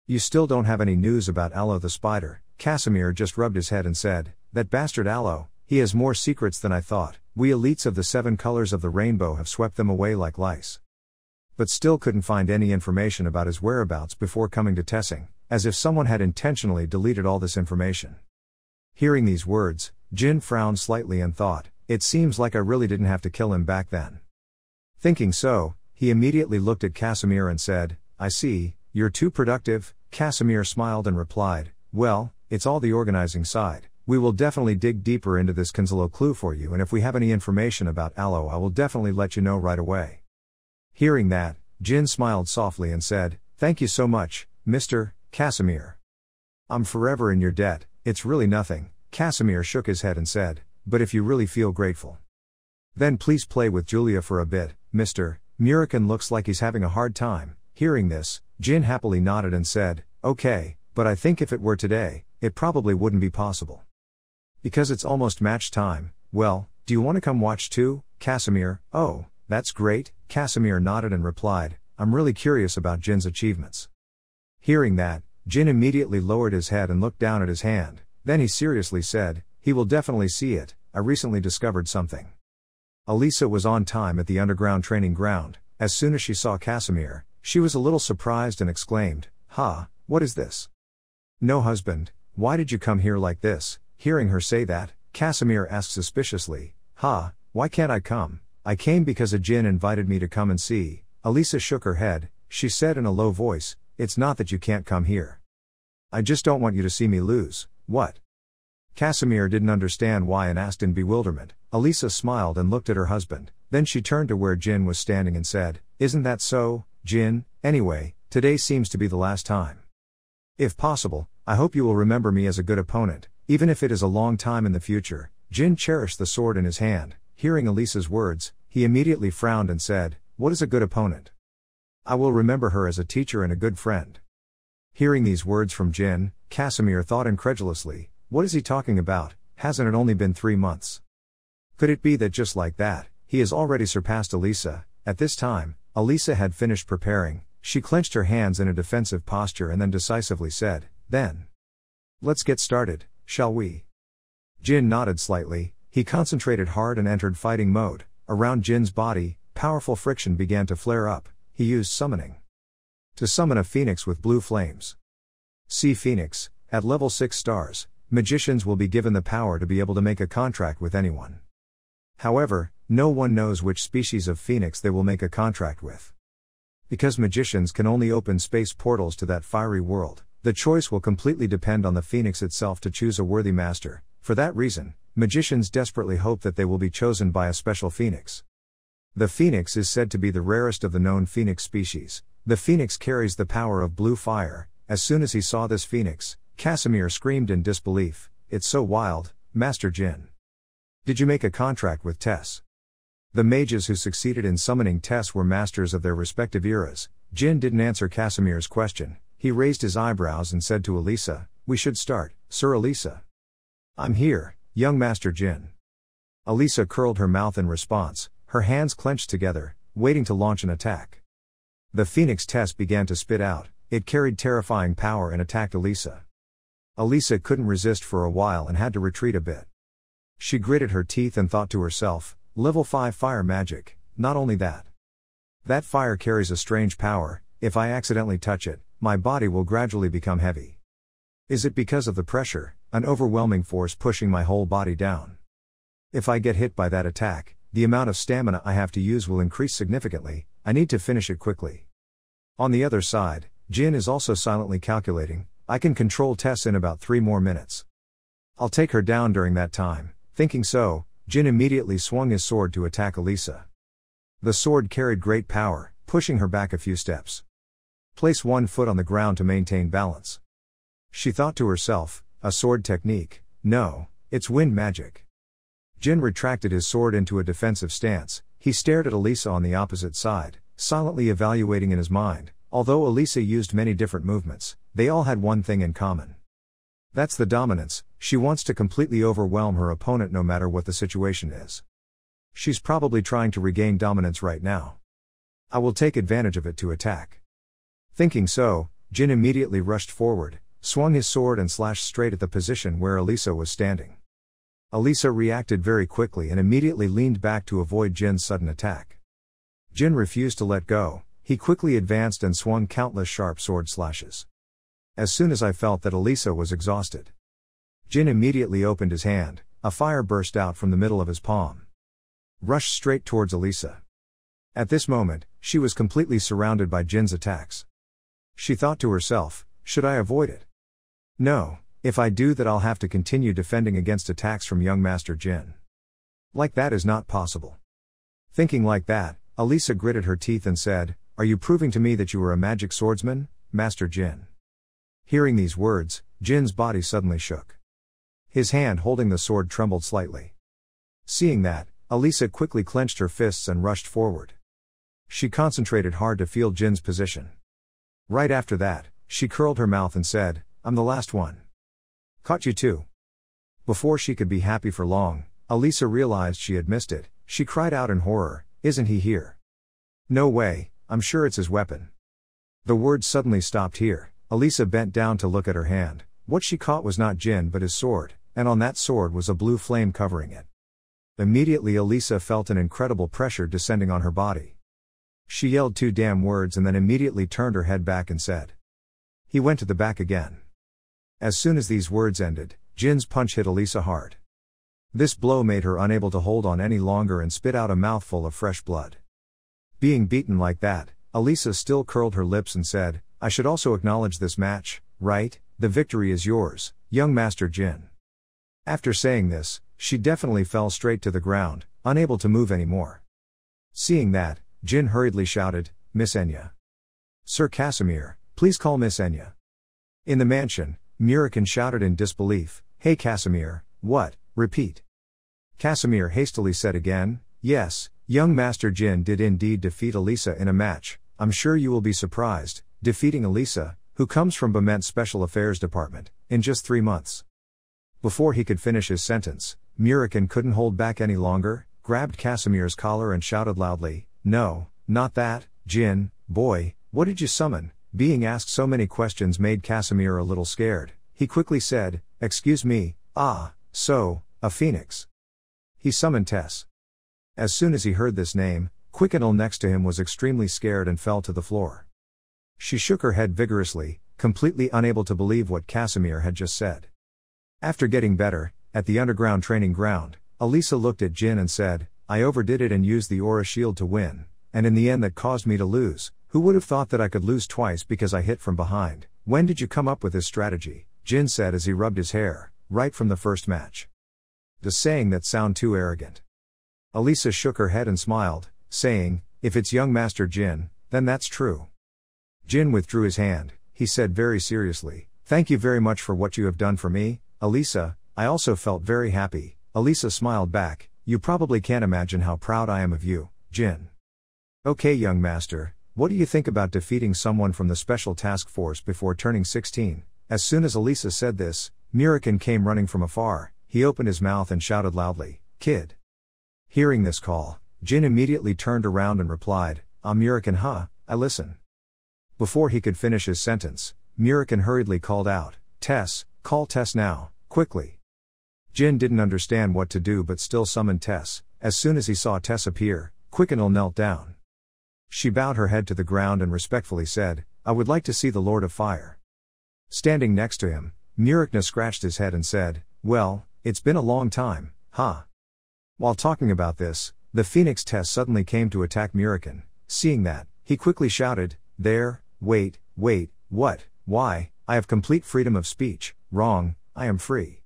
Speaker 1: You still don't have any news about Aloe the spider?" Casimir just rubbed his head and said, "That bastard Aloe, he has more secrets than I thought. We elites of the 7 colors of the rainbow have swept them away like lice. But still couldn't find any information about his whereabouts before coming to Tessing, as if someone had intentionally deleted all this information." Hearing these words, Jin frowned slightly and thought, "It seems like I really didn't have to kill him back then." Thinking so, he immediately looked at Casimir and said, "I see, you're too productive." Casimir smiled and replied, "Well, it's all the organizing side. We will definitely dig deeper into this Kinsalo clue for you, and if we have any information about Aloe I will definitely let you know right away." Hearing that, Jin smiled softly and said, "Thank you so much, Mr. Casimir. I'm forever in your debt." "It's really nothing," Casimir shook his head and said, "but if you really feel grateful, then please play with Julia for a bit, Mr. Mirakin looks like he's having a hard time." Hearing this, Jin happily nodded and said, "Okay, but I think if it were today, it probably wouldn't be possible. Because it's almost match time." "Well, do you want to come watch too, Casimir?" "Oh, that's great." Casimir nodded and replied, "I'm really curious about Jin's achievements." Hearing that, Jin immediately lowered his head and looked down at his hand. Then he seriously said, "He will definitely see it. I recently discovered something." Elisa was on time at the underground training ground. As soon as she saw Casimir, she was a little surprised and exclaimed, "Ha, what is this? No husband, why did you come here like this?" Hearing her say that, Casimir asked suspiciously, "Ha, why can't I come?" "I came because a Jin invited me to come and see." Elisa shook her head. She said in a low voice, "It's not that you can't come here. I just don't want you to see me lose." "What?" Casimir didn't understand why and asked in bewilderment. Elisa smiled and looked at her husband. Then she turned to where Jin was standing and said, "Isn't that so, Jin? Anyway, today seems to be the last time. If possible, I hope you will remember me as a good opponent, even if it is a long time in the future." Jin cherished the sword in his hand. Hearing Elisa's words, he immediately frowned and said, "What is a good opponent? I will remember her as a teacher and a good friend." Hearing these words from Jin, Casimir thought incredulously, What is he talking about? Hasn't it only been 3 months? Could it be that just like that, he has already surpassed Elisa? At this time, Elisa had finished preparing. She clenched her hands in a defensive posture and then decisively said, "Then. Let's get started, shall we?" Jin nodded slightly. He concentrated hard and entered fighting mode. Around Jin's body, powerful friction began to flare up. He used summoning to summon a phoenix with blue flames. See Phoenix. At level 6 stars, magicians will be given the power to be able to make a contract with anyone. However, no one knows which species of phoenix they will make a contract with. Because magicians can only open space portals to that fiery world, the choice will completely depend on the phoenix itself to choose a worthy master. For that reason, magicians desperately hope that they will be chosen by a special phoenix. The phoenix is said to be the rarest of the known phoenix species. The phoenix carries the power of blue fire. As soon as he saw this phoenix, Casimir screamed in disbelief, "It's so wild, Master Jin. Did you make a contract with Tess?" The mages who succeeded in summoning Tess were masters of their respective eras. Jin didn't answer Casimir's question. He raised his eyebrows and said to Elisa, "We should start, Sir Elisa." "I'm here, young Master Jin." Elisa curled her mouth in response, her hands clenched together, waiting to launch an attack. The phoenix Tess began to spit out. It carried terrifying power and attacked Elisa. Elisa couldn't resist for a while and had to retreat a bit. She gritted her teeth and thought to herself, level 5 fire magic, not only that. That fire carries a strange power. If I accidentally touch it, my body will gradually become heavy. Is it because of the pressure, an overwhelming force pushing my whole body down? If I get hit by that attack, the amount of stamina I have to use will increase significantly. I need to finish it quickly. On the other side, Jin is also silently calculating, I can control Tess in about 3 more minutes. I'll take her down during that time. Thinking so, Jin immediately swung his sword to attack Elisa. The sword carried great power, pushing her back a few steps. Place one foot on the ground to maintain balance. She thought to herself, a sword technique? No, it's wind magic. Jin retracted his sword into a defensive stance. He stared at Elisa on the opposite side, silently evaluating in his mind. Although Elisa used many different movements, they all had one thing in common. That's the dominance. She wants to completely overwhelm her opponent no matter what the situation is. She's probably trying to regain dominance right now. I will take advantage of it to attack. Thinking so, Jin immediately rushed forward, swung his sword and slashed straight at the position where Elisa was standing. Elisa reacted very quickly and immediately leaned back to avoid Jin's sudden attack. Jin refused to let go. He quickly advanced and swung countless sharp sword slashes. As soon as I felt that Elisa was exhausted, Jin immediately opened his hand. A fire burst out from the middle of his palm. Rushed straight towards Elisa. At this moment, she was completely surrounded by Jin's attacks. She thought to herself, should I avoid it? No, if I do that I'll have to continue defending against attacks from young Master Jin. Like that is not possible. Thinking like that, Elisa gritted her teeth and said, are you proving to me that you are a magic swordsman, Master Jin? Hearing these words, Jin's body suddenly shook. His hand holding the sword trembled slightly. Seeing that, Elisa quickly clenched her fists and rushed forward. She concentrated hard to feel Jin's position. Right after that, she curled her mouth and said, I'm the last one. Caught you too. Before she could be happy for long, Elisa realized she had missed it. She cried out in horror, isn't he here? No way, I'm sure it's his weapon. The words suddenly stopped here. Elisa bent down to look at her hand. What she caught was not Jin but his sword, and on that sword was a blue flame covering it. Immediately Elisa felt an incredible pressure descending on her body. She yelled 2 damn words and then immediately turned her head back and said. He went to the back again. As soon as these words ended, Jin's punch hit Elisa hard. This blow made her unable to hold on any longer and spit out a mouthful of fresh blood. Being beaten like that, Elisa still curled her lips and said, I should also acknowledge this match, right? The victory is yours, young Master Jin. After saying this, she definitely fell straight to the ground, unable to move anymore. Seeing that, Jin hurriedly shouted, Miss Enya. Sir Casimir, please call Miss Enya. In the mansion, Murikin shouted in disbelief, Hey Casimir, what? Repeat. Casimir hastily said again, Yes, young Master Jin did indeed defeat Elisa in a match. I'm sure you will be surprised, defeating Elisa, who comes from Bament's Special Affairs Department, in just 3 months. Before he could finish his sentence, Murikin couldn't hold back any longer, grabbed Casimir's collar and shouted loudly, "No, not that, Jin, boy, what did you summon?" Being asked so many questions made Casimir a little scared. He quickly said, "Excuse me, a phoenix." He summoned Tess. As soon as he heard this name, Quickenel next to him was extremely scared and fell to the floor. She shook her head vigorously, completely unable to believe what Casimir had just said. After getting better, at the underground training ground, Elisa looked at Jin and said, "I overdid it and used the aura shield to win, and in the end that caused me to lose. Who would have thought that I could lose twice because I hit from behind? When did you come up with this strategy?" Jin said as he rubbed his hair. "Right from the first match." Does saying that sound too arrogant? Elisa shook her head and smiled, saying, "If it's young Master Jin, then that's true." Jin withdrew his hand. He said very seriously, "Thank you very much for what you have done for me, Elisa. I also felt very happy." Elisa smiled back, "You probably can't imagine how proud I am of you, Jin." "Okay, young master, what do you think about defeating someone from the special task force before turning 16? As soon as Elisa said this, Murikin came running from afar. He opened his mouth and shouted loudly, "Kid." Hearing this call, Jin immediately turned around and replied, Murikin, I listen." Before he could finish his sentence, Murikin hurriedly called out, "Tess, call Tess now, quickly." Jin didn't understand what to do but still summoned Tess. As soon as he saw Tess appear, Quickenel knelt down. She bowed her head to the ground and respectfully said, "I would like to see the Lord of Fire." Standing next to him, Murikna scratched his head and said, "Well, it's been a long time, While talking about this, the Phoenix Tess suddenly came to attack Murikin. Seeing that, he quickly shouted, Wait, what, why, I have complete freedom of speech, wrong, I am free."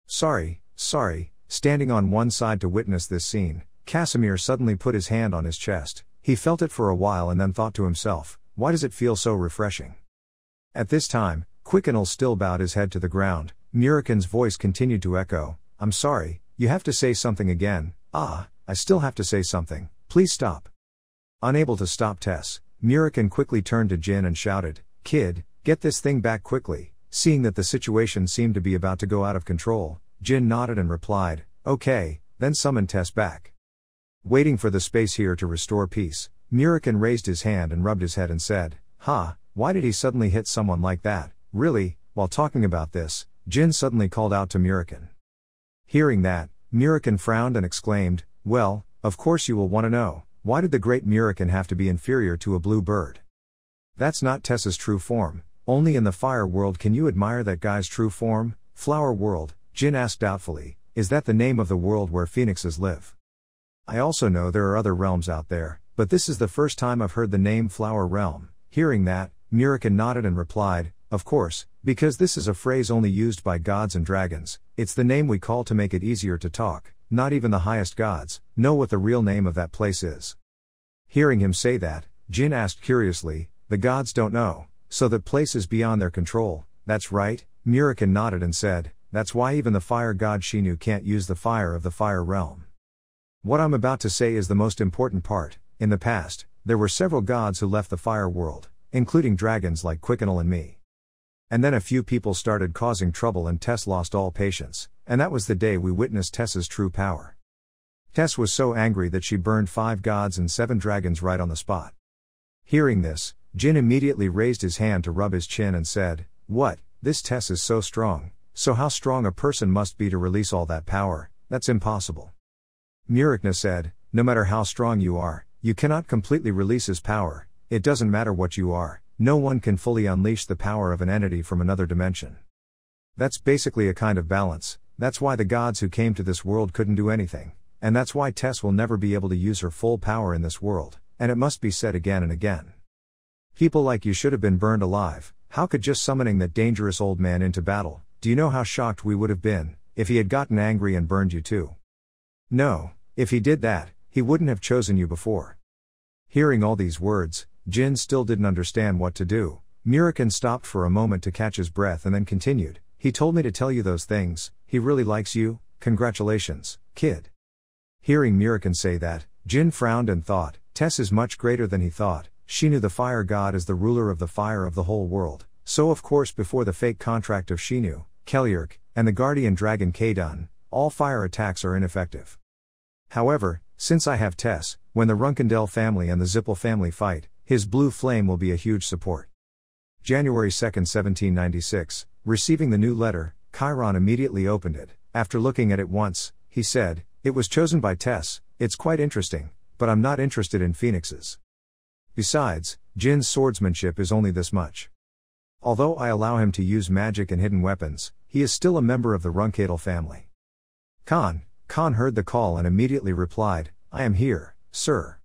Speaker 1: Sorry. Standing on one side to witness this scene, Casimir suddenly put his hand on his chest. He felt it for a while and then thought to himself, "Why does it feel so refreshing?" At this time, Quickenel still bowed his head to the ground. Murikin's voice continued to echo, "I'm sorry, you have to say something again." I still have to say something, please stop." Unable to stop Tess, Murikin quickly turned to Jin and shouted, "Kid, get this thing back quickly." Seeing that the situation seemed to be about to go out of control, Jin nodded and replied, "Okay, then summon Tess back." Waiting for the space here to restore peace, Murikin raised his hand and rubbed his head and said, Why did he suddenly hit someone like that, really?" While talking about this, Jin suddenly called out to Murikin. Hearing that, Murikin frowned and exclaimed, "Well, of course you will want to know, why did the great Murikin have to be inferior to a blue bird? That's not Tess's true form. Only in the fire world can you admire that guy's true form." "Flower world," Jin asked doubtfully, "is that the name of the world where phoenixes live?" "I also know there are other realms out there, but this is the first time I've heard the name Flower Realm." Hearing that, Murikin nodded and replied, "Of course, because this is a phrase only used by gods and dragons. It's the name we call to make it easier to talk. Not even the highest gods know what the real name of that place is." Hearing him say that, Jin asked curiously, "The gods don't know, so that place is beyond their control?" "That's right," Murikin nodded and said, "That's why even the fire god Shinu can't use the fire of the fire realm." What I'm about to say is the most important part. In the past, there were several gods who left the fire world, including dragons like Quickenel and me. And then a few people started causing trouble and Tess lost all patience, and that was the day we witnessed Tess's true power. Tess was so angry that she burned 5 gods and 7 dragons right on the spot. Hearing this, Jin immediately raised his hand to rub his chin and said, "What, this Tess is so strong, so how strong a person must be to release all that power? That's impossible." Murikna said, "No matter how strong you are, you cannot completely release his power. It doesn't matter what you are, no one can fully unleash the power of an entity from another dimension. That's basically a kind of balance. That's why the gods who came to this world couldn't do anything, and that's why Tess will never be able to use her full power in this world, and it must be said again and again. People like you should have been burned alive. How could just summoning that dangerous old man into battle? Do you know how shocked we would have been, if he had gotten angry and burned you too? No, if he did that, he wouldn't have chosen you before." Hearing all these words, Jin still didn't understand what to do. Murikin stopped for a moment to catch his breath and then continued, "He told me to tell you those things. He really likes you. Congratulations, kid." Hearing Murikin say that, Jin frowned and thought, Tess is much greater than he thought. Shinu the fire god is the ruler of the fire of the whole world, so of course before the fake contract of Shinu, Kelyurk, and the guardian dragon K-Dun, all fire attacks are ineffective. However, since I have Tess, when the Runkendell family and the Zippel family fight, his blue flame will be a huge support. January 2, 1796, receiving the new letter, Chiron immediately opened it. After looking at it once, he said, "It was chosen by Tess, it's quite interesting, but I'm not interested in phoenixes. Besides, Jin's swordsmanship is only this much. Although I allow him to use magic and hidden weapons, he is still a member of the Runkendell family." Khan heard the call and immediately replied, "I am here, sir."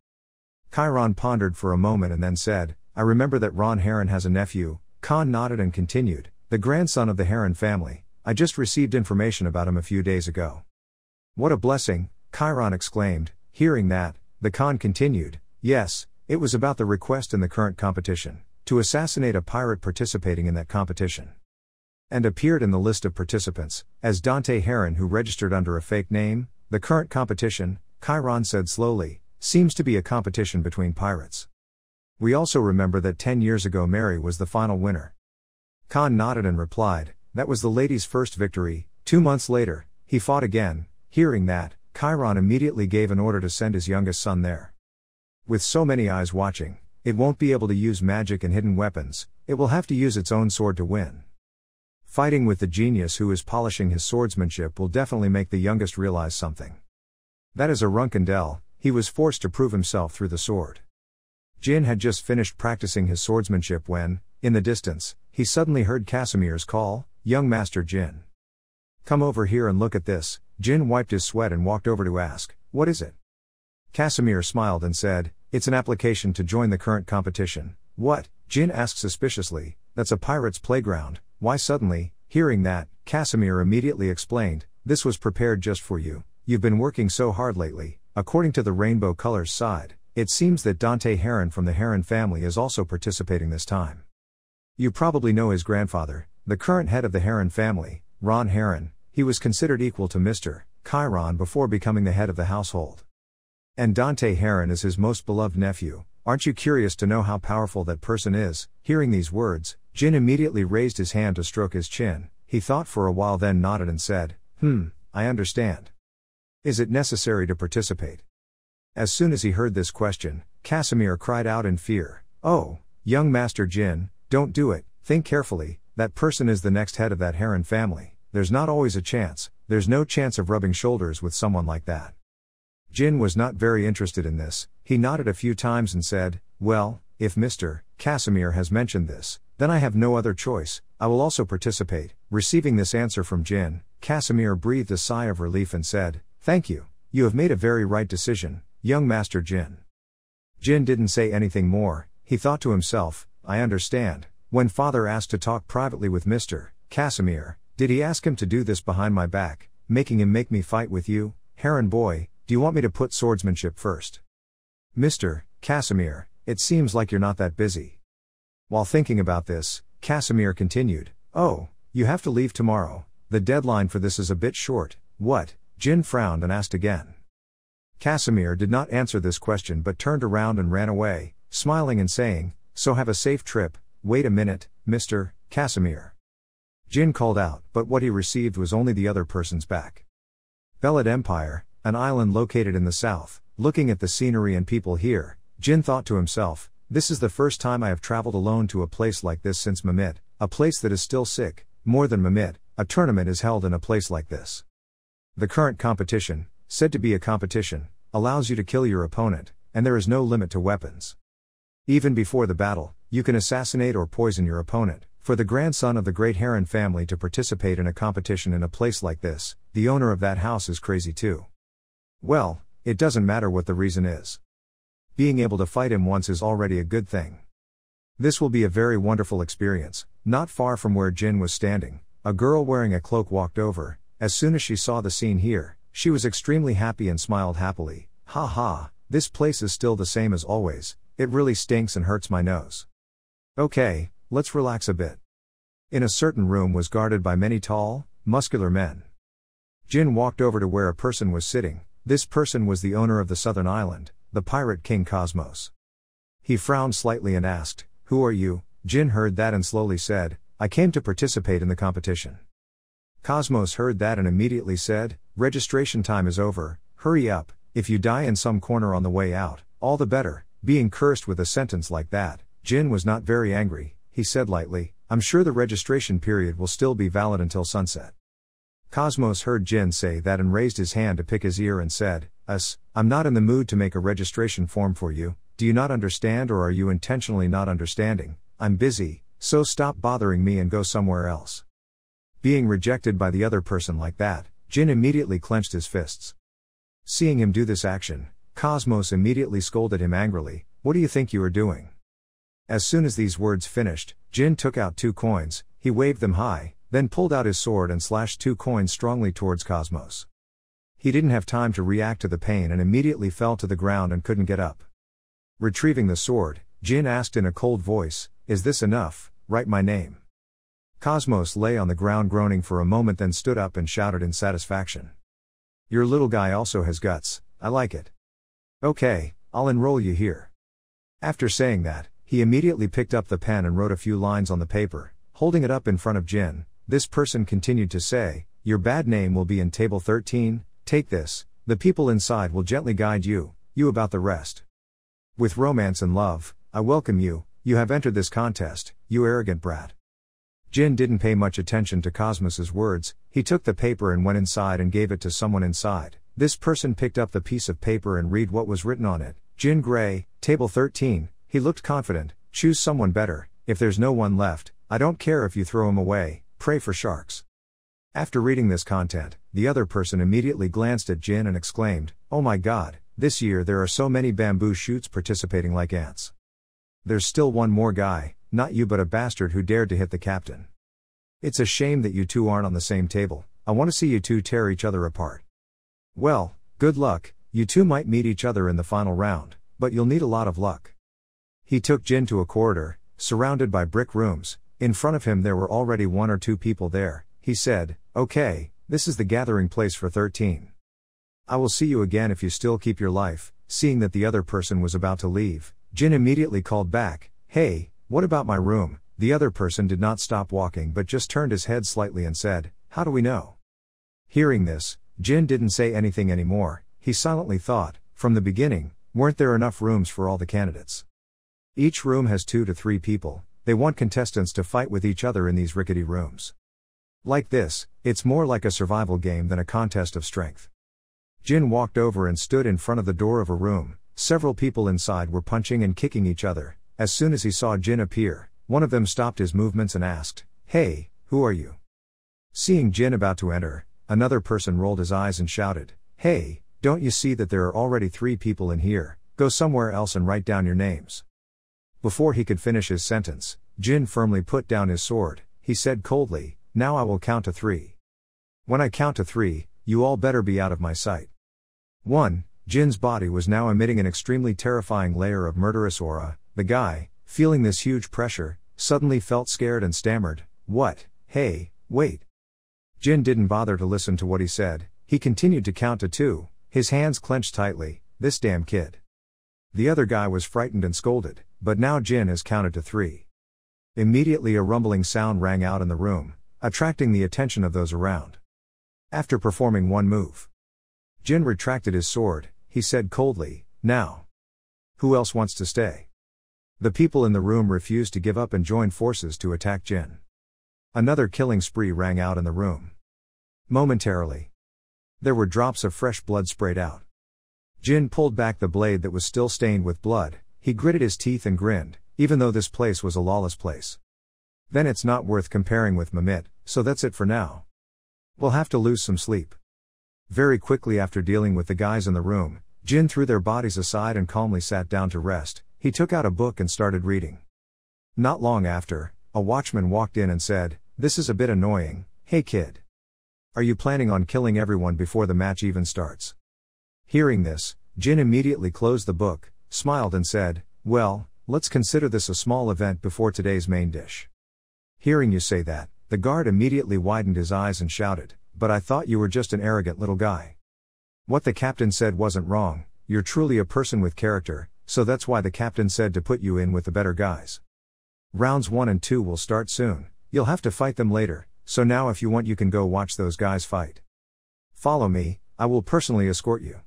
Speaker 1: Chiron pondered for a moment and then said, "I remember that Ron Heron has a nephew." Khan nodded and continued, "The grandson of the Heron family. I just received information about him a few days ago." "What a blessing," Chiron exclaimed. Hearing that, the Khan continued, "Yes, it was about the request in the current competition, to assassinate a pirate participating in that competition. And appeared in the list of participants, as Dante Heron, who registered under a fake name. The current competition," Chiron said slowly, "seems to be a competition between pirates. We also remember that 10 years ago Mary was the final winner." Khan nodded and replied, "That was the lady's first victory. 2 months later, he fought again." Hearing that, Chiron immediately gave an order to send his youngest son there. With so many eyes watching, it won't be able to use magic and hidden weapons, it will have to use its own sword to win. Fighting with the genius who is polishing his swordsmanship will definitely make the youngest realize something. That is a Runkendell, he was forced to prove himself through the sword. Jin had just finished practicing his swordsmanship when, in the distance, he suddenly heard Casimir's call, "Young Master Jin. Come over here and look at this." Jin wiped his sweat and walked over to ask, "What is it?" Casimir smiled and said, "It's an application to join the current competition." "What?" Jin asked suspiciously. "That's a pirate's playground. Why suddenly?" Hearing that, Casimir immediately explained, "This was prepared just for you. You've been working so hard lately." According to the Rainbow Colors side, it seems that Dante Heron from the Heron family is also participating this time. You probably know his grandfather, the current head of the Heron family, Ron Heron. He was considered equal to Mr. Chiron before becoming the head of the household. And Dante Heron is his most beloved nephew. Aren't you curious to know how powerful that person is?" Hearing these words, Jin immediately raised his hand to stroke his chin. He thought for a while, then nodded and said, I understand. Is it necessary to participate?" As soon as he heard this question, Casimir cried out in fear, "Oh, young Master Jin, don't do it. Think carefully, that person is the next head of that Heron family. There's not always a chance, there's no chance of rubbing shoulders with someone like that." Jin was not very interested in this. He nodded a few times and said, "Well, if Mr. Casimir has mentioned this, then I have no other choice, I will also participate." Receiving this answer from Jin, Casimir breathed a sigh of relief and said, "Thank you, you have made a very right decision, young Master Jin." Jin didn't say anything more. He thought to himself, "I understand. When father asked to talk privately with Mr. Casimir, did he ask him to do this behind my back, making him make me fight with you? Heron boy, do you want me to put swordsmanship first?" "Mr. Casimir, it seems like you're not that busy." While thinking about this, Casimir continued, "Oh, you have to leave tomorrow. The deadline for this is a bit short." "What?" Jin frowned and asked again. Casimir did not answer this question but turned around and ran away, smiling and saying, "So have a safe trip." "Wait a minute, Mr. Casimir." Jin called out, but what he received was only the other person's back. Belad Empire, an island located in the south. Looking at the scenery and people here, Jin thought to himself, "This is the first time I have traveled alone to a place like this since Mimit, a place that is still sick. More than Mimit, a tournament is held in a place like this. The current competition, said to be a competition, allows you to kill your opponent, and there is no limit to weapons. Even before the battle, you can assassinate or poison your opponent. For the grandson of the great Heron family to participate in a competition in a place like this, the owner of that house is crazy too. Well, it doesn't matter what the reason is. Being able to fight him once is already a good thing. This will be a very wonderful experience." Not far from where Jin was standing, a girl wearing a cloak walked over. As soon as she saw the scene here, she was extremely happy and smiled happily. "Ha ha, this place is still the same as always, it really stinks and hurts my nose. Okay, let's relax a bit." In a certain room was guarded by many tall, muscular men. Jin walked over to where a person was sitting. This person was the owner of the southern island, the pirate king Cosmos. He frowned slightly and asked, "Who are you?" Jin heard that and slowly said, "I came to participate in the competition." Cosmos heard that and immediately said, "Registration time is over, hurry up, if you die in some corner on the way out, all the better." Being cursed with a sentence like that, Jin was not very angry. He said lightly, "I'm sure the registration period will still be valid until sunset." Cosmos heard Jin say that and raised his hand to pick his ear and said, I'm not in the mood to make a registration form for you. Do you not understand, or are you intentionally not understanding? I'm busy, so stop bothering me and go somewhere else." Being rejected by the other person like that, Jin immediately clenched his fists. Seeing him do this action, Cosmos immediately scolded him angrily, "What do you think you are doing?" As soon as these words finished, Jin took out 2 coins, he waved them high, then pulled out his sword and slashed 2 coins strongly towards Cosmos. He didn't have time to react to the pain and immediately fell to the ground and couldn't get up. Retrieving the sword, Jin asked in a cold voice, "Is this enough? Write my name." Cosmos lay on the ground groaning for a moment, then stood up and shouted in satisfaction, "Your little guy also has guts, I like it. Okay, I'll enroll you here." After saying that, he immediately picked up the pen and wrote a few lines on the paper, holding it up in front of Jin. This person continued to say, "Your bad name will be in table 13, take this, the people inside will gently guide you about the rest. With romance and love, I welcome you, you have entered this contest, you arrogant brat." Jin didn't pay much attention to Cosmos's words, he took the paper and went inside and gave it to someone inside. This person picked up the piece of paper and read what was written on it, Jin Gray, table 13, he looked confident, "Choose someone better, if there's no one left, I don't care if you throw him away, pray for sharks." After reading this content, the other person immediately glanced at Jin and exclaimed, "Oh my god, this year there are so many bamboo shoots participating like ants. There's still one more guy, not you but a bastard who dared to hit the captain. It's a shame that you two aren't on the same table, I want to see you two tear each other apart. Well, good luck, you two might meet each other in the final round, but you'll need a lot of luck." He took Jin to a corridor, surrounded by brick rooms. In front of him there were already 1 or 2 people there. He said, "Okay, this is the gathering place for 13. I will see you again if you still keep your life." Seeing that the other person was about to leave, Jin immediately called back, "Hey, what about my room?" The other person did not stop walking but just turned his head slightly and said, "How do we know?" Hearing this, Jin didn't say anything anymore. He silently thought, from the beginning, weren't there enough rooms for all the candidates? Each room has 2 to 3 people, they want contestants to fight with each other in these rickety rooms. Like this, it's more like a survival game than a contest of strength. Jin walked over and stood in front of the door of a room. Several people inside were punching and kicking each other. As soon as he saw Jin appear, one of them stopped his movements and asked, "Hey, who are you?" Seeing Jin about to enter, another person rolled his eyes and shouted, "Hey, don't you see that there are already 3 people in here? Go somewhere else and write down your names." Before he could finish his sentence, Jin firmly put down his sword. He said coldly, "Now I will count to 3. When I count to 3, you all better be out of my sight." 1. Jin's body was now emitting an extremely terrifying layer of murderous aura. The guy, feeling this huge pressure, suddenly felt scared and stammered, "What? Hey, wait." Jin didn't bother to listen to what he said, he continued to count to 2, his hands clenched tightly, "This damn kid." The other guy was frightened and scolded, but now Jin has counted to 3. Immediately a rumbling sound rang out in the room, attracting the attention of those around. After performing one move, Jin retracted his sword. He said coldly, "Now. Who else wants to stay?" The people in the room refused to give up and joined forces to attack Jin. Another killing spree rang out in the room. Momentarily, there were drops of fresh blood sprayed out. Jin pulled back the blade that was still stained with blood. He gritted his teeth and grinned, even though this place was a lawless place. "Then it's not worth comparing with Mimit, so that's it for now. We'll have to lose some sleep." Very quickly after dealing with the guys in the room, Jin threw their bodies aside and calmly sat down to rest. He took out a book and started reading. Not long after, a watchman walked in and said, "This is a bit annoying. Hey kid. Are you planning on killing everyone before the match even starts?" Hearing this, Jin immediately closed the book, smiled and said, "Well, let's consider this a small event before today's main dish." Hearing you say that, the guard immediately widened his eyes and shouted, "But I thought you were just an arrogant little guy. What the captain said wasn't wrong, you're truly a person with character, so that's why the captain said to put you in with the better guys. Rounds 1 and 2 will start soon, you'll have to fight them later, so now if you want you can go watch those guys fight. Follow me, I will personally escort you.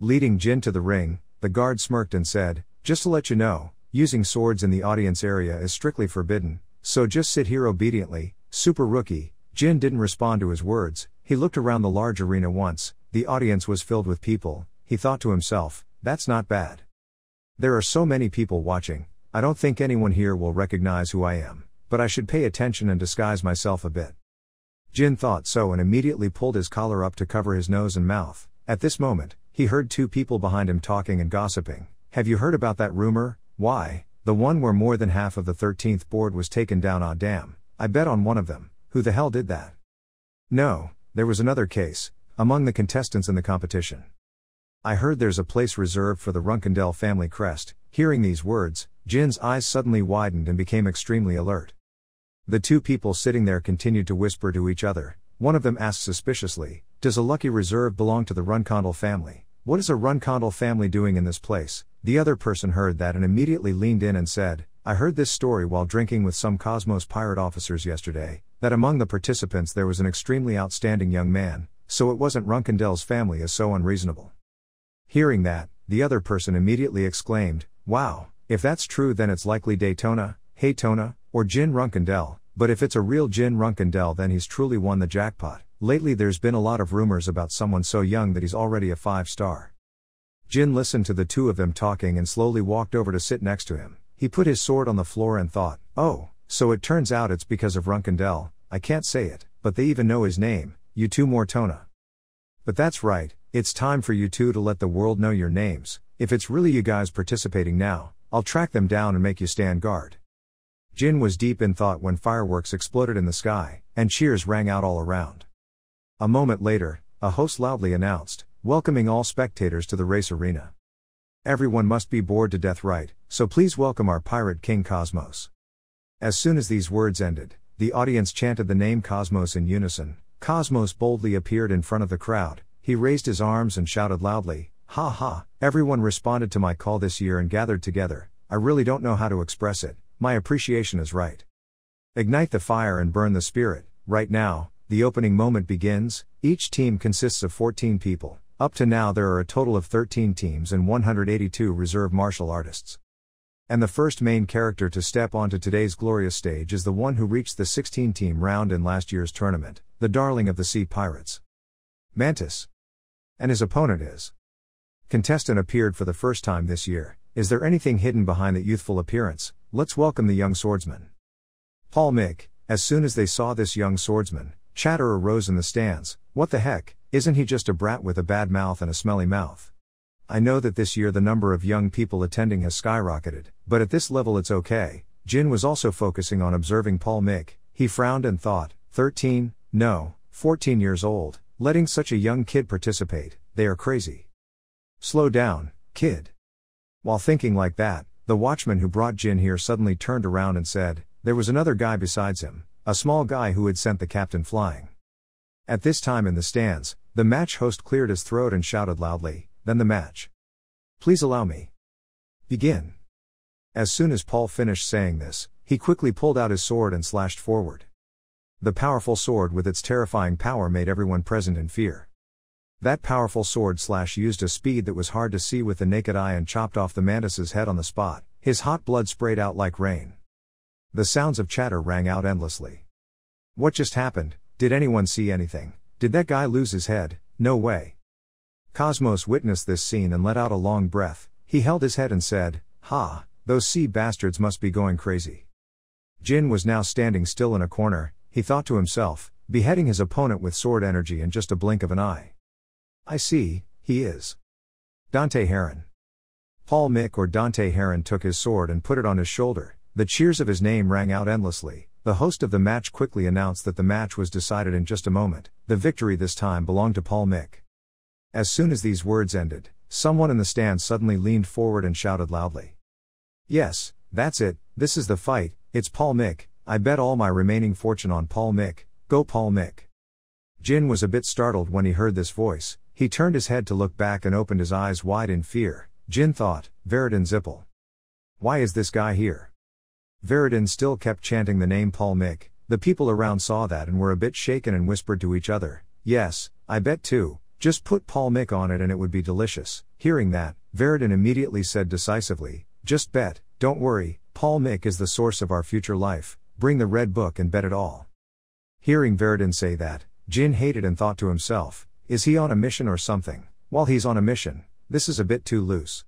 Speaker 1: Leading Jin to the ring, the guard smirked and said, just to let you know, using swords in the audience area is strictly forbidden, so just sit here obediently, super rookie. Jin didn't respond to his words, he looked around the large arena once, the audience was filled with people, he thought to himself, that's not bad. There are so many people watching, I don't think anyone here will recognize who I am, but I should pay attention and disguise myself a bit. Jin thought so and immediately pulled his collar up to cover his nose and mouth. At this moment, he heard two people behind him talking and gossiping. Have you heard about that rumor? Why, the one where more than half of the 13th board was taken down. Ah damn, I bet on one of them. Who the hell did that? No, there was another case, among the contestants in the competition. I heard there's a place reserved for the Runkendell family crest. Hearing these words, Jin's eyes suddenly widened and became extremely alert. The two people sitting there continued to whisper to each other. One of them asked suspiciously, does a lucky reserve belong to the Runkendell family? What is a Runkendell family doing in this place? The other person heard that and immediately leaned in and said, I heard this story while drinking with some Cosmos pirate officers yesterday, that among the participants there was an extremely outstanding young man, so it wasn't Runkendell's family is so unreasonable. Hearing that, the other person immediately exclaimed, wow, if that's true then it's likely Daytona, Haytona, or Jin Runkendell, but if it's a real Jin Runkendell then he's truly won the jackpot. Lately there's been a lot of rumors about someone so young that he's already a 5-star. Jin listened to the two of them talking and slowly walked over to sit next to him. He put his sword on the floor and thought, oh, so it turns out it's because of Runkendell, I can't say it, but they even know his name, you two Mortona. But that's right, it's time for you two to let the world know your names. If it's really you guys participating now, I'll track them down and make you stand guard. Jin was deep in thought when fireworks exploded in the sky, and cheers rang out all around. A moment later, a host loudly announced, welcoming all spectators to the race arena. Everyone must be bored to death, right, so please welcome our pirate king Cosmos. As soon as these words ended, the audience chanted the name Cosmos in unison. Cosmos boldly appeared in front of the crowd, he raised his arms and shouted loudly, ha ha, everyone responded to my call this year and gathered together, I really don't know how to express it, my appreciation is right. Ignite the fire and burn the spirit, right now, the opening moment begins, each team consists of 14 people. Up to now there are a total of 13 teams and 182 reserve martial artists. And the first main character to step onto today's glorious stage is the one who reached the 16-team round in last year's tournament, the darling of the sea pirates. Mantis. And his opponent is. Contestant appeared for the first time this year. Is there anything hidden behind that youthful appearance? Let's welcome the young swordsman. Paul Mick. As soon as they saw this young swordsman, chatter arose in the stands. What the heck? Isn't he just a brat with a bad mouth and a smelly mouth? I know that this year the number of young people attending has skyrocketed, but at this level it's okay. Jin was also focusing on observing Paul Mick. He frowned and thought, 13, no, 14 years old, letting such a young kid participate, they are crazy. Slow down, kid. While thinking like that, the watchman who brought Jin here suddenly turned around and said, there was another guy besides him, a small guy who had sent the captain flying. At this time in the stands, the match host cleared his throat and shouted loudly, then the match. Please allow me. Begin. As soon as Paul finished saying this, he quickly pulled out his sword and slashed forward. The powerful sword with its terrifying power made everyone present in fear. That powerful sword slash used a speed that was hard to see with the naked eye and chopped off the mantis's head on the spot. His hot blood sprayed out like rain. The sounds of chatter rang out endlessly. What just happened? Did anyone see anything? Did that guy lose his head? No way. Cosmos witnessed this scene and let out a long breath. He held his head and said, ha, those sea bastards must be going crazy. Jin was now standing still in a corner, he thought to himself, beheading his opponent with sword energy in just a blink of an eye. I see, he is Dante Heron. Paul Mick or Dante Heron took his sword and put it on his shoulder. The cheers of his name rang out endlessly. The host of the match quickly announced that the match was decided in just a moment. The victory this time belonged to Paul Mick. As soon as these words ended, someone in the stand suddenly leaned forward and shouted loudly. Yes, that's it, this is the fight, it's Paul Mick, I bet all my remaining fortune on Paul Mick, go Paul Mick. Jin was a bit startled when he heard this voice, he turned his head to look back and opened his eyes wide in fear. Jin thought, Veridin Zippel. Why is this guy here? Veridin still kept chanting the name Paul Mick. The people around saw that and were a bit shaken and whispered to each other, "Yes, I bet too, just put Paul Mick on it and it would be delicious." Hearing that, Veridin immediately said decisively, "Just bet, don't worry, Paul Mick is the source of our future life, bring the red book and bet it all." Hearing Veridin say that, Jin hated and thought to himself, is he on a mission or something? While he's on a mission, this is a bit too loose.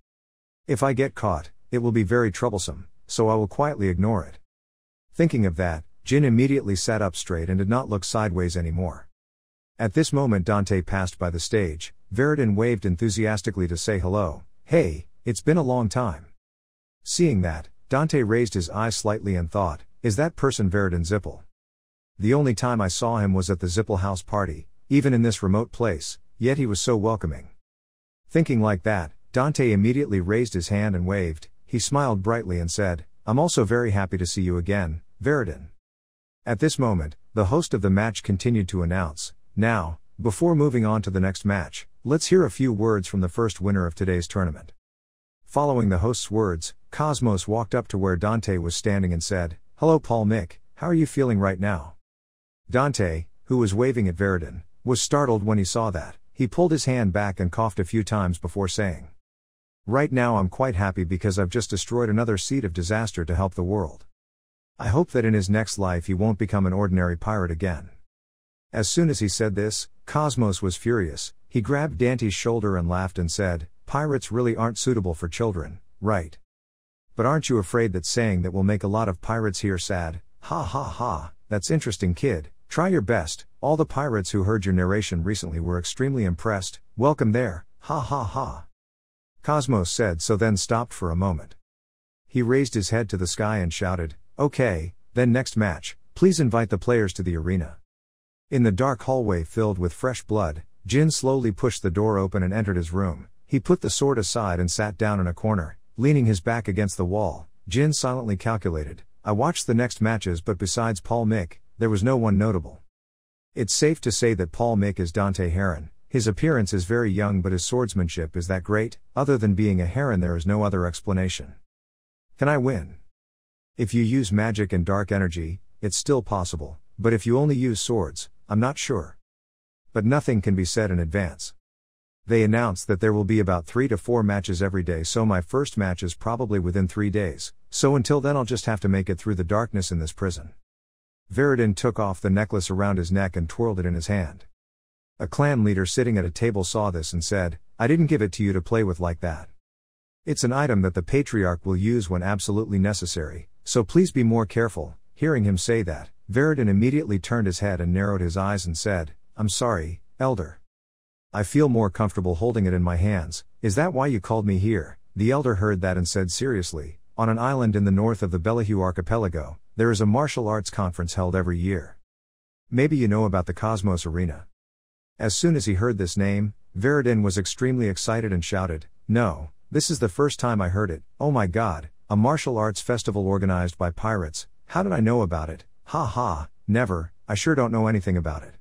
Speaker 1: If I get caught, it will be very troublesome, so I will quietly ignore it. Thinking of that, Jin immediately sat up straight and did not look sideways anymore. At this moment Dante passed by the stage. Veridin waved enthusiastically to say hello. "Hey, it's been a long time." Seeing that, Dante raised his eyes slightly and thought, is that person Veridin Zippel? The only time I saw him was at the Zippel house party, even in this remote place, yet he was so welcoming. Thinking like that, Dante immediately raised his hand and waved. He smiled brightly and said, "I'm also very happy to see you again, Veridin." At this moment, the host of the match continued to announce, "Now, before moving on to the next match, let's hear a few words from the first winner of today's tournament." Following the host's words, Cosmos walked up to where Dante was standing and said, "Hello Paul Mick, how are you feeling right now?" Dante, who was waving at Veridin, was startled when he saw that. He pulled his hand back and coughed a few times before saying, "Right now I'm quite happy because I've just destroyed another seed of disaster to help the world. I hope that in his next life he won't become an ordinary pirate again." As soon as he said this, Cosmos was furious. He grabbed Dante's shoulder and laughed and said, "Pirates really aren't suitable for children, right? But aren't you afraid that saying that will make a lot of pirates here sad? Ha ha ha, that's interesting kid, try your best. All the pirates who heard your narration recently were extremely impressed, welcome there, ha ha ha." Cosmos said so then stopped for a moment. He raised his head to the sky and shouted, "Okay, then next match, please invite the players to the arena." In the dark hallway filled with fresh blood, Jin slowly pushed the door open and entered his room. He put the sword aside and sat down in a corner, leaning his back against the wall. Jin silently calculated, "I watched the next matches but besides Paul Mick, there was no one notable. It's safe to say that Paul Mick is Dante Heron. His appearance is very young but his swordsmanship is that great, other than being a heron there is no other explanation. Can I win? If you use magic and dark energy, it's still possible, but if you only use swords, I'm not sure. But nothing can be said in advance." They announced that there will be about 3 to 4 matches every day, so my first match is probably within 3 days, so until then I'll just have to make it through the darkness in this prison. Veridin took off the necklace around his neck and twirled it in his hand. A clan leader sitting at a table saw this and said, "I didn't give it to you to play with like that. It's an item that the patriarch will use when absolutely necessary, so please be more careful." Hearing him say that, Veridin immediately turned his head and narrowed his eyes and said, "I'm sorry, Elder. I feel more comfortable holding it in my hands. Is that why you called me here?" The elder heard that and said seriously, "On an island in the north of the Bellahue archipelago, there is a martial arts conference held every year. Maybe you know about the Cosmos Arena." As soon as he heard this name, Veridin was extremely excited and shouted, "No, this is the first time I heard it. Oh my god, a martial arts festival organized by pirates, how did I know about it? Ha ha, never, I sure don't know anything about it."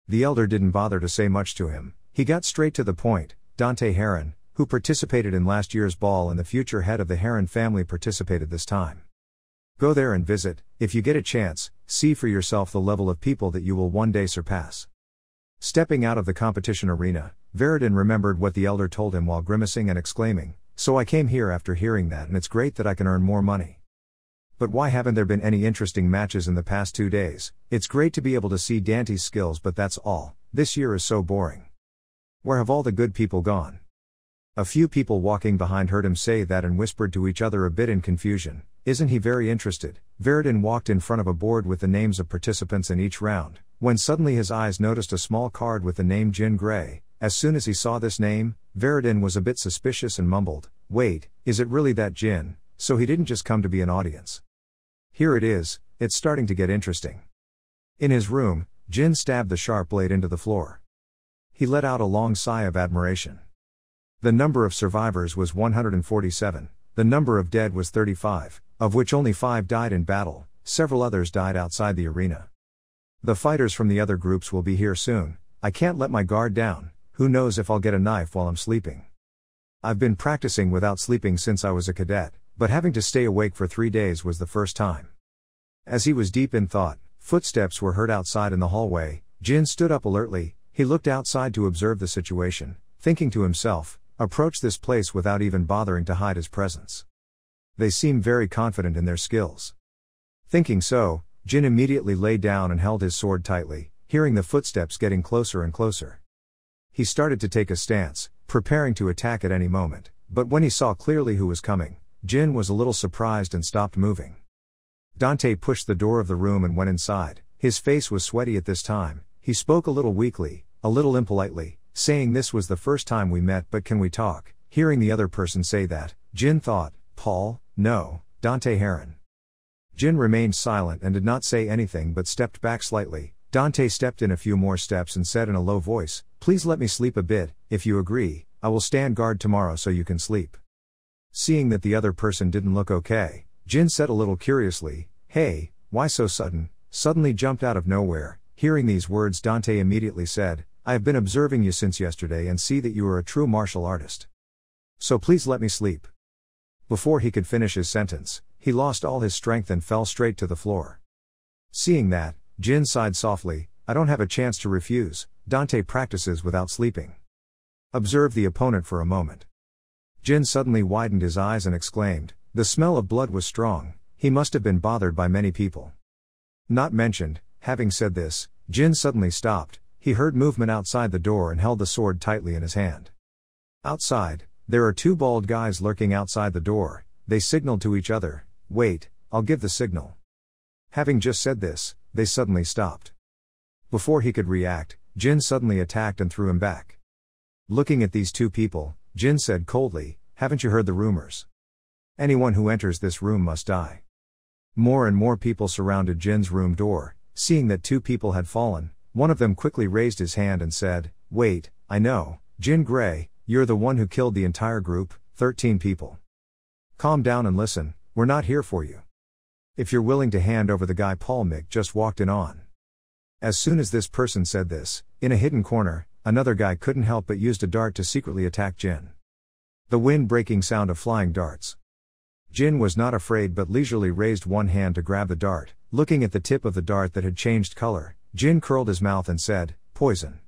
Speaker 1: The elder didn't bother to say much to him. He got straight to the point. Dante Heron, who participated in last year's ball and the future head of the Heron family participated this time. Go there and visit, if you get a chance, see for yourself the level of people that you will one day surpass. Stepping out of the competition arena, Veridin remembered what the elder told him while grimacing and exclaiming, "So I came here after hearing that and it's great that I can earn more money. But why haven't there been any interesting matches in the past 2 days? It's great to be able to see Dante's skills but that's all, this year is so boring. Where have all the good people gone?" A few people walking behind heard him say that and whispered to each other a bit in confusion, "Isn't he very interested?" Veridin walked in front of a board with the names of participants in each round, when suddenly his eyes noticed a small card with the name Jin Gray. As soon as he saw this name, Veridin was a bit suspicious and mumbled, "Wait, is it really that Jin? So he didn't just come to be an audience. Here it is, it's starting to get interesting." In his room, Jin stabbed the sharp blade into the floor. He let out a long sigh of admiration. The number of survivors was 147, the number of dead was 35, of which only 5 died in battle, several others died outside the arena. "The fighters from the other groups will be here soon, I can't let my guard down, who knows if I'll get a knife while I'm sleeping. I've been practicing without sleeping since I was a cadet, but having to stay awake for 3 days was the first time." As he was deep in thought, Footsteps were heard outside in the hallway. Jin stood up alertly. He looked outside to observe the situation, thinking to himself, approach this place without even bothering to hide his presence. They seem very confident in their skills. Thinking so, Jin immediately lay down and held his sword tightly, hearing the footsteps getting closer and closer. He started to take a stance, preparing to attack at any moment, but when he saw clearly who was coming, Jin was a little surprised and stopped moving. Dante pushed the door of the room and went inside. His face was sweaty at this time. He spoke a little weakly, a little impolitely, saying this was the first time we met, but can we talk? Hearing the other person say that, Jin thought, Paul, no, Dante Heron. Jin remained silent and did not say anything but stepped back slightly. Dante stepped in a few more steps and said in a low voice, please let me sleep a bit. If you agree, I will stand guard tomorrow so you can sleep. Seeing that the other person didn't look okay, Jin said a little curiously, hey, why so sudden? Suddenly jumped out of nowhere. Hearing these words, Dante immediately said, I have been observing you since yesterday and see that you are a true martial artist. So please let me sleep. Before he could finish his sentence, he lost all his strength and fell straight to the floor. Seeing that, Jin sighed softly, I don't have a chance to refuse. Dante practices without sleeping. Observe the opponent for a moment. Jin suddenly widened his eyes and exclaimed, the smell of blood was strong, he must have been bothered by many people. Not mentioned. Having said this, Jin suddenly stopped. He heard movement outside the door and held the sword tightly in his hand. Outside, there are two bald guys lurking outside the door. They signaled to each other, wait, I'll give the signal. Having just said this, they suddenly stopped. Before he could react, Jin suddenly attacked and threw him back. Looking at these two people, Jin said coldly, haven't you heard the rumors? Anyone who enters this room must die. More and more people surrounded Jin's room door. Seeing that two people had fallen, one of them quickly raised his hand and said, wait, I know, Jin Gray, you're the one who killed the entire group, 13 people. Calm down and listen, we're not here for you. If you're willing to hand over the guy Paul Mick just walked in on. As soon as this person said this, in a hidden corner, another guy couldn't help but used a dart to secretly attack Jin. The wind-breaking sound of flying darts. Jin was not afraid but leisurely raised one hand to grab the dart. Looking at the tip of the dart that had changed color, Jin curled his mouth and said, poison.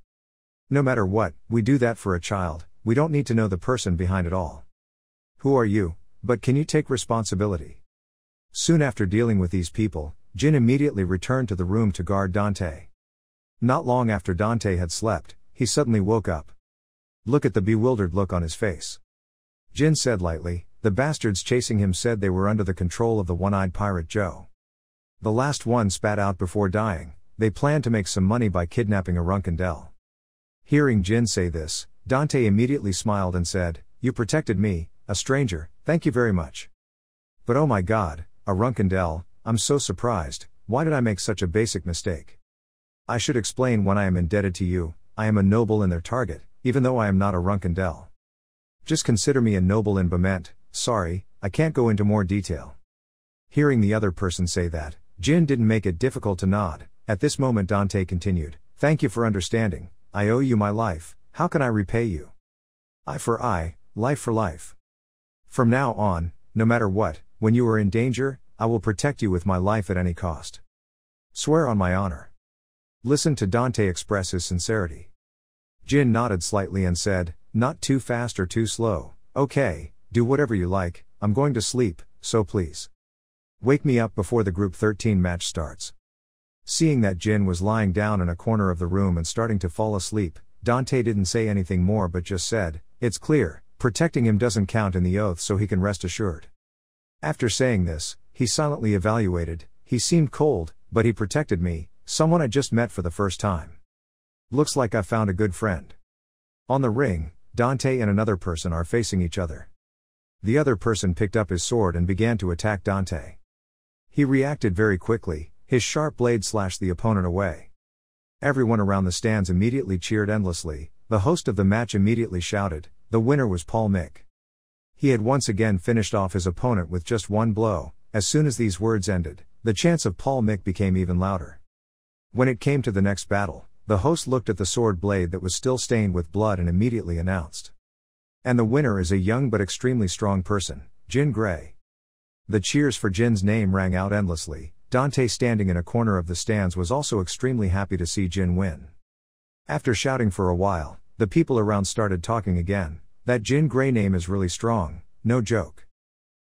Speaker 1: No matter what, we do that for a child, we don't need to know the person behind it all. Who are you, but can you take responsibility? Soon after dealing with these people, Jin immediately returned to the room to guard Dante. Not long after Dante had slept, he suddenly woke up. Look at the bewildered look on his face. Jin said lightly, the bastards chasing him said they were under the control of the one-eyed pirate Joe. The last one spat out before dying, they planned to make some money by kidnapping a Runkendel. Hearing Jin say this, Dante immediately smiled and said, you protected me, a stranger, thank you very much. But oh my god, a Runkendel, I'm so surprised, why did I make such a basic mistake? I should explain when I am indebted to you, I am a noble in their target, even though I am not a Runkendel. Just consider me a noble in Bement, sorry, I can't go into more detail. Hearing the other person say that, Jin didn't make it difficult to nod. At this moment Dante continued, thank you for understanding, I owe you my life, how can I repay you? Eye for eye, life for life. From now on, no matter what, when you are in danger, I will protect you with my life at any cost. Swear on my honor. Listen to Dante express his sincerity. Jin nodded slightly and said, not too fast or too slow, okay, do whatever you like, I'm going to sleep, so please. Wake me up before the Group 13 match starts. Seeing that Jin was lying down in a corner of the room and starting to fall asleep, Dante didn't say anything more but just said, it's clear, protecting him doesn't count in the oath so he can rest assured. After saying this, he silently evaluated, he seemed cold, but he protected me, someone I just met for the first time. Looks like I found a good friend. On the ring, Dante and another person are facing each other. The other person picked up his sword and began to attack Dante. He reacted very quickly, his sharp blade slashed the opponent away. Everyone around the stands immediately cheered endlessly. The host of the match immediately shouted, the winner was Paul Mick. He had once again finished off his opponent with just one blow. As soon as these words ended, the chants of Paul Mick became even louder. When it came to the next battle, the host looked at the sword blade that was still stained with blood and immediately announced. And the winner is a young but extremely strong person, Jin Gray. The cheers for Jin's name rang out endlessly. Dante, standing in a corner of the stands, was also extremely happy to see Jin win. After shouting for a while, the people around started talking again. That Jin Gray name is really strong, no joke.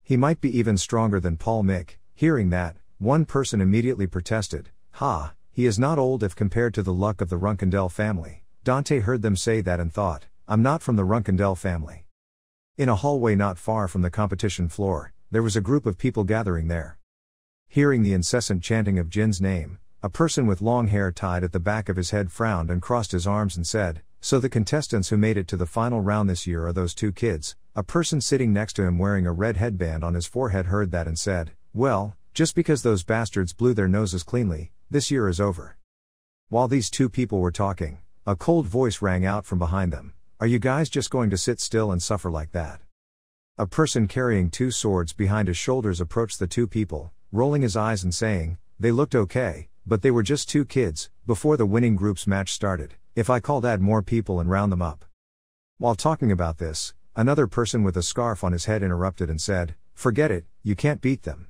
Speaker 1: He might be even stronger than Paul Mick. Hearing that, one person immediately protested, "Ha, he is not old if compared to the luck of the Runkendell family." Dante heard them say that and thought, "I'm not from the Runkendell family." In a hallway not far from the competition floor, there was a group of people gathering there. Hearing the incessant chanting of Jin's name, a person with long hair tied at the back of his head frowned and crossed his arms and said, "So the contestants who made it to the final round this year are those two kids?" A person sitting next to him wearing a red headband on his forehead heard that and said, "Well, just because those bastards blew their noses cleanly, this year is over." While these two people were talking, a cold voice rang out from behind them, "Are you guys just going to sit still and suffer like that?" A person carrying two swords behind his shoulders approached the two people, rolling his eyes and saying, "They looked okay, but they were just two kids." Before the winning group's match started, "If I called, add more people and round them up." While talking about this, another person with a scarf on his head interrupted and said, "Forget it, you can't beat them."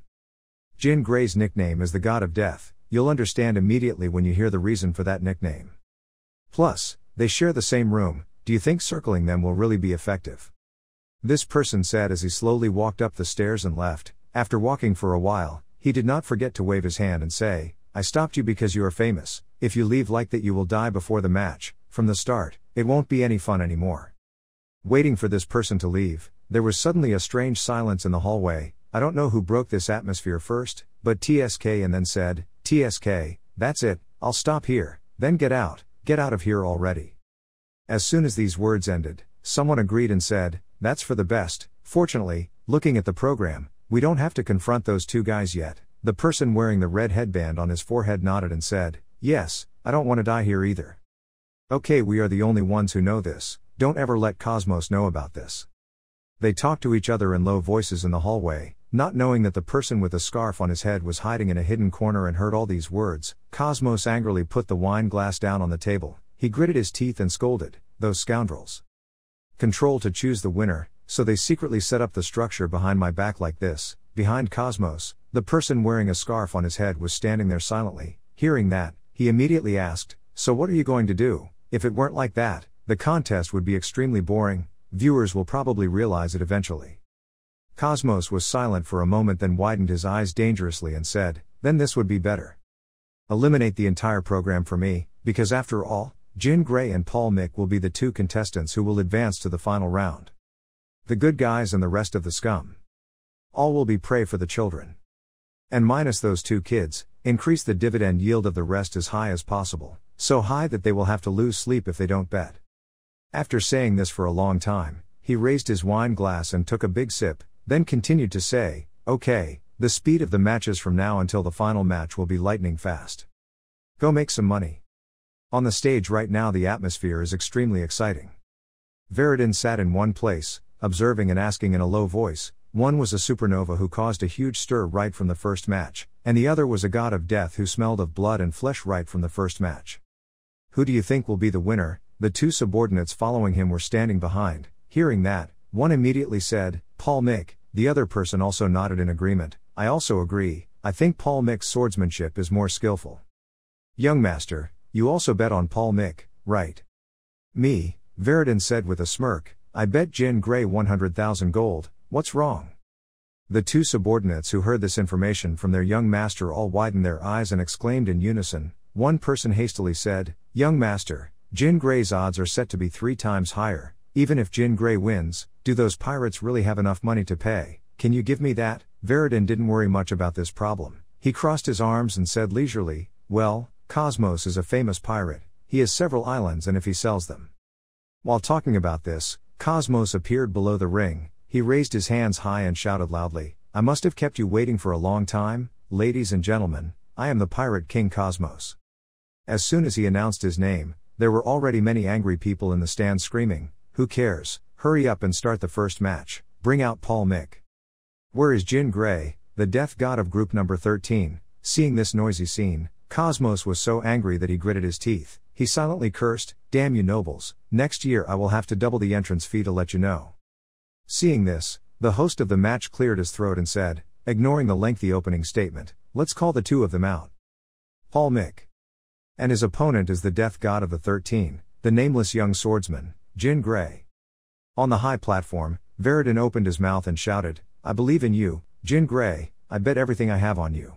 Speaker 1: Jin Gray's nickname is the God of Death. You'll understand immediately when you hear the reason for that nickname. Plus, they share the same room. Do you think circling them will really be effective? This person said as he slowly walked up the stairs and left. After walking for a while, he did not forget to wave his hand and say, "I stopped you because you are famous. If you leave like that, you will die before the match. From the start, it won't be any fun anymore." Waiting for this person to leave, there was suddenly a strange silence in the hallway. I don't know who broke this atmosphere first, but TSK and then said, "TSK, that's it, I'll stop here, then get out of here already." As soon as these words ended, someone agreed and said, "That's for the best." Fortunately, looking at the program, we don't have to confront those two guys yet. The person wearing the red headband on his forehead nodded and said, "Yes, I don't want to die here either." Okay, we are the only ones who know this. Don't ever let Cosmos know about this. They talked to each other in low voices in the hallway, not knowing that the person with a scarf on his head was hiding in a hidden corner and heard all these words. Cosmos angrily put the wine glass down on the table. He gritted his teeth and scolded, "Those scoundrels. Control to choose the winner, so they secretly set up the structure behind my back like this." Behind Cosmos, the person wearing a scarf on his head was standing there silently. Hearing that, he immediately asked, "So what are you going to do? If it weren't like that, the contest would be extremely boring. Viewers will probably realize it eventually." Cosmos was silent for a moment, then widened his eyes dangerously and said, "Then this would be better. Eliminate the entire program for me, because after all, Jin Gray and Paul Mick will be the two contestants who will advance to the final round. The good guys and the rest of the scum. All will be prey for the children. And minus those two kids, increase the dividend yield of the rest as high as possible, so high that they will have to lose sleep if they don't bet." After saying this for a long time, he raised his wine glass and took a big sip, then continued to say, "Okay, the speed of the matches from now until the final match will be lightning fast. Go make some money." On the stage right now the atmosphere is extremely exciting. Veridin sat in one place, observing and asking in a low voice. One was a supernova who caused a huge stir right from the first match, and the other was a god of death who smelled of blood and flesh right from the first match. "Who do you think will be the winner?" The two subordinates following him were standing behind. Hearing that, one immediately said, "Paul Mick." The other person also nodded in agreement. "I also agree, I think Paul Mick's swordsmanship is more skillful." "Young master, you also bet on Paul Mick, right?" "Me," Veridin said with a smirk, "I bet Jin Gray 100,000 gold, what's wrong?" The two subordinates who heard this information from their young master all widened their eyes and exclaimed in unison. One person hastily said, "Young master, Jin Gray's odds are set to be 3 times higher. Even if Jin Gray wins, do those pirates really have enough money to pay? Can you give me that?" Veridin didn't worry much about this problem. He crossed his arms and said leisurely, "Well, Cosmos is a famous pirate. He has several islands, and if he sells them." While talking about this, Cosmos appeared below the ring. He raised his hands high and shouted loudly, "I must have kept you waiting for a long time, ladies and gentlemen, I am the Pirate King Cosmos." As soon as he announced his name, there were already many angry people in the stand screaming, "Who cares? Hurry up and start the first match, bring out Paul Mick." "Where is Jin Gray, the death god of group number 13? Seeing this noisy scene, Cosmos was so angry that he gritted his teeth. He silently cursed, "Damn you nobles, next year I will have to double the entrance fee to let you know." Seeing this, the host of the match cleared his throat and said, ignoring the lengthy opening statement. Let's call the two of them out. Paul Mick. And his opponent is the death god of the 13, the nameless young swordsman, Jin Gray. On the high platform, Veridin opened his mouth and shouted, I believe in you, Jin Gray, I bet everything I have on you.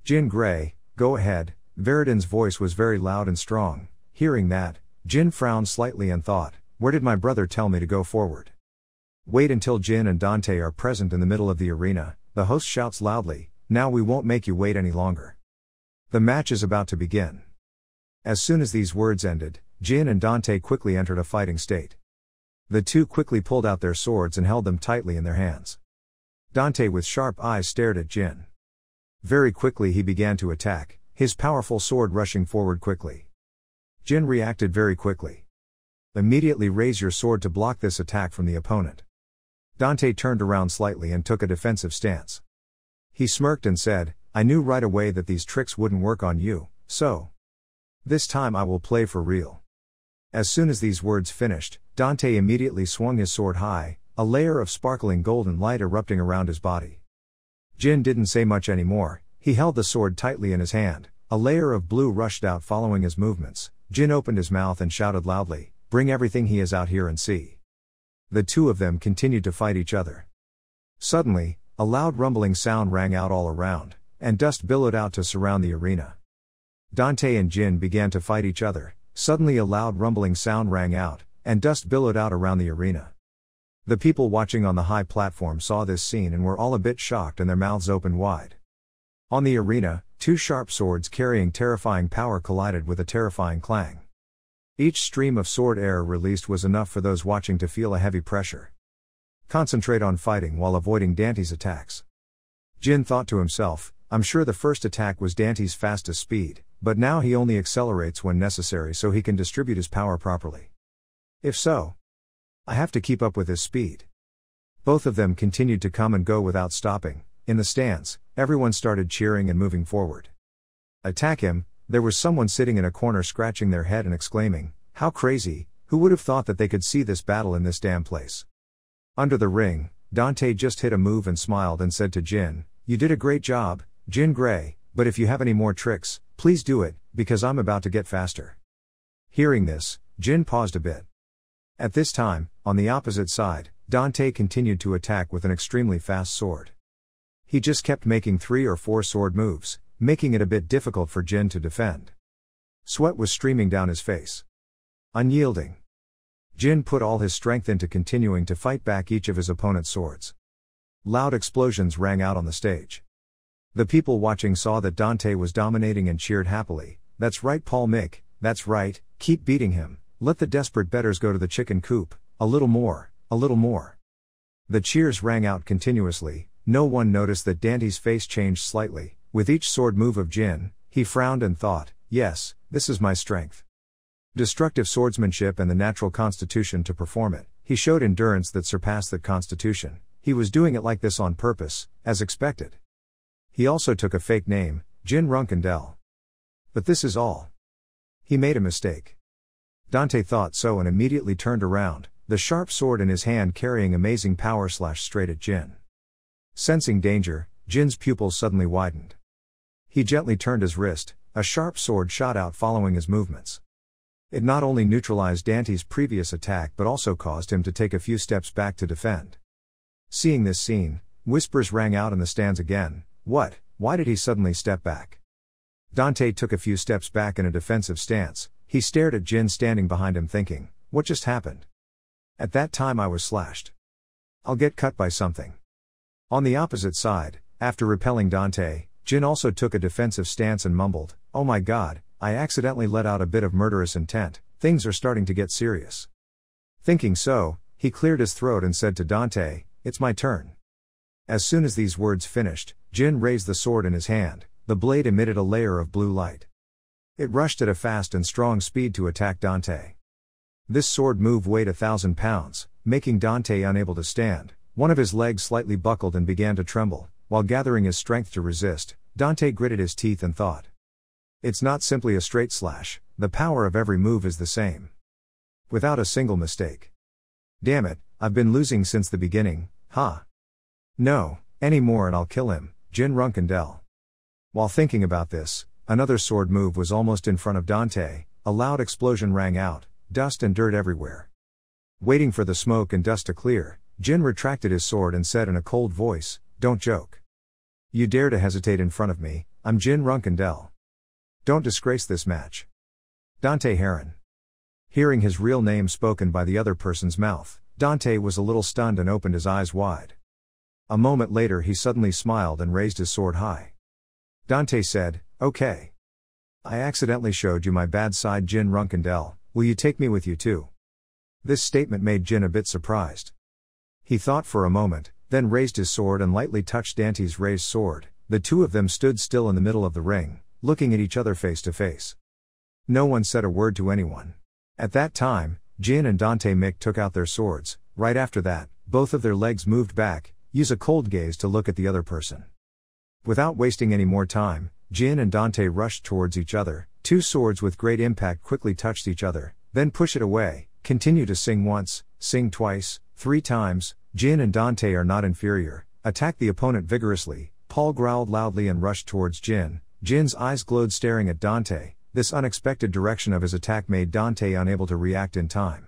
Speaker 1: Jin Gray, go ahead. Veridin's voice was very loud and strong. Hearing that, Jin frowned slightly and thought, where did my brother tell me to go forward? Wait until Jin and Dante are present in the middle of the arena, the host shouts loudly, now we won't make you wait any longer. The match is about to begin. As soon as these words ended, Jin and Dante quickly entered a fighting state. The two quickly pulled out their swords and held them tightly in their hands. Dante with sharp eyes stared at Jin. Very quickly he began to attack, his powerful sword rushing forward quickly. Jin reacted very quickly. Immediately raise your sword to block this attack from the opponent. Dante turned around slightly and took a defensive stance. He smirked and said, I knew right away that these tricks wouldn't work on you, so this time I will play for real. As soon as these words finished, Dante immediately swung his sword high, a layer of sparkling golden light erupting around his body. Jin didn't say much anymore, he held the sword tightly in his hand, a layer of blue rushed out following his movements. Jin opened his mouth and shouted loudly, bring everything he has out here and see. The two of them continued to fight each other. Suddenly, a loud rumbling sound rang out all around, and dust billowed out to surround the arena. Dante and Jin began to fight each other. Suddenly a loud rumbling sound rang out, and dust billowed out around the arena. The people watching on the high platform saw this scene and were all a bit shocked and their mouths opened wide. On the arena, two sharp swords carrying terrifying power collided with a terrifying clang. Each stream of sword air released was enough for those watching to feel a heavy pressure. Concentrate on fighting while avoiding Dante's attacks. Jin thought to himself, I'm sure the first attack was Dante's fastest speed, but now he only accelerates when necessary so he can distribute his power properly. If so, I have to keep up with his speed. Both of them continued to come and go without stopping. In the stands, everyone started cheering and moving forward. Attack him. There was someone sitting in a corner scratching their head and exclaiming, how crazy, who would have thought that they could see this battle in this damn place? Under the ring, Dante just hit a move and smiled and said to Jin, you did a great job, Jin Gray, but if you have any more tricks, please do it, because I'm about to get faster. Hearing this, Jin paused a bit. At this time, on the opposite side, Dante continued to attack with an extremely fast sword. He just kept making 3 or 4 sword moves, making it a bit difficult for Jin to defend. Sweat was streaming down his face. Unyielding, Jin put all his strength into continuing to fight back each of his opponent's swords. Loud explosions rang out on the stage. The people watching saw that Dante was dominating and cheered happily. That's right, Paul Mick, that's right, keep beating him, let the desperate betters go to the chicken coop, a little more, a little more. The cheers rang out continuously. No one noticed that Dante's face changed slightly. With each sword move of Jin, he frowned and thought, yes, this is my strength. Destructive swordsmanship and the natural constitution to perform it. He showed endurance that surpassed that constitution. He was doing it like this on purpose, as expected. He also took a fake name, Jin Runkendel. But this is all. He made a mistake. Dante thought so and immediately turned around, the sharp sword in his hand carrying amazing power slashed straight at Jin. Sensing danger, Jin's pupils suddenly widened. He gently turned his wrist, a sharp sword shot out following his movements. It not only neutralized Dante's previous attack but also caused him to take a few steps back to defend. Seeing this scene, whispers rang out in the stands again, what, why did he suddenly step back? Dante took a few steps back in a defensive stance. He stared at Jin standing behind him thinking, what just happened? At that time I was slashed. I'll get cut by something. On the opposite side, after repelling Dante, Jin also took a defensive stance and mumbled, oh my god, I accidentally let out a bit of murderous intent, things are starting to get serious. Thinking so, he cleared his throat and said to Dante, it's my turn. As soon as these words finished, Jin raised the sword in his hand, the blade emitted a layer of blue light. It rushed at a fast and strong speed to attack Dante. This sword move weighed 1,000 pounds, making Dante unable to stand. One of his legs slightly buckled and began to tremble. While gathering his strength to resist, Dante gritted his teeth and thought, it's not simply a straight slash, the power of every move is the same. Without a single mistake. Damn it, I've been losing since the beginning, huh? No, Any more and I'll kill him, Jin Runkendel. While thinking about this, another sword move was almost in front of Dante. A loud explosion rang out, dust and dirt everywhere. Waiting for the smoke and dust to clear, Jin retracted his sword and said in a cold voice, "Don't joke. You dare to hesitate in front of me, I'm Jin Runkendel. Don't disgrace this match." Dante Heron. Hearing his real name spoken by the other person's mouth, Dante was a little stunned and opened his eyes wide. A moment later he suddenly smiled and raised his sword high. Dante said, "Okay. I accidentally showed you my bad side, Jin Runkendel, will you take me with you too?" This statement made Jin a bit surprised. He thought for a moment, then raised his sword and lightly touched Dante's raised sword. The two of them stood still in the middle of the ring, looking at each other face to face. No one said a word to anyone. At that time, Jin and Dante Mick took out their swords. Right after that, both of their legs moved back, use a cold gaze to look at the other person. Without wasting any more time, Jin and Dante rushed towards each other. Two swords with great impact quickly touched each other, then push it away. Continue to sing once, sing twice, 3 times. Jin and Dante are not inferior. Attack the opponent vigorously. Paul growled loudly and rushed towards Jin. Jin's eyes glowed staring at Dante. This unexpected direction of his attack made Dante unable to react in time.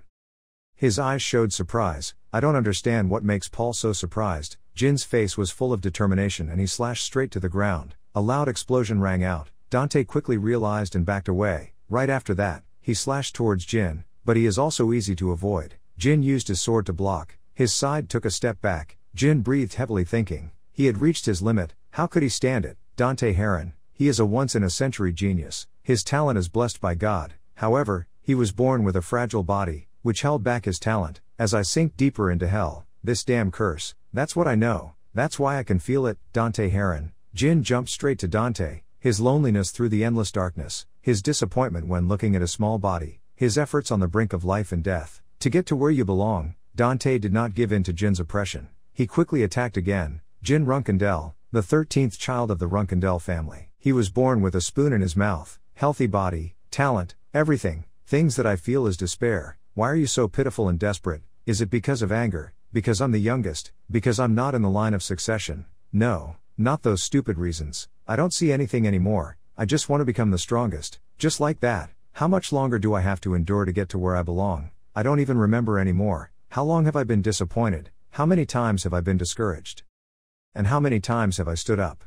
Speaker 1: His eyes showed surprise. "I don't understand what makes Paul so surprised." Jin's face was full of determination and he slashed straight to the ground. A loud explosion rang out. Dante quickly realized and backed away. Right after that, he slashed towards Jin, but he is also easy to avoid. Jin used his sword to block. His side took a step back. Jin breathed heavily thinking, he had reached his limit. How could he stand it? Dante Heron, he is a once-in-a-century genius. His talent is blessed by God. However, he was born with a fragile body, which held back his talent. As I sink deeper into hell, this damn curse, that's what I know. That's why I can feel it. Dante Heron. Jin jumped straight to Dante. His loneliness through the endless darkness, his disappointment when looking at a small body, his efforts on the brink of life and death. To get to where you belong, Dante did not give in to Jin's oppression. He quickly attacked again. Jin Runkendel, the 13th child of the Runkendel family. He was born with a spoon in his mouth, healthy body, talent, everything, things that I feel is despair. Why are you so pitiful and desperate? Is it because of anger? Because I'm the youngest? Because I'm not in the line of succession? No, not those stupid reasons. I don't see anything anymore. I just want to become the strongest. Just like that. How much longer do I have to endure to get to where I belong? I don't even remember anymore. How long have I been disappointed? How many times have I been discouraged? And how many times have I stood up?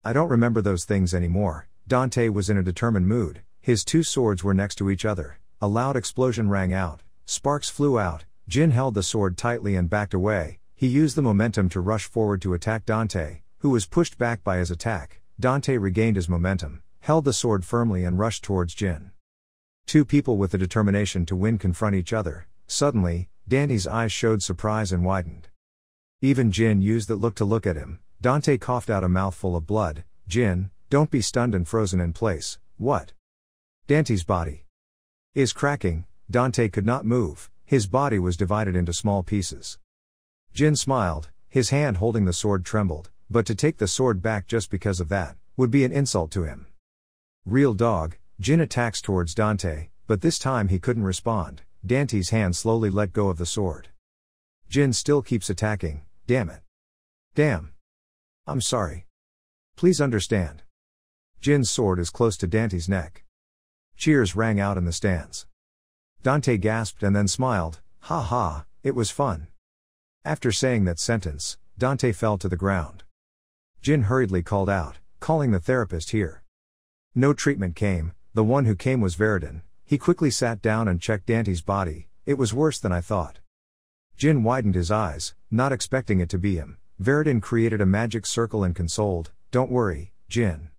Speaker 1: I don't remember those things anymore. Dante was in a determined mood. His two swords were next to each other. A loud explosion rang out. Sparks flew out. Jin held the sword tightly and backed away. He used the momentum to rush forward to attack Dante, who was pushed back by his attack. Dante regained his momentum, held the sword firmly and rushed towards Jin. Two people with the determination to win confront each other. Suddenly, Dante's eyes showed surprise and widened. Even Jin used that look to look at him. Dante coughed out a mouthful of blood. "Jin, don't be stunned and frozen in place." "What?" Dante's body is cracking. Dante could not move. His body was divided into small pieces. Jin smiled. His hand holding the sword trembled, but to take the sword back just because of that would be an insult to him. Real dog. Jin attacks towards Dante, but this time he couldn't respond. Dante's hand slowly let go of the sword. Jin still keeps attacking. Damn it. Damn. I'm sorry. Please understand. Jin's sword is close to Dante's neck. Cheers rang out in the stands. Dante gasped and then smiled. "Ha ha, it was fun." After saying that sentence, Dante fell to the ground. Jin hurriedly called out, calling the therapist here. No treatment came. The one who came was Veridin. He quickly sat down and checked Dante's body. "It was worse than I thought." Jin widened his eyes, not expecting it to be him. Veridin created a magic circle and consoled, "Don't worry, Jin.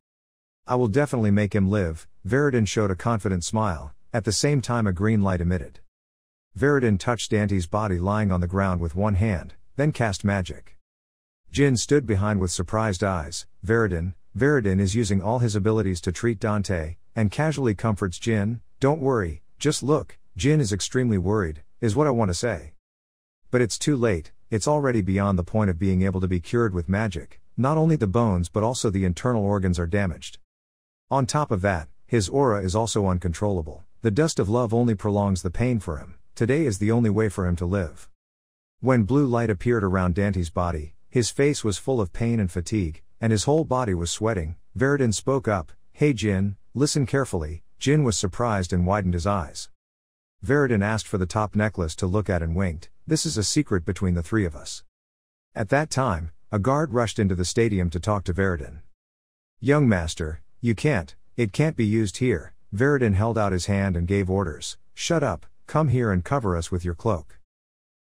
Speaker 1: I will definitely make him live." Veridin showed a confident smile. At the same time a green light emitted. Veridin touched Dante's body lying on the ground with one hand, then cast magic. Jin stood behind with surprised eyes. Veridin is using all his abilities to treat Dante, and casually comforts Jin. "Don't worry, just look." Jin is extremely worried, is what I want to say. But it's too late. It's already beyond the point of being able to be cured with magic. Not only the bones but also the internal organs are damaged. On top of that, his aura is also uncontrollable. The dust of love only prolongs the pain for him. Today is the only way for him to live. When blue light appeared around Dante's body, His face was full of pain and fatigue, and his whole body was sweating. Veridin spoke up, "Hey Jin, listen carefully." Jin was surprised and widened his eyes. Veridin asked for the top necklace to look at and winked, "This is a secret between the three of us." At that time, a guard rushed into the stadium to talk to Veridin. "Young master, it can't be used here." Veridin held out his hand and gave orders, "Shut up, come here and cover us with your cloak."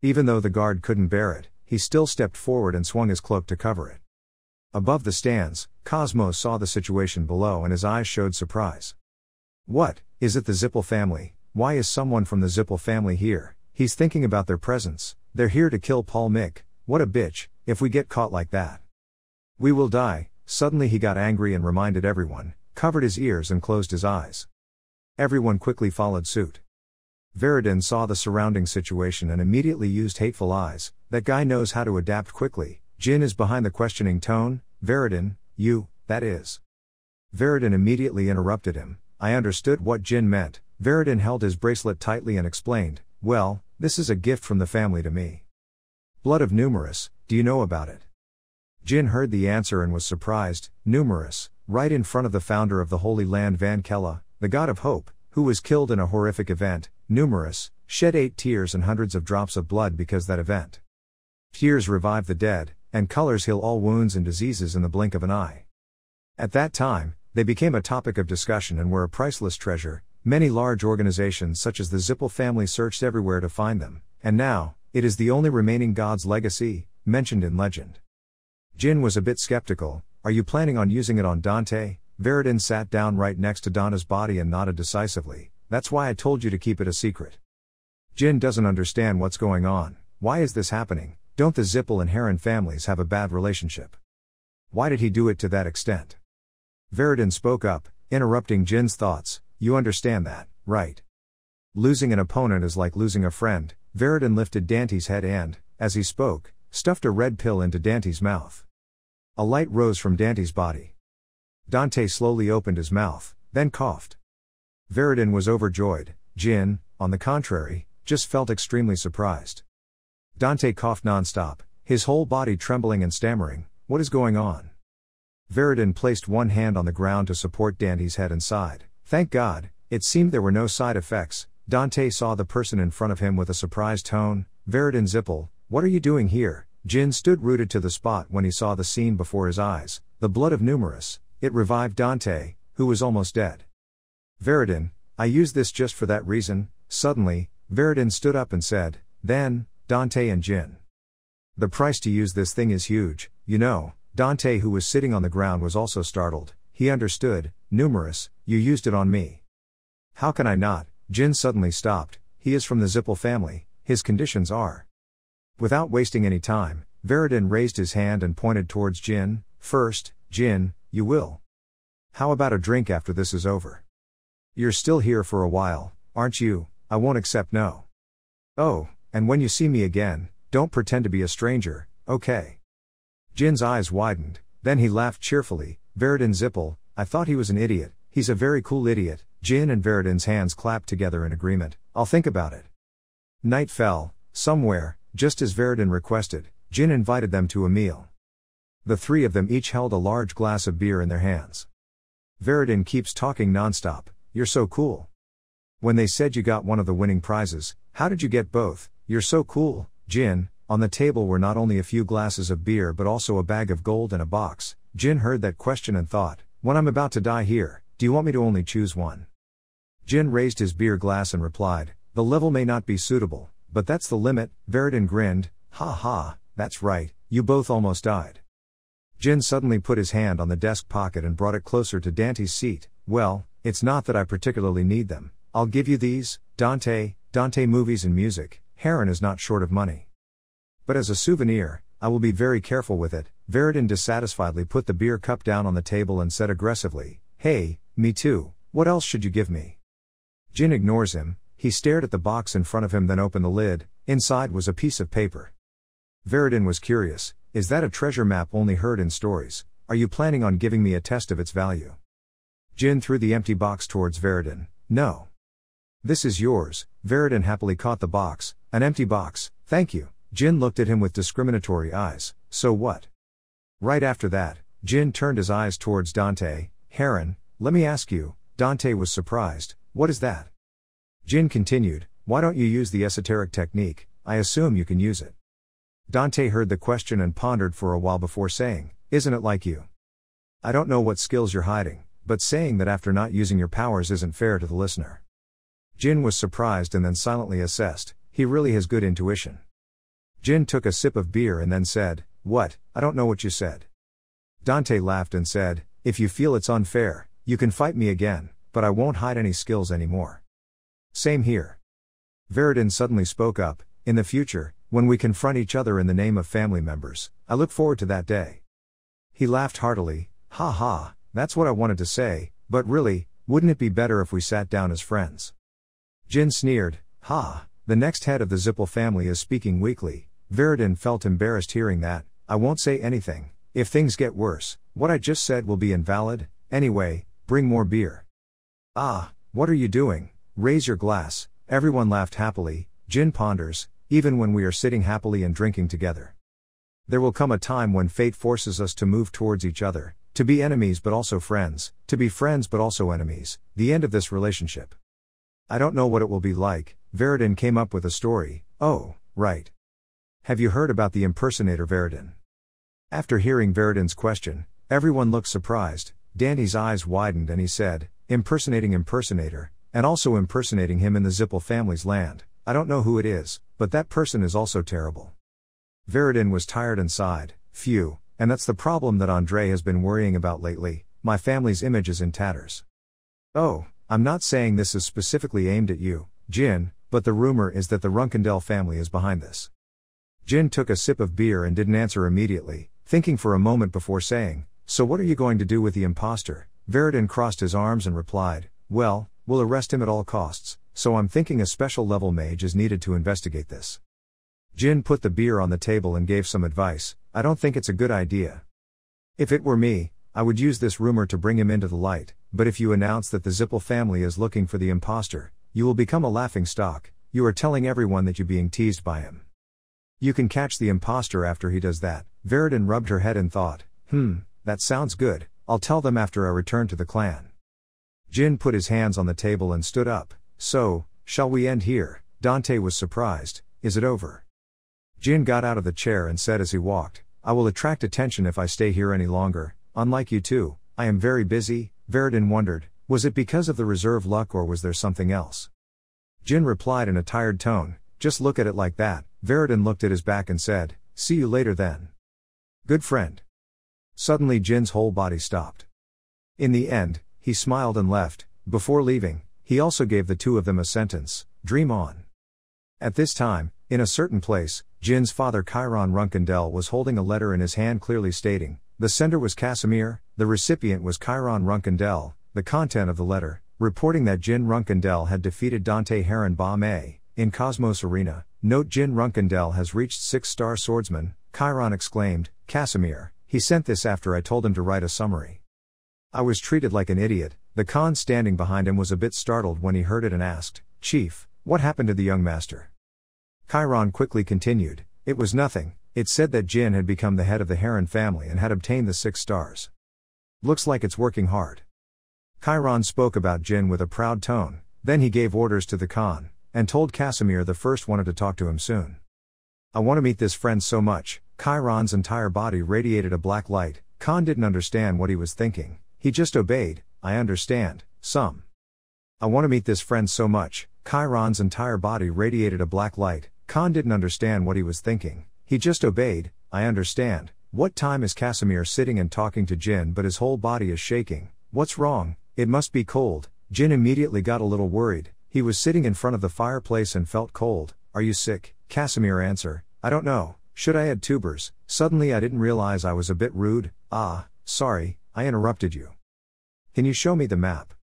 Speaker 1: Even though the guard couldn't bear it, he still stepped forward and swung his cloak to cover it. Above the stands, Cosmos saw the situation below and his eyes showed surprise. "What, is it the Zippel family? Why is someone from the Zippel family here?" He's thinking about their presence. "They're here to kill Paul Mick. What a bitch, if we get caught like that. We will die." Suddenly he got angry and reminded everyone, covered his ears and closed his eyes. Everyone quickly followed suit. Veridin saw the surrounding situation and immediately used hateful eyes. "That guy knows how to adapt quickly." Jin is behind the questioning tone. "Veridin, that is." Veridin immediately interrupted him. I understood what Jin meant. Veridin held his bracelet tightly and explained, "Well, this is a gift from the family to me. Blood of Numerous, do you know about it?" Jin heard the answer and was surprised. Numerous, right in front of the founder of the Holy Land Van Kella, the god of hope, who was killed in a horrific event. Numerous, shed 8 tears and hundreds of drops of blood because that event. Tears revive the dead, and colors heal all wounds and diseases in the blink of an eye. At that time, they became a topic of discussion and were a priceless treasure. Many large organizations such as the Zippel family searched everywhere to find them, and now, it is the only remaining god's legacy, mentioned in legend. Jin was a bit skeptical. "Are you planning on using it on Dante?" Veridin sat down right next to Dante's body and nodded decisively. "That's why I told you to keep it a secret." Jin doesn't understand what's going on. Why is this happening? Don't the Zippel and Heron families have a bad relationship? Why did he do it to that extent? Veridin spoke up, interrupting Jin's thoughts. "You understand that, right? Losing an opponent is like losing a friend." Veridin lifted Dante's head and, as he spoke, stuffed a red pill into Dante's mouth. A light rose from Dante's body. Dante slowly opened his mouth, then coughed. Veridin was overjoyed. Jin, on the contrary, just felt extremely surprised. Dante coughed non-stop, his whole body trembling and stammering. "What is going on?" Veridin placed one hand on the ground to support Dante's head and sighed. "Thank God, it seemed there were no side effects." Dante saw the person in front of him with a surprised tone. "Veridin Zippel, what are you doing here?" Jin stood rooted to the spot when he saw the scene before his eyes. The blood of Numerous, it revived Dante, who was almost dead. "Veridin, I used this just for that reason." Suddenly, Veridin stood up and said, "Then, Dante and Jin. The price to use this thing is huge, you know." Dante, who was sitting on the ground, was also startled. He understood. "Numerous, you used it on me." "How can I not?" Jin suddenly stopped. "He is from the Zippel family, his conditions are." Without wasting any time, Veridin raised his hand and pointed towards Jin. "First, Jin, you will. How about a drink after this is over? You're still here for a while, aren't you? I won't accept no. Oh, and when you see me again, don't pretend to be a stranger, okay?" Jin's eyes widened, then he laughed cheerfully. "Veridin Zippel, I thought he was an idiot. He's a very cool idiot." Jin and Veridin's hands clapped together in agreement. "I'll think about it." Night fell. Somewhere, just as Veridin requested, Jin invited them to a meal. The three of them each held a large glass of beer in their hands. Veridin keeps talking nonstop. "You're so cool. When they said you got one of the winning prizes, how did you get both? You're so cool." Jin, on the table were not only a few glasses of beer but also a bag of gold and a box. Jin heard that question and thought, "When I'm about to die here, do you want me to only choose one?" Jin raised his beer glass and replied, "The level may not be suitable, but that's the limit." Veridin grinned, "Ha ha, that's right, you both almost died." Jin suddenly put his hand on the desk pocket and brought it closer to Dante's seat. "Well, it's not that I particularly need them. I'll give you these, Dante movies and music. Heron is not short of money. But as a souvenir, I will be very careful with it." Veridin dissatisfiedly put the beer cup down on the table and said aggressively, "Hey, me too, what else should you give me?" Jin ignores him. He stared at the box in front of him, then opened the lid. Inside was a piece of paper. Veridin was curious. "Is that a treasure map only heard in stories? Are you planning on giving me a test of its value?" Jin threw the empty box towards Veridin. "No. This is yours." Veridin happily caught the box. "An empty box, thank you." Jin looked at him with discriminatory eyes. so what? Right after that, Jin turned his eyes towards Dante. Heron, let me ask you. Dante was surprised. What is that? Jin continued, why don't you use the esoteric technique? I assume you can use it. Dante heard the question and pondered for a while before saying, isn't it like you? I don't know what skills you're hiding, but saying that after not using your powers isn't fair to the listener. Jin was surprised and then silently assessed, he really has good intuition. Jin took a sip of beer and then said, what, I don't know what you said. Dante laughed and said, if you feel it's unfair, you can fight me again, but I won't hide any skills anymore. Same here. Veridin suddenly spoke up, in the future, when we confront each other in the name of family members, I look forward to that day. He laughed heartily, ha ha, that's what I wanted to say, but really, wouldn't it be better if we sat down as friends? Jin sneered, ha, the next head of the Zippel family is speaking weakly. Veridin felt embarrassed hearing that. I won't say anything. If things get worse, what I just said will be invalid. Anyway, bring more beer. Ah, what are you doing? Raise your glass. Everyone laughed happily. Jin ponders, even when we are sitting happily and drinking together. There will come a time when fate forces us to move towards each other, to be enemies but also friends, to be friends but also enemies, the end of this relationship. I don't know what it will be like. Veridin came up with a story. Oh, right. Have you heard about the impersonator Veridin? After hearing Veridin's question, everyone looked surprised. Danny's eyes widened and he said, impersonating impersonator, and also impersonating him in the Zippel family's land. I don't know who it is, but that person is also terrible. Veridin was tired and sighed, phew, and that's the problem that Andre has been worrying about lately, my family's image is in tatters. Oh, I'm not saying this is specifically aimed at you, Jin, but the rumor is that the Runkendell family is behind this. Jin took a sip of beer and didn't answer immediately, thinking for a moment before saying, so what are you going to do with the imposter? Veridin crossed his arms and replied, well, we'll arrest him at all costs, so I'm thinking a special level mage is needed to investigate this. Jin put the beer on the table and gave some advice, I don't think it's a good idea. If it were me, I would use this rumor to bring him into the light, but if you announce that the Zippel family is looking for the imposter, you will become a laughing stock, you are telling everyone that you're being teased by him. You can catch the imposter after he does that. Veridin rubbed her head and thought, that sounds good, I'll tell them after I return to the clan. Jin put his hands on the table and stood up, so, shall we end here? Dante was surprised, is it over? Jin got out of the chair and said as he walked, I will attract attention if I stay here any longer, unlike you two, I am very busy. Veridin wondered, was it because of the reserve luck or was there something else? Jin replied in a tired tone, just look at it like that. Veridin looked at his back and said, see you later then. Good friend. Suddenly Jin's whole body stopped. In the end, he smiled and left. Before leaving, he also gave the two of them a sentence, dream on. At this time, in a certain place, Jin's father Chiron Runkendell was holding a letter in his hand clearly stating, the sender was Casimir, the recipient was Chiron Runkendell, the content of the letter, reporting that Jin Runkendell had defeated Dante Heron Ba-Mei, in Cosmos Arena. Note Jin Runkendell has reached 6-star swordsman. Chiron exclaimed, Casimir, he sent this after I told him to write a summary. I was treated like an idiot. The Khan standing behind him was a bit startled when he heard it and asked, Chief, what happened to the young master? Chiron quickly continued, it was nothing, it said that Jin had become the head of the Heron family and had obtained the 6 stars. Looks like it's working hard. Chiron spoke about Jin with a proud tone, then he gave orders to the Khan, and told Casimir the first wanted to talk to him soon. I want to meet this friend so much. Chiron's entire body radiated a black light. Khan didn't understand what he was thinking, he just obeyed, I understand, some. I want to meet this friend so much. Chiron's entire body radiated a black light. Khan didn't understand what he was thinking, he just obeyed, I understand. What time is Casimir sitting and talking to Jin but his whole body is shaking? What's wrong? It must be cold. Jin immediately got a little worried. He was sitting in front of the fireplace and felt cold. Are you sick? Casimir answered, I don't know, should I add tubers? Suddenly I didn't realize I was a bit rude. Sorry, I interrupted you. Can you show me the map?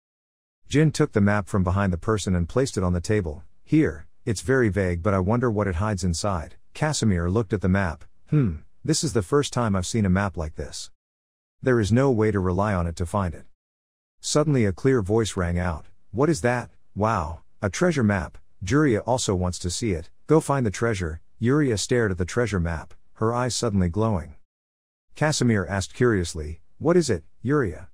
Speaker 1: Jin took the map from behind the person and placed it on the table. Here, it's very vague but I wonder what it hides inside. Casimir looked at the map. This is the first time I've seen a map like this. There is no way to rely on it to find it. Suddenly a clear voice rang out. What is that? Wow, a treasure map. Juria also wants to see it. Go find the treasure. Yuria stared at the treasure map, her eyes suddenly glowing. Casimir asked curiously, "What is it, Yuria?"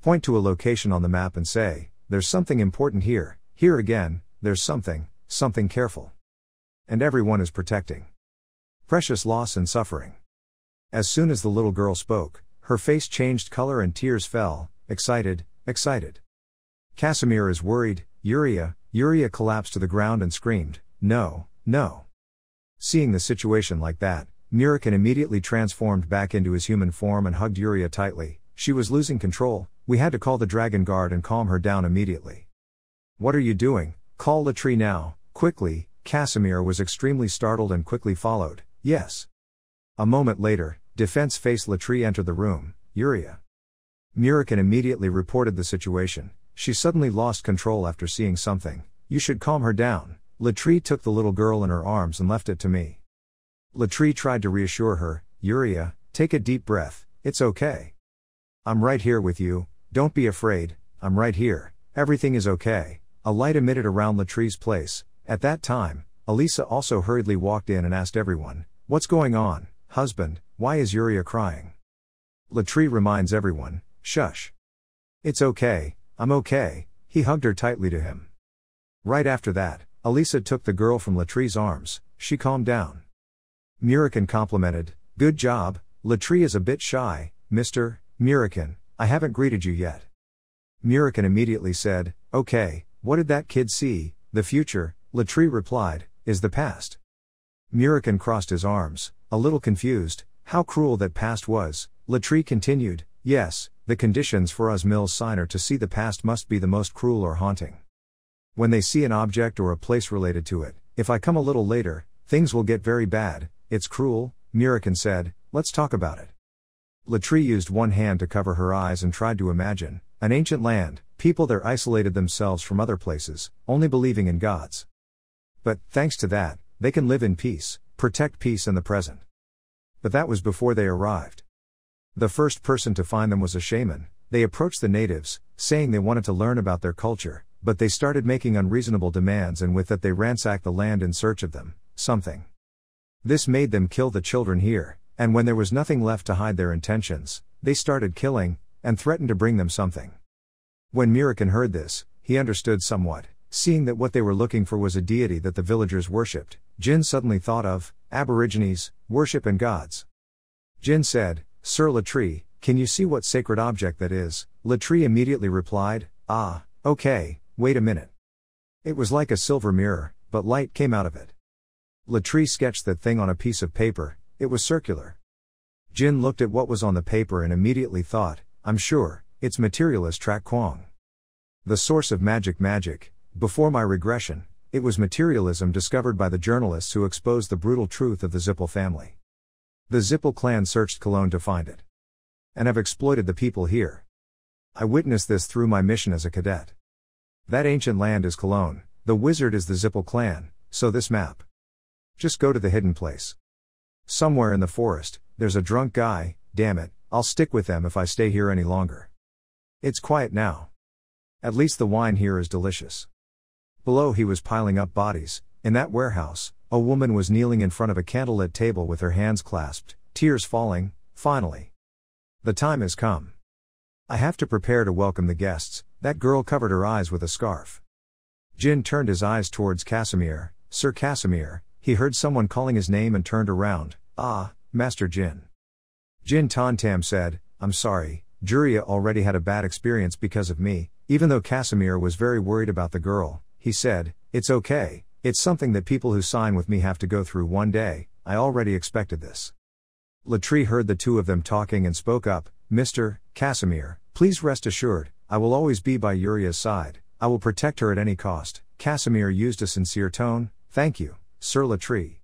Speaker 1: Point to a location on the map and say, "There's something important here." Here again, there's something careful. And everyone is protecting. Precious loss and suffering. As soon as the little girl spoke, her face changed color and tears fell. Excited. Casimir is worried, Yuria. Yuria collapsed to the ground and screamed, "No. Seeing the situation like that, Murikin immediately transformed back into his human form and hugged Yuria tightly. She was losing control. We had to call the dragon guard and calm her down immediately. "What are you doing? Call Latri now, quickly." Casimir was extremely startled and quickly followed, "Yes." A moment later, defense-faced Latri entered the room. "Yuria." Murikin immediately reported the situation. She suddenly lost control after seeing something. "You should calm her down." Latri took the little girl in her arms and left it to me. Latri tried to reassure her, "Yuria, take a deep breath, it's okay. I'm right here with you, don't be afraid, I'm right here, everything is okay." A light emitted around Latri's place. At that time, Elisa also hurriedly walked in and asked everyone, "What's going on, husband, why is Yuria crying?" Latri reminds everyone, "Shush. It's okay, I'm okay." He hugged her tightly to him. Right after that, Elisa took the girl from Latri's arms. She calmed down. Murikin complimented, "Good job." Latri is a bit shy. "Mr. Murikin, I haven't greeted you yet." Murikin immediately said, "Okay, what did that kid see?" "The future," Latri replied, "is the past." Murikin crossed his arms, a little confused. How cruel that past was. Latri continued, "Yes, the conditions for us Mills Signer to see the past must be the most cruel or haunting. When they see an object or a place related to it, if I come a little later, things will get very bad. It's cruel." Murikin said, "Let's talk about it." Latri used one hand to cover her eyes and tried to imagine an ancient land. People there isolated themselves from other places, only believing in gods. But, thanks to that, they can live in peace, protect peace in the present. But that was before they arrived. The first person to find them was a shaman. They approached the natives, saying they wanted to learn about their culture, but they started making unreasonable demands, and with that they ransacked the land in search of them, something. This made them kill the children here, and when there was nothing left to hide their intentions, they started killing, and threatened to bring them something. When Murikin heard this, he understood somewhat. Seeing that what they were looking for was a deity that the villagers worshipped, Jin suddenly thought of Aborigines, worship and gods. Jin said, "Sir Latri, can you see what sacred object that is?" Latri immediately replied, "Ah, okay, wait a minute." It was like a silver mirror, but light came out of it. Latri sketched that thing on a piece of paper. It was circular. Jin looked at what was on the paper and immediately thought, "I'm sure, it's materialist Trak Kwang. The source of magic. Before my regression, it was materialism discovered by the journalists who exposed the brutal truth of the Zippel family. The Zippel clan searched Cologne to find it. And have exploited the people here. I witnessed this through my mission as a cadet. That ancient land is Cologne, the wizard is the Zippel clan, so this map. Just go to the hidden place. Somewhere in the forest, there's a drunk guy, damn it, I'll stick with them if I stay here any longer. It's quiet now. At least the wine here is delicious." Below he was piling up bodies. In that warehouse, a woman was kneeling in front of a candlelit table with her hands clasped, tears falling. Finally. "The time has come. I have to prepare to welcome the guests." That girl covered her eyes with a scarf. Jin turned his eyes towards Casimir. "Sir Casimir," he heard someone calling his name and turned around. "Ah, Master Jin." Jin Tantam said, "I'm sorry, Juria already had a bad experience because of me." Even though Casimir was very worried about the girl, he said, "It's okay, it's something that people who sign with me have to go through one day, I already expected this." Latri heard the two of them talking and spoke up, "Mr. Casimir, please rest assured, I will always be by Yuria's side, I will protect her at any cost." Casimir used a sincere tone, "Thank you, Sir Latri."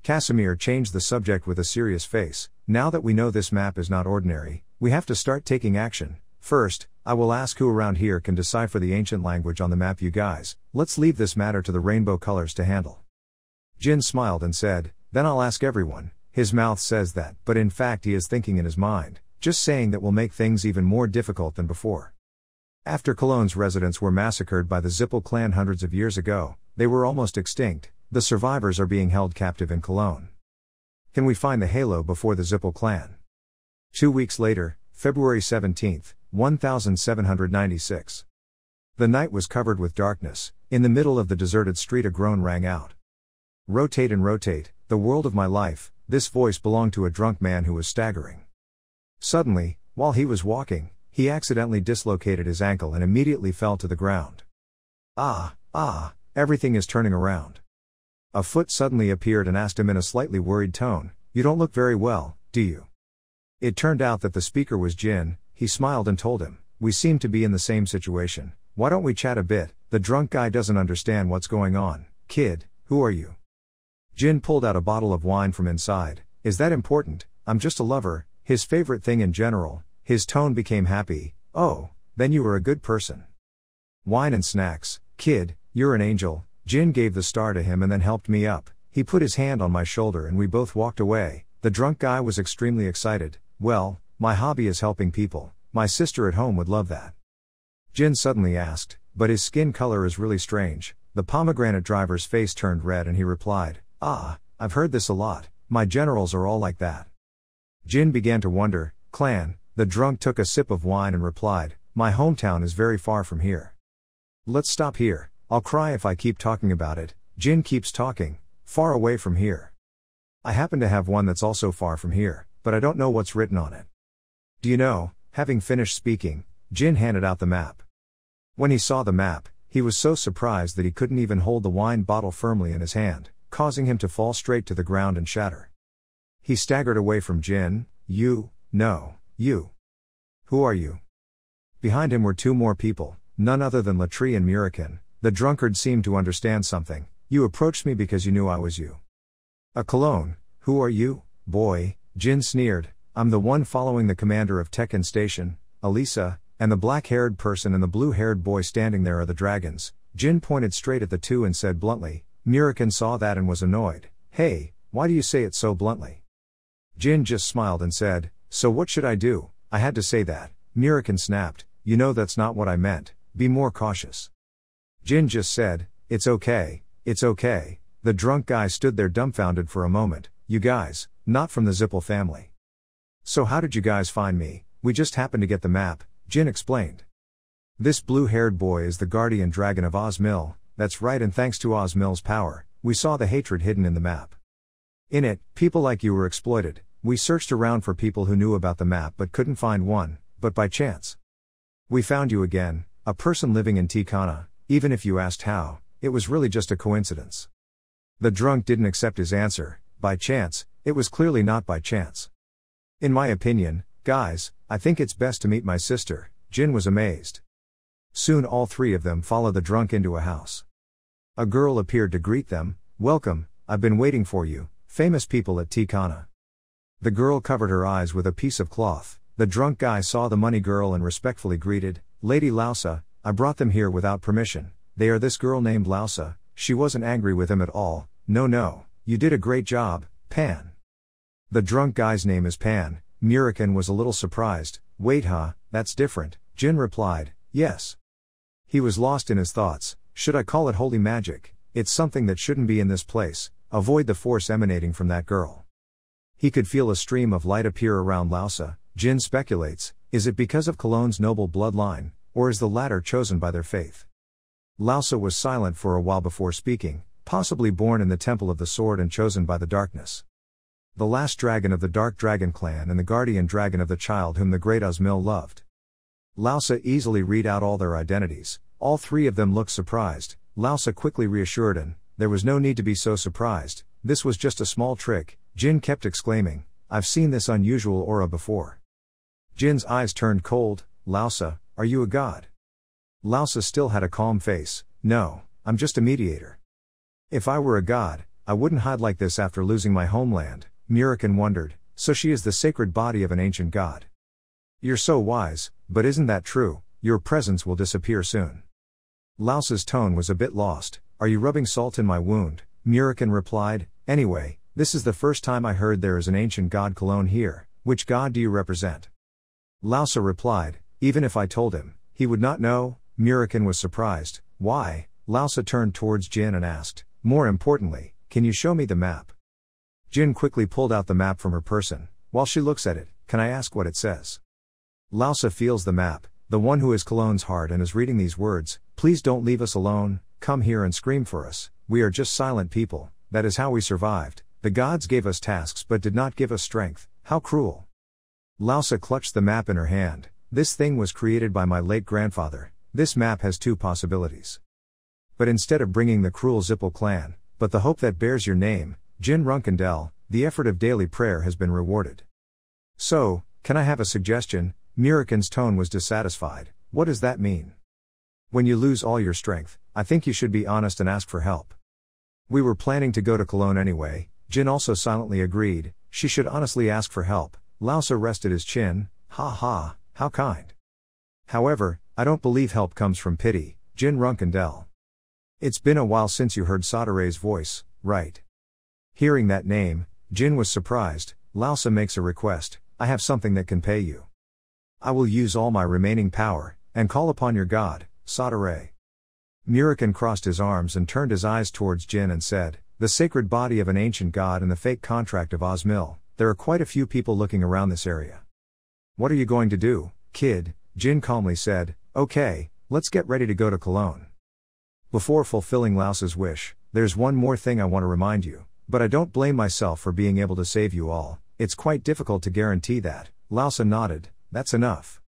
Speaker 1: Casimir changed the subject with a serious face. "Now that we know this map is not ordinary, we have to start taking action. First, I will ask who around here can decipher the ancient language on the map. You guys, let's leave this matter to the rainbow colors to handle." Jin smiled and said, "Then I'll ask everyone." His mouth says that, but in fact he is thinking in his mind, just saying that will make things even more difficult than before. After Cologne's residents were massacred by the Zippel clan hundreds of years ago, they were almost extinct. The survivors are being held captive in Cologne. Can we find the halo before the Zippel clan? 2 weeks later, February 17, 1796. The night was covered with darkness. In the middle of the deserted street a groan rang out. Rotate and rotate, the world of my life. This voice belonged to a drunk man who was staggering. Suddenly, while he was walking, he accidentally dislocated his ankle and immediately fell to the ground. Everything is turning around. A foot suddenly appeared and asked him in a slightly worried tone, "You don't look very well, do you?" It turned out that the speaker was Jin. He smiled and told him, "We seem to be in the same situation. Why don't we chat a bit? The drunk guy doesn't understand what's going on. Kid, who are you?" Jin pulled out a bottle of wine from inside. "Is that important? I'm just a lover," his favorite thing in general. His tone became happy. "Oh, then you are a good person. Wine and snacks. Kid, you're an angel." Jin gave the star to him and then helped me up. He put his hand on my shoulder and we both walked away. The drunk guy was extremely excited. "Well, my hobby is helping people. My sister at home would love that." Jin suddenly asked, "But his skin color is really strange." The pomegranate driver's face turned red and he replied, "I've heard this a lot. My generals are all like that." Jin began to wonder, "Clan?" The drunk took a sip of wine and replied, "My hometown is very far from here. Let's stop here. I'll cry if I keep talking about it." Jin keeps talking, "Far away from here. I happen to have one that's also far from here, but I don't know what's written on it." "Do you know?" Having finished speaking, Jin handed out the map. When he saw the map, he was so surprised that he couldn't even hold the wine bottle firmly in his hand, causing him to fall straight to the ground and shatter. He staggered away from Jin. You. Who are you?" Behind him were two more people, none other than Latri and Murikin. The drunkard seemed to understand something. "You approached me because you knew I was you." "A cologne. Who are you, boy?" Jin sneered. "I'm the one following the commander of Tekken Station, Elisa, and the black-haired person and the blue-haired boy standing there are the dragons." Jin pointed straight at the two and said bluntly. Murikin saw that and was annoyed. "Hey, why do you say it so bluntly?" Jin just smiled and said, "So what should I do? I had to say that." Murikin snapped, "You know that's not what I meant. Be more cautious." Jin just said, It's okay. The drunk guy stood there dumbfounded for a moment. "You guys, not from the Zippel family." "So how did you guys find me?" "We just happened to get the map," Jin explained. "This blue-haired boy is the guardian dragon of Ozmil." "That's right, and thanks to Ozmil's power, we saw the hatred hidden in the map. In it, people like you were exploited. We searched around for people who knew about the map but couldn't find one, but by chance we found you again, a person living in Tikana. Even if you asked how, it was really just a coincidence." The drunk didn't accept his answer. By chance? It was clearly not by chance. "In my opinion, guys, I think it's best to meet my sister." Jin was amazed. Soon all three of them followed the drunk into a house. A girl appeared to greet them. "Welcome, I've been waiting for you, famous people at Tikana." The girl covered her eyes with a piece of cloth. The drunk guy saw the money girl and respectfully greeted, "Lady Lausa, I brought them here without permission. They are this girl named Lausa." She wasn't angry with him at all. No, you did a great job, Pan." "The drunk guy's name is Pan." Murikin was a little surprised. "Wait, that's different." Jin replied, "Yes." He was lost in his thoughts. Should I call it holy magic? It's something that shouldn't be in this place. Avoid the force emanating from that girl. He could feel a stream of light appear around Lausa. Jin speculates, is it because of Cologne's noble bloodline, or is the latter chosen by their faith? Lausa was silent for a while before speaking, possibly born in the Temple of the Sword and chosen by the darkness. The last dragon of the Dark Dragon clan and the guardian dragon of the child whom the great Ozmil loved. Lausa easily read out all their identities. All three of them looked surprised. Lausa quickly reassured and, there was no need to be so surprised, this was just a small trick. Jin kept exclaiming, "I've seen this unusual aura before." Jin's eyes turned cold. "Lausa, are you a god?" Lausa still had a calm face. "No, I'm just a mediator." "If I were a god, I wouldn't hide like this after losing my homeland." Murikin wondered, "So she is the sacred body of an ancient god?" "You're so wise, but isn't that true? Your presence will disappear soon." Lausa's tone was a bit lost. "Are you rubbing salt in my wound?" Murikin replied, "Anyway, this is the first time I heard there is an ancient god Cologne here. Which god do you represent?" Lausa replied, "Even if I told him, he would not know." Murikin was surprised. "Why?" Lausa turned towards Jin and asked, "More importantly, can you show me the map?" Jin quickly pulled out the map from her person. "While she looks at it, can I ask what it says? Lausa feels the map, the one who is Cologne's heart, and is reading these words: please don't leave us alone, come here and scream for us, we are just silent people, that is how we survived, the gods gave us tasks but did not give us strength, how cruel. Lausa clutched the map in her hand. This thing was created by my late grandfather, this map has two possibilities. But instead of bringing the cruel Zippel clan, but the hope that bears your name, Jin Runkendel, the effort of daily prayer has been rewarded. So, can I have a suggestion? Murikan's tone was dissatisfied. What does that mean? When you lose all your strength, I think you should be honest and ask for help. We were planning to go to Cologne anyway. Jin also silently agreed, she should honestly ask for help. Lausa rested his chin, ha ha, how kind. However, I don't believe help comes from pity, Jin Runkendel. It's been a while since you heard Sodere's voice, right? Hearing that name, Jin was surprised. Lausa makes a request, I have something that can pay you. I will use all my remaining power, and call upon your god, Sodere. Murikan crossed his arms and turned his eyes towards Jin and said, the sacred body of an ancient god and the fake contract of Osmil, there are quite a few people looking around this area. What are you going to do, kid? Jin calmly said, okay, let's get ready to go to Cologne. Before fulfilling Lausa's wish, there's one more thing I want to remind you, but I don't blame myself for being able to save you all, it's quite difficult to guarantee that. Lausa nodded, that's enough.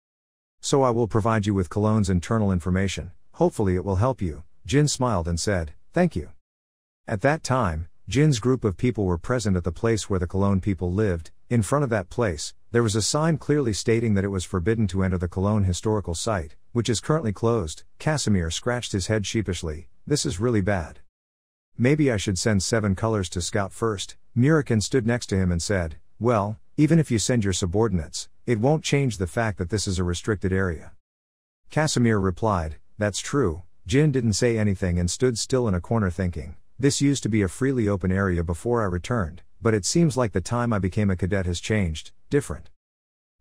Speaker 1: So I will provide you with Cologne's internal information, hopefully it will help you. Jin smiled and said, thank you. At that time, Jin's group of people were present at the place where the Cologne people lived. In front of that place, there was a sign clearly stating that it was forbidden to enter the Cologne historical site, which is currently closed. Casimir scratched his head sheepishly, this is really bad. Maybe I should send 7 colors to scout first. Murikan stood next to him and said, well, even if you send your subordinates, it won't change the fact that this is a restricted area. Casimir replied, that's true. Jin didn't say anything and stood still in a corner thinking, this used to be a freely open area before I returned, but it seems like the time I became a cadet has changed, different.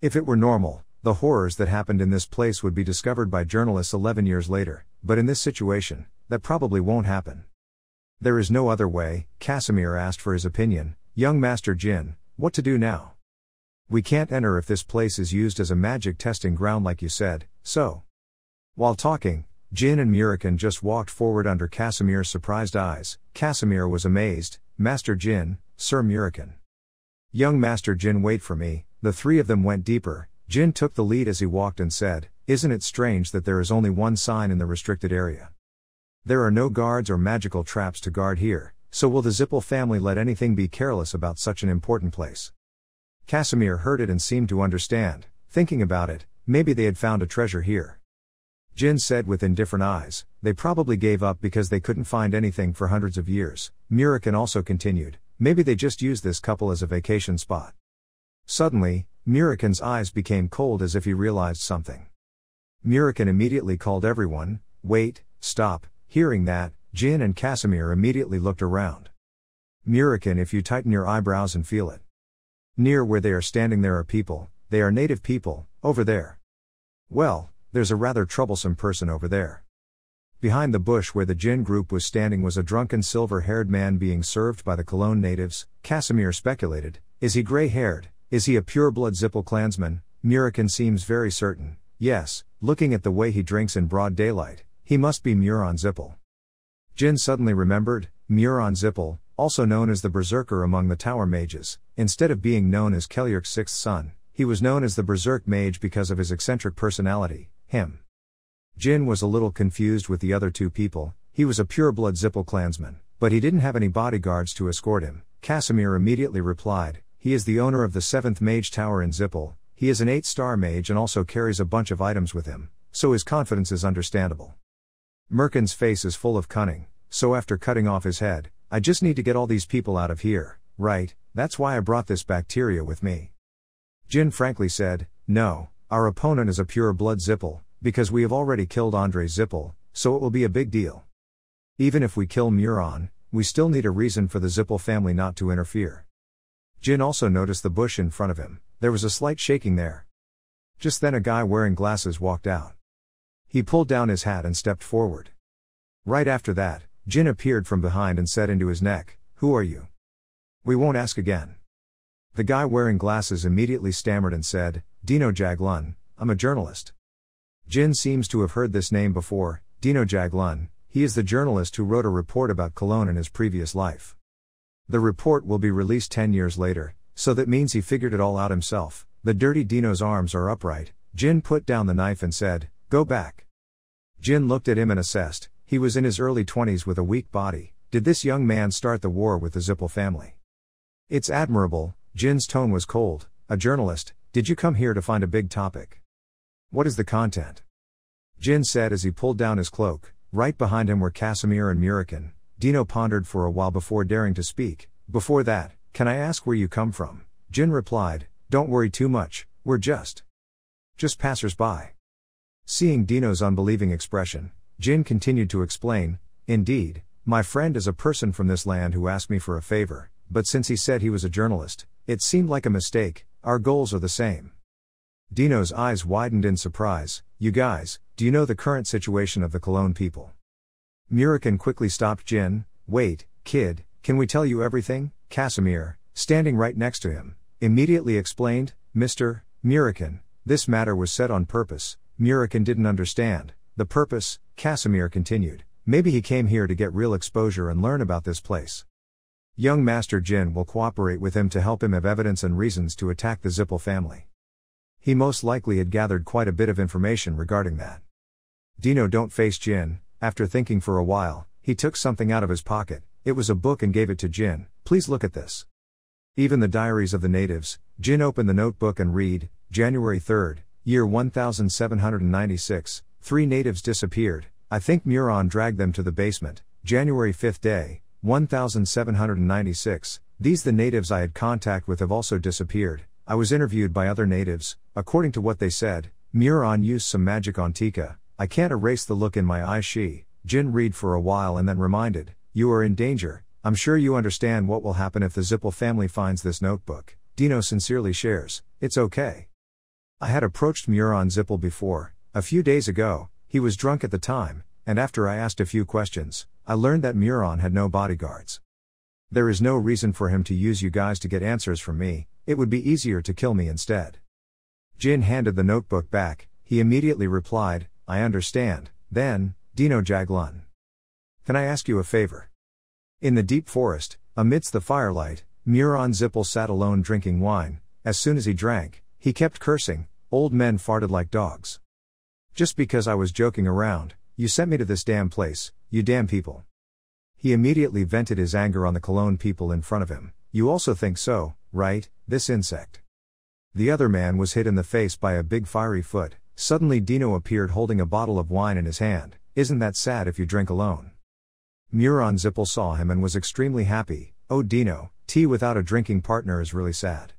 Speaker 1: If it were normal, the horrors that happened in this place would be discovered by journalists 11 years later, but in this situation, that probably won't happen. There is no other way. Casimir asked for his opinion. Young Master Jin, what to do now? We can't enter if this place is used as a magic testing ground like you said, so. While talking, Jin and Murikan just walked forward under Casimir's surprised eyes. Casimir was amazed, Master Jin, Sir Murikan. Young Master Jin, wait for me. The three of them went deeper. Jin took the lead as he walked and said, isn't it strange that there is only one sign in the restricted area? There are no guards or magical traps to guard here, so will the Zippel family let anything be careless about such an important place? Casimir heard it and seemed to understand. Thinking about it, maybe they had found a treasure here. Jin said with indifferent eyes, they probably gave up because they couldn't find anything for hundreds of years. Murikan also continued, maybe they just used this couple as a vacation spot. Suddenly, Murikan's eyes became cold as if he realized something. Murikan immediately called everyone, wait, stop. Hearing that, Jin and Casimir immediately looked around. Murikan, if you tighten your eyebrows and feel it. Near where they are standing there are people, they are native people, over there. Well, there's a rather troublesome person over there. Behind the bush where the Jin group was standing was a drunken silver-haired man being served by the Cologne natives. Casimir speculated, is he gray-haired? Is he a pure-blood Zippel clansman? Murikan seems very certain, yes, looking at the way he drinks in broad daylight, he must be Muron Zippel. Jin suddenly remembered, Muron Zippel, also known as the Berserker among the Tower Mages, instead of being known as Kelyurk's sixth son, he was known as the Berserk Mage because of his eccentric personality, him. Jin was a little confused with the other two people. He was a pure-blood Zippel clansman, but he didn't have any bodyguards to escort him. Casimir immediately replied, he is the owner of the 7th Mage Tower in Zippel, he is an 8-star mage and also carries a bunch of items with him, so his confidence is understandable. Murikan's face is full of cunning, so after cutting off his head, I just need to get all these people out of here, right? That's why I brought this bacteria with me. Jin frankly said, no, our opponent is a pure-blood Zippel, because we have already killed Andre Zippel, so it will be a big deal. Even if we kill Muron, we still need a reason for the Zippel family not to interfere. Jin also noticed the bush in front of him, there was a slight shaking there. Just then a guy wearing glasses walked out. He pulled down his hat and stepped forward. Right after that, Jin appeared from behind and said into his neck, who are you? We won't ask again. The guy wearing glasses immediately stammered and said, Dino Jaglun, I'm a journalist. Jin seems to have heard this name before. Dino Jaglun, he is the journalist who wrote a report about Cologne in his previous life. The report will be released 10 years later, so that means he figured it all out himself. The dirty Dino's arms are upright. Jin put down the knife and said, go back. Jin looked at him and assessed. He was in his early 20s with a weak body. Did this young man start the war with the Zippel family? It's admirable. Jin's tone was cold. A journalist, did you come here to find a big topic? What is the content? Jin said as he pulled down his cloak. Right behind him were Casimir and Murikin. Dino pondered for a while before daring to speak. Before that, can I ask where you come from? Jin replied, don't worry too much, we're just passers-by. Seeing Dino's unbelieving expression, Jin continued to explain, indeed, my friend is a person from this land who asked me for a favor, but since he said he was a journalist, it seemed like a mistake. Our goals are the same. Dino's eyes widened in surprise. You guys, do you know the current situation of the Cologne people? Murikin quickly stopped Jin. Wait, kid, can we tell you everything? Casimir, standing right next to him, immediately explained, Mr. Murikin, this matter was said on purpose. Murikin didn't understand the purpose. Casimir continued, maybe he came here to get real exposure and learn about this place. Young Master Jin will cooperate with him to help him have evidence and reasons to attack the Zippel family. He most likely had gathered quite a bit of information regarding that. Dino don't face Jin. After thinking for a while, he took something out of his pocket. It was a book and gave it to Jin. Please look at this. Even the diaries of the natives. Jin opened the notebook and read, January 3rd, year 1796, 3 natives disappeared. I think Muron dragged them to the basement. January 5th day, 1796, these the natives I had contact with have also disappeared. I was interviewed by other natives. According to what they said, Muron used some magic on Tika. I can't erase the look in my eyes. Jin read for a while and then reminded, you are in danger. I'm sure you understand what will happen if the Zippel family finds this notebook. Dino sincerely shares, it's okay. I had approached Muron Zippel before, a few days ago. He was drunk at the time, and after I asked a few questions, I learned that Muron had no bodyguards. There is no reason for him to use you guys to get answers from me. It would be easier to kill me instead. Jin handed the notebook back. He immediately replied, I understand. Then, Dino Jaglun, can I ask you a favor? In the deep forest, amidst the firelight, Muron Zippel sat alone drinking wine. As soon as he drank, he kept cursing. Old men farted like dogs. Just because I was joking around, you sent me to this damn place, you damn people. He immediately vented his anger on the Cologne people in front of him. You also think so, right, this insect? The other man was hit in the face by a big fiery foot. Suddenly Dino appeared holding a bottle of wine in his hand. Isn't that sad if you drink alone? Muron Zippel saw him and was extremely happy. Oh Dino, tea without a drinking partner is really sad.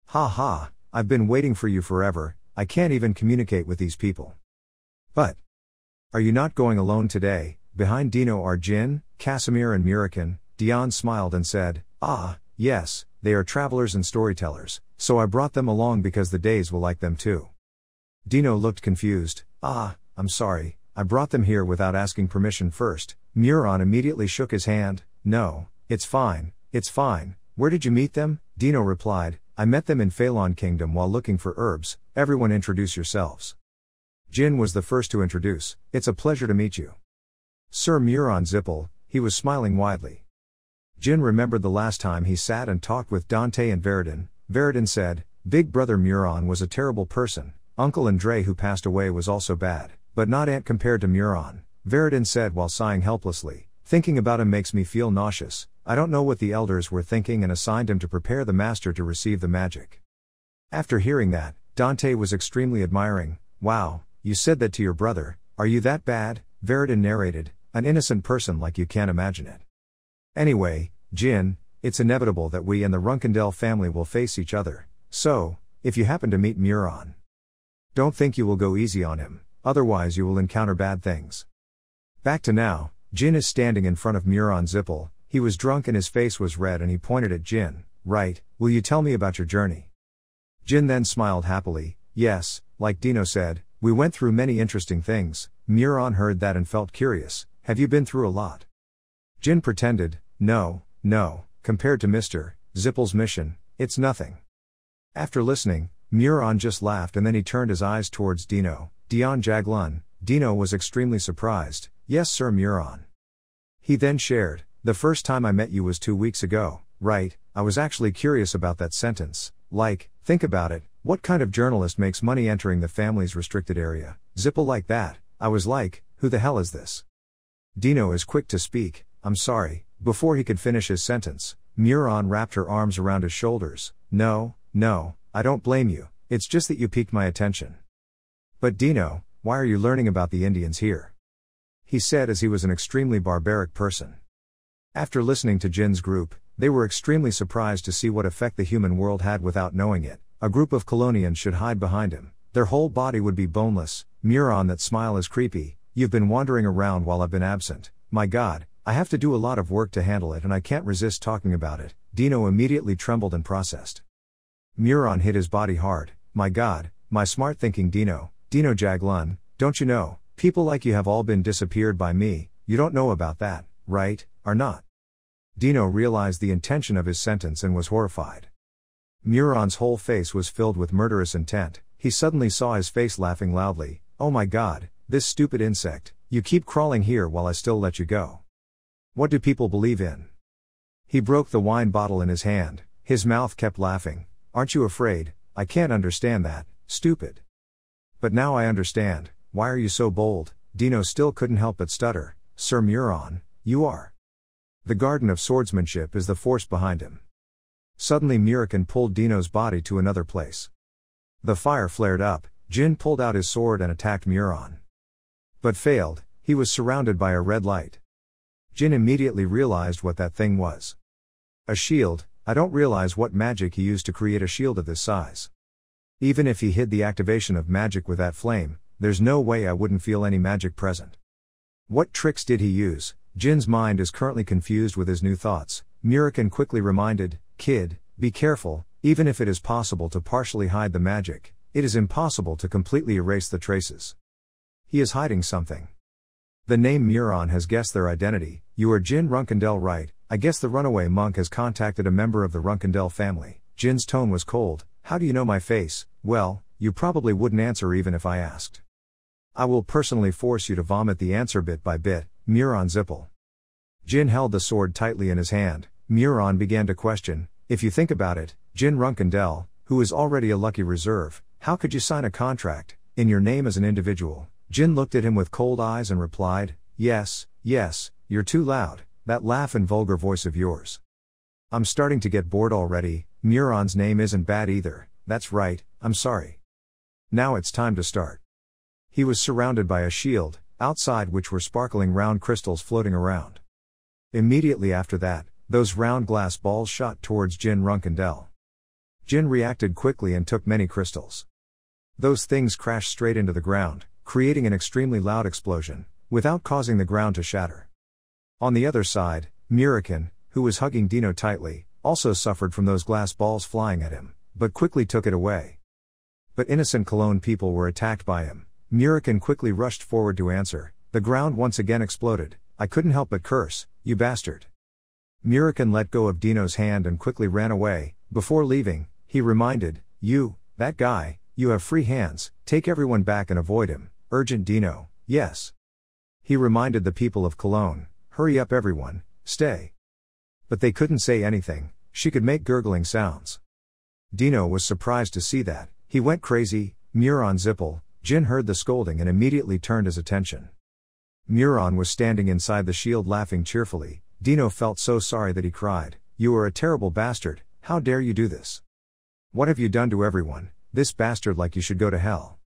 Speaker 1: Ha ha, I've been waiting for you forever. I can't even communicate with these people. But are you not going alone today? Behind Dino are Jin, Casimir and Murikin. Dion smiled and said, ah, yes, they are travelers and storytellers, so I brought them along because the days will like them too. Dino looked confused. Ah, I'm sorry, I brought them here without asking permission first. Muron immediately shook his hand. No, it's fine, it's fine. Where did you meet them? Dino replied, I met them in Phalon Kingdom while looking for herbs. Everyone introduce yourselves. Jin was the first to introduce. It's a pleasure to meet you. Sir Muron Zippel. He was smiling widely. Jin remembered the last time he sat and talked with Dante and Veridin. Veridin said, Big Brother Muron was a terrible person. Uncle Andre who passed away was also bad, but not aunt compared to Muron. Veridin said while sighing helplessly, thinking about him makes me feel nauseous. I don't know what the elders were thinking and assigned him to prepare the master to receive the magic. After hearing that, Dante was extremely admiring. Wow, you said that to your brother. Are you that bad? Veridin narrated, an innocent person like you can't imagine it. Anyway, Jin, it's inevitable that we and the Runkendell family will face each other, so, if you happen to meet Muron, don't think you will go easy on him, otherwise you will encounter bad things. Back to now, Jin is standing in front of Muron Zippel. He was drunk and his face was red and he pointed at Jin. Right, will you tell me about your journey? Jin then smiled happily. Yes, like Dino said, we went through many interesting things. Muron heard that and felt curious. Have you been through a lot? Jin pretended, no, compared to Mr. Zippel's mission, it's nothing. After listening, Muron just laughed and then he turned his eyes towards Dino, Dion Jaglun. Dino was extremely surprised. Yes sir Muron. He then shared, the first time I met you was 2 weeks ago, right? I was actually curious about that sentence. Like, think about it, what kind of journalist makes money entering the family's restricted area? Zipple like that. I was like, who the hell is this? Dino is quick to speak, I'm sorry. Before he could finish his sentence, Muron wrapped her arms around his shoulders. No, I don't blame you, it's just that you piqued my attention. But Dino, why are you learning about the Indians here? He said as he was an extremely barbaric person. After listening to Jin's group, they were extremely surprised to see what effect the human world had without knowing it. A group of Colonians should hide behind him. Their whole body would be boneless. Muron, that smile is creepy. You've been wandering around while I've been absent. My God, I have to do a lot of work to handle it and I can't resist talking about it. Dino immediately trembled and processed. Muron hit his body hard. My God, my smart thinking Dino Jaglun, don't you know, people like you have all been disappeared by me, you don't know about that, right, or not? Dino realized the intention of his sentence and was horrified. Muron's whole face was filled with murderous intent. He suddenly saw his face laughing loudly. Oh my God, this stupid insect, you keep crawling here while I still let you go. What do people believe in? He broke the wine bottle in his hand, his mouth kept laughing. Aren't you afraid? I can't understand that, stupid. But now I understand, why are you so bold? Dino still couldn't help but stutter. Sir Muron, you are. The garden of swordsmanship is the force behind him. Suddenly Murican pulled Dino's body to another place. The fire flared up, Jin pulled out his sword and attacked Muron. But failed, he was surrounded by a red light. Jin immediately realized what that thing was. A shield. I don't realize what magic he used to create a shield of this size. Even if he hid the activation of magic with that flame, there's no way I wouldn't feel any magic present. What tricks did he use? Jin's mind is currently confused with his new thoughts. Murican quickly reminded, kid, be careful, even if it is possible to partially hide the magic, it is impossible to completely erase the traces. He is hiding something. The name Muron has guessed their identity. You are Jin Runkendel, right? I guess the runaway monk has contacted a member of the Runkendel family. Jin's tone was cold. How do you know my face? Well, you probably wouldn't answer even if I asked. I will personally force you to vomit the answer bit by bit, Muron Zipple. Jin held the sword tightly in his hand. Muron began to question, if you think about it, Jin Runkendel, who is already a lucky reserve, how could you sign a contract in your name as an individual? Jin looked at him with cold eyes and replied, yes, you're too loud, that laugh and vulgar voice of yours. I'm starting to get bored already. Muron's name isn't bad either, that's right, I'm sorry. Now it's time to start. He was surrounded by a shield, outside which were sparkling round crystals floating around. Immediately after that, those round glass balls shot towards Jin Runkendel. Jin reacted quickly and took many crystals. Those things crashed straight into the ground, creating an extremely loud explosion, without causing the ground to shatter. On the other side, Murican, who was hugging Dino tightly, also suffered from those glass balls flying at him, but quickly took it away. But innocent Cologne people were attacked by him. Murican quickly rushed forward to answer. The ground once again exploded. I couldn't help but curse, you bastard. Murican let go of Dino's hand and quickly ran away. Before leaving, he reminded, you, that guy, you have free hands, take everyone back and avoid him. Urgent Dino, yes. He reminded the people of Cologne, hurry up everyone, stay. But they couldn't say anything, she could make gurgling sounds. Dino was surprised to see that, he went crazy. Muron Zipple. Jin heard the scolding and immediately turned his attention. Muron was standing inside the shield laughing cheerfully. Dino felt so sorry that he cried, you are a terrible bastard, how dare you do this? What have you done to everyone, this bastard, like you should go to hell.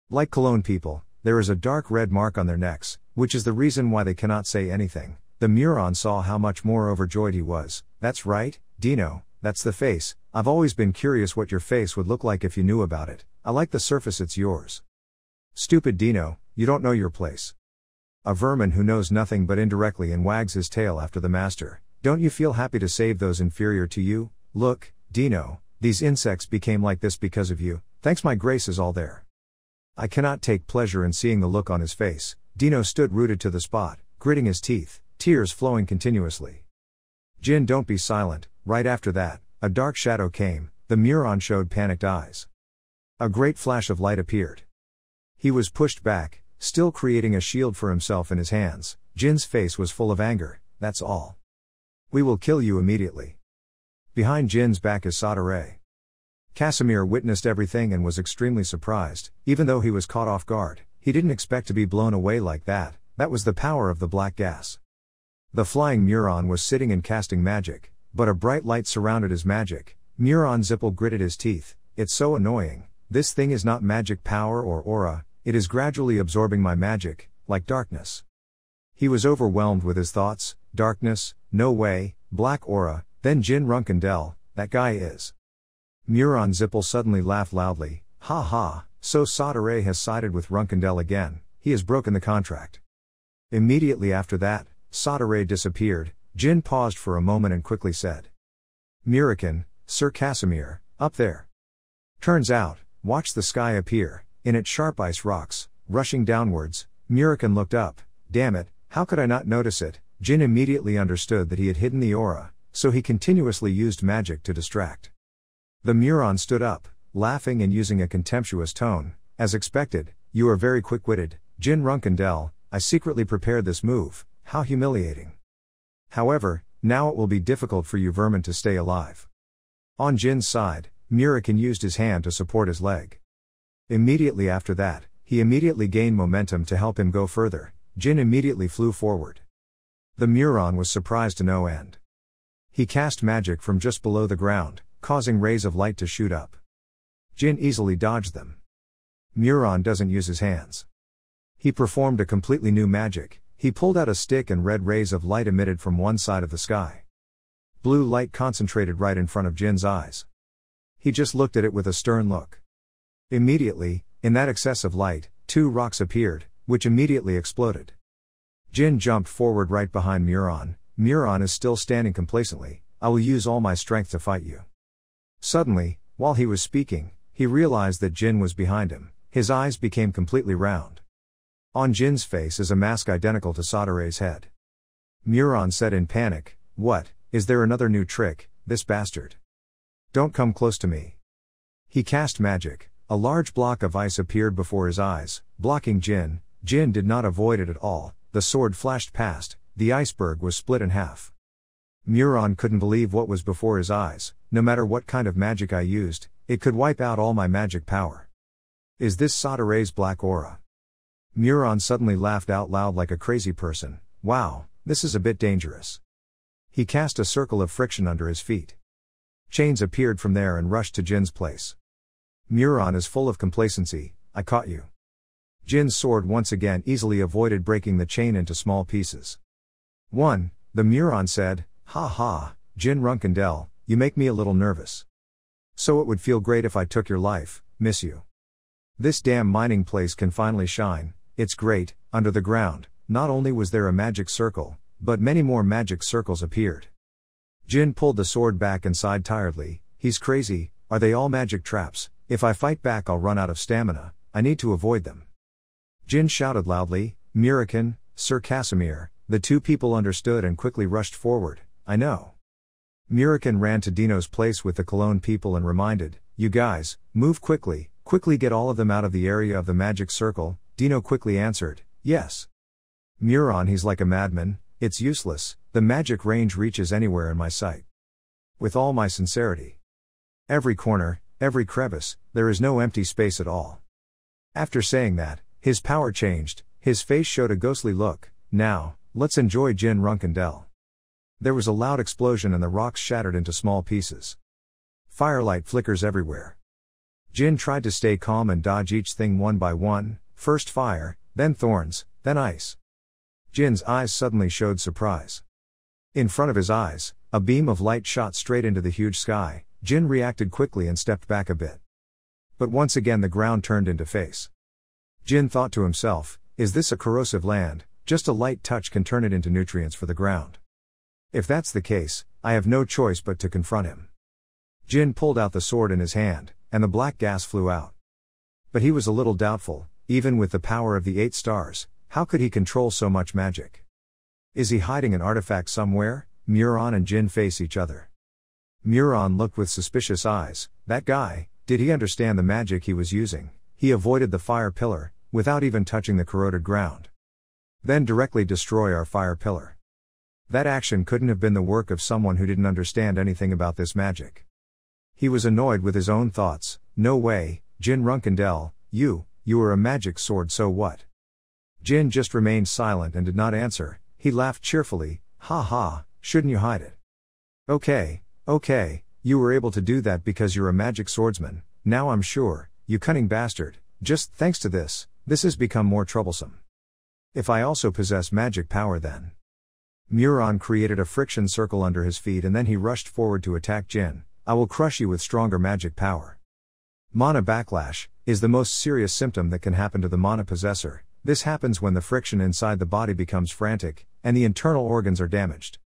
Speaker 1: Like Cologne people, there is a dark red mark on their necks, which is the reason why they cannot say anything. The Muron saw how much more overjoyed he was. That's right, Dino, that's the face. I've always been curious what your face would look like if you knew about it. I like the surface, it's yours. Stupid Dino, you don't know your place. A vermin who knows nothing but indirectly and wags his tail after the master. Don't you feel happy to save those inferior to you? Look, Dino, these insects became like this because of you. Thanks, my grace is all there. I cannot take pleasure in seeing the look on his face. Dino stood rooted to the spot, gritting his teeth, tears flowing continuously. Jin, don't be silent. Right after that, a dark shadow came, the Muron showed panicked eyes. A great flash of light appeared. He was pushed back, still creating a shield for himself in his hands. Jin's face was full of anger. That's all. We will kill you immediately. Behind Jin's back is Sadare. Casimir witnessed everything and was extremely surprised, even though he was caught off guard. He didn't expect to be blown away like that. That was the power of the black gas. The flying Muron was sitting and casting magic, but a bright light surrounded his magic. Muron Zippel gritted his teeth. It's so annoying. This thing is not magic power or aura, it is gradually absorbing my magic, like darkness. He was overwhelmed with his thoughts. Darkness, no way, black aura, then Jin Runkendel, that guy is. Muron Zippel suddenly laughed loudly. Ha ha, so Sadare has sided with Runkendel again, he has broken the contract. Immediately after that, Sadare disappeared. Jin paused for a moment and quickly said. Murican, Sir Casimir, up there. Turns out, watch the sky appear, in it sharp ice rocks, rushing downwards. Murican looked up. Damn it, how could I not notice it? Jin immediately understood that he had hidden the aura, so he continuously used magic to distract. The Muron stood up, laughing and using a contemptuous tone. As expected, you are very quick-witted, Jin Runkendel. I secretly prepared this move, how humiliating. However, now it will be difficult for you vermin to stay alive. On Jin's side, Murican used his hand to support his leg. Immediately after that, he immediately gained momentum to help him go further. Jin immediately flew forward. The Muron was surprised to no end. He cast magic from just below the ground, causing rays of light to shoot up. Jin easily dodged them. Muron doesn't use his hands. He performed a completely new magic. He pulled out a stick and red rays of light emitted from one side of the sky. Blue light concentrated right in front of Jin's eyes. He just looked at it with a stern look. Immediately, in that excess of light, two rocks appeared, which immediately exploded. Jin jumped forward right behind Muron. Muron is still standing complacently. I will use all my strength to fight you. Suddenly, while he was speaking, he realized that Jin was behind him. His eyes became completely round. On Jin's face is a mask identical to Sadare's head. Muron said in panic, What, is there another new trick, this bastard? Don't come close to me. He cast magic. A large block of ice appeared before his eyes, blocking Jin. Jin did not avoid it at all. The sword flashed past. The iceberg was split in half. Muron couldn't believe what was before his eyes. No matter what kind of magic I used, it could wipe out all my magic power. Is this Sadare's black aura? Muron suddenly laughed out loud like a crazy person. Wow, this is a bit dangerous. He cast a circle of friction under his feet. Chains appeared from there and rushed to Jin's place. Muron is full of complacency. I caught you. Jin's sword once again easily avoided breaking the chain into small pieces. 1. The Muron said, Ha ha, Jin Runkendel, you make me a little nervous. So it would feel great if I took your life, miss you. This damn mining place can finally shine, it's great. Under the ground, not only was there a magic circle, but many more magic circles appeared. Jin pulled the sword back and sighed tiredly. He's crazy, are they all magic traps? If I fight back I'll run out of stamina, I need to avoid them. Jin shouted loudly, Murican, Sir Casimir. The two people understood and quickly rushed forward. I know. Murican ran to Dino's place with the Cologne people and reminded, You guys, move quickly get all of them out of the area of the magic circle. Dino quickly answered, Yes. Muron, he's like a madman, it's useless, the magic range reaches anywhere in my sight. With all my sincerity. Every corner, every crevice, there is no empty space at all. After saying that, his power changed, his face showed a ghostly look. Now, let's enjoy Jin Runkendel. There was a loud explosion and the rocks shattered into small pieces. Firelight flickers everywhere. Jin tried to stay calm and dodge each thing one by one, first fire, then thorns, then ice. Jin's eyes suddenly showed surprise. In front of his eyes, a beam of light shot straight into the huge sky. Jin reacted quickly and stepped back a bit. But once again the ground turned into face. Jin thought to himself, is this a corrosive land? Just a light touch can turn it into nutrients for the ground. If that's the case, I have no choice but to confront him. Jin pulled out the sword in his hand, and the black gas flew out. But he was a little doubtful, even with the power of the 8 stars, how could he control so much magic? Is he hiding an artifact somewhere? Muron and Jin face each other. Muron looked with suspicious eyes. That guy, did he understand the magic he was using? He avoided the fire pillar, without even touching the corroded ground. Then directly destroy our fire pillar. That action couldn't have been the work of someone who didn't understand anything about this magic. He was annoyed with his own thoughts. No way, Jin Runkendel, you were a magic sword, so what? Jin just remained silent and did not answer. He laughed cheerfully. Ha ha, shouldn't you hide it? Okay, you were able to do that because you're a magic swordsman. Now I'm sure, you cunning bastard, just thanks to this has become more troublesome. If I also possess magic power then. Muron created a friction circle under his feet and then he rushed forward to attack Jin. I will crush you with stronger magic power. Mana backlash is the most serious symptom that can happen to the mana possessor. This happens when the friction inside the body becomes frantic, and the internal organs are damaged.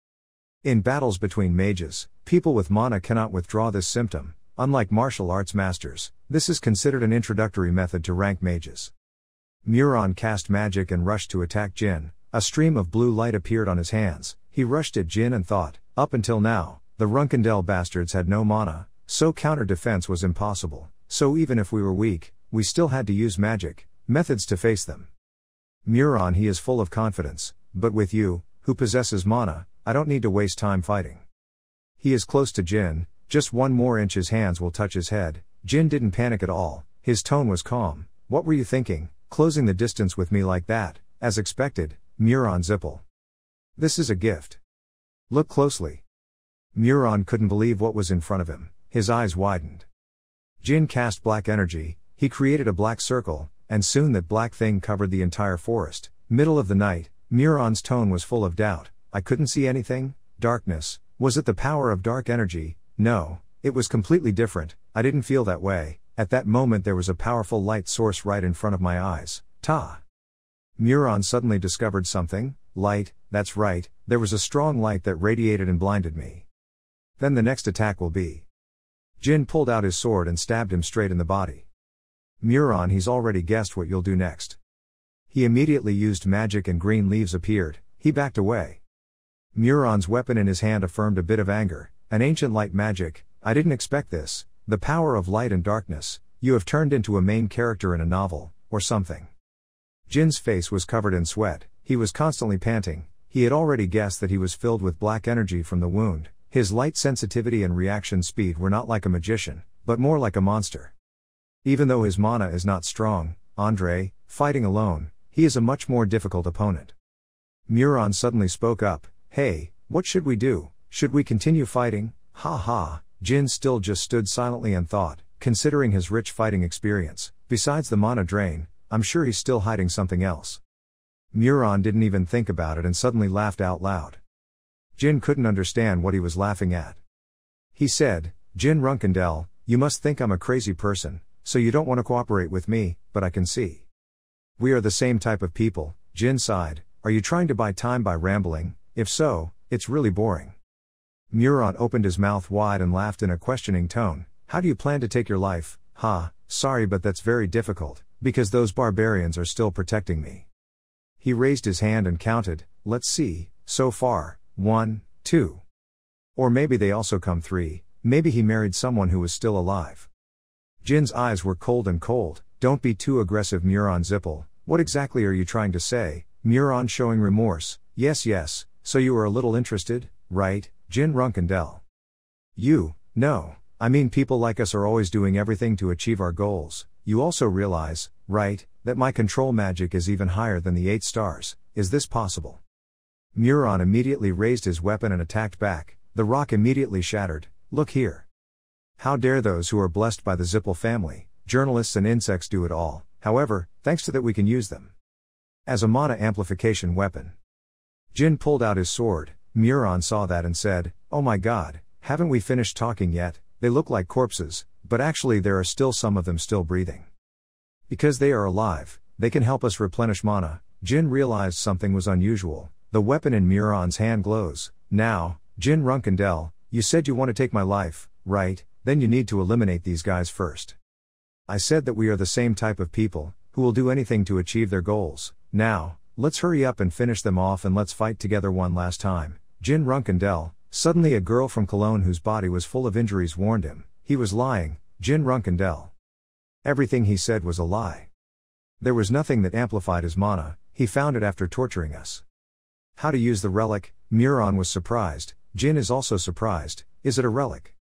Speaker 1: In battles between mages, people with mana cannot withdraw this symptom. Unlike martial arts masters, this is considered an introductory method to rank mages. Muron cast magic and rushed to attack Jin. A stream of blue light appeared on his hands. He rushed at Jin and thought, up until now, the Runkendel bastards had no mana, so counter-defense was impossible. So even if we were weak, we still had to use magic methods to face them. Muron, he is full of confidence, but with you, who possesses mana, I don't need to waste time fighting. He is close to Jin, just 1 more inch his hands will touch his head. Jin didn't panic at all, his tone was calm. What were you thinking, closing the distance with me like that? As expected, Muron Zippel. This is a gift. Look closely. Muron couldn't believe what was in front of him, his eyes widened. Jin cast black energy, he created a black circle, and soon that black thing covered the entire forest. Middle of the night, Muron's tone was full of doubt. I couldn't see anything? Darkness. Was it the power of dark energy? No, it was completely different. I didn't feel that way. At that moment there was a powerful light source right in front of my eyes. Muron suddenly discovered something. Light, that's right, there was a strong light that radiated and blinded me. Then the next attack will be. Jin pulled out his sword and stabbed him straight in the body. Muron, he's already guessed what you'll do next. He immediately used magic and green leaves appeared. He backed away. Muron's weapon in his hand affirmed a bit of anger. An ancient light magic, I didn't expect this. The power of light and darkness. You have turned into a main character in a novel, or something. Jin's face was covered in sweat. He was constantly panting. He had already guessed that he was filled with black energy from the wound. His light sensitivity and reaction speed were not like a magician, but more like a monster. Even though his mana is not strong, Andre, fighting alone, he is a much more difficult opponent. Muron suddenly spoke up. Hey, what should we do? Should we continue fighting? Ha ha. Jin still just stood silently and thought, considering his rich fighting experience, besides the mana drain, I'm sure he's still hiding something else. Muron didn't even think about it and suddenly laughed out loud. Jin couldn't understand what he was laughing at. He said, Jin Runkendel, you must think I'm a crazy person, so you don't want to cooperate with me, but I can see. We are the same type of people. Jin sighed. Are you trying to buy time by rambling? If so, it's really boring. Muron opened his mouth wide and laughed in a questioning tone. How do you plan to take your life? Sorry, but that's very difficult, because those barbarians are still protecting me. He raised his hand and counted. Let's see, so far, 1, 2. Or maybe they also come 3, maybe he married someone who was still alive. Jin's eyes were cold and cold. Don't be too aggressive, Muron Zippel. What exactly are you trying to say? Muron showing remorse. Yes, so you are a little interested, right, Jin Runkendel? No, I mean people like us are always doing everything to achieve our goals. You also realize, right, that my control magic is even higher than the 8 stars, is this possible? Muron immediately raised his weapon and attacked back. The rock immediately shattered. Look here. How dare those who are blessed by the Zippel family, journalists and insects do it all. However, thanks to that we can use them as a mana amplification weapon. Jin pulled out his sword. Muron saw that and said, oh my god, haven't we finished talking yet? They look like corpses, but actually there are still some of them still breathing. Because they are alive, they can help us replenish mana. Jin realized something was unusual. The weapon in Muron's hand glows. Now, Jin Runkendel, you said you want to take my life, right? Then you need to eliminate these guys first. I said that we are the same type of people, who will do anything to achieve their goals. Now, let's hurry up and finish them off and let's fight together one last time. Jin Runkendel, Suddenly a girl from Cologne whose body was full of injuries warned him. He was lying, Jin Runkendel. Everything he said was a lie. There was nothing that amplified his mana, he found it after torturing us. How to use the relic? Muron was surprised. Jin is also surprised. Is it a relic?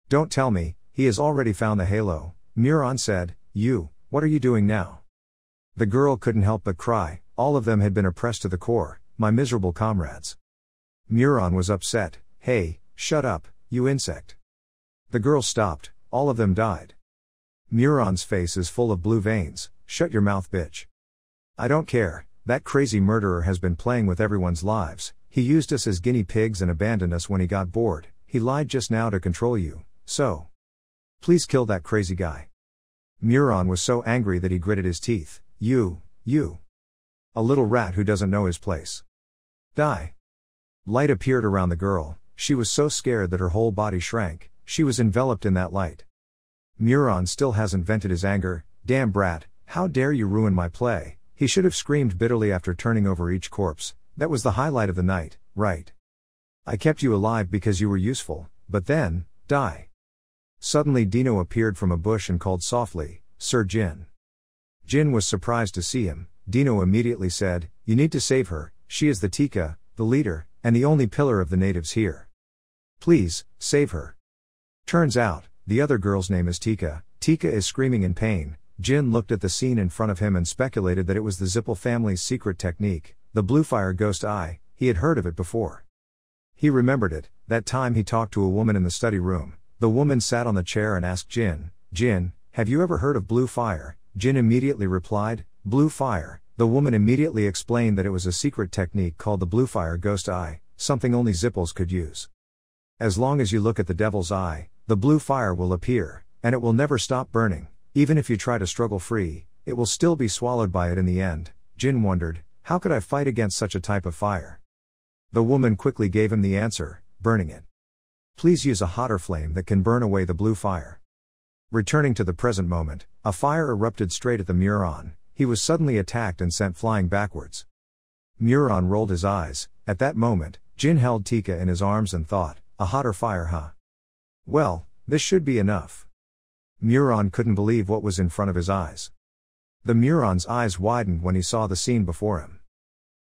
Speaker 1: Don't tell me, he has already found the halo, Muron said. What are you doing now? The girl couldn't help but cry. All of them had been oppressed to the core, my miserable comrades. Muron was upset. Hey, shut up, you insect. The girl stopped. All of them died. Muron's face is full of blue veins. Shut your mouth, bitch. I don't care, that crazy murderer has been playing with everyone's lives. He used us as guinea pigs and abandoned us when he got bored. He lied just now to control you, so. Please kill that crazy guy. Muron was so angry that he gritted his teeth. You. A little rat who doesn't know his place. Die. Light appeared around the girl. She was so scared that her whole body shrank. She was enveloped in that light. Muron still hasn't vented his anger. Damn brat, how dare you ruin my play. He should have screamed bitterly after turning over each corpse. That was the highlight of the night, right? I kept you alive because you were useful, but then, die. Suddenly Dino appeared from a bush and called softly, Sir Jin. Jin was surprised to see him. Dino immediately said, you need to save her, she is the Tika, the leader, and the only pillar of the natives here. Please, save her. Turns out, the other girl's name is Tika. Tika is screaming in pain. Jin looked at the scene in front of him and speculated that it was the Zippel family's secret technique, the blue fire ghost eye. He had heard of it before. He remembered it, that time he talked to a woman in the study room. The woman sat on the chair and asked Jin, have you ever heard of blue fire? Jin immediately replied, blue fire. The woman immediately explained that it was a secret technique called the blue fire ghost eye, something only Zippels could use. As long as you look at the devil's eye, the blue fire will appear, and it will never stop burning. Even if you try to struggle free, it will still be swallowed by it in the end. Jin wondered, how could I fight against such a type of fire? The woman quickly gave him the answer, burning it. Please use a hotter flame that can burn away the blue fire. Returning to the present moment, a fire erupted straight at the Muron. He was suddenly attacked and sent flying backwards. Muron rolled his eyes. At that moment, Jin held Tika in his arms and thought, a hotter fire, huh? Well, this should be enough. Muron couldn't believe what was in front of his eyes. The Muron's eyes widened when he saw the scene before him.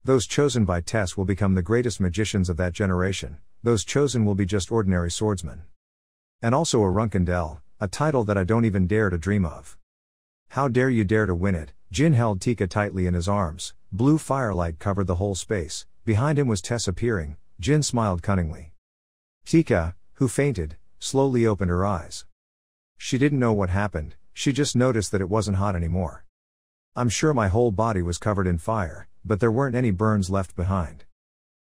Speaker 1: Those chosen by Tess will become the greatest magicians of that generation. Those chosen will be just ordinary swordsmen. And also a Runkendel, a title that I don't even dare to dream of. How dare you dare to win it? Jin held Tika tightly in his arms. Blue firelight covered the whole space. Behind him was Tess appearing. Jin smiled cunningly. Tika, who fainted, slowly opened her eyes. She didn't know what happened, she just noticed that it wasn't hot anymore. I'm sure my whole body was covered in fire, but there weren't any burns left behind.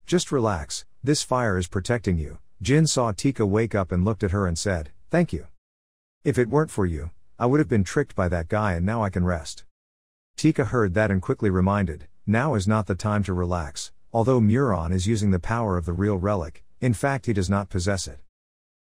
Speaker 1: Just relax, this fire is protecting you. Jin saw Tika wake up and looked at her and said, thank you. If it weren't for you, I would have been tricked by that guy and now I can rest. Tika heard that and quickly reminded, now is not the time to relax. Although Muron is using the power of the real relic, in fact he does not possess it.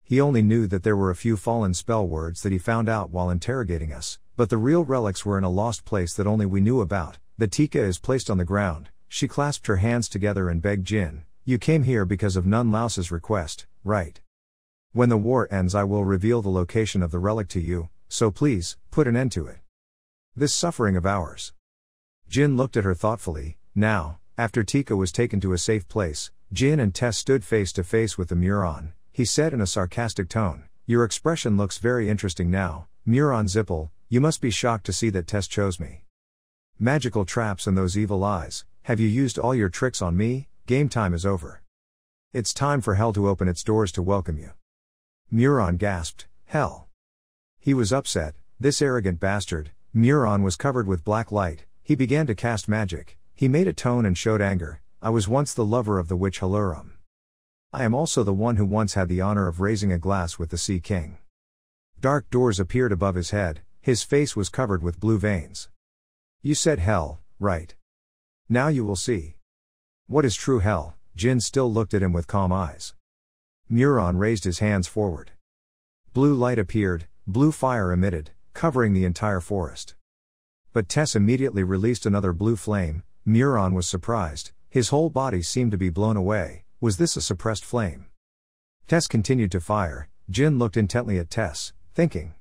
Speaker 1: He only knew that there were a few fallen spell words that he found out while interrogating us, but the real relics were in a lost place that only we knew about. The Tika is placed on the ground. She clasped her hands together and begged Jin, you came here because of Nun Laosa's request, right? When the war ends I will reveal the location of the relic to you, so please, put an end to it. This suffering of ours. Jin looked at her thoughtfully. Now, after Tika was taken to a safe place, Jin and Tess stood face to face with the Muron. He said in a sarcastic tone, your expression looks very interesting now, Muron Zippel, you must be shocked to see that Tess chose me. Magical traps and those evil eyes, have you used all your tricks on me? Game time is over. It's time for hell to open its doors to welcome you. Muron gasped, hell. He was upset, this arrogant bastard. Muron was covered with black light. He began to cast magic. He made a tone and showed anger. I was once the lover of the witch Halurum. I am also the one who once had the honor of raising a glass with the Sea King. Dark doors appeared above his head. His face was covered with blue veins. You said hell, right? Now you will see. What is true hell? Jin still looked at him with calm eyes. Muron raised his hands forward. Blue light appeared, blue fire emitted, covering the entire forest. But Tess immediately released another blue flame. Muron was surprised. His whole body seemed to be blown away. Was this a suppressed flame? Tess continued to fire. Jin looked intently at Tess, thinking.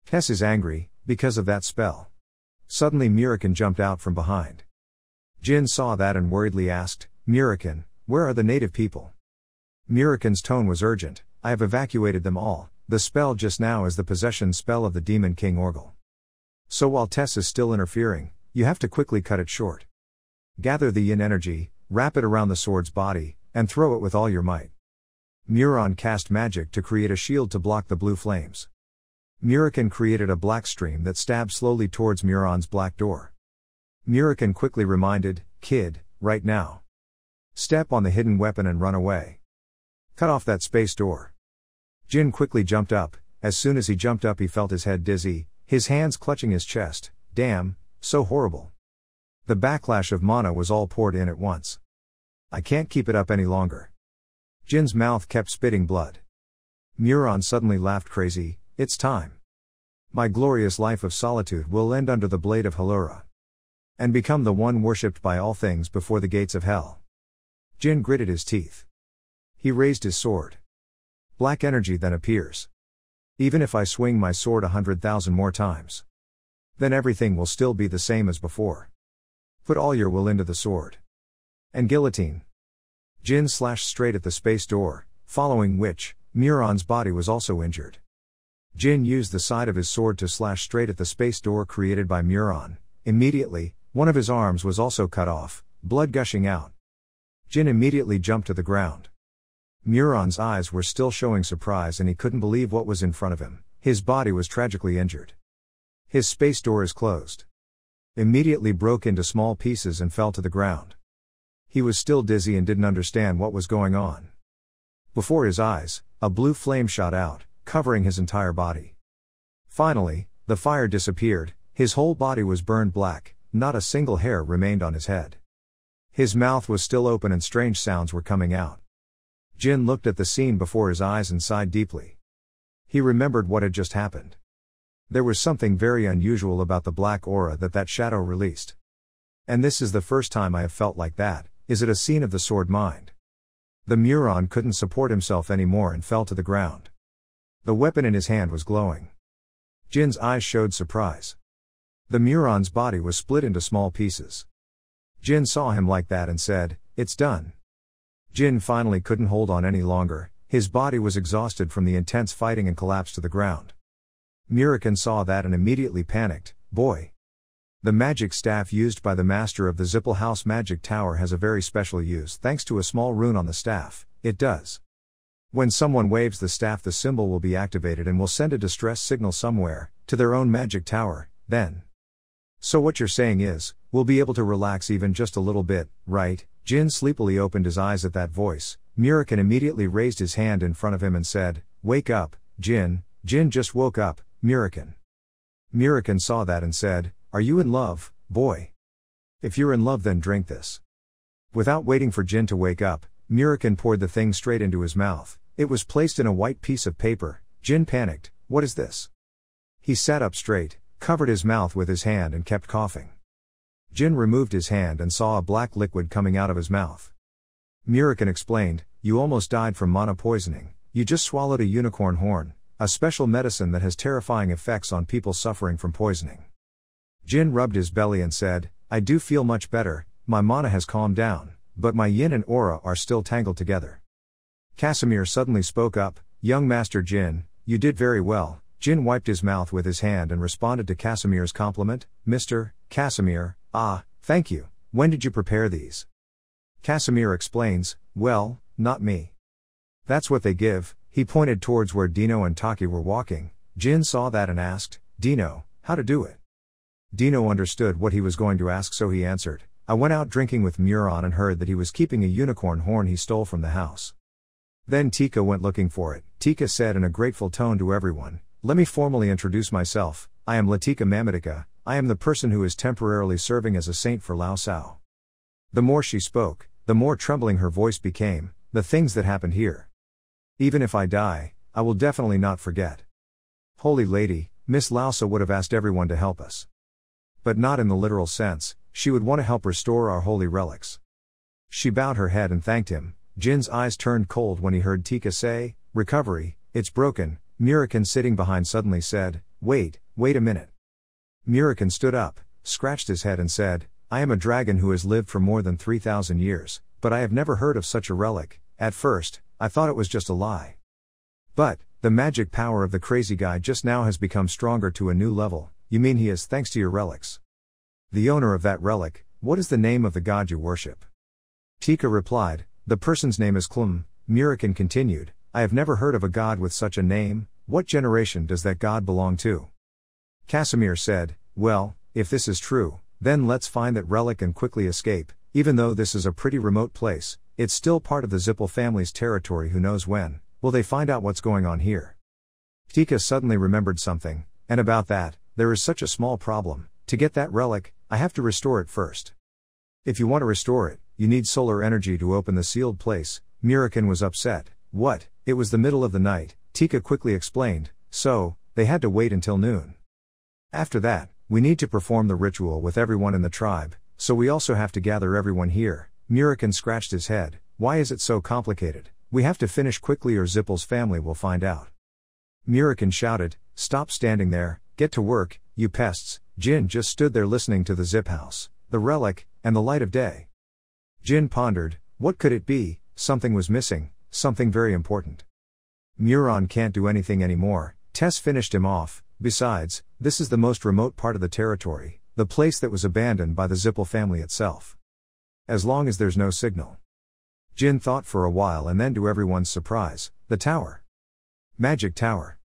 Speaker 1: Tess is angry, because of that spell. Suddenly Murikan jumped out from behind. Jin saw that and worriedly asked, Murikan, where are the native people? Murikan's tone was urgent. I have evacuated them all. The spell just now is the possession spell of the Demon King Orgel. So while Tess is still interfering, you have to quickly cut it short. Gather the yin energy, wrap it around the sword's body, and throw it with all your might. Muron cast magic to create a shield to block the blue flames. Murikan created a black stream that stabbed slowly towards Muron's black door. Murikan quickly reminded, Kid, right now. Step on the hidden weapon and run away. Cut off that space door. Jin quickly jumped up. As soon as he jumped up he felt his head dizzy, his hands clutching his chest. Damn, so horrible. The backlash of mana was all poured in at once. I can't keep it up any longer. Jin's mouth kept spitting blood. Muron suddenly laughed crazy. It's time. My glorious life of solitude will end under the blade of Halura. And become the one worshipped by all things before the gates of hell. Jin gritted his teeth. He raised his sword. Black energy then appears. Even if I swing my sword 100,000 more times, then everything will still be the same as before. Put all your will into the sword. And guillotine. Jin slashed straight at the space door, following which, Muron's body was also injured. Jin used the side of his sword to slash straight at the space door created by Muron. Immediately, one of his arms was also cut off, blood gushing out. Jin immediately jumped to the ground. Muron's eyes were still showing surprise and he couldn't believe what was in front of him. His body was tragically injured. His space door is closed. Immediately broke into small pieces and fell to the ground. He was still dizzy and didn't understand what was going on. Before his eyes, a blue flame shot out, covering his entire body. Finally, the fire disappeared, his whole body was burned black, not a single hair remained on his head. His mouth was still open and strange sounds were coming out. Jin looked at the scene before his eyes and sighed deeply. He remembered what had just happened. There was something very unusual about the black aura that shadow released. And this is the first time I have felt like that. Is it a scene of the sword mind? The Muron couldn't support himself anymore and fell to the ground. The weapon in his hand was glowing. Jin's eyes showed surprise. The Muron's body was split into small pieces. Jin saw him like that and said, It's done. Jin finally couldn't hold on any longer, his body was exhausted from the intense fighting and collapsed to the ground. Murikan saw that and immediately panicked, Boy. The magic staff used by the master of the Zippel House magic tower has a very special use thanks to a small rune on the staff. It does. When someone waves the staff the symbol will be activated and will send a distress signal somewhere, to their own magic tower, then. So what you're saying is, we'll be able to relax even just a little bit, right? Jin sleepily opened his eyes at that voice. Murikan immediately raised his hand in front of him and said, Wake up, Jin. Jin just woke up, Murikan. Murikan saw that and said, Are you in love, boy? If you're in love then drink this. Without waiting for Jin to wake up, Murikan poured the thing straight into his mouth. It was placed in a white piece of paper. Jin panicked, What is this? He sat up straight, covered his mouth with his hand and kept coughing. Jin removed his hand and saw a black liquid coming out of his mouth. Murikan explained, You almost died from mana poisoning. You just swallowed a unicorn horn, a special medicine that has terrifying effects on people suffering from poisoning. Jin rubbed his belly and said, I do feel much better, my mana has calmed down, but my yin and aura are still tangled together. Casimir suddenly spoke up, Young Master Jin, you did very well. Jin wiped his mouth with his hand and responded to Casimir's compliment, Mr. Casimir, thank you. When did you prepare these? Casimir explains, Well, not me. That's what they give. He pointed towards where Dino and Taki were walking. Jin saw that and asked, Dino, how to do it? Dino understood what he was going to ask so he answered, I went out drinking with Muron and heard that he was keeping a unicorn horn he stole from the house. Then Tika went looking for it. Tika said in a grateful tone to everyone, Let me formally introduce myself, I am Latika Mamitika, I am the person who is temporarily serving as a saint for Lao Sao. The more she spoke, the more trembling her voice became, the things that happened here. Even if I die, I will definitely not forget. Holy Lady, Miss Lausa would have asked everyone to help us. But not in the literal sense, she would want to help restore our holy relics. She bowed her head and thanked him, Jin's eyes turned cold when he heard Tika say, "Recovery, it's broken." Murikan, sitting behind, suddenly said, wait a minute." Murikan stood up, scratched his head and said, "I am a dragon who has lived for more than 3,000 years, but I have never heard of such a relic. At first, I thought it was just a lie. But, the magic power of the crazy guy just now has become stronger to a new level." "You mean he is thanks to your relics?" "The owner of that relic, what is the name of the god you worship?" Tika replied, "The person's name is Klum." Murikan continued, "I have never heard of a god with such a name. What generation does that god belong to?" Casimir said, "Well, if this is true, then let's find that relic and quickly escape. Even though this is a pretty remote place, it's still part of the Zippel family's territory. Who knows when will they find out what's going on here?" Tika suddenly remembered something, "And about that, there is such a small problem. To get that relic, I have to restore it first. If you want to restore it, you need solar energy to open the sealed place." Murikan was upset. "What?" "It was the middle of the night," Tika quickly explained, "so they had to wait until noon. After that, we need to perform the ritual with everyone in the tribe, so we also have to gather everyone here." Murikan scratched his head. "Why is it so complicated? We have to finish quickly or Zippel's family will find out." Murikan shouted, "Stop standing there, get to work, you pests." Jin just stood there listening to the Zip house, the relic, and the light of day. Jin pondered, what could it be? Something was missing, something very important. Muron can't do anything anymore, Tess finished him off. Besides, this is the most remote part of the territory, the place that was abandoned by the Zippel family itself. As long as there's no signal. Jin thought for a while and then, to everyone's surprise, the tower. Magic Tower.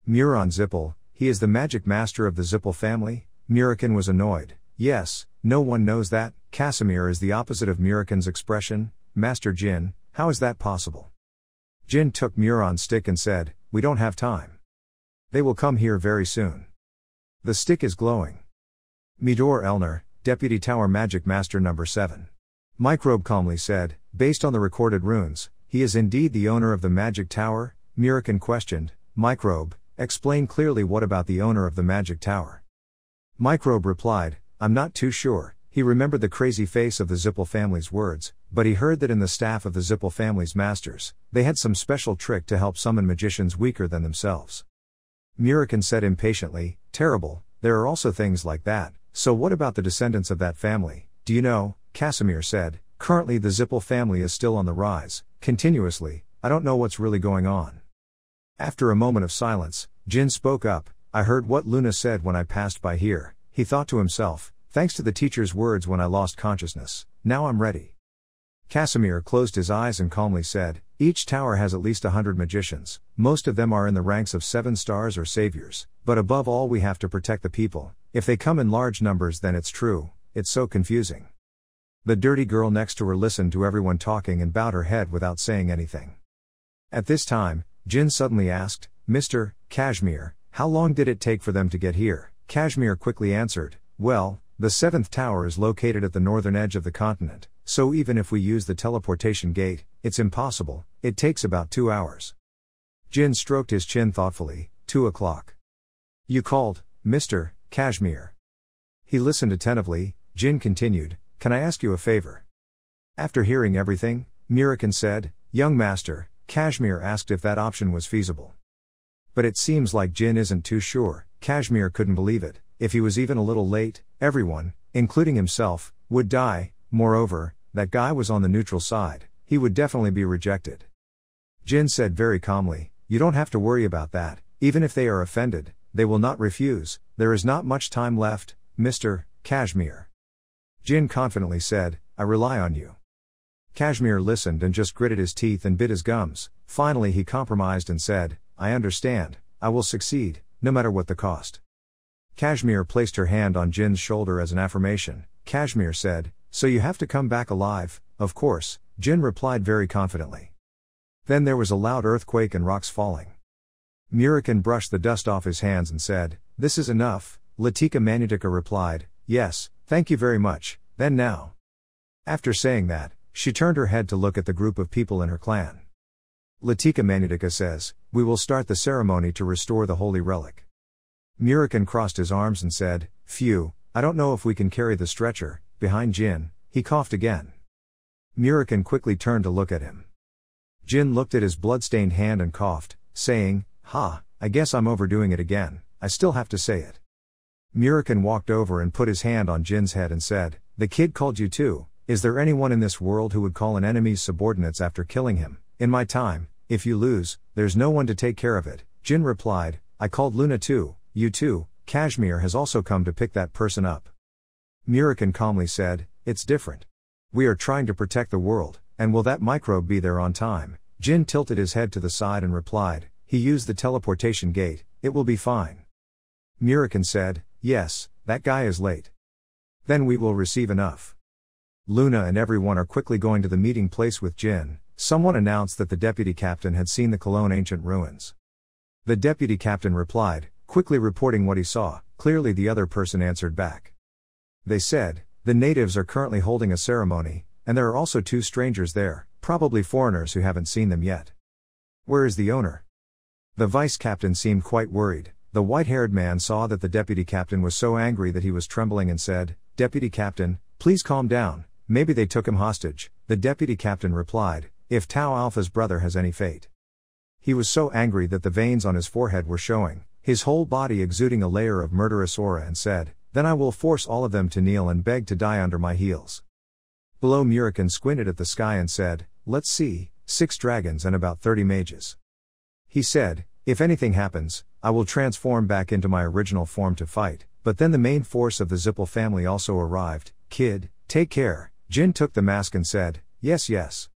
Speaker 1: Muron Zippel, he is the magic master of the Zippel family? Murikan was annoyed. Yes, no one knows that. Casimir is the opposite of Murikan's expression. Master Jin, how is that possible? Jin took Muron's stick and said, "We don't have time. They will come here very soon." The stick is glowing. Midor Elner, Deputy Tower Magic Master number 7. Microbe calmly said, "Based on the recorded runes, he is indeed the owner of the Magic Tower?" Murikan questioned, "Microbe, explain clearly, what about the owner of the Magic Tower?" Microbe replied, "I'm not too sure." He remembered the crazy face of the Zippel family's words, but he heard that in the staff of the Zippel family's masters, they had some special trick to help summon magicians weaker than themselves. Murikan said impatiently, "Terrible, there are also things like that, so what about the descendants of that family? Do you know?" Casimir said, "Currently the Zippel family is still on the rise, continuously. I don't know what's really going on." After a moment of silence, Jin spoke up, "I heard what Luna said when I passed by here." He thought to himself, "Thanks to the teacher's words when I lost consciousness, now I'm ready." Casimir closed his eyes and calmly said, "Each tower has at least 100 magicians, most of them are in the ranks of 7 stars or saviors, but above all we have to protect the people. If they come in large numbers then it's true, it's so confusing." The dirty girl next to her listened to everyone talking and bowed her head without saying anything. At this time, Jin suddenly asked, "Mr. Kashmir, how long did it take for them to get here?" Kashmir quickly answered, "Well, the 7th tower is located at the northern edge of the continent, so even if we use the teleportation gate, it's impossible. It takes about 2 hours." Jin stroked his chin thoughtfully. 2 o'clock. "You called, Mr. Kashmir." He listened attentively. Jin continued, "Can I ask you a favor?" After hearing everything, Murikan said, "Young master." Kashmir asked if that option was feasible. But it seems like Jin isn't too sure. Kashmir couldn't believe it. If he was even a little late, everyone, including himself, would die. Moreover, that guy was on the neutral side. He would definitely be rejected. Jin said very calmly, "You don't have to worry about that. Even if they are offended, they will not refuse. There is not much time left, Mr. Kashmir." Jin confidently said, "I rely on you." Kashmir listened and just gritted his teeth and bit his gums. Finally he compromised and said, "I understand. I will succeed, no matter what the cost." Kashmir placed her hand on Jin's shoulder as an affirmation. Kashmir said, "So you have to come back alive?" "Of course," Jin replied very confidently. Then there was a loud earthquake and rocks falling. Murikan brushed the dust off his hands and said, "This is enough." Latika Manutika replied, "Yes, thank you very much, then now." After saying that, she turned her head to look at the group of people in her clan. Latika Manutika says, "We will start the ceremony to restore the holy relic." Murikan crossed his arms and said, "Phew, I don't know if we can carry the stretcher." Behind Jin, he coughed again. Murikan quickly turned to look at him. Jin looked at his blood-stained hand and coughed, saying, I guess I'm overdoing it again, I still have to say it. Murikan walked over and put his hand on Jin's head and said, the kid called you too. Is there anyone in this world who would call an enemy's subordinates after killing him? In my time, if you lose, there's no one to take care of it. Jin replied, I called Luna too, you too, Kashmir has also come to pick that person up. Murikan calmly said, it's different. We are trying to protect the world, and will that microbe be there on time? Jin tilted his head to the side and replied, he used the teleportation gate, it will be fine. Murikan said, yes, that guy is late. Then we will receive enough. Luna and everyone are quickly going to the meeting place with Jin. Someone announced that the deputy captain had seen the Cologne ancient ruins. The deputy captain replied, quickly reporting what he saw. Clearly the other person answered back. They said, the natives are currently holding a ceremony, and there are also 2 strangers there, probably foreigners who haven't seen them yet. Where is the owner? The vice captain seemed quite worried. The white-haired man saw that the deputy captain was so angry that he was trembling and said, Deputy captain, please calm down, maybe they took him hostage. The deputy captain replied, if Tau Alpha's brother has any fate. He was so angry that the veins on his forehead were showing, his whole body exuding a layer of murderous aura, and said, then I will force all of them to kneel and beg to die under my heels. Below, Murikan squinted at the sky and said, let's see, 6 dragons and about 30 mages. He said, if anything happens, I will transform back into my original form to fight. But then the main force of the Zippel family also arrived. Kid, take care. Jin took the mask and said, yes.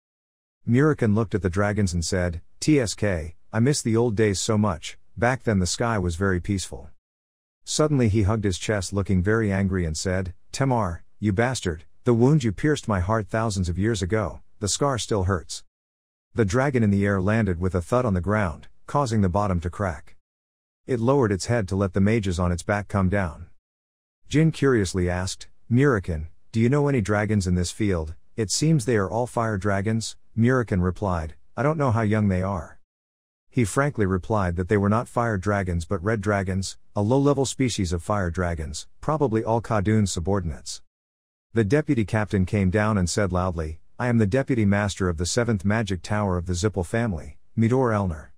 Speaker 1: Murikan looked at the dragons and said, TSK, I miss the old days so much, back then the sky was very peaceful. Suddenly he hugged his chest looking very angry and said, Tamar, you bastard, the wound you pierced my heart thousands of years ago, the scar still hurts. The dragon in the air landed with a thud on the ground, causing the bottom to crack. It lowered its head to let the mages on its back come down. Jin curiously asked, Murikan, do you know any dragons in this field? It seems they are all fire dragons. Murikan replied, I don't know how young they are. He frankly replied that they were not fire dragons but red dragons, a low-level species of fire dragons, probably all Khadun's subordinates. The deputy captain came down and said loudly, I am the deputy master of the 7th magic tower of the Zippel family, Midor Elner.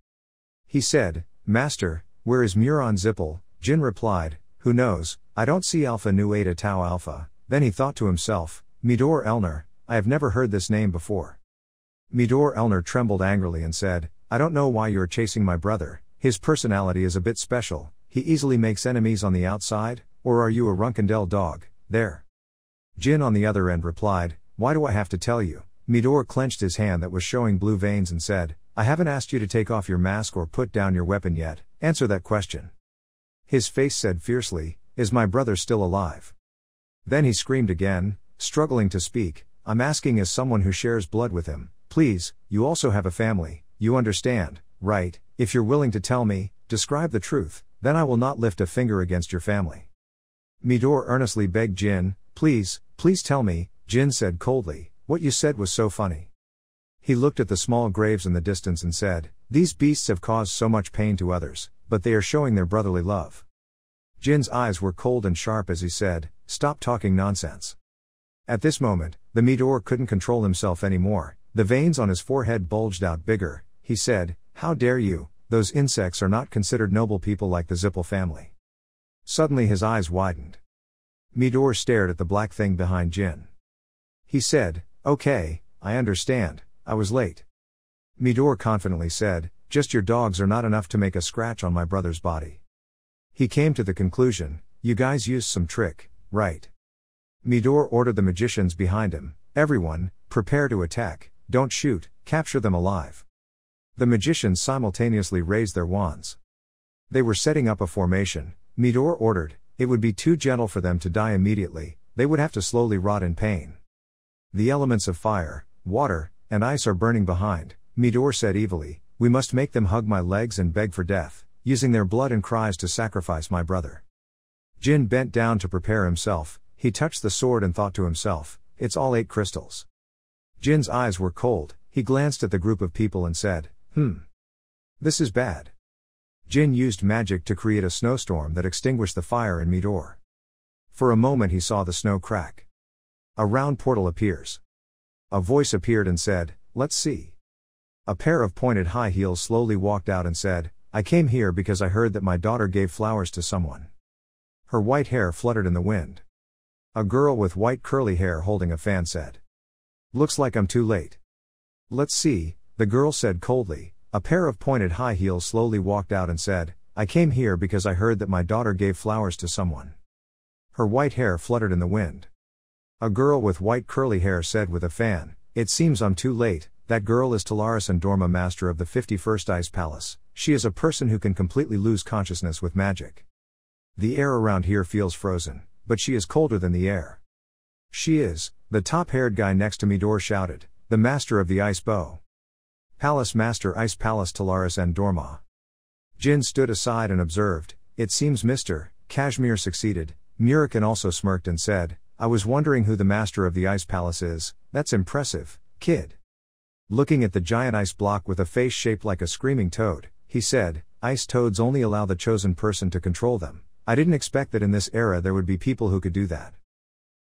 Speaker 1: He said, Master, where is Muron Zippel? Jin replied, who knows, I don't see Alpha Nu Eta Tau Alpha. Then he thought to himself, Midor Elner, I have never heard this name before. Midor Elner trembled angrily and said, I don't know why you are chasing my brother, his personality is a bit special, he easily makes enemies on the outside, or are you a Runkendel dog, there? Jin on the other end replied, why do I have to tell you? Midor clenched his hand that was showing blue veins and said, I haven't asked you to take off your mask or put down your weapon yet, answer that question. His face said fiercely, is my brother still alive? Then he screamed again, struggling to speak, I'm asking as someone who shares blood with him, please, you also have a family, you understand, right? If you're willing to tell me, describe the truth, then I will not lift a finger against your family. Midor earnestly begged Jin, please tell me. Jin said coldly, what you said was so funny. He looked at the small graves in the distance and said, these beasts have caused so much pain to others, but they are showing their brotherly love. Jin's eyes were cold and sharp as he said, stop talking nonsense. At this moment, the Midor couldn't control himself anymore, the veins on his forehead bulged out bigger. He said, how dare you, those insects are not considered noble people like the Zippel family. Suddenly his eyes widened. Midor stared at the black thing behind Jin. He said, okay, I understand, I was late. Midor confidently said, just your dogs are not enough to make a scratch on my brother's body. He came to the conclusion, you guys used some trick, right? Midor ordered the magicians behind him, everyone, prepare to attack, don't shoot, capture them alive. The magicians simultaneously raised their wands. They were setting up a formation. Midor ordered, it would be too gentle for them to die immediately, they would have to slowly rot in pain. The elements of fire, water, and ice are burning behind. Midor said evilly, we must make them hug my legs and beg for death, using their blood and cries to sacrifice my brother. Jin bent down to prepare himself, he touched the sword and thought to himself, it's all 8 crystals. Jin's eyes were cold, he glanced at the group of people and said, this is bad. Jin used magic to create a snowstorm that extinguished the fire in Midor. For a moment he saw the snow crack. A round portal appears. A voice appeared and said, "Let's see." A pair of pointed high heels slowly walked out and said, "I came here because I heard that my daughter gave flowers to someone." Her white hair fluttered in the wind. A girl with white curly hair holding a fan said, "Looks like I'm too late." "Let's see," the girl said coldly. A pair of pointed high heels slowly walked out and said, "I came here because I heard that my daughter gave flowers to someone." Her white hair fluttered in the wind. A girl with white curly hair said with a fan, "It seems I'm too late." That girl is Talaris Dorma, master of the 51st Ice Palace. She is a person who can completely lose consciousness with magic. The air around here feels frozen, but she is colder than the air. "She is," the top-haired guy next to Midor shouted, "the master of the ice bow. Palace Master Ice Palace Talaris Dorma." Jin stood aside and observed, "It seems Mr. Kashmir succeeded." Murikan also smirked and said, "I was wondering who the master of the Ice Palace is. That's impressive, kid." Looking at the giant ice block with a face shaped like a screaming toad, he said, "Ice toads only allow the chosen person to control them. I didn't expect that in this era there would be people who could do that."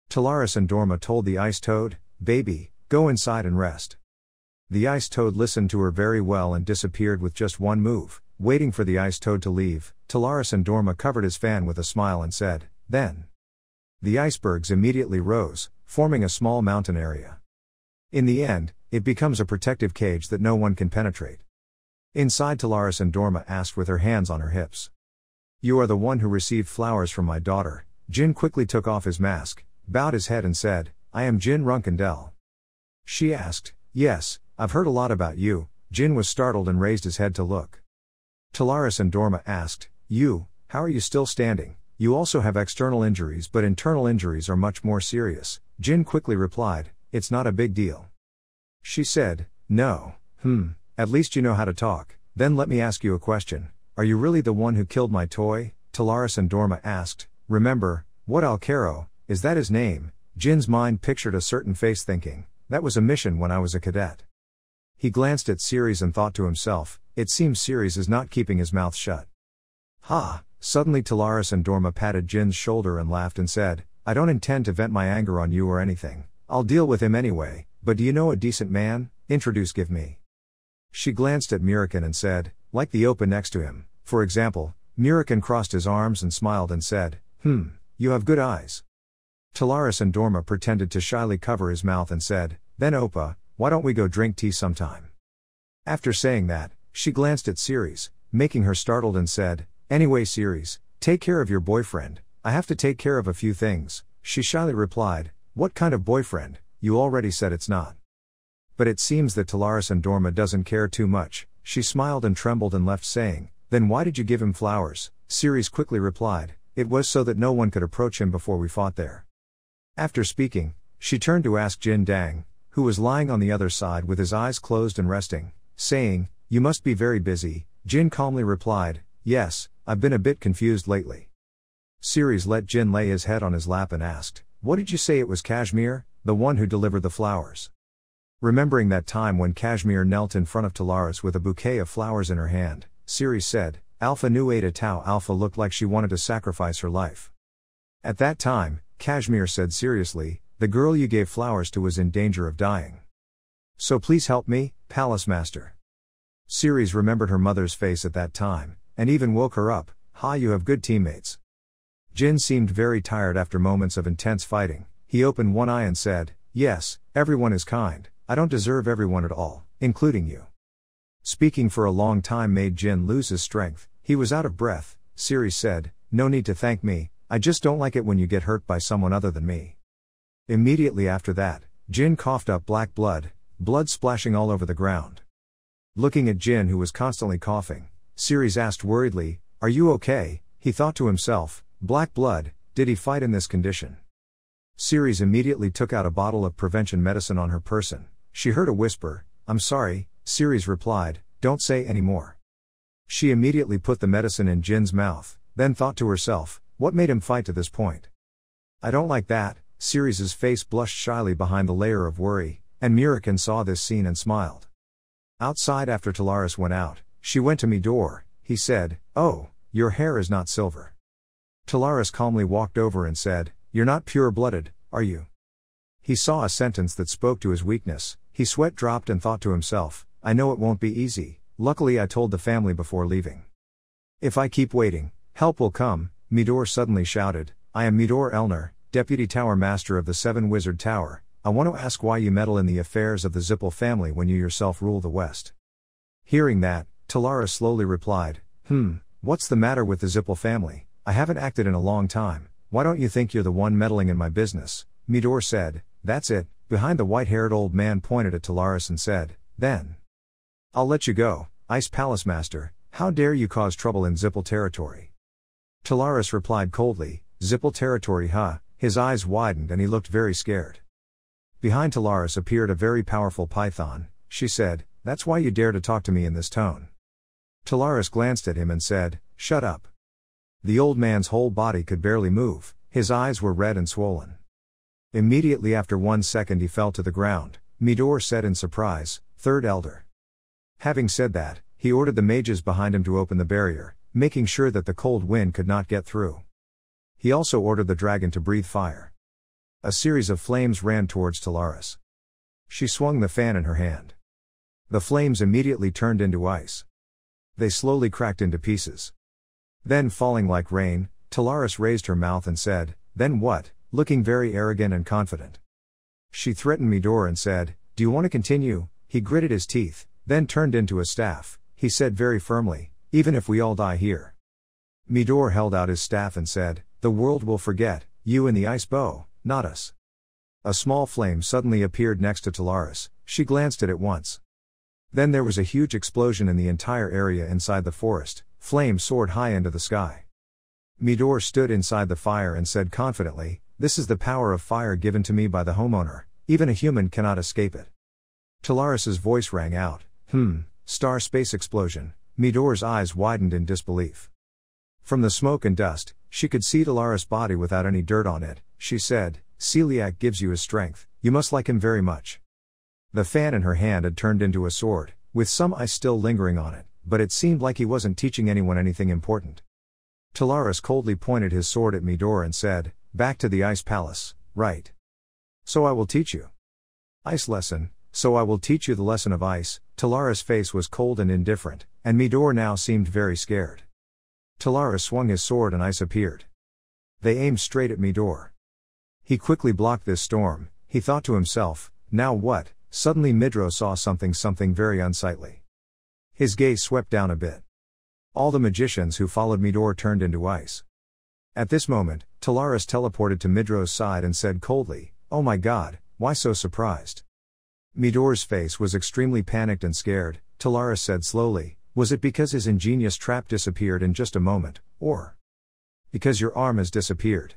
Speaker 1: Talaris Dorma told the ice toad, "Baby, go inside and rest." The ice toad listened to her very well and disappeared with just one move. Waiting for the ice toad to leave, Talaris Dorma covered his fan with a smile and said, "Then." The icebergs immediately rose, forming a small mountain area. In the end, it becomes a protective cage that no one can penetrate. Inside, Talaris Dorma asked with her hands on her hips, "You are the one who received flowers from my daughter?" Jin quickly took off his mask, bowed his head and said, "I am Jin Runkendel." She asked, "Yes, I've heard a lot about you." Jin was startled and raised his head to look. Talaris Dorma asked, How are you still standing? You also have external injuries, but internal injuries are much more serious." Jin quickly replied, "It's not a big deal." She said, "No, at least you know how to talk. Then let me ask you a question. Are you really the one who killed my toy?" Talaris Dorma asked. "Remember, what Alcaro, is that his name?" Jin's mind pictured a certain face thinking, "That was a mission when I was a cadet." He glanced at Ceres and thought to himself, it seems Ceres is not keeping his mouth shut. "Ha!" Suddenly Talaris Dorma patted Jin's shoulder and laughed and said, "I don't intend to vent my anger on you or anything. I'll deal with him anyway, but do you know a decent man? Give me." She glanced at Murikan and said, "Like the Opa next to him, for example." Murikan crossed his arms and smiled and said, You have good eyes." Talaris Dorma pretended to shyly cover his mouth and said, "Then Opa, why don't we go drink tea sometime?" After saying that, she glanced at Ceres, making her startled and said, "Anyway Ceres, take care of your boyfriend, I have to take care of a few things." She shyly replied, "What kind of boyfriend? You already said it's not." But it seems that Talaris Dorma doesn't care too much. She smiled and trembled and left saying, "Then why did you give him flowers?" Ceres quickly replied, "It was so that no one could approach him before we fought there." After speaking, she turned to ask Jin Dang, who was lying on the other side with his eyes closed and resting, saying, "You must be very busy." Jin calmly replied, "Yes, I've been a bit confused lately." Ceres let Jin lay his head on his lap and asked, "What did you say it was Kashmir, the one who delivered the flowers?" Remembering that time when Kashmir knelt in front of Talaris with a bouquet of flowers in her hand, Ceres said, "Alpha Nu Eta Tau Alpha looked like she wanted to sacrifice her life." At that time, Kashmir said seriously, "The girl you gave flowers to was in danger of dying. So please help me, Palace Master." Ceres remembered her mother's face at that time, and even woke her up. "Ha, you have good teammates." Jin seemed very tired after moments of intense fighting. He opened one eye and said, "Yes, everyone is kind. I don't deserve everyone at all, including you." Speaking for a long time made Jin lose his strength. He was out of breath. Ceres said, "No need to thank me, I just don't like it when you get hurt by someone other than me." Immediately after that, Jin coughed up black blood splashing all over the ground. Looking at Jin, who was constantly coughing, Ceres asked worriedly, "Are you okay?" He thought to himself, "Black blood, did he fight in this condition?" Ceres immediately took out a bottle of prevention medicine on her person. She heard a whisper, "I'm sorry." Ceres replied, "Don't say any more." She immediately put the medicine in Jin's mouth, then thought to herself, what made him fight to this point? "I don't like that." Ceres's face blushed shyly behind the layer of worry, and Murikan saw this scene and smiled. Outside, after Talaris went out, she went to Midor. He said, "Oh, your hair is not silver." Talaris calmly walked over and said, "You're not pure-blooded, are you?" He saw a sentence that spoke to his weakness. His sweat dropped and thought to himself, I know it won't be easy. Luckily I told the family before leaving. If I keep waiting, help will come. Midor suddenly shouted, I am Midor Elner, Deputy Tower Master of the Seven Wizard Tower. I want to ask why you meddle in the affairs of the Zippel family when you yourself rule the West. Hearing that, Talaris slowly replied, what's the matter with the Zippel family? I haven't acted in a long time. Why don't you think you're the one meddling in my business? Midor said, that's it. Behind the white-haired old man pointed at Talaris and said, then I'll let you go, Ice Palace Master. How dare you cause trouble in Zippel territory? Talaris replied coldly, Zippel territory huh? His eyes widened and he looked very scared. Behind Talaris appeared a very powerful python. She said, that's why you dare to talk to me in this tone. Talaris glanced at him and said, shut up. The old man's whole body could barely move, his eyes were red and swollen. Immediately after 1 second he fell to the ground. Midor said in surprise, Third Elder. Having said that, he ordered the mages behind him to open the barrier, making sure that the cold wind could not get through. He also ordered the dragon to breathe fire. A series of flames ran towards Talaris. She swung the fan in her hand. The flames immediately turned into ice. They slowly cracked into pieces. Then falling like rain, Talaris raised her mouth and said, then what, looking very arrogant and confident. She threatened Midor and said, do you want to continue? He gritted his teeth, then turned into a staff. He said very firmly, even if we all die here. Midor held out his staff and said, the world will forget, you and the ice bow, not us. A small flame suddenly appeared next to Talaris. She glanced at it once. Then there was a huge explosion in the entire area inside the forest. Flames soared high into the sky. Midor stood inside the fire and said confidently, this is the power of fire given to me by the homeowner, even a human cannot escape it. Talaris's voice rang out, star space explosion. Midor's eyes widened in disbelief. From the smoke and dust, she could see Talaris' body without any dirt on it. She said, Celiac gives you his strength, you must like him very much. The fan in her hand had turned into a sword, with some ice still lingering on it, but it seemed like he wasn't teaching anyone anything important. Talaris coldly pointed his sword at Midor and said, back to the ice palace, right? So I will teach you. Ice lesson, so I will teach you the lesson of ice. Talaris' face was cold and indifferent, and Midor now seemed very scared. Talaris swung his sword and ice appeared. They aimed straight at Midor. He quickly blocked this storm. He thought to himself, now what? Suddenly Midor saw something very unsightly. His gaze swept down a bit. All the magicians who followed Midor turned into ice. At this moment, Talaris teleported to Midor's side and said coldly, oh my god, why so surprised? Midor's face was extremely panicked and scared. Talaris said slowly, was it because his ingenious trap disappeared in just a moment, or because your arm has disappeared?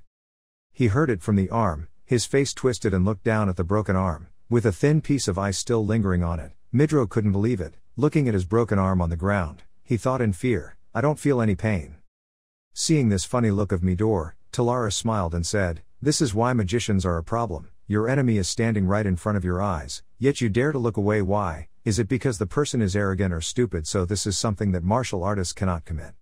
Speaker 1: He heard it from the arm. His face twisted and looked down at the broken arm, with a thin piece of ice still lingering on it. Midor couldn't believe it. Looking at his broken arm on the ground, he thought in fear, I don't feel any pain. Seeing this funny look of Midor, Talaris smiled and said, this is why magicians are a problem. Your enemy is standing right in front of your eyes, yet you dare to look away. Why? Is it because the person is arrogant or stupid? So this is something that martial artists cannot commit.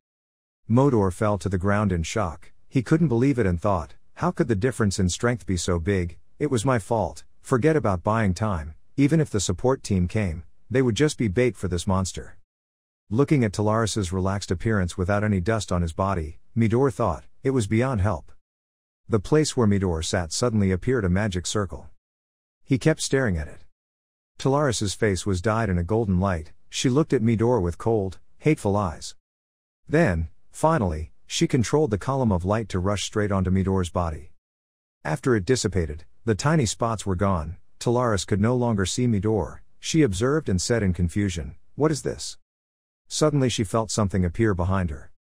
Speaker 1: Modor fell to the ground in shock. He couldn't believe it and thought, how could the difference in strength be so big? It was my fault. Forget about buying time. Even if the support team came, they would just be bait for this monster. Looking at Talaris's relaxed appearance without any dust on his body, Midor thought, it was beyond help. The place where Midor sat suddenly appeared a magic circle. He kept staring at it. Talaris's face was dyed in a golden light. She looked at Midor with cold, hateful eyes. Then, finally, she controlled the column of light to rush straight onto Midor's body. After it dissipated, the tiny spots were gone. Talaris could no longer see Midor. She observed and said in confusion, what is this? Suddenly she felt something appear behind her.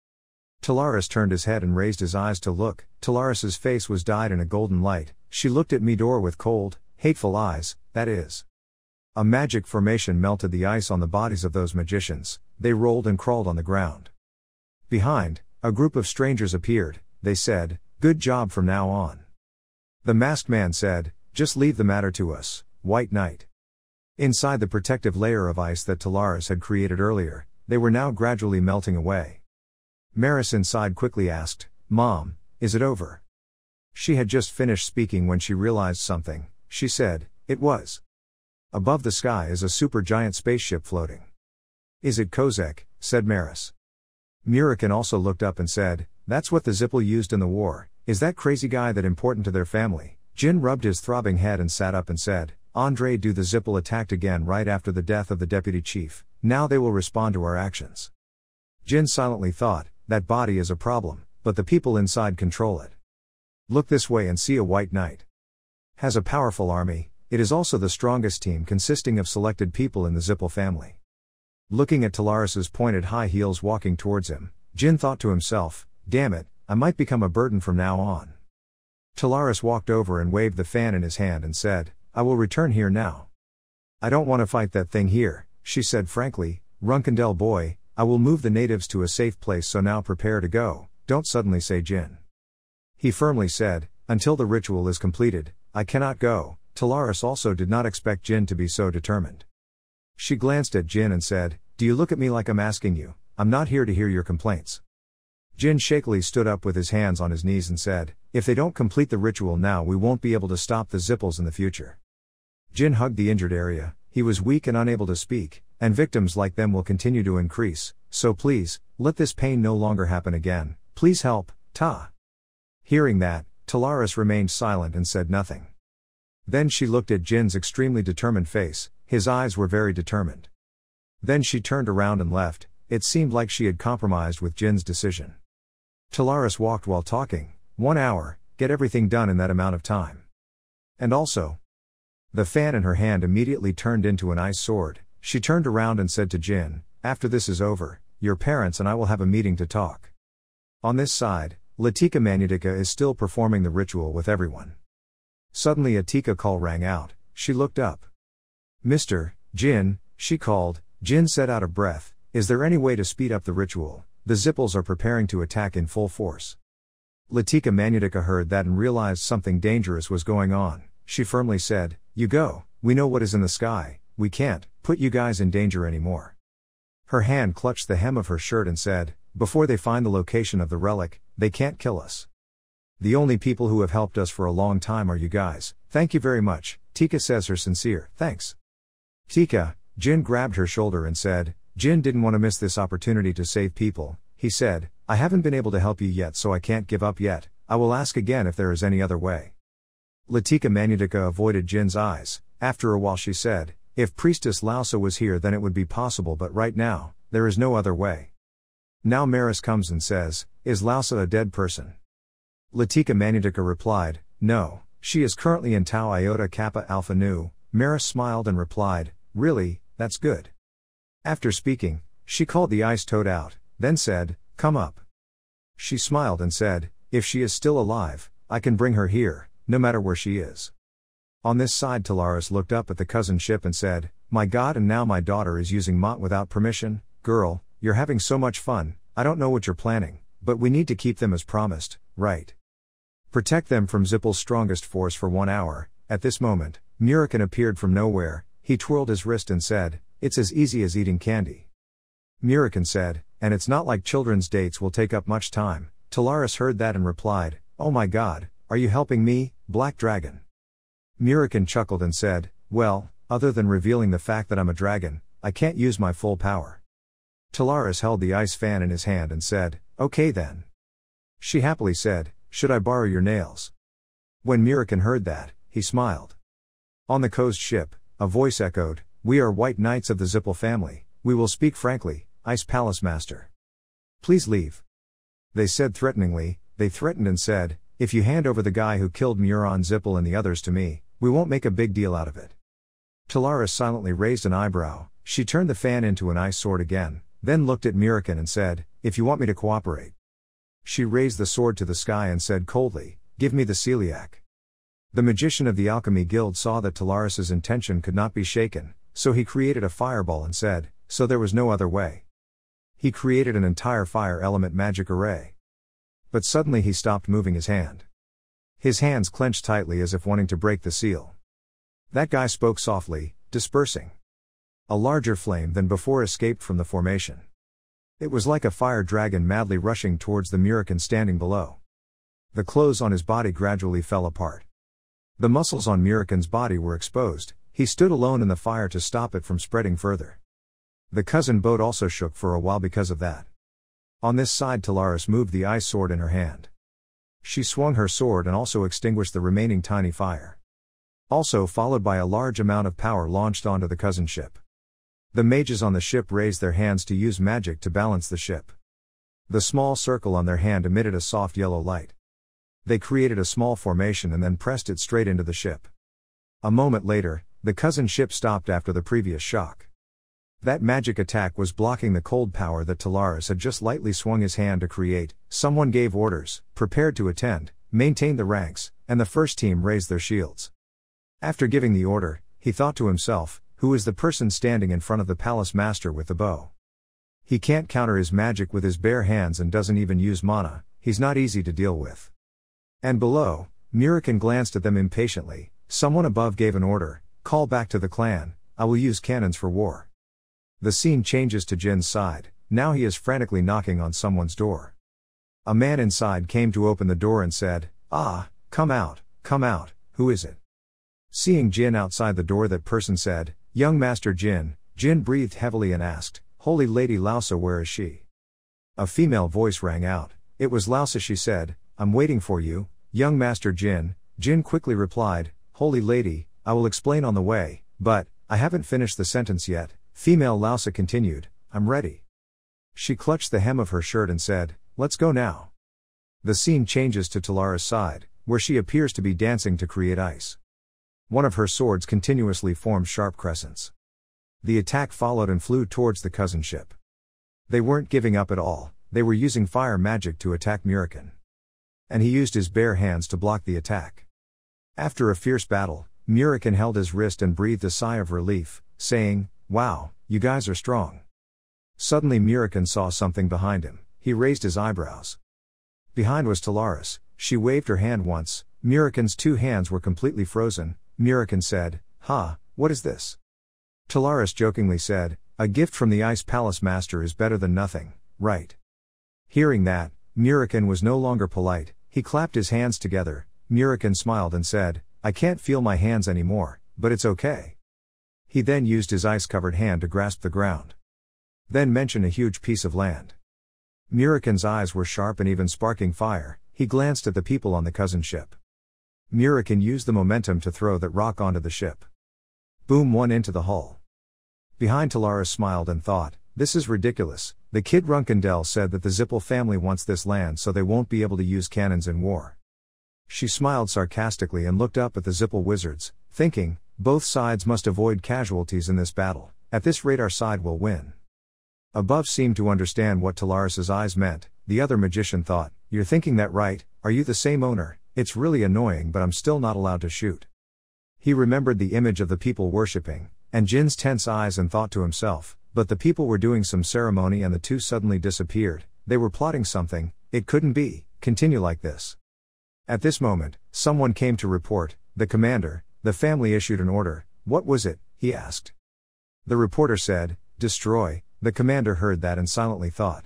Speaker 1: Talaris turned his head and raised his eyes to look. Talaris's face was dyed in a golden light. She looked at Midor with cold, hateful eyes. That is. A magic formation melted the ice on the bodies of those magicians. They rolled and crawled on the ground. Behind, a group of strangers appeared. They said, good job from now on. The masked man said, just leave the matter to us, White Knight. Inside the protective layer of ice that Talaris had created earlier, they were now gradually melting away. Maris inside quickly asked, Mom, is it over? She had just finished speaking when she realized something. she said, it was. Above the sky is a supergiant spaceship floating. Is it Kozek? Said Maris. Murikin also looked up and said, that's what the Zippel used in the war. Is that crazy guy that important to their family? Jin rubbed his throbbing head and sat up and said, Andre do the Zippel attacked again right after the death of the deputy chief. Now they will respond to our actions. Jin silently thought, that body is a problem, but the people inside control it. Look this way and see a white knight. Has a powerful army, it is also the strongest team consisting of selected people in the Zippel family. Looking at Talaris's pointed high heels walking towards him, Jin thought to himself, damn it, I might become a burden from now on. Talaris walked over and waved the fan in his hand and said, I will return here now. I don't want to fight that thing here, she said frankly, Runkendel boy, I will move the natives to a safe place so now prepare to go, don't suddenly say Jin. He firmly said, until the ritual is completed, I cannot go. Talaris also did not expect Jin to be so determined. She glanced at Jin and said, do you look at me like I'm asking you? I'm not here to hear your complaints. Jin shakily stood up with his hands on his knees and said, if they don't complete the ritual now we won't be able to stop the Zippels in the future. Jin hugged the injured area, he was weak and unable to speak, and victims like them will continue to increase, so please, let this pain no longer happen again, please help, Ta. Hearing that, Talaris remained silent and said nothing. Then she looked at Jin's extremely determined face, his eyes were very determined. Then she turned around and left, it seemed like she had compromised with Jin's decision. Talaris walked while talking, 1 hour, get everything done in that amount of time. And also, the fan in her hand immediately turned into an ice sword. She turned around and said to Jin, after this is over, your parents and I will have a meeting to talk. On this side, Latika Manutika is still performing the ritual with everyone. Suddenly a Tika call rang out, she looked up. Mr. Jin, she called. Jin said out of breath, is there any way to speed up the ritual? The Zippels are preparing to attack in full force. Latika Manutika heard that and realized something dangerous was going on. She firmly said, you go, we know what is in the sky, we can't put you guys in danger anymore. Her hand clutched the hem of her shirt and said, before they find the location of the relic, they can't kill us. The only people who have helped us for a long time are you guys, thank you very much. Tika says her sincere thanks. Tika, Jin grabbed her shoulder and said, Jin didn't want to miss this opportunity to save people, he said, I haven't been able to help you yet so I can't give up yet, I will ask again if there is any other way. Latika Manutika avoided Jin's eyes, after a while she said, if Priestess Lausa was here then it would be possible but right now, there is no other way. Now Maris comes and says, is Lausa a dead person? Latika Manutika replied, no, she is currently in Tau Iota Kappa Alpha Nu. Maris smiled and replied, really, that's good. After speaking, she called the ice toad out, then said, come up. She smiled and said, if she is still alive, I can bring her here, no matter where she is. On this side Talaris looked up at the cousin ship and said, my god and now my daughter is using Mott without permission, girl, you're having so much fun, I don't know what you're planning, but we need to keep them as promised, right? Protect them from Zippel's strongest force for 1 hour. At this moment, Murikin appeared from nowhere, he twirled his wrist and said, it's as easy as eating candy. Murikin said, and it's not like children's dates will take up much time. Talaris heard that and replied, oh my god, are you helping me, Black Dragon? Murikin chuckled and said, well, other than revealing the fact that I'm a dragon, I can't use my full power. Talaris held the ice fan in his hand and said, okay then. She happily said, should I borrow your nails? When Murikin heard that, he smiled. On the coast ship, a voice echoed, we are white knights of the Zippel family, we will speak frankly, Ice Palace Master. Please leave. They said threateningly, they threatened and said, if you hand over the guy who killed Muron Zippel and the others to me, we won't make a big deal out of it. Talaris silently raised an eyebrow, she turned the fan into an ice sword again, then looked at Murikin and said, if you want me to cooperate. She raised the sword to the sky and said coldly, give me the celiac. The magician of the Alchemy Guild saw that Talaris's intention could not be shaken, so he created a fireball and said, so there was no other way. He created an entire fire element magic array. But suddenly he stopped moving his hand. His hands clenched tightly as if wanting to break the seal. That guy spoke softly, dispersing. A larger flame than before escaped from the formation. It was like a fire dragon madly rushing towards the Murikin standing below. The clothes on his body gradually fell apart. The muscles on Murikin's body were exposed. He stood alone in the fire to stop it from spreading further. The cousin boat also shook for a while because of that. On this side, Talaris moved the ice sword in her hand. She swung her sword and also extinguished the remaining tiny fire. Also followed by a large amount of power launched onto the cousin ship. The mages on the ship raised their hands to use magic to balance the ship. The small circle on their hand emitted a soft yellow light. They created a small formation and then pressed it straight into the ship. A moment later, the cousin ship stopped after the previous shock. That magic attack was blocking the cold power that Talaris had just lightly swung his hand to create. Someone gave orders, prepared to attend, maintained the ranks, and the first team raised their shields. After giving the order, he thought to himself, who is the person standing in front of the palace master with the bow? He can't counter his magic with his bare hands and doesn't even use mana, he's not easy to deal with. And below, Murikin glanced at them impatiently. Someone above gave an order, call back to the clan, I will use cannons for war. The scene changes to Jin's side, now he is frantically knocking on someone's door. A man inside came to open the door and said, come out, who is it? Seeing Jin outside the door, that person said, young master Jin. Jin breathed heavily and asked, Holy Lady Lausa, where is she? A female voice rang out, it was Lausa. She said, I'm waiting for you, young master Jin. Jin quickly replied, Holy Lady, I will explain on the way, but, I haven't finished the sentence yet. Female Lausa continued, I'm ready. She clutched the hem of her shirt and said, let's go now. The scene changes to Talaris' side, where she appears to be dancing to create ice. One of her swords continuously formed sharp crescents. The attack followed and flew towards the cousin ship. They weren't giving up at all, they were using fire magic to attack Murikin. And he used his bare hands to block the attack. After a fierce battle, Murikin held his wrist and breathed a sigh of relief, saying, wow, you guys are strong. Suddenly Murikin saw something behind him, he raised his eyebrows. Behind was Talaris, she waved her hand once, Murikin's two hands were completely frozen. Murikin said, what is this? Talaris jokingly said, a gift from the Ice Palace Master is better than nothing, right? Hearing that, Murikin was no longer polite, he clapped his hands together. Murikin smiled and said, I can't feel my hands anymore, but it's okay. He then used his ice-covered hand to grasp the ground. Then mention a huge piece of land. Murikin's eyes were sharp and even sparking fire, he glanced at the people on the cousin ship. Murikin used the momentum to throw that rock onto the ship. Boom, one into the hull. Behind, Talaris smiled and thought, this is ridiculous, the kid Runkendel said that the Zippel family wants this land so they won't be able to use cannons in war. She smiled sarcastically and looked up at the Zippel wizards, thinking, both sides must avoid casualties in this battle, at this rate our side will win. Above seemed to understand what Talaris's eyes meant, the other magician thought, you're thinking that right, are you the same owner? It's really annoying but I'm still not allowed to shoot. He remembered the image of the people worshipping, and Jin's tense eyes and thought to himself, but the people were doing some ceremony and the two suddenly disappeared, they were plotting something, it couldn't be, continue like this. At this moment, someone came to report, the commander, the family issued an order, what was it, he asked. The reporter said, destroy, the commander heard that and silently thought.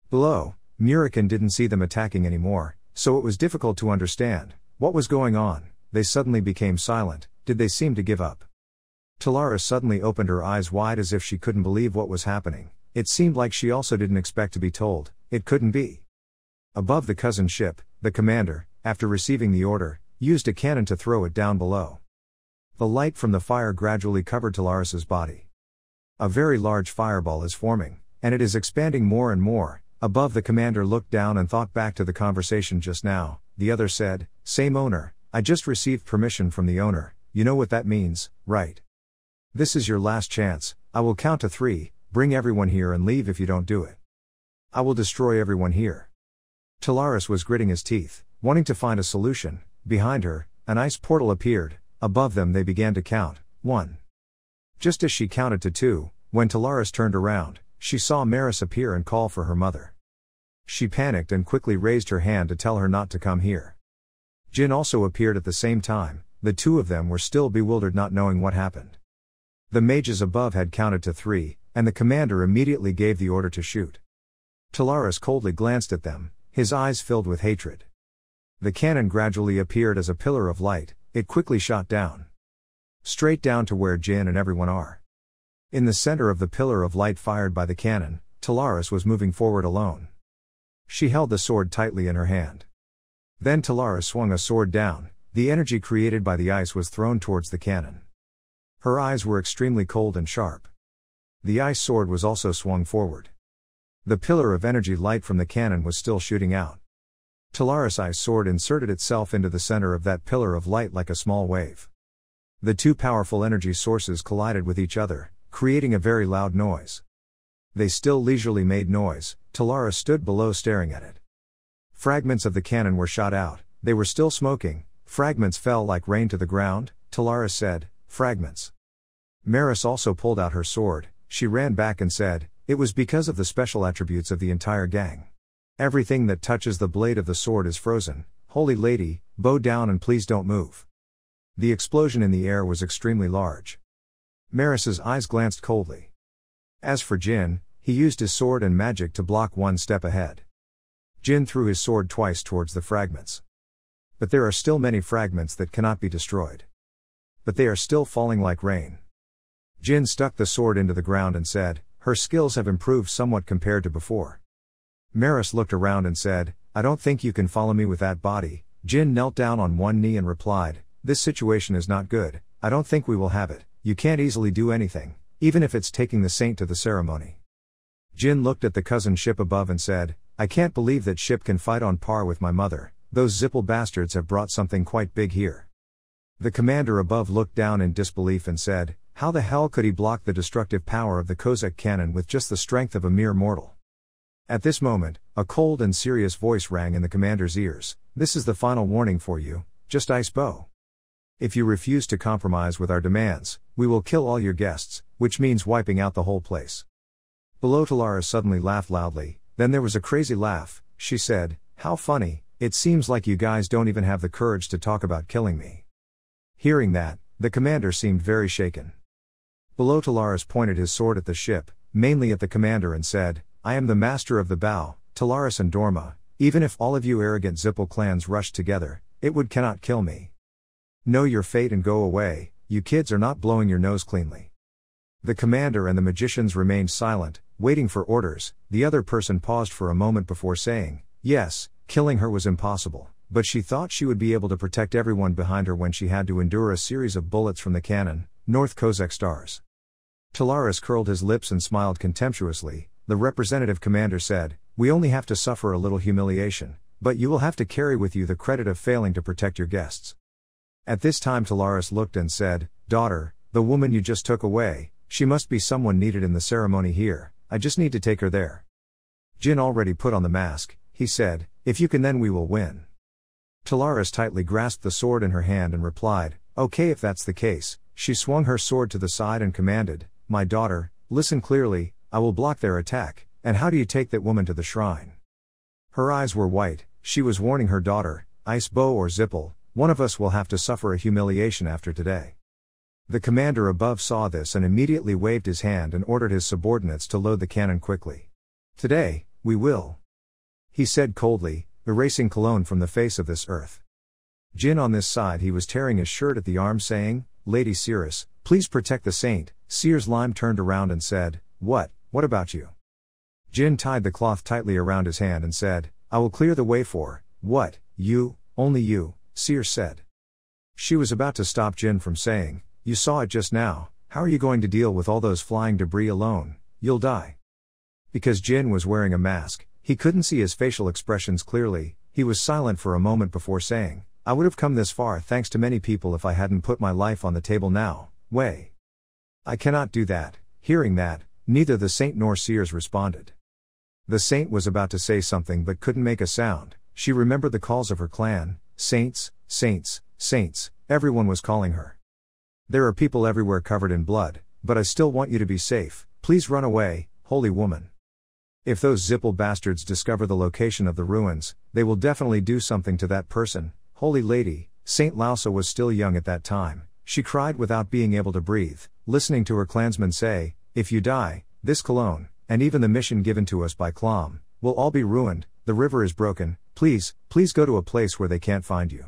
Speaker 1: Below, Murikin didn't see them attacking anymore, so it was difficult to understand, what was going on, they suddenly became silent, did they seem to give up? Talaris suddenly opened her eyes wide as if she couldn't believe what was happening, it seemed like she also didn't expect to be told, it couldn't be. Above the cousin ship, the commander, after receiving the order, used a cannon to throw it down below. The light from the fire gradually covered Talaris's body. A very large fireball is forming, and it is expanding more and more. Above, the commander looked down and thought back to the conversation just now. The other said, same owner, I just received permission from the owner, you know what that means, right? This is your last chance, I will count to 3, bring everyone here and leave if you don't do it. I will destroy everyone here. Talaris was gritting his teeth, wanting to find a solution. Behind her, an ice portal appeared, above them they began to count, 1. Just as she counted to 2, when Talaris turned around, she saw Maris appear and call for her mother. She panicked and quickly raised her hand to tell her not to come here. Jin also appeared at the same time, the two of them were still bewildered, not knowing what happened. The mages above had counted to 3, and the commander immediately gave the order to shoot. Talaris coldly glanced at them, his eyes filled with hatred. The cannon gradually appeared as a pillar of light, it quickly shot down. Straight down to where Jin and everyone are. In the center of the pillar of light fired by the cannon, Talaris was moving forward alone. She held the sword tightly in her hand. Then Talaris swung a sword down, the energy created by the ice was thrown towards the cannon. Her eyes were extremely cold and sharp. The ice sword was also swung forward. The pillar of energy light from the cannon was still shooting out. Talaris' ice sword inserted itself into the center of that pillar of light like a small wave. The two powerful energy sources collided with each other, creating a very loud noise. They still leisurely made noise. Talaris stood below staring at it. Fragments of the cannon were shot out, they were still smoking, fragments fell like rain to the ground. Talaris said, "Fragments." Maris also pulled out her sword, she ran back and said, "It was because of the special attributes of the entire gang. Everything that touches the blade of the sword is frozen. Holy lady, bow down and please don't move." The explosion in the air was extremely large. Maris's eyes glanced coldly. As for Jin, he used his sword and magic to block one step ahead. Jin threw his sword twice towards the fragments. But there are still many fragments that cannot be destroyed. But they are still falling like rain. Jin stuck the sword into the ground and said, "Her skills have improved somewhat compared to before." Maris looked around and said, "I don't think you can follow me with that body." Jin knelt down on one knee and replied, "This situation is not good, I don't think we will have it, you can't easily do anything, even if it's taking the saint to the ceremony." Jin looked at the cousin ship above and said, "I can't believe that ship can fight on par with my mother, those Zippel bastards have brought something quite big here." The commander above looked down in disbelief and said, "How the hell could he block the destructive power of the Kozak cannon with just the strength of a mere mortal?" At this moment, a cold and serious voice rang in the commander's ears, "This is the final warning for you, just ice bow. If you refuse to compromise with our demands, we will kill all your guests, which means wiping out the whole place." Below Talaris suddenly laughed loudly, then there was a crazy laugh, she said, "How funny, it seems like you guys don't even have the courage to talk about killing me." Hearing that, the commander seemed very shaken. Below Talaris pointed his sword at the ship, mainly at the commander and said, "I am the master of the bow, Talaris and Dorma, even if all of you arrogant Zippel clans rushed together, it would cannot kill me. Know your fate and go away, you kids are not blowing your nose cleanly." The commander and the magicians remained silent, waiting for orders. The other person paused for a moment before saying, "Yes, killing her was impossible, but she thought she would be able to protect everyone behind her when she had to endure a series of bullets from the cannon, North Kozak stars." Talaris curled his lips and smiled contemptuously. The representative commander said, "We only have to suffer a little humiliation, but you will have to carry with you the credit of failing to protect your guests." At this time Talaris looked and said, "Daughter, the woman you just took away, she must be someone needed in the ceremony here, I just need to take her there." Jin already put on the mask, he said, "If you can then we will win." Talaris tightly grasped the sword in her hand and replied, "Okay, if that's the case." She swung her sword to the side and commanded, "My daughter, listen clearly, I will block their attack, and how do you take that woman to the shrine?" Her eyes were white, she was warning her daughter, "Ice bow or Zippel, one of us will have to suffer a humiliation after today." The commander above saw this and immediately waved his hand and ordered his subordinates to load the cannon quickly. "Today, we will," he said coldly, erasing Cologne from the face of this earth. Jin on this side he was tearing his shirt at the arm saying, "Lady Cirrus, please protect the saint." Sears Lime turned around and said, What about you?" Jin tied the cloth tightly around his hand and said, "I will clear the way for, what, you, only you," Sears said. She was about to stop Jin from saying, "You saw it just now, how are you going to deal with all those flying debris alone? You'll die." Because Jin was wearing a mask, he couldn't see his facial expressions clearly, he was silent for a moment before saying, "I would have come this far thanks to many people if I hadn't put my life on the table now, Wei. I cannot do that." Hearing that, neither the saint nor Sears responded. The saint was about to say something but couldn't make a sound. She remembered the calls of her clan, "Saints, saints, saints," everyone was calling her. "There are people everywhere covered in blood, but I still want you to be safe, please run away, holy woman. If those Zippel bastards discover the location of the ruins, they will definitely do something to that person, holy lady." Saint Lausa was still young at that time, she cried without being able to breathe, listening to her clansmen say, "If you die, this Cologne, and even the mission given to us by Clom, will all be ruined, the river is broken, please go to a place where they can't find you."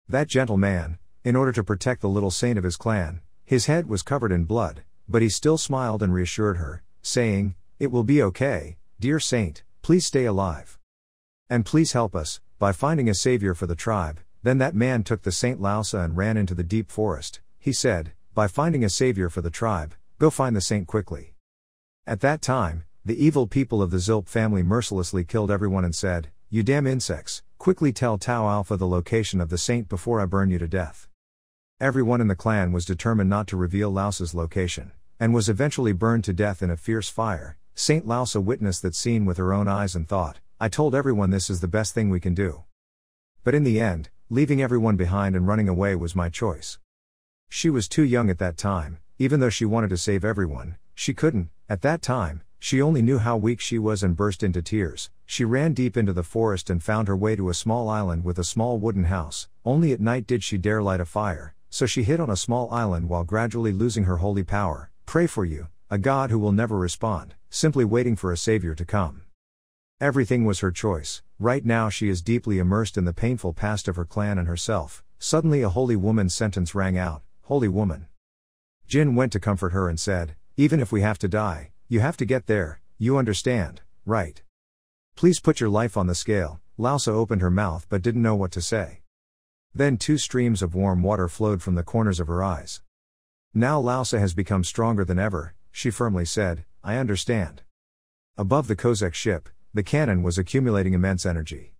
Speaker 1: That gentle man, in order to protect the little saint of his clan. His head was covered in blood, but he still smiled and reassured her, saying, "It will be okay, dear saint, please stay alive. And please help us, by finding a savior for the tribe." Then that man took the Saint Lausa and ran into the deep forest. He said, "By finding a savior for the tribe, go find the saint quickly." At that time, the evil people of the Zilp family mercilessly killed everyone and said, "You damn insects, quickly tell Tau Alpha the location of the saint before I burn you to death." Everyone in the clan was determined not to reveal Lausa's location, and was eventually burned to death in a fierce fire. Saint Lausa witnessed that scene with her own eyes and thought, "I told everyone this is the best thing we can do. But in the end, leaving everyone behind and running away was my choice." She was too young at that time, even though she wanted to save everyone, she couldn't. At that time, she only knew how weak she was and burst into tears. She ran deep into the forest and found her way to a small island with a small wooden house. Only at night did she dare light a fire, so she hid on a small island while gradually losing her holy power. Pray for you, a god who will never respond, simply waiting for a savior to come. Everything was her choice. Right now she is deeply immersed in the painful past of her clan and herself. Suddenly a holy woman's sentence rang out, "Holy woman." Jin went to comfort her and said, "Even if we have to die, you have to get there, you understand, right? Please put your life on the scale." Lausa opened her mouth but didn't know what to say. Then 2 streams of warm water flowed from the corners of her eyes. "Now Lausa has become stronger than ever," she firmly said, "I understand." Above the Kozak ship, the cannon was accumulating immense energy.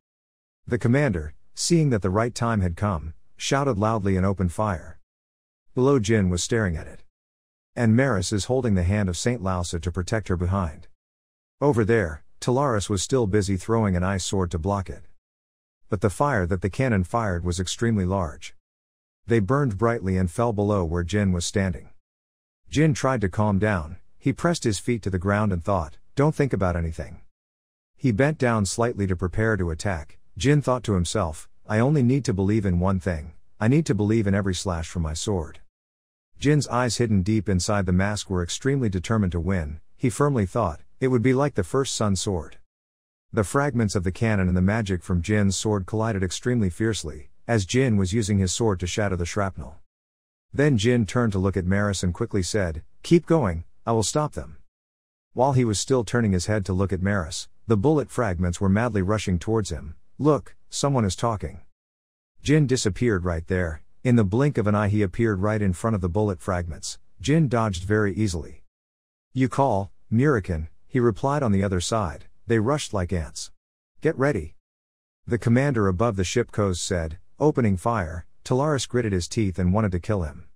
Speaker 1: The commander, seeing that the right time had come, shouted loudly and opened fire. Below, Jin was staring at it. And Maris is holding the hand of Saint Lausa to protect her behind. Over there, Talaris was still busy throwing an ice sword to block it. But the fire that the cannon fired was extremely large. They burned brightly and fell below where Jin was standing. Jin tried to calm down. He pressed his feet to the ground and thought, "Don't think about anything." He bent down slightly to prepare to attack. Jin thought to himself, "I only need to believe in one thing. I need to believe in every slash from my sword." Jin's eyes hidden deep inside the mask were extremely determined to win. He firmly thought, it would be like the first sun sword. The fragments of the cannon and the magic from Jin's sword collided extremely fiercely, as Jin was using his sword to shatter the shrapnel. Then Jin turned to look at Maris and quickly said, "Keep going, I will stop them." While he was still turning his head to look at Maris, the bullet fragments were madly rushing towards him. "Look, someone is talking." Jin disappeared right there. In the blink of an eye he appeared right in front of the bullet fragments. Jin dodged very easily. "You call, Murikan," he replied on the other side. They rushed like ants. "Get ready." The commander above the ship Koz said, opening fire. Talaris gritted his teeth and wanted to kill him.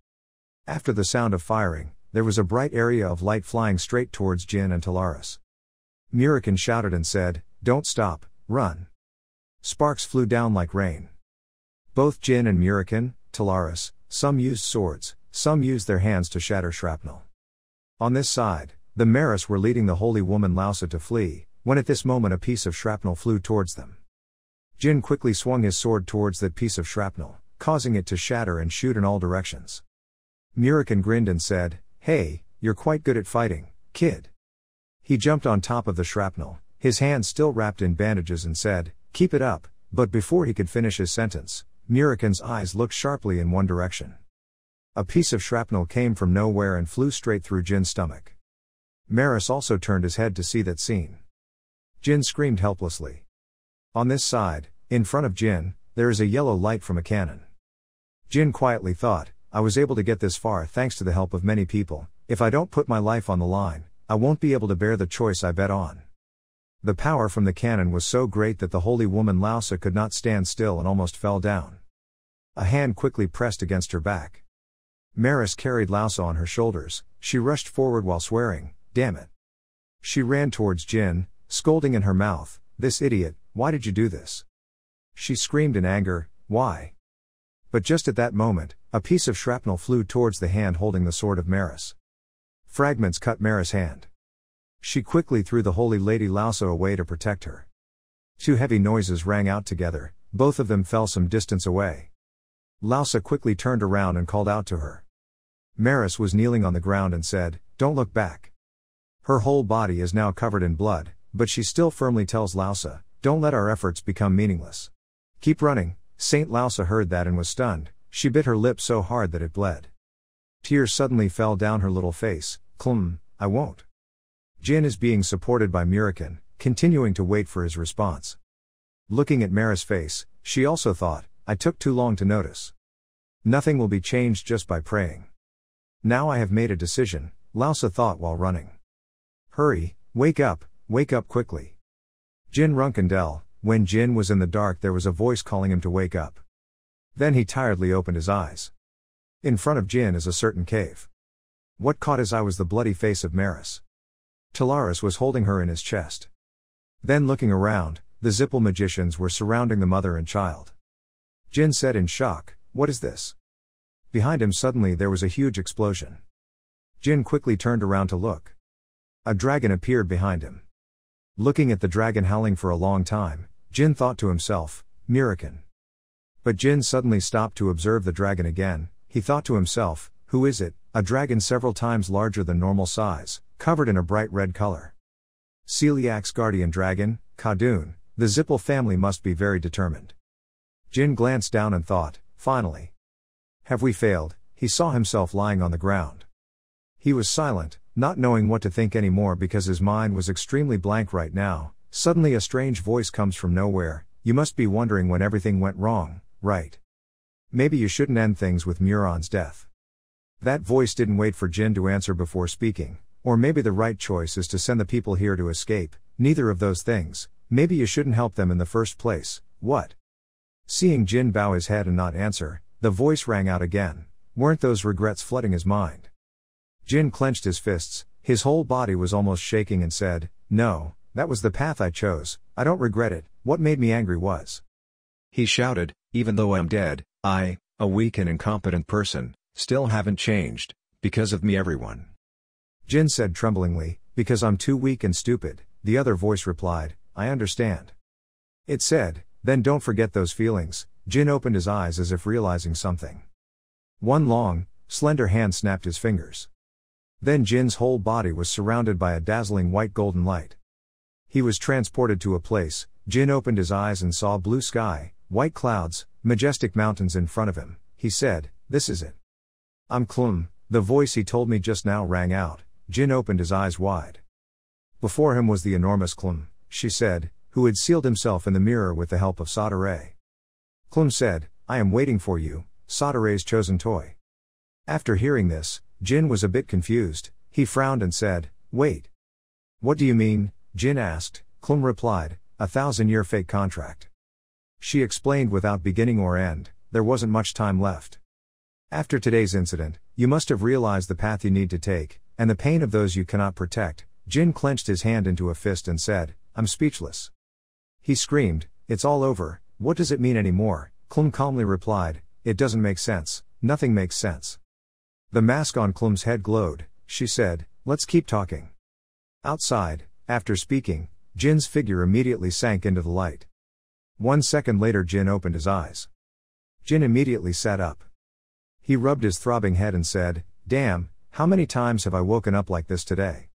Speaker 1: After the sound of firing, there was a bright area of light flying straight towards Jin and Talaris. Murikan shouted and said, "Don't stop, run." Sparks flew down like rain. Both Jin and Murikan, Talaris, some used swords, some used their hands to shatter shrapnel. On this side, the Maris were leading the holy woman Lausa to flee, when at this moment a piece of shrapnel flew towards them. Jin quickly swung his sword towards that piece of shrapnel, causing it to shatter and shoot in all directions. Murikan grinned and said, "Hey, you're quite good at fighting, kid." He jumped on top of the shrapnel, his hands still wrapped in bandages, and said, "Keep it up," but before he could finish his sentence, Murikan's eyes looked sharply in one direction. A piece of shrapnel came from nowhere and flew straight through Jin's stomach. Maris also turned his head to see that scene. Jin screamed helplessly. On this side, in front of Jin, there is a yellow light from a cannon. Jin quietly thought, "I was able to get this far thanks to the help of many people. If I don't put my life on the line, I won't be able to bear the choice I bet on." The power from the cannon was so great that the holy woman Lausa could not stand still and almost fell down. A hand quickly pressed against her back. Maris carried Lausa on her shoulders. She rushed forward while swearing, "Damn it." She ran towards Jin, scolding in her mouth, "This idiot, why did you do this?" She screamed in anger, "Why?" But just at that moment, a piece of shrapnel flew towards the hand holding the sword of Maris. Fragments cut Maris' hand. She quickly threw the holy lady Lausa away to protect her. 2 heavy noises rang out together, both of them fell some distance away. Lausa quickly turned around and called out to her. Maris was kneeling on the ground and said, "Don't look back." Her whole body is now covered in blood, but she still firmly tells Lausa, "Don't let our efforts become meaningless. Keep running." Saint Lausa heard that and was stunned. She bit her lip so hard that it bled. Tears suddenly fell down her little face. I won't. Jin is being supported by Mirakin, continuing to wait for his response. Looking at Mara's face, she also thought, I took too long to notice. Nothing will be changed just by praying. Now I have made a decision, Lausa thought while running. Hurry, wake up quickly. Jin Runkendel. When Jin was in the dark there was a voice calling him to wake up. Then he tiredly opened his eyes. In front of Jin is a certain cave. What caught his eye was the bloody face of Maris. Talaris was holding her in his chest. Then looking around, the Zippel magicians were surrounding the mother and child. Jin said in shock, what is this? Behind him suddenly there was a huge explosion. Jin quickly turned around to look. A dragon appeared behind him. Looking at the dragon howling for a long time, Jin thought to himself, Mirakin. But Jin suddenly stopped to observe the dragon again. He thought to himself, who is it? A dragon several times larger than normal size, covered in a bright red color. Celiac's guardian dragon, Khadun. The Zippel family must be very determined. Jin glanced down and thought, finally. Have we failed? He saw himself lying on the ground. He was silent, not knowing what to think anymore because his mind was extremely blank right now. Suddenly a strange voice comes from nowhere. You must be wondering when everything went wrong, right? Maybe you shouldn't end things with Muron's death. That voice didn't wait for Jin to answer before speaking. Or maybe the right choice is to send the people here to escape. Neither of those things. Maybe you shouldn't help them in the first place. What? Seeing Jin bow his head and not answer, the voice rang out again. Weren't those regrets flooding his mind? Jin clenched his fists, his whole body was almost shaking and said, no, that was the path I chose, I don't regret it, what made me angry was.
Speaker 2: He shouted, even though I'm dead, I, a weak and incompetent person, still haven't changed, because of me everyone.
Speaker 1: Jin said tremblingly, because I'm too weak and stupid, the other voice replied, I understand. It said, then don't forget those feelings. Jin opened his eyes as if realizing something. One long, slender hand snapped his fingers. Then Jin's whole body was surrounded by a dazzling white golden light. He was transported to a place. Jin opened his eyes and saw blue sky, white clouds, majestic mountains in front of him. He said, this is it. I'm Klum. The voice he told me just now rang out. Jin opened his eyes wide. Before him was the enormous Klum, she said, who had sealed himself in the mirror with the help of Sadare. Klum said, I am waiting for you, Sadare's chosen toy. After hearing this, Jin was a bit confused. He frowned and said, wait. What do you mean? Jin asked. Klum replied, 1,000-year fake contract. She explained without beginning or end, there wasn't much time left. After today's incident, you must have realized the path you need to take, and the pain of those you cannot protect. Jin clenched his hand into a fist and said, I'm speechless. He screamed, it's all over, what does it mean anymore? Klum calmly replied, it doesn't make sense, nothing makes sense. The mask on Klum's head glowed. She said, let's keep talking. Outside, after speaking, Jin's figure immediately sank into the light. 1 second later Jin opened his eyes. Jin immediately sat up. He rubbed his throbbing head and said, damn, how many times have I woken up like this today?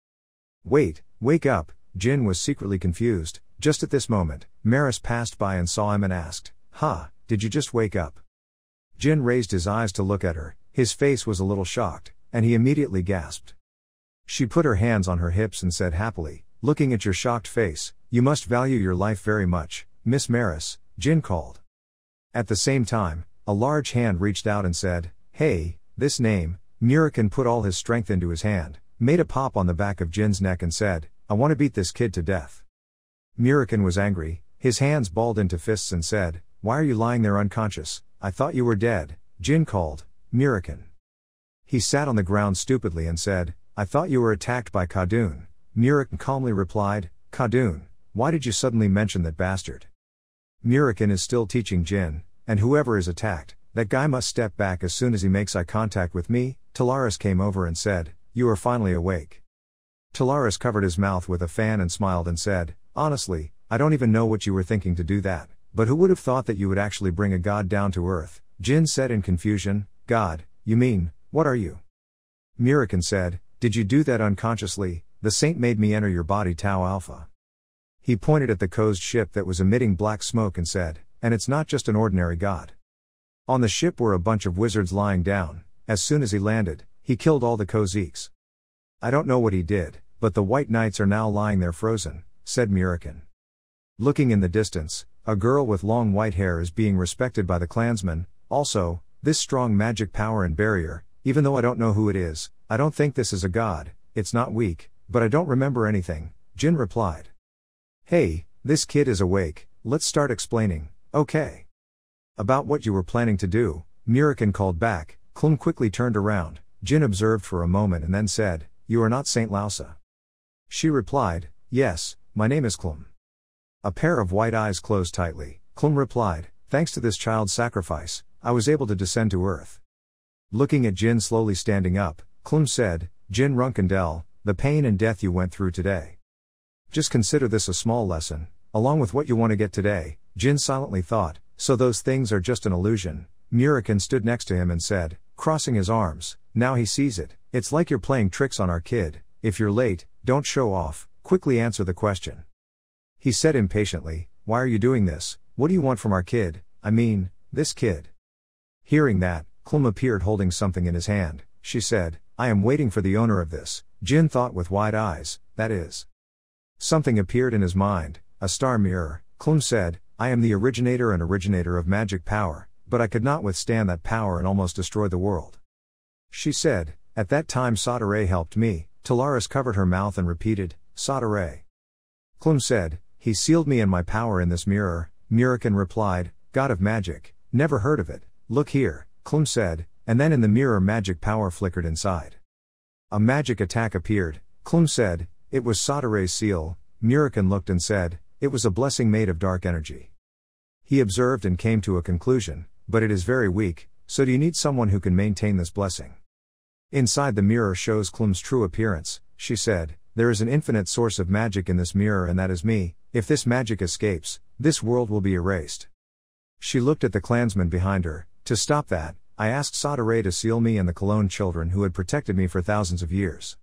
Speaker 1: Wake up. Jin was secretly confused. Just at this moment, Maris passed by and saw him and asked, did you just wake up? Jin raised his eyes to look at her, his face was a little shocked, and he immediately gasped. She put her hands on her hips and said happily, looking at your shocked face, you must value your life very much, Miss Maris, Jin called. At the same time, a large hand reached out and said, hey, this name. Mirakin put all his strength into his hand, made a pop on the back of Jin's neck and said, I want to beat this kid to death. Mirakin was angry, his hands balled into fists and said, why are you lying there unconscious? I thought you were dead, Jin called, Mirakin. He sat on the ground stupidly and said, I thought you were attacked by Khadun. Mirakin calmly replied, Khadun, why did you suddenly mention that bastard? Mirakin is still teaching Jin, and whoever is attacked, that guy must step back as soon as he makes eye contact with me. Talaris came over and said, you are finally awake. Talaris covered his mouth with a fan and smiled and said, honestly, I don't even know what you were thinking to do that, but who would have thought that you would actually bring a god down to earth? Jin said in confusion, God, you mean, what are you? Mirakin said, did you do that unconsciously? The saint made me enter your body Tau Alpha. He pointed at the closed ship that was emitting black smoke and said, and it's not just an ordinary god. On the ship were a bunch of wizards lying down. As soon as he landed, he killed all the Kozeeks. I don't know what he did, but the white knights are now lying there frozen, said Murikin. Looking in the distance, a girl with long white hair is being respected by the clansmen. Also, this strong magic power and barrier, even though I don't know who it is, I don't think this is a god. It's not weak, but I don't remember anything, Jin replied. Hey, this kid is awake, let's start explaining, okay? About what you were planning to do, Murikin called back. Klum quickly turned around. Jin observed for a moment and then said, You are not Saint Lausa. She replied, Yes, my name is Klum. A pair of white eyes closed tightly. Klum replied, Thanks to this child's sacrifice, I was able to descend to earth. Looking at Jin slowly standing up, Klum said, Jin Runkendel, the pain and death you went through today. Just consider this a small lesson, along with what you want to get today. Jin silently thought, so those things are just an illusion. Murikin stood next to him and said, crossing his arms, now he sees it. It's like you're playing tricks on our kid. If you're late, don't show off, quickly answer the question. He said impatiently, Why are you doing this? What do you want from our kid? I mean, this kid. Hearing that, Klum appeared holding something in his hand. She said, I am waiting for the owner of this. Jin thought with wide eyes, that is. Something appeared in his mind, a star mirror. Klum said, I am the originator of magic power, but I could not withstand that power and almost destroyed the world. She said, At that time Sadare helped me. Talaris covered her mouth and repeated, Sadare. Klum said, He sealed me and my power in this mirror. Murikin replied, God of magic, never heard of it. Look here, Klum said, and then in the mirror magic power flickered inside. A magic attack appeared. Klum said, It was Sadare's seal. Murikin looked and said, It was a blessing made of dark energy. He observed and came to a conclusion, but it is very weak, so do you need someone who can maintain this blessing? Inside the mirror shows Klum's true appearance. She said, There is an infinite source of magic in this mirror and that is me. If this magic escapes, this world will be erased. She looked at the clansmen behind her. To stop that, I asked Sadare to seal me and the Cologne children who had protected me for thousands of years.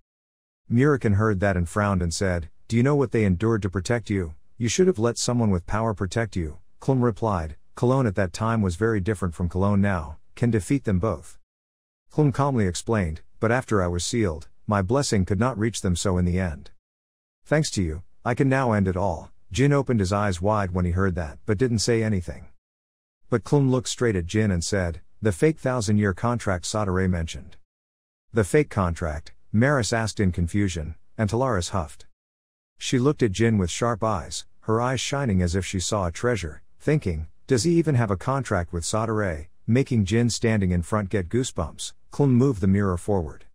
Speaker 1: Murikin heard that and frowned and said, Do you know what they endured to protect you? You should have let someone with power protect you. Klum replied, Cologne at that time was very different from Cologne now, can defeat them both. Klum calmly explained, But after I was sealed, my blessing could not reach them so in the end. Thanks to you, I can now end it all. Jin opened his eyes wide when he heard that, but didn't say anything. But Klum looked straight at Jin and said, The fake 1,000-year contract Sadare mentioned. The fake contract? Maris asked in confusion, and Talaris huffed. She looked at Jin with sharp eyes, her eyes shining as if she saw a treasure, thinking, Does he even have a contract with Sadare? Making Jin standing in front get goosebumps. Klum moved the mirror forward.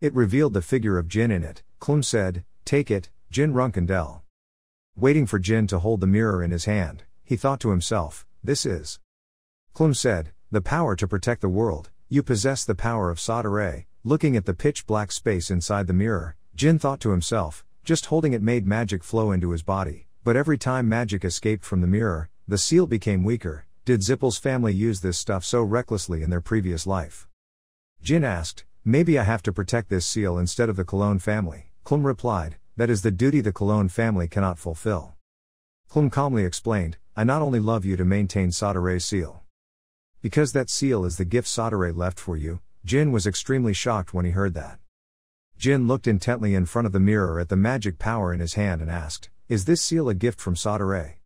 Speaker 1: It revealed the figure of Jin in it. Klum said, Take it, Jin Runkendel. Waiting for Jin to hold the mirror in his hand, he thought to himself, This is. Klum said, The power to protect the world. You possess the power of Sadare. Looking at the pitch-black space inside the mirror, Jin thought to himself, Just holding it made magic flow into his body, but every time magic escaped from the mirror, the seal became weaker. Did Zippel's family use this stuff so recklessly in their previous life? Jin asked, Maybe I have to protect this seal instead of the Cologne family. Klum replied, That is the duty the Cologne family cannot fulfill. Klum calmly explained, I not only love you to maintain Sadare's seal. Because that seal is the gift Sadare left for you. Jin was extremely shocked when he heard that. Jin looked intently in front of the mirror at the magic power in his hand and asked, Is this seal a gift from Sadare?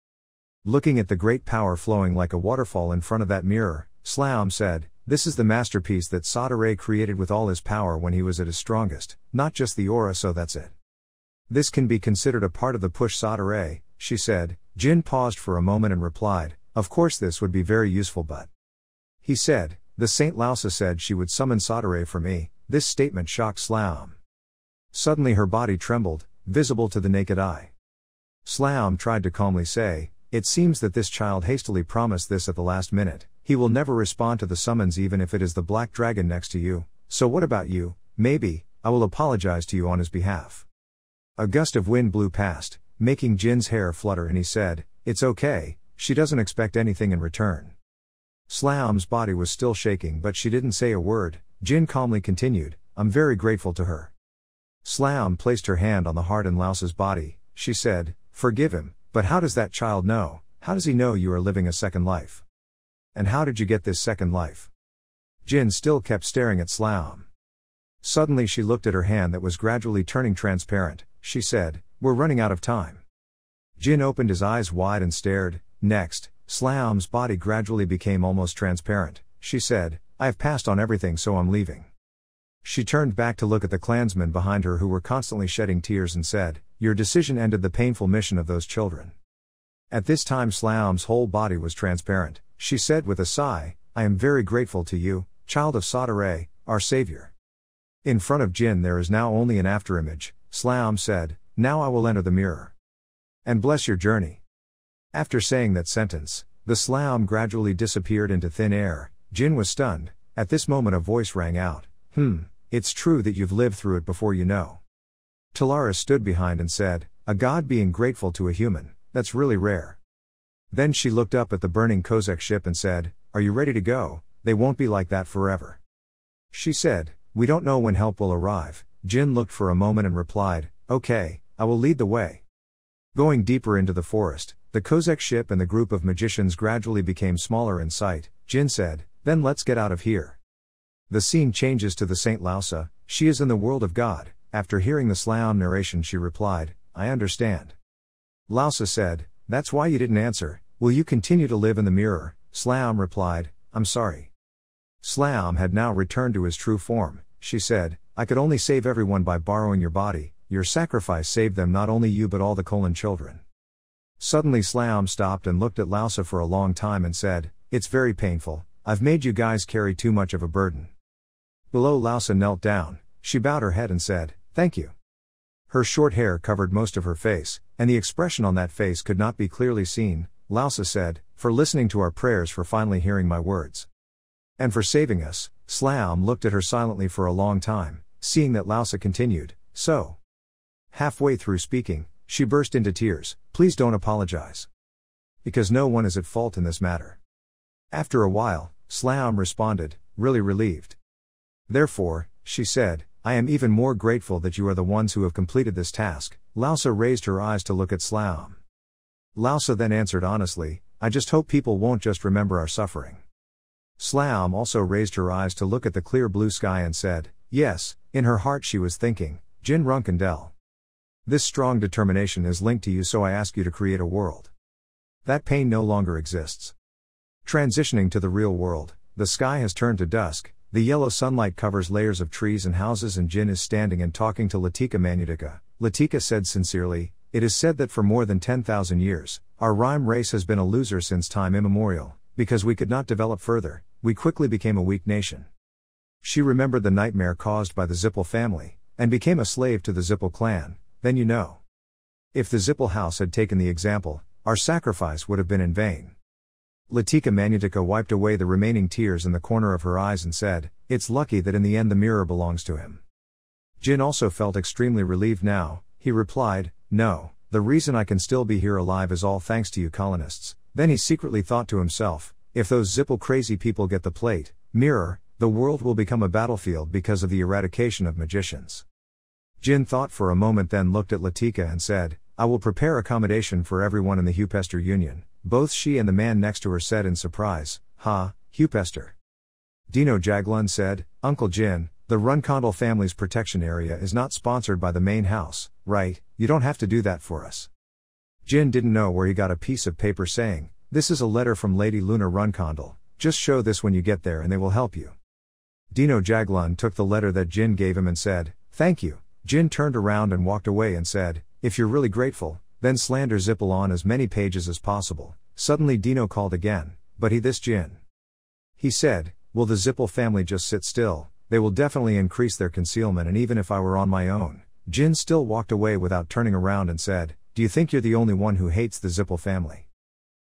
Speaker 1: Looking at the great power flowing like a waterfall in front of that mirror, Slaum said, This is the masterpiece that Sadare created with all his power when he was at his strongest, not just the aura, so that's it. This can be considered a part of the push Sadare, she said. Jin paused for a moment and replied, Of course this would be very useful but. He said, The Saint Lausa said she would summon Sadare for me. This statement shocked Slaum. Suddenly her body trembled, visible to the naked eye. Slaum tried to calmly say, It seems that this child hastily promised this at the last minute. He will never respond to the summons even if it is the black dragon next to you. So what about you? Maybe, I will apologize to you on his behalf. A gust of wind blew past, making Jin's hair flutter and he said, It's okay, she doesn't expect anything in return. Slaum's body was still shaking but she didn't say a word. Jin calmly continued, I'm very grateful to her. Slaum placed her hand on the heart in Lausa's body. She said, Forgive him, but how does that child know? How does he know you are living a second life? And how did you get this second life? Jin still kept staring at Slaum. Suddenly she looked at her hand that was gradually turning transparent. She said, "We're running out of time." Jin opened his eyes wide and stared. Next, Slaum's body gradually became almost transparent. She said, "I have passed on everything, so I'm leaving." She turned back to look at the clansmen behind her who were constantly shedding tears and said, "Your decision ended the painful mission of those children." At this time Slaum's whole body was transparent. She said with a sigh, "I am very grateful to you, child of Sadare, our savior." In front of Jin there is now only an afterimage. Slaum said, "Now I will enter the mirror. And bless your journey." After saying that sentence, the Slaum gradually disappeared into thin air. Jin was stunned. At this moment a voice rang out. It's true that you've lived through it before, you know." Talaris stood behind and said, "A god being grateful to a human, that's really rare." Then she looked up at the burning Kozak ship and said, "Are you ready to go? They won't be like that forever." She said, "We don't know when help will arrive." Jin looked for a moment and replied, "Okay, I will lead the way." Going deeper into the forest, the Kozak ship and the group of magicians gradually became smaller in sight. Jin said, "Then let's get out of here." The scene changes to the Saint Lausa. She is in the world of God. After hearing the Slaum narration she replied, "I understand." Lausa said, "That's why you didn't answer. Will you continue to live in the mirror?" Slaum replied, "I'm sorry." Slaum had now returned to his true form. She said, "I could only save everyone by borrowing your body. Your sacrifice saved them, not only you but all the Kolan children." Suddenly Slaum stopped and looked at Lausa for a long time and said, "It's very painful. I've made you guys carry too much of a burden." Below Lausa knelt down. She bowed her head and said, "Thank you." Her short hair covered most of her face, and the expression on that face could not be clearly seen. Lausa said, "For listening to our prayers, for finally hearing my words. And for saving us." Slaum looked at her silently for a long time. Seeing that Lausa continued, "So." Halfway through speaking, she burst into tears. "Please don't apologize. Because no one is at fault in this matter." After a while, Slaum responded, really relieved. "Therefore," she said, "I am even more grateful that you are the ones who have completed this task." Lausa raised her eyes to look at Slaum. Lausa then answered honestly, "I just hope people won't just remember our suffering." Slaum also raised her eyes to look at the clear blue sky and said, "Yes." In her heart she was thinking, "Jin Runkendel. This strong determination is linked to you, so I ask you to create a world. That pain no longer exists." Transitioning to the real world, the sky has turned to dusk. The yellow sunlight covers layers of trees and houses, and Jin is standing and talking to Latika Manutika. Latika said sincerely, "It is said that for more than 10,000 years, our rhyme race has been a loser since time immemorial. Because we could not develop further, we quickly became a weak nation." She remembered the nightmare caused by the Zippel family, and became a slave to the Zippel clan. Then you know. If the Zippel house had taken the example, our sacrifice would have been in vain. Latika Manutika wiped away the remaining tears in the corner of her eyes and said, "It's lucky that in the end the mirror belongs to him." Jin also felt extremely relieved now. He replied, "No, the reason I can still be here alive is all thanks to you colonists." Then he secretly thought to himself, "If those Zippel crazy people get the plate, mirror, the world will become a battlefield because of the eradication of magicians." Jin thought for a moment, then looked at Latika and said, "I will prepare accommodation for everyone in the Hupester Union." Both she and the man next to her said in surprise, "Ha, Hupester." Dino Jaglun said, "Uncle Jin, the Runkondal family's protection area is not sponsored by the main house, right? You don't have to do that for us." Jin didn't know where he got a piece of paper saying, "This is a letter from Lady Luna Runkondal, just show this when you get there and they will help you." Dino Jaglun took the letter that Jin gave him and said, "Thank you." Jin turned around and walked away and said, "If you're really grateful, then slander Zippel on as many pages as possible." Suddenly Dino called again, "But this Jin." He said, "Will the Zippel family just sit still? They will definitely increase their concealment, and even if I were on my own." Jin still walked away without turning around and said, "Do you think you're the only one who hates the Zippel family?"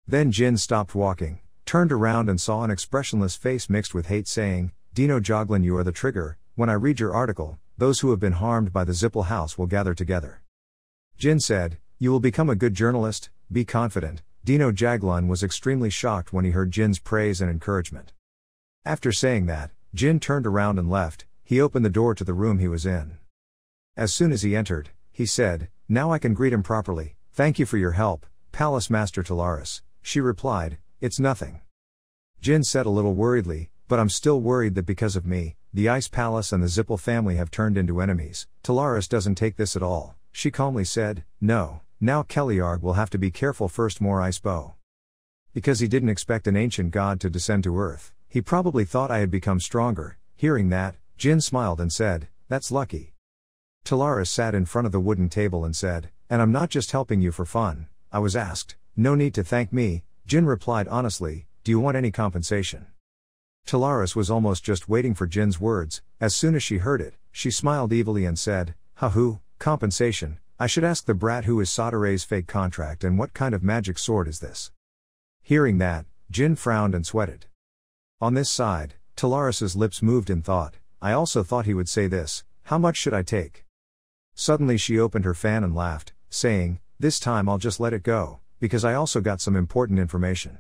Speaker 1: Then Jin stopped walking, turned around and saw an expressionless face mixed with hate saying, "Dino Joglin, you are the trigger. When I read your article, those who have been harmed by the Zippel house will gather together." Jin said, "You will become a good journalist, be confident." Dino Jaglun was extremely shocked when he heard Jin's praise and encouragement. After saying that, Jin turned around and left. He opened the door to the room he was in. As soon as he entered, he said, "Now I can greet him properly. Thank you for your help, Palace Master Talaris." She replied, "It's nothing." Jin said a little worriedly, but I'm still worried that because of me, the Ice Palace and the Zippel family have turned into enemies. Talaris doesn't take this at all, she calmly said. No, now Keliarg will have to be careful first. More ice bow. Because he didn't expect an ancient god to descend to earth, he probably thought I had become stronger. Hearing that, Jin smiled and said, that's lucky. Talaris sat in front of the wooden table and said, and I'm not just helping you for fun. I was asked. No need to thank me, Jin replied honestly. Do you want any compensation? Talaris was almost just waiting for Jin's words. As soon as she heard it, she smiled evilly and said, "Hahu, compensation. I should ask the brat who is Sadere's fake contract and what kind of magic sword is this." Hearing that, Jin frowned and sweated. On this side, Talaris's lips moved in thought. I also thought he would say this, how much should I take? Suddenly she opened her fan and laughed, saying, this time I'll just let it go, because I also got some important information.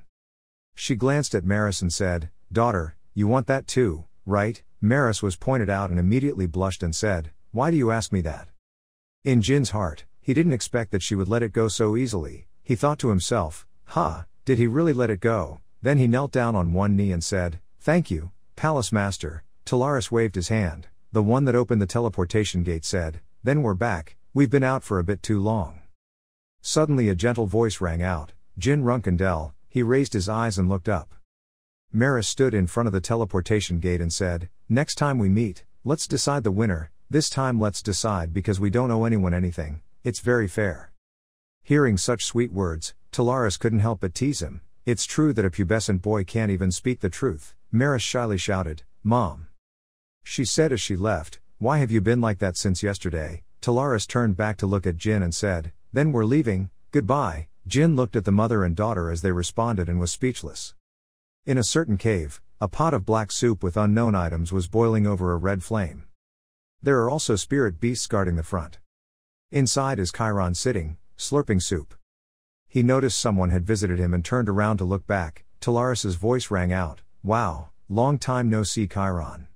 Speaker 1: She glanced at Maris and said, daughter, you want that too, right? Maris was pointed out and immediately blushed and said, why do you ask me that? In Jin's heart, he didn't expect that she would let it go so easily. He thought to himself, did he really let it go? Then he knelt down on one knee and said, thank you, Palace Master. Talaris waved his hand. The one that opened the teleportation gate said, then we're back, we've been out for a bit too long. Suddenly a gentle voice rang out, Jin Runkendel. He raised his eyes and looked up. Maris stood in front of the teleportation gate and said, next time we meet, let's decide the winner. This time let's decide because we don't owe anyone anything, it's very fair. Hearing such sweet words, Talaris couldn't help but tease him. It's true that a pubescent boy can't even speak the truth. Maris shyly shouted, Mom. She said as she left, why have you been like that since yesterday? Talaris turned back to look at Jin and said, then we're leaving, goodbye. Jin looked at the mother and daughter as they responded and was speechless. In a certain cave, a pot of black soup with unknown items was boiling over a red flame. There are also spirit beasts guarding the front. Inside is Chiron sitting, slurping soup. He noticed someone had visited him and turned around to look back. Talaris's voice rang out, wow, long time no see Chiron.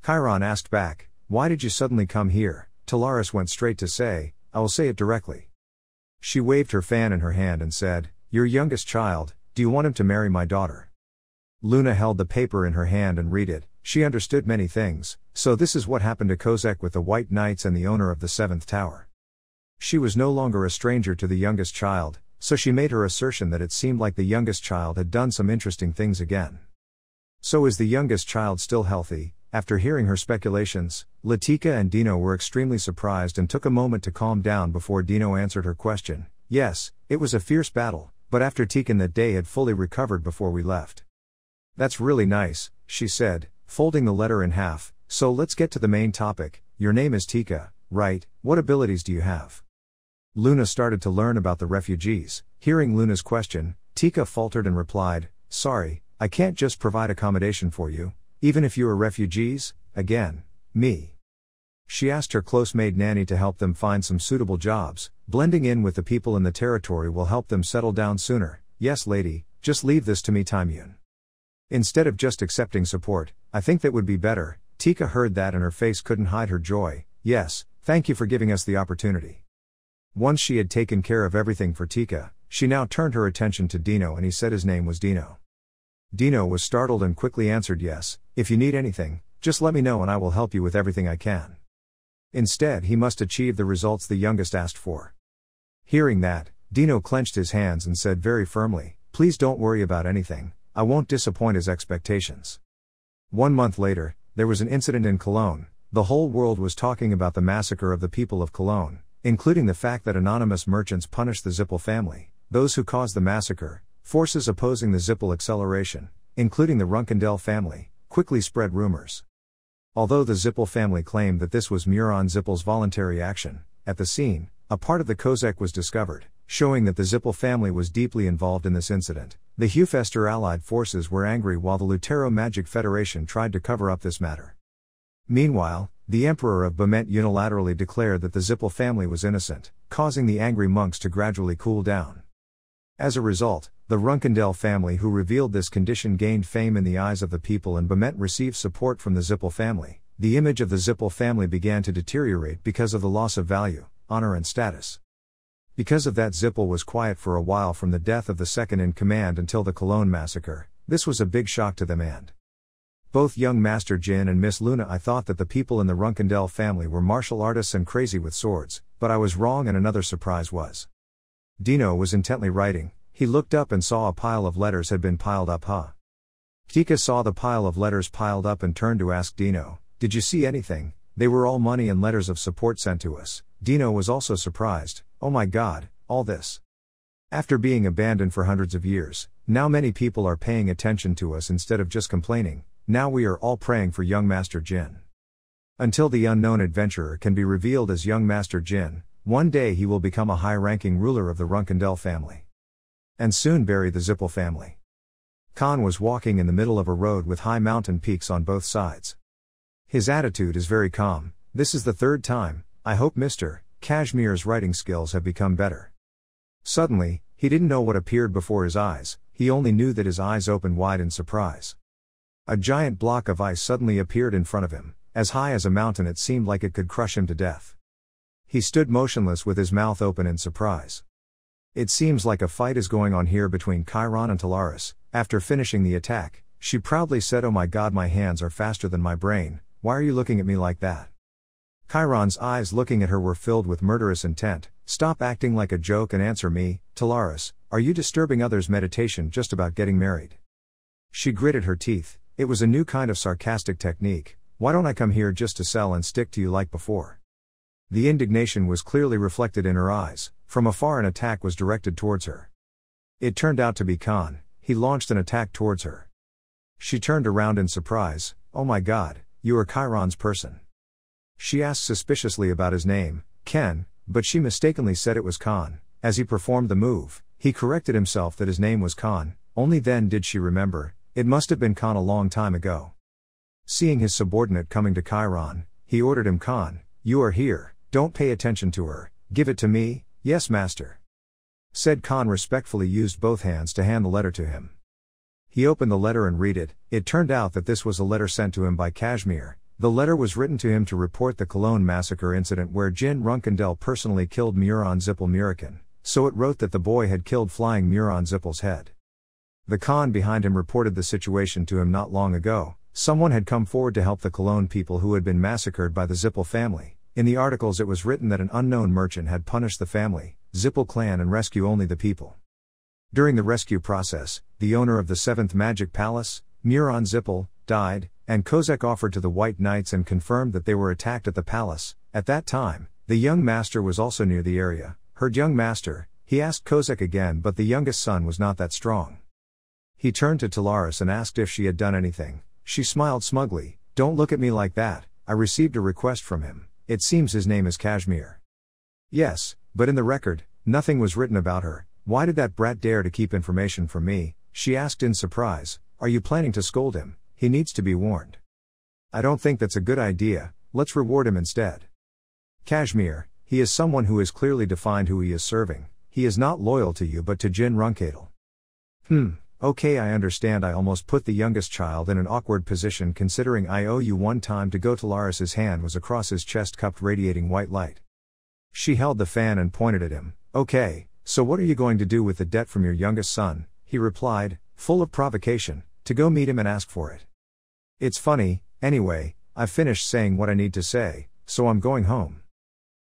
Speaker 1: Chiron asked back, why did you suddenly come here? Talaris went straight to say, I will say it directly. She waved her fan in her hand and said, your youngest child, do you want him to marry my daughter? Luna held the paper in her hand and read it. She understood many things. So this is what happened to Kozek with the White Knights and the owner of the Seventh Tower. She was no longer a stranger to the youngest child, so she made her assertion that it seemed like the youngest child had done some interesting things again. So is the youngest child still healthy? After hearing her speculations, Latika and Dino were extremely surprised and took a moment to calm down before Dino answered her question. Yes, it was a fierce battle, but after Tikan that day had fully recovered before we left. That's really nice, she said, folding the letter in half. So let's get to the main topic. Your name is Tika, right? What abilities do you have? Luna started to learn about the refugees. Hearing Luna's question, Tika faltered and replied, sorry, I can't just provide accommodation for you, even if you are refugees. Again, me. She asked her close maid nanny to help them find some suitable jobs. Blending in with the people in the territory will help them settle down sooner. Yes lady, just leave this to me Taimyun. Instead of just accepting support, I think that would be better. Tika heard that and her face couldn't hide her joy. Yes, thank you for giving us the opportunity. Once she had taken care of everything for Tika, she now turned her attention to Dino and he said his name was Dino. Dino was startled and quickly answered yes, if you need anything, just let me know and I will help you with everything I can. Instead he must achieve the results the youngest asked for. Hearing that, Dino clenched his hands and said very firmly, please don't worry about anything, I won't disappoint his expectations. 1 month later, there was an incident in Cologne. The whole world was talking about the massacre of the people of Cologne, including the fact that anonymous merchants punished the Zippel family, those who caused the massacre. Forces opposing the Zippel acceleration, including the Runkendel family, quickly spread rumors. Although the Zippel family claimed that this was Muron Zippel's voluntary action, at the scene, a part of the Kozek was discovered, showing that the Zippel family was deeply involved in this incident. The Hufester allied forces were angry while the Lutero Magic Federation tried to cover up this matter. Meanwhile, the Emperor of Bement unilaterally declared that the Zippel family was innocent, causing the angry monks to gradually cool down. As a result, the Runkendel family who revealed this condition gained fame in the eyes of the people and Bement received support from the Zippel family. The image of the Zippel family began to deteriorate because of the loss of value, honor and status. Because of that Zippel was quiet for a while from the death of the second in command until the Cologne massacre. This was a big shock to them and both young Master Jin and Miss Luna. I thought that the people in the Runkendell family were martial artists and crazy with swords, but I was wrong, and another surprise was. Dino was intently writing. He looked up and saw a pile of letters had been piled up. Tika saw the pile of letters piled up and turned to ask Dino, "Did you see anything?" They were all money and letters of support sent to us. Dino was also surprised. Oh my God, all this. After being abandoned for hundreds of years, now many people are paying attention to us instead of just complaining. Now we are all praying for young Master Jin. Until the unknown adventurer can be revealed as young Master Jin, one day he will become a high-ranking ruler of the Runkendell family. And soon bury the Zippel family. Khan was walking in the middle of a road with high mountain peaks on both sides. His attitude is very calm. This is the third time. I hope Mr. Kashmir's writing skills have become better. Suddenly, he didn't know what appeared before his eyes, he only knew that his eyes opened wide in surprise. A giant block of ice suddenly appeared in front of him, as high as a mountain. It seemed like it could crush him to death. He stood motionless with his mouth open in surprise. It seems like a fight is going on here between Chiron and Talaris. After finishing the attack, she proudly said, "Oh my God, my hands are faster than my brain. Why are you looking at me like that?" Chiron's eyes looking at her were filled with murderous intent. "Stop acting like a joke and answer me, Talaris. Are you disturbing others' meditation just about getting married?" She gritted her teeth. It was a new kind of sarcastic technique. "Why don't I come here just to sell and stick to you like before?" The indignation was clearly reflected in her eyes. From afar an attack was directed towards her. It turned out to be Khan. He launched an attack towards her. She turned around in surprise. "Oh my God, you are Chiron's person." She asked suspiciously about his name, Ken, but she mistakenly said it was Khan. As he performed the move, he corrected himself that his name was Khan. Only then did she remember, it must have been Khan a long time ago. Seeing his subordinate coming to Chiron, he ordered him, "Khan, you are here, don't pay attention to her, give it to me." "Yes, master." Said Khan respectfully, used both hands to hand the letter to him. He opened the letter and read it. It turned out that this was a letter sent to him by Kashmir. The letter was written to him to report the Cologne massacre incident where Jin Runkendell personally killed Muron Zippel Murikan, so it wrote that the boy had killed flying Muron Zippel's head. The Khan behind him reported the situation to him not long ago. Someone had come forward to help the Cologne people who had been massacred by the Zippel family. In the articles it was written that an unknown merchant had punished the family, Zippel clan, and rescue only the people. During the rescue process, the owner of the 7th Magic Palace, Muron Zippel, died, and Kozak offered to the White Knights and confirmed that they were attacked at the palace. At that time, the young master was also near the area. Heard young master, he asked Kozak again, but the youngest son was not that strong. He turned to Talaris and asked if she had done anything. She smiled smugly. "Don't look at me like that, I received a request from him. It seems his name is Kashmir." "Yes, but in the record, nothing was written about her. Why did that brat dare to keep information from me?" she asked in surprise. "Are you planning to scold him? He needs to be warned." "I don't think that's a good idea, let's reward him instead." "Kashmir, he is someone who has clearly defined who he is serving. He is not loyal to you but to Jin Runkadel." Okay, I understand. I almost put the youngest child in an awkward position considering I owe you one time to go." Talaris's hand was across his chest, cupped, radiating white light. She held the fan and pointed at him. "Okay, so what are you going to do with the debt from your youngest son?" he replied, full of provocation. "To go meet him and ask for it." "It's funny, anyway, I've finished saying what I need to say, so I'm going home."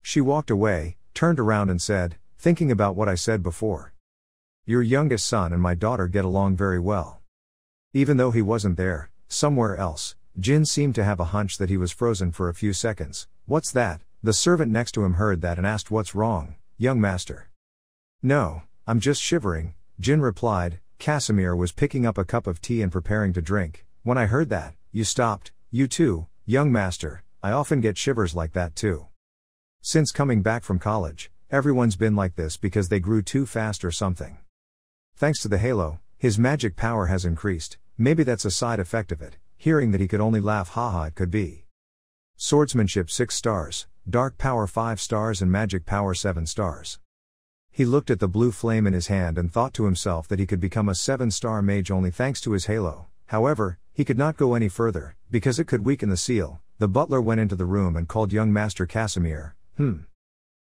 Speaker 1: She walked away, turned around and said, "Thinking about what I said before. Your youngest son and my daughter get along very well." Even though he wasn't there, somewhere else, Jin seemed to have a hunch that he was frozen for a few seconds. "What's that?" The servant next to him heard that and asked, "What's wrong, young master?" "No, I'm just shivering," Jin replied. Casimir was picking up a cup of tea and preparing to drink. "When I heard that, you stopped." "You too, young master, I often get shivers like that too. Since coming back from college, everyone's been like this because they grew too fast or something. Thanks to the halo, his magic power has increased. Maybe that's a side effect of it." Hearing that he could only laugh, "Haha, it could be." Swordsmanship 6 stars, dark power 5 stars and magic power 7 stars. He looked at the blue flame in his hand and thought to himself that he could become a 7-star mage only thanks to his halo. However, he could not go any further, because it could weaken the seal. The butler went into the room and called young Master Casimir.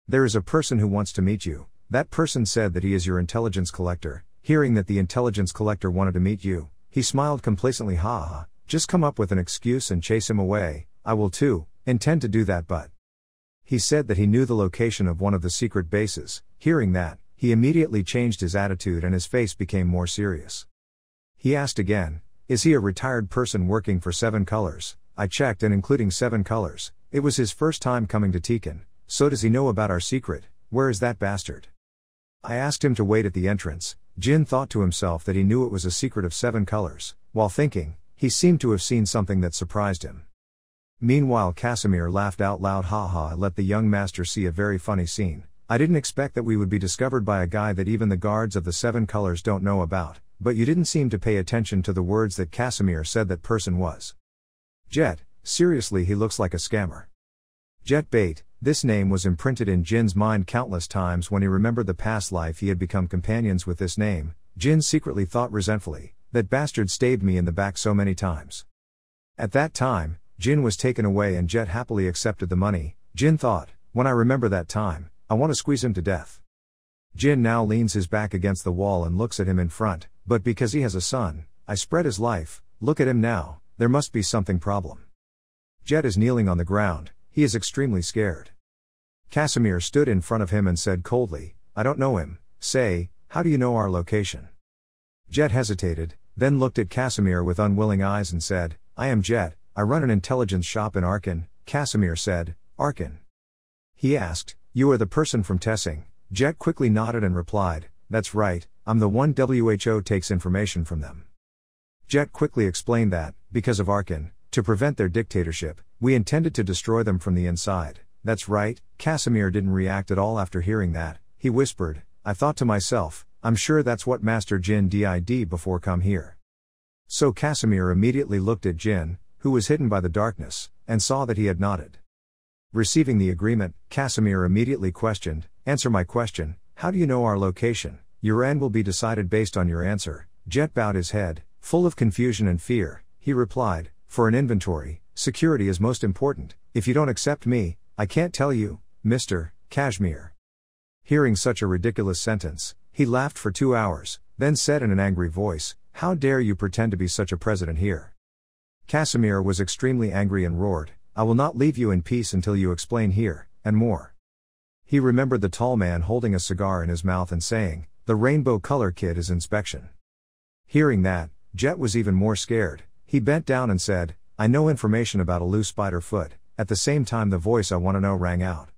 Speaker 1: There is a person who wants to meet you. That person said that he is your intelligence collector." Hearing that the intelligence collector wanted to meet you, He smiled complacently. Ha ha, just come up with an excuse and chase him away. I will too, intend to do that, but. He said that he knew the location of one of the secret bases. Hearing that, he immediately changed his attitude and his face became more serious. He asked again, is he a retired person working for 7 Colors? I checked, and including 7 Colors, it was his first time coming to Tekin. So does he know about our secret? Where is that bastard? I asked him to wait at the entrance. Jin thought to himself that he knew it was a secret of 7 Colors. While thinking, he seemed to have seen something that surprised him. Meanwhile, Casimir laughed out loud. Ha ha, I let the young master see a very funny scene. I didn't expect that we would be discovered by a guy that even the guards of the 7 Colors don't know about, but you didn't seem to pay attention to the words that Casimir said that person was. Jet, seriously, he looks like a scammer. Jet Bait, this name was imprinted in Jin's mind countless times when he remembered the past life he had become companions with this name. Jin secretly thought resentfully, that bastard stabbed me in the back so many times. At that time, Jin was taken away and Jet happily accepted the money. Jin thought, when I remember that time, I want to squeeze him to death. Jin now leans his back against the wall and looks at him in front, but because he has a son, I spread his life. Look at him now, there must be something problem. Jet is kneeling on the ground, he is extremely scared. Casimir stood in front of him and said coldly, I don't know him. Say, how do you know our location? Jet hesitated, then looked at Casimir with unwilling eyes and said, I am Jet, I run an intelligence shop in Arkin. Casimir said, Arkin. He asked, you are the person from Tessing? Jet quickly nodded and replied, that's right, I'm the one WHO takes information from them. Jet quickly explained that, because of Arkin, to prevent their dictatorship, we intended to destroy them from the inside. That's right. Casimir didn't react at all after hearing that. He whispered, I thought to myself, I'm sure that's what Master Jin did before come here. So Casimir immediately looked at Jin, who was hidden by the darkness, and saw that he had nodded. Receiving the agreement, Casimir immediately questioned, answer my question, how do you know our location? Your end will be decided based on your answer. Jet bowed his head, full of confusion and fear. He replied, for an inventory, security is most important. If you don't accept me, I can't tell you, Mr. Kashmir. Hearing such a ridiculous sentence, he laughed for 2 hours, then said in an angry voice, how dare you pretend to be such a president here? Casimir was extremely angry and roared, I will not leave you in peace until you explain here, and more. He remembered the tall man holding a cigar in his mouth and saying, the rainbow color kit is inspection. Hearing that, Jet was even more scared. He bent down and said, I know information about a loose spider foot. At the same time the voice I want to know rang out.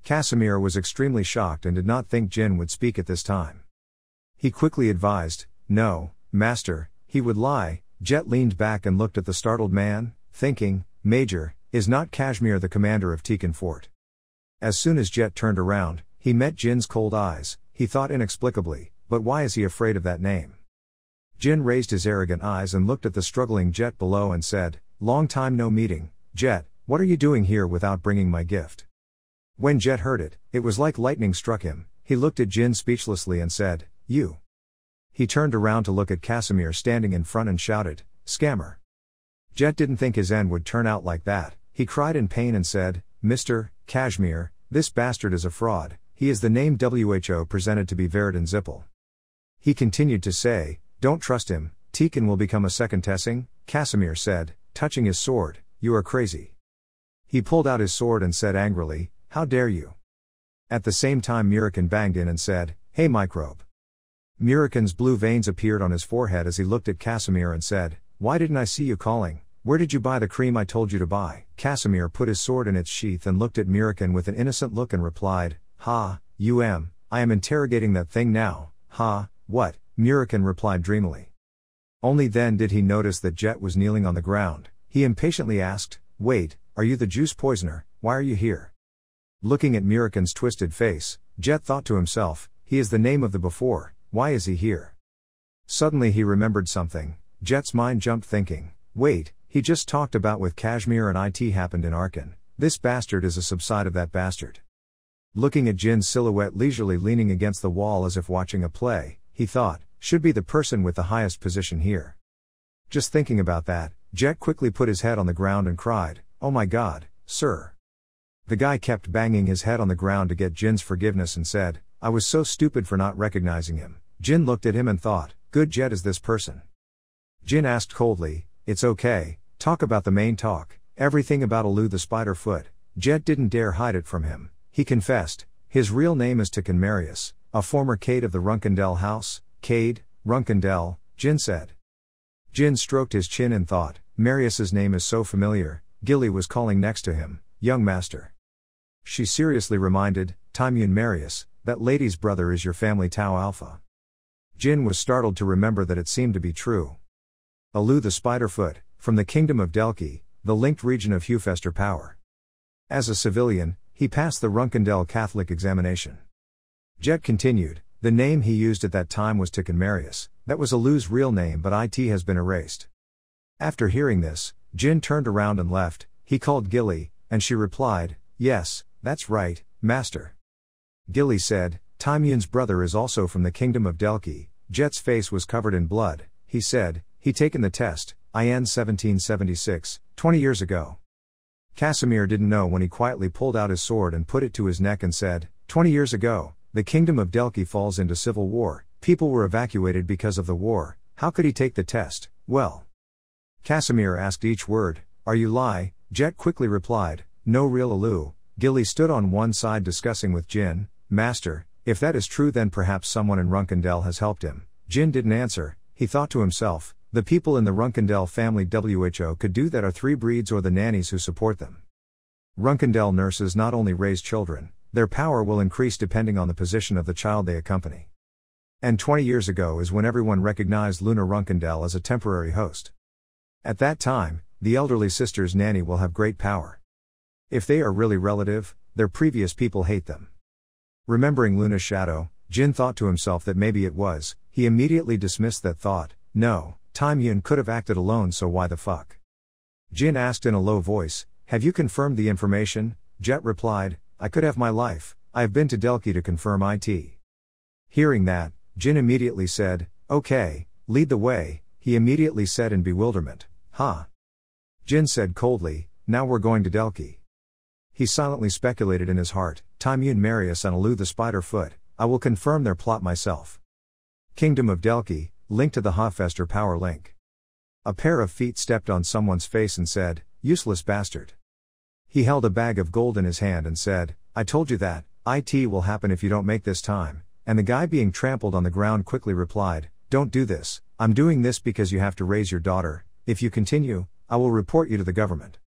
Speaker 1: Casimir was extremely shocked and did not think Jin would speak at this time. He quickly advised, no, master, he would lie. Jet leaned back and looked at the startled man, thinking, Major, is not Kashmir the commander of Tekin Fort? As soon as Jet turned around, he met Jin's cold eyes. He thought inexplicably, but why is he afraid of that name? Jin raised his arrogant eyes and looked at the struggling Jet below and said, long time no meeting, Jet. What are you doing here without bringing my gift? When Jet heard it, it was like lightning struck him. He looked at Jin speechlessly and said, you. He turned around to look at Casimir standing in front and shouted, scammer. Jet didn't think his end would turn out like that. He cried in pain and said, Mr. Kashmir, this bastard is a fraud. He is the name WHO presented to be Veridin Zippel. He continued to say, don't trust him, Tekin will become a second Tessing. Casimir said, touching his sword, you are crazy. He pulled out his sword and said angrily, how dare you? At the same time Murikan banged in and said, hey microbe. Murikan's blue veins appeared on his forehead as he looked at Casimir and said, why didn't I see you calling? Where did you buy the cream I told you to buy? Casimir put his sword in its sheath and looked at Murikan with an innocent look and replied, ha, I am interrogating that thing now. Ha, what? Murikan replied dreamily. Only then did he notice that Jet was kneeling on the ground. He impatiently asked, wait, are you the juice poisoner? Why are you here? Looking at Murikan's twisted face, Jet thought to himself, he is the name of the before, why is he here? Suddenly he remembered something. Jet's mind jumped thinking, wait, he just talked about with Kashmir and it happened in Arkin. This bastard is a subside of that bastard. Looking at Jin's silhouette leisurely leaning against the wall as if watching a play, he thought, should be the person with the highest position here. Just thinking about that, Jet quickly put his head on the ground and cried, oh my God, sir. The guy kept banging his head on the ground to get Jin's forgiveness and said, I was so stupid for not recognizing him. Jin looked at him and thought, good Jet is this person. Jin asked coldly, "It's okay, talk about the main talk, everything about Alu the Spider-Foot." Jet didn't dare hide it from him. He confessed, "His real name is Tikkun Marius, a former Cade of the Runkendell house." "Cade, Runkendell," Jin said. Jin stroked his chin and thought, Marius's name is so familiar. Gilly was calling next to him, "Young master." She seriously reminded, "Timyun Marius, that lady's brother is your family Tau Alpha." Jin was startled to remember that it seemed to be true. Alu the Spiderfoot, from the kingdom of Delki, the linked region of Hufester power. As a civilian, he passed the Runkendell Catholic examination. Jet continued, "The name he used at that time was Tikkun Marius, that was Alu's real name but it has been erased." After hearing this, Jin turned around and left. He called Gilly, and she replied, "Yes, that's right, master." Gilly said, "Timyun's brother is also from the kingdom of Delki." Jet's face was covered in blood. He said, "He taken the test, in 1776, 20 years ago." Casimir didn't know when he quietly pulled out his sword and put it to his neck and said, 20 years ago, the kingdom of Delki falls into civil war, people were evacuated because of the war, how could he take the test? Well. Casimir asked each word, "Are you lie?" Jet quickly replied, "No real Alu." Gilly stood on one side discussing with Jin, "Master, if that is true then perhaps someone in Runkendell has helped him." Jin didn't answer. He thought to himself, the people in the Runkendell family WHO could do that are 3 breeds or the nannies who support them. Runkendell nurses not only raise children, their power will increase depending on the position of the child they accompany. And 20 years ago is when everyone recognized Luna Runkendell as a temporary host. At that time, the elderly sister's nanny will have great power. If they are really relative, their previous people hate them. Remembering Luna's shadow, Jin thought to himself that maybe it was. He immediately dismissed that thought. No, Timyun could have acted alone, so why the fuck? Jin asked in a low voice, "Have you confirmed the information?" Jet replied, "I could have my life, I have been to Delki to confirm it." Hearing that, Jin immediately said, "Okay, lead the way," he immediately said in bewilderment, "Huh?" Jin said coldly, "Now we're going to Delki." He silently speculated in his heart, Timyun Marius and Alu the Spider-Foot, I will confirm their plot myself. Kingdom of Delki, linked to the Hofester power link. A pair of feet stepped on someone's face and said, "Useless bastard." He held a bag of gold in his hand and said, "I told you that, it will happen if you don't make this time," and the guy being trampled on the ground quickly replied, "Don't do this, I'm doing this because you have to raise your daughter, if you continue, I will report you to the government."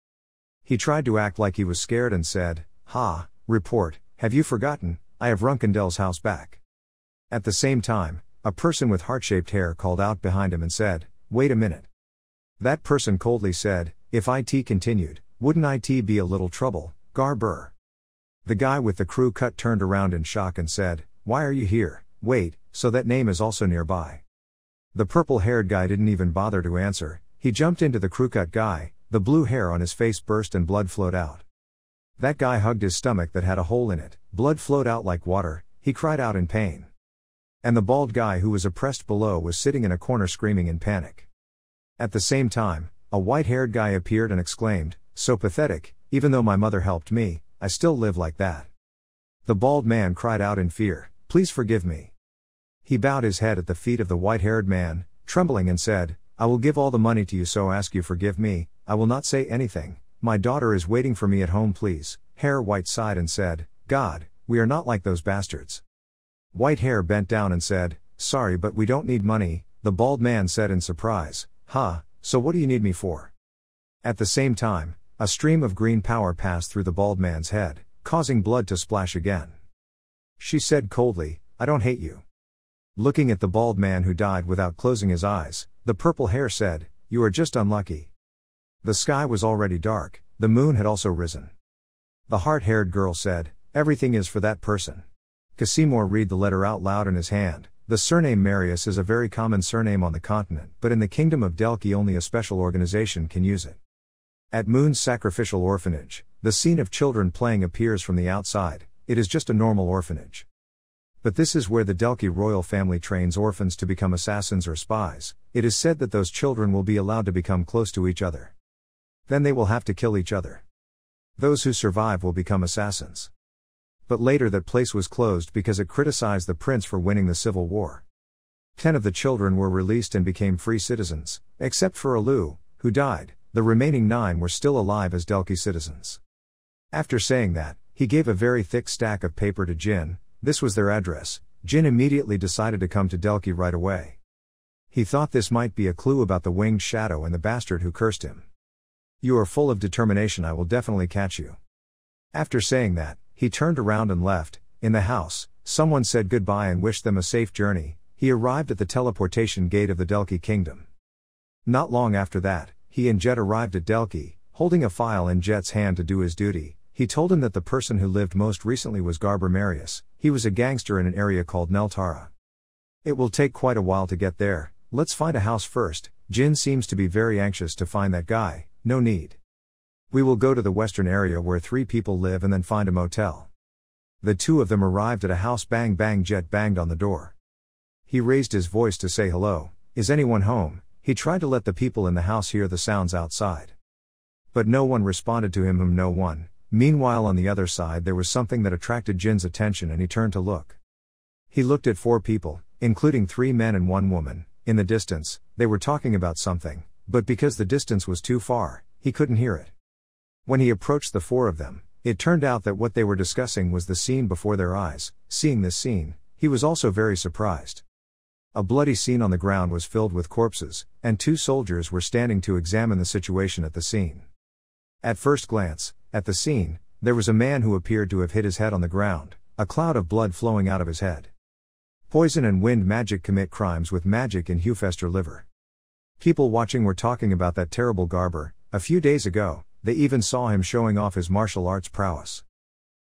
Speaker 1: He tried to act like he was scared and said, "Ha, report, have you forgotten, I have Runkendell's house back." At the same time, a person with heart-shaped hair called out behind him and said, "Wait a minute." That person coldly said, "If it continued, wouldn't it be a little trouble, Garber?" The guy with the crew cut turned around in shock and said, "Why are you here? Wait, so that name is also nearby." The purple-haired guy didn't even bother to answer. He jumped into the crew cut guy, the blue hair on his face burst and blood flowed out. That guy hugged his stomach that had a hole in it, blood flowed out like water, he cried out in pain. And the bald guy who was oppressed below was sitting in a corner screaming in panic. At the same time, a white-haired guy appeared and exclaimed, "So pathetic, even though my mother helped me, I still live like that." The bald man cried out in fear, "Please forgive me." He bowed his head at the feet of the white-haired man, trembling and said, "I will give all the money to you so ask you forgive me, I will not say anything, my daughter is waiting for me at home please." Hair White sighed and said, "God, we are not like those bastards." White Hair bent down and said, "Sorry but we don't need money." The bald man said in surprise, "Huh, so what do you need me for?" At the same time, a stream of green power passed through the bald man's head, causing blood to splash again. She said coldly, "I don't hate you." Looking at the bald man who died without closing his eyes, the purple hair said, "You are just unlucky." The sky was already dark, the moon had also risen. The heart-haired girl said, "Everything is for that person." Casimir read the letter out loud in his hand. The surname Marius is a very common surname on the continent, but in the kingdom of Delki only a special organization can use it. At Moon's sacrificial orphanage, the scene of children playing appears from the outside. It is just a normal orphanage. But this is where the Delki royal family trains orphans to become assassins or spies. It is said that those children will be allowed to become close to each other. Then they will have to kill each other. Those who survive will become assassins. But later that place was closed because it criticized the prince for winning the civil war. 10 of the children were released and became free citizens. Except for Alu, who died, the remaining 9 were still alive as Delki citizens. After saying that, he gave a very thick stack of paper to Jin. This was their address. Jin immediately decided to come to Delki right away. He thought this might be a clue about the winged shadow and the bastard who cursed him. "You are full of determination, I will definitely catch you." After saying that, he turned around and left. In the house, someone said goodbye and wished them a safe journey. He arrived at the teleportation gate of the Delki kingdom. Not long after that, he and Jet arrived at Delki, holding a file in Jet's hand to do his duty. He told him that the person who lived most recently was Garber Marius. He was a gangster in an area called Neltara. "It will take quite a while to get there. Let's find a house first. Jin seems to be very anxious to find that guy." "No need. We will go to the western area where 3 people live and then find a motel." The 2 of them arrived at a house. Bang bang. Jet banged on the door. He raised his voice to say hello. "Is anyone home?" He tried to let the people in the house hear the sounds outside. But no one responded to him. No one. Meanwhile, on the other side there was something that attracted Jin's attention and he turned to look. He looked at 4 people, including 3 men and 1 woman. In the distance, they were talking about something, but because the distance was too far, he couldn't hear it. When he approached the 4 of them, it turned out that what they were discussing was the scene before their eyes. Seeing this scene, he was also very surprised. A bloody scene on the ground was filled with corpses, and 2 soldiers were standing to examine the situation at the scene. At first glance, at the scene, there was a man who appeared to have hit his head on the ground, a cloud of blood flowing out of his head. Poison and wind magic commit crimes with magic in Hufester liver. People watching were talking about that terrible Garber. A few days ago, they even saw him showing off his martial arts prowess.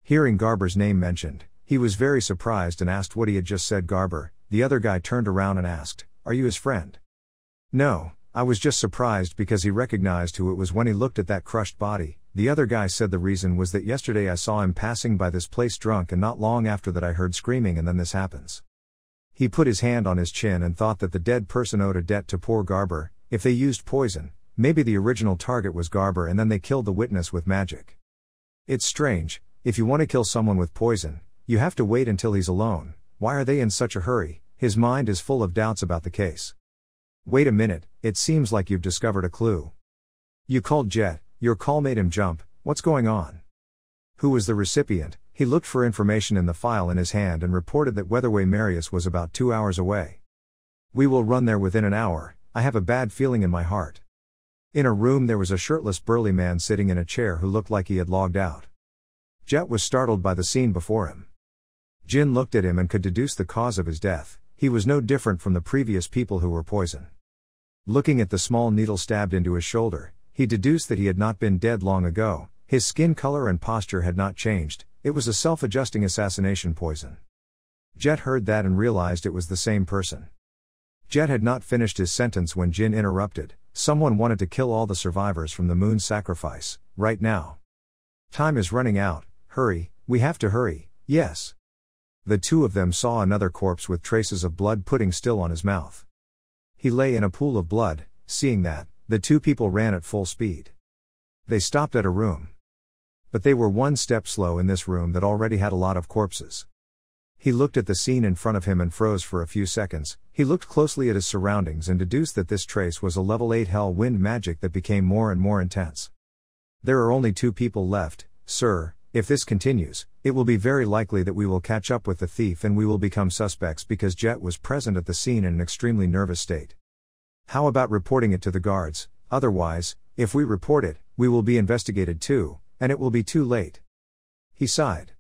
Speaker 1: Hearing Garber's name mentioned, he was very surprised and asked what he had just said. "Garber." The other guy turned around and asked, "Are you his friend?" "No, I was just surprised because he recognized who it was when he looked at that crushed body." The other guy said the reason was that yesterday I saw him passing by this place drunk, and not long after that I heard screaming, and then this happens. He put his hand on his chin and thought that the dead person owed a debt to poor Garber. If they used poison, maybe the original target was Garber and then they killed the witness with magic. It's strange, if you want to kill someone with poison, you have to wait until he's alone. Why are they in such a hurry? His mind is full of doubts about the case. "Wait a minute, it seems like you've discovered a clue. You called Jet, your call made him jump. What's going on?" "Who was the recipient?" He looked for information in the file in his hand and reported that Weatherway Marius was about 2 hours away. "We will run there within an hour. I have a bad feeling in my heart." In a room there was a shirtless burly man sitting in a chair who looked like he had logged out. Jet was startled by the scene before him. Jin looked at him and could deduce the cause of his death. He was no different from the previous people who were poisoned. Looking at the small needle stabbed into his shoulder, he deduced that he had not been dead long ago. His skin color and posture had not changed. It was a self-adjusting assassination poison. Jet heard that and realized it was the same person. Jet had not finished his sentence when Jin interrupted. "Someone wanted to kill all the survivors from the moon sacrifice, right now. Time is running out, hurry, we have to hurry." "Yes." The 2 of them saw another corpse with traces of blood pudding still on his mouth. He lay in a pool of blood. Seeing that, the 2 people ran at full speed. They stopped at a room. But they were 1 step slow in this room that already had a lot of corpses. He looked at the scene in front of him and froze for a few seconds. He looked closely at his surroundings and deduced that this trace was a level 8 hell wind magic that became more and more intense. "There are only 2 people left, sir. If this continues, it will be very likely that we will catch up with the thief and we will become suspects," because Jet was present at the scene in an extremely nervous state. "How about reporting it to the guards? Otherwise, if we report it, we will be investigated too, and it will be too late." He sighed.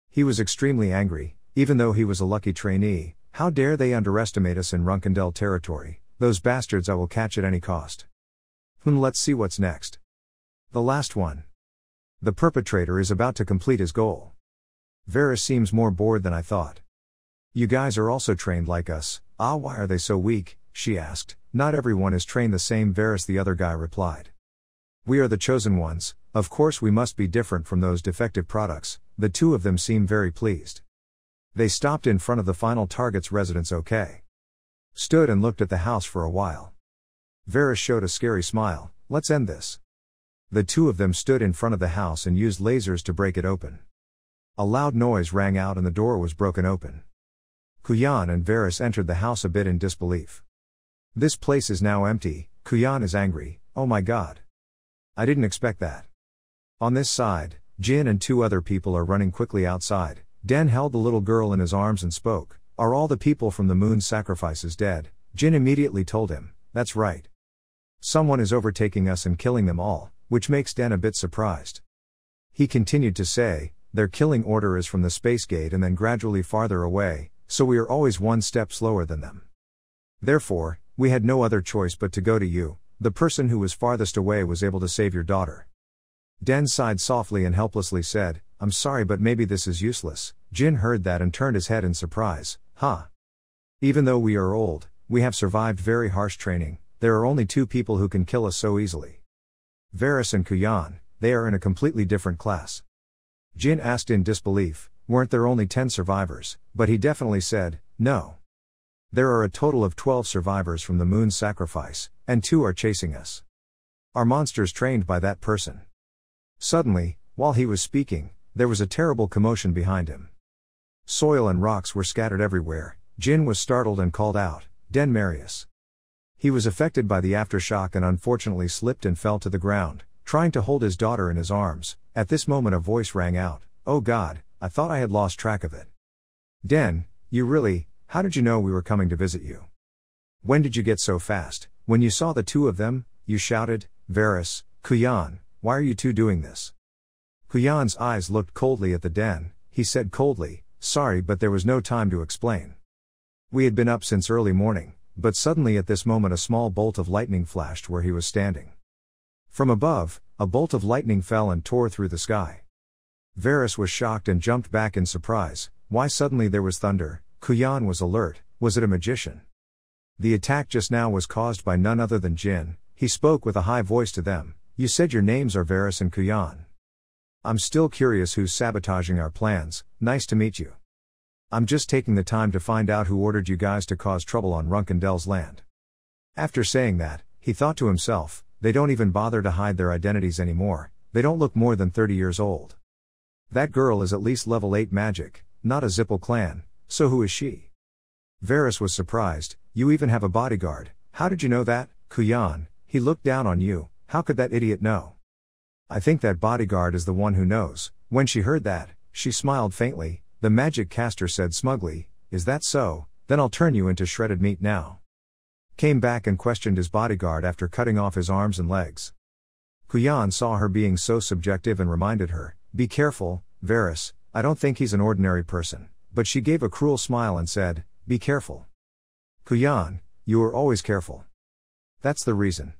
Speaker 1: He was extremely angry, even though he was a lucky trainee. How dare they underestimate us in Runkendel territory? Those bastards I will catch at any cost. Let's see what's next. The last one. The perpetrator is about to complete his goal. Varys seems more bored than I thought. "You guys are also trained like us." "Ah, why are they so weak?" she asked. "Not everyone is trained the same, Varys," the other guy replied. "We are the chosen ones, of course we must be different from those defective products." The 2 of them seemed very pleased. They stopped in front of the final target's residence. OK. Stood and looked at the house for a while. Varys showed a scary smile. "Let's end this." The 2 of them stood in front of the house and used lasers to break it open. A loud noise rang out and the door was broken open. Kuyan and Varys entered the house a bit in disbelief. This place is now empty. Kuyan is angry, oh my god. I didn't expect that. On this side, Jin and two other people are running quickly outside. Den held the little girl in his arms and spoke, are all the people from the moon's sacrifices dead? Jin immediately told him, that's right. Someone is overtaking us and killing them all, which makes Den a bit surprised. He continued to say, their killing order is from the space gate and then gradually farther away, so we are always one step slower than them. Therefore, we had no other choice but to go to you. The person who was farthest away was able to save your daughter. Den sighed softly and helplessly said, I'm sorry but maybe this is useless. Jin heard that and turned his head in surprise, Even though we are old, we have survived very harsh training, there are only two people who can kill us so easily. Varys and Kuyan, they are in a completely different class. Jin asked in disbelief, weren't there only 10 survivors, but he definitely said, no. There are a total of 12 survivors from the moon's sacrifice, and 2 are chasing us. Are monsters trained by that person? Suddenly, while he was speaking, there was a terrible commotion behind him. Soil and rocks were scattered everywhere. Jin was startled and called out, Den Marius. He was affected by the aftershock and unfortunately slipped and fell to the ground, trying to hold his daughter in his arms. At this moment a voice rang out, oh God, I thought I had lost track of it. Den, how did you know we were coming to visit you? When did you get so fast? When you saw the two of them, you shouted, Varys, Kuyan, why are you two doing this? Kuyan's eyes looked coldly at the Den. He said coldly, sorry but there was no time to explain. We had been up since early morning, but suddenly at this moment a small bolt of lightning flashed where he was standing. From above, a bolt of lightning fell and tore through the sky. Varys was shocked and jumped back in surprise. Why suddenly there was thunder? Kuyan was alert. Was it a magician? The attack just now was caused by none other than Jin. He spoke with a high voice to them. You said your names are Varys and Kuyan. I'm still curious who's sabotaging our plans. Nice to meet you. I'm just taking the time to find out who ordered you guys to cause trouble on Runkendel's land. After saying that, he thought to himself, they don't even bother to hide their identities anymore. They don't look more than 30 years old. That girl is at least level 8 magic, not a Zippel clan, so who is she? Varys was surprised, you even have a bodyguard, how did you know that? Kuyan, he looked down on you, how could that idiot know? I think that bodyguard is the one who knows. When she heard that, she smiled faintly. The magic caster said smugly, is that so? Then I'll turn you into shredded meat now. Came back and questioned his bodyguard after cutting off his arms and legs. Kuyan saw her being so subjective and reminded her, be careful, Varys, I don't think he's an ordinary person. But she gave a cruel smile and said, be careful. Kuyan, you are always careful. That's the reason.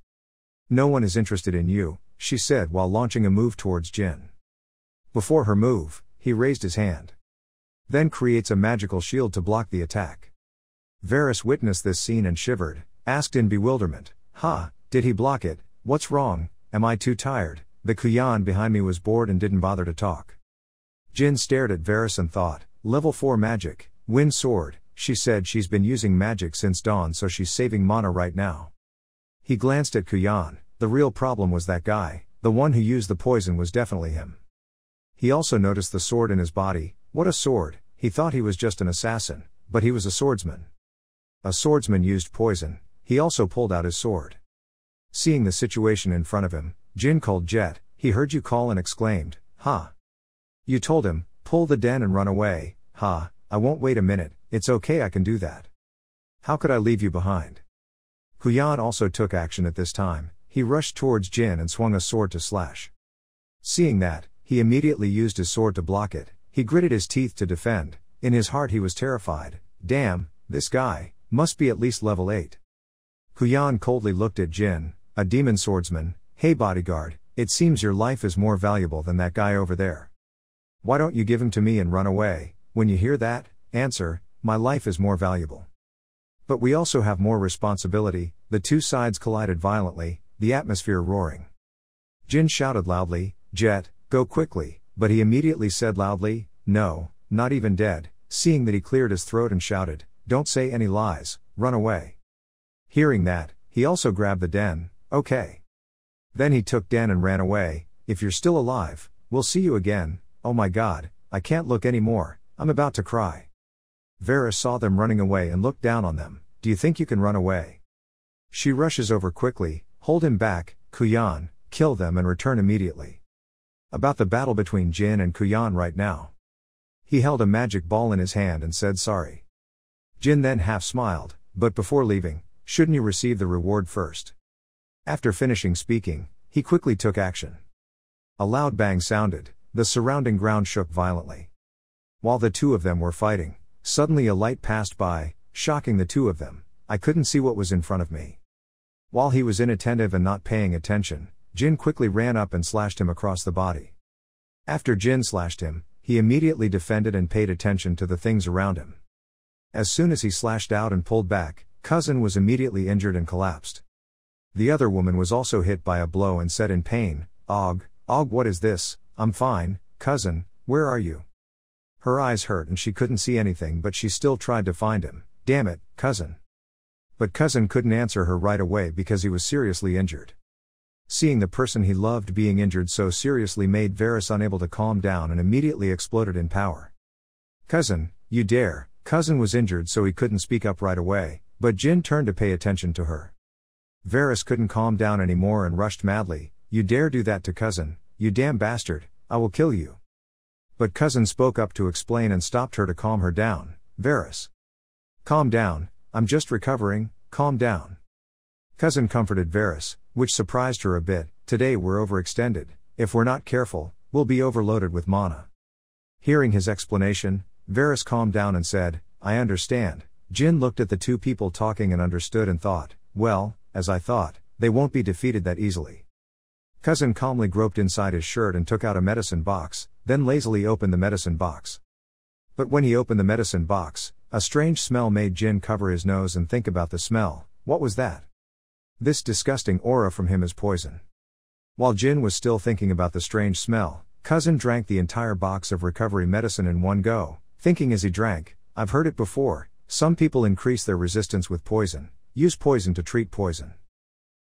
Speaker 1: No one is interested in you, she said while launching a move towards Jin. Before her move, he raised his hand. Then creates a magical shield to block the attack. Varys witnessed this scene and shivered, asked in bewilderment, did he block it? What's wrong? Am I too tired? The Kuyan behind me was bored and didn't bother to talk. Jin stared at Varys and thought, level 4 magic, wind sword, she said she's been using magic since dawn so she's saving mana right now. He glanced at Kuyan, the real problem was that guy, the one who used the poison was definitely him. He also noticed the sword in his body. What a sword, he thought he was just an assassin, but he was a swordsman. A swordsman used poison, he also pulled out his sword. Seeing the situation in front of him, Jin called Jet, he heard you call and exclaimed, You told him, pull the den and run away, I won't wait a minute, it's okay I can do that. How could I leave you behind? Kuyan also took action at this time, he rushed towards Jin and swung a sword to slash. Seeing that, he immediately used his sword to block it. He gritted his teeth to defend. In his heart he was terrified. Damn, this guy must be at least level 8. Kuyan coldly looked at Jin, a demon swordsman. Hey bodyguard, it seems your life is more valuable than that guy over there. Why don't you give him to me and run away? When you hear that, answer, my life is more valuable. But we also have more responsibility. The two sides collided violently, the atmosphere roaring. Jin shouted loudly, Jet, go quickly, but he immediately said loudly, no, not even dead, seeing that he cleared his throat and shouted, don't say any lies, run away. Hearing that, he also grabbed the den, okay. Then he took Den and ran away. If you're still alive, we'll see you again. Oh my god, I can't look anymore, I'm about to cry. Varys saw them running away and looked down on them. Do you think you can run away? She rushes over quickly, hold him back, Kuyan, kill them and return immediately. About the battle between Jin and Kuyan right now. He held a magic ball in his hand and said sorry. Jin then half smiled, but before leaving, shouldn't you receive the reward first? After finishing speaking, he quickly took action. A loud bang sounded, the surrounding ground shook violently. While the two of them were fighting, suddenly a light passed by, shocking the two of them. I couldn't see what was in front of me. While he was inattentive and not paying attention, Jin quickly ran up and slashed him across the body. After Jin slashed him, he immediately defended and paid attention to the things around him. As soon as he slashed out and pulled back, Cousin was immediately injured and collapsed. The other woman was also hit by a blow and said in pain, Og, what is this? I'm fine, Cousin, where are you? Her eyes hurt and she couldn't see anything, but she still tried to find him. Damn it, Cousin. But Cousin couldn't answer her right away because he was seriously injured. Seeing the person he loved being injured so seriously made Varys unable to calm down and immediately exploded in power. Cousin, you dare. Cousin was injured so he couldn't speak up right away, but Jin turned to pay attention to her. Varys couldn't calm down anymore and rushed madly. You dare do that to Cousin, you damn bastard, I will kill you. But Cousin spoke up to explain and stopped her to calm her down. Varys. Calm down, I'm just recovering, calm down. Cousin comforted Varys, which surprised her a bit. Today we're overextended, if we're not careful, we'll be overloaded with mana. Hearing his explanation, Varys calmed down and said, I understand. Jin looked at the two people talking and understood and thought, well, as I thought, they won't be defeated that easily. Cousin calmly groped inside his shirt and took out a medicine box, then lazily opened the medicine box. But when he opened the medicine box, a strange smell made Jin cover his nose and think about the smell. What was that? This disgusting aura from him is poison. While Jin was still thinking about the strange smell, Cousin drank the entire box of recovery medicine in one go, thinking as he drank, I've heard it before, some people increase their resistance with poison, use poison to treat poison.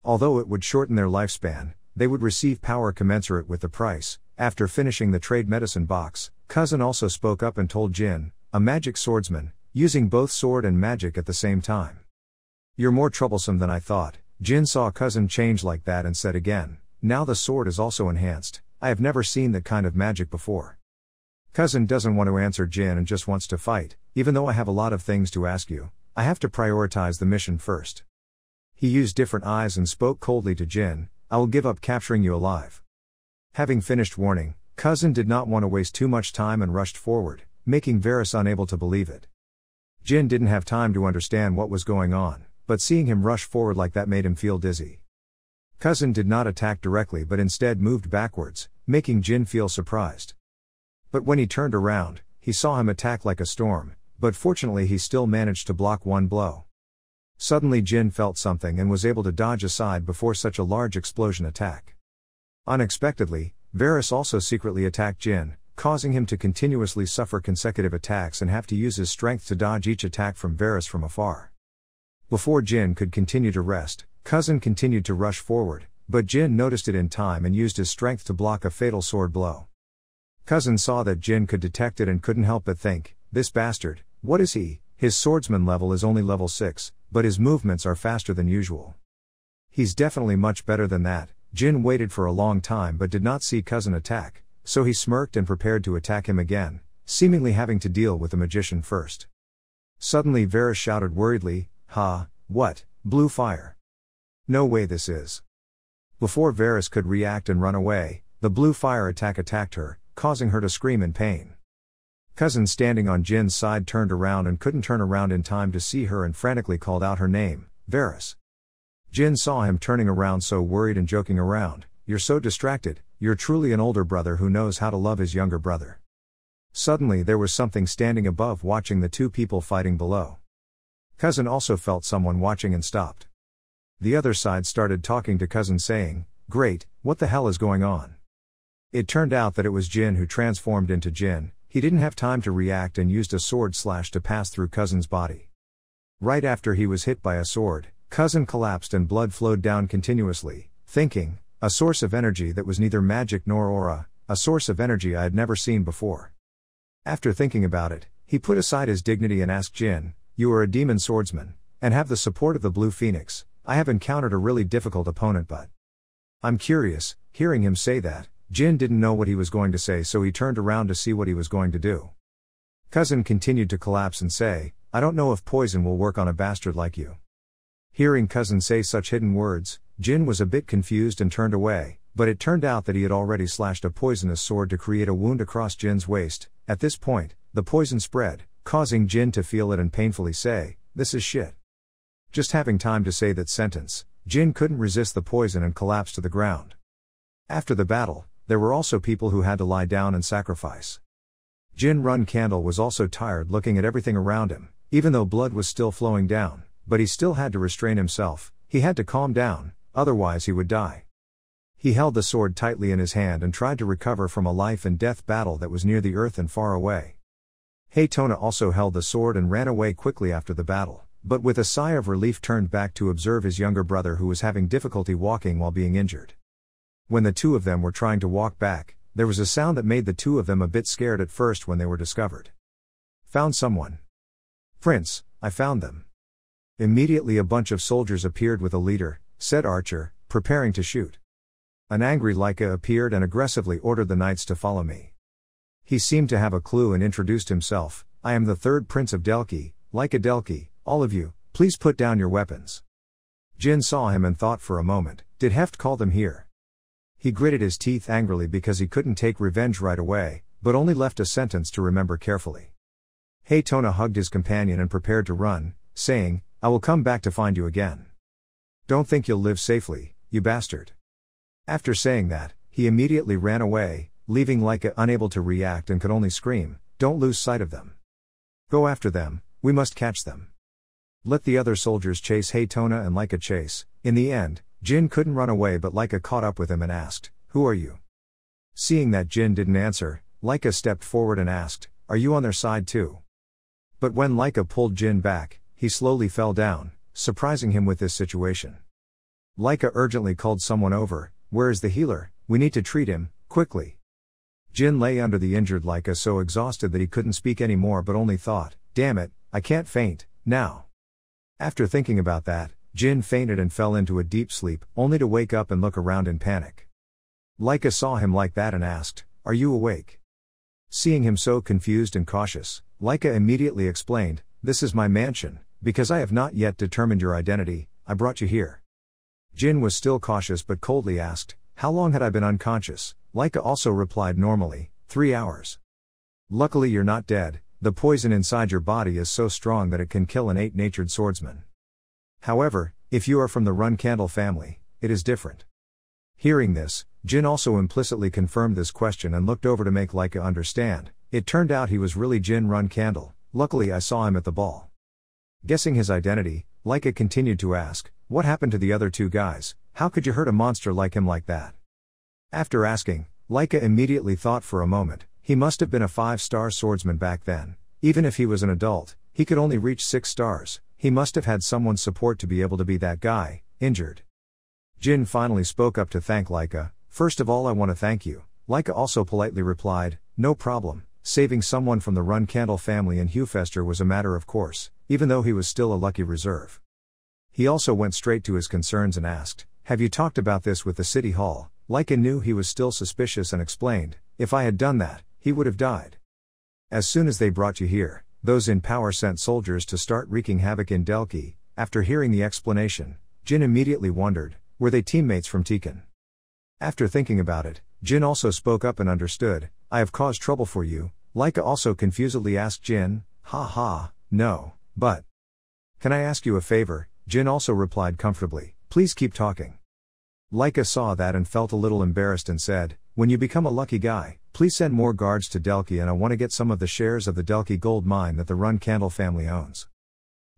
Speaker 1: Although it would shorten their lifespan, they would receive power commensurate with the price. After finishing the trade medicine box, Cousin also spoke up and told Jin, a magic swordsman, using both sword and magic at the same time. You're more troublesome than I thought. Jin saw Cousin change like that and said again, now the sword is also enhanced, I have never seen that kind of magic before. Cousin doesn't want to answer Jin and just wants to fight. Even though I have a lot of things to ask you, I have to prioritize the mission first. He used different eyes and spoke coldly to Jin, I will give up capturing you alive. Having finished warning, Cousin did not want to waste too much time and rushed forward, making Varys unable to believe it. Jin didn't have time to understand what was going on, but seeing him rush forward like that made him feel dizzy. Cousin did not attack directly but instead moved backwards, making Jin feel surprised. But when he turned around, he saw him attack like a storm, but fortunately he still managed to block one blow. Suddenly Jin felt something and was able to dodge aside before such a large explosion attack. Unexpectedly, Varys also secretly attacked Jin, causing him to continuously suffer consecutive attacks and have to use his strength to dodge each attack from Varys from afar. Before Jin could continue to rest, Cousin continued to rush forward, but Jin noticed it in time and used his strength to block a fatal sword blow. Cousin saw that Jin could detect it and couldn't help but think, this bastard, what is he? His swordsman level is only level 6, but his movements are faster than usual. He's definitely much better than that. Jin waited for a long time but did not see Cousin attack, so he smirked and prepared to attack him again, seemingly having to deal with the magician first. Suddenly Varys shouted worriedly, what, blue fire? No way this is. Before Varys could react and run away, the blue fire attacked her, causing her to scream in pain. Cousin standing on Jin's side turned around and couldn't turn around in time to see her and frantically called out her name, Varys. Jin saw him turning around so worried and joking around, you're so distracted, you're truly an older brother who knows how to love his younger brother. Suddenly there was something standing above watching the two people fighting below. Cousin also felt someone watching and stopped. The other side started talking to Cousin saying, great, what the hell is going on? It turned out that it was Jin who transformed into Jin. He didn't have time to react and used a sword slash to pass through Cousin's body. Right after he was hit by a sword, Cousin collapsed and blood flowed down continuously, thinking, a source of energy that was neither magic nor aura, a source of energy I had never seen before. After thinking about it, he put aside his dignity and asked Jin, you are a demon swordsman, and have the support of the Blue Phoenix, I have encountered a really difficult opponent, but I'm curious." Hearing him say that, Jin didn't know what he was going to say, so he turned around to see what he was going to do. Cousin continued to collapse and say, "I don't know if poison will work on a bastard like you." Hearing cousin say such hidden words, Jin was a bit confused and turned away, but it turned out that he had already slashed a poisonous sword to create a wound across Jin's waist. At this point, the poison spread, causing Jin to feel it and painfully say, "This is shit." Just having time to say that sentence, Jin couldn't resist the poison and collapsed to the ground. After the battle, there were also people who had to lie down and sacrifice. Jin Run Candle was also tired looking at everything around him, even though blood was still flowing down. But he still had to restrain himself. He had to calm down, otherwise he would die. He held the sword tightly in his hand and tried to recover from a life and death battle that was near the earth and far away. Haytona also held the sword and ran away quickly after the battle, but with a sigh of relief turned back to observe his younger brother who was having difficulty walking while being injured. When the two of them were trying to walk back, there was a sound that made the two of them a bit scared at first when they were discovered. "Found someone." "Prince, I found them." Immediately a bunch of soldiers appeared with a leader, said Archer, preparing to shoot. An angry Laika appeared and aggressively ordered the knights to follow me. He seemed to have a clue and introduced himself, "I am the third prince of Delki, Laika Delki, all of you, please put down your weapons." Jin saw him and thought for a moment, did Heft call them here? He gritted his teeth angrily because he couldn't take revenge right away, but only left a sentence to remember carefully. Haytona hugged his companion and prepared to run, saying, "I will come back to find you again. Don't think you'll live safely, you bastard." After saying that, he immediately ran away, leaving Laika unable to react and could only scream, "Don't lose sight of them. Go after them, we must catch them." Let the other soldiers chase Haytona and Laika chase. In the end, Jin couldn't run away but Laika caught up with him and asked, "Who are you?" Seeing that Jin didn't answer, Laika stepped forward and asked, "Are you on their side too?" But when Laika pulled Jin back, he slowly fell down, surprising him with this situation. Laika urgently called someone over, "Where is the healer? We need to treat him, quickly." Jin lay under the injured Laika so exhausted that he couldn't speak anymore but only thought, "Damn it, I can't faint, now." After thinking about that, Jin fainted and fell into a deep sleep, only to wake up and look around in panic. Laika saw him like that and asked, "Are you awake?" Seeing him so confused and cautious, Laika immediately explained, "This is my mansion. Because I have not yet determined your identity, I brought you here." Jin was still cautious but coldly asked, "How long had I been unconscious?" Laika also replied normally, 3 hours. "Luckily you're not dead, the poison inside your body is so strong that it can kill an 8-natured swordsman. However, if you are from the Run Candle family, it is different." Hearing this, Jin also implicitly confirmed this question and looked over to make Laika understand. It turned out he was really Jin Run Candle. "Luckily I saw him at the ball." Guessing his identity, Laika continued to ask, "What happened to the other 2 guys? How could you hurt a monster like him like that?" After asking, Laika immediately thought for a moment, he must have been a 5-star swordsman back then. Even if he was an adult, he could only reach 6 stars, he must have had someone's support to be able to be that guy, injured. Jin finally spoke up to thank Laika. "First of all I want to thank you." Laika also politely replied, "No problem, saving someone from the Run Candle family in Hewfester was a matter of course, even though he was still a lucky reserve." He also went straight to his concerns and asked, "Have you talked about this with the city hall?" Laika knew he was still suspicious and explained, "If I had done that, he would have died. As soon as they brought you here, those in power sent soldiers to start wreaking havoc in Delki." After hearing the explanation, Jin immediately wondered, were they teammates from Tikan? After thinking about it, Jin also spoke up and understood, "I have caused trouble for you." Laika also confusedly asked Jin, "Ha, no, but can I ask you a favor?" Jin also replied comfortably, "Please keep talking." Laika saw that and felt a little embarrassed and said, "When you become a lucky guy, please send more guards to Delki and I want to get some of the shares of the Delki gold mine that the Run Candle family owns."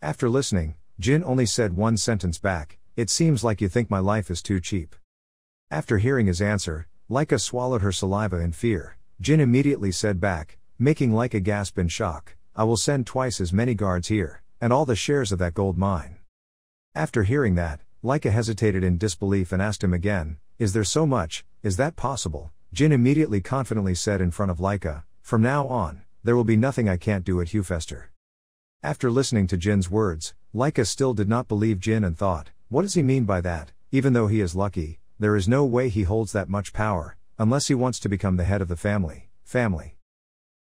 Speaker 1: After listening, Jin only said one sentence back, "It seems like you think my life is too cheap." After hearing his answer, Laika swallowed her saliva in fear. Jin immediately said back, making Laika gasp in shock, "I will send twice as many guards here, and all the shares of that gold mine." After hearing that, Laika hesitated in disbelief and asked him again, "Is there so much, is that possible?" Jin immediately confidently said in front of Laika, "From now on, there will be nothing I can't do at Hewfester." After listening to Jin's words, Laika still did not believe Jin and thought, What does he mean by that? Even though he is lucky, there is no way he holds that much power, unless he wants to become the head of the family.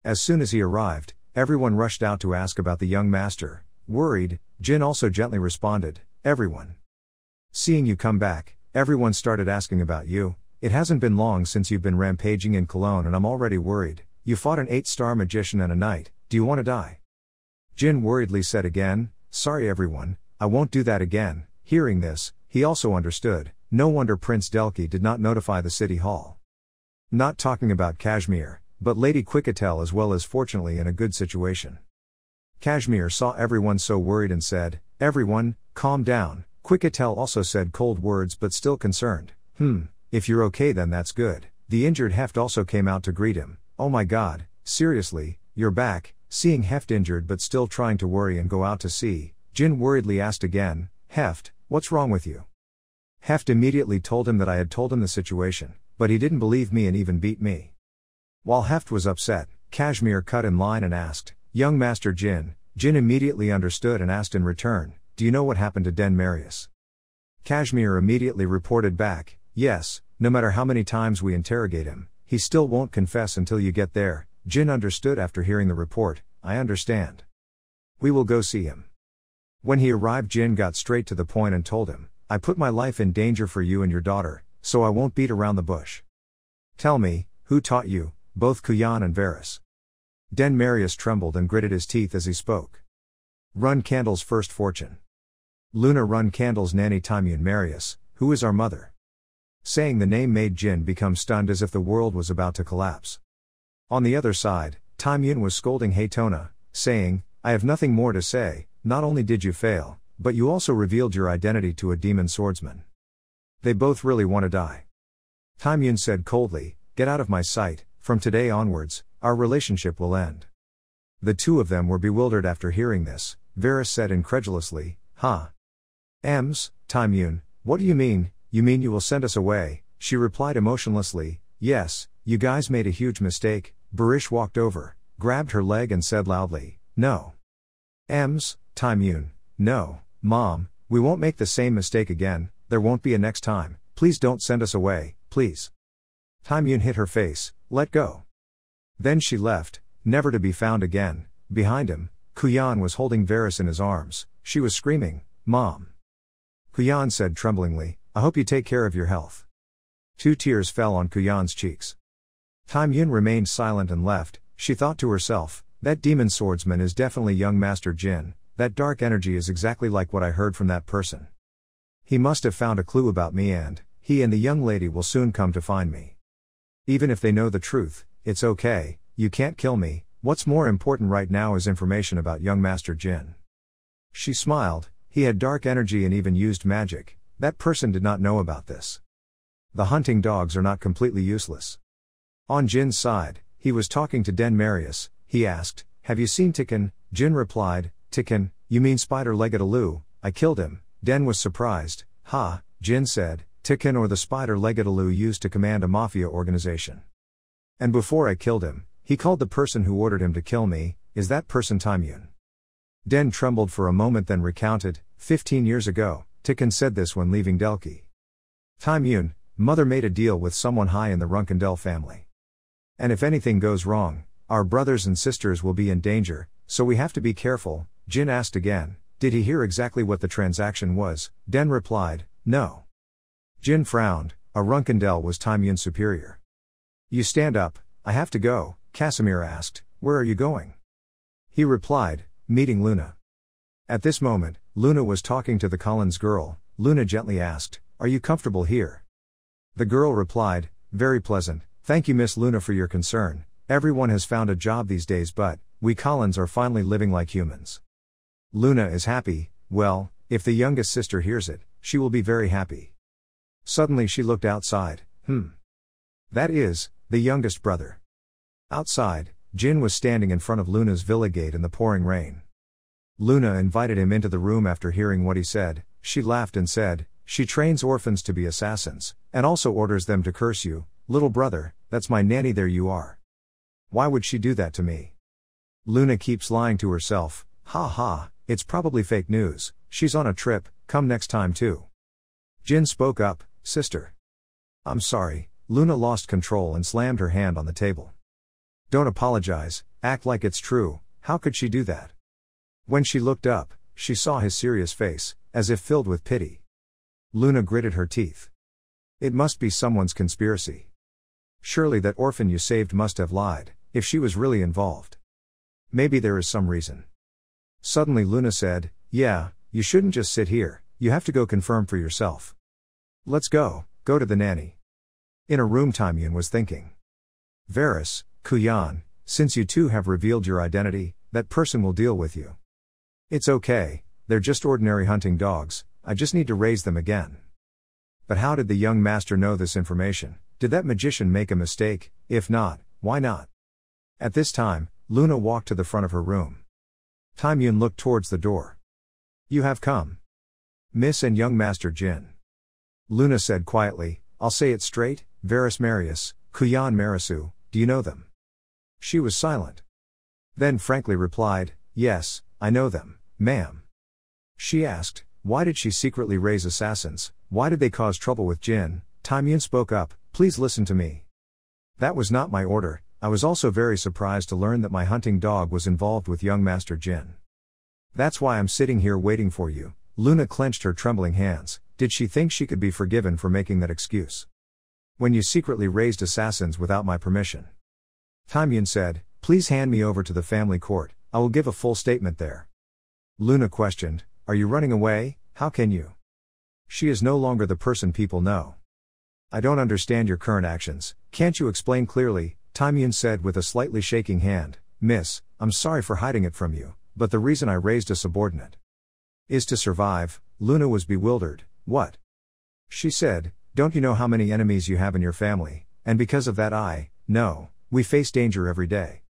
Speaker 1: As soon as he arrived, everyone rushed out to ask about the young master. Worried, Jin also gently responded, everyone. Seeing you come back, everyone started asking about you. It hasn't been long since you've been rampaging in Cologne and I'm already worried. You fought an 8-star magician and a knight, do you want to die? Jin worriedly said again, sorry everyone, I won't do that again. Hearing this, he also understood, no wonder Prince Delki did not notify the city hall. Not talking about Kashmir, but Lady Quicketel as well, as fortunately in a good situation. Kashmir saw everyone so worried and said, everyone, calm down. Quicketel also said cold words but still concerned. If you're okay then that's good. The injured Heft also came out to greet him. Oh my god, seriously, you're back. Seeing Heft injured but still trying to worry and go out to sea, Jin worriedly asked again, Heft, what's wrong with you? Heft immediately told him that I had told him the situation, but he didn't believe me and even beat me. While Heft was upset, Kashmir cut in line and asked, young Master Jin. Jin immediately understood and asked in return, do you know what happened to Den Marius? Kashmir immediately reported back, yes, no matter how many times we interrogate him, he still won't confess until you get there. Jin understood after hearing the report, I understand. We will go see him. When he arrived, Jin got straight to the point and told him, I put my life in danger for you and your daughter, so I won't beat around the bush. Tell me, who taught you, both Kuyan and Varus? Den Marius trembled and gritted his teeth as he spoke. Run Candle's first fortune. Luna Run Candle's nanny Timune Marius, who is our mother. Saying the name made Jin become stunned as if the world was about to collapse. On the other side, Timune was scolding Haytona, saying, I have nothing more to say, not only did you fail, but you also revealed your identity to a demon swordsman. They both really want to die. Timune said coldly, get out of my sight, from today onwards, our relationship will end. The two of them were bewildered after hearing this. Varus said incredulously, Timune, what do you mean? You mean you will send us away? She replied emotionlessly, yes, you guys made a huge mistake. Barish walked over, grabbed her leg and said loudly, no. Timune, no, Mom, we won't make the same mistake again, there won't be a next time, please don't send us away, please. Timune hit her face, let go. Then she left, never to be found again. Behind him, Kuyan was holding Varus in his arms. She was screaming, Mom. Kuyan said tremblingly, I hope you take care of your health. 2 tears fell on Kuyan's cheeks. Timune remained silent and left. She thought to herself, that demon swordsman is definitely young Master Jin, that dark energy is exactly like what I heard from that person. He must have found a clue about me and he and the young lady will soon come to find me. Even if they know the truth, it's okay, you can't kill me, what's more important right now is information about young Master Jin. She smiled, he had dark energy and even used magic, that person did not know about this. The hunting dogs are not completely useless. On Jin's side, he was talking to Den Marius. He asked, have you seen Tikkun? Jin replied, Tikkun, you mean Spider-Legged Alu, I killed him. Den was surprised. Jin said, Tikkun or the Spider-Legged Alu used to command a mafia organization. And before I killed him, he called the person who ordered him to kill me, is that person Timune? Den trembled for a moment then recounted, 15 years ago, Tikkun said this when leaving Delki. Timune, mother made a deal with someone high in the Runkendel family. And if anything goes wrong, our brothers and sisters will be in danger, so we have to be careful. Jin asked again, did he hear exactly what the transaction was? Den replied, no. Jin frowned, a Runkendel was Timune's superior. You stand up, I have to go. Casimir asked, where are you going? He replied, meeting Luna. At this moment, Luna was talking to the Collins girl. Luna gently asked, are you comfortable here? The girl replied, very pleasant, thank you Miss Luna for your concern. Everyone has found a job these days but, we Collins are finally living like humans. Luna is happy, well, if the youngest sister hears it, she will be very happy. Suddenly she looked outside, that is, the youngest brother. Outside, Jin was standing in front of Luna's villa gate in the pouring rain. Luna invited him into the room after hearing what he said. She laughed and said, she trains orphans to be assassins, and also orders them to curse you. Little brother, that's my nanny, there you are. Why would she do that to me? Luna keeps lying to herself, it's probably fake news, she's on a trip, come next time too. Jin spoke up, sister. I'm sorry. Luna lost control and slammed her hand on the table. Don't apologize, act like it's true, how could she do that? When she looked up, she saw his serious face, as if filled with pity. Luna gritted her teeth. It must be someone's conspiracy. Surely that orphan you saved must have lied, if she was really involved. Maybe there is some reason. Suddenly Luna said, yeah, you shouldn't just sit here, you have to go confirm for yourself. Let's go to the nanny. In a room Taimyun was thinking. Varys, Kuyan, since you two have revealed your identity, that person will deal with you. It's okay, they're just ordinary hunting dogs, I just need to raise them again. But how did the young master know this information? Did that magician make a mistake? If not, why not? At this time, Luna walked to the front of her room. Taimyun looked towards the door. You have come. Miss and young Master Jin. Luna said quietly, I'll say it straight, Varys Marius, Kuyan Marisu, do you know them? She was silent. Then frankly replied, yes, I know them, ma'am. She asked, why did she secretly raise assassins, why did they cause trouble with Jin? Taimyun spoke up, please listen to me. That was not my order, I was also very surprised to learn that my hunting dog was involved with young Master Jin. That's why I'm sitting here waiting for you. Luna clenched her trembling hands. Did she think she could be forgiven for making that excuse? When you secretly raised assassins without my permission. Taimyun said, please hand me over to the family court, I will give a full statement there. Luna questioned, are you running away? How can you? She is no longer the person people know. I don't understand your current actions, can't you explain clearly? Taimyun said with a slightly shaking hand, Miss, I'm sorry for hiding it from you, but the reason I raised a subordinate is to survive. Luna was bewildered. What? She said, don't you know how many enemies you have in your family, and because of that we face danger every day.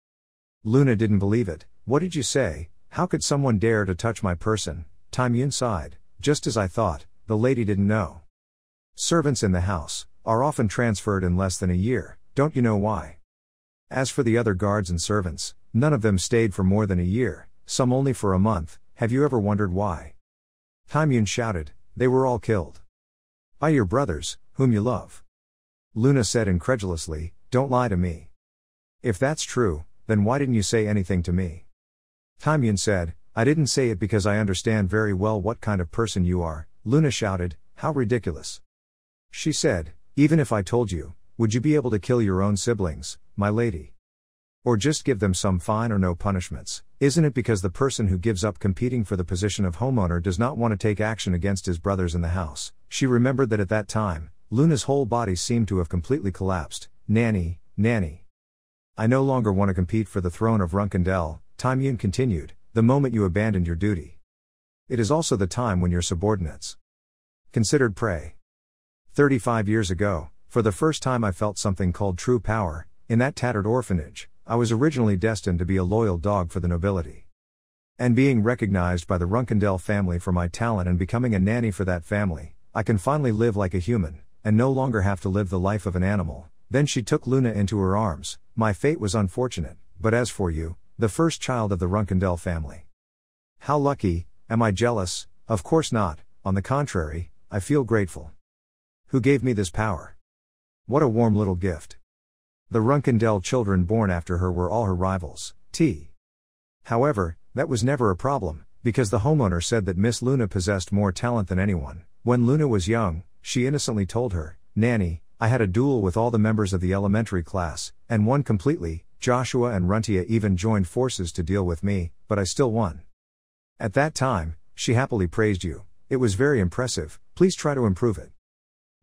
Speaker 1: Luna didn't believe it. What did you say? How could someone dare to touch my person? Taimyun sighed, just as I thought, the lady didn't know. Servants in the house are often transferred in less than a year, don't you know why? As for the other guards and servants, none of them stayed for more than a year, some only for a month, have you ever wondered why? Taimyun shouted, they were all killed. By your brothers, whom you love. Luna said incredulously, don't lie to me. If that's true, then why didn't you say anything to me? Taimyun said, I didn't say it because I understand very well what kind of person you are. Luna shouted, how ridiculous. She said, even if I told you, would you be able to kill your own siblings, my lady? Or just give them some fine or no punishments? Isn't it because the person who gives up competing for the position of homeowner does not want to take action against his brothers in the house? She remembered that at that time, Luna's whole body seemed to have completely collapsed. Nanny. I no longer want to compete for the throne of Runkendel, Taimyun continued, the moment you abandoned your duty. It is also the time when your subordinates considered prey. 35 years ago, for the first time I felt something called true power. In that tattered orphanage, I was originally destined to be a loyal dog for the nobility. And being recognized by the Runkendel family for my talent and becoming a nanny for that family, I can finally live like a human, and no longer have to live the life of an animal. Then she took Luna into her arms. My fate was unfortunate, but as for you, the first child of the Runkendel family. How lucky, am I jealous? Of course not, on the contrary, I feel grateful. Who gave me this power? What a warm little gift. The Runkendel children born after her were all her rivals. However, that was never a problem, because the homeowner said that Miss Luna possessed more talent than anyone. When Luna was young, she innocently told her, Nanny, I had a duel with all the members of the elementary class, and won completely. Joshua and Runtia even joined forces to deal with me, but I still won. At that time, she happily praised you. It was very impressive, please try to improve it.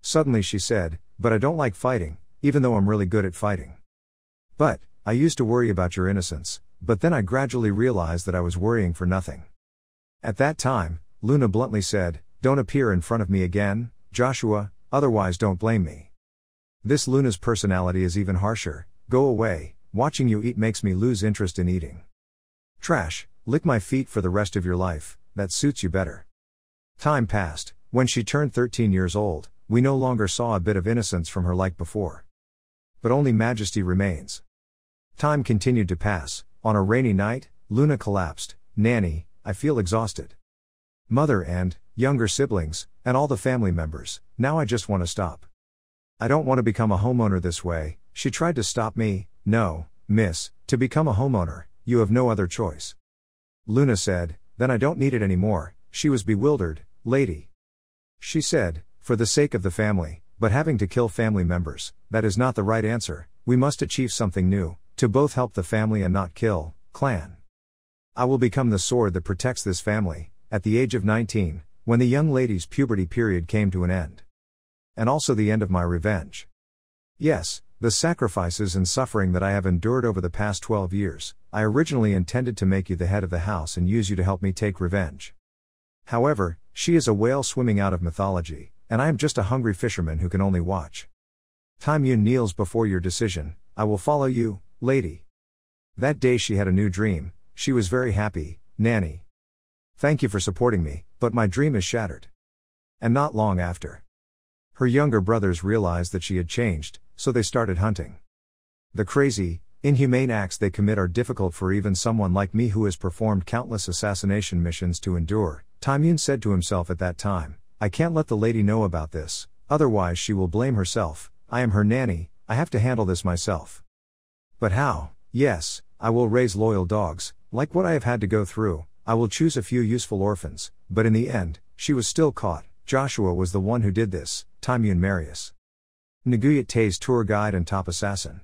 Speaker 1: Suddenly she said, but I don't like fighting, even though I'm really good at fighting. But, I used to worry about your innocence, but then I gradually realized that I was worrying for nothing. At that time, Luna bluntly said, don't appear in front of me again, Joshua, otherwise don't blame me. This Luna's personality is even harsher. Go away, watching you eat makes me lose interest in eating. Trash, lick my feet for the rest of your life, that suits you better. Time passed. When she turned 13 years old, we no longer saw a bit of innocence from her like before. But only majesty remains. Time continued to pass. On a rainy night, Luna collapsed. Nanny, I feel exhausted. Mother and younger siblings and all the family members, now I just want to stop. I don't want to become a homeowner this way. She tried to stop me. No, miss, to become a homeowner, you have no other choice. Luna said, then I don't need it anymore. She was bewildered. Lady. She said, for the sake of the family, but having to kill family members, that is not the right answer. We must achieve something new, to both help the family and not kill, clan. I will become the sword that protects this family. At the age of 19, when the young lady's puberty period came to an end. And also the end of my revenge. Yes, the sacrifices and suffering that I have endured over the past 12 years, I originally intended to make you the head of the house and use you to help me take revenge. However, she is a whale swimming out of mythology, and I am just a hungry fisherman who can only watch. Taimyun kneels before your decision. I will follow you, lady. That day she had a new dream. She was very happy. Nanny. Thank you for supporting me, but my dream is shattered. And not long after, her younger brothers realized that she had changed, so they started hunting. The crazy, inhumane acts they commit are difficult for even someone like me who has performed countless assassination missions to endure. Taimyun said to himself at that time, I can't let the lady know about this, otherwise she will blame herself. I am her nanny, I have to handle this myself. But how? Yes, I will raise loyal dogs, like what I have had to go through. I will choose a few useful orphans, but in the end, she was still caught. Joshua was the one who did this. Taimyun Marius. Nguyat Tay's tour guide and top assassin.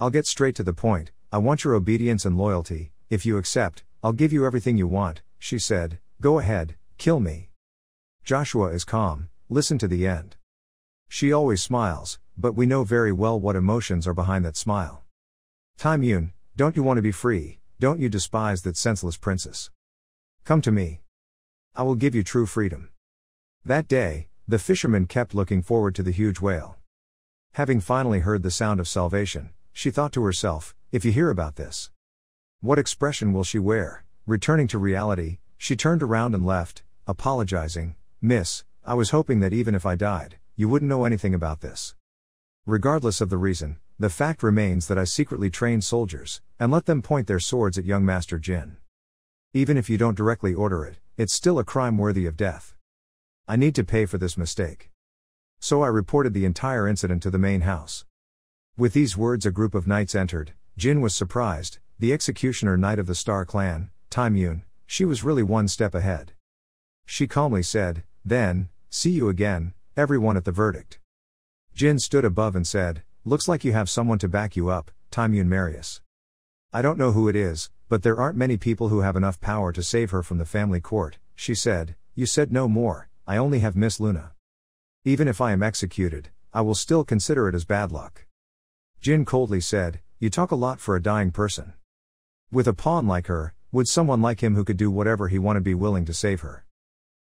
Speaker 1: I'll get straight to the point. I want your obedience and loyalty. If you accept, I'll give you everything you want, she said. Go ahead, kill me. Joshua is calm, listen to the end. She always smiles, but we know very well what emotions are behind that smile. Taimyun, don't you want to be free? Don't you despise that senseless princess? Come to me. I will give you true freedom. That day, the fisherman kept looking forward to the huge whale. Having finally heard the sound of salvation, she thought to herself, if you hear about this, what expression will she wear? Returning to reality, she turned around and left, apologizing, Miss, I was hoping that even if I died, you wouldn't know anything about this. Regardless of the reason, the fact remains that I secretly trained soldiers, and let them point their swords at young Master Jin. Even if you don't directly order it, it's still a crime worthy of death. I need to pay for this mistake. So I reported the entire incident to the main house. With these words a group of knights entered. Jin was surprised. The executioner knight of the Star clan, Taimyun, she was really one step ahead. She calmly said, then, see you again, everyone at the verdict. Jin stood above and said, looks like you have someone to back you up, Taimyun Marius. I don't know who it is, but there aren't many people who have enough power to save her from the family court, she said. You said no more, I only have Miss Luna. Even if I am executed, I will still consider it as bad luck. Jin coldly said, you talk a lot for a dying person. With a pawn like her, would someone like him who could do whatever he wanted be willing to save her?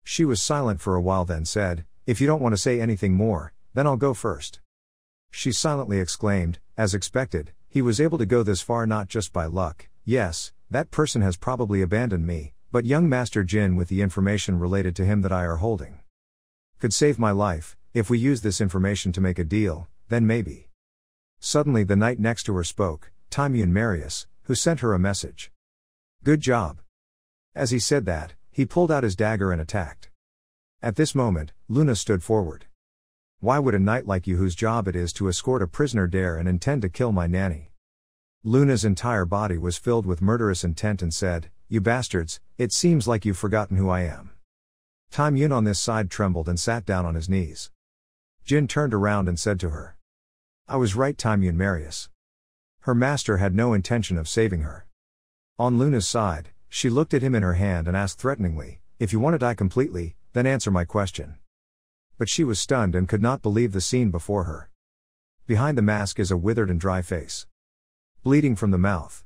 Speaker 1: She was silent for a while then said, if you don't want to say anything more, then I'll go first. She silently exclaimed, as expected, he was able to go this far not just by luck. Yes, that person has probably abandoned me, but young Master Jin with the information related to him that I are holding could save my life. If we use this information to make a deal, then maybe. Suddenly the knight next to her spoke, Taimyun Marius, who sent her a message. Good job. As he said that, he pulled out his dagger and attacked. At this moment, Luna stood forward. Why would a knight like you whose job it is to escort a prisoner dare and intend to kill my nanny? Luna's entire body was filled with murderous intent and said, you bastards, it seems like you've forgotten who I am. Taimyun on this side trembled and sat down on his knees. Jin turned around and said to her, I was right, Taimyun Marius. Her master had no intention of saving her. On Luna's side, she looked at him in her hand and asked threateningly, if you want to die completely, then answer my question. But she was stunned and could not believe the scene before her. Behind the mask is a withered and dry face, bleeding from the mouth.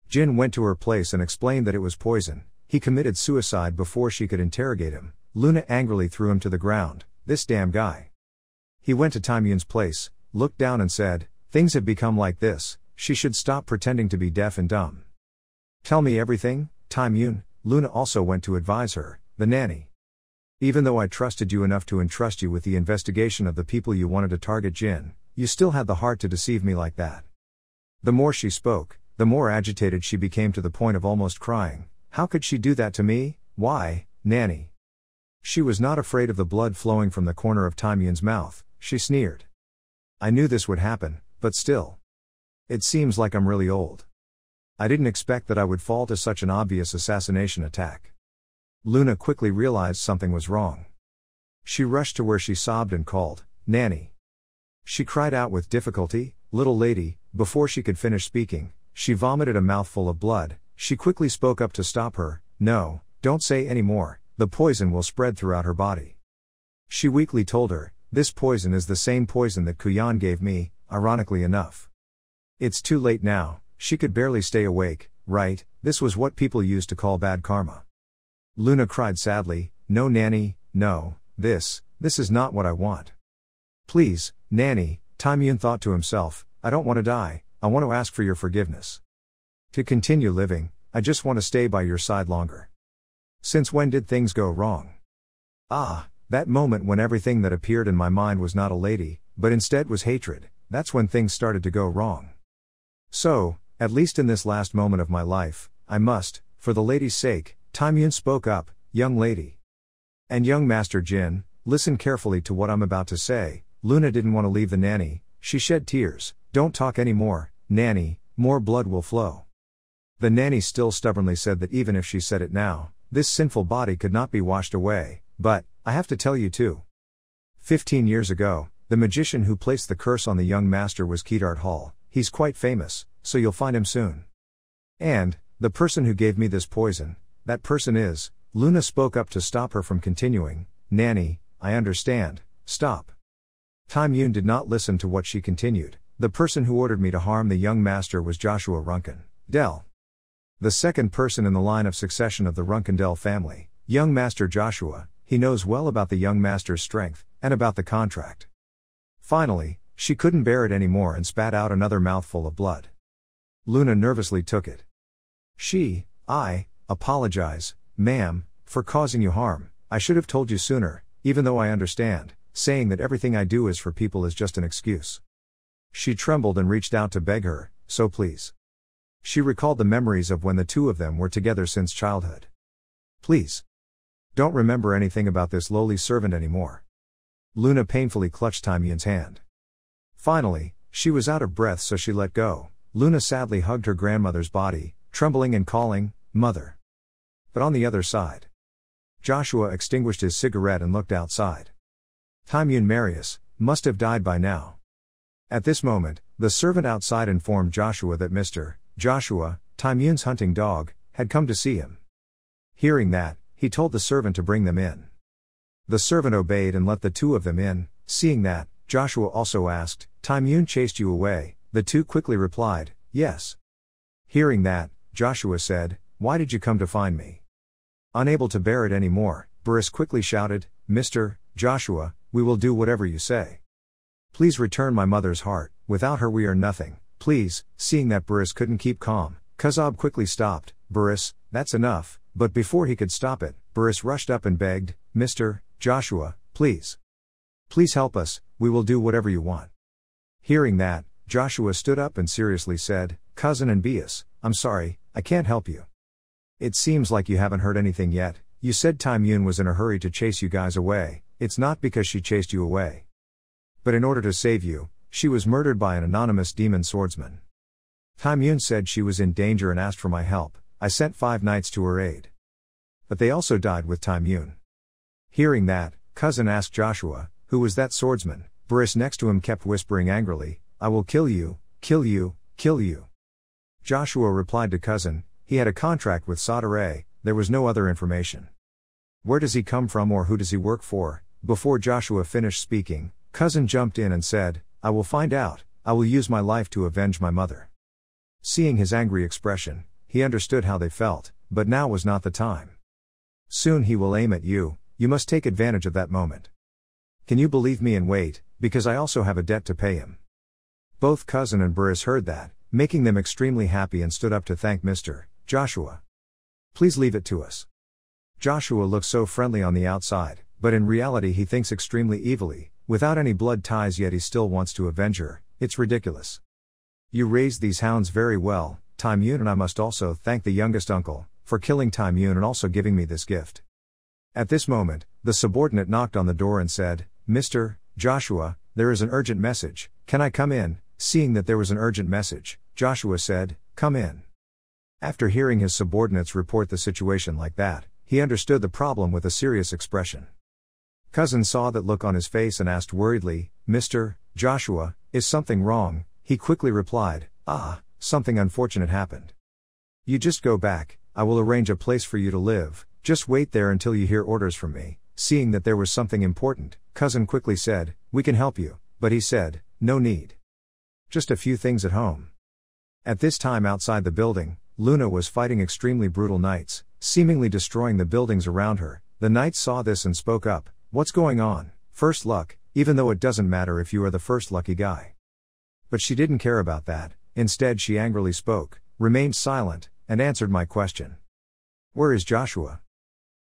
Speaker 1: Jin went to her place and explained that it was poison. He committed suicide before she could interrogate him. Luna angrily threw him to the ground. This damn guy. He went to Taimyun's place, looked down and said, things have become like this, she should stop pretending to be deaf and dumb. Tell me everything, Taimyun. Luna also went to advise her, the nanny. Even though I trusted you enough to entrust you with the investigation of the people you wanted to target Jin, you still had the heart to deceive me like that. The more she spoke, the more agitated she became to the point of almost crying. How could she do that to me? Why, nanny? She was not afraid of the blood flowing from the corner of Taimyun's mouth, she sneered. I knew this would happen, but still. It seems like I'm really old. I didn't expect that I would fall to such an obvious assassination attack. Luna quickly realized something was wrong. She rushed to where she sobbed and called, Nanny. She cried out with difficulty, little lady. Before she could finish speaking, she vomited a mouthful of blood. She quickly spoke up to stop her, no, don't say any more, the poison will spread throughout her body. She weakly told her, this poison is the same poison that Kuyan gave me, ironically enough. It's too late now, she could barely stay awake, right, this was what people used to call bad karma. Luna cried sadly, no Nanny, no, this is not what I want. Please, Nanny, Taimyun thought to himself, I don't want to die, I want to ask for your forgiveness. To continue living, I just want to stay by your side longer. Since when did things go wrong? Ah, that moment when everything that appeared in my mind was not a lady, but instead was hatred, that's when things started to go wrong. So, at least in this last moment of my life, I must, for the lady's sake, Taimyun spoke up, young lady. And young Master Jin, listen carefully to what I'm about to say. Luna didn't want to leave the nanny, she shed tears, don't talk anymore, Nanny, more blood will flow. The nanny still stubbornly said that even if she said it now, this sinful body could not be washed away, but, I have to tell you too. 15 years ago, the magician who placed the curse on the young master was Kedart Hall, he's quite famous, so you'll find him soon. And, the person who gave me this poison, that person is, Luna spoke up to stop her from continuing, Nanny, I understand, stop. Taimyun did not listen to what she continued, the person who ordered me to harm the young master was Joshua Runkindel. The second person in the line of succession of the Runkindel family, young Master Joshua, he knows well about the young master's strength, and about the contract. Finally, she couldn't bear it anymore and spat out another mouthful of blood. Luna nervously took it. I apologize, ma'am, for causing you harm, I should have told you sooner, even though I understand, saying that everything I do is for people is just an excuse. She trembled and reached out to beg her, so please. She recalled the memories of when the two of them were together since childhood. Please. Don't remember anything about this lowly servant anymore. Luna painfully clutched Taimyun's hand. Finally, she was out of breath so she let go. Luna sadly hugged her grandmother's body, trembling and calling, Mother. But on the other side. Joshua extinguished his cigarette and looked outside. Taimyun Marius must have died by now. At this moment, the servant outside informed Joshua that Mr. Joshua, Taimyun's hunting dog, had come to see him. Hearing that, he told the servant to bring them in. The servant obeyed and let the two of them in. Seeing that, Joshua also asked, Taimyun chased you away? The two quickly replied, yes. Hearing that, Joshua said, why did you come to find me? Unable to bear it any more, Boris quickly shouted, Mr. Joshua, we will do whatever you say. Please return my mother's heart, without her we are nothing, please. Seeing that Boris couldn't keep calm, Kazab quickly stopped, Boris, that's enough, but before he could stop it, Boris rushed up and begged, Mr. Joshua, please. Please help us, we will do whatever you want. Hearing that, Joshua stood up and seriously said, Cousin and Bias, I'm sorry, I can't help you. It seems like you haven't heard anything yet. You said Taimyun was in a hurry to chase you guys away, it's not because she chased you away. But in order to save you, she was murdered by an anonymous demon swordsman. Taimyun said she was in danger and asked for my help, I sent 5 knights to her aid. But they also died with Taimyun. Hearing that, Cousin asked Joshua, who was that swordsman? Boris next to him kept whispering angrily, I will kill you, kill you, kill you. Joshua replied to Cousin, he had a contract with Sadare, there was no other information. Where does he come from or who does he work for? Before Joshua finished speaking, Cousin jumped in and said, I will find out, I will use my life to avenge my mother. Seeing his angry expression, he understood how they felt, but now was not the time. Soon he will aim at you, you must take advantage of that moment. Can you believe me and wait, because I also have a debt to pay him. Both Cousin and Boris heard that, making them extremely happy and stood up to thank Mr. Joshua. Please leave it to us. Joshua looks so friendly on the outside, but in reality he thinks extremely evilly, without any blood ties yet he still wants to avenge her, it's ridiculous. You raised these hounds very well, Taimyun, and I must also thank the youngest uncle, for killing Taimyun and also giving me this gift. At this moment, the subordinate knocked on the door and said, "Mr. Joshua, there is an urgent message, can I come in?" Seeing that there was an urgent message, Joshua said, "Come in." After hearing his subordinates report the situation like that, he understood the problem with a serious expression. Cousin saw that look on his face and asked worriedly, "Mr. Joshua, is something wrong?" He quickly replied, "Something unfortunate happened. You just go back, I will arrange a place for you to live, just wait there until you hear orders from me." Seeing that there was something important, Cousin quickly said, "We can help you," but he said, "No need. Just a few things at home." At this time outside the building, Luna was fighting extremely brutal knights, seemingly destroying the buildings around her. The knights saw this and spoke up, "What's going on? First luck, even though it doesn't matter if you are the first lucky guy." But she didn't care about that. Instead she angrily spoke, remained silent, and answered my question. "Where is Joshua?"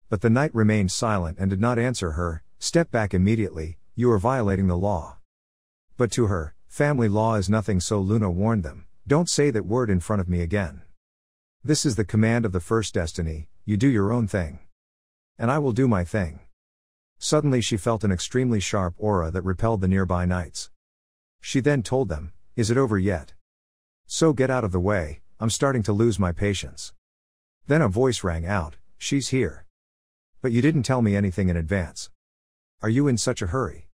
Speaker 1: But the knight remained silent and did not answer her. "Step back immediately, you are violating the law." But to her, family law is nothing, so Luna warned them, "Don't say that word in front of me again. This is the command of the first destiny, you do your own thing. And I will do my thing." Suddenly she felt an extremely sharp aura that repelled the nearby knights. She then told them, "Is it over yet? So get out of the way, I'm starting to lose my patience." Then a voice rang out, "She's here. But you didn't tell me anything in advance. Are you in such a hurry?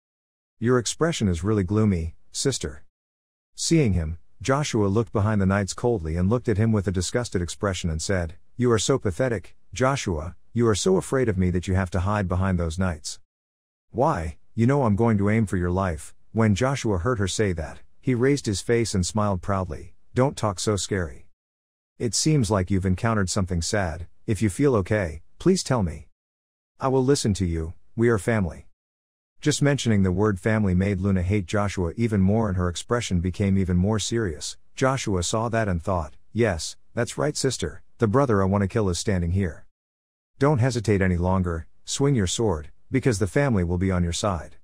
Speaker 1: Your expression is really gloomy, sister." Seeing him, Joshua looked behind the knights coldly and looked at him with a disgusted expression and said, "You are so pathetic, Joshua, you are so afraid of me that you have to hide behind those knights. Why, you know I'm going to aim for your life." When Joshua heard her say that, he raised his face and smiled proudly. "Don't talk so scary. It seems like you've encountered something sad. If you feel okay, please tell me. I will listen to you, we are family." Just mentioning the word family made Luna hate Joshua even more and her expression became even more serious. Joshua saw that and thought, "Yes, that's right sister, the brother I want to kill is standing here. Don't hesitate any longer, swing your sword, because the family will be on your side."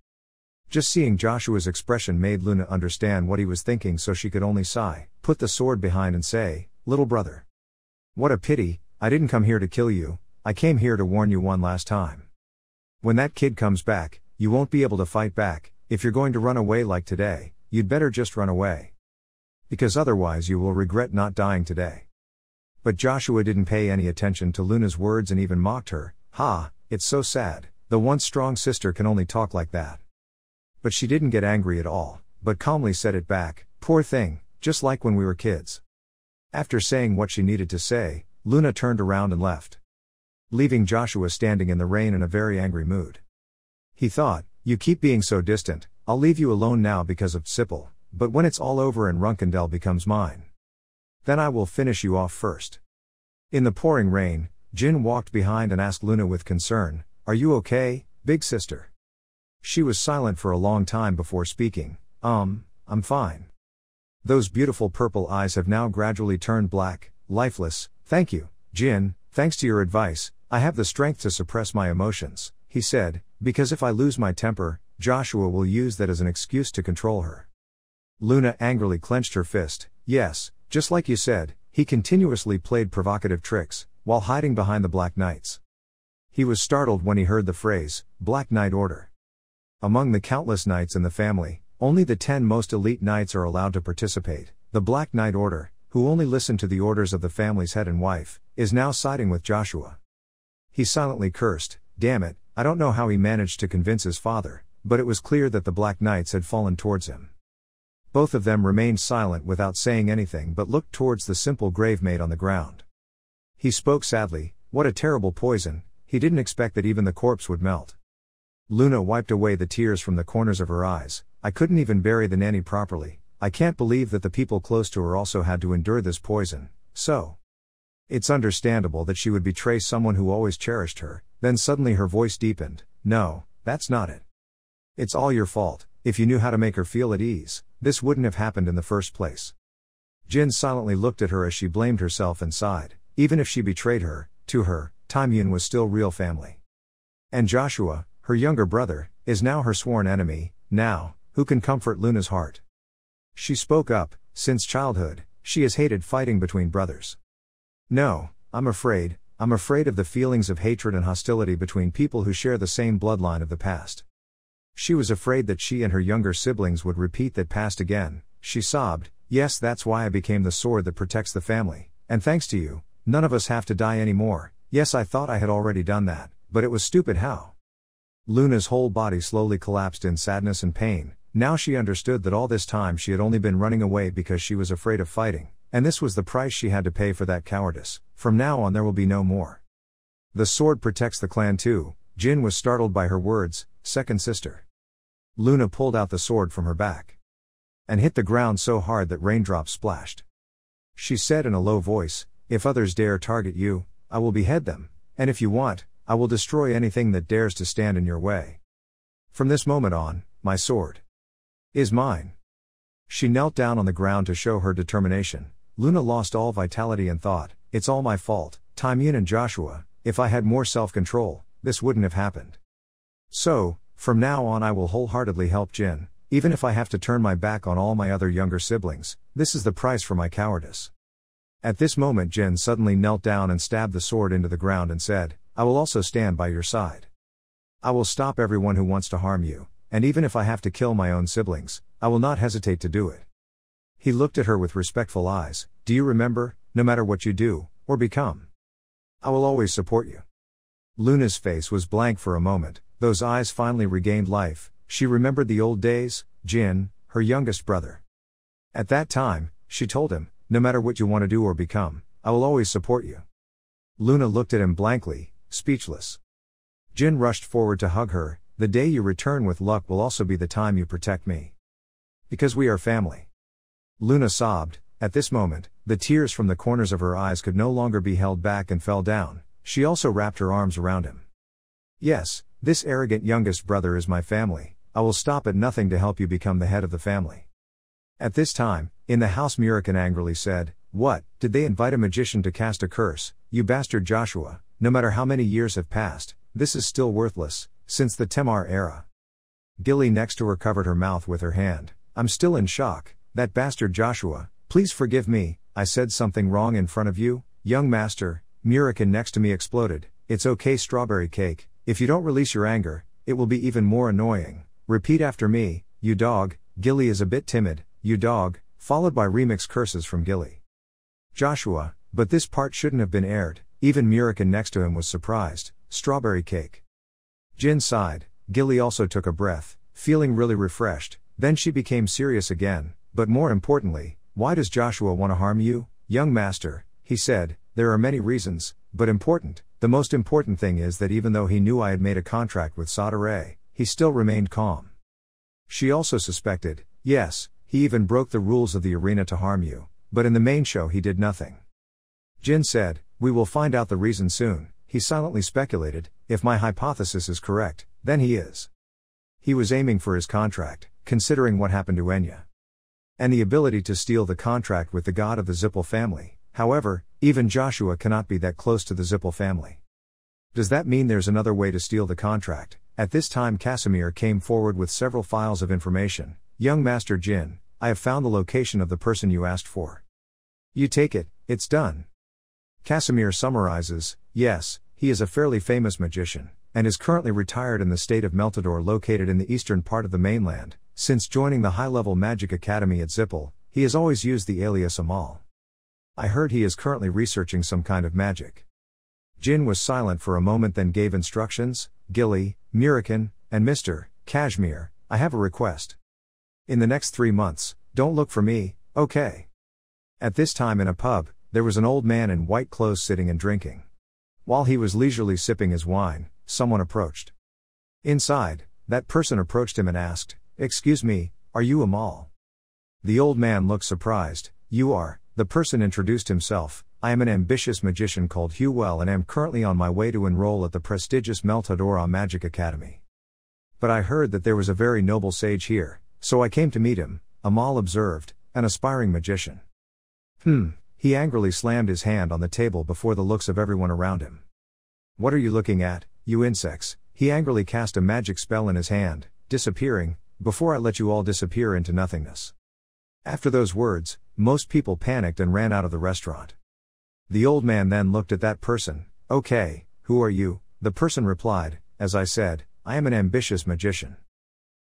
Speaker 1: Just seeing Joshua's expression made Luna understand what he was thinking, so she could only sigh, put the sword behind and say, "Little brother. What a pity, I didn't come here to kill you, I came here to warn you one last time. When that kid comes back, you won't be able to fight back. If you're going to run away like today, you'd better just run away. Because otherwise you will regret not dying today." But Joshua didn't pay any attention to Luna's words and even mocked her. It's so sad, the once strong sister can only talk like that." But she didn't get angry at all, but calmly said it back, "Poor thing, just like when we were kids." After saying what she needed to say, Luna turned around and left, leaving Joshua standing in the rain in a very angry mood. He thought, "You keep being so distant, I'll leave you alone now because of Sipple, but when it's all over and Runkendel becomes mine, then I will finish you off first." In the pouring rain, Jin walked behind and asked Luna with concern, "Are you okay, big sister?" She was silent for a long time before speaking, I'm fine." Those beautiful purple eyes have now gradually turned black, lifeless. "Thank you, Jin, thanks to your advice, I have the strength to suppress my emotions," he said, "because if I lose my temper, Joshua will use that as an excuse to control her." Luna angrily clenched her fist. Yes, just like you said, he continuously played provocative tricks, while hiding behind the Black Knights. He was startled when he heard the phrase, Black Knight Order. Among the countless knights in the family, only the 10 most elite knights are allowed to participate. The Black Knight Order, who only listened to the orders of the family's head and wife, is now siding with Joshua. He silently cursed, "Damn it, I don't know how he managed to convince his father," but it was clear that the Black Knights had fallen towards him. Both of them remained silent without saying anything but looked towards the simple grave made on the ground. He spoke sadly, "What a terrible poison, he didn't expect that even the corpse would melt." Luna wiped away the tears from the corners of her eyes. "I couldn't even bury the nanny properly. I can't believe that the people close to her also had to endure this poison, so it's understandable that she would betray someone who always cherished her." Then suddenly her voice deepened, "No, that's not it. It's all your fault. If you knew how to make her feel at ease, this wouldn't have happened in the first place." Jin silently looked at her as she blamed herself and sighed. Even if she betrayed her, to her, Taimyun was still real family. And Joshua, her younger brother, is now her sworn enemy. Now, who can comfort Luna's heart? She spoke up, "Since childhood, she has hated fighting between brothers. No, I'm afraid, I'm afraid of the feelings of hatred and hostility between people who share the same bloodline of the past. She was afraid that she and her younger siblings would repeat that past again. She sobbed, "Yes, that's why I became the sword that protects the family, and thanks to you, none of us have to die anymore. Yes, I thought I had already done that, but it was stupid how." Luna's whole body slowly collapsed in sadness and pain. Now she understood that all this time she had only been running away because she was afraid of fighting, and this was the price she had to pay for that cowardice. From now on there will be no more. The sword protects the clan too. Jin was startled by her words, second sister. Luna pulled out the sword from her back and hit the ground so hard that raindrops splashed. She said in a low voice, "If others dare target you, I will behead them, and if you want, I will destroy anything that dares to stand in your way. From this moment on, my sword is mine." She knelt down on the ground to show her determination. Luna lost all vitality and thought, "It's all my fault, Taemin and Joshua. If I had more self-control, this wouldn't have happened. So, from now on I will wholeheartedly help Jin, even if I have to turn my back on all my other younger siblings. This is the price for my cowardice." At this moment Jin suddenly knelt down and stabbed the sword into the ground and said, "I will also stand by your side. I will stop everyone who wants to harm you, and even if I have to kill my own siblings, I will not hesitate to do it." He looked at her with respectful eyes. "Do you remember, no matter what you do, or become, I will always support you." Luna's face was blank for a moment. Those eyes finally regained life. She remembered the old days, Jin, her youngest brother. At that time, she told him, "No matter what you want to do or become, I will always support you." Luna looked at him blankly, speechless. Jin rushed forward to hug her. "The day you return with luck will also be the time you protect me. Because we are family." Luna sobbed. At this moment, the tears from the corners of her eyes could no longer be held back and fell down. She also wrapped her arms around him. "Yes, this arrogant youngest brother is my family. I will stop at nothing to help you become the head of the family." At this time, in the house Murikan angrily said, "What, did they invite a magician to cast a curse? You bastard Joshua, no matter how many years have passed, this is still worthless, since the Temar era." Gilly next to her covered her mouth with her hand. "I'm still in shock. That bastard Joshua, please forgive me, I said something wrong in front of you, young master." Murikan next to me exploded. "It's okay, strawberry cake, if you don't release your anger, it will be even more annoying. Repeat after me, you dog." Gilly is a bit timid, "You dog," followed by remix curses from Gilly. Joshua, but this part shouldn't have been aired. Even Murikan next to him was surprised. "Strawberry cake." Jin sighed. Gilly also took a breath, feeling really refreshed. Then she became serious again. "But more importantly, why does Joshua want to harm you, young master?" he said. "There are many reasons, but the most important thing is that even though he knew I had made a contract with Sadare, he still remained calm." She also suspected, "Yes, he even broke the rules of the arena to harm you, but in the main show he did nothing." Jin said, "We will find out the reason soon." He silently speculated, "If my hypothesis is correct, then he is." He was aiming for his contract, considering what happened to Enya and the ability to steal the contract with the god of the Zippel family. However, even Joshua cannot be that close to the Zippel family. Does that mean there's another way to steal the contract? At this time Casimir came forward with several files of information. "Young Master Jin, I have found the location of the person you asked for. You take it, it's done." Casimir summarizes, "Yes, he is a fairly famous magician, and is currently retired in the state of Meltador located in the eastern part of the mainland. Since joining the high-level magic academy at Zippel, he has always used the alias Amal. I heard he is currently researching some kind of magic." Jin was silent for a moment, then gave instructions. "Gilly, Murikan, and Mr. Kashmir, I have a request. In the next 3 months, don't look for me, okay?" At this time in a pub, there was an old man in white clothes sitting and drinking. While he was leisurely sipping his wine, someone approached. Inside, that person approached him and asked, "Excuse me, are you Amal?" The old man looked surprised. "You are." The person introduced himself. "I am an ambitious magician called Huel and am currently on my way to enroll at the prestigious Meltadora Magic Academy. But I heard that there was a very noble sage here, so I came to meet him," Amal observed, "an aspiring magician." He angrily slammed his hand on the table before the looks of everyone around him. "What are you looking at, you insects?" He angrily cast a magic spell in his hand, disappearing, "Before I let you all disappear into nothingness." After those words, most people panicked and ran out of the restaurant. The old man then looked at that person. Okay, who are you? The person replied. As I said, I am an ambitious magician.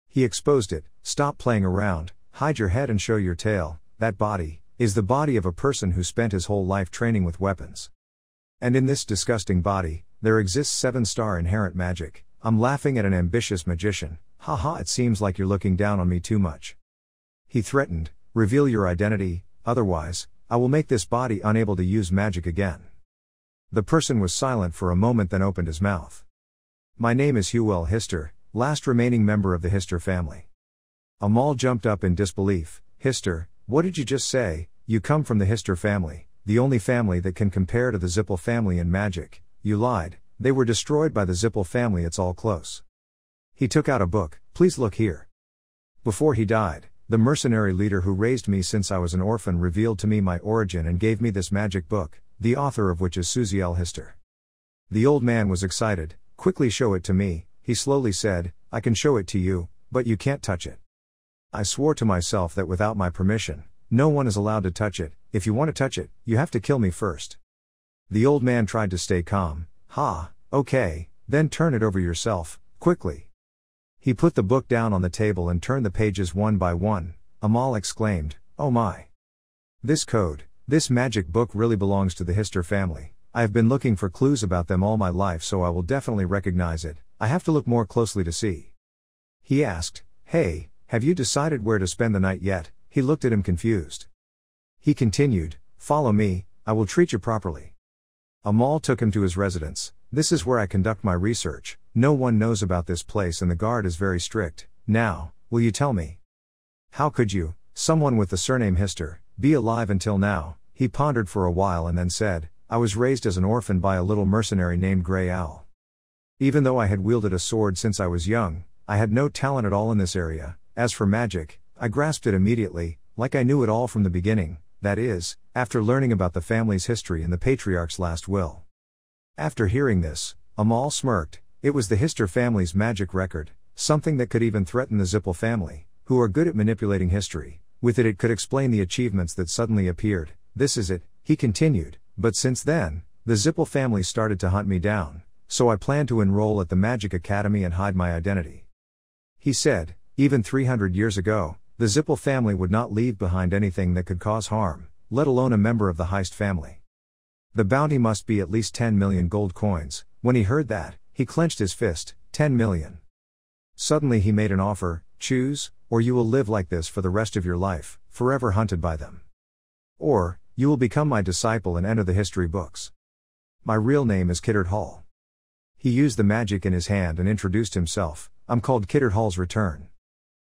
Speaker 1: He exposed it. Stop playing around, hide your head and show your tail. That body is the body of a person who spent his whole life training with weapons. And in this disgusting body, there exists 7-star inherent magic. I'm laughing at an ambitious magician. Haha, it seems like you're looking down on me too much. He threatened, reveal your identity, otherwise, I will make this body unable to use magic again. The person was silent for a moment, then opened his mouth. My name is Huel Hister, last remaining member of the Hister family. Amal jumped up in disbelief. Hister, what did you just say? You come from the Hister family, the only family that can compare to the Zippel family in magic. You lied, they were destroyed by the Zippel family, it's all close. He took out a book. Please look here. Before he died, the mercenary leader who raised me since I was an orphan revealed to me my origin and gave me this magic book, the author of which is Suziel Hister. The old man was excited. Quickly show it to me, he slowly said. I can show it to you, but you can't touch it. I swore to myself that without my permission, no one is allowed to touch it. If you want to touch it, you have to kill me first. The old man tried to stay calm. Ha, okay, then turn it over yourself, quickly. He put the book down on the table and turned the pages one by one. Amal exclaimed, oh my. This code, this magic book really belongs to the Hister family. I have been looking for clues about them all my life, so I will definitely recognize it. I have to look more closely to see. He asked, hey, have you decided where to spend the night yet? He looked at him confused. He continued, follow me, I will treat you properly. Amal took him to his residence. This is where I conduct my research. No one knows about this place and the guard is very strict. Now, will you tell me? How could you, someone with the surname Hister, be alive until now? He pondered for a while and then said, I was raised as an orphan by a little mercenary named Grey Owl. Even though I had wielded a sword since I was young, I had no talent at all in this area. As for magic, I grasped it immediately, like I knew it all from the beginning, that is, after learning about the family's history and the patriarch's last will. After hearing this, Amal smirked. It was the Hister family's magic record, something that could even threaten the Zippel family, who are good at manipulating history. With it could explain the achievements that suddenly appeared. This is it, he continued, but since then, the Zippel family started to hunt me down, so I plan to enroll at the Magic Academy and hide my identity. He said, even 300 years ago, the Zippel family would not leave behind anything that could cause harm, let alone a member of the Heist family. The bounty must be at least 10 million gold coins. When he heard that, he clenched his fist. 10 million. Suddenly he made an offer. Choose, or you will live like this for the rest of your life, forever hunted by them. Or, you will become my disciple and enter the history books. My real name is Kiddard Hall. He used the magic in his hand and introduced himself. I'm called Kiddard Hall's Return.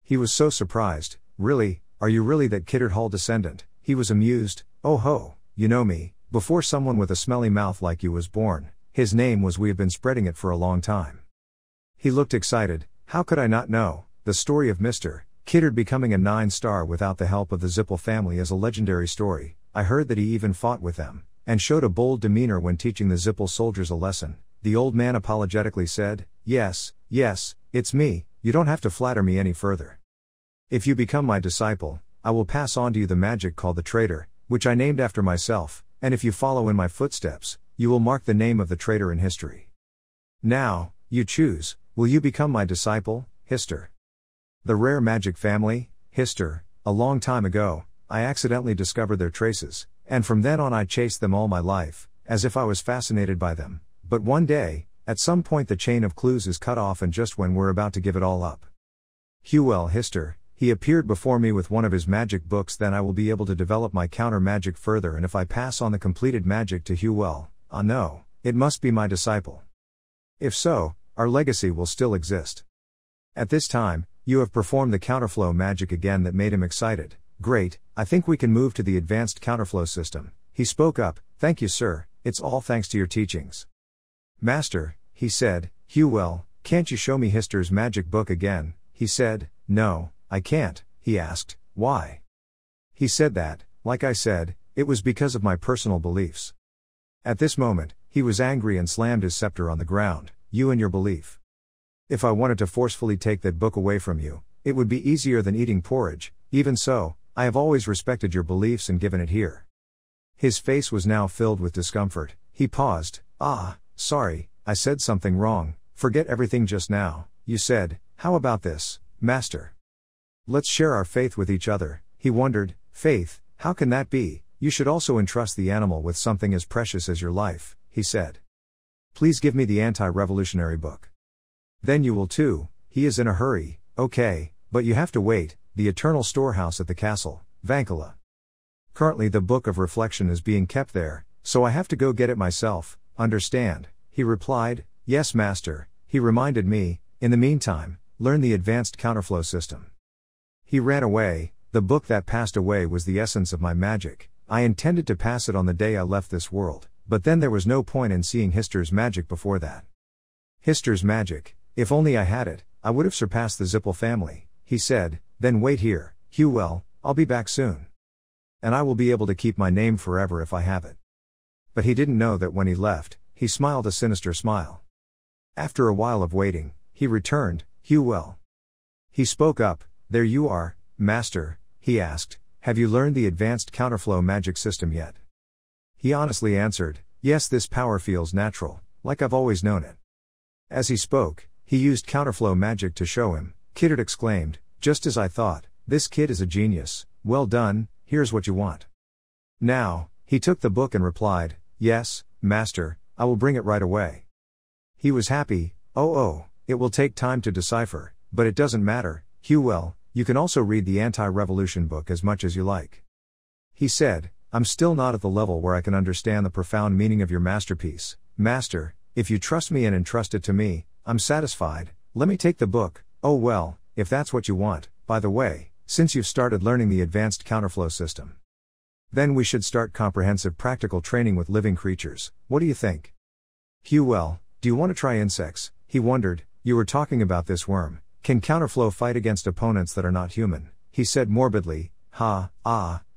Speaker 1: He was so surprised. Really, are you really that Kiddard Hall descendant? He was amused. Oh ho, you know me, before someone with a smelly mouth like you was born. His name was, we have been spreading it for a long time. He looked excited. How could I not know? The story of Mr. Kiddard becoming a 9-star without the help of the Zippel family is a legendary story. I heard that he even fought with them, and showed a bold demeanor when teaching the Zippel soldiers a lesson. The old man apologetically said, yes, it's me, you don't have to flatter me any further. If you become my disciple, I will pass on to you the magic called the traitor, which I named after myself, and if you follow in my footsteps, you will mark the name of the traitor in history. Now, you choose, will you become my disciple, Hister? The rare magic family, Hister, a long time ago, I accidentally discovered their traces, and from then on I chased them all my life, as if I was fascinated by them. But one day, at some point the chain of clues is cut off, and just when we're about to give it all up. Huel Hister, he appeared before me with one of his magic books. Then I will be able to develop my counter magic further, and if I pass on the completed magic to Huel, no, it must be my disciple. If so, our legacy will still exist. At this time, you have performed the counterflow magic again. That made him excited. Great, I think we can move to the advanced counterflow system. He spoke up. Thank you, sir, it's all thanks to your teachings. Master, he said. Huel, can't you show me Hister's magic book again? He said. No, I can't. He asked, why? He said that, like I said, it was because of my personal beliefs. At this moment, he was angry and slammed his scepter on the ground. You and your belief. If I wanted to forcefully take that book away from you, it would be easier than eating porridge. Even so, I have always respected your beliefs and given it here. His face was now filled with discomfort. He paused. Sorry, I said something wrong, forget everything just now, you said, how about this, Master? Let's share our faith with each other. He wondered, faith, how can that be? You should also entrust the animal with something as precious as your life, he said. Please give me the anti-revolutionary book. Then you will too. He is in a hurry. Okay, but you have to wait, the eternal storehouse at the castle, Vankala. Currently the book of reflection is being kept there, so I have to go get it myself, understand? He replied, yes master. He reminded me, in the meantime, learn the advanced counterflow system. He ran away. The book that passed away was the essence of my magic. I intended to pass it on the day I left this world, but then there was no point in seeing Hister's magic before that. Hister's magic, if only I had it, I would have surpassed the Zippel family, he said. Then wait here, Hewell, I'll be back soon. And I will be able to keep my name forever if I have it. But he didn't know that when he left, he smiled a sinister smile. After a while of waiting, he returned. Hewell. He spoke up. There you are, master, he asked, have you learned the advanced counterflow magic system yet? He honestly answered, yes, this power feels natural, like I've always known it. As he spoke, he used counterflow magic to show him. Kiddard exclaimed, just as I thought, this kid is a genius, well done, here's what you want. Now, he took the book and replied, yes, master, I will bring it right away. He was happy. It will take time to decipher, but it doesn't matter, Hewell, you can also read the anti-revolution book as much as you like. He said, I'm still not at the level where I can understand the profound meaning of your masterpiece, master, if you trust me and entrust it to me, I'm satisfied, let me take the book. Oh well, if that's what you want, by the way, since you've started learning the advanced counterflow system. Then we should start comprehensive practical training with living creatures, what do you think? Hewell, do you want to try insects? He wondered, you were talking about this worm. Can counterflow fight against opponents that are not human? He said morbidly,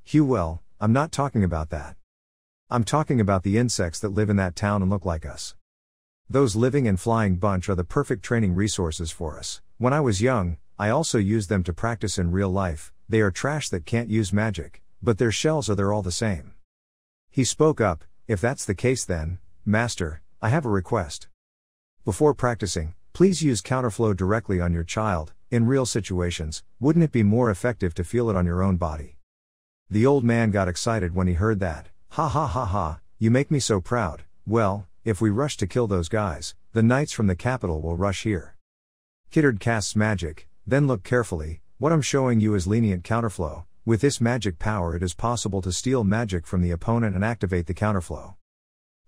Speaker 1: Hewell, I'm not talking about that. I'm talking about the insects that live in that town and look like us. Those living and flying bunch are the perfect training resources for us. When I was young, I also used them to practice in real life. They are trash that can't use magic, but their shells are there all the same. He spoke up, if that's the case then, master, I have a request. Before practicing, please use counterflow directly on your child. In real situations, wouldn't it be more effective to feel it on your own body? The old man got excited when he heard that. Ha, you make me so proud. Well, if we rush to kill those guys, the knights from the capital will rush here. Kiddard casts magic, then look carefully, what I'm showing you is lenient counterflow. With this magic power it is possible to steal magic from the opponent and activate the counterflow.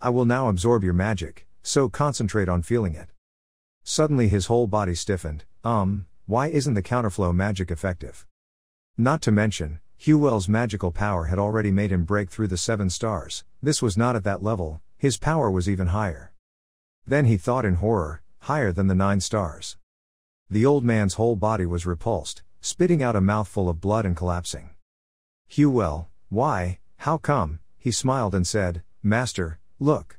Speaker 1: I will now absorb your magic, so concentrate on feeling it. Suddenly his whole body stiffened. Why isn't the counterflow magic effective? Not to mention, Hewell's magical power had already made him break through the 7 stars, this was not at that level, his power was even higher. Then he thought in horror, higher than the 9 stars. The old man's whole body was repulsed, spitting out a mouthful of blood and collapsing. Hewell, why, how come? He smiled and said, Master, look.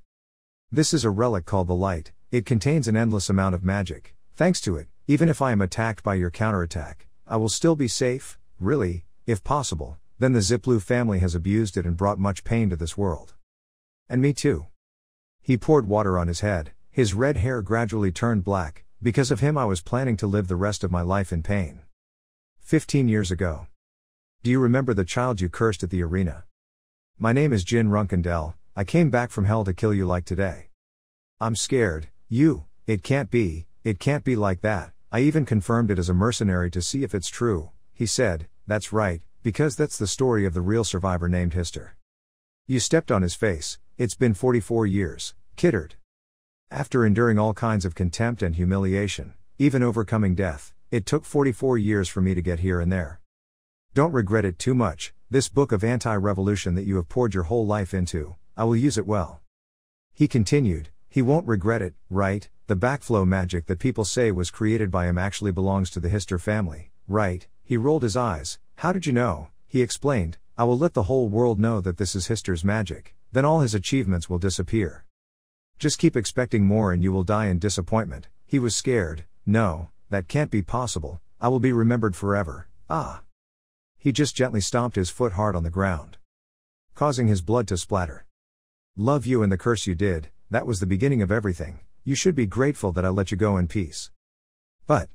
Speaker 1: This is a relic called the Light, it contains an endless amount of magic. Thanks to it, even if I am attacked by your counterattack, I will still be safe, really, if possible. Then the Ziplu family has abused it and brought much pain to this world. And me too. He poured water on his head, his red hair gradually turned black. Because of him I was planning to live the rest of my life in pain. 15 years ago. Do you remember the child you cursed at the arena? My name is Jin Runkendell, I came back from hell to kill you like today. I'm scared, it can't be like that, I even confirmed it as a mercenary to see if it's true, he said, that's right, because that's the story of the real survivor named Hister. You stepped on his face, it's been 44 years, Kiddard. After enduring all kinds of contempt and humiliation, even overcoming death, it took 44 years for me to get here and there. Don't regret it too much, this book of anti-revolution that you have poured your whole life into, I will use it well. He continued, he won't regret it, right? The backflow magic that people say was created by him actually belongs to the Hister family, right? He rolled his eyes, how did you know? He explained, I will let the whole world know that this is Hister's magic, then all his achievements will disappear. Just keep expecting more and you will die in disappointment. He was scared. No, that can't be possible, I will be remembered forever. He just gently stomped his foot hard on the ground, causing his blood to splatter. Love you and the curse you did, that was the beginning of everything. You should be grateful that I let you go in peace. But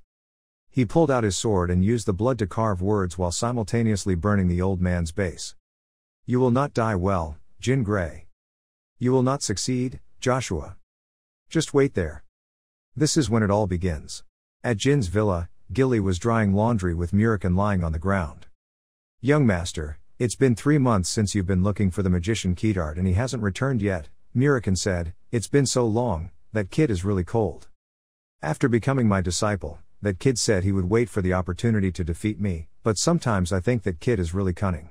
Speaker 1: he pulled out his sword and used the blood to carve words while simultaneously burning the old man's base. You will not die well, Jin Gray. You will not succeed, Joshua. Just wait there. This is when it all begins. At Jin's villa, Gilly was drying laundry with Murikan lying on the ground. Young master, it's been 3 months since you've been looking for the magician Kedart and he hasn't returned yet, Murikan said. It's been so long, that kid is really cold. After becoming my disciple, that kid said he would wait for the opportunity to defeat me, but sometimes I think that kid is really cunning.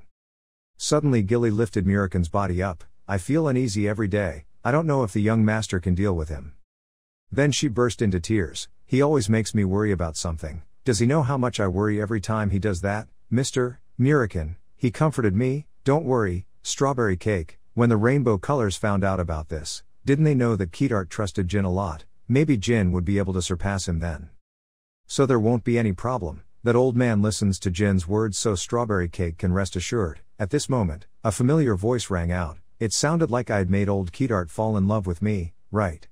Speaker 1: Suddenly Gilly lifted Murikan's body up. I feel uneasy every day, I don't know if the young master can deal with him. Then she burst into tears. He always makes me worry about something. Does he know how much I worry every time he does that, Mr. Murikan? He comforted me. Don't worry, strawberry cake. When the rainbow colors found out about this, didn't they know that Kedart trusted Jin a lot? Maybe Jin would be able to surpass him then. So there won't be any problem. That old man listens to Jin's words, so strawberry cake can rest assured. At this moment, a familiar voice rang out. It sounded like I had made old Kedart fall in love with me, right?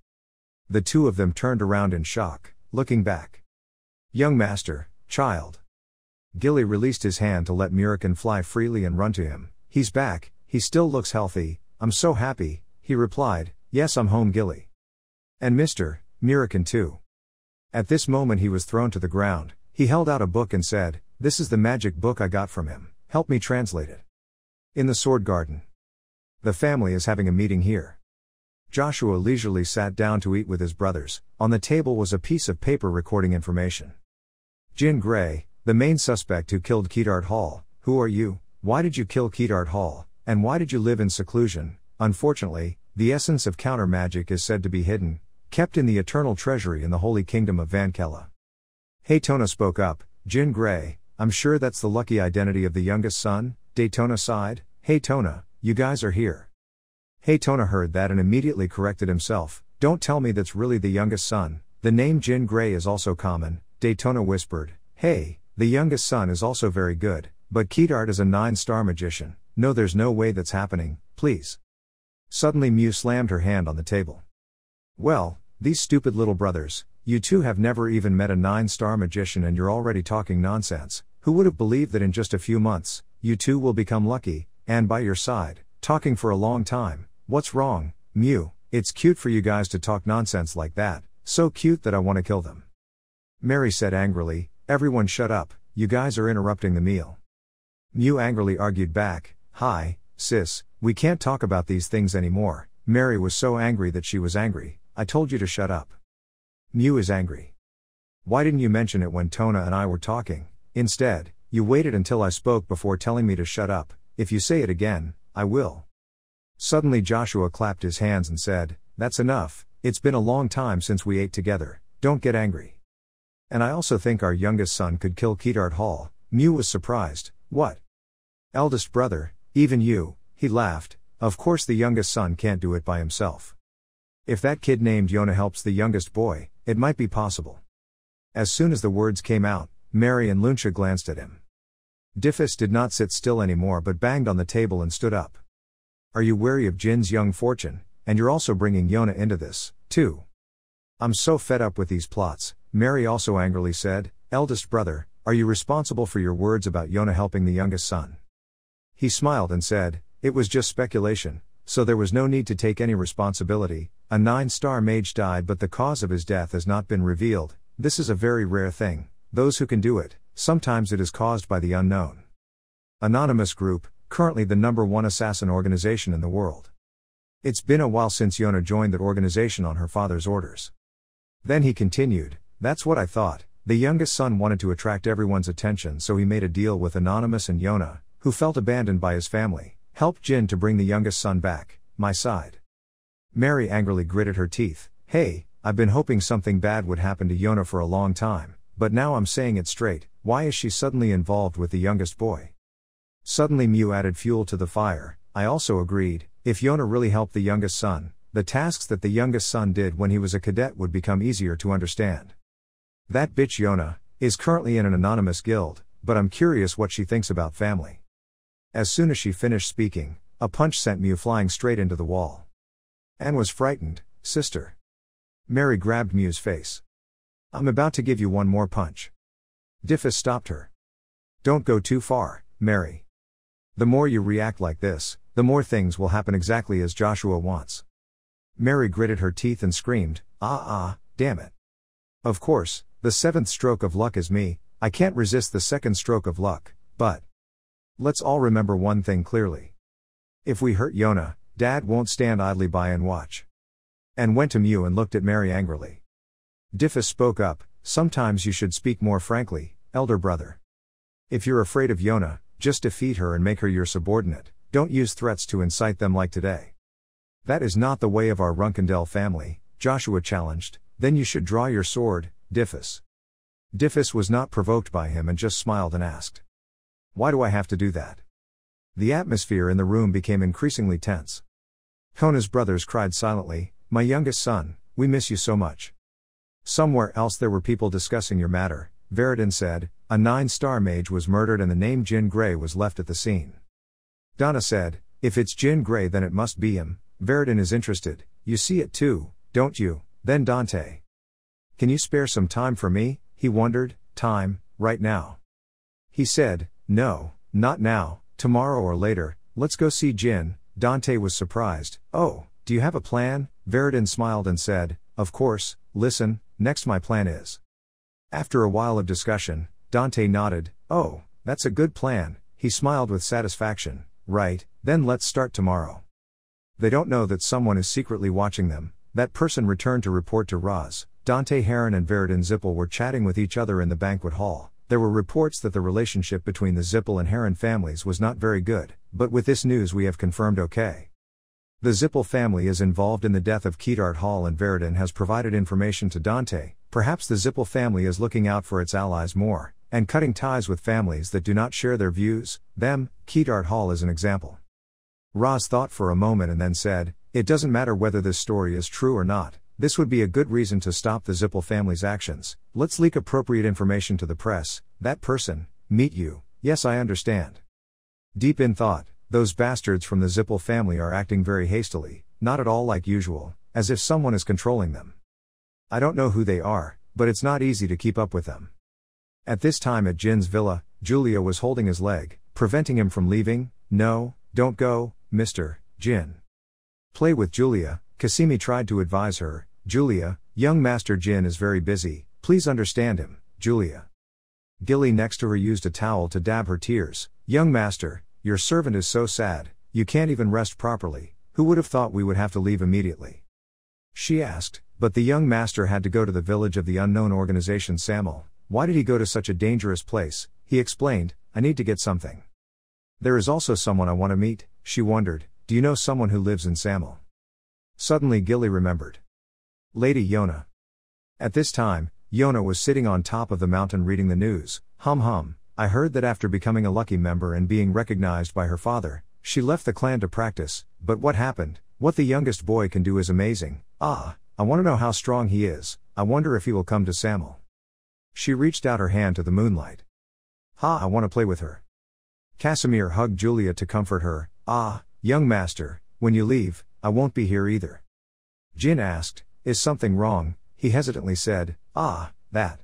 Speaker 1: The two of them turned around in shock, looking back. Young master, child. Gilly released his hand to let Murikan fly freely and run to him. He's back, he still looks healthy. I'm so happy, he replied. Yes, I'm home, Gilly. And Mr. Murikan too. At this moment he was thrown to the ground. He held out a book and said, this is the magic book I got from him. Help me translate it. In the sword garden. The family is having a meeting here. Joshua leisurely sat down to eat with his brothers. On the table was a piece of paper recording information. Jin Gray, the main suspect who killed Kedart Hall. Who are you? Why did you kill Kedart Hall? And why did you live in seclusion? Unfortunately, the essence of counter magic is said to be hidden, kept in the eternal treasury in the holy kingdom of Vankella. Haytona spoke up. Jin Gray, I'm sure that's the lucky identity of the youngest son. Daytona sighed. Haytona, you guys are here. Haytona heard that and immediately corrected himself. Don't tell me that's really the youngest son. The name Jin Gray is also common. Daytona whispered. Hey, the youngest son is also very good, but Kedart is a 9-star magician. No, there's no way that's happening, please. Suddenly Mew slammed her hand on the table. Well, these stupid little brothers, you two have never even met a 9-star magician and you're already talking nonsense. Who would have believed that in just a few months, you two will become lucky, and by your side, talking for a long time? What's wrong, Mew? It's cute for you guys to talk nonsense like that, so cute that I want to kill them. Mary said angrily, everyone shut up, you guys are interrupting the meal. Mew angrily argued back, hi, sis, we can't talk about these things anymore. Mary was so angry that she was angry. I told you to shut up. Mew is angry. Why didn't you mention it when Tona and I were talking? Instead, you waited until I spoke before telling me to shut up. If you say it again, I will. Suddenly Joshua clapped his hands and said, that's enough, it's been a long time since we ate together, don't get angry. And I also think our youngest son could kill Kedart Hall. Mew was surprised. What? Eldest brother, even you? He laughed. Of course the youngest son can't do it by himself. If that kid named Yona helps the youngest boy, it might be possible. As soon as the words came out, Mary and Luncia glanced at him. Diffus did not sit still anymore but banged on the table and stood up. Are you wary of Jin's young fortune, and you're also bringing Yona into this, too? I'm so fed up with these plots, Mary also angrily said. Eldest brother, are you responsible for your words about Yona helping the youngest son? He smiled and said, it was just speculation, so there was no need to take any responsibility. A 9-star mage died but the cause of his death has not been revealed. This is a very rare thing. Those who can do it, sometimes it is caused by the unknown. Anonymous Group, currently the #1 assassin organization in the world. It's been a while since Yona joined that organization on her father's orders. Then he continued, that's what I thought. The youngest son wanted to attract everyone's attention, so he made a deal with Anonymous, and Yona, who felt abandoned by his family, helped Jin to bring the youngest son back, my side. Mary angrily gritted her teeth. Hey, I've been hoping something bad would happen to Yona for a long time, but now I'm saying it straight. Why is she suddenly involved with the youngest boy? Suddenly Mew added fuel to the fire. I also agreed, if Yona really helped the youngest son, the tasks that the youngest son did when he was a cadet would become easier to understand. That bitch Yona is currently in an anonymous guild, but I'm curious what she thinks about family. As soon as she finished speaking, a punch sent Mew flying straight into the wall. Anne was frightened. Sister. Mary grabbed Mew's face. I'm about to give you one more punch. Diffus stopped her. Don't go too far, Mary. The more you react like this, the more things will happen exactly as Joshua wants. Mary gritted her teeth and screamed, damn it. Of course, the seventh stroke of luck is me, I can't resist the second stroke of luck, but let's all remember one thing clearly. If we hurt Yona, Dad won't stand idly by and watch. Anne went to Mew and looked at Mary angrily. Diffus spoke up, sometimes you should speak more frankly, elder brother. If you're afraid of Yona, just defeat her and make her your subordinate, don't use threats to incite them like today. That is not the way of our Runkendell family, Joshua challenged. Then you should draw your sword, Diffus. Diffus was not provoked by him and just smiled and asked, why do I have to do that? The atmosphere in the room became increasingly tense. Kona's brothers cried silently, my youngest son, we miss you so much. Somewhere else there were people discussing your matter, Veridin said, a 9-star mage was murdered and the name Jin Grey was left at the scene. Donna said, if it's Jin Grey then it must be him, Veridin is interested, you see it too, don't you? Then Dante. Can you spare some time for me? He wondered. Time, right now. He said, no, not now, tomorrow or later, let's go see Jin. Dante was surprised. Oh, do you have a plan? Veridin smiled and said, of course, listen, next my plan is. After a while of discussion, Dante nodded, oh, that's a good plan, he smiled with satisfaction, right, then let's start tomorrow. They don't know that someone is secretly watching them. That person returned to report to Roz. Dante Heron and Veridin Zippel were chatting with each other in the banquet hall. There were reports that the relationship between the Zippel and Heron families was not very good, but with this news we have confirmed okay. The Zippel family is involved in the death of Keetart Hall and Veridin has provided information to Dante. Perhaps the Zippel family is looking out for its allies more, and cutting ties with families that do not share their views, them, Keetart Hall is an example. Roz thought for a moment and then said, it doesn't matter whether this story is true or not, this would be a good reason to stop the Zippel family's actions, let's leak appropriate information to the press, that person, meet you, yes I understand. Deep in thought, those bastards from the Zippel family are acting very hastily, not at all like usual, as if someone is controlling them. I don't know who they are, but it's not easy to keep up with them. At this time at Jin's villa, Julia was holding his leg, preventing him from leaving. No, don't go, Mr. Jin. Play with Julia, Kasimi tried to advise her. Julia, young Master Jin is very busy, please understand him, Julia. Gilly next to her used a towel to dab her tears. Young Master, your servant is so sad, you can't even rest properly, who would have thought we would have to leave immediately? She asked, but the young master had to go to the village of the unknown organization Samel. Why did he go to such a dangerous place? He explained, I need to get something. There is also someone I want to meet, she wondered, do you know someone who lives in Samel? Suddenly Gilly remembered. Lady Yona. At this time, Yona was sitting on top of the mountain reading the news. I heard that after becoming a lucky member and being recognized by her father, she left the clan to practice, but what happened? What the youngest boy can do is amazing. I want to know how strong he is, I wonder if he will come to Samel. She reached out her hand to the moonlight. I want to play with her. Casimir hugged Julia to comfort her. Young master, when you leave, I won't be here either. Jin asked, is something wrong? He hesitantly said, that.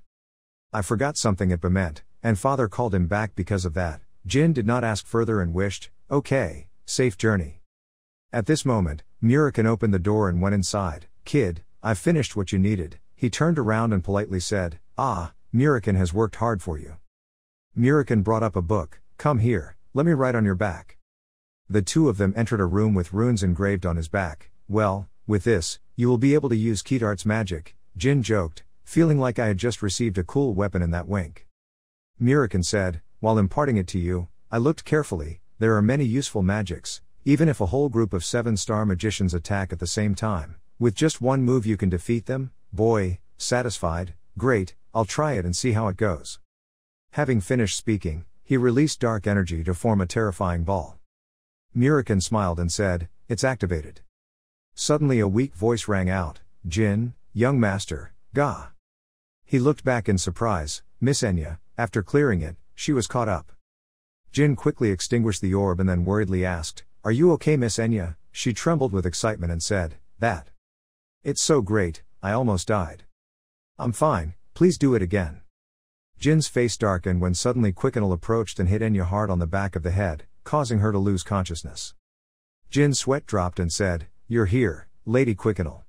Speaker 1: I forgot something at Bement, and father called him back because of that. Jin did not ask further and wished, okay, safe journey. At this moment, Murican opened the door and went inside. Kid, I've finished what you needed. He turned around and politely said, Murican has worked hard for you. Murican brought up a book. Come here, let me write on your back. The two of them entered a room with runes engraved on his back. Well, with this, you will be able to use Keetart's magic, Jin joked, feeling like I had just received a cool weapon in that wink. Murican said, while imparting it to you, I looked carefully, there are many useful magics, even if a whole group of 7-star magicians attack at the same time, with just one move you can defeat them. Boy, satisfied, great, I'll try it and see how it goes. Having finished speaking, he released dark energy to form a terrifying ball. Murican smiled and said, it's activated. Suddenly a weak voice rang out, Jin, young master, Ga. He looked back in surprise. Miss Enya. After clearing it, she was caught up. Jin quickly extinguished the orb and then worriedly asked, are you okay Miss Enya? She trembled with excitement and said, That. It's so great, I almost died. I'm fine, please do it again. Jin's face darkened when suddenly Quickenel approached and hit Enya hard on the back of the head, causing her to lose consciousness. Jin's sweat dropped and said, "You're here, Lady Quickenel."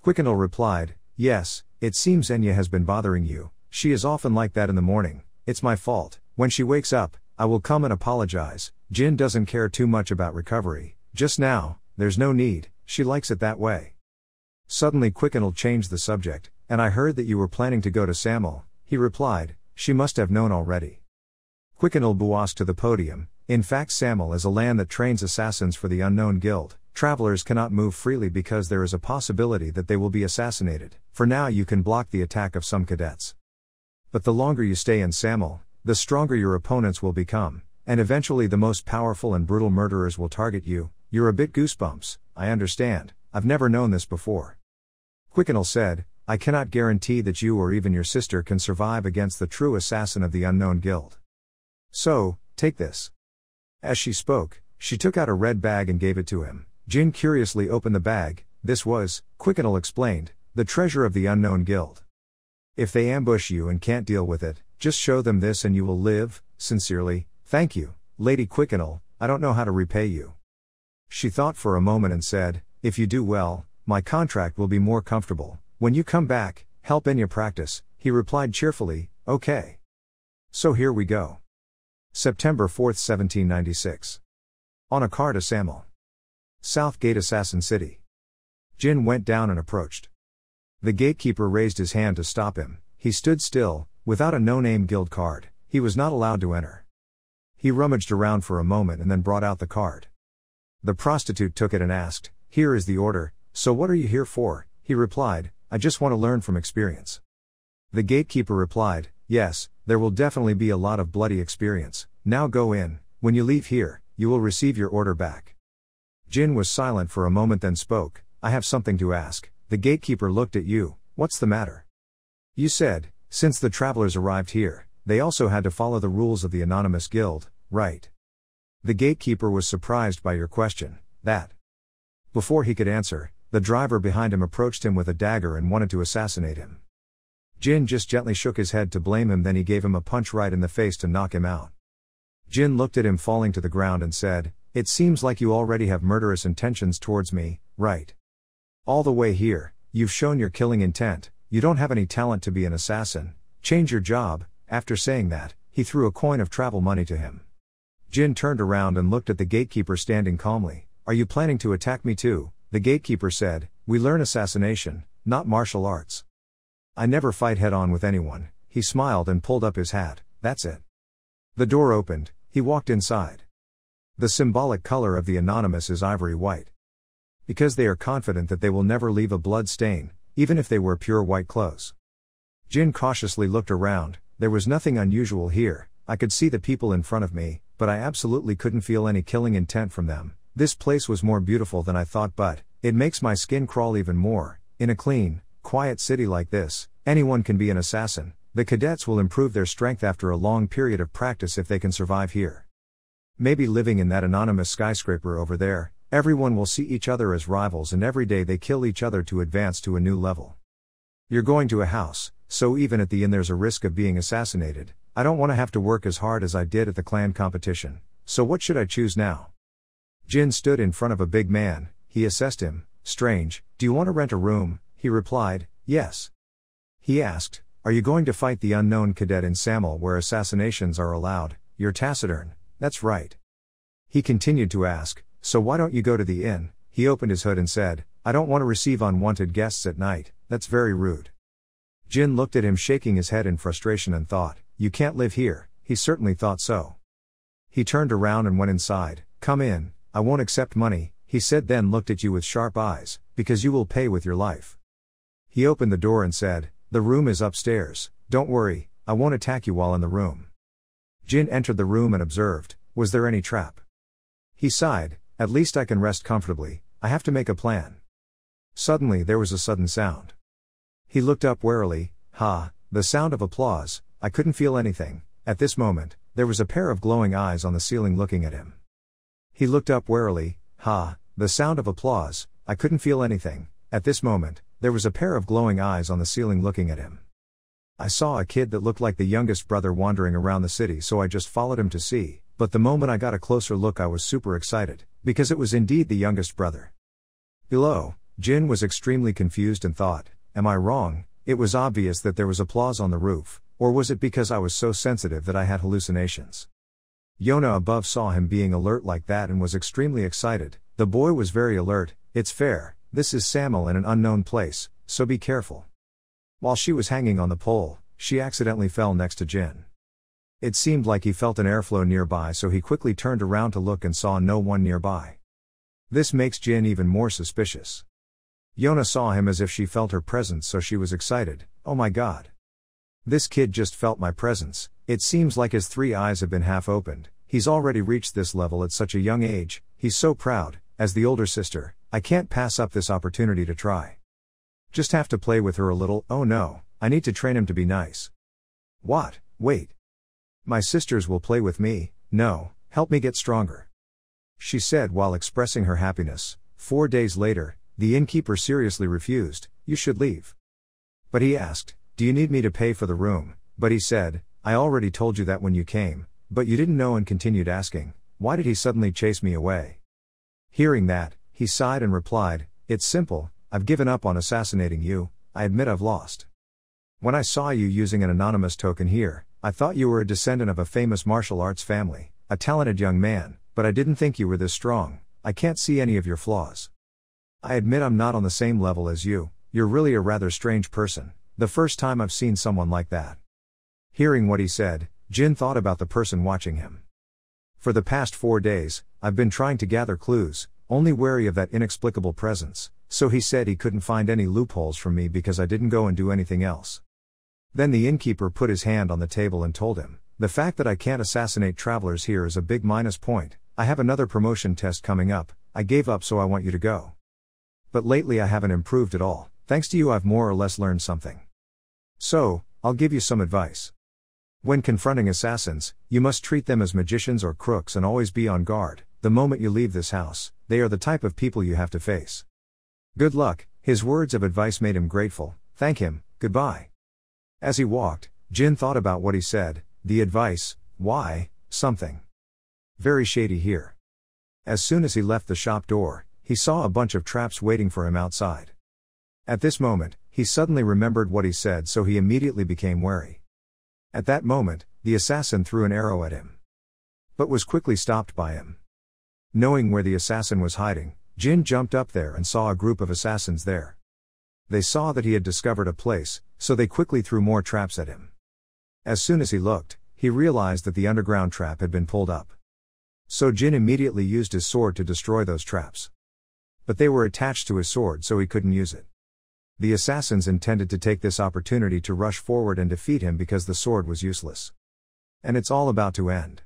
Speaker 1: Quickenel replied, "Yes, it seems Enya has been bothering you. She is often like that in the morning. It's my fault. When she wakes up, I will come and apologize." Jin doesn't care too much about recovery. Just now, there's no need, she likes it that way. Suddenly Quickenel changed the subject, "And I heard that you were planning to go to Samel," he replied. She must have known already. Quickenel buasked to the podium. In fact, Samel is a land that trains assassins for the Unknown Guild. Travelers cannot move freely because there is a possibility that they will be assassinated. For now you can block the attack of some cadets. But the longer you stay in Samel, the stronger your opponents will become, and eventually the most powerful and brutal murderers will target you. You're a bit goosebumps, I understand, I've never known this before. Quickenel said, "I cannot guarantee that you or even your sister can survive against the true assassin of the Unknown Guild. So, take this." As she spoke, she took out a red bag and gave it to him. Jin curiously opened the bag. This was, Quickenel explained, the treasure of the Unknown Guild. "If they ambush you and can't deal with it, just show them this and you will live. Sincerely, thank you, Lady Quickenel, I don't know how to repay you." She thought for a moment and said, "If you do well, my contract will be more comfortable. When you come back, help Enya practice." He replied cheerfully, "Okay. So here we go." September 4, 1796. On a car to Samel. South Gate Assassin City. Jin went down and approached. The gatekeeper raised his hand to stop him. He stood still, without a no-name guild card. He was not allowed to enter. He rummaged around for a moment and then brought out the card. The prostitute took it and asked, "Here is the order, so what are you here for?" He replied, "I just want to learn from experience." The gatekeeper replied, "Yes, there will definitely be a lot of bloody experience. Now go in. When you leave here, you will receive your order back." Jin was silent for a moment then spoke, "I have something to ask." The gatekeeper looked at you. "What's the matter?" "You said, since the travelers arrived here, they also had to follow the rules of the anonymous guild, right?" The gatekeeper was surprised by your question. That. Before he could answer, the driver behind him approached him with a dagger and wanted to assassinate him. Jin just gently shook his head to blame him, then he gave him a punch right in the face to knock him out. Jin looked at him falling to the ground and said, "It seems like you already have murderous intentions towards me, right? All the way here, you've shown your killing intent. You don't have any talent to be an assassin. Change your job." After saying that, he threw a coin of travel money to him. Jin turned around and looked at the gatekeeper standing calmly. "Are you planning to attack me too?" The gatekeeper said, "We learn assassination, not martial arts. I never fight head-on with anyone." He smiled and pulled up his hat. "That's it." The door opened, he walked inside. The symbolic color of the Anonymous is ivory white. Because they are confident that they will never leave a blood stain, even if they wear pure white clothes. Jin cautiously looked around. There was nothing unusual here. I could see the people in front of me, but I absolutely couldn't feel any killing intent from them. This place was more beautiful than I thought, but it makes my skin crawl even more. In a clean, quiet city like this, anyone can be an assassin. The cadets will improve their strength after a long period of practice if they can survive here. Maybe living in that anonymous skyscraper over there, everyone will see each other as rivals and every day they kill each other to advance to a new level. You're going to a house, so even at the inn there's a risk of being assassinated. I don't want to have to work as hard as I did at the clan competition. So what should I choose now? Jin stood in front of a big man. He assessed him. "Strange, do you want to rent a room?" He replied, "Yes." He asked, "Are you going to fight the unknown cadet in Samel where assassinations are allowed?" "You're taciturn." "That's right." He continued to ask, "So why don't you go to the inn?" He opened his hood and said, "I don't want to receive unwanted guests at night, that's very rude." Jin looked at him shaking his head in frustration and thought, "You can't live here." He certainly thought so. He turned around and went inside. "Come in, I won't accept money," he said, then looked at you with sharp eyes, "because you will pay with your life." He opened the door and said, "The room is upstairs, don't worry, I won't attack you while in the room." Jin entered the room and observed, was there any trap? He sighed, "At least I can rest comfortably, I have to make a plan." Suddenly there was a sudden sound. He looked up warily. The sound of applause. I couldn't feel anything. At this moment, there was a pair of glowing eyes on the ceiling looking at him. He looked up warily. The sound of applause. I couldn't feel anything. At this moment, there was a pair of glowing eyes on the ceiling looking at him. I saw a kid that looked like the youngest brother wandering around the city, so I just followed him to see, but the moment I got a closer look I was super excited, because it was indeed the youngest brother. Below, Jin was extremely confused and thought, am I wrong? It was obvious that there was applause on the roof, or was it because I was so sensitive that I had hallucinations? Yona above saw him being alert like that and was extremely excited. The boy was very alert. It's fair, this is Samuel in an unknown place, so be careful. While she was hanging on the pole, she accidentally fell next to Jin. It seemed like he felt an airflow nearby, so he quickly turned around to look and saw no one nearby. This makes Jin even more suspicious. Yona saw him as if she felt her presence, so she was excited. Oh my god. This kid just felt my presence. It seems like his 3 eyes have been half opened. He's already reached this level at such a young age. He's so proud. As the older sister, I can't pass up this opportunity to try. Just have to play with her a little. Oh no, I need to train him to be nice. What? Wait. My sisters will play with me. No, help me get stronger. She said while expressing her happiness. 4 days later, the innkeeper seriously refused. You should leave. But he asked, do you need me to pay for the room? But he said, I already told you that when you came, but you didn't know, and continued asking, why did he suddenly chase me away? Hearing that, he sighed and replied, it's simple, I've given up on assassinating you. I admit I've lost. When I saw you using an anonymous token here, I thought you were a descendant of a famous martial arts family, a talented young man, but I didn't think you were this strong. I can't see any of your flaws. I admit I'm not on the same level as you. You're really a rather strange person. The first time I've seen someone like that. Hearing what he said, Jin thought about the person watching him. For the past 4 days, I've been trying to gather clues, only wary of that inexplicable presence, so he said he couldn't find any loopholes from me because I didn't go and do anything else. Then the innkeeper put his hand on the table and told him, the fact that I can't assassinate travelers here is a big minus point. I have another promotion test coming up. I gave up, so I want you to go. But lately I haven't improved at all. Thanks to you I've more or less learned something. So, I'll give you some advice. When confronting assassins, you must treat them as magicians or crooks and always be on guard. The moment you leave this house, they are the type of people you have to face. Good luck. His words of advice made him grateful. Thank him. Goodbye. As he walked, Jin thought about what he said. The advice, why, something very shady here. As soon as he left the shop door, he saw a bunch of traps waiting for him outside. At this moment, he suddenly remembered what he said, so he immediately became wary. At that moment, the assassin threw an arrow at him, but was quickly stopped by him. Knowing where the assassin was hiding, Jin jumped up there and saw a group of assassins there. They saw that he had discovered a place, so they quickly threw more traps at him. As soon as he looked, he realized that the underground trap had been pulled up. So Jin immediately used his sword to destroy those traps. But they were attached to his sword, so he couldn't use it. The assassins intended to take this opportunity to rush forward and defeat him because the sword was useless. And it's all about to end.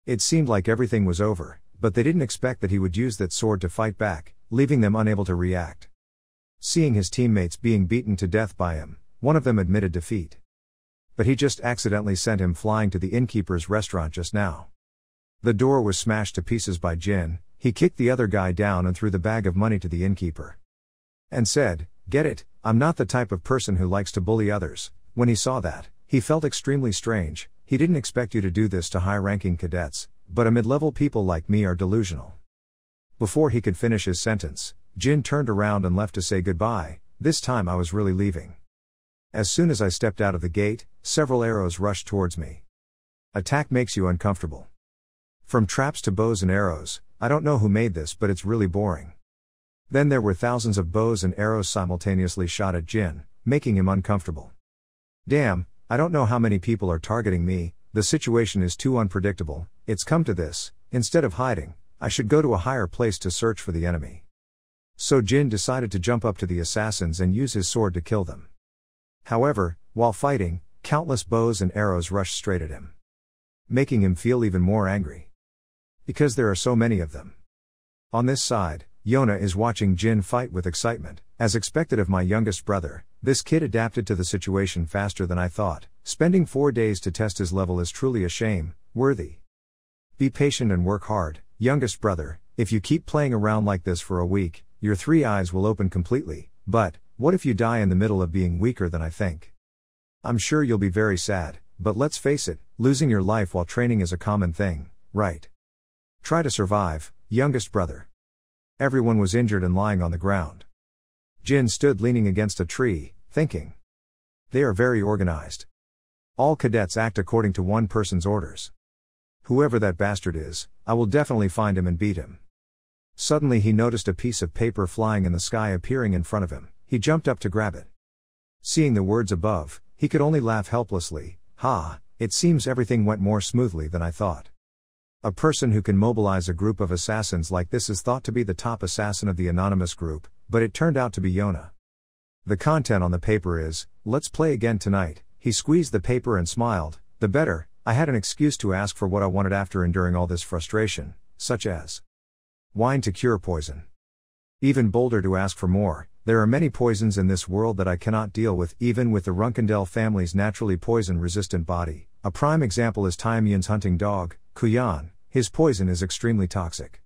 Speaker 1: It seemed like everything was over, but they didn't expect that he would use that sword to fight back, leaving them unable to react. Seeing his teammates being beaten to death by him, one of them admitted defeat. But he just accidentally sent him flying to the innkeeper's restaurant just now. The door was smashed to pieces by Jin. He kicked the other guy down and threw the bag of money to the innkeeper. And said, "Get it, I'm not the type of person who likes to bully others." When he saw that, he felt extremely strange. He didn't expect you to do this to high-ranking cadets, but a mid-level people like me are delusional. Before he could finish his sentence, Jin turned around and left to say goodbye. This time I was really leaving. As soon as I stepped out of the gate, several arrows rushed towards me. Attack makes you uncomfortable. From traps to bows and arrows, I don't know who made this, but it's really boring. Then there were thousands of bows and arrows simultaneously shot at Jin, making him uncomfortable. Damn, I don't know how many people are targeting me. The situation is too unpredictable. It's come to this. Instead of hiding, I should go to a higher place to search for the enemy. So Jin decided to jump up to the assassins and use his sword to kill them. However, while fighting, countless bows and arrows rushed straight at him, making him feel even more angry. Because there are so many of them. On this side, Yona is watching Jin fight with excitement. As expected of my youngest brother, this kid adapted to the situation faster than I thought. Spending 4 days to test his level is truly a shame. Worthy. Be patient and work hard, youngest brother. If you keep playing around like this for a week, your 3 eyes will open completely, but, what if you die in the middle of being weaker than I think? I'm sure you'll be very sad, but let's face it, losing your life while training is a common thing, right? Try to survive, youngest brother. Everyone was injured and lying on the ground. Jin stood leaning against a tree, thinking. They are very organized. All cadets act according to one person's orders. Whoever that bastard is, I will definitely find him and beat him. Suddenly he noticed a piece of paper flying in the sky appearing in front of him. He jumped up to grab it. Seeing the words above, he could only laugh helplessly. It seems everything went more smoothly than I thought. A person who can mobilize a group of assassins like this is thought to be the top assassin of the anonymous group, but it turned out to be Yona. The content on the paper is, let's play again tonight. He squeezed the paper and smiled. The better, I had an excuse to ask for what I wanted after enduring all this frustration, such as wine to cure poison. Even bolder to ask for more. There are many poisons in this world that I cannot deal with, even with the Runkendell family's naturally poison-resistant body. A prime example is Taimyun's hunting dog, Kuyan. His poison is extremely toxic.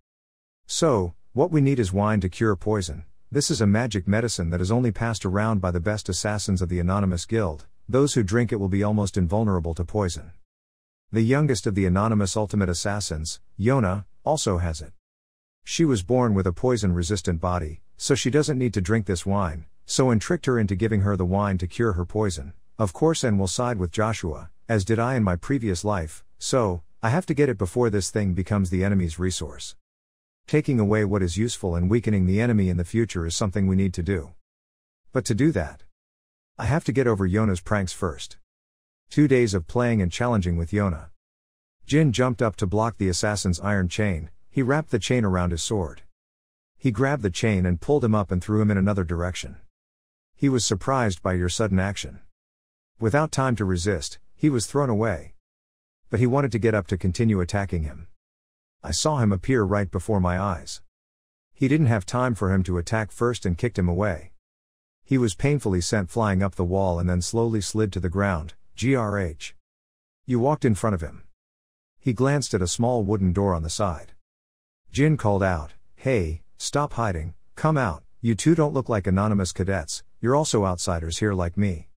Speaker 1: So, what we need is wine to cure poison. This is a magic medicine that is only passed around by the best assassins of the Anonymous Guild. Those who drink it will be almost invulnerable to poison. The youngest of the Anonymous Ultimate Assassins, Yona, also has it. She was born with a poison-resistant body, so she doesn't need to drink this wine, so N tricked her into giving her the wine to cure her poison. Of course N will side with Joshua, as did I in my previous life, so, I have to get it before this thing becomes the enemy's resource. Taking away what is useful and weakening the enemy in the future is something we need to do. But to do that, I have to get over Yona's pranks first. 2 days of playing and challenging with Yona. Jin jumped up to block the assassin's iron chain. He wrapped the chain around his sword. He grabbed the chain and pulled him up and threw him in another direction. He was surprised by your sudden action. Without time to resist, he was thrown away. But he wanted to get up to continue attacking him. I saw him appear right before my eyes. He didn't have time for him to attack first and kicked him away. He was painfully sent flying up the wall and then slowly slid to the ground. GRH. You walked in front of him. He glanced at a small wooden door on the side. Jin called out, hey, stop hiding, come out, you two don't look like anonymous cadets, you're also outsiders here like me.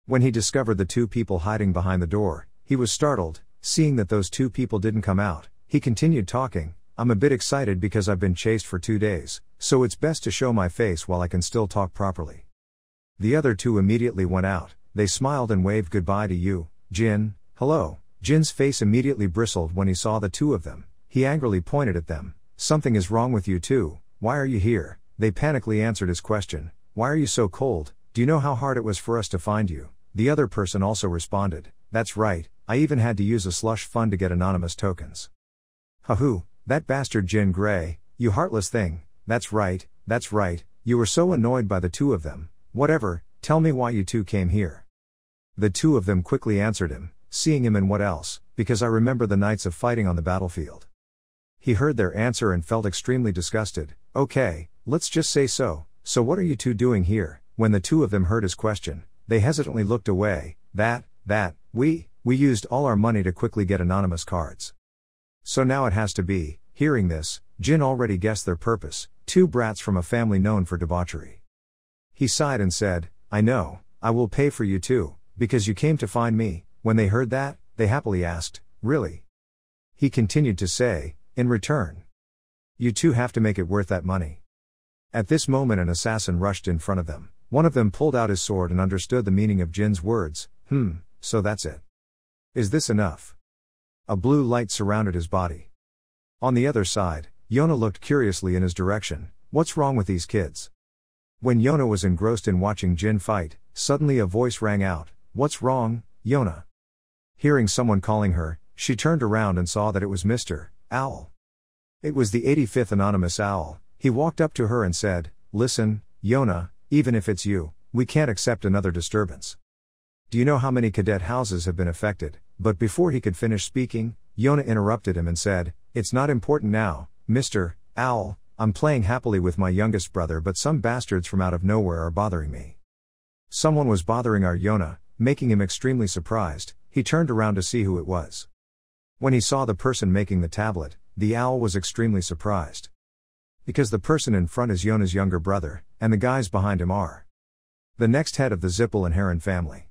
Speaker 1: When he discovered the 2 people hiding behind the door, he was startled, seeing that those 2 people didn't come out. He continued talking, I'm a bit excited because I've been chased for 2 days, so it's best to show my face while I can still talk properly. The other 2 immediately went out, they smiled and waved goodbye to you, Jin. Hello. Jin's face immediately bristled when he saw the 2 of them. He angrily pointed at them. Something is wrong with you two, why are you here? They panically answered his question. Why are you so cold? Do you know how hard it was for us to find you? The other person also responded. That's right, I even had to use a slush fund to get anonymous tokens. Hahoo, that bastard Jin Gray, you heartless thing. That's right, you were so annoyed by the 2 of them. Whatever, tell me why you 2 came here. The 2 of them quickly answered him, seeing him and what else, because I remember the nights of fighting on the battlefield. He heard their answer and felt extremely disgusted. Okay, let's just say so. So what are you 2 doing here? When the 2 of them heard his question, they hesitantly looked away. We used all our money to quickly get anonymous cards. So now it has to be. Hearing this, Jin already guessed their purpose, 2 brats from a family known for debauchery. He sighed and said, I know, I will pay for you too, because you came to find me. When they heard that, they happily asked, really? He continued to say, in return, you 2 have to make it worth that money. At this moment an assassin rushed in front of them. One of them pulled out his sword and understood the meaning of Jin's words. So that's it. Is this enough? A blue light surrounded his body. On the other side, Yona looked curiously in his direction. What's wrong with these kids? When Yona was engrossed in watching Jin fight, suddenly a voice rang out. What's wrong, Yona? Hearing someone calling her, she turned around and saw that it was Mr. Owl. It was the 85th Anonymous Owl. He walked up to her and said, listen, Yona, even if it's you, we can't accept another disturbance. Do you know how many cadet houses have been affected? But before he could finish speaking, Yona interrupted him and said, it's not important now, Mr. Owl, I'm playing happily with my youngest brother but some bastards from out of nowhere are bothering me. Someone was bothering our Yona, making him extremely surprised. He turned around to see who it was. When he saw the person making the tablet, the owl was extremely surprised. Because the person in front is Yona's younger brother, and the guys behind him are the next head of the Zippel and Heron family.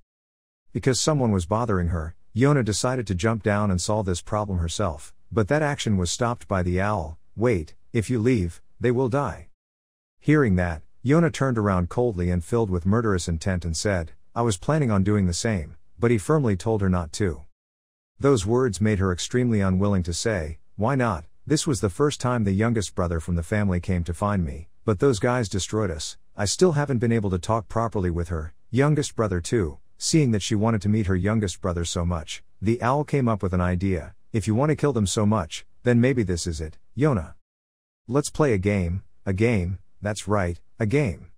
Speaker 1: Because someone was bothering her, Yona decided to jump down and solve this problem herself, but that action was stopped by the owl. Wait, if you leave, they will die. Hearing that, Yona turned around coldly and filled with murderous intent and said, I was planning on doing the same, but he firmly told her not to. Those words made her extremely unwilling to say, why not? This was the first time the youngest brother from the family came to find me, but those guys destroyed us. I still haven't been able to talk properly with her, youngest brother too. Seeing that she wanted to meet her youngest brother so much, the owl came up with an idea. If you want to kill them so much, then maybe this is it, Yona. Let's play a game, that's right, a game.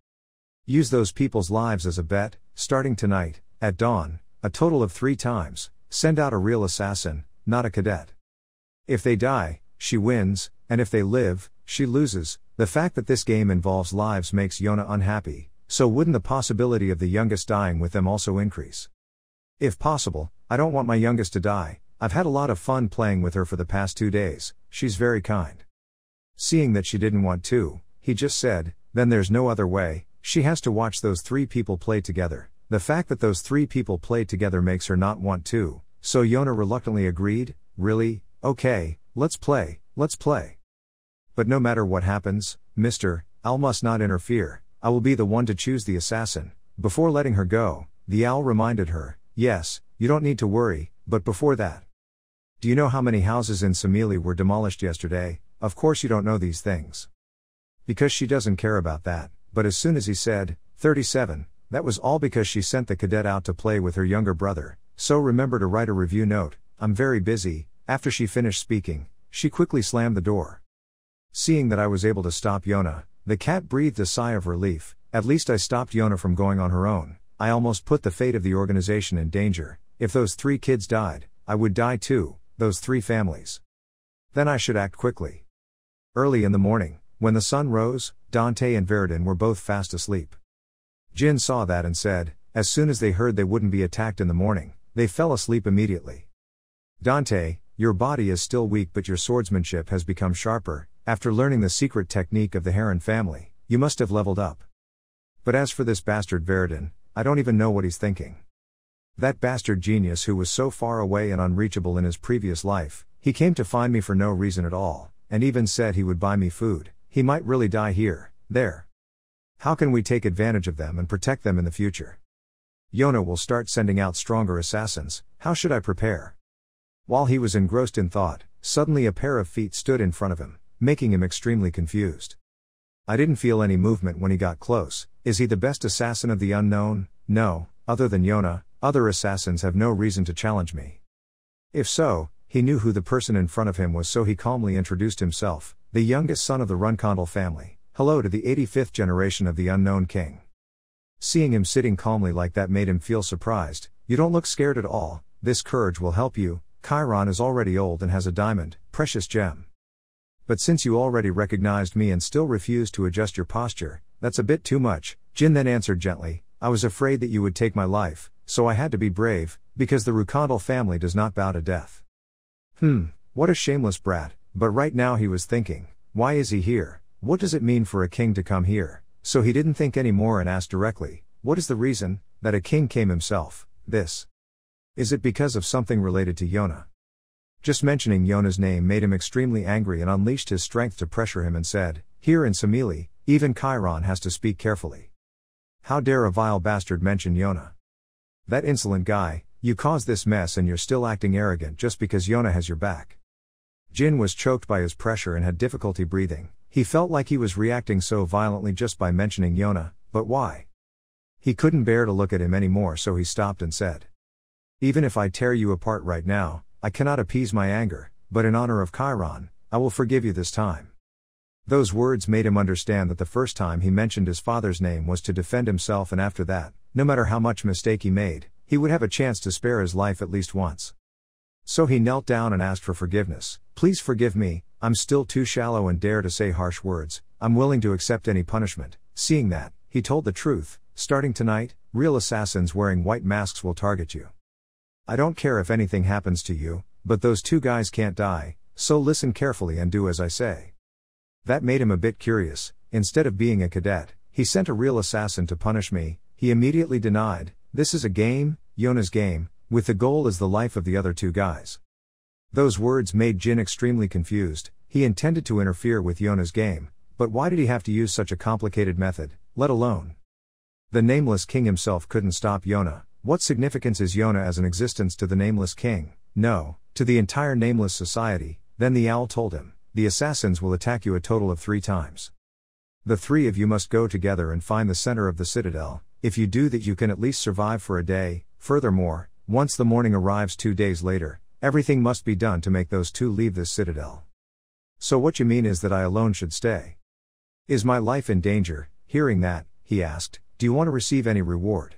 Speaker 1: Use those people's lives as a bet, starting tonight, at dawn, a total of 3 times, send out a real assassin, not a cadet. If they die, she wins, and if they live, she loses. The fact that this game involves lives makes Yona unhappy, so wouldn't the possibility of the youngest dying with them also increase? If possible, I don't want my youngest to die. I've had a lot of fun playing with her for the past 2 days, she's very kind. Seeing that she didn't want to, he just said, then there's no other way, she has to watch those 3 people play together. The fact that those 3 people played together makes her not want to, so Yona reluctantly agreed, really, okay, let's play. But no matter what happens, Mr. Owl must not interfere, I will be the one to choose the assassin. Before letting her go, the owl reminded her, yes, you don't need to worry, but before that. Do you know how many houses in Samili were demolished yesterday? Of course you don't know these things. Because she doesn't care about that, but as soon as he said, 37, that was all because she sent the cadet out to play with her younger brother, so remember to write a review note, I'm very busy. After she finished speaking, she quickly slammed the door. Seeing that I was able to stop Yona, the cat breathed a sigh of relief. At least I stopped Yona from going on her own. I almost put the fate of the organization in danger. If those 3 kids died, I would die too, those 3 families. Then I should act quickly. Early in the morning, when the sun rose, Dante and Verdun were both fast asleep. Jin saw that and said, as soon as they heard they wouldn't be attacked in the morning, they fell asleep immediately. Dante, your body is still weak but your swordsmanship has become sharper. After learning the secret technique of the Heron family, you must have leveled up. But as for this bastard Verdun, I don't even know what he's thinking. That bastard genius who was so far away and unreachable in his previous life, he came to find me for no reason at all, and even said he would buy me food. He might really die here, there. How can we take advantage of them and protect them in the future? Yona will start sending out stronger assassins. How should I prepare? While he was engrossed in thought, suddenly a pair of feet stood in front of him, making him extremely confused. I didn't feel any movement when he got close. Is he the best assassin of the unknown? No, other than Yona, other assassins have no reason to challenge me. If so, he knew who the person in front of him was, so he calmly introduced himself, the youngest son of the Runkondal family. Hello to the 85th generation of the unknown king. Seeing him sitting calmly like that made him feel surprised. You don't look scared at all, this courage will help you. Chiron is already old and has a diamond, precious gem. But since you already recognized me and still refuse to adjust your posture, that's a bit too much. Jin then answered gently, I was afraid that you would take my life, so I had to be brave, because the Runkondal family does not bow to death. What a shameless brat. But right now he was thinking, why is he here? What does it mean for a king to come here? So he didn't think any more and asked directly, what is the reason that a king came himself? Is it because of something related to Yona? Just mentioning Yona's name made him extremely angry and unleashed his strength to pressure him and said, here in Samili, even Chiron has to speak carefully. How dare a vile bastard mention Yona? That insolent guy, you caused this mess and you're still acting arrogant just because Yona has your back. Jin was choked by his pressure and had difficulty breathing. He felt like he was reacting so violently just by mentioning Yona, but why? He couldn't bear to look at him anymore, so he stopped and said, even if I tear you apart right now, I cannot appease my anger, but in honor of Chiron, I will forgive you this time. Those words made him understand that the first time he mentioned his father's name was to defend himself, and after that, no matter how much mistake he made, he would have a chance to spare his life at least once. So he knelt down and asked for forgiveness. Please forgive me, I'm still too shallow and dare to say harsh words. I'm willing to accept any punishment. Seeing that, he told the truth. Starting tonight, real assassins wearing white masks will target you. I don't care if anything happens to you, but those 2 guys can't die, so listen carefully and do as I say. That made him a bit curious. Instead of being a cadet, he sent a real assassin to punish me. He immediately denied, "This is a game, Yona's game, with the goal as the life of the other two guys." Those words made Jin extremely confused. He intended to interfere with Yona's game, but why did he have to use such a complicated method, let alone? The Nameless King himself couldn't stop Yona. What significance is Yona as an existence to the Nameless King? No, to the entire Nameless society. Then the owl told him, "The assassins will attack you a total of 3 times. The 3 of you must go together and find the center of the citadel. If you do that, you can at least survive for a day. Furthermore, once the morning arrives 2 days later, everything must be done to make those 2 leave this citadel." "So what you mean is that I alone should stay? Is my life in danger?" Hearing that, he asked, "Do you want to receive any reward?"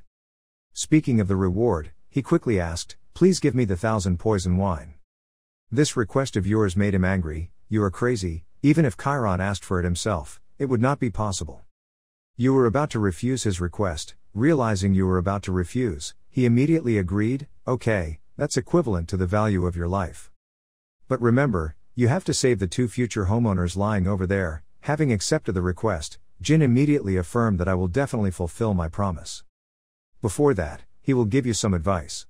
Speaker 1: Speaking of the reward, he quickly asked, "Please give me the 1,000 poison wine." This request of yours made him angry. "You are crazy. Even if Chiron asked for it himself, it would not be possible." You were about to refuse his request. Realizing you were about to refuse, he immediately agreed, "Okay, that's equivalent to the value of your life. But remember, you have to save the 2 future homeowners lying over there." Having accepted the request, Jin immediately affirmed that, "I will definitely fulfill my promise. Before that, he will give you some advice.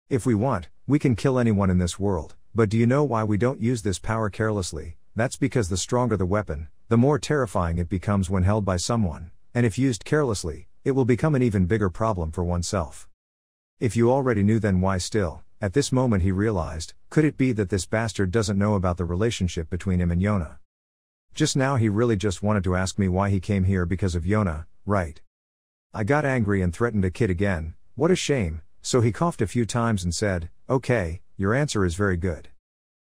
Speaker 1: If we want, we can kill anyone in this world, but do you know why we don't use this power carelessly? That's because the stronger the weapon, the more terrifying it becomes when held by someone, and if used carelessly, it will become an even bigger problem for oneself. If you already knew, then why still?" At this moment he realized, could it be that this bastard doesn't know about the relationship between him and Yona? Just now he really just wanted to ask me why he came here because of Yona, right? I got angry and threatened a kid again. What a shame. So he coughed a few times and said, "Okay, your answer is very good.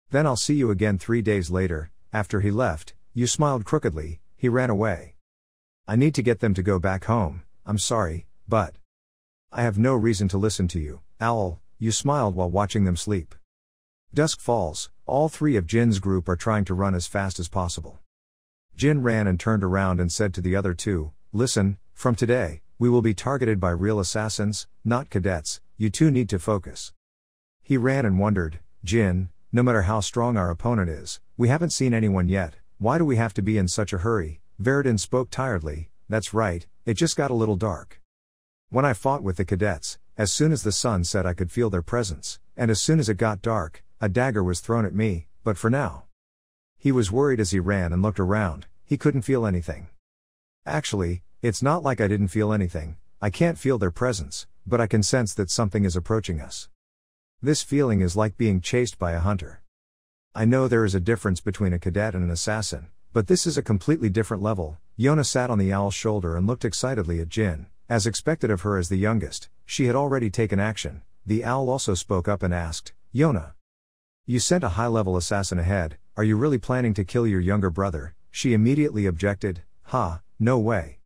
Speaker 1: Then I'll see you again 3 days later." After he left, you smiled crookedly. He ran away. "I need to get them to go back home. I'm sorry, but I have no reason to listen to you, Owl." You smiled while watching them sleep. Dusk falls. All 3 of Jin's group are trying to run as fast as possible. Jin ran and turned around and said to the other 2, "Listen, from today, we will be targeted by real assassins, not cadets. You 2 need to focus." He ran and wondered, "Jin, no matter how strong our opponent is, we haven't seen anyone yet. Why do we have to be in such a hurry?" Veridin spoke tiredly. "That's right, it just got a little dark. When I fought with the cadets, as soon as the sun set I could feel their presence, and as soon as it got dark, a dagger was thrown at me, but for now." He was worried as he ran and looked around. He couldn't feel anything. "Actually, it's not like I didn't feel anything. I can't feel their presence, but I can sense that something is approaching us. This feeling is like being chased by a hunter. I know there is a difference between a cadet and an assassin, but this is a completely different level." Yona sat on the owl's shoulder and looked excitedly at Jin. As expected of her as the youngest, she had already taken action. The owl also spoke up and asked, "Yona, you sent a high-level assassin ahead. Are you really planning to kill your younger brother?" She immediately objected, "Ha, no way."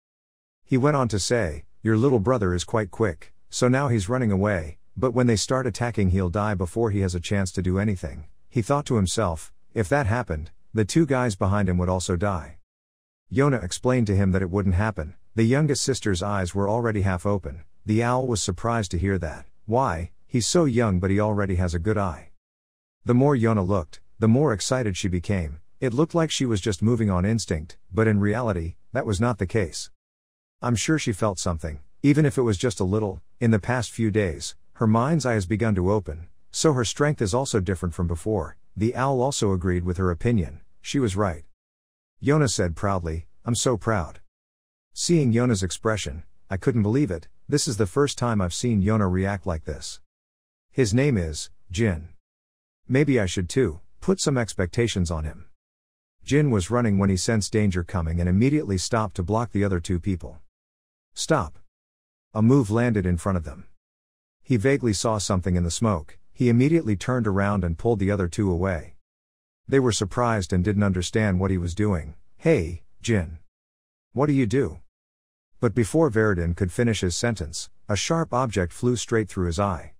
Speaker 1: He went on to say, "Your little brother is quite quick, so now he's running away, but when they start attacking he'll die before he has a chance to do anything." He thought to himself, if that happened, the 2 guys behind him would also die. Yona explained to him that it wouldn't happen. The youngest sister's eyes were already half open. The owl was surprised to hear that. Why? He's so young but he already has a good eye. The more Yona looked, the more excited she became. It looked like she was just moving on instinct, but in reality, that was not the case. I'm sure she felt something, even if it was just a little. In the past few days, her mind's eye has begun to open, so her strength is also different from before. The owl also agreed with her opinion. She was right. Yona said proudly, "I'm so proud." Seeing Yona's expression, I couldn't believe it. This is the first time I've seen Yona react like this. His name is Jin. Maybe I should too, put some expectations on him. Jin was running when he sensed danger coming and immediately stopped to block the other 2 people. "Stop." A move landed in front of them. He vaguely saw something in the smoke. He immediately turned around and pulled the other 2 away. They were surprised and didn't understand what he was doing. "Hey, Jin. What do you do?" But before Veridin could finish his sentence, a sharp object flew straight through his eye.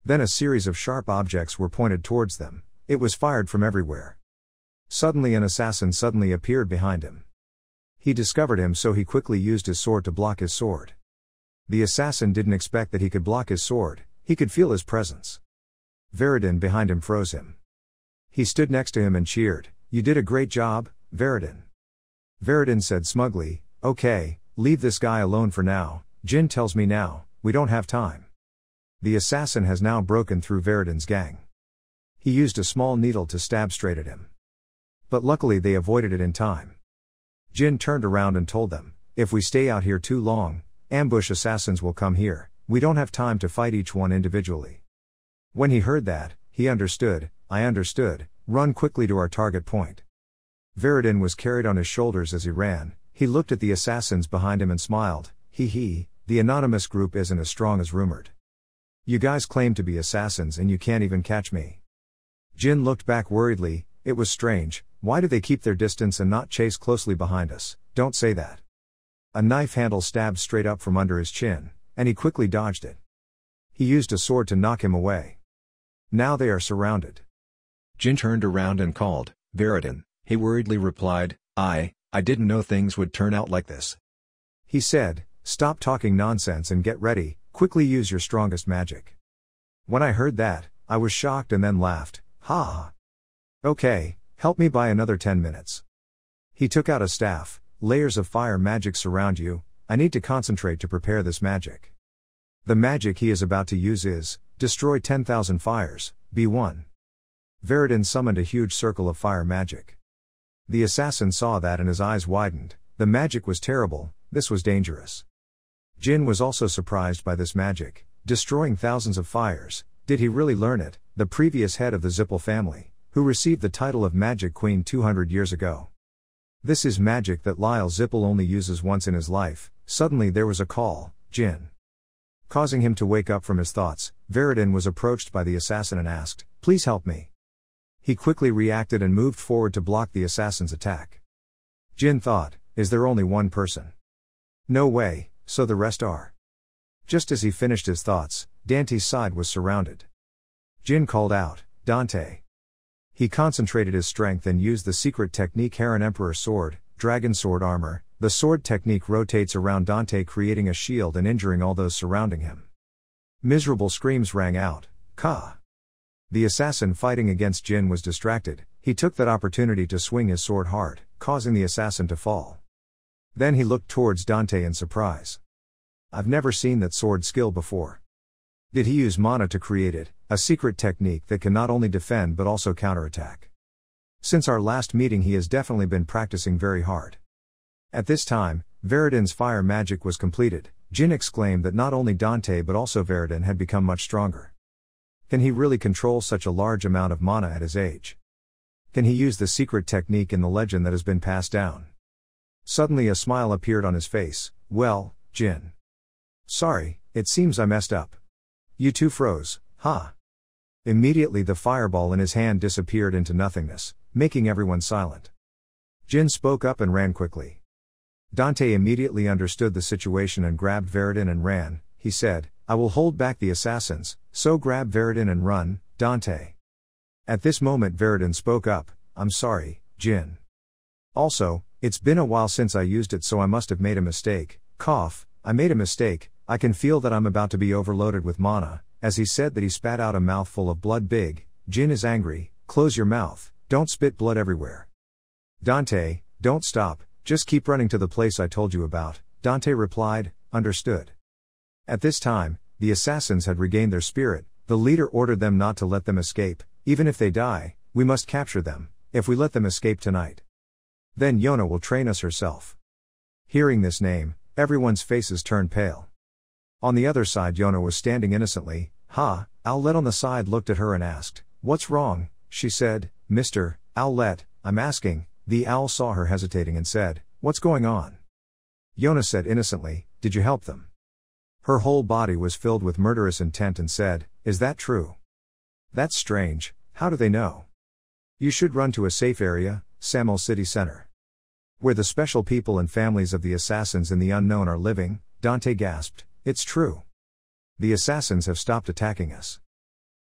Speaker 1: Then a series of sharp objects were pointed towards them. It was fired from everywhere. Suddenly an assassin suddenly appeared behind him. He discovered him, so he quickly used his sword to block his sword. The assassin didn't expect that he could block his sword. He could feel his presence. Veridin behind him froze him. He stood next to him and cheered, "You did a great job, Veridin. Veridin said smugly, okay, leave this guy alone for now, Jin tells me now, we don't have time. The assassin has now broken through Veridin's gang. He used a small needle to stab straight at him. But luckily they avoided it in time. Jin turned around and told them, if we stay out here too long, ambush assassins will come here, we don't have time to fight each one individually. When he heard that, he understood, I understood, run quickly to our target point. Veridin was carried on his shoulders as he ran, he looked at the assassins behind him and smiled, hee, the anonymous group isn't as strong as rumored. You guys claim to be assassins and you can't even catch me. Jin looked back worriedly, it was strange, why do they keep their distance and not chase closely behind us, don't say that. A knife handle stabbed straight up from under his chin, and he quickly dodged it. He used a sword to knock him away. Now they are surrounded.
Speaker 2: Jin turned around and called, Veridin. He worriedly replied, I didn't know things would turn out like this.
Speaker 1: He said, stop talking nonsense and get ready, quickly use your strongest magic. When I heard that, I was shocked and then laughed, ha. Okay, help me by another 10 minutes. He took out a staff, layers of fire magic surround you, I need to concentrate to prepare this magic. The magic he is about to use is, destroy 10,000 fires, B1. Veridin summoned a huge circle of fire magic. The assassin saw that and his eyes widened, the magic was terrible, this was dangerous. Jin was also surprised by this magic, destroying thousands of fires, did he really learn it, the previous head of the Zippel family, who received the title of Magic Queen 200 years ago. This is magic that Lyle Zippel only uses once in his life, suddenly there was a call, Jin. Causing him to wake up from his thoughts, Veridin was approached by the assassin and asked, please help me. He quickly reacted and moved forward to block the assassin's attack. Jin thought, is there only one person? No way, so the rest are. Just as he finished his thoughts, Dante's side was surrounded. Jin called out, Dante. He concentrated his strength and used the secret technique Heron Emperor Sword, Dragon Sword Armor. The sword technique rotates around Dante creating a shield and injuring all those surrounding him. Miserable screams rang out, Ka. The assassin fighting against Jin was distracted, he took that opportunity to swing his sword hard, causing the assassin to fall. Then he looked towards Dante in surprise. I've never seen that sword skill before. Did he use mana to create it, a secret technique that can not only defend but also counterattack? Since our last meeting he has definitely been practicing very hard. At this time, Veridin's fire magic was completed. Jin exclaimed that not only Dante but also Veridin had become much stronger. Can he really control such a large amount of mana at his age? Can he use the secret technique in the legend that has been passed down? Suddenly a smile appeared on his face, well, Jin. Sorry, it seems I messed up. You two froze, ha. Immediately the fireball in his hand disappeared into nothingness, making everyone silent. Jin spoke up and ran quickly. Dante immediately understood the situation and grabbed Veridin and ran, he said, I will hold back the assassins, so grab Veridin and run, Dante. At this moment Veridin spoke up, I'm sorry, Jin. Also, it's been a while since I used it so I must have made a mistake, cough, I made a mistake, I can feel that I'm about to be overloaded with mana, as he said that he spat out a mouthful of blood big, Jin is angry, close your mouth, don't spit blood everywhere. Dante, don't stop, just keep running to the place I told you about, Dante replied, understood. At this time, the assassins had regained their spirit, the leader ordered them not to let them escape, even if they die, we must capture them, if we let them escape tonight. Then Yona will train us herself. Hearing this name, everyone's faces turned pale. On the other side Yona was standing innocently, Owlette on the side looked at her and asked, what's wrong? She said, Mr. Owlette, I'm asking. The owl saw her hesitating and said, what's going on? Yona said innocently, did you help them? Her whole body was filled with murderous intent and said, is that true? That's strange, how do they know? You should run to a safe area, Samel City Center. Where the special people and families of the assassins in the unknown are living, Dante gasped, it's true. The assassins have stopped attacking us.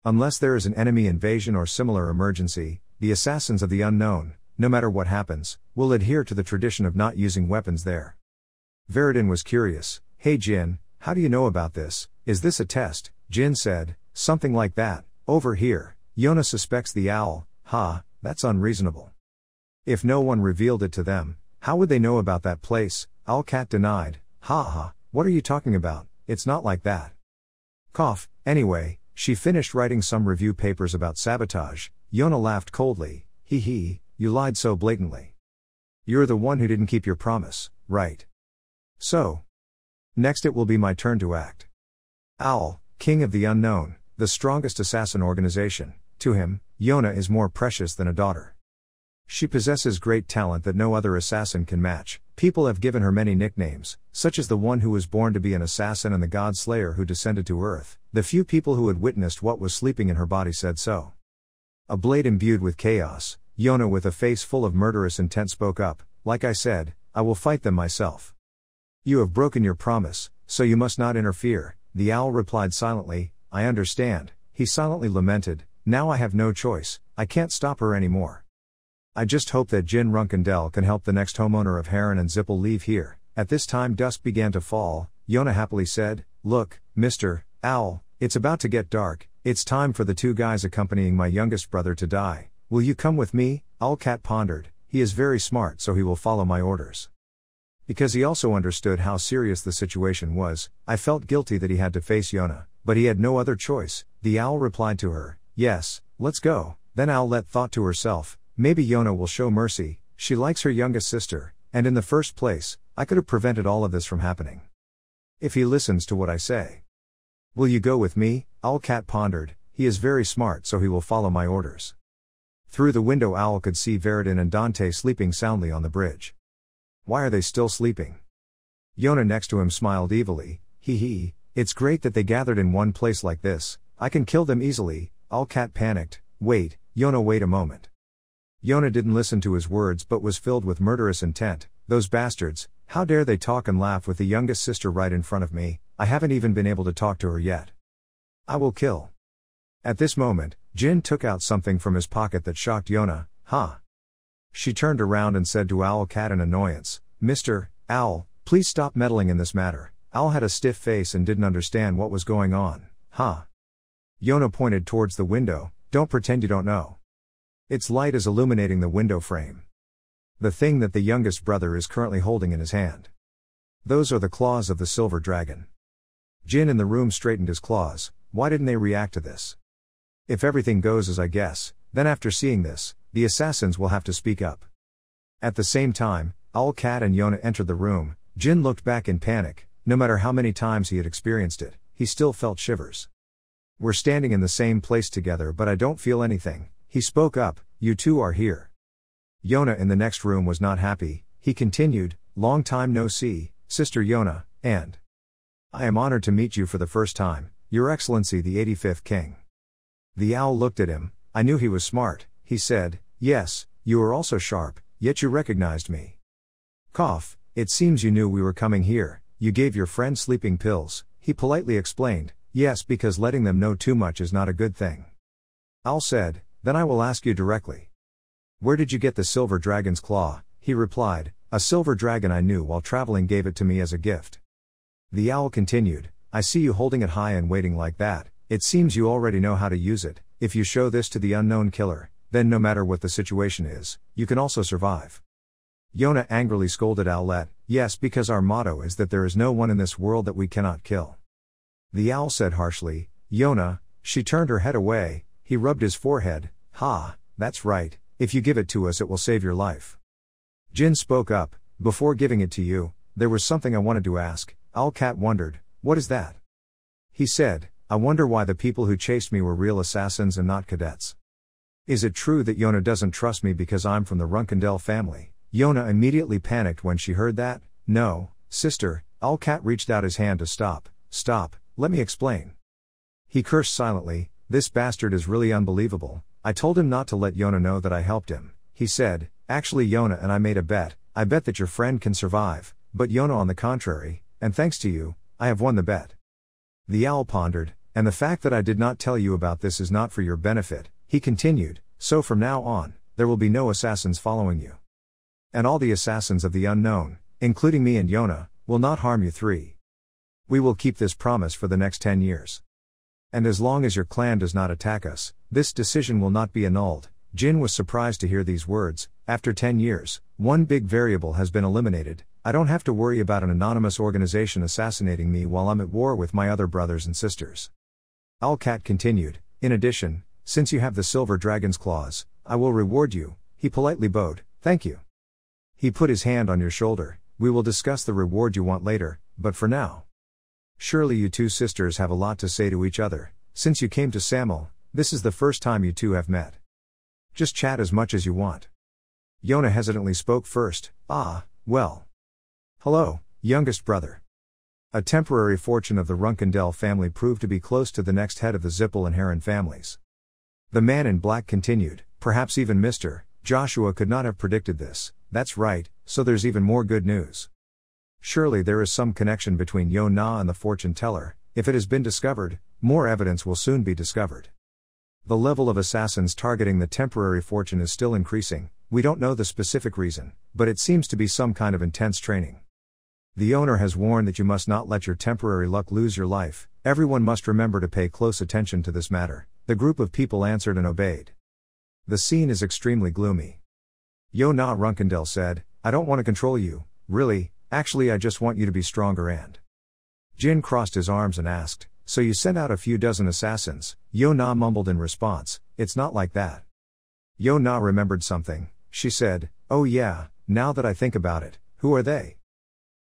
Speaker 1: Unless there is an enemy invasion or similar emergency, the assassins of the unknown, no matter what happens, will adhere to the tradition of not using weapons there. Veridin was curious, hey Jin, how do you know about this, is this a test? Jin said, something like that, over here, Yona suspects the owl, that's unreasonable. If no one revealed it to them, how would they know about that place? Owlcat denied. Ha ha, what are you talking about? It's not like that. Cough. Anyway, she finished writing some review papers about sabotage. Yona laughed coldly. Hee hee, you lied so blatantly. You're the one who didn't keep your promise, right? So. Next it will be my turn to act. Owl, king of the unknown, the strongest assassin organization. To him, Yona is more precious than a daughter. She possesses great talent that no other assassin can match. People have given her many nicknames, such as the one who was born to be an assassin and the God Slayer who descended to earth. The few people who had witnessed what was sleeping in her body said so. A blade imbued with chaos, Yona with a face full of murderous intent spoke up. Like I said, I will fight them myself. You have broken your promise, so you must not interfere. The owl replied silently. I understand. He silently lamented. Now I have no choice, I can't stop her anymore. I just hope that Jin Runkendel can help the next homeowner of Heron and Zippel leave here. At this time dusk began to fall. Yona happily said, Look, Mr. Owl, it's about to get dark. It's time for the two guys accompanying my youngest brother to die. Will you come with me? Owlcat pondered. He is very smart, so he will follow my orders. Because he also understood how serious the situation was, I felt guilty that he had to face Yona, but he had no other choice. The owl replied to her, Yes, let's go. Then Owlet thought to herself, maybe Yona will show mercy, she likes her youngest sister, and in the first place, I could have prevented all of this from happening. If he listens to what I say. Will you go with me? Owlcat pondered. He is very smart, so he will follow my orders. Through the window Owl could see Veridin and Dante sleeping soundly on the bridge. Why are they still sleeping? Yona next to him smiled evilly. Hee hee, it's great that they gathered in one place like this. I can kill them easily. Owlcat panicked. Wait, Yona, wait a moment. Yona didn't listen to his words but was filled with murderous intent. Those bastards, how dare they talk and laugh with the youngest sister right in front of me? I haven't even been able to talk to her yet. I will kill. At this moment, Jin took out something from his pocket that shocked Yona. Huh? She turned around and said to Owlcat in annoyance, Mr. Owl, please stop meddling in this matter. Owl had a stiff face and didn't understand what was going on. Huh? Yona pointed towards the window. Don't pretend you don't know. Its light is illuminating the window frame. The thing that the youngest brother is currently holding in his hand. Those are the claws of the silver dragon. Jin in the room straightened his claws. Why didn't they react to this? If everything goes as I guess, then after seeing this, the assassins will have to speak up. At the same time, Owlcat and Yona entered the room. Jin looked back in panic. No matter how many times he had experienced it, he still felt shivers. We're standing in the same place together but I don't feel anything. He spoke up. You two are here. Yona in the next room was not happy. He continued, long time no see, Sister Yona, and I am honored to meet you for the first time, Your Excellency the 85th King. The owl looked at him. I knew he was smart. He said, Yes, you are also sharp, yet you recognized me. Cough, it seems you knew we were coming here. You gave your friend sleeping pills, he politely explained. Yes, because letting them know too much is not a good thing. Owl said, Then I will ask you directly. Where did you get the silver dragon's claw? He replied, A silver dragon I knew while traveling gave it to me as a gift. The owl continued, I see you holding it high and waiting like that. It seems you already know how to use it. If you show this to the unknown killer, then no matter what the situation is, you can also survive. Yona angrily scolded Owlet, Yes, because our motto is that there is no one in this world that we cannot kill. The owl said harshly, Yona. She turned her head away. He rubbed his forehead. Ha, that's right, if you give it to us it will save your life. Jin spoke up, Before giving it to you, there was something I wanted to ask. Owlcat wondered, What is that? He said, I wonder why the people who chased me were real assassins and not cadets. Is it true that Yona doesn't trust me because I'm from the Runkendel family? Yona immediately panicked when she heard that. No, sister. Owlcat reached out his hand to stop. Stop, let me explain. He cursed silently. This bastard is really unbelievable. I told him not to let Yona know that I helped him. He said, Actually Yona and I made a bet. I bet that your friend can survive, but Yona on the contrary, and thanks to you, I have won the bet. The owl pondered, and the fact that I did not tell you about this is not for your benefit. He continued, So from now on, there will be no assassins following you. And all the assassins of the unknown, including me and Yona, will not harm you three. We will keep this promise for the next 10 years. And as long as your clan does not attack us, this decision will not be annulled. Jin was surprised to hear these words. After 10 years, one big variable has been eliminated. I don't have to worry about an anonymous organization assassinating me while I'm at war with my other brothers and sisters. Owlcat continued, in addition, since you have the silver dragon's claws, I will reward you. He politely bowed, thank you. He put his hand on your shoulder. We will discuss the reward you want later, but for now. Surely you two sisters have a lot to say to each other. Since you came to Samil, this is the first time you two have met. Just chat as much as you want. Yona hesitantly spoke first. Well. Hello, youngest brother. A temporary fortune of the Runkendell family proved to be close to the next head of the Zippel and Heron families. The man in black continued, perhaps even Mr. Joshua could not have predicted this. That's right, so there's even more good news. Surely there is some connection between Yona and the fortune teller. If it has been discovered, more evidence will soon be discovered. The level of assassins targeting the temporary fortune is still increasing. We don't know the specific reason, but it seems to be some kind of intense training. The owner has warned that you must not let your temporary luck lose your life. Everyone must remember to pay close attention to this matter. The group of people answered and obeyed. The scene is extremely gloomy. Yona Runkendell said, I don't want to control you, really, actually I just want you to be stronger and. Jin crossed his arms and asked, so you sent out a few dozen assassins? Yona mumbled in response, it's not like that. Yona remembered something. She said, oh yeah, now that I think about it, who are they?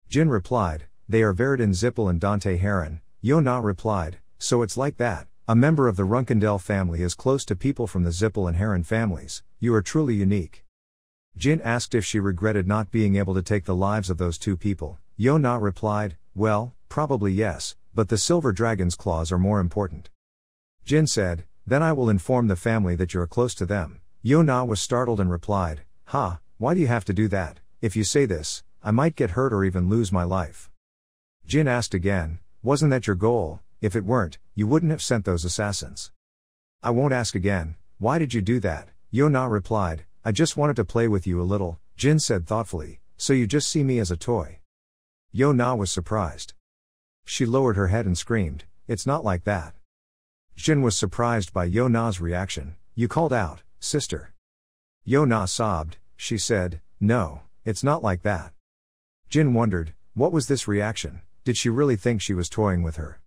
Speaker 1: Jin replied, they are Veridin Zippel and Dante Heron. Yona replied, so it's like that. A member of the Runkendell family is close to people from the Zippel and Heron families. You are truly unique. Jin asked if she regretted not being able to take the lives of those two people. Yona replied, well, probably yes, but the silver dragon's claws are more important. Jin said, then I will inform the family that you are close to them. Yona was startled and replied, why do you have to do that? If you say this, I might get hurt or even lose my life. Jin asked again, wasn't that your goal? If it weren't, you wouldn't have sent those assassins. I won't ask again, why did you do that? Yona replied, I just wanted to play with you a little. Jin said thoughtfully, so you just see me as a toy. Yona was surprised. She lowered her head and screamed, it's not like that. Jin was surprised by Yona's reaction. You called out, sister. Yona sobbed. She said, no, it's not like that. Jin wondered, what was this reaction? Did she really think she was toying with her?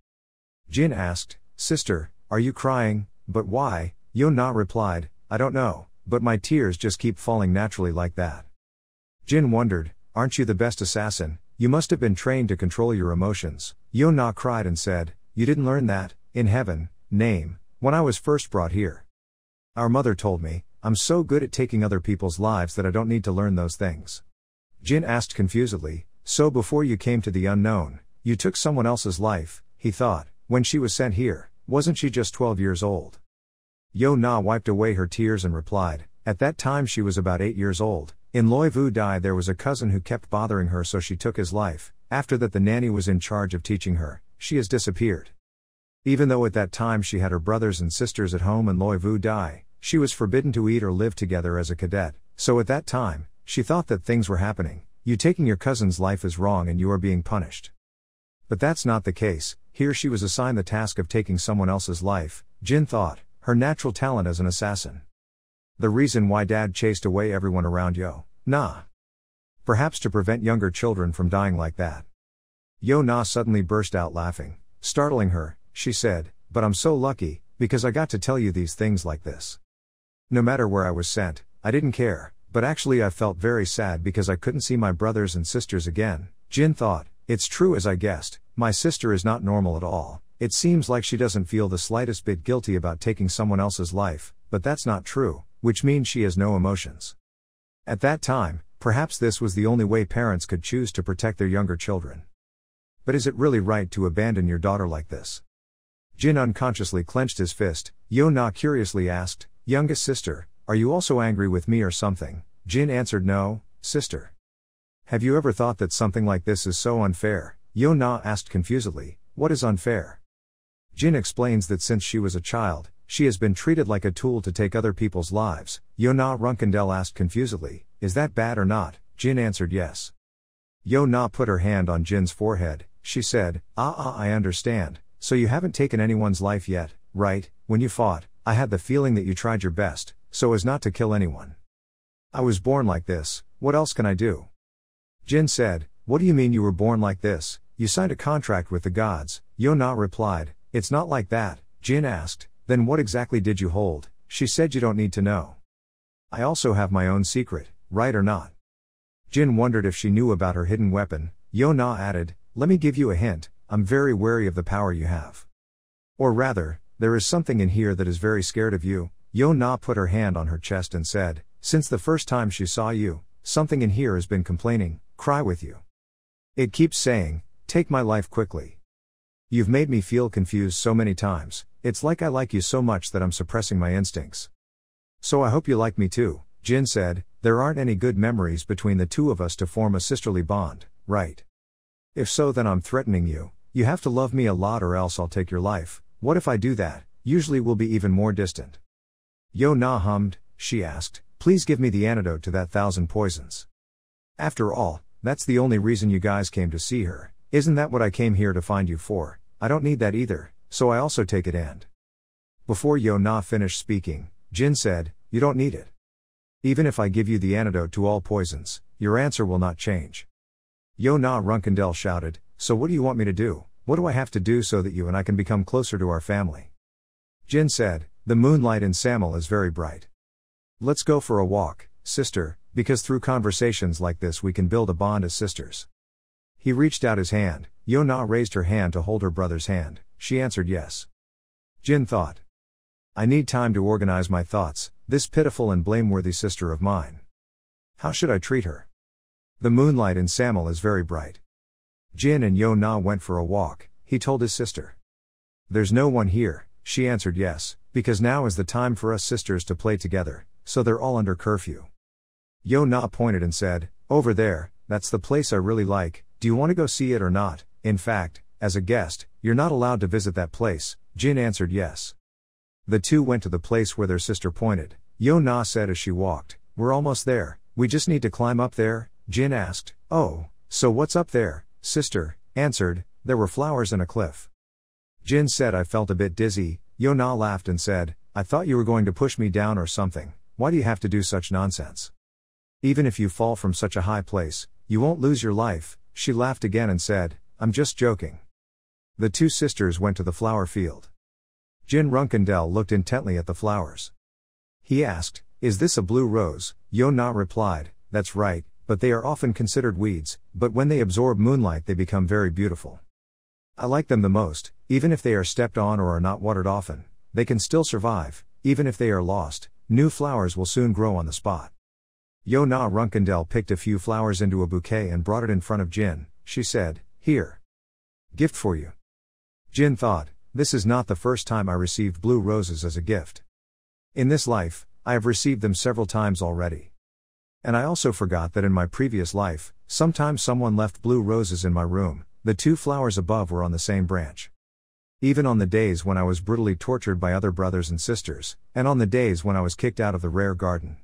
Speaker 1: Jin asked, sister, are you crying? But why? Yona replied, I don't know, but my tears just keep falling naturally like that. Jin wondered, aren't you the best assassin? You must have been trained to control your emotions. Yona cried and said, you didn't learn that, in heaven, name, when I was first brought here. Our mother told me, I'm so good at taking other people's lives that I don't need to learn those things. Jin asked confusedly, so before you came to the unknown, you took someone else's life, he thought, when she was sent here, wasn't she just 12 years old? Yona wiped away her tears and replied, at that time she was about 8 years old. In Loi Vu Dai there was a cousin who kept bothering her so she took his life. After that the nanny was in charge of teaching her. She has disappeared. Even though at that time she had her brothers and sisters at home in Loi Vu Dai, she was forbidden to eat or live together as a cadet, so at that time, she thought that things were happening. You taking your cousin's life is wrong and you are being punished. But that's not the case. Here she was assigned the task of taking someone else's life. Jin thought, her natural talent as an assassin. The reason why dad chased away everyone around Yona. Perhaps to prevent younger children from dying like that. Yona suddenly burst out laughing. Startling her, she said, but I'm so lucky, because I got to tell you these things like this. No matter where I was sent, I didn't care, but actually I felt very sad because I couldn't see my brothers and sisters again. Jin thought, it's true as I guessed, my sister is not normal at all. It seems like she doesn't feel the slightest bit guilty about taking someone else's life, but that's not true, which means she has no emotions. At that time, perhaps this was the only way parents could choose to protect their younger children. But is it really right to abandon your daughter like this? Jin unconsciously clenched his fist. Yona curiously asked, youngest sister, are you also angry with me or something? Jin answered, no, sister. Have you ever thought that something like this is so unfair? Yona asked confusedly, what is unfair? Jin explains that since she was a child, she has been treated like a tool to take other people's lives. Yona Runkendell asked confusedly, is that bad or not? Jin answered yes. Yona put her hand on Jin's forehead. She said, I understand, so you haven't taken anyone's life yet, right? When you fought, I had the feeling that you tried your best, so as not to kill anyone. I was born like this, what else can I do? Jin said, what do you mean you were born like this? You signed a contract with the gods. Yo-na replied, it's not like that. Jin asked, then what exactly did you hold? She said you don't need to know. I also have my own secret, right or not? Jin wondered if she knew about her hidden weapon. Yo-na added, let me give you a hint, I'm very wary of the power you have. Or rather, there is something in here that is very scared of you. Yo-na put her hand on her chest and said, since the first time she saw you, something in here has been complaining, cry with you. It keeps saying, take my life quickly. You've made me feel confused so many times, it's like I like you so much that I'm suppressing my instincts. So I hope you like me too, Jin said, there aren't any good memories between the two of us to form a sisterly bond, right? If so, then I'm threatening you, you have to love me a lot or else I'll take your life. What if I do that? Usually we'll be even more distant. Yo-na hummed, she asked, please give me the antidote to that 1,000 poisons. After all, that's the only reason you guys came to see her, isn't that what I came here to find you for? I don't need that either, so I also take it and. Before Yo-na finished speaking, Jin said, you don't need it. Even if I give you the antidote to all poisons, your answer will not change. Yo-na Runkendel shouted, so what do you want me to do? What do I have to do so that you and I can become closer to our family? Jin said, the moonlight in Samil is very bright. Let's go for a walk, sister, because through conversations like this we can build a bond as sisters. He reached out his hand. Yo-na raised her hand to hold her brother's hand. She answered yes. Jin thought, I need time to organize my thoughts, this pitiful and blameworthy sister of mine. How should I treat her? The moonlight in Samil is very bright. Jin and Yo-na went for a walk. He told his sister. There's no one here, she answered yes, because now is the time for us sisters to play together, so they're all under curfew. Yo-na pointed and said, over there, that's the place I really like, do you want to go see it or not? In fact, as a guest, you're not allowed to visit that place. Jin answered yes. The two went to the place where their sister pointed. Yo-na said as she walked, we're almost there, we just need to climb up there. Jin asked, oh, so what's up there? Sister answered, there were flowers and a cliff. Jin said I felt a bit dizzy. Yo-na laughed and said, I thought you were going to push me down or something, why do you have to do such nonsense? Even if you fall from such a high place, you won't lose your life. She laughed again and said, I'm just joking. The two sisters went to the flower field. Jin Runkendel looked intently at the flowers. He asked, is this a blue rose? Yo-na replied, that's right, but they are often considered weeds, but when they absorb moonlight they become very beautiful. I like them the most, even if they are stepped on or are not watered often, they can still survive, even if they are lost, new flowers will soon grow on the spot. Yo-na Runkendel picked a few flowers into a bouquet and brought it in front of Jin. She said, here. Gift for you. Jin thought, this is not the first time I received blue roses as a gift. In this life, I have received them several times already. And I also forgot that in my previous life, sometimes someone left blue roses in my room, the two flowers above were on the same branch. Even on the days when I was brutally tortured by other brothers and sisters, and on the days when I was kicked out of the rare garden.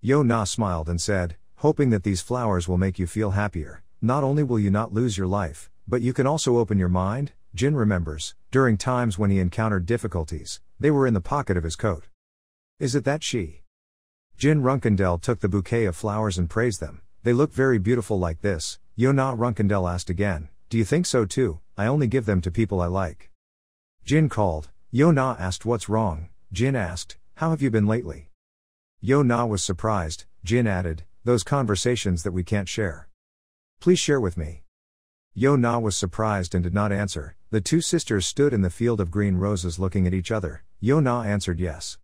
Speaker 1: Yo-na smiled and said, hoping that these flowers will make you feel happier, not only will you not lose your life, but you can also open your mind. Jin remembers, during times when he encountered difficulties, they were in the pocket of his coat. Is it that she? Jin Runkendel took the bouquet of flowers and praised them. They look very beautiful like this. Yo-na Runkendel asked again, do you think so too? I only give them to people I like. Jin called. Yo-na asked what's wrong. Jin asked, how have you been lately? Yo-na was surprised. Jin added, those conversations that we can't share. Please share with me. Yo-na was surprised and did not answer. The two sisters stood in the field of green roses looking at each other. Yo-na answered yes.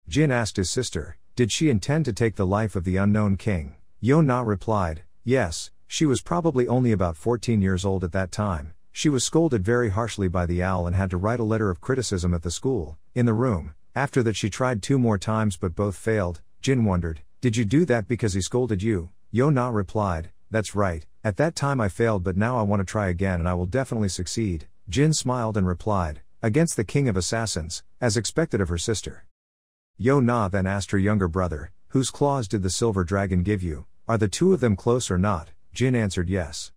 Speaker 1: Jin asked his sister, did she intend to take the life of the unknown king? Yo-na replied, yes, she was probably only about 14 years old at that time. She was scolded very harshly by the owl and had to write a letter of criticism at the school, in the room. After that she tried 2 more times but both failed. Jin wondered, did you do that because he scolded you? Yo-na replied, that's right, at that time I failed but now I want to try again and I will definitely succeed. Jin smiled and replied, against the king of assassins, as expected of her sister. Yo-na then asked her younger brother, whose claws did the silver dragon give you? Are the two of them close or not? Jin answered yes.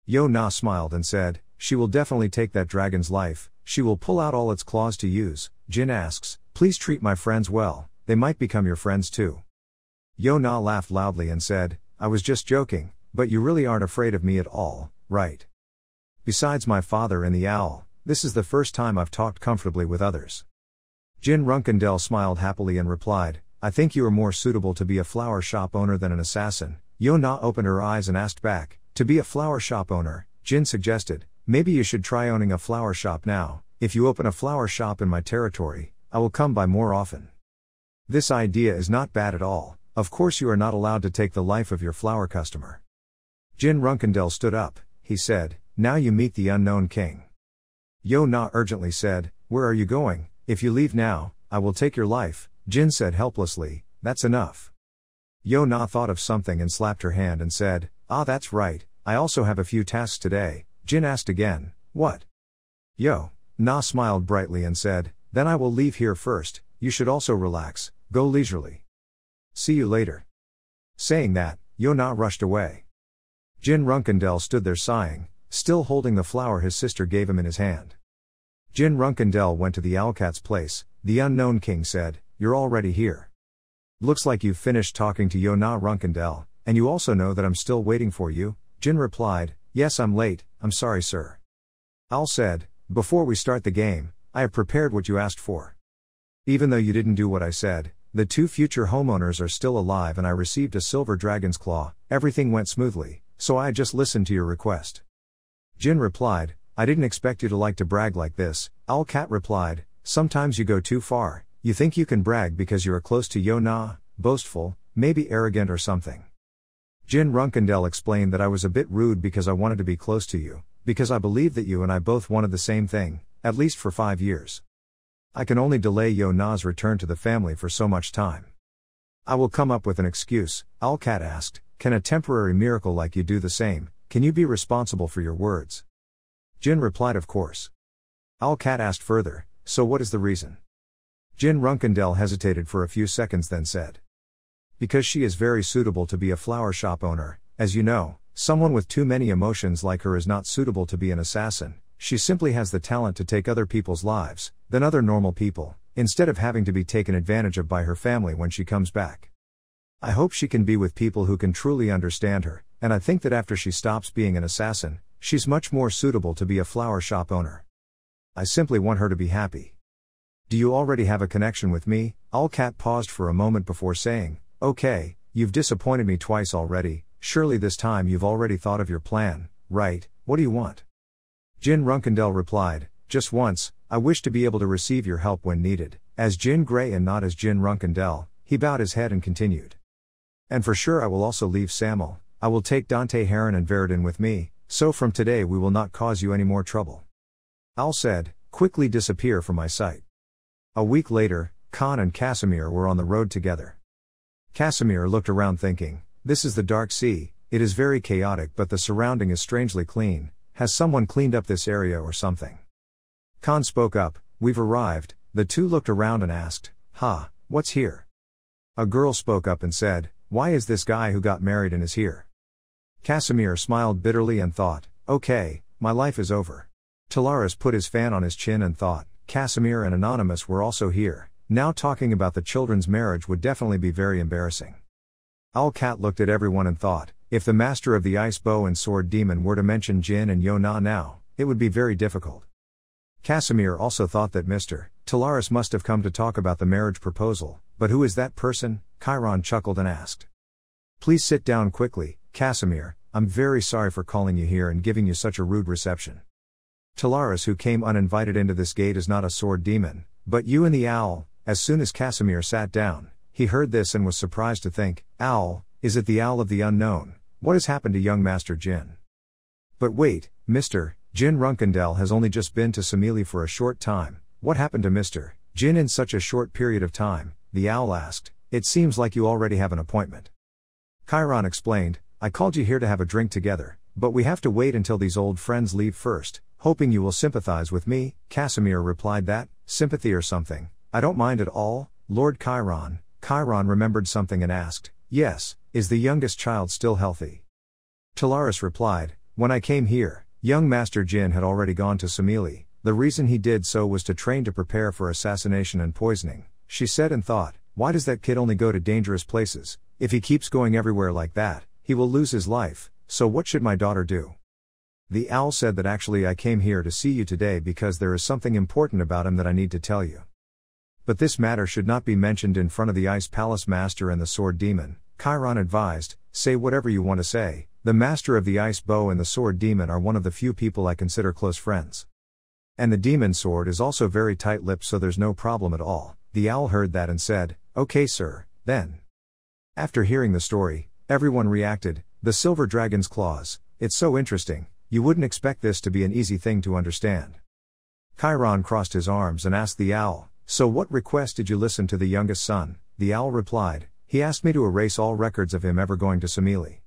Speaker 1: Yo-na smiled and said, she will definitely take that dragon's life, she will pull out all its claws to use. Jin asks, please treat my friends well. they might become your friends too. Yo-na laughed loudly and said, I was just joking, but you really aren't afraid of me at all, right? Besides my father and the owl, this is the first time I've talked comfortably with others. Jin Runkendell smiled happily and replied, I think you are more suitable to be a flower shop owner than an assassin. Yo-na opened her eyes and asked back, to be a flower shop owner, Jin suggested, maybe you should try owning a flower shop now. If you open a flower shop in my territory, I will come by more often. This idea is not bad at all. Of course you are not allowed to take the life of your flower customer. Jin Runkendell stood up, he said, now you meet the unknown king. Yo-na urgently said, where are you going? If you leave now, I will take your life, Jin said helplessly, that's enough. Yo-na thought of something and slapped her hand and said, that's right, I also have a few tasks today. Jin asked again, what? Yo-na smiled brightly and said, then I will leave here first, you should also relax, go leisurely. See you later. Saying that, Yo-na rushed away. Jin Runkendell stood there sighing, still holding the flower his sister gave him in his hand. Jin Runkendell went to the owlcat's place. The unknown king said, you're already here. Looks like you've finished talking to Yo-na Runkendell, and you also know that I'm still waiting for you. Jin replied, yes, I'm late, I'm sorry sir. Owl said, before we start the game, I have prepared what you asked for. Even though you didn't do what I said, the two future homeowners are still alive and I received a silver dragon's claw. Everything went smoothly, so I just listened to your request. Jin replied, I didn't expect you to like to brag like this. Owlcat replied, sometimes you go too far, you think you can brag because you are close to Yo-na, boastful, maybe arrogant or something. Jin Runkendell explained that I was a bit rude because I wanted to be close to you, because I believed that you and I both wanted the same thing, at least for 5 years. I can only delay Yo-na's return to the family for so much time. I will come up with an excuse. Owlcat asked, can a temporary miracle like you do the same? Can you be responsible for your words? Jin replied, of course. Owlcat asked further, so what is the reason? Jin Runkendell hesitated for a few seconds then said, because she is very suitable to be a flower shop owner. As you know, someone with too many emotions like her is not suitable to be an assassin. She simply has the talent to take other people's lives, than other normal people, instead of having to be taken advantage of by her family when she comes back. I hope she can be with people who can truly understand her, and I think that after she stops being an assassin, she's much more suitable to be a flower shop owner. I simply want her to be happy. Do you already have a connection with me? Owlcat paused for a moment before saying, okay, you've disappointed me twice already, surely this time you've already thought of your plan, right? What do you want? Jin Runkendell replied, just once, I wish to be able to receive your help when needed. As Jin Grey and not as Jin Runkendell, he bowed his head and continued. And for sure I will also leave Samuel. I will take Dante Heron and Veridin with me, so from today we will not cause you any more trouble. Owl said, quickly disappear from my sight. A week later, Khan and Casimir were on the road together. Casimir looked around thinking, this is the Dark Sea, it is very chaotic but the surrounding is strangely clean. Has someone cleaned up this area or something? Khan spoke up, we've arrived. The two looked around and asked, what's here? A girl spoke up and said, why is this guy who got married and is here? Casimir smiled bitterly and thought, okay, my life is over. Talaris put his fan on his chin and thought, Casimir and Anonymous were also here. Now talking about the children's marriage would definitely be very embarrassing. Owlcat looked at everyone and thought, if the master of the ice bow and sword demon were to mention Jin and Yo-na now, it would be very difficult. Casimir also thought that Mr. Talaris must have come to talk about the marriage proposal, but who is that person? Chiron chuckled and asked. Please sit down quickly, Casimir, I'm very sorry for calling you here and giving you such a rude reception. Talaris, who came uninvited into this gate, is not a sword demon, but you and the owl. As soon as Casimir sat down, he heard this and was surprised to think, owl, is it the owl of the unknown? What has happened to young Master Jin? But wait, Mr. Jin Runkendell has only just been to Samili for a short time. What happened to Mr. Jin in such a short period of time? The owl asked. It seems like you already have an appointment. Chiron explained, I called you here to have a drink together, but we have to wait until these old friends leave first, hoping you will sympathize with me. Casimir replied, that, sympathy or something, I don't mind at all, Lord Chiron. Chiron remembered something and asked, yes, is the youngest child still healthy? Talaris replied, when I came here, young Master Jin had already gone to Samili. The reason he did so was to train to prepare for assassination and poisoning. She said and thought, Why does that kid only go to dangerous places? If he keeps going everywhere like that, he will lose his life, so what should my daughter do? The owl said that actually I came here to see you today because there is something important about him that I need to tell you. But this matter should not be mentioned in front of the Ice Palace Master and the Sword Demon, Chiron advised. Say whatever you want to say. The Master of the Ice Bow and the Sword Demon are one of the few people I consider close friends. And the Demon Sword is also very tight-lipped, so there's no problem at all. The owl heard that and said, "Okay sir, then." After hearing the story, everyone reacted, "The Silver Dragon's Claws, it's so interesting, you wouldn't expect this to be an easy thing to understand." Chiron crossed his arms and asked the owl, "So what request did you listen to the youngest son?" The owl replied, "He asked me to erase all records of him ever going to Samili.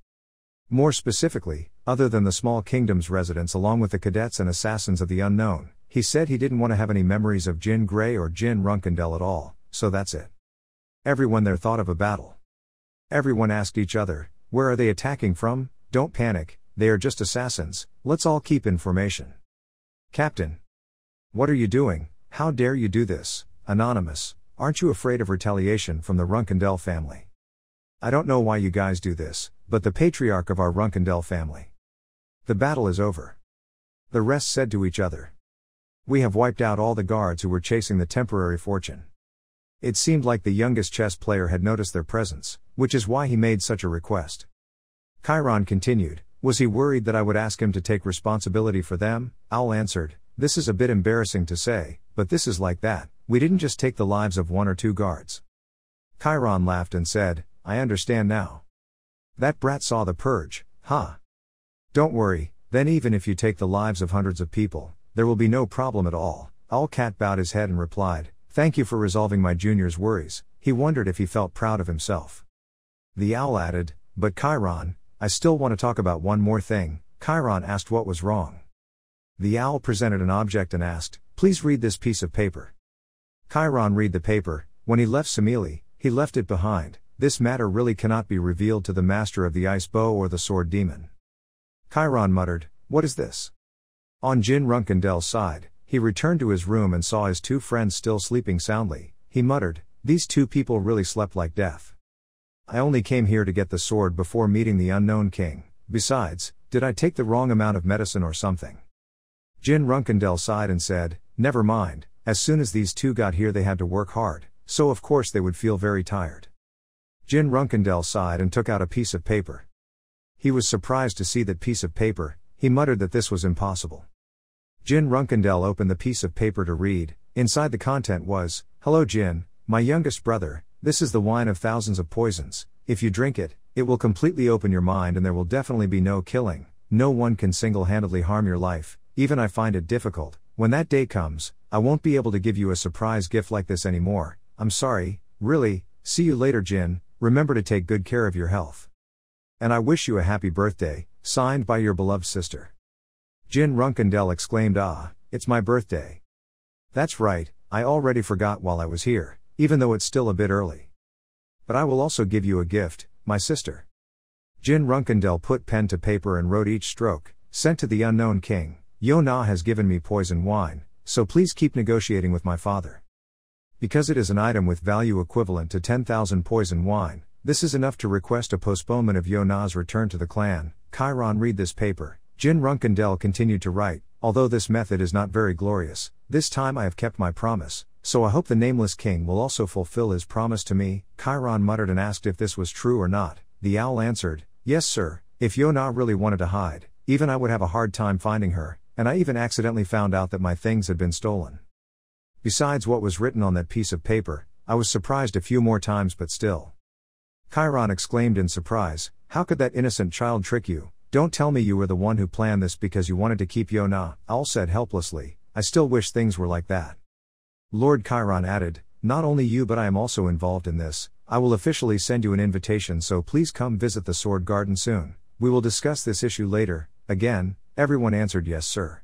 Speaker 1: More specifically, other than the small kingdom's residents along with the cadets and assassins of the unknown, he said he didn't want to have any memories of Jin Grey or Jin Runkendel at all, so that's it." Everyone there thought of a battle. Everyone asked each other, "Where are they attacking from? Don't panic, they are just assassins, let's all keep information." "Captain. What are you doing? How dare you do this? Anonymous, aren't you afraid of retaliation from the Runkendel family? I don't know why you guys do this, but the patriarch of our Runkendel family. The battle is over." The rest said to each other, "We have wiped out all the guards who were chasing the temporary fortune." It seemed like the youngest chess player had noticed their presence, which is why he made such a request. Chiron continued, "Was he worried that I would ask him to take responsibility for them?" Owl answered, "This is a bit embarrassing to say, but this is like that, we didn't just take the lives of 1 or 2 guards." Chiron laughed and said, "I understand now. That brat saw the purge, huh? Don't worry, then even if you take the lives of hundreds of people, there will be no problem at all." Owlcat bowed his head and replied, "Thank you for resolving my junior's worries." He wondered if he felt proud of himself. The owl added, "But Chiron, I still want to talk about one more thing." Chiron asked what was wrong. The owl presented an object and asked, "Please read this piece of paper." Chiron read the paper. When he left Samili, he left it behind. This matter really cannot be revealed to the Master of the Ice Bow or the Sword Demon. Chiron muttered, "What is this?" On Jin Runkendel's side, he returned to his room and saw his 2 friends still sleeping soundly. He muttered, "These 2 people really slept like death. I only came here to get the sword before meeting the unknown king. Besides, did I take the wrong amount of medicine or something?" Jin Runkendel sighed and said, "Never mind, as soon as these 2 got here they had to work hard, so of course they would feel very tired." Jin Runkendel sighed and took out a piece of paper. He was surprised to see that piece of paper. He muttered that this was impossible. Jin Runkendel opened the piece of paper to read. Inside the content was, "Hello Jin, my youngest brother, this is the wine of thousands of poisons. If you drink it, it will completely open your mind and there will definitely be no killing. No one can single-handedly harm your life, even I find it difficult. When that day comes, I won't be able to give you a surprise gift like this anymore. I'm sorry, really. See you later Jin, remember to take good care of your health. And I wish you a happy birthday, signed by your beloved sister." Jin Runkendel exclaimed, "Ah, it's my birthday. That's right, I already forgot while I was here, even though it's still a bit early. But I will also give you a gift, my sister." Jin Runkendel put pen to paper and wrote each stroke, "Sent to the unknown king, Yo-Na has given me poison wine, so please keep negotiating with my father. Because it is an item with value equivalent to 10,000 poison wine, this is enough to request a postponement of Yo-Na's return to the clan." Chiron read this paper. Jin Runkendel continued to write, "Although this method is not very glorious, this time I have kept my promise, so I hope the nameless king will also fulfill his promise to me." Chiron muttered and asked if this was true or not. The owl answered, "Yes sir, if Yo-Na really wanted to hide, even I would have a hard time finding her, and I even accidentally found out that my things had been stolen. Besides what was written on that piece of paper, I was surprised a few more times but still." Chiron exclaimed in surprise, "How could that innocent child trick you? Don't tell me you were the one who planned this because you wanted to keep Yo-Na." Owl said helplessly, "I still wish things were like that." Lord Chiron added, "Not only you but I am also involved in this. I will officially send you an invitation so please come visit the Sword Garden soon. We will discuss this issue later." Again, everyone answered yes sir.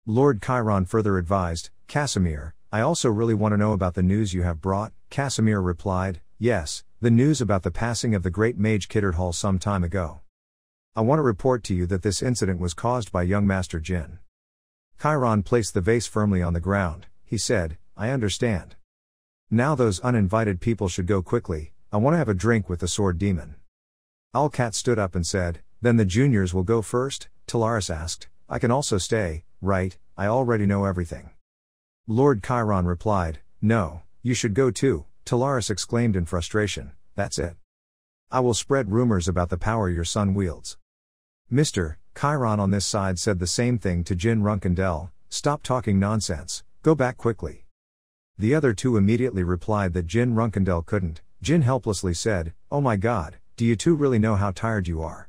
Speaker 1: Lord Chiron further advised, "Casimir, I also really want to know about the news you have brought." Casimir replied, "Yes, the news about the passing of the great mage Kitterhall some time ago. I want to report to you that this incident was caused by young Master Jin." Chiron placed the vase firmly on the ground. He said, "I understand. Now those uninvited people should go quickly, I want to have a drink with the sword demon. Alcat stood up and said, then the juniors will go first? Talaris asked, I can also stay, right? I already know everything. Lord Chiron replied, no, you should go too. Talaris exclaimed in frustration, that's it. I will spread rumors about the power your son wields. Mr. Chiron on this side said the same thing to Jin Runkendel, stop talking nonsense, go back quickly. The other two immediately replied that Jin Runkendel couldn't. Jin helplessly said, oh my god, do you two really know how tired you are?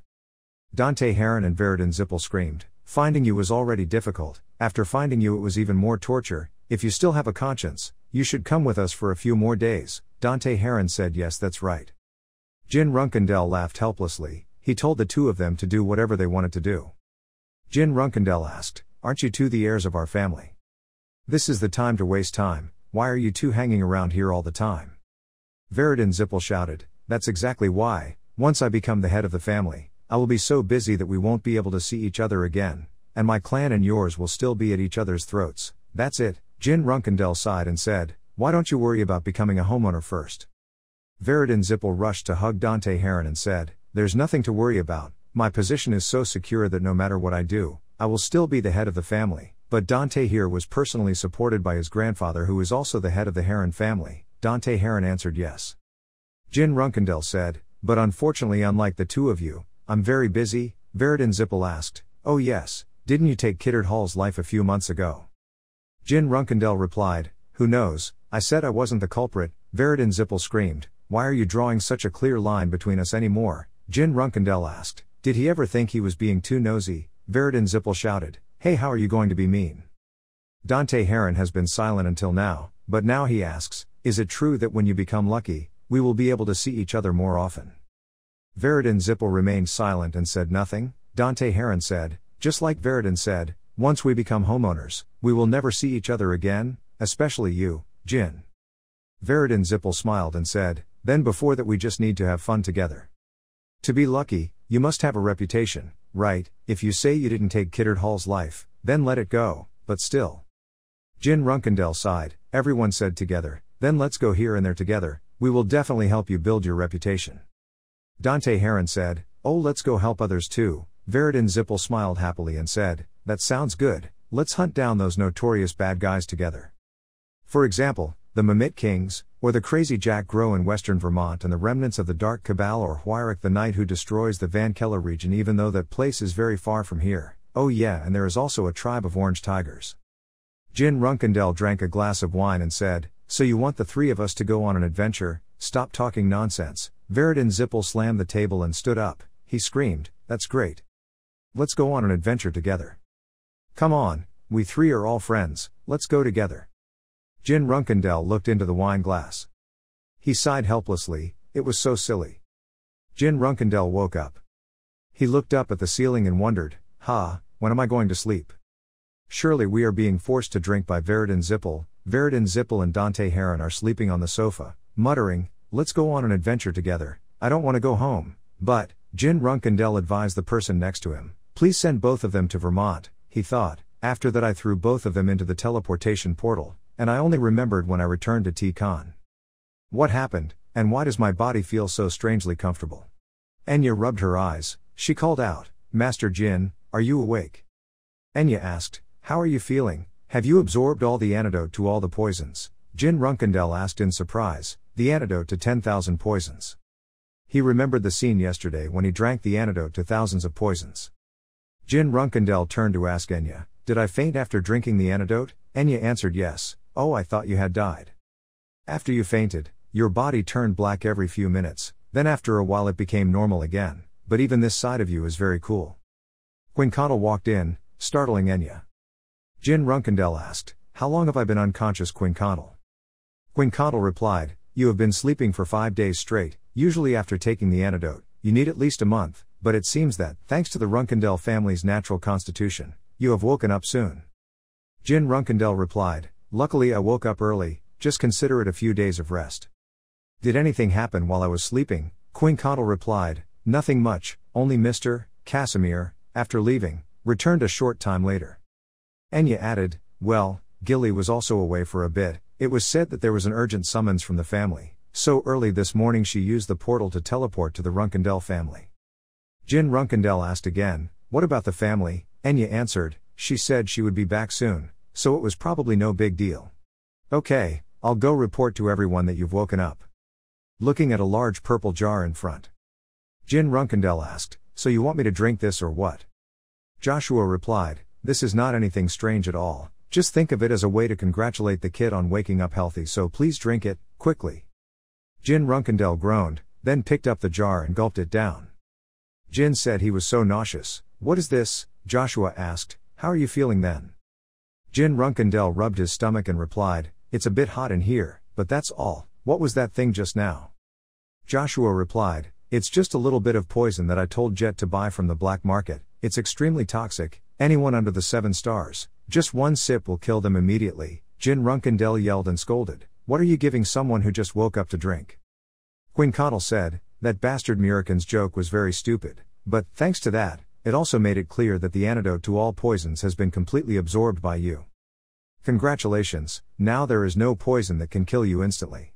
Speaker 1: Dante Heron and Veridon Zippel screamed, finding you was already difficult, after finding you it was even more torture, if you still have a conscience, you should come with us for a few more days. Dante Heron said yes that's right. Jin Runkendel laughed helplessly, he told the two of them to do whatever they wanted to do. Jin Runkendel asked, aren't you two the heirs of our family? This is the time to waste time, why are you two hanging around here all the time? Veridon Zippel shouted, that's exactly why, once I become the head of the family, I will be so busy that we won't be able to see each other again, and my clan and yours will still be at each other's throats, that's it. Jin Runkendel sighed and said, why don't you worry about becoming a homeowner first? Veridon Zippel rushed to hug Dante Heron and said, there's nothing to worry about, my position is so secure that no matter what I do, I will still be the head of the family, but Dante here was personally supported by his grandfather who is also the head of the Heron family. Dante Heron answered yes. Jin Runkendel said, but unfortunately unlike the two of you, I'm very busy. Veridon Zippel asked, oh yes, didn't you take Kiddard Hall's life a few months ago? Jin Runkendel replied, who knows, I said I wasn't the culprit. Veridon Zippel screamed, why are you drawing such a clear line between us anymore? Jin Runkendel asked, did he ever think he was being too nosy? Veridon Zippel shouted, hey how are you going to be mean? Dante Heron has been silent until now, but now he asks, is it true that when you become lucky, we will be able to see each other more often? Veridon Zippel remained silent and said nothing. Dante Heron said, just like Veridon said, once we become homeowners, we will never see each other again, especially you, Jin. Veridon Zippel smiled and said, then before that we just need to have fun together. To be lucky, you must have a reputation, right? If you say you didn't take Kiddard Hall's life, then let it go, but still. Jin Runkendel sighed, everyone said together, then let's go here and there together, we will definitely help you build your reputation. Dante Heron said, oh let's go help others too. Veridon Zippel smiled happily and said, that sounds good, let's hunt down those notorious bad guys together. For example, the Mamit Kings, or the crazy Jack Grow in western Vermont and the remnants of the Dark Cabal or Huirik the Knight who destroys the Van Keller region even though that place is very far from here. Oh yeah and there is also a tribe of orange tigers. Jin Runkendel drank a glass of wine and said, so you want the three of us to go on an adventure? Stop talking nonsense. Veridon Zippel slammed the table and stood up, he screamed, that's great. Let's go on an adventure together. Come on, we three are all friends, let's go together. Jin Runkendel looked into the wine glass. He sighed helplessly, it was so silly. Jin Runkendel woke up. He looked up at the ceiling and wondered, when am I going to sleep? Surely we are being forced to drink by Veridon Zippel. Veridon Zippel and Dante Heron are sleeping on the sofa, muttering, let's go on an adventure together, I don't want to go home, but, Jin Runkendel advised the person next to him, please send both of them to Vermont, he thought, after that I threw both of them into the teleportation portal, and I only remembered when I returned to T-Con. What happened, and why does my body feel so strangely comfortable? Enya rubbed her eyes, she called out, Master Jin, are you awake? Enya asked, how are you feeling, have you absorbed all the antidote to all the poisons? Jin Runkendel asked in surprise, the antidote to 10,000 poisons. He remembered the scene yesterday when he drank the antidote to thousands of poisons. Jin Runkendel turned to ask Enya, did I faint after drinking the antidote? Enya answered yes, oh I thought you had died. After you fainted, your body turned black every few minutes, then after a while it became normal again, but even this side of you is very cool. Quincottle walked in, startling Enya. Jin Runkendel asked, how long have I been unconscious Quincottle? Quincottle replied, you have been sleeping for 5 days straight, usually after taking the antidote, you need at least a month, but it seems that, thanks to the Runkendel family's natural constitution, you have woken up soon. Jin Runkendel replied, luckily I woke up early, just consider it a few days of rest. Did anything happen while I was sleeping? Quincottle replied, nothing much, only Mr. Casimir, after leaving, returned a short time later. Enya added, well, Gilly was also away for a bit, It was said that there was an urgent summons from the family, so early this morning she used the portal to teleport to the Runkendell family. Jin Runkendell asked again, "What about the family?" Enya answered, "She said she would be back soon, so it was probably no big deal." "Okay, I'll go report to everyone that you've woken up." Looking at a large purple jar in front, Jin Runkendell asked, "So you want me to drink this or what?" Joshua replied, "This is not anything strange at all, just think of it as a way to congratulate the kid on waking up healthy, so please drink it, quickly." Jin Runkendell groaned, then picked up the jar and gulped it down. Jin said he was so nauseous. "What is this?" Joshua asked, "How are you feeling then?" Jin Runkendell rubbed his stomach and replied, "It's a bit hot in here, but that's all. What was that thing just now?" Joshua replied, "It's just a little bit of poison that I told Jet to buy from the black market. It's extremely toxic, anyone under the 7 stars, just one sip will kill them immediately." Jin Runkendell yelled and scolded, "What are you giving someone who just woke up to drink?" Quincottle said, "That bastard Murikan's joke was very stupid, but, thanks to that, it also made it clear that the antidote to all poisons has been completely absorbed by you. Congratulations, now there is no poison that can kill you instantly."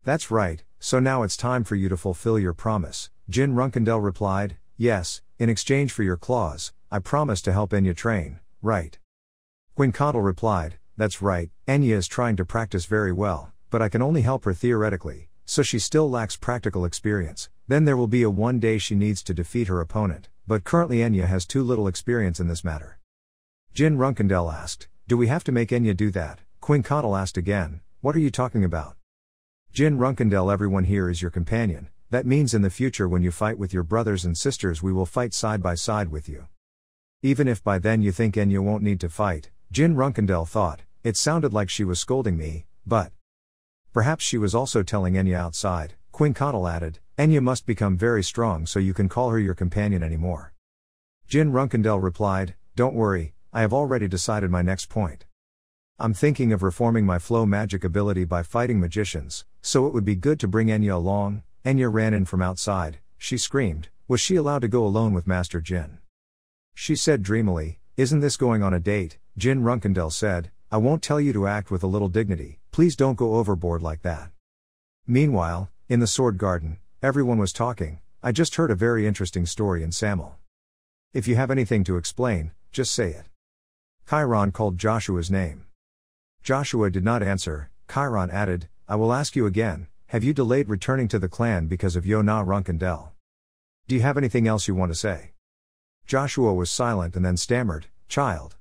Speaker 1: "That's right, so now it's time for you to fulfill your promise," Jin Runkendell replied, "Yes, in exchange for your claws, I promise to help Enya train, right?" Quincottle replied, "That's right, Enya is trying to practice very well, but I can only help her theoretically, so she still lacks practical experience. Then there will be a one day she needs to defeat her opponent, but currently Enya has too little experience in this matter." Jin Runkendell asked, "Do we have to make Enya do that?" Quincottle asked again, "What are you talking about?" Jin Runkendell, "Everyone here is your companion, that means in the future when you fight with your brothers and sisters we will fight side by side with you. Even if by then you think Enya won't need to fight," Jin Runkendell thought, it sounded like she was scolding me, but perhaps she was also telling Enya outside. Quincottle added, "Enya must become very strong so you can call her your companion anymore." Jin Runkendell replied, "Don't worry, I have already decided my next point. I'm thinking of reforming my flow magic ability by fighting magicians, so it would be good to bring Enya along." Enya ran in from outside. She screamed, "Was she allowed to go alone with Master Jin?" She said dreamily, "Isn't this going on a date?" Jin Runkendell said, "I won't tell you to act with a little dignity, please don't go overboard like that." Meanwhile, in the Sword Garden, everyone was talking. "I just heard a very interesting story in Samel. If you have anything to explain, just say it." Chiron called Joshua's name. Joshua did not answer. Chiron added, "I will ask you again, have you delayed returning to the clan because of Yona Runkendell? Do you have anything else you want to say?" Joshua was silent and then stammered, "Child.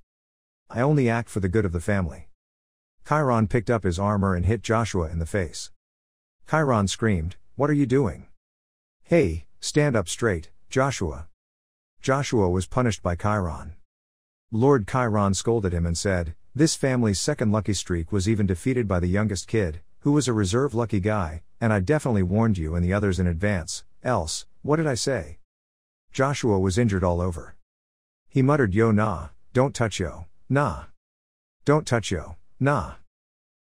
Speaker 1: I only act for the good of the family." Chiron picked up his armor and hit Joshua in the face. Chiron screamed, "What are you doing? Hey, stand up straight, Joshua." Joshua was punished by Chiron. Lord Chiron scolded him and said, "This family's second lucky streak was even defeated by the youngest kid, who was a reserve lucky guy, and I definitely warned you and the others in advance, else, what did I say?" Joshua was injured all over. He muttered, "Yo nah, don't touch yo, nah. Don't touch yo, nah."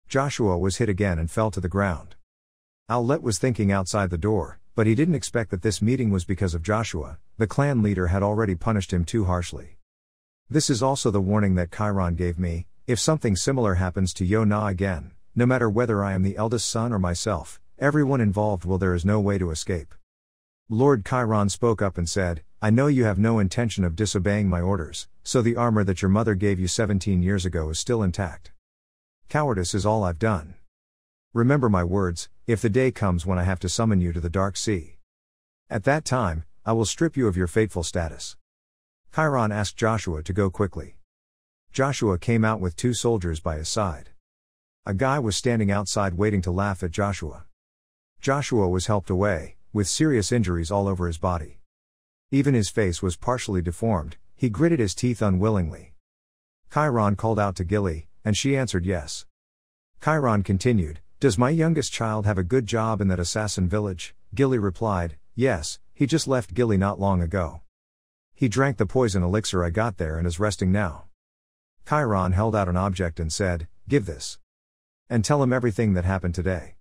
Speaker 1: Joshua was hit again and fell to the ground. Owlette was thinking outside the door, but he didn't expect that this meeting was because of Joshua. The clan leader had already punished him too harshly. "This is also the warning that Chiron gave me, if something similar happens to Yo Na again, no matter whether I am the eldest son or myself, everyone involved there is no way to escape." Lord Chiron spoke up and said, "I know you have no intention of disobeying my orders, so the armor that your mother gave you 17 years ago is still intact. Cowardice is all I've done. Remember my words, if the day comes when I have to summon you to the Dark Sea. At that time, I will strip you of your fateful status." Chiron asked Joshua to go quickly. Joshua came out with 2 soldiers by his side. A guy was standing outside waiting to laugh at Joshua. Joshua was helped away, with serious injuries all over his body. Even his face was partially deformed, he gritted his teeth unwillingly. Chiron called out to Gilly, and she answered yes. Chiron continued, "Does my youngest child have a good job in that assassin village?" Gilly replied, "Yes, he just left Gilly not long ago. He drank the poison elixir I got there and is resting now." Chiron held out an object and said, "Give this. And tell him everything that happened today."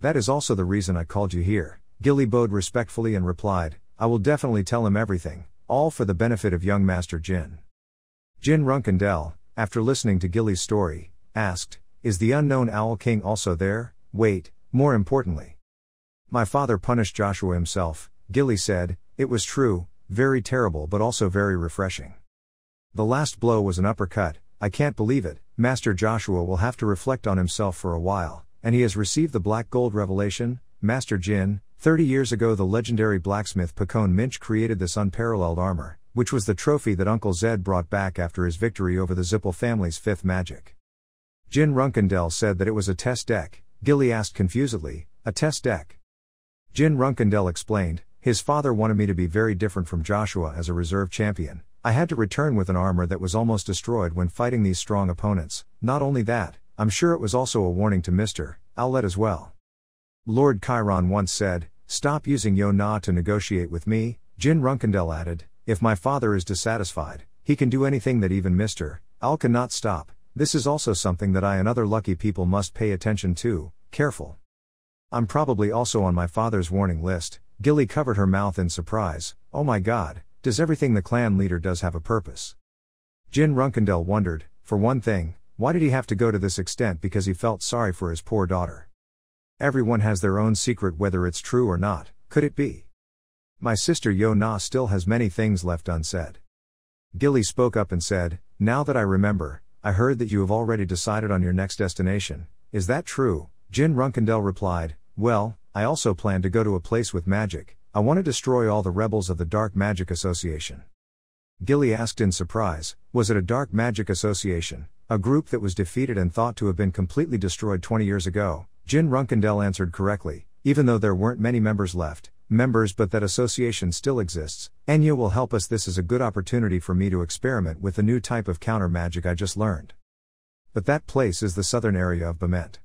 Speaker 1: "That is also the reason I called you here." Gilly bowed respectfully and replied, "I will definitely tell him everything, all for the benefit of young Master Jin." Jin Runkendell, after listening to Gilly's story, asked, Is the unknown Owl King also there? Wait, more importantly. My father punished Joshua himself, Gilly said. It was true, very terrible but also very refreshing. The last blow was an uppercut. I can't believe it. Master Joshua will have to reflect on himself for a while, and he has received the black gold revelation. Master Jin, 30 years ago the legendary blacksmith Pacone Minch created this unparalleled armor, which was the trophy that Uncle Zed brought back after his victory over the Zippel family's fifth magic. Jin Runkendell said that it was a test deck. Gilly asked confusedly, a test deck? Jin Runkendell explained, his father wanted me to be very different from Joshua as a reserve champion. I had to return with an armor that was almost destroyed when fighting these strong opponents. Not only that, I'm sure it was also a warning to Mr. Owlet as well. Lord Chiron once said, stop using Yo-Na to negotiate with me. Jin Runkendell added, if my father is dissatisfied, he can do anything that even Mr. Owl cannot stop. This is also something that I and other lucky people must pay attention to. Careful. I'm probably also on my father's warning list. Gilly covered her mouth in surprise. Oh my god, does everything the clan leader does have a purpose? Jin Runkendell wondered, for one thing, why did he have to go to this extent? Because he felt sorry for his poor daughter. Everyone has their own secret, whether it's true or not. Could it be? My sister Yo-Na still has many things left unsaid. Gilly spoke up and said, now that I remember, I heard that you have already decided on your next destination. Is that true? Jin Runkendell replied, well, I also plan to go to a place with magic. I want to destroy all the rebels of the Dark Magic Association. Gilly asked in surprise, was it a Dark Magic Association, a group that was defeated and thought to have been completely destroyed 20 years ago? Jin Runkendell answered correctly, even though there weren't many members left, but that association still exists. Enya will help us. This is a good opportunity for me to experiment with the new type of counter magic I just learned. But that place is the southern area of Bement.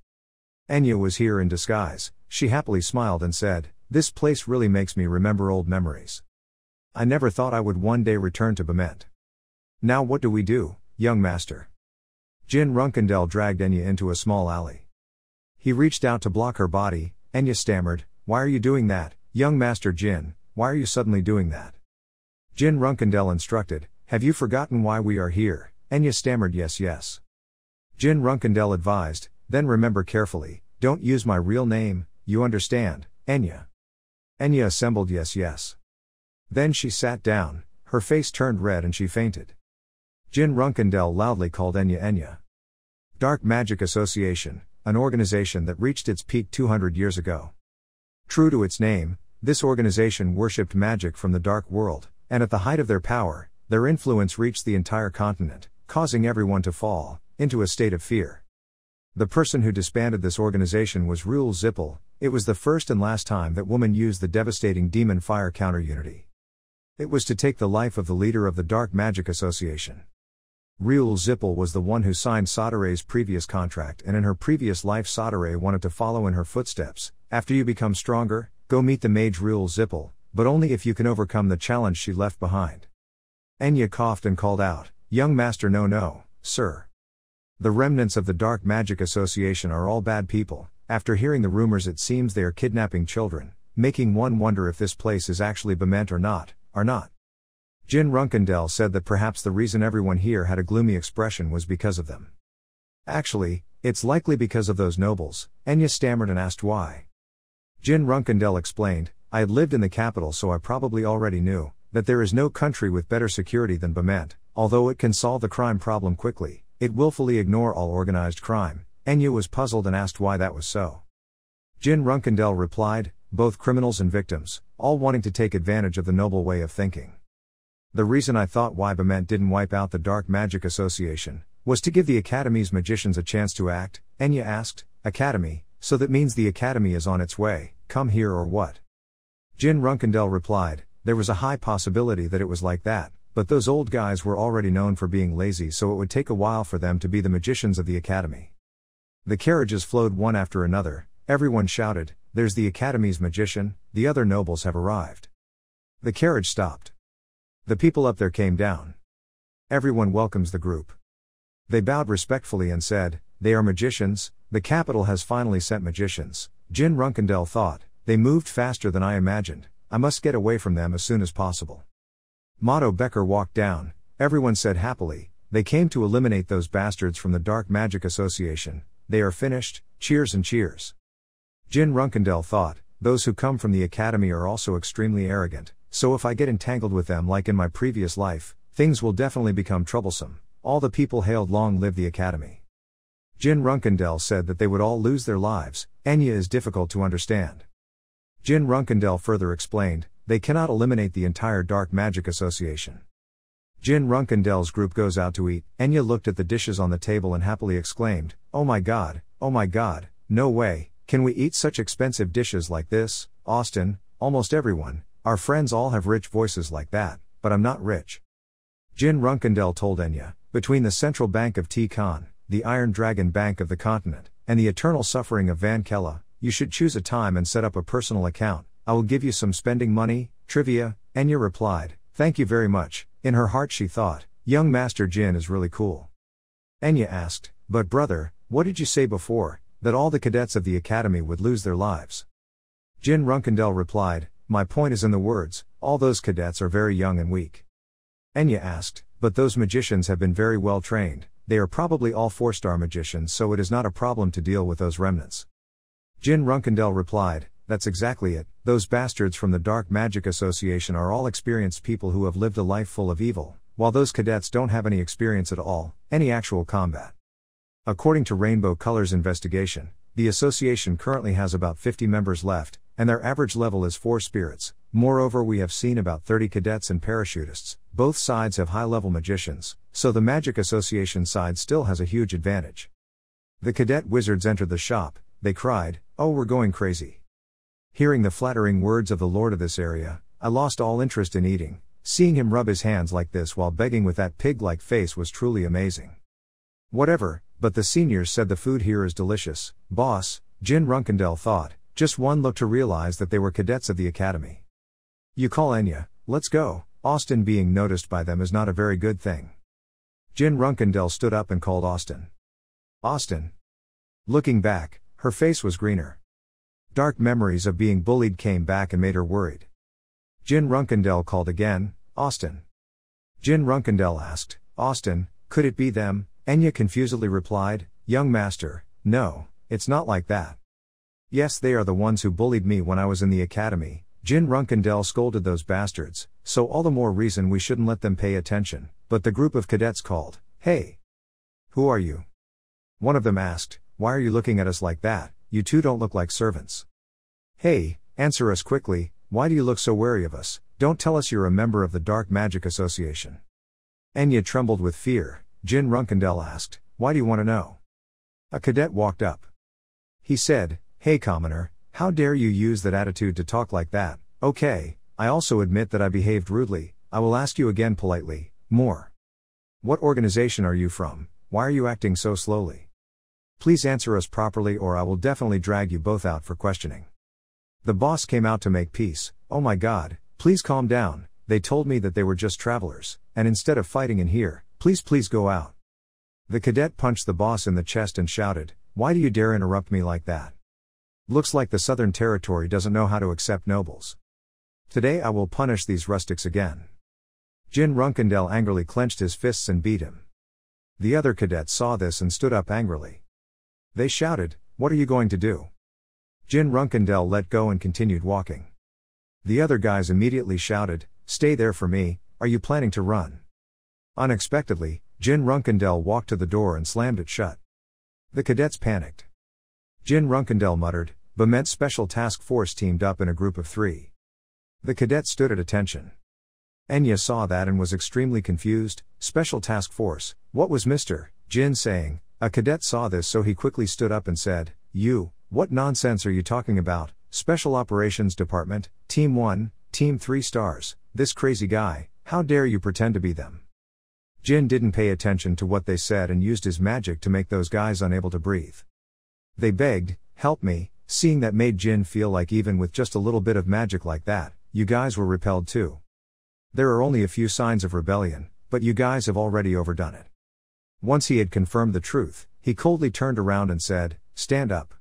Speaker 1: Enya was here in disguise. She happily smiled and said, this place really makes me remember old memories. I never thought I would one day return to Bement. Now what do we do, young master? Jin Runkendell dragged Enya into a small alley. He reached out to block her body. Enya stammered, why are you doing that, young master Jin? Why are you suddenly doing that? Jin Runkendell instructed, have you forgotten why we are here? Enya stammered, yes. Jin Runkendell advised, then remember carefully, don't use my real name, you understand, Enya. Enya assembled, yes. Then she sat down, her face turned red and she fainted. Jin Runkendell loudly called Enya. Dark Magic Association, an organization that reached its peak 200 years ago. True to its name, this organization worshipped magic from the dark world, and at the height of their power, their influence reached the entire continent, causing everyone to fall into a state of fear. The person who disbanded this organization was Rule Zippel. It was the first and last time that woman used the devastating demon fire counter unity. It was to take the life of the leader of the Dark Magic Association. Rule Zippel was the one who signed Sodere's previous contract, and in her previous life Sodere wanted to follow in her footsteps. After you become stronger, go meet the mage Rule Zippel, but only if you can overcome the challenge she left behind. Enya coughed and called out, young master, no, sir. The remnants of the Dark Magic Association are all bad people. After hearing the rumors, it seems they are kidnapping children, making one wonder if this place is actually Bement or not. Jin Runkendell said that perhaps the reason everyone here had a gloomy expression was because of them. Actually, it's likely because of those nobles. Enya stammered and asked why. Jin Runkendell explained, I had lived in the capital, so I probably already knew that there is no country with better security than Bement. Although it can solve the crime problem quickly, it willfully ignore all organized crime. Enya was puzzled and asked why that was so. Jin Runkendell replied, both criminals and victims, all wanting to take advantage of the noble way of thinking. The reason I thought why Bement didn't wipe out the Dark Magic Association was to give the Academy's magicians a chance to act. Enya asked, Academy, so that means the Academy is on its way, come here or what? Jin Runkendell replied, there was a high possibility that it was like that, but those old guys were already known for being lazy, so it would take a while for them to be the magicians of the Academy. The carriages flowed one after another. Everyone shouted, there's the Academy's magician, the other nobles have arrived. The carriage stopped. The people up there came down. Everyone welcomes the group. They bowed respectfully and said, they are magicians, the capital has finally sent magicians. Jin Runkendell thought, they moved faster than I imagined, I must get away from them as soon as possible. Motto Becker walked down. Everyone said happily, they came to eliminate those bastards from the Dark Magic Association. they are finished, cheers and cheers. Jin Runkendell thought, those who come from the academy are also extremely arrogant, so if I get entangled with them like in my previous life, things will definitely become troublesome. All the people hailed long live the academy. Jin Runkendell said that they would all lose their lives. Enya is difficult to understand. Jin Runkendell further explained, they cannot eliminate the entire Dark Magic Association. Jin Runkendell's group goes out to eat. Enya looked at the dishes on the table and happily exclaimed, oh my god, no way, can we eat such expensive dishes like this? Austin, almost everyone, our friends all have rich voices like that, but I'm not rich. Jin Runkendell told Enya, between the Central Bank of T-Con, the Iron Dragon Bank of the continent, and the eternal suffering of Van Kella, you should choose a time and set up a personal account. I will give you some spending money. Trivia. Enya replied, thank you very much. In her heart she thought, young Master Jin is really cool. Enya asked, but brother, what did you say before, that all the cadets of the academy would lose their lives? Jin Runkendell replied, my point is in the words, all those cadets are very young and weak. Enya asked, but those magicians have been very well trained, they are probably all 4-star magicians, so it is not a problem to deal with those remnants. Jin Runkendell replied, that's exactly it, those bastards from the Dark Magic Association are all experienced people who have lived a life full of evil, while those cadets don't have any experience at all, any actual combat. According to Rainbow Colors investigation, the association currently has about 50 members left, and their average level is 4 spirits. Moreover, we have seen about 30 cadets and parachutists. Both sides have high-level magicians, so the Magic Association side still has a huge advantage. The cadet wizards entered the shop. They cried, oh, we're going crazy. Hearing the flattering words of the lord of this area, I lost all interest in eating. Seeing him rub his hands like this while begging with that pig-like face was truly amazing. Whatever, but the seniors said the food here is delicious, boss, Jin Runkendell thought, just one look to realize that they were cadets of the academy. You call Enya, let's go. Austin being noticed by them is not a very good thing. Jin Runkendell stood up and called Austin. Austin. Looking back, her face was greener. Dark memories of being bullied came back and made her worried. Jin Runkendell called again, Austin. Jin Runkendell asked, Austin, could it be them? Enya confusedly replied, young master, no, it's not like that. Yes, they are the ones who bullied me when I was in the academy. Jin Runkendell scolded those bastards, so all the more reason we shouldn't let them pay attention, but the group of cadets called, hey! Who are you? One of them asked, why are you looking at us like that? You two don't look like servants. Hey, answer us quickly, why do you look so wary of us? Don't tell us you're a member of the Dark Magic Association. Enya trembled with fear. Jin Runkendell asked, why do you want to know? A cadet walked up. He said, hey commoner, how dare you use that attitude to talk like that? Okay, I also admit that I behaved rudely. I will ask you again politely, more. What organization are you from? Why are you acting so slowly? Please answer us properly or I will definitely drag you both out for questioning. The boss came out to make peace. Oh my god, please calm down. They told me that they were just travelers, and instead of fighting in here, please go out. The cadet punched the boss in the chest and shouted, why do you dare interrupt me like that? Looks like the Southern Territory doesn't know how to accept nobles. Today I will punish these rustics again. Jin Runkendell angrily clenched his fists and beat him. The other cadets saw this and stood up angrily. They shouted, what are you going to do? Jin Runkendell let go and continued walking. The other guys immediately shouted, stay there for me, are you planning to run? Unexpectedly, Jin Runkendell walked to the door and slammed it shut. The cadets panicked. Jin Runkendell muttered, Bement Special Task Force teamed up in a group of 3. The cadets stood at attention. Enya saw that and was extremely confused. Special Task Force, what was Mr. Jin saying? A cadet saw this so he quickly stood up and said, you, what nonsense are you talking about? Special Operations Department, Team 1, Team 3 stars, this crazy guy, how dare you pretend to be them? Jin didn't pay attention to what they said and used his magic to make those guys unable to breathe. They begged, help me, seeing that made Jin feel like even with just a little bit of magic like that, you guys were repelled too. There are only a few signs of rebellion, but you guys have already overdone it. Once he had confirmed the truth, he coldly turned around and said, stand up.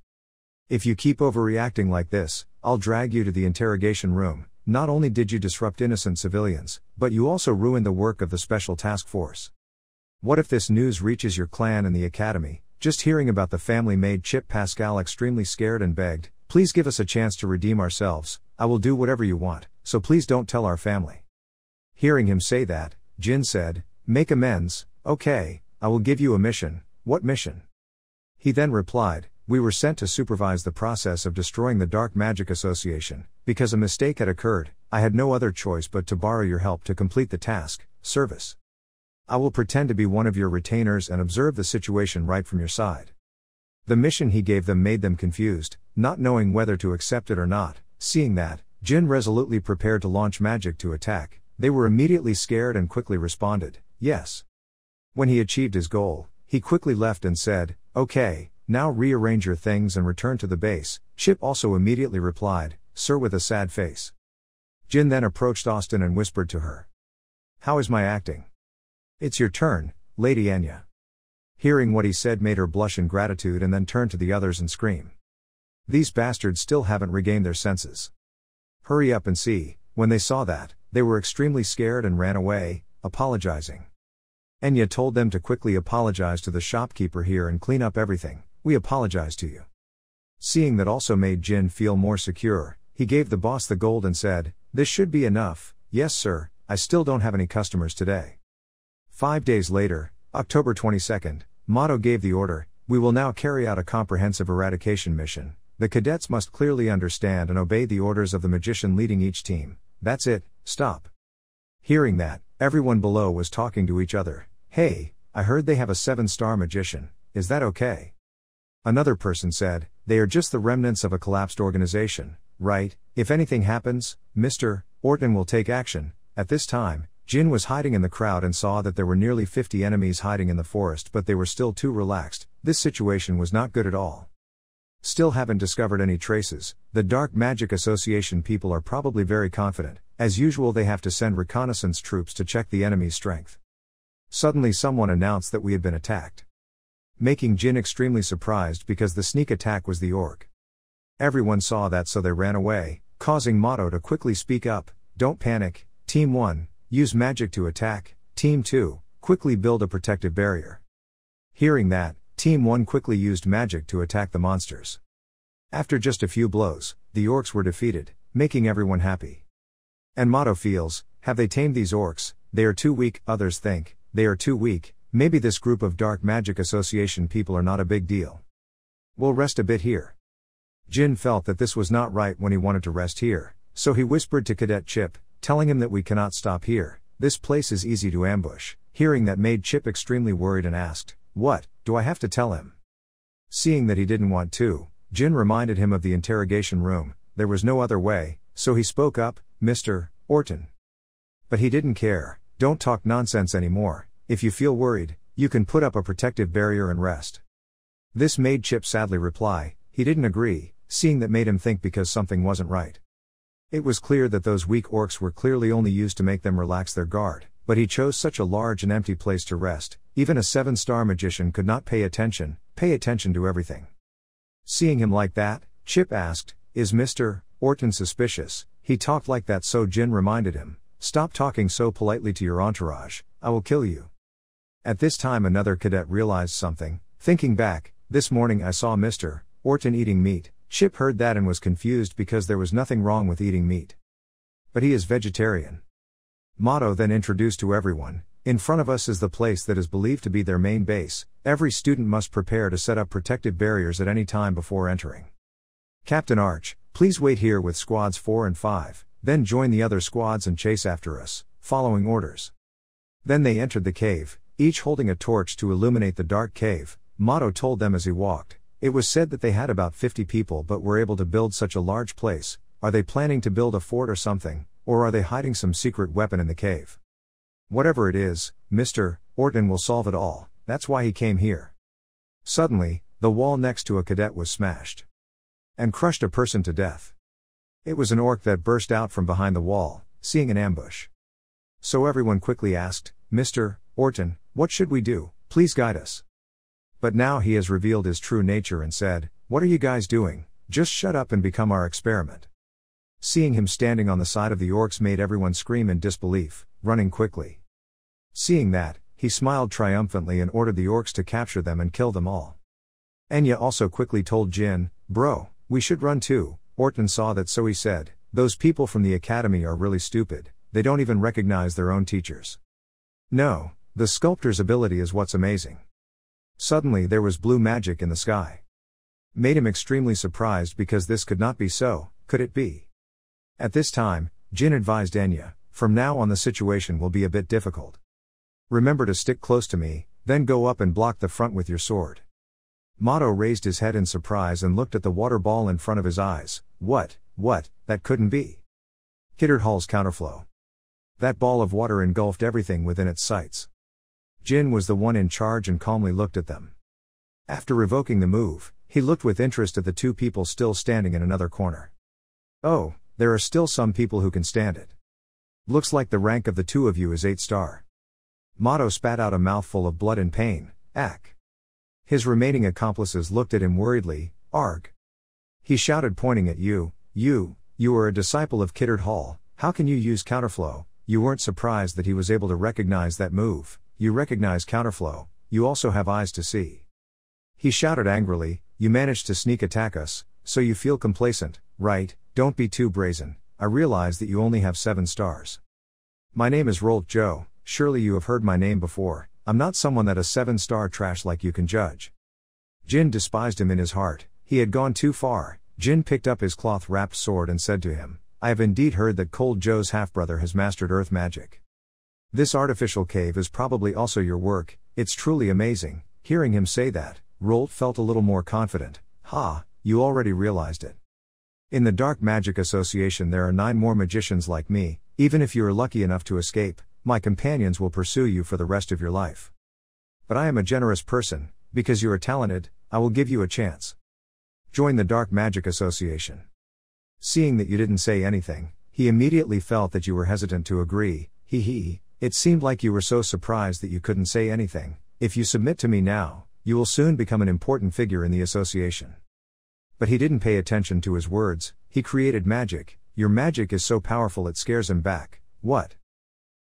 Speaker 1: If you keep overreacting like this, I'll drag you to the interrogation room. Not only did you disrupt innocent civilians, but you also ruined the work of the Special Task Force. What if this news reaches your clan and the academy? Just hearing about the family made Chip Pascal extremely scared and begged, "Please give us a chance to redeem ourselves. I will do whatever you want, so please don't tell our family." Hearing him say that, Jin said, "Make amends, okay, I will give you a mission." "What mission?" He then replied, "We were sent to supervise the process of destroying the Dark Magic Association. Because a mistake had occurred, I had no other choice but to borrow your help to complete the task, service. I will pretend to be one of your retainers and observe the situation right from your side." The mission he gave them made them confused, not knowing whether to accept it or not. Seeing that, Jin resolutely prepared to launch magic to attack. They were immediately scared and quickly responded, "Yes." When he achieved his goal, he quickly left and said, "Okay, now rearrange your things and return to the base." Chip also immediately replied, "Sir," with a sad face. Jin then approached Austin and whispered to her, "How is my acting?" "It's your turn, Lady Anya." Hearing what he said made her blush in gratitude and then turn to the others and scream, "These bastards still haven't regained their senses. Hurry up and see." When they saw that, they were extremely scared and ran away, apologizing. Anya told them to quickly apologize to the shopkeeper here and clean up everything. "We apologize to you." Seeing that also made Jin feel more secure, he gave the boss the gold and said, "This should be enough." "Yes sir, I still don't have any customers today." 5 days later, October 22nd, Motto gave the order, "We will now carry out a comprehensive eradication mission. The cadets must clearly understand and obey the orders of the magician leading each team. That's it, stop." Hearing that, everyone below was talking to each other. "Hey, I heard they have a 7-star magician, is that okay?" Another person said, "They are just the remnants of a collapsed organization, right? If anything happens, Mr. Orton will take action." At this time, Jin was hiding in the crowd and saw that there were nearly 50 enemies hiding in the forest, but they were still too relaxed. This situation was not good at all. Still haven't discovered any traces. The Dark Magic Association people are probably very confident. As usual, they have to send reconnaissance troops to check the enemy's strength. Suddenly someone announced that we had been attacked, making Jin extremely surprised because the sneak attack was the orc. Everyone saw that, so they ran away, causing Motto to quickly speak up. "Don't panic, Team 1, use magic to attack. Team 2, quickly build a protective barrier." Hearing that, Team 1 quickly used magic to attack the monsters. After just a few blows, the orcs were defeated, making everyone happy. And Motto feels, have they tamed these orcs? They are too weak. Others think, they are too weak. Maybe this group of Dark Magic Association people are not a big deal. We'll rest a bit here. Jin felt that this was not right when he wanted to rest here, so he whispered to Cadet Chip, telling him that we cannot stop here. This place is easy to ambush. Hearing that made Chip extremely worried and asked, "What, do I have to tell him?" Seeing that he didn't want to, Jin reminded him of the interrogation room. There was no other way, so he spoke up, "Mr. Orton." But he didn't care. "Don't talk nonsense anymore. If you feel worried, you can put up a protective barrier and rest." This made Chip sadly reply, he didn't agree, seeing that made him think because something wasn't right. It was clear that those weak orcs were clearly only used to make them relax their guard, but he chose such a large and empty place to rest. Even a 7-star magician could not pay attention to everything. Seeing him like that, Chip asked, "Is Mr. Orton suspicious?" He talked like that, so Jin reminded him, "Stop talking so politely to your entourage, I will kill you." At this time another cadet realized something, thinking back, "This morning I saw Mr. Orton eating meat." Chip heard that and was confused because there was nothing wrong with eating meat. But he is vegetarian. Motto then introduced to everyone, "In front of us is the place that is believed to be their main base. Every student must prepare to set up protective barriers at any time before entering. Captain Arch, please wait here with squads 4 and 5, then join the other squads and chase after us, following orders." Then they entered the cave, each holding a torch to illuminate the dark cave. Motto told them as he walked, "It was said that they had about 50 people but were able to build such a large place. Are they planning to build a fort or something, or are they hiding some secret weapon in the cave? Whatever it is, Mr. Orton will solve it all, that's why he came here." Suddenly, the wall next to a cadet was smashed and crushed a person to death. It was an orc that burst out from behind the wall, seeing an ambush. So everyone quickly asked, "Mr. Orton, what should we do? Please guide us." But now he has revealed his true nature and said, "What are you guys doing? Just shut up and become our experiment." Seeing him standing on the side of the orcs made everyone scream in disbelief, running quickly. Seeing that, he smiled triumphantly and ordered the orcs to capture them and kill them all. Enya also quickly told Jin, "Bro, we should run too." Orton saw that, so he said, "Those people from the academy are really stupid, they don't even recognize their own teachers." No, the sculptor's ability is what's amazing. Suddenly there was blue magic in the sky. Made him extremely surprised because this could not be so, could it be? At this time, Jin advised Enya, "From now on the situation will be a bit difficult. Remember to stick close to me, then go up and block the front with your sword." Mato raised his head in surprise and looked at the water ball in front of his eyes. What, that couldn't be. Kiddard Hall's counterflow. That ball of water engulfed everything within its sights. Jin was the one in charge and calmly looked at them. After revoking the move, he looked with interest at the two people still standing in another corner. "Oh, there are still some people who can stand it. Looks like the rank of the two of you is 8-star. Mato spat out a mouthful of blood in pain. Ack. His remaining accomplices looked at him worriedly. "Arg." He shouted, pointing at you are a disciple of Kiddard Hall, how can you use counterflow? You weren't surprised that he was able to recognize that move. You recognize counterflow, you also have eyes to see. He shouted angrily, "You managed to sneak attack us, so you feel complacent, right? Don't be too brazen, I realize that you only have 7 stars. My name is Rolt Joe, surely you have heard my name before, I'm not someone that a 7-star trash like you can judge." Jin despised him in his heart, he had gone too far. Jin picked up his cloth-wrapped sword and said to him, "I have indeed heard that Cold Joe's half-brother has mastered earth magic. This artificial cave is probably also your work, it's truly amazing." Hearing him say that, Rolt felt a little more confident. "Ha, you already realized it. In the Dark Magic Association there are 9 more magicians like me, even if you are lucky enough to escape, my companions will pursue you for the rest of your life. But I am a generous person, because you are talented, I will give you a chance. Join the Dark Magic Association." Seeing that you didn't say anything, he immediately felt that you were hesitant to agree. It seemed like you were so surprised that you couldn't say anything. "If you submit to me now, you will soon become an important figure in the association." But he didn't pay attention to his words. He created magic. "Your magic is so powerful it scares him back." "What?"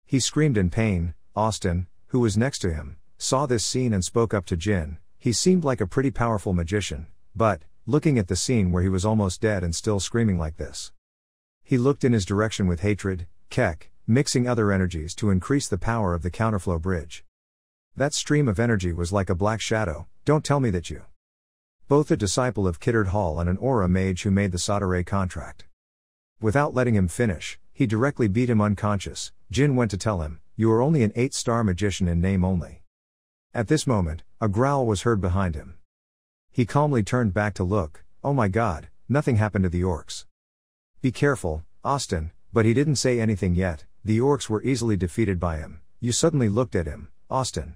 Speaker 1: He screamed in pain. Austin, who was next to him, saw this scene and spoke up to Jin. He seemed like a pretty powerful magician, but, looking at the scene where he was almost dead and still screaming like this, he looked in his direction with hatred, mixing other energies to increase the power of the counterflow bridge. That stream of energy was like a black shadow. "Don't tell me that you..." Both a disciple of Kiddard Hall and an aura mage who made the Sadare contract. Without letting him finish, he directly beat him unconscious. Jin went to tell him, "You are only an 8-star magician in name only." At this moment, a growl was heard behind him. He calmly turned back to look. Oh my god, nothing happened to the orcs. "Be careful, Austin," but he didn't say anything yet. The orcs were easily defeated by him. You suddenly looked at him, Austin.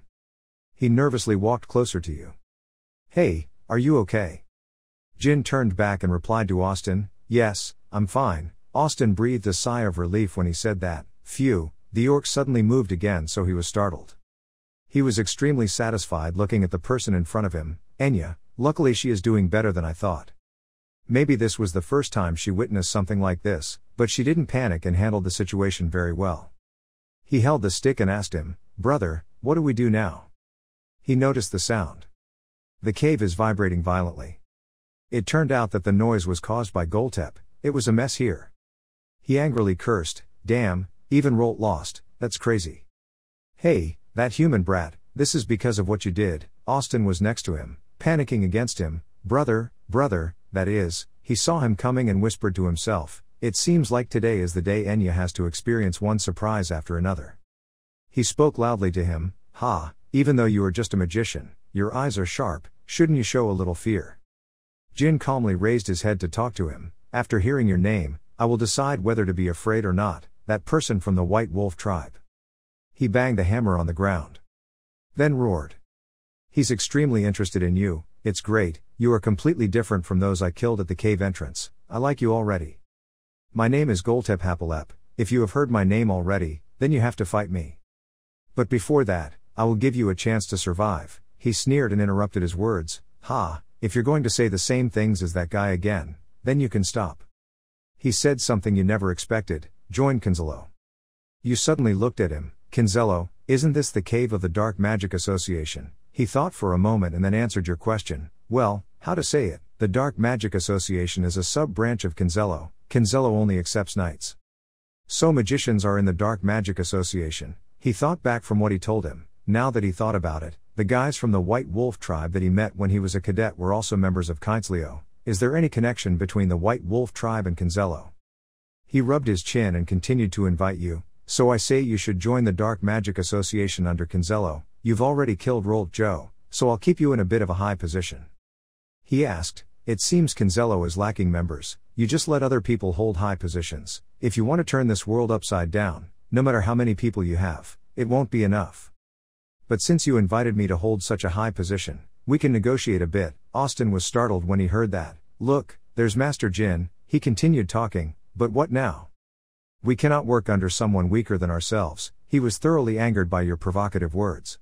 Speaker 1: He nervously walked closer to you. "Hey, are you okay?" Jin turned back and replied to Austin, "Yes, I'm fine." Austin breathed a sigh of relief when he said that. Phew, the orc suddenly moved again, so he was startled. He was extremely satisfied looking at the person in front of him. "Enya, luckily she is doing better than I thought." Maybe this was the first time she witnessed something like this, but she didn't panic and handled the situation very well. He held the stick and asked him, "Brother, what do we do now?" He noticed the sound. The cave is vibrating violently. It turned out that the noise was caused by Goltep. It was a mess here. He angrily cursed, "Damn, even Rolt lost, that's crazy." "Hey, that human brat, this is because of what you did." Austin was next to him, panicking against him. Brother, that is," he saw him coming and whispered to himself, "It seems like today is the day Enya has to experience one surprise after another." He spoke loudly to him, "Ha, even though you are just a magician, your eyes are sharp, shouldn't you show a little fear?" Jin calmly raised his head to talk to him. "After hearing your name, I will decide whether to be afraid or not, that person from the White Wolf tribe." He banged the hammer on the ground. Then roared. "He's extremely interested in you, it's great, you are completely different from those I killed at the cave entrance, I like you already. My name is Goltep Hapalep, if you have heard my name already, then you have to fight me. But before that, I will give you a chance to survive." He sneered and interrupted his words. "Ha, if you're going to say the same things as that guy again, then you can stop." He said something you never expected, "Join Kinzello." You suddenly looked at him. "Kinzello, isn't this the cave of the Dark Magic Association?" He thought for a moment and then answered your question. Well, how to say it, the Dark Magic Association is a sub-branch of Kinzello. Kinzello only accepts knights. So magicians are in the Dark Magic Association. He thought back from what he told him. Now that he thought about it, the guys from the White Wolf tribe that he met when he was a cadet were also members of Kinzello. Is there any connection between the White Wolf tribe and Kinzello? He rubbed his chin and continued to invite you. So I say you should join the Dark Magic Association under Kinzello. You've already killed Rolt Joe, so I'll keep you in a bit of a high position. He asked, it seems Kinzello is lacking members. You just let other people hold high positions. If you want to turn this world upside down, no matter how many people you have, it won't be enough. But since you invited me to hold such a high position, we can negotiate a bit. Austin was startled when he heard that. Look, there's Master Jin, he continued talking, but what now? We cannot work under someone weaker than ourselves. He was thoroughly angered by your provocative words.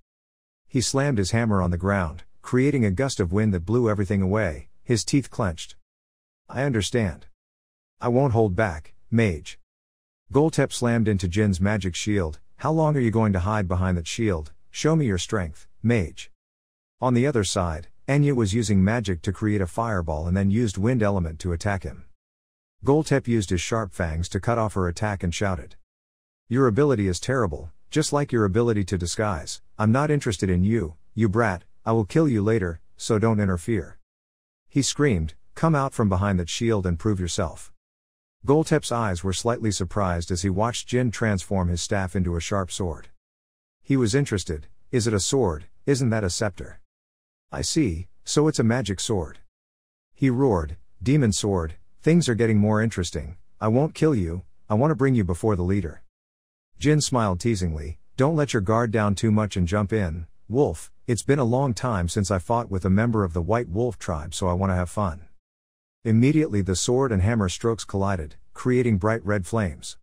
Speaker 1: He slammed his hammer on the ground, creating a gust of wind that blew everything away, his teeth clenched. I understand. I won't hold back, mage. Goltep slammed into Jin's magic shield. How long are you going to hide behind that shield? Show me your strength, mage. On the other side, Enya was using magic to create a fireball and then used wind element to attack him. Goltep used his sharp fangs to cut off her attack and shouted. Your ability is terrible, just like your ability to disguise. I'm not interested in you, you brat, I will kill you later, so don't interfere. He screamed, come out from behind that shield and prove yourself. Goltep's eyes were slightly surprised as he watched Jin transform his staff into a sharp sword. He was interested. Is it a sword? Isn't that a scepter? I see, so it's a magic sword. He roared, demon sword, things are getting more interesting. I won't kill you, I want to bring you before the leader. Jin smiled teasingly, don't let your guard down too much and jump in, Wolf, it's been a long time since I fought with a member of the White Wolf tribe, so I want to have fun. Immediately the sword and hammer strokes collided, creating bright red flames.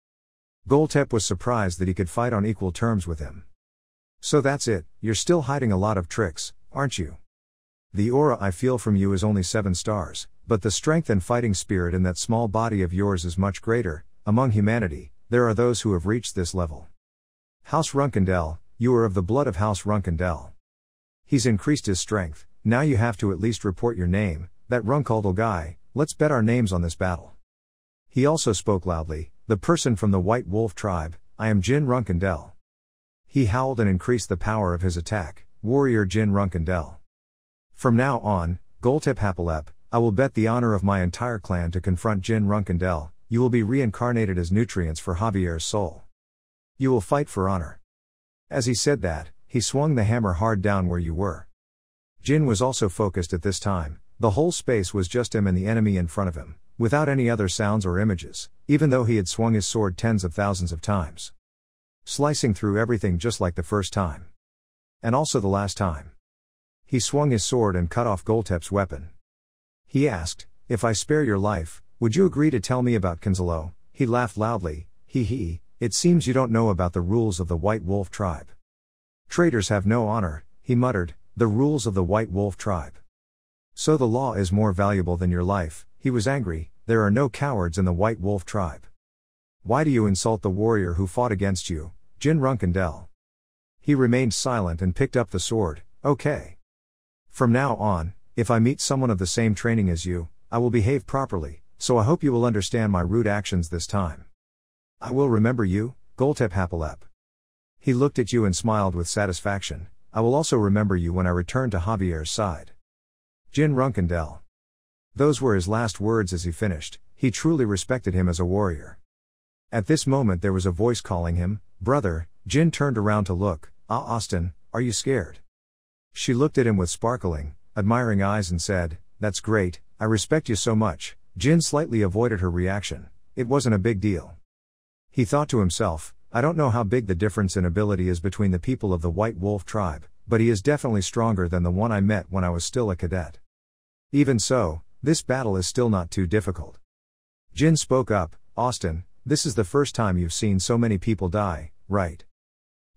Speaker 1: Goltep was surprised that he could fight on equal terms with him. So that's it, you're still hiding a lot of tricks, aren't you? The aura I feel from you is only 7 stars, but the strength and fighting spirit in that small body of yours is much greater. Among humanity, there are those who have reached this level. House Runkendel, you are of the blood of House Runkendel. He's increased his strength, now you have to at least report your name, that Runkaldel guy, let's bet our names on this battle. He also spoke loudly, the person from the White Wolf tribe, I am Jin Runkendel. He howled and increased the power of his attack, warrior Jin Runkendel. From now on, Goltep Hapalep, I will bet the honor of my entire clan to confront Jin Runkendel. You will be reincarnated as nutrients for Javier's soul. You will fight for honor. As he said that, he swung the hammer hard down where you were. Jin was also focused at this time, the whole space was just him and the enemy in front of him, without any other sounds or images, even though he had swung his sword tens of thousands of times. Slicing through everything just like the first time. And also the last time. He swung his sword and cut off Goltep's weapon. He asked, if I spare your life, would you agree to tell me about Kinzello? He laughed loudly, hee, it seems you don't know about the rules of the White Wolf tribe. Traitors have no honor, he muttered, the rules of the White Wolf tribe. So the law is more valuable than your life. He was angry, there are no cowards in the White Wolf tribe. Why do you insult the warrior who fought against you, Jin Runkendel? He remained silent and picked up the sword, okay. From now on, if I meet someone of the same training as you, I will behave properly, so I hope you will understand my rude actions this time. I will remember you, Goltep Hapalep. He looked at you and smiled with satisfaction, I will also remember you when I return to Javier's side. Jin Runkendel. Those were his last words as he finished, he truly respected him as a warrior. At this moment there was a voice calling him, brother. Jin turned around to look, Austin, are you scared? She looked at him with sparkling, admiring eyes and said, that's great, I respect you so much. Jin slightly avoided her reaction, it wasn't a big deal. He thought to himself, I don't know how big the difference in ability is between the people of the White Wolf tribe, but he is definitely stronger than the one I met when I was still a cadet. Even so, this battle is still not too difficult. Jin spoke up, Austin, this is the first time you've seen so many people die, right?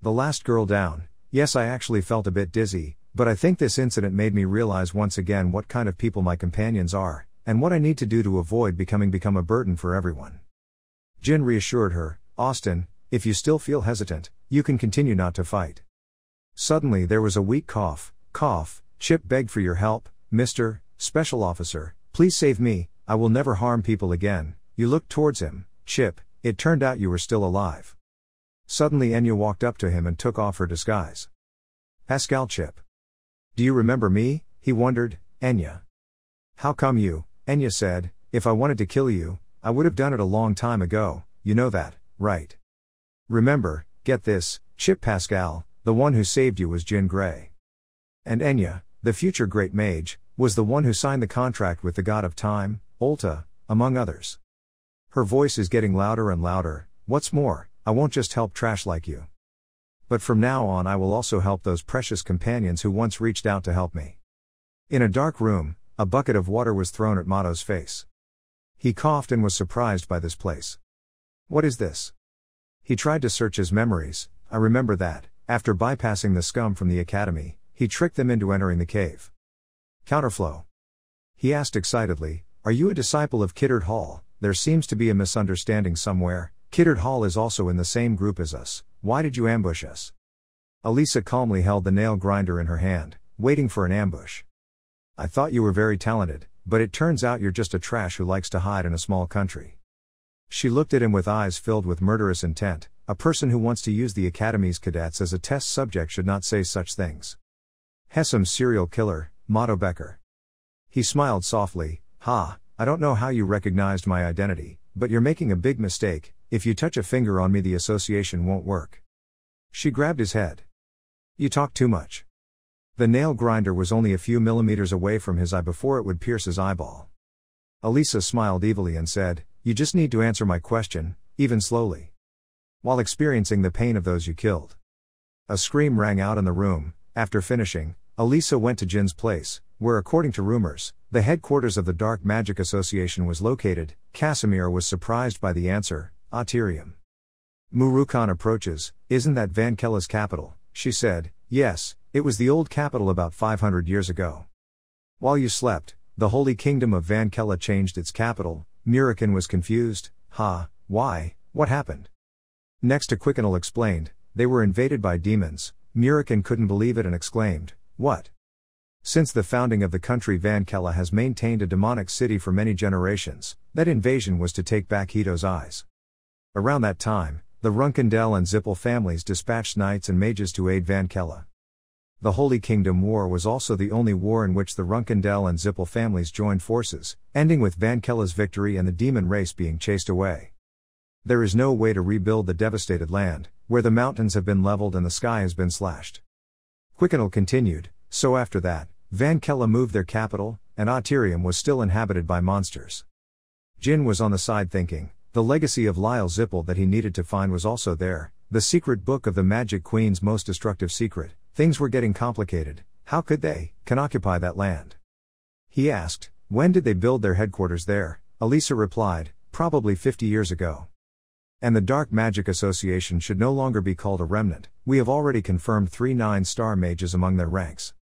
Speaker 1: The last girl down, yes, I actually felt a bit dizzy, but I think this incident made me realize once again what kind of people my companions are, and what I need to do to avoid become a burden for everyone. Jin reassured her, Austin, if you still feel hesitant, you can continue not to fight. Suddenly there was a weak cough. Chip begged for your help, Mr. Special Officer, please save me, I will never harm people again." You looked towards him, Chip, it turned out you were still alive. Suddenly Enya walked up to him and took off her disguise. "Pascal, Chip. Do you remember me?" he wondered. "Enya. How come you?" Enya said, "If I wanted to kill you, I would have done it a long time ago, you know that, right? Remember, get this, Chip, Pascal, the one who saved you was Jin Grey. And Enya, the future great mage, was the one who signed the contract with the god of time, Ulta, among others. Her voice is getting louder and louder. What's more, I won't just help trash like you. But from now on I will also help those precious companions who once reached out to help me." In a dark room, a bucket of water was thrown at Mato's face. He coughed and was surprised by this place. "What is this?" He tried to search his memories. "I remember that, after bypassing the scum from the academy, he tricked them into entering the cave." "Counterflow?" he asked excitedly. "Are you a disciple of Kiddard Hall? There seems to be a misunderstanding somewhere. Kiddard Hall is also in the same group as us. Why did you ambush us?" Elisa calmly held the nail grinder in her hand, waiting for an ambush. "I thought you were very talented, but it turns out you're just a trash who likes to hide in a small country." She looked at him with eyes filled with murderous intent. A person who wants to use the Academy's cadets as a test subject should not say such things. "Hessam's serial killer, Mato Becker." He smiled softly. "Ha, I don't know how you recognized my identity, but you're making a big mistake. If you touch a finger on me the association won't work." She grabbed his head. "You talk too much." The nail grinder was only a few millimeters away from his eye before it would pierce his eyeball. Elisa smiled evilly and said, "You just need to answer my question, even slowly. While experiencing the pain of those you killed." A scream rang out in the room. After finishing, Elisa went to Jin's place, where according to rumors, the headquarters of the Dark Magic Association was located. Casimir was surprised by the answer, "Aterium." Murukan approaches. "Isn't that Van Kella's capital?" she said. "Yes, it was the old capital about 500 years ago. While you slept, the Holy Kingdom of Van Kella changed its capital." Murukan was confused. "Ha, why, what happened?" Next Quickenel explained, "They were invaded by demons." Murukan couldn't believe it and exclaimed, "What?" Since the founding of the country, Van Kella has maintained a demonic city for many generations. That invasion was to take back Hito's eyes. Around that time, the Runkendel and Zippel families dispatched knights and mages to aid Van Kella. The Holy Kingdom War was also the only war in which the Runkendel and Zippel families joined forces, ending with Van Kella's victory and the demon race being chased away. There is no way to rebuild the devastated land, where the mountains have been leveled and the sky has been slashed. Quickenel continued, "So after that, Van Kella moved their capital, and Aterium was still inhabited by monsters." Jin was on the side thinking, the legacy of Lyle Zippel that he needed to find was also there, the secret book of the Magic Queen's most destructive secret. Things were getting complicated. How could they can occupy that land? He asked, "When did they build their headquarters there?" Elisa replied, "Probably 50 years ago. And the Dark Magic Association should no longer be called a remnant. We have already confirmed 3 9-star mages among their ranks.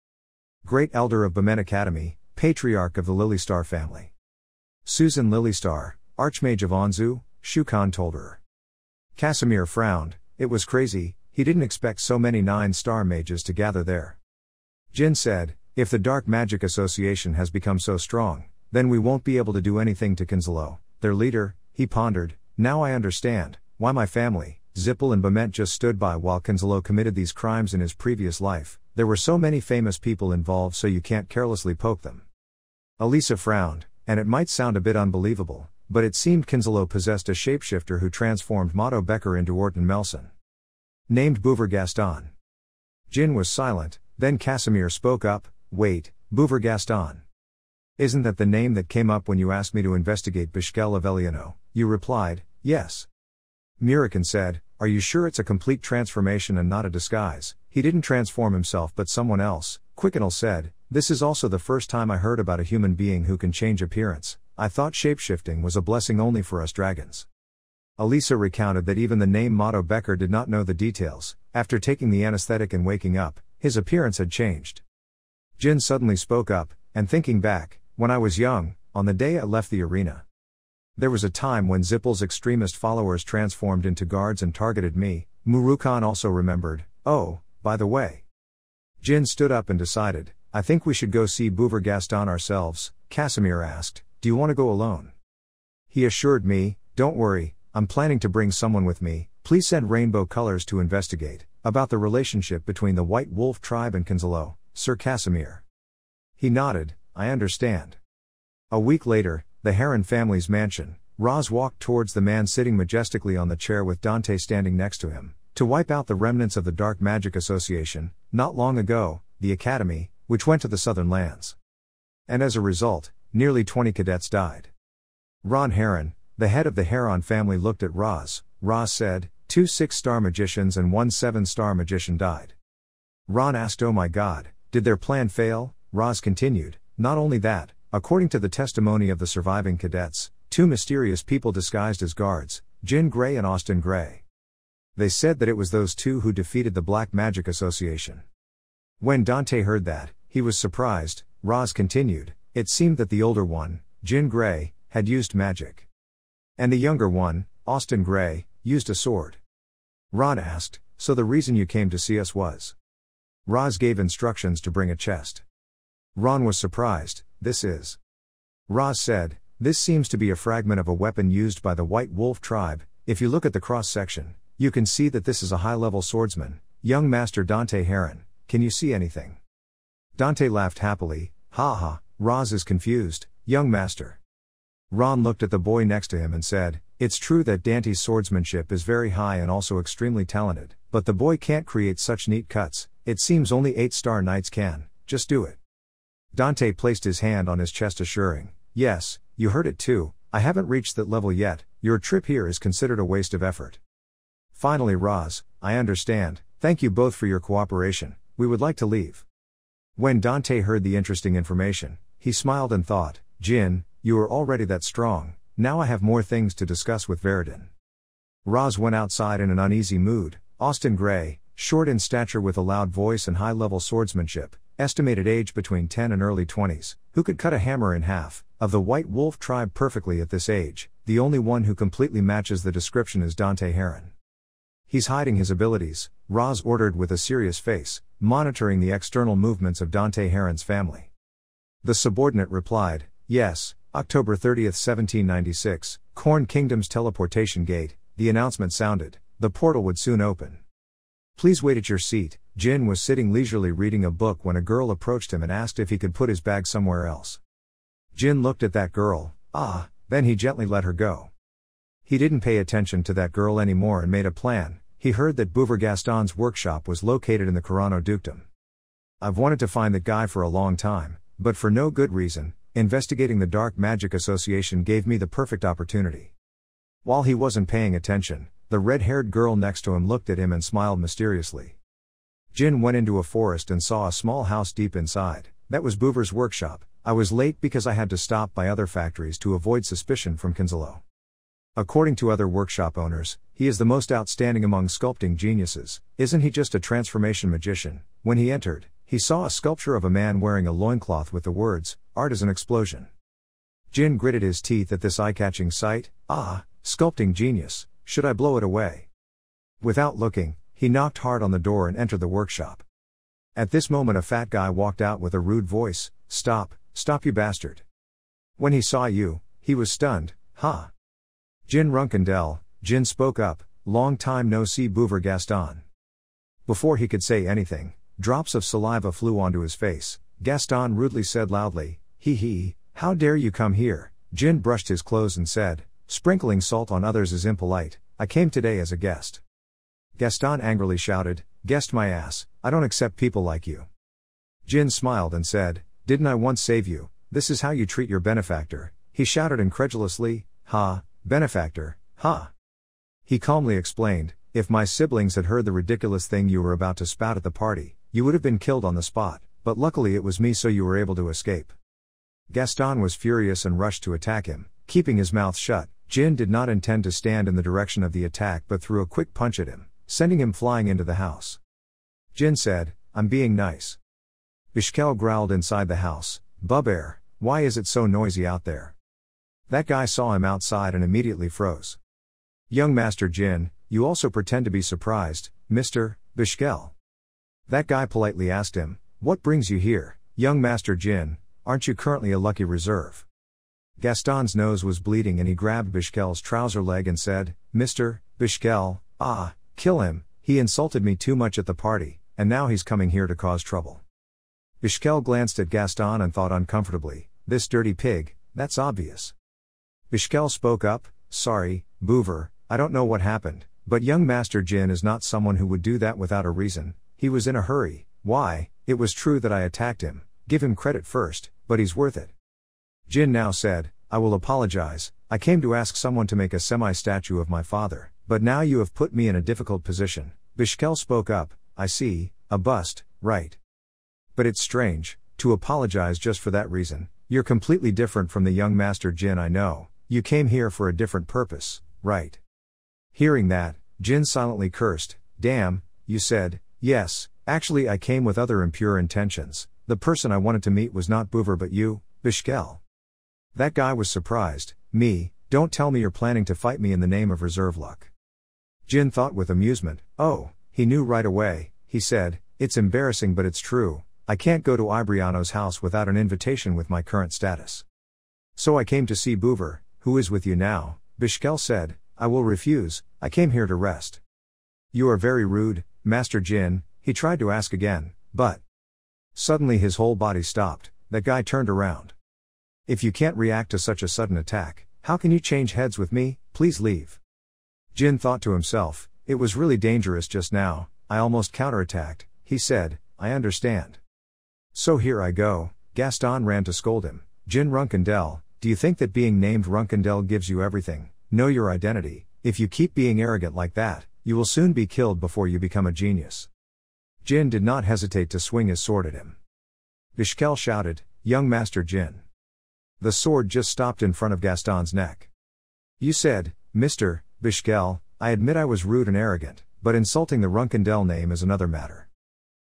Speaker 1: Great Elder of Bemen Academy, Patriarch of the Lilystar family. Susan Lilystar, Archmage of Anzu," Shukan told her. Casimir frowned. It was crazy, he didn't expect so many 9-star mages to gather there. Jin said, "If the Dark Magic Association has become so strong, then we won't be able to do anything to Kinzalo, their leader." He pondered, "Now I understand why my family, Zippel and Bement, just stood by while Kinzalo committed these crimes in his previous life. There were so many famous people involved, so you can't carelessly poke them." Elisa frowned, and it might sound a bit unbelievable, but it seemed Kinzalo possessed a shapeshifter who transformed Mato Becker into Orton Melson. Named Bouver Gaston. Jin was silent, then Casimir spoke up, "Wait, Bouver Gaston. Isn't that the name that came up when you asked me to investigate Bishkel of Eliano?" You replied, "Yes." Murukan said, "Are you sure it's a complete transformation and not a disguise?" "He didn't transform himself but someone else." Quickenel said, "This is also the first time I heard about a human being who can change appearance. I thought shapeshifting was a blessing only for us dragons." Elisa recounted that even the name Mato Becker did not know the details. After taking the anesthetic and waking up, his appearance had changed. Jin suddenly spoke up, and thinking back, "When I was young, on the day I left the arena, there was a time when Zippel's extremist followers transformed into guards and targeted me." Murukan also remembered, "Oh, by the way." Jin stood up and decided, I think we should go see Bouver Gaston ourselves, Casimir asked. Do you want to go alone? He assured me, don't worry, I'm planning to bring someone with me, please send rainbow colors to investigate, about the relationship between the White Wolf tribe and Kinzalo, Sir Casimir. He nodded, I understand. A week later, the Heron family's mansion, Roz walked towards the man sitting majestically on the chair with Dante standing next to him, to wipe out the remnants of the Dark Magic Association, not long ago, the Academy, which went to the Southern Lands. And as a result, nearly 20 cadets died. Ron Heron, the head of the Heron family, looked at Roz. Roz said, 2 6-star magicians and 1 7-star magician died. Ron asked, oh my god, did their plan fail? Roz continued, not only that, according to the testimony of the surviving cadets, 2 mysterious people disguised as guards, Jin Gray and Austin Gray. They said that it was those 2 who defeated the Black Magic Association. When Dante heard that, he was surprised. Roz continued, it seemed that the older one, Jin Gray, had used magic. And the younger one, Austin Gray, used a sword. Ron asked, so the reason you came to see us was? Roz gave instructions to bring a chest. Ron was surprised, this is. Roz said, this seems to be a fragment of a weapon used by the White Wolf tribe. If you look at the cross-section, you can see that this is a high-level swordsman, young Master Dante Heron. Can you see anything? Dante laughed happily, ha ha, Roz is confused, young master. Ron looked at the boy next to him and said, it's true that Dante's swordsmanship is very high and also extremely talented, but the boy can't create such neat cuts, it seems only 8-star knights can, just do it. Dante placed his hand on his chest assuring, yes, you heard it too, I haven't reached that level yet, your trip here is considered a waste of effort. Finally Roz, I understand, thank you both for your cooperation, we would like to leave. When Dante heard the interesting information, he smiled and thought, Jin, you are already that strong, now I have more things to discuss with Veridin. Roz went outside in an uneasy mood. Austin Gray, short in stature with a loud voice and high-level swordsmanship, estimated age between 10 and early 20s, who could cut a hammer in half, of the White Wolf tribe perfectly at this age, the only one who completely matches the description is Dante Heron. He's hiding his abilities, Roz ordered with a serious face, monitoring the external movements of Dante Heron's family. The subordinate replied, yes, October 30, 1796, Corn Kingdom's teleportation gate, the announcement sounded, the portal would soon open. Please wait at your seat. Jin was sitting leisurely reading a book when a girl approached him and asked if he could put his bag somewhere else. Jin looked at that girl, then he gently let her go. He didn't pay attention to that girl anymore and made a plan. He heard that Bouver Gaston's workshop was located in the Carano dukedom. I've wanted to find that guy for a long time, but for no good reason. Investigating the Dark Magic Association gave me the perfect opportunity. While he wasn't paying attention, the red-haired girl next to him looked at him and smiled mysteriously. Jin went into a forest and saw a small house deep inside. That was Bouver's workshop. I was late because I had to stop by other factories to avoid suspicion from Kinzalo. According to other workshop owners, he is the most outstanding among sculpting geniuses. Isn't he just a transformation magician? When he entered, he saw a sculpture of a man wearing a loincloth with the words, art is an explosion. Jin gritted his teeth at this eye-catching sight. Sculpting genius, should I blow it away? Without looking, he knocked hard on the door and entered the workshop. At this moment a fat guy walked out with a rude voice, stop you bastard. When he saw you, he was stunned, Jin Runkendell, Jin spoke up, long time no see Bouver Gaston. Before he could say anything, drops of saliva flew onto his face. Gaston rudely said loudly, how dare you come here? Jin brushed his clothes and said, sprinkling salt on others is impolite, I came today as a guest. Gaston angrily shouted, guest my ass, I don't accept people like you. Jin smiled and said, didn't I once save you? This is how you treat your benefactor. He shouted incredulously, benefactor, He calmly explained, if my siblings had heard the ridiculous thing you were about to spout at the party, you would have been killed on the spot, but luckily it was me so you were able to escape. Gaston was furious and rushed to attack him, keeping his mouth shut. Jin did not intend to stand in the direction of the attack but threw a quick punch at him, sending him flying into the house. Jin said, I'm being nice. Bishkel growled inside the house, Bubbear, why is it so noisy out there? That guy saw him outside and immediately froze. Young Master Jin, you also pretend to be surprised, Mr. Bishkel. That guy politely asked him, what brings you here? young Master Jin, aren't you currently a lucky reserve? Gaston's nose was bleeding and he grabbed Bishkel's trouser leg and said, Mr. Bishkel, kill him, he insulted me too much at the party, and now he's coming here to cause trouble. Bishkel glanced at Gaston and thought uncomfortably, this dirty pig, that's obvious. Bishkel spoke up, sorry, Boover, I don't know what happened, but young Master Jin is not someone who would do that without a reason, he was in a hurry, why, it was true that I attacked him, give him credit first, but he's worth it. Jin now said, I will apologize, I came to ask someone to make a semi-statue of my father, but now you have put me in a difficult position. Bishkel spoke up, I see, a bust, right. But it's strange, to apologize just for that reason, you're completely different from the young Master Jin I know, you came here for a different purpose, right? Hearing that, Jin silently cursed, damn, you said, yes, actually I came with other impure intentions, the person I wanted to meet was not Boover but you, Bishkel. That guy was surprised, me, don't tell me you're planning to fight me in the name of reserve luck. Jin thought with amusement, oh, he knew right away, he said, it's embarrassing but it's true, I can't go to Ibriano's house without an invitation with my current status. So I came to see Boover, who is with you now, Bishkel said, I will refuse, I came here to rest. You are very rude, Master Jin, he tried to ask again, but suddenly his whole body stopped, that guy turned around. If you can't react to such a sudden attack, how can you change heads with me, please leave. Jin thought to himself, it was really dangerous just now, I almost counterattacked, he said, I understand. So here I go, Gaston ran to scold him, Jin Runkendel, do you think that being named Runkendel gives you everything, know your identity, if you keep being arrogant like that, you will soon be killed before you become a genius. Jin did not hesitate to swing his sword at him. Bishkel shouted, young Master Jin. The sword just stopped in front of Gaston's neck. You said, Mr. Bishkel, I admit I was rude and arrogant, but insulting the Runkendel name is another matter.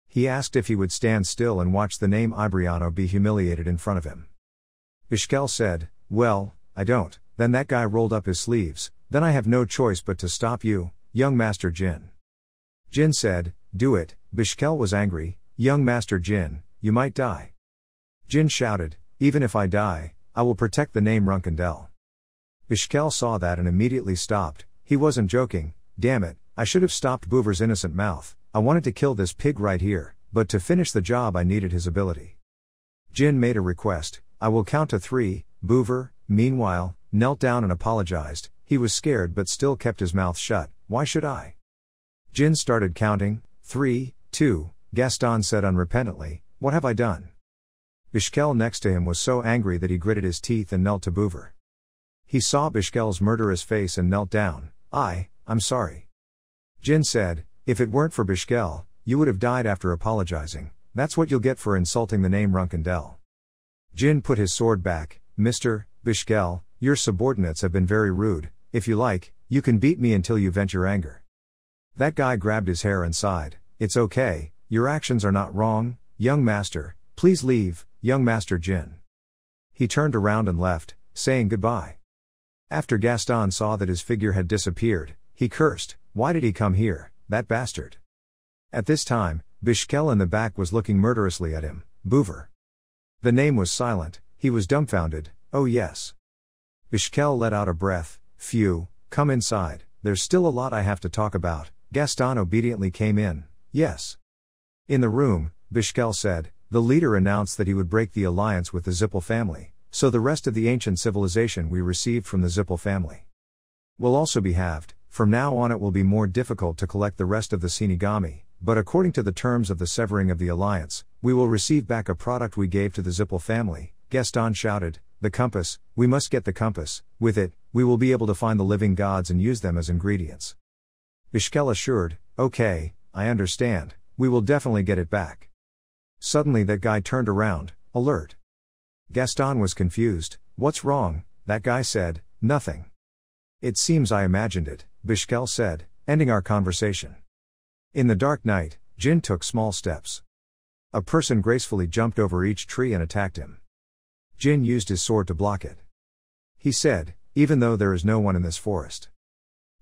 Speaker 1: He asked if he would stand still and watch the name Ibriano be humiliated in front of him. Bishkel said, well, I don't, then that guy rolled up his sleeves, then I have no choice but to stop you, young Master Jin. Jin said, do it, Bishkel was angry, young Master Jin, you might die. Jin shouted, even if I die, I will protect the name Runkendel. Bishkel saw that and immediately stopped, he wasn't joking, damn it, I should have stopped Boover's innocent mouth, I wanted to kill this pig right here, but to finish the job I needed his ability. Jin made a request, I will count to 3, Boover, meanwhile, knelt down and apologized, he was scared but still kept his mouth shut, why should I? Jin started counting, 3, 2, Gaston said unrepentantly, what have I done? Bishkel next to him was so angry that he gritted his teeth and knelt to Boover. He saw Bishkel's murderous face and knelt down, I'm sorry. Jin said, if it weren't for Bishkel, you would have died after apologizing, that's what you'll get for insulting the name Runkendel. Jin put his sword back, Mr. Bishkel, your subordinates have been very rude, if you like, you can beat me until you vent your anger. That guy grabbed his hair and sighed, it's okay, your actions are not wrong, young master, please leave, young Master Jin. He turned around and left, saying goodbye. After Gaston saw that his figure had disappeared, he cursed, why did he come here, that bastard? At this time, Bishkel in the back was looking murderously at him, Boover. The name was silent, he was dumbfounded, oh yes. Bishkel let out a breath, phew, come inside, there's still a lot I have to talk about. Gaston obediently came in, yes. In the room, Bishkel said, the leader announced that he would break the alliance with the Zippel family, so the rest of the ancient civilization we received from the Zippel family will also be halved. From now on it will be more difficult to collect the rest of the Shinigami, but according to the terms of the severing of the alliance, we will receive back a product we gave to the Zippel family. Gaston shouted, the compass, we must get the compass, with it, we will be able to find the living gods and use them as ingredients. Bishkel assured, okay, I understand, we will definitely get it back. Suddenly that guy turned around, alert. Gaston was confused, what's wrong? That guy said, nothing. It seems I imagined it, Bishkel said, ending our conversation. In the dark night, Jin took small steps. A person gracefully jumped over each tree and attacked him. Jin used his sword to block it. He said, even though there is no one in this forest.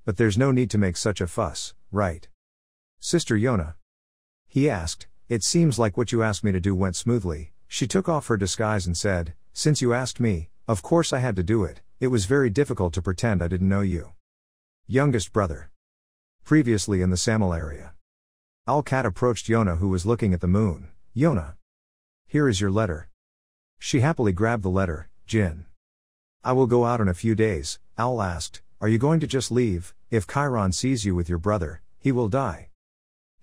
Speaker 1: But there's no need to make such a fuss, right? Sister Yona? He asked, it seems like what you asked me to do went smoothly, She took off her disguise and said, "Since you asked me, of course I had to do it. It was very difficult to pretend I didn't know you." Youngest brother. Previously in the Samil area. Al-Kat approached Yona, who was looking at the moon. "Yona. Here is your letter." She happily grabbed the letter. "Jin. I will go out in a few days." Al asked, "Are you going to just leave? If Chiron sees you with your brother, he will die."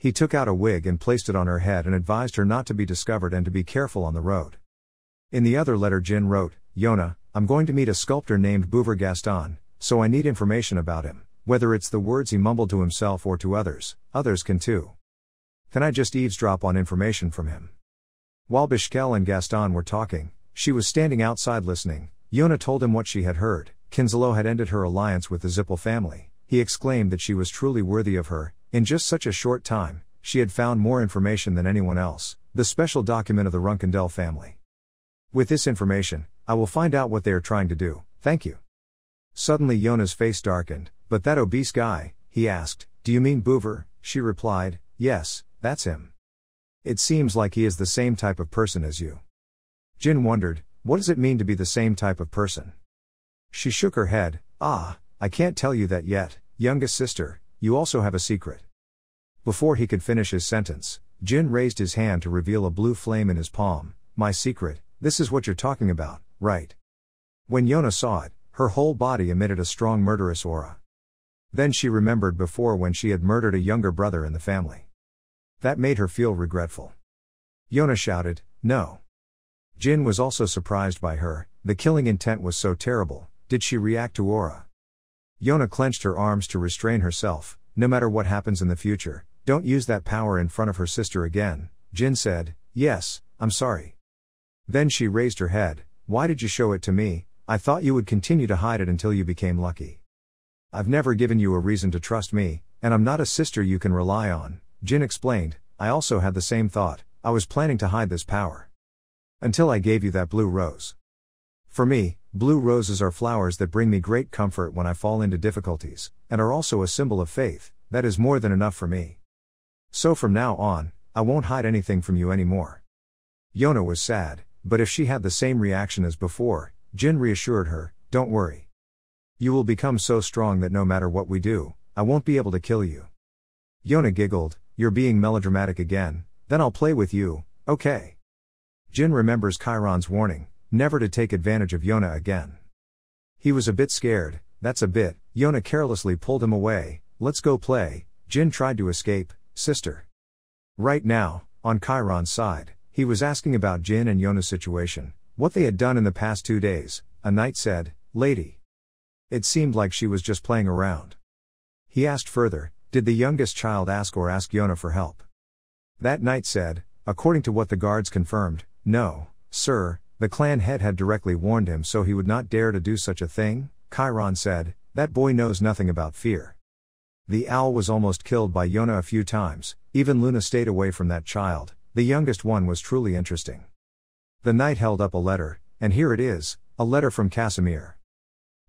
Speaker 1: He took out a wig and placed it on her head and advised her not to be discovered and to be careful on the road. In the other letter Jin wrote, "Yona, I'm going to meet a sculptor named Bouver Gaston, so I need information about him, whether it's the words he mumbled to himself or to others can too. Can I just eavesdrop on information from him?" While Bishkel and Gaston were talking, she was standing outside listening. Yona told him what she had heard. Kinzalo had ended her alliance with the Zippel family. He exclaimed that she was truly worthy of her. In just such a short time, she had found more information than anyone else, the special document of the Runkendel family. "With this information, I will find out what they are trying to do, thank you." Suddenly Yona's face darkened. "But that obese guy," he asked, "do you mean Bouver?" She replied, "Yes, that's him. It seems like he is the same type of person as you." Jin wondered, what does it mean to be the same type of person? She shook her head. I can't tell you that yet, youngest sister, you also have a secret." Before he could finish his sentence, Jin raised his hand to reveal a blue flame in his palm. "My secret, this is what you're talking about, right?" When Yona saw it, her whole body emitted a strong murderous aura. Then she remembered before when she had murdered a younger brother in the family. That made her feel regretful. Yona shouted, "No." Jin was also surprised by her, the killing intent was so terrible. Did she react to aura? Yona clenched her arms to restrain herself. "No matter what happens in the future, don't use that power in front of her sister again." Jin said, "Yes, I'm sorry." Then she raised her head. "Why did you show it to me? I thought you would continue to hide it until you became lucky. I've never given you a reason to trust me, and I'm not a sister you can rely on." Jin explained, "I also had the same thought. I was planning to hide this power. Until I gave you that blue rose. For me, blue roses are flowers that bring me great comfort when I fall into difficulties, and are also a symbol of faith. That is more than enough for me. So from now on, I won't hide anything from you anymore." Yona was sad, but if she had the same reaction as before, Jin reassured her, "Don't worry. You will become so strong that no matter what we do, I won't be able to kill you." Yona giggled, "You're being melodramatic again, then I'll play with you, okay?" Jin remembers Chiron's warning, never to take advantage of Yona again. He was a bit scared. "That's a bit." Yona carelessly pulled him away. "Let's go play." Jin tried to escape. "Sister." Right now, on Chiron's side, he was asking about Jin and Yona's situation, what they had done in the past 2 days. A knight said, "Lady." It seemed like she was just playing around. He asked further, "Did the youngest child ask Yona for help?" That knight said, "According to what the guards confirmed, no, sir. The clan head had directly warned him so he would not dare to do such a thing." Chiron said, "That boy knows nothing about fear. The owl was almost killed by Yona a few times, even Luna stayed away from that child. The youngest one was truly interesting." The knight held up a letter, and here it is, a letter from Casimir.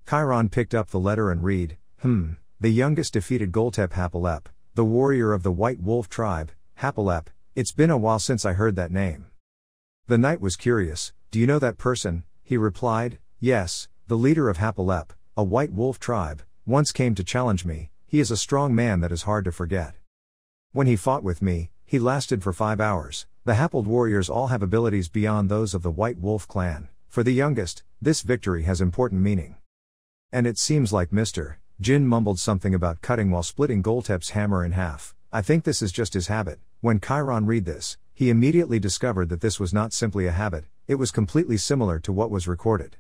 Speaker 1: Chiron picked up the letter and read, "The youngest defeated Goltep Hapalep, the warrior of the White Wolf tribe. Hapalep, it's been a while since I heard that name." The knight was curious. "Do you know that person?" He replied, "Yes, the leader of Hapalep, a White Wolf tribe, once came to challenge me. He is a strong man that is hard to forget. When he fought with me, he lasted for 5 hours. The Happald warriors all have abilities beyond those of the White Wolf clan. For the youngest, this victory has important meaning. And it seems like Mr. Jin mumbled something about cutting while splitting Goltep's hammer in half. I think this is just his habit." When Chiron read this, he immediately discovered that this was not simply a habit, it was completely similar to what was recorded.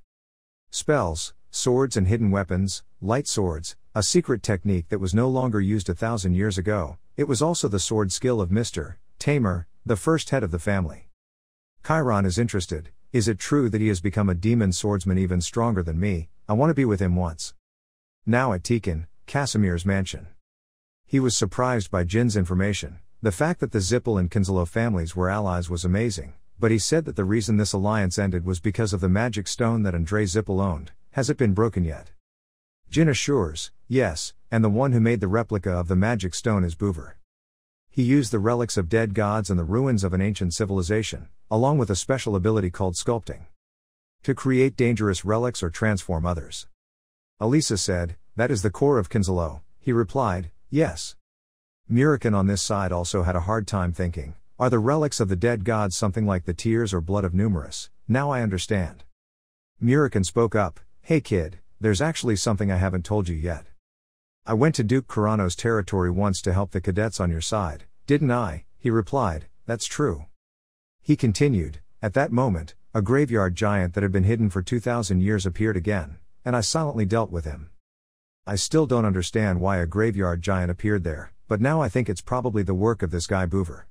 Speaker 1: Spells, swords and hidden weapons, light swords, a secret technique that was no longer used 1,000 years ago. It was also the sword skill of Mr. Tamer, the first head of the family. Chiron is interested. "Is it true that he has become a demon swordsman even stronger than me? I want to be with him once." Now at Tikhon, Casimir's mansion. He was surprised by Jin's information. The fact that the Zippel and Kinzalo families were allies was amazing, but he said that the reason this alliance ended was because of the magic stone that Andrei Zippel owned. Has it been broken yet? Jin assures, yes, and the one who made the replica of the magic stone is Bouver. he used the relics of dead gods and the ruins of an ancient civilization, along with a special ability called sculpting, to create dangerous relics or transform others. Elisa said, "That is the core of Kinzalo." He replied, "Yes." Mirakin on this side also had a hard time thinking, are the relics of the dead gods something like the tears or blood of numerous? Now I understand. Mirakin spoke up, "Hey kid, there's actually something I haven't told you yet. I went to Duke Kurano's territory once to help the cadets on your side, didn't I?" He replied, "That's true." He continued, "At that moment, a graveyard giant that had been hidden for 2,000 years appeared again, and I silently dealt with him. I still don't understand why a graveyard giant appeared there, but now I think it's probably the work of this guy Boover."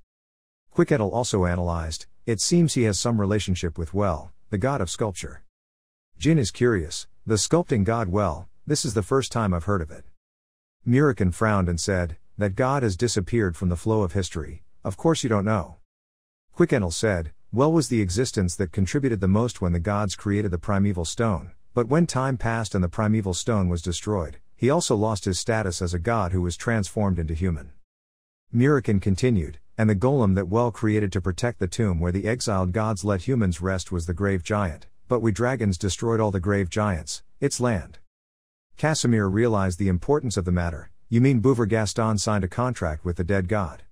Speaker 1: Quickettle also analyzed, "It seems he has some relationship with Well, the god of sculpture." Jin is curious, "The sculpting god Well, this is the first time I've heard of it." Mirakin frowned and said, "That god has disappeared from the flow of history, of course you don't know." Quickettle said, "Well was the existence that contributed the most when the gods created the primeval stone, but when time passed and the primeval stone was destroyed, he also lost his status as a god who was transformed into human." Mirakin continued, "And the golem that Well created to protect the tomb where the exiled gods let humans rest was the grave giant, but we dragons destroyed all the grave giants, its land." Casimir realized the importance of the matter. "You mean Bouver Gaston signed a contract with the dead god?"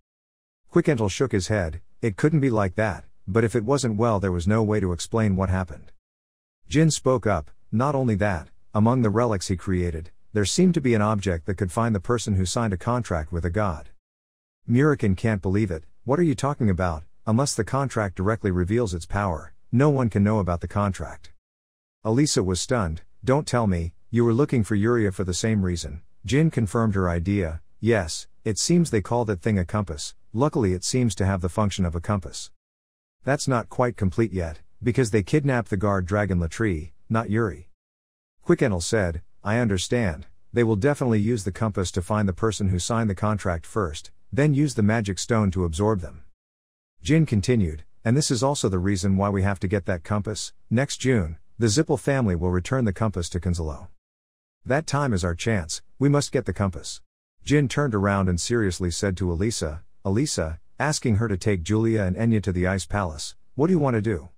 Speaker 1: Quickettle shook his head, "It couldn't be like that, but if it wasn't Well there was no way to explain what happened." Jin spoke up, "Not only that, among the relics he created, there seemed to be an object that could find the person who signed a contract with a god." Mirakin can't believe it, "What are you talking about? Unless the contract directly reveals its power, no one can know about the contract." Elisa was stunned, "Don't tell me, you were looking for Yuria for the same reason." Jin confirmed her idea, "Yes, it seems they call that thing a compass, luckily it seems to have the function of a compass. That's not quite complete yet, because they kidnapped the guard dragon Latri, not Yuri." Quickettle said, "I understand, they will definitely use the compass to find the person who signed the contract first, then use the magic stone to absorb them." Jin continued, "And this is also the reason why we have to get that compass. Next June, the Zippel family will return the compass to Kinzalo. That time is our chance, we must get the compass." Jin turned around and seriously said to Elisa, asking her to take Julia and Enya to the Ice Palace, "What do you want to do?"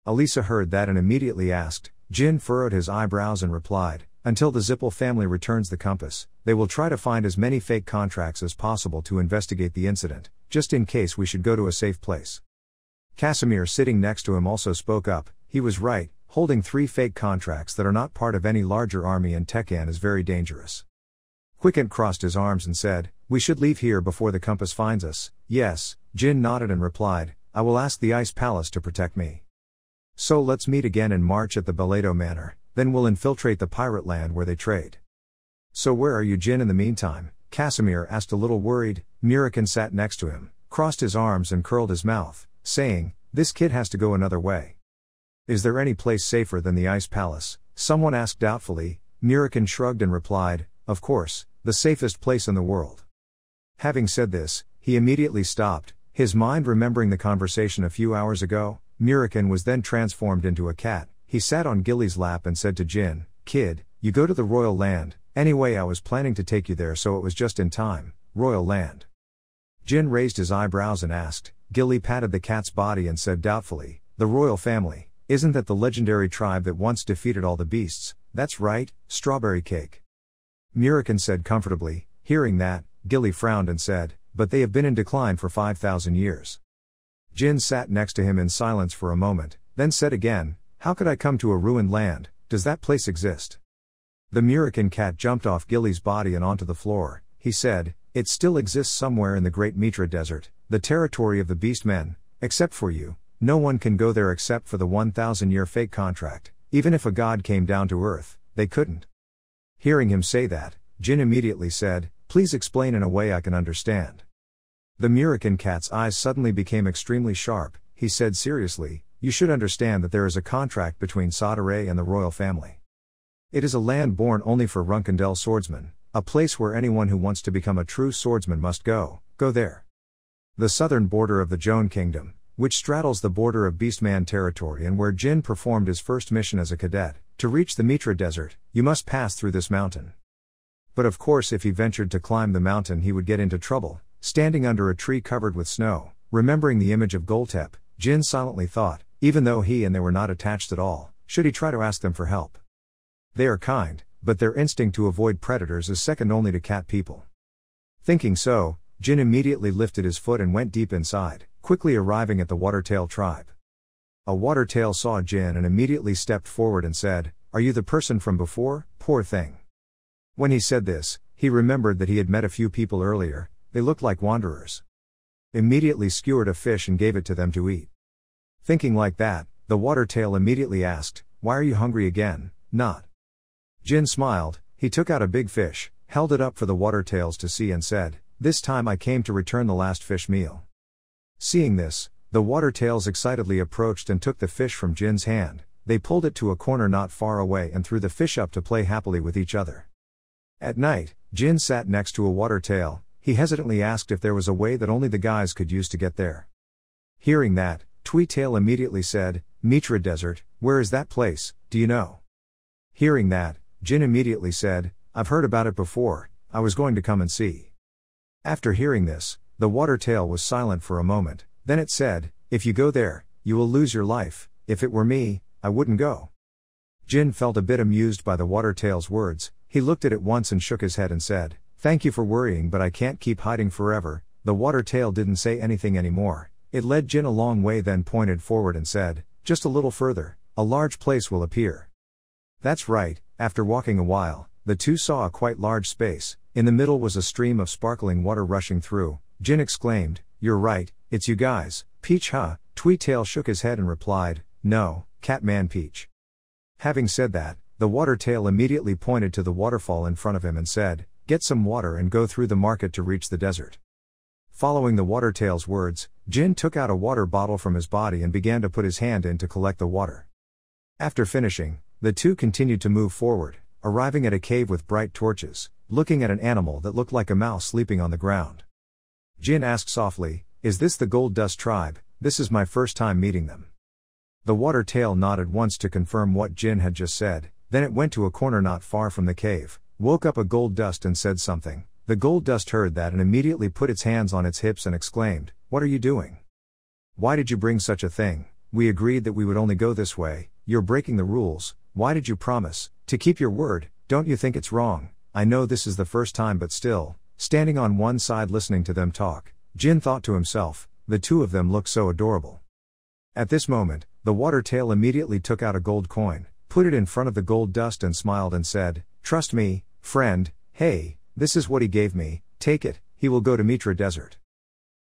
Speaker 1: Elisa heard that and immediately asked. Jin furrowed his eyebrows and replied, "Until the Zippel family returns the compass, they will try to find as many fake contracts as possible to investigate the incident, just in case we should go to a safe place." Casimir sitting next to him also spoke up, "He was right, holding 3 fake contracts that are not part of any larger army in Tekkan is very dangerous." Quickent crossed his arms and said, "We should leave here before the compass finds us." "Yes," Jin nodded and replied, "I will ask the Ice Palace to protect me. So let's meet again in March at the Baledo Manor, then we'll infiltrate the pirate land where they trade." "So where are you Jin in the meantime?" Casimir asked a little worried. Mirakin sat next to him, crossed his arms and curled his mouth, saying, "This kid has to go another way." "Is there any place safer than the Ice Palace?" someone asked doubtfully. Mirakin shrugged and replied, "Of course, the safest place in the world." Having said this, he immediately stopped, his mind remembering the conversation a few hours ago. Mirakin was then transformed into a cat. He sat on Gilly's lap and said to Jin, "Kid, you go to the royal land, anyway I was planning to take you there so it was just in time, royal land." Jin raised his eyebrows and asked. Gilly patted the cat's body and said doubtfully, "The royal family, isn't that the legendary tribe that once defeated all the beasts?" "That's right, Strawberry Cake." Mirakin said comfortably. Hearing that, Gilly frowned and said, "But they have been in decline for 5,000 years." Jin sat next to him in silence for a moment, then said again, "How could I come to a ruined land? Does that place exist?" The Mirakin cat jumped off Gilly's body and onto the floor. He said, "It still exists somewhere in the Great Mitra Desert, the territory of the Beastmen, except for you. No one can go there except for the 1,000-year fake contract. Even if a god came down to earth, they couldn't." Hearing him say that, Jin immediately said, "Please explain in a way I can understand." The Mirakin cat's eyes suddenly became extremely sharp. He said seriously, "You should understand that there is a contract between Sadare and the royal family. It is a land born only for Runkendel swordsmen, a place where anyone who wants to become a true swordsman must go there. The southern border of the Joan Kingdom, which straddles the border of Beastman territory and where Jin performed his first mission as a cadet. To reach the Mitra Desert, you must pass through this mountain. But of course if he ventured to climb the mountain he would get into trouble. standing under a tree covered with snow. Remembering the image of Goltep, Jin silently thought, even though he and they were not attached at all, should he try to ask them for help? They are kind, but their instinct to avoid predators is second only to cat people. Thinking so, Jin immediately lifted his foot and went deep inside, quickly arriving at the Watertail tribe. A Watertail saw Jin and immediately stepped forward and said, "Are you the person from before, poor thing?" When he said this, he remembered that he had met a few people earlier. They looked like wanderers. Immediately skewered a fish and gave it to them to eat. Thinking like that, the Watertail immediately asked, "Why are you hungry again, not?" Jin smiled. He took out a big fish, held it up for the Watertails to see and said, "This time I came to return the last fish meal." Seeing this, the Watertails excitedly approached and took the fish from Jin's hand. They pulled it to a corner not far away and threw the fish up to play happily with each other. At night, Jin sat next to a Watertail. He hesitantly asked if there was a way that only the guys could use to get there. Hearing that, Tweetail immediately said, "Mitra Desert, where is that place, do you know?" Hearing that, Jin immediately said, "I've heard about it before, I was going to come and see." After hearing this, the Watertail was silent for a moment, then it said, "If you go there, you will lose your life. If it were me, I wouldn't go." Jin felt a bit amused by the Watertail's words. He looked at it once and shook his head and said, "Thank you for worrying, but I can't keep hiding forever." The Watertail didn't say anything anymore. It led Jin a long way, then pointed forward and said, "Just a little further, a large place will appear." That's right. After walking a while, the two saw a quite large space. In the middle was a stream of sparkling water rushing through. Jin exclaimed, "You're right, it's you guys, Peach huh?" Tweetail shook his head and replied, "No, Catman Peach." Having said that, the Watertail immediately pointed to the waterfall in front of him and said, "Get some water and go through the market to reach the desert." Following the Watertail's words, Jin took out a water bottle from his body and began to put his hand in to collect the water. After finishing, the two continued to move forward, arriving at a cave with bright torches, looking at an animal that looked like a mouse sleeping on the ground. Jin asked softly, "Is this the Gold Dust tribe? This is my first time meeting them." The Watertail nodded once to confirm what Jin had just said, then it went to a corner not far from the cave, woke up a Gold Dust and said something. The Gold Dust heard that and immediately put its hands on its hips and exclaimed, "What are you doing? Why did you bring such a thing? We agreed that we would only go this way. You're breaking the rules. Why did you promise to keep your word? Don't you think it's wrong?" I know this is the first time, but still. Standing on one side listening to them talk, Jin thought to himself, the two of them look so adorable. At this moment, the Watertail immediately took out a gold coin, put it in front of the Gold Dust and smiled and said, "Trust me, friend, hey, this is what he gave me, take it, he will go to Mitra Desert."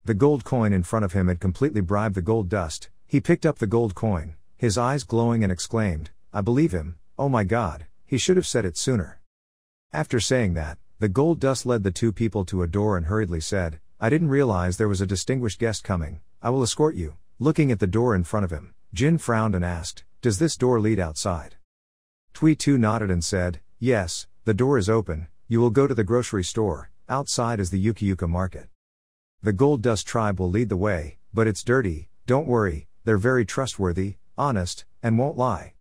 Speaker 1: The gold coin in front of him had completely bribed the Gold Dust. He picked up the gold coin, his eyes glowing, and exclaimed, "I believe him, oh my god, he should have said it sooner." After saying that, the Gold Dust led the two people to a door and hurriedly said, "I didn't realize there was a distinguished guest coming, I will escort you." Looking at the door in front of him, Jin frowned and asked, "Does this door lead outside?" Tweetu nodded and said, "Yes, the door is open, you will go to the grocery store, outside is the Yuka market. The Gold Dust tribe will lead the way, but it's dirty, don't worry, they're very trustworthy, honest, and won't lie."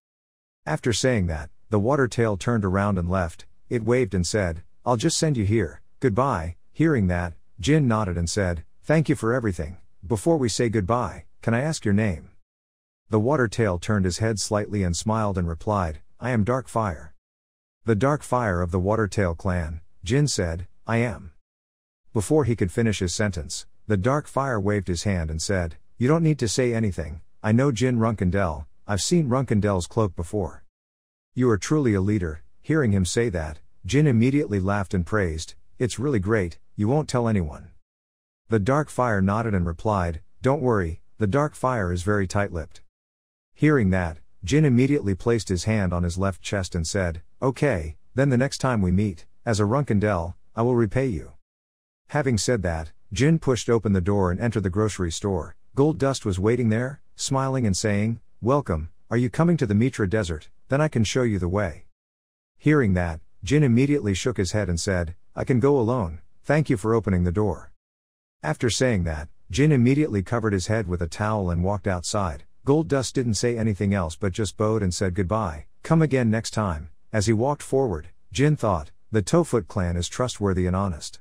Speaker 1: After saying that, the Watertail turned around and left. It waved and said, "I'll just send you here, goodbye." Hearing that, Jin nodded and said, "Thank you for everything. Before we say goodbye, can I ask your name?" The Watertail turned his head slightly and smiled and replied, "I am Dark Fire." "The Dark Fire of the Watertail clan," Jin said, "I am." Before he could finish his sentence, the Dark Fire waved his hand and said, "You don't need to say anything, I know Jin Runkendel, I've seen Runkendel's cloak before. You are truly a leader." Hearing him say that, Jin immediately laughed and praised, "It's really great, you won't tell anyone." The Dark Fire nodded and replied, "Don't worry, the Dark Fire is very tight-lipped." Hearing that, Jin immediately placed his hand on his left chest and said, "Okay, then the next time we meet, as a Runkendel, I will repay you." Having said that, Jin pushed open the door and entered the grocery store. Gold Dust was waiting there, smiling and saying, "Welcome, are you coming to the Mitra Desert? Then I can show you the way." Hearing that, Jin immediately shook his head and said, "I can go alone, thank you for opening the door." After saying that, Jin immediately covered his head with a towel and walked outside. Gold Dust didn't say anything else but just bowed and said goodbye, come again next time. As he walked forward, Jin thought, the Toefoot clan is trustworthy and honest.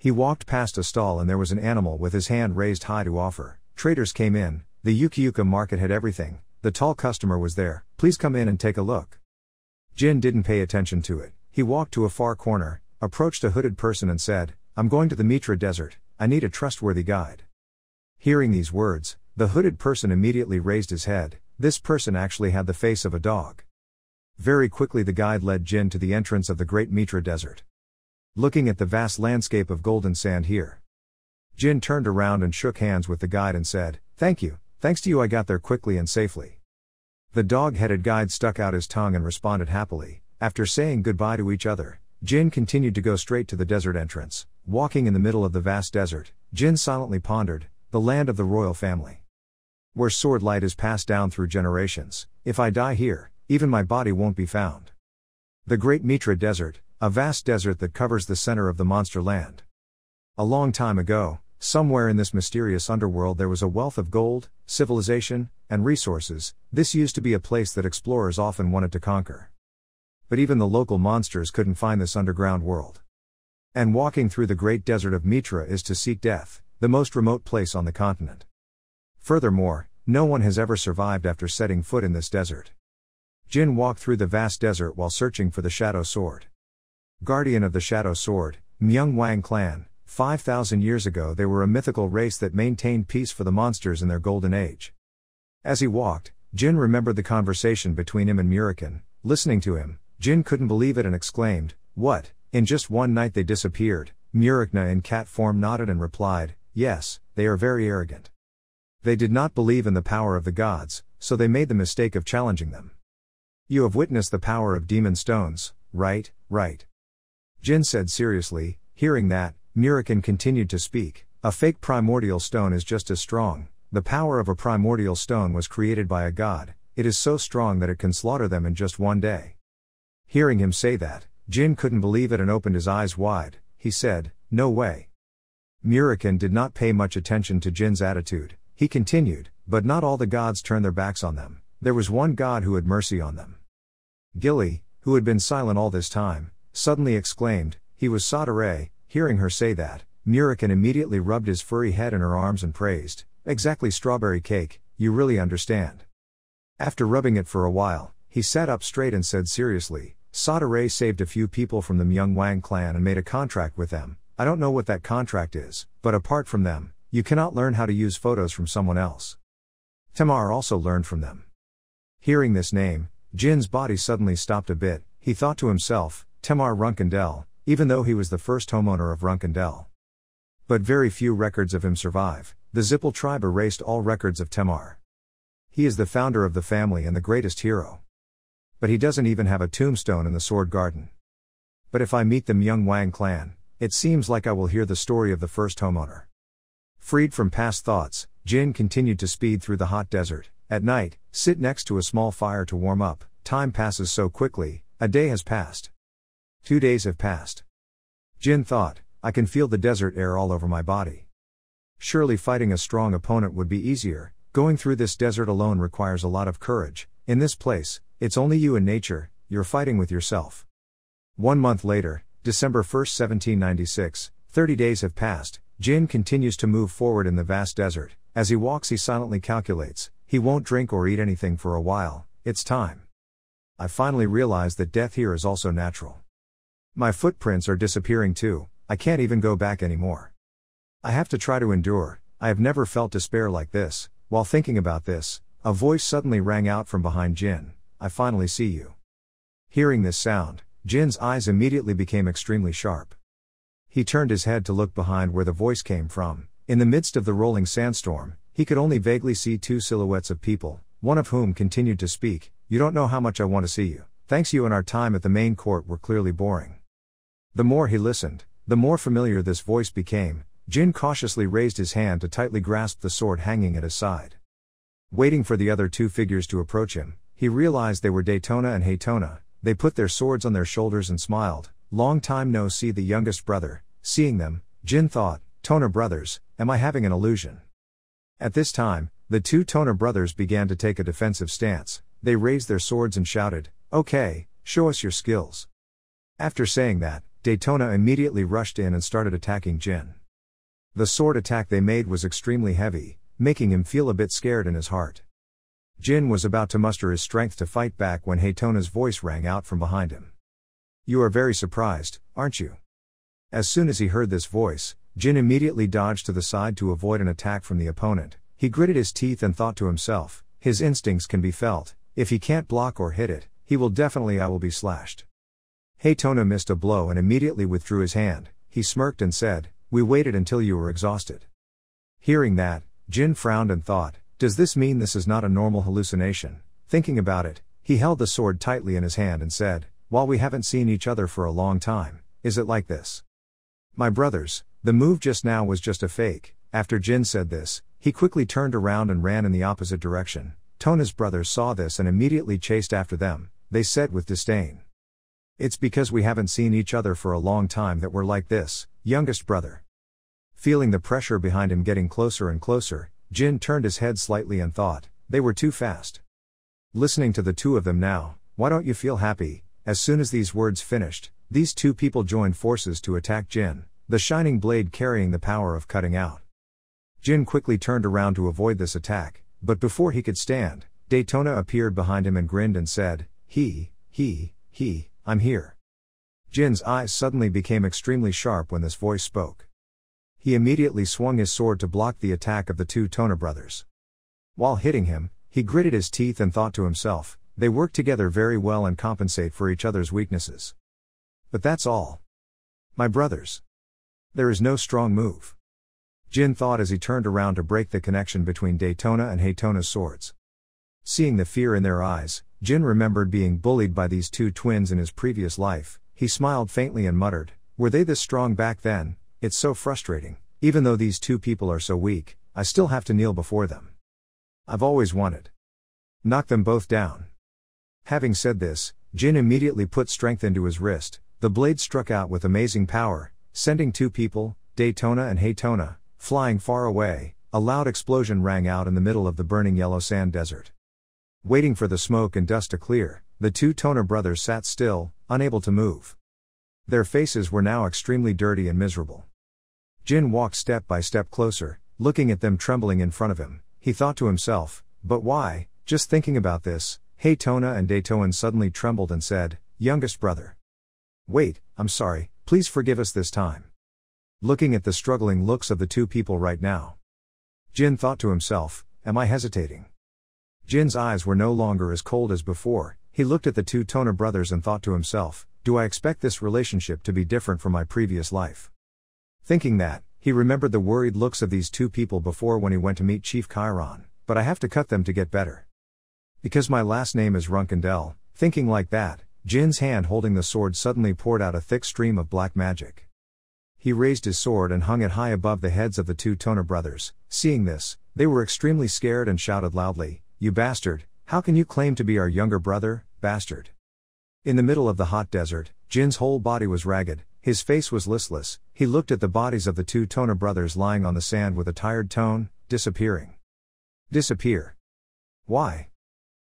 Speaker 1: He walked past a stall and there was an animal with his hand raised high to offer. Traders came in, the Yukiuka market had everything, the tall customer was there, please come in and take a look. Jin didn't pay attention to it, he walked to a far corner, approached a hooded person and said, I'm going to the Mitra Desert, I need a trustworthy guide. Hearing these words, the hooded person immediately raised his head, this person actually had the face of a dog. Very quickly the guide led Jin to the entrance of the Great Mitra Desert. Looking at the vast landscape of golden sand here, Jin turned around and shook hands with the guide and said, thank you, thanks to you I got there quickly and safely. The dog-headed guide stuck out his tongue and responded happily. After saying goodbye to each other, Jin continued to go straight to the desert entrance. Walking in the middle of the vast desert, Jin silently pondered, the land of the royal family, where sword light is passed down through generations. If I die here, even my body won't be found. The Great Mitra Desert, a vast desert that covers the center of the monster land. A long time ago, somewhere in this mysterious underworld there was a wealth of gold, civilization, and resources. This used to be a place that explorers often wanted to conquer. But even the local monsters couldn't find this underground world. And walking through the great desert of Mitra is to seek death, the most remote place on the continent. Furthermore, no one has ever survived after setting foot in this desert. Jin walked through the vast desert while searching for the Shadow Sword. Guardian of the Shadow Sword, Manhwa clan. 5,000 years ago they were a mythical race that maintained peace for the monsters in their golden age. As he walked, Jin remembered the conversation between him and Murikan. Listening to him, Jin couldn't believe it and exclaimed, what, in just one night they disappeared? Murikna in cat form nodded and replied, yes, they are very arrogant. They did not believe in the power of the gods, so they made the mistake of challenging them. You have witnessed the power of demon stones, right? Right. Jin said seriously. Hearing that, Murikan continued to speak, a fake primordial stone is just as strong. The power of a primordial stone was created by a god, it is so strong that it can slaughter them in just one day. Hearing him say that, Jin couldn't believe it and opened his eyes wide. He said, no way. Murikan did not pay much attention to Jin's attitude. He continued, but not all the gods turn their backs on them. There was one god who had mercy on them. Gilly, who had been silent all this time, suddenly exclaimed, he was Sadare. Hearing her say that, Murikan immediately rubbed his furry head in her arms and praised, exactly strawberry cake, you really understand. After rubbing it for a while, he sat up straight and said seriously, Sadare saved a few people from the Manhwa clan and made a contract with them. I don't know what that contract is, but apart from them, you cannot learn how to use photos from someone else. Tamar also learned from them. Hearing this name, Jin's body suddenly stopped a bit. He thought to himself, Tamar Runkendel, even though he was the first homeowner of Runkendel. But very few records of him survive. The Zippel tribe erased all records of Tamar. He is the founder of the family and the greatest hero. But he doesn't even have a tombstone in the Sword Garden. But if I meet the Manhwa clan, it seems like I will hear the story of the first homeowner. Freed from past thoughts, Jin continued to speed through the hot desert. At night, sit next to a small fire to warm up. Time passes so quickly, a day has passed. 2 days have passed. Jin thought, I can feel the desert air all over my body. Surely fighting a strong opponent would be easier. Going through this desert alone requires a lot of courage. In this place, it's only you and nature, you're fighting with yourself. 1 month later, December 1st, 1796, 30 days have passed. Jin continues to move forward in the vast desert. As he walks he silently calculates, he won't drink or eat anything for a while. It's time. I finally realize that death here is also natural. My footprints are disappearing too, I can't even go back anymore. I have to try to endure. I have never felt despair like this. While thinking about this, a voice suddenly rang out from behind Jin, I finally see you. Hearing this sound, Jin's eyes immediately became extremely sharp. He turned his head to look behind where the voice came from. In the midst of the rolling sandstorm, he could only vaguely see 2 silhouettes of people, one of whom continued to speak, you don't know how much I want to see you. Thanks you and our time at the main court were clearly boring. The more he listened, the more familiar this voice became. Jin cautiously raised his hand to tightly grasp the sword hanging at his side. Waiting for the other 2 figures to approach him, he realized they were Daytona and Haytona. They put their swords on their shoulders and smiled. Long time no see, the youngest brother. Seeing them, Jin thought, Toner brothers, am I having an illusion? At this time, the 2 Toner brothers began to take a defensive stance. They raised their swords and shouted, okay, show us your skills. After saying that, Daytona immediately rushed in and started attacking Jin. The sword attack they made was extremely heavy, making him feel a bit scared in his heart. Jin was about to muster his strength to fight back when Daytona's voice rang out from behind him. "You are very surprised, aren't you?" As soon as he heard this voice, Jin immediately dodged to the side to avoid an attack from the opponent. He gritted his teeth and thought to himself, his instincts can be felt, if he can't block or hit it, I will be slashed. Daytona missed a blow and immediately withdrew his hand. He smirked and said, "We waited until you were exhausted." Hearing that, Jin frowned and thought, does this mean this is not a normal hallucination? Thinking about it, he held the sword tightly in his hand and said, "While we haven't seen each other for a long time, is it like this? My brothers, the move just now was just a fake." After Jin said this, he quickly turned around and ran in the opposite direction. Tona's brothers saw this and immediately chased after them. They said with disdain, "It's because we haven't seen each other for a long time that we're like this, youngest brother." Feeling the pressure behind him getting closer and closer, Jin turned his head slightly and thought, they were too fast. Listening to the two of them now, why don't you feel happy? As soon as these words finished, these two people joined forces to attack Jin, the shining blade carrying the power of cutting out. Jin quickly turned around to avoid this attack, but before he could stand, Daytona appeared behind him and grinned and said, I'm here." Jin's eyes suddenly became extremely sharp when this voice spoke. He immediately swung his sword to block the attack of the two Tona brothers. While hitting him, he gritted his teeth and thought to himself, they work together very well and compensate for each other's weaknesses. But that's all. My brothers. There is no strong move. Jin thought as he turned around to break the connection between Daytona and Daytona's swords. Seeing the fear in their eyes, Jin remembered being bullied by these two twins in his previous life. He smiled faintly and muttered, "Were they this strong back then? It's so frustrating. Even though these two people are so weak, I still have to kneel before them. I've always wanted. Knock them both down." Having said this, Jin immediately put strength into his wrist. The blade struck out with amazing power, sending two people, Daytona and Daytona, flying far away. A loud explosion rang out in the middle of the burning yellow sand desert. Waiting for the smoke and dust to clear, the two Tona brothers sat still, unable to move. Their faces were now extremely dirty and miserable. Jin walked step by step closer, looking at them trembling in front of him. He thought to himself, but why? Just thinking about this, Daytona and Daytona suddenly trembled and said, "Youngest brother. Wait, I'm sorry, please forgive us this time." Looking at the struggling looks of the two people right now, Jin thought to himself, am I hesitating? Jin's eyes were no longer as cold as before. He looked at the two Tona brothers and thought to himself, do I expect this relationship to be different from my previous life? Thinking that, he remembered the worried looks of these two people before when he went to meet Chief Chiron, but I have to cut them to get better. Because my last name is Runkendel. Thinking like that, Jin's hand holding the sword suddenly poured out a thick stream of black magic. He raised his sword and hung it high above the heads of the two Tona brothers. Seeing this, they were extremely scared and shouted loudly, "You bastard, how can you claim to be our younger brother, bastard?" In the middle of the hot desert, Jin's whole body was ragged, his face was listless. He looked at the bodies of the two Tona brothers lying on the sand with a tired tone, disappearing. Disappear? Why?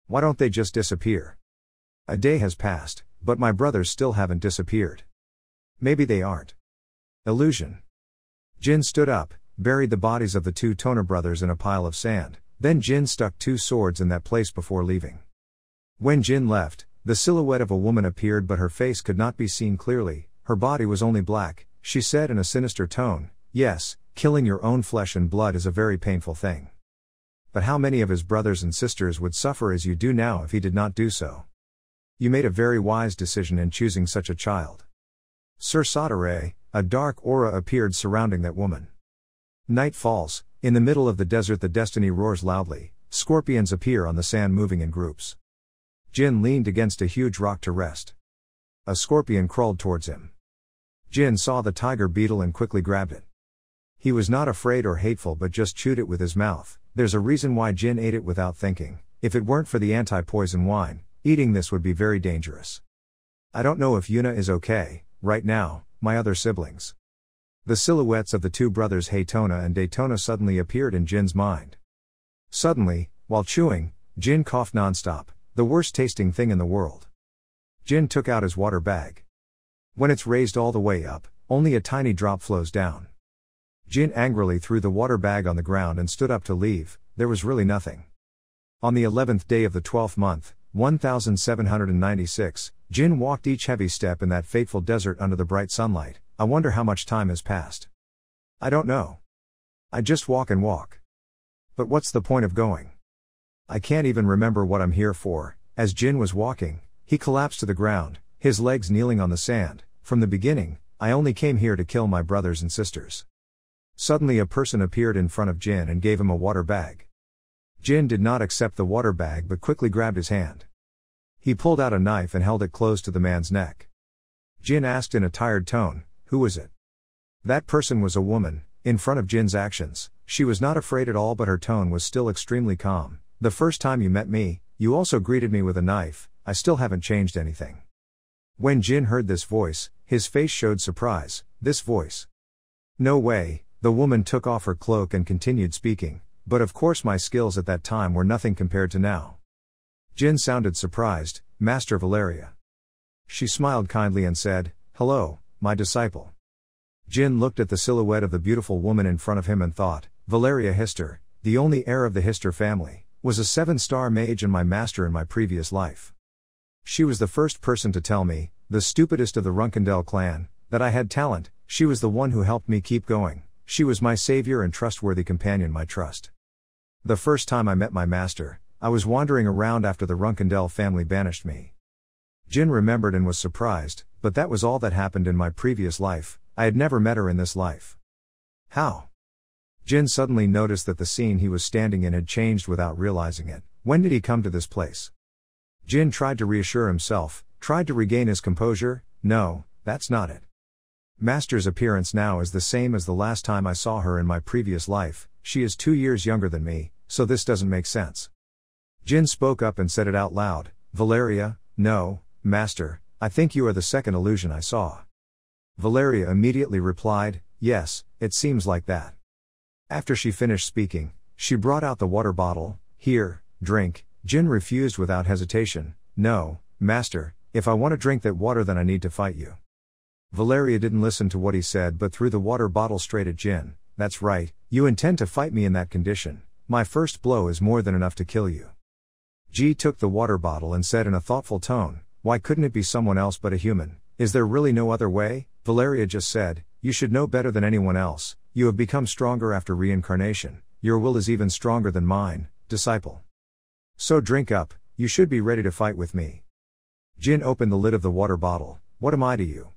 Speaker 1: Why don't they just disappear? A day has passed, but my brothers still haven't disappeared. Maybe they aren't. Illusion. Jin stood up, buried the bodies of the two Tona brothers in a pile of sand. Then Jin stuck two swords in that place before leaving. When Jin left, the silhouette of a woman appeared, but her face could not be seen clearly. Her body was only black. She said in a sinister tone, "Yes, killing your own flesh and blood is a very painful thing. But how many of his brothers and sisters would suffer as you do now if he did not do so? You made a very wise decision in choosing such a child." Sir Satare, a dark aura appeared surrounding that woman. Night falls. In the middle of the desert the destiny roars loudly. Scorpions appear on the sand moving in groups. Jin leaned against a huge rock to rest. A scorpion crawled towards him. Jin saw the tiger beetle and quickly grabbed it. He was not afraid or hateful but just chewed it with his mouth. There's a reason why Jin ate it without thinking. If it weren't for the anti-poison wine, eating this would be very dangerous. I don't know if Yuna is okay, right now, my other siblings. The silhouettes of the two brothers Daytona and Daytona suddenly appeared in Jin's mind. Suddenly, while chewing, Jin coughed non-stop, the worst tasting thing in the world. Jin took out his water bag. When it's raised all the way up, only a tiny drop flows down. Jin angrily threw the water bag on the ground and stood up to leave. There was really nothing. On the 11th day of the 12th month, 1796, Jin walked each heavy step in that fateful desert under the bright sunlight. I wonder how much time has passed. I don't know. I just walk and walk. But what's the point of going? I can't even remember what I'm here for. As Jin was walking, he collapsed to the ground, his legs kneeling on the sand. From the beginning, I only came here to kill my brothers and sisters. Suddenly a person appeared in front of Jin and gave him a water bag. Jin did not accept the water bag but quickly grabbed his hand. He pulled out a knife and held it close to the man's neck. Jin asked in a tired tone, "Who was it?" That person was a woman. In front of Jin's actions, she was not afraid at all, but her tone was still extremely calm. "The first time you met me, you also greeted me with a knife. I still haven't changed anything." When Jin heard this voice, his face showed surprise. This voice? No way. The woman took off her cloak and continued speaking, "But of course my skills at that time were nothing compared to now." Jin sounded surprised. "Master Valeria." She smiled kindly and said, "Hello, my disciple." Jin looked at the silhouette of the beautiful woman in front of him and thought, Valeria Hister, the only heir of the Hister family, was a 7-star mage and my master in my previous life. She was the first person to tell me, the stupidest of the Runkendell clan, that I had talent. She was the one who helped me keep going. She was my savior and trustworthy companion, my trust. The first time I met my master, I was wandering around after the Runkendell family banished me. Jin remembered and was surprised, but that was all that happened in my previous life. I had never met her in this life. How? Jin suddenly noticed that the scene he was standing in had changed without realizing it. When did he come to this place? Jin tried to reassure himself, tried to regain his composure. No, that's not it. Master's appearance now is the same as the last time I saw her in my previous life. She is 2 years younger than me, so this doesn't make sense. Jin spoke up and said it out loud. Valeria, no, Master, I think you are the second illusion I saw. Valeria immediately replied, yes, it seems like that. After she finished speaking, she brought out the water bottle. Here, drink. Jin refused without hesitation. No, Master, if I want to drink that water then I need to fight you. Valeria didn't listen to what he said but threw the water bottle straight at Jin. That's right, you intend to fight me in that condition. My first blow is more than enough to kill you. Ji took the water bottle and said in a thoughtful tone, why couldn't it be someone else but a human? Is there really no other way? Valeria just said, you should know better than anyone else. You have become stronger after reincarnation. Your will is even stronger than mine, disciple. So drink up, you should be ready to fight with me. Jin opened the lid of the water bottle. What am I to you?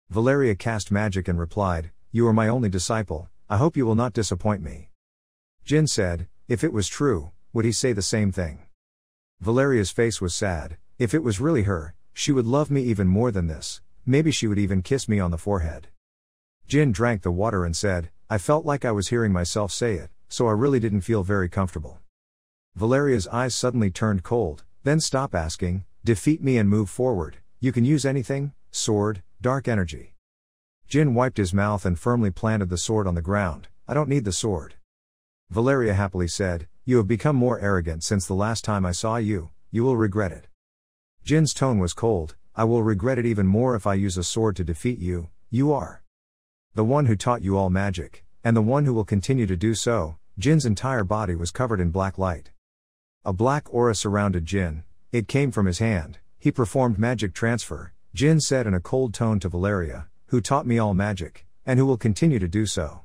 Speaker 1: Valeria cast magic and replied, you are my only disciple, I hope you will not disappoint me. Jin said, if it was true, would he say the same thing? Valeria's face was sad. If it was really her, she would love me even more than this. Maybe she would even kiss me on the forehead. Jin drank the water and said, I felt like I was hearing myself say it, so I really didn't feel very comfortable. Valeria's eyes suddenly turned cold, then stop asking, defeat me and move forward. You can use anything, sword, dark energy. Jin wiped his mouth and firmly planted the sword on the ground. I don't need the sword. Valeria happily said, you have become more arrogant since the last time I saw you. You will regret it. Jin's tone was cold. I will regret it even more if I use a sword to defeat you. You are the one who taught you all magic, and the one who will continue to do so. Jin's entire body was covered in black light. A black aura surrounded Jin. It came from his hand. He performed magic transfer. Jin said in a cold tone to Valeria, who taught me all magic, and who will continue to do so.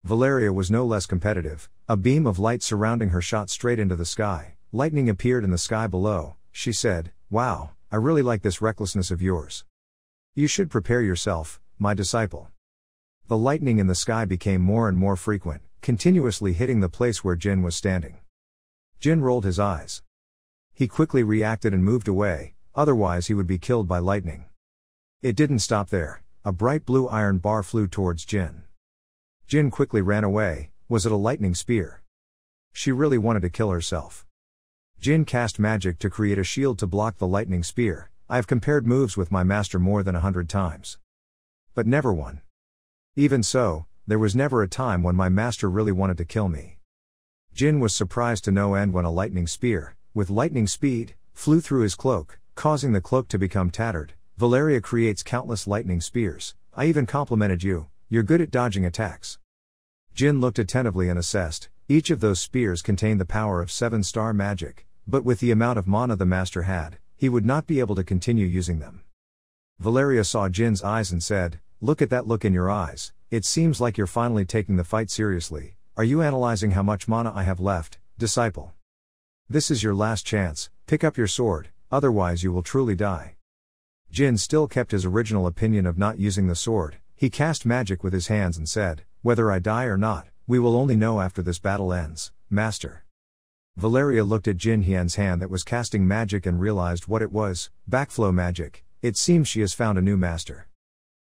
Speaker 1: Valeria was no less competitive. A beam of light surrounding her shot straight into the sky. Lightning appeared in the sky below. She said, wow, I really like this recklessness of yours. You should prepare yourself, my disciple. The lightning in the sky became more and more frequent, continuously hitting the place where Jin was standing. Jin rolled his eyes. He quickly reacted and moved away, otherwise he would be killed by lightning. It didn't stop there. A bright blue iron bar flew towards Jin. Jin quickly ran away. Was it a lightning spear? She really wanted to kill herself. Jin cast magic to create a shield to block the lightning spear. I have compared moves with my master more than 100 times. But never won. Even so, there was never a time when my master really wanted to kill me. Jin was surprised to no end when a lightning spear, with lightning speed, flew through his cloak, causing the cloak to become tattered. Valeria creates countless lightning spears. I even complimented you, you're good at dodging attacks. Jin looked attentively and assessed. Each of those spears contained the power of 7-star magic, but with the amount of mana the master had, he would not be able to continue using them. Valeria saw Jin's eyes and said, "Look at that look in your eyes, it seems like you're finally taking the fight seriously. Are you analyzing how much mana I have left, disciple? This is your last chance, pick up your sword, otherwise you will truly die." Jin still kept his original opinion of not using the sword. He cast magic with his hands and said, "Whether I die or not, we will only know after this battle ends, master." Valeria looked at Jin Hian's hand that was casting magic and realized what it was, backflow magic. It seems she has found a new master.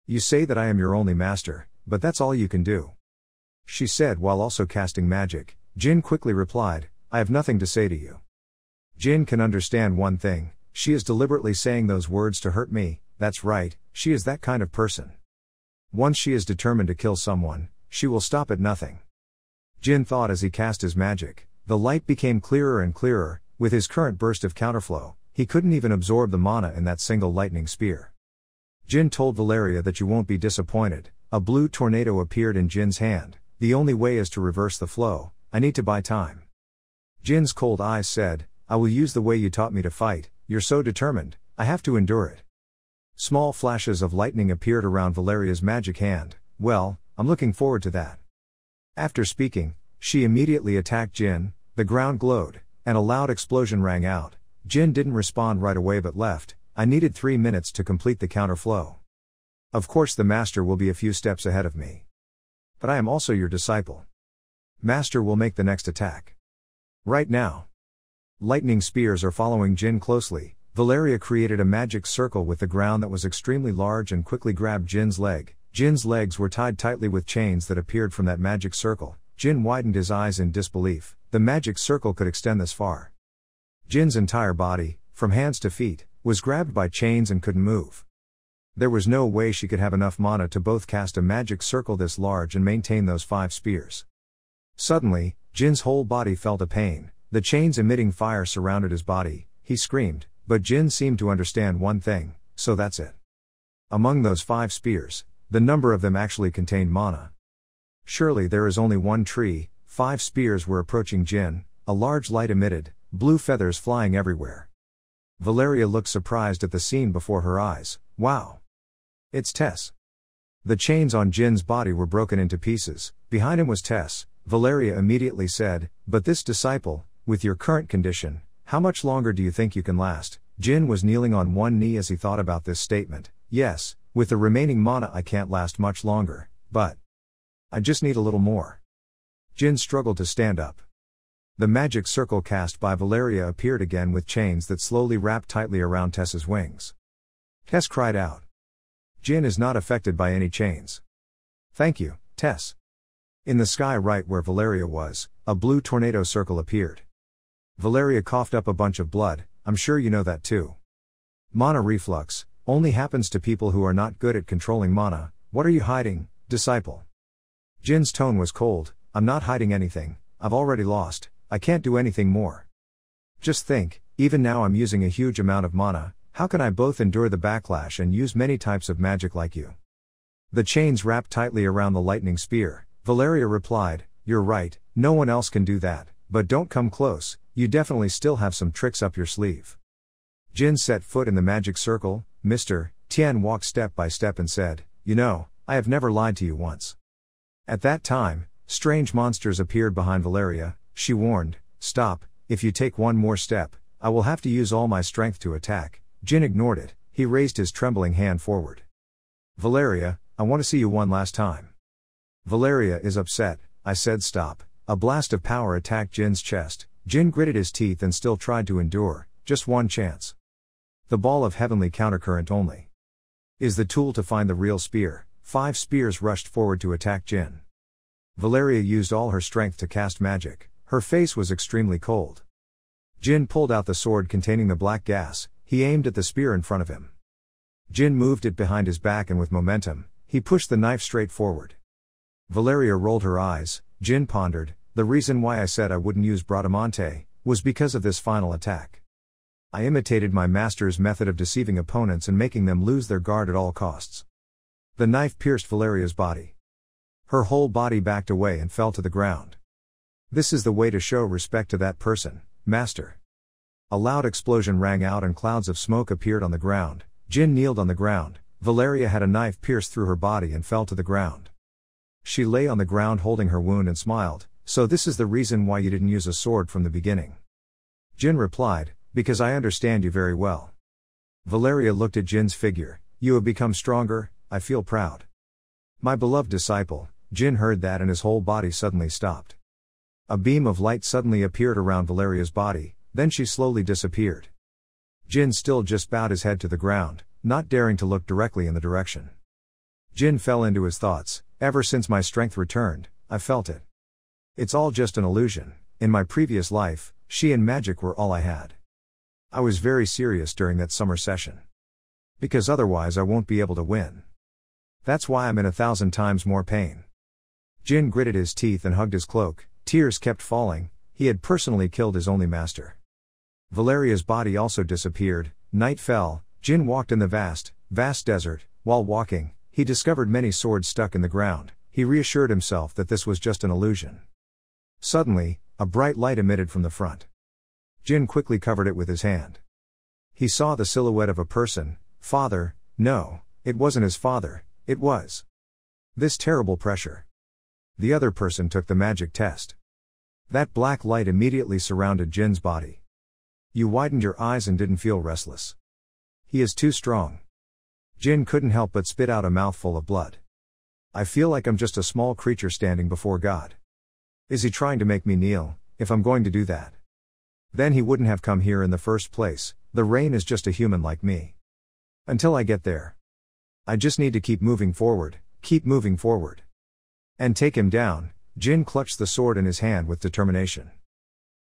Speaker 1: "You say that I am your only master, but that's all you can do," she said while also casting magic. Jin quickly replied, "I have nothing to say to you." Jin can understand one thing, she is deliberately saying those words to hurt me. That's right, she is that kind of person. Once she is determined to kill someone, she will stop at nothing. Jin thought as he cast his magic. The light became clearer and clearer. With his current burst of counterflow, he couldn't even absorb the mana in that single lightning spear. Jin told Valeria that you won't be disappointed. A blue tornado appeared in Jin's hand. "The only way is to reverse the flow, I need to buy time." Jin's cold eyes said, "I will use the way you taught me to fight, you're so determined, I have to endure it." Small flashes of lightning appeared around Valeria's magic hand. "Well, I'm looking forward to that." After speaking, she immediately attacked Jin. The ground glowed, and a loud explosion rang out. Jin didn't respond right away but left. "I needed 3 minutes to complete the counterflow. Of course the master will be a few steps ahead of me. But I am also your disciple. Master will make the next attack. Right now." Lightning spears are following Jin closely. Valeria created a magic circle with the ground that was extremely large and quickly grabbed Jin's leg. Jin's legs were tied tightly with chains that appeared from that magic circle. Jin widened his eyes in disbelief. The magic circle could extend this far. Jin's entire body, from hands to feet, was grabbed by chains and couldn't move. There was no way she could have enough mana to both cast a magic circle this large and maintain those 5 spears. Suddenly, Jin's whole body felt a pain. The chains emitting fire surrounded his body. He screamed, but Jin seemed to understand one thing, so that's it. Among those 5 spears, the number of them actually contained mana. Surely there is only one tree. 5 spears were approaching Jin, a large light emitted, blue feathers flying everywhere. Valeria looked surprised at the scene before her eyes. Wow! It's Tess. The chains on Jin's body were broken into pieces. Behind him was Tess. Valeria immediately said, "But this disciple, with your current condition, how much longer do you think you can last?" Jin was kneeling on one knee as he thought about this statement. "Yes, with the remaining mana I can't last much longer, but I just need a little more." Jin struggled to stand up. The magic circle cast by Valeria appeared again with chains that slowly wrapped tightly around Tess's wings. Tess cried out. Jin is not affected by any chains. "Thank you, Tess." In the sky right where Valeria was, a blue tornado circle appeared. Valeria coughed up a bunch of blood. "I'm sure you know that too. Mana reflux only happens to people who are not good at controlling mana. What are you hiding, disciple?" Jin's tone was cold. "I'm not hiding anything, I've already lost, I can't do anything more. Just think, even now I'm using a huge amount of mana, how can I both endure the backlash and use many types of magic like you?" The chains wrapped tightly around the lightning spear. Valeria replied, "You're right, no one else can do that, but don't come close, you definitely still have some tricks up your sleeve." Jin set foot in the magic circle. Mr. Tian walked step by step and said, "You know, I have never lied to you once." At that time, strange monsters appeared behind Valeria. She warned, "Stop, if you take one more step, I will have to use all my strength to attack." Jin ignored it. He raised his trembling hand forward. "Valeria, I want to see you one last time." "Valeria is upset, I said stop." A blast of power attacked Jin's chest. Jin gritted his teeth and still tried to endure. Just one chance. The ball of heavenly countercurrent only is the tool to find the real spear. 5 spears rushed forward to attack Jin. Valeria used all her strength to cast magic. Her face was extremely cold. Jin pulled out the sword containing the black gas. He aimed at the spear in front of him. Jin moved it behind his back and with momentum, he pushed the knife straight forward. Valeria rolled her eyes. Jin pondered, the reason why I said I wouldn't use Bradamante was because of this final attack. I imitated my master's method of deceiving opponents and making them lose their guard at all costs. The knife pierced Valeria's body. Her whole body backed away and fell to the ground. This is the way to show respect to that person, master. A loud explosion rang out and clouds of smoke appeared on the ground. Jin kneeled on the ground. Valeria had a knife pierced through her body and fell to the ground. She lay on the ground holding her wound and smiled. So this is the reason why you didn't use a sword from the beginning? Jin replied, because I understand you very well. Valeria looked at Jin's figure. You have become stronger, I feel proud. My beloved disciple. Jin heard that and his whole body suddenly stopped. A beam of light suddenly appeared around Valeria's body, then she slowly disappeared. Jin still just bowed his head to the ground, not daring to look directly in the direction. Jin fell into his thoughts. Ever since my strength returned, I felt it. It's all just an illusion. In my previous life, she and magic were all I had. I was very serious during that summer session. Because otherwise I won't be able to win. That's why I'm in 1,000 times more pain. Jin gritted his teeth and hugged his cloak. Tears kept falling. He had personally killed his only master. Valeria's body also disappeared. Night fell. Jin walked in the vast desert. While walking, he discovered many swords stuck in the ground. He reassured himself that this was just an illusion. Suddenly, a bright light emitted from the front. Jin quickly covered it with his hand. He saw the silhouette of a person. Father, no, it wasn't his father, it was. This terrible pressure. The other person took the magic test. That black light immediately surrounded Jin's body. You widened your eyes and didn't feel restless. He is too strong. Jin couldn't help but spit out a mouthful of blood. I feel like I'm just a small creature standing before God. Is he trying to make me kneel, if I'm going to do that? Then he wouldn't have come here in the first place. The rain is just a human like me. Until I get there. I just need to keep moving forward, And take him down. Jin clutched the sword in his hand with determination.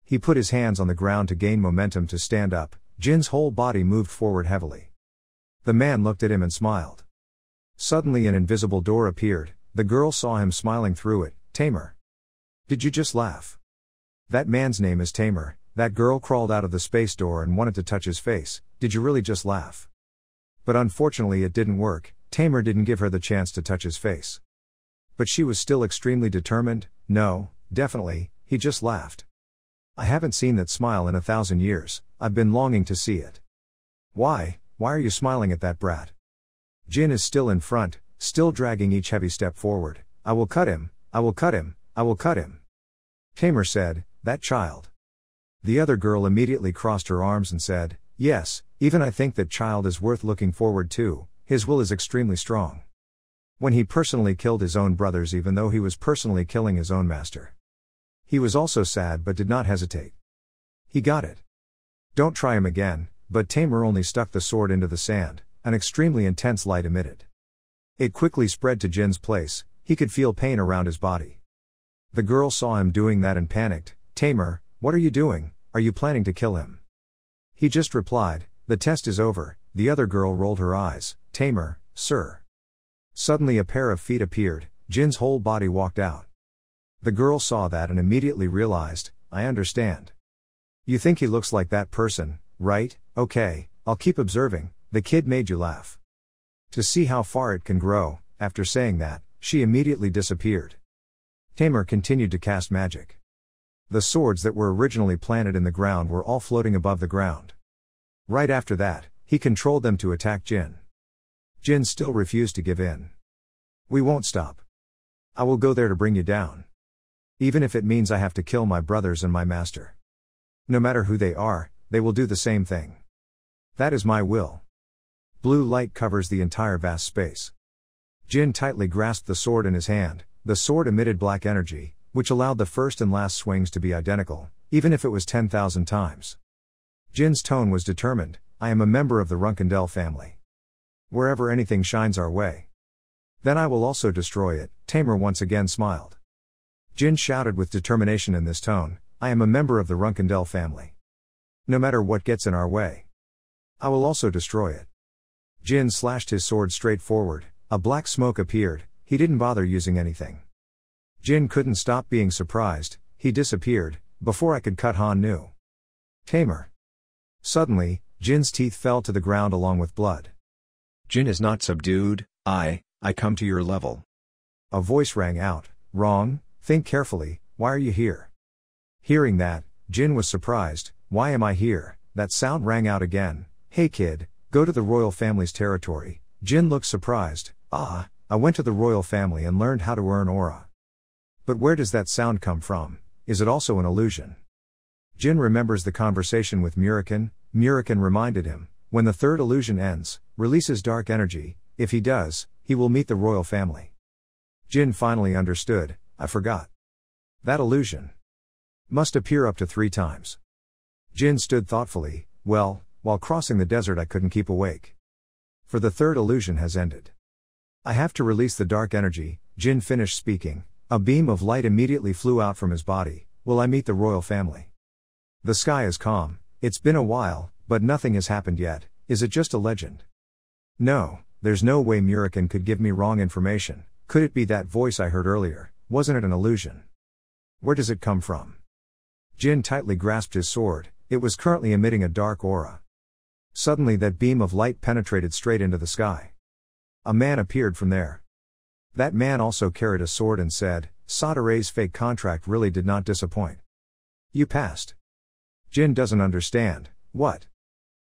Speaker 1: He put his hands on the ground to gain momentum to stand up. Jin's whole body moved forward heavily. The man looked at him and smiled. Suddenly an invisible door appeared. The girl saw him smiling through it. Tamer. Did you just laugh? That man's name is Tamer. That girl crawled out of the space door and wanted to touch his face. Did you really just laugh? But unfortunately it didn't work. Tamer didn't give her the chance to touch his face. But she was still extremely determined. No, definitely, he just laughed. I haven't seen that smile in 1,000 years. I've been longing to see it. Why are you smiling at that brat? Jin is still in front, still dragging each heavy step forward. I will cut him, I will cut him, I will cut him. Tamer said, that child. The other girl immediately crossed her arms and said, yes, even I think that child is worth looking forward to. His will is extremely strong. When he personally killed his own brothers even though he was personally killing his own master. He was also sad but did not hesitate. He got it. Don't try him again, but Tamer only stuck the sword into the sand. An extremely intense light emitted. It quickly spread to Jin's place. He could feel pain around his body. The girl saw him doing that and panicked. Tamer, what are you doing? Are you planning to kill him? He just replied, the test is over. The other girl rolled her eyes. Tamer, sir. Suddenly a pair of feet appeared. Jin's whole body walked out. The girl saw that and immediately realized, I understand. You think he looks like that person, right? Okay, I'll keep observing. The kid made you laugh. To see how far it can grow. After saying that, she immediately disappeared. Tamer continued to cast magic. The swords that were originally planted in the ground were all floating above the ground. Right after that, he controlled them to attack Jin. Jin still refused to give in. We won't stop. I will go there to bring you down. Even if it means I have to kill my brothers and my master. No matter who they are, they will do the same thing. That is my will. Blue light covers the entire vast space. Jin tightly grasped the sword in his hand. The sword emitted black energy, which allowed the first and last swings to be identical, even if it was 10,000 times. Jin's tone was determined. I am a member of the Runkendell family. Wherever anything shines our way, then I will also destroy it. Tamer once again smiled. Jin shouted with determination in this tone, I am a member of the Runkendell family. No matter what gets in our way, I will also destroy it. Jin slashed his sword straight forward. A black smoke appeared. He didn't bother using anything. Jin couldn't stop being surprised. He disappeared. Before I could cut Han knew. Tamer. Suddenly, Jin's teeth fell to the ground along with blood.
Speaker 2: Jin is not subdued, I come to your level.
Speaker 1: A voice rang out, wrong, think carefully, why are you here? Hearing that, Jin was surprised, why am I here? That sound rang out again, hey kid, go to the royal family's territory. Jin looked surprised, I went to the royal family and learned how to earn aura. But where does that sound come from? Is it also an illusion? Jin remembers the conversation with Murikan. Murikan reminded him, when the third illusion ends, release his dark energy, if he does, he will meet the royal family. Jin finally understood, I forgot. That illusion must appear up to 3 times. Jin stood thoughtfully, well, while crossing the desert I couldn't keep awake. For the third illusion has ended. I have to release the dark energy. Jin finished speaking. A beam of light immediately flew out from his body. Will I meet the royal family? The sky is calm. It's been a while, but nothing has happened yet. Is it just a legend? No, there's no way Murikan could give me wrong information. Could it be that voice I heard earlier? Wasn't it an illusion? Where does it come from? Jin tightly grasped his sword. It was currently emitting a dark aura. Suddenly that beam of light penetrated straight into the sky. A man appeared from there. That man also carried a sword and said, Sadare's fake contract really did not disappoint. You passed. Jin doesn't understand. What?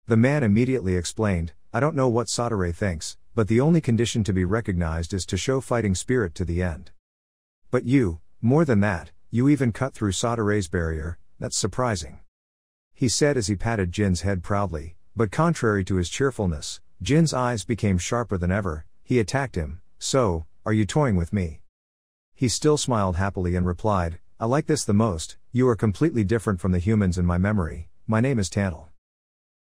Speaker 1: The man immediately explained, I don't know what Sadare thinks, but the only condition to be recognized is to show fighting spirit to the end. But you, more than that, you even cut through Sadare's barrier, that's surprising. He said as he patted Jin's head proudly, but contrary to his cheerfulness, Jin's eyes became sharper than ever. He attacked him, so, are you toying with me? He still smiled happily and replied, I like this the most, you are completely different from the humans in my memory. My name is Tantal.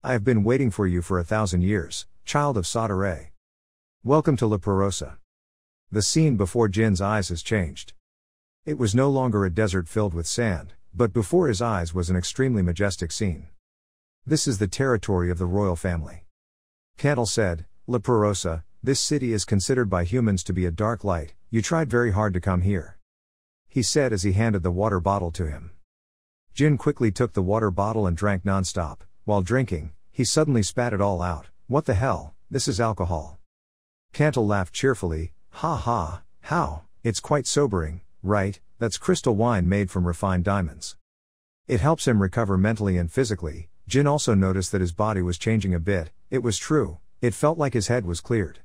Speaker 1: I have been waiting for you for 1,000 years, child of Sadare. Welcome to La Perosa. The scene before Jin's eyes has changed. It was no longer a desert filled with sand, but before his eyes was an extremely majestic scene. This is the territory of the royal family. Tantal said, La Perosa, this city is considered by humans to be a dark light, you tried very hard to come here. He said as he handed the water bottle to him. Jin quickly took the water bottle and drank non-stop. While drinking, he suddenly spat it all out. What the hell, this is alcohol. Tantal laughed cheerfully, ha ha, how, it's quite sobering, right, that's crystal wine made from refined diamonds. It helps him recover mentally and physically. Jin also noticed that his body was changing a bit. It was true, it felt like his head was cleared.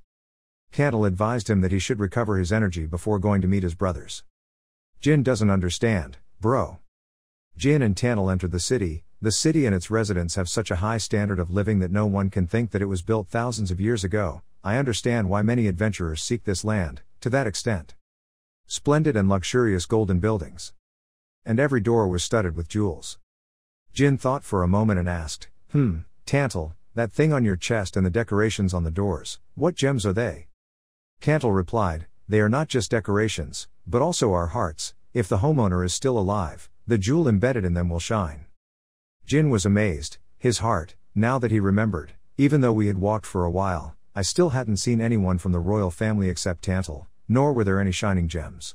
Speaker 1: Tantal advised him that he should recover his energy before going to meet his brothers. Jin doesn't understand, bro. Jin and Tantal entered the city. The city and its residents have such a high standard of living that no one can think that it was built thousands of years ago. I understand why many adventurers seek this land, to that extent. Splendid and luxurious golden buildings. And every door was studded with jewels. Jin thought for a moment and asked, Tantal, that thing on your chest and the decorations on the doors, what gems are they? Tantal replied, they are not just decorations, but also our hearts. If the homeowner is still alive, the jewel embedded in them will shine. Jin was amazed, his heart, now that he remembered, even though we had walked for a while, I still hadn't seen anyone from the royal family except Tantal, nor were there any shining gems.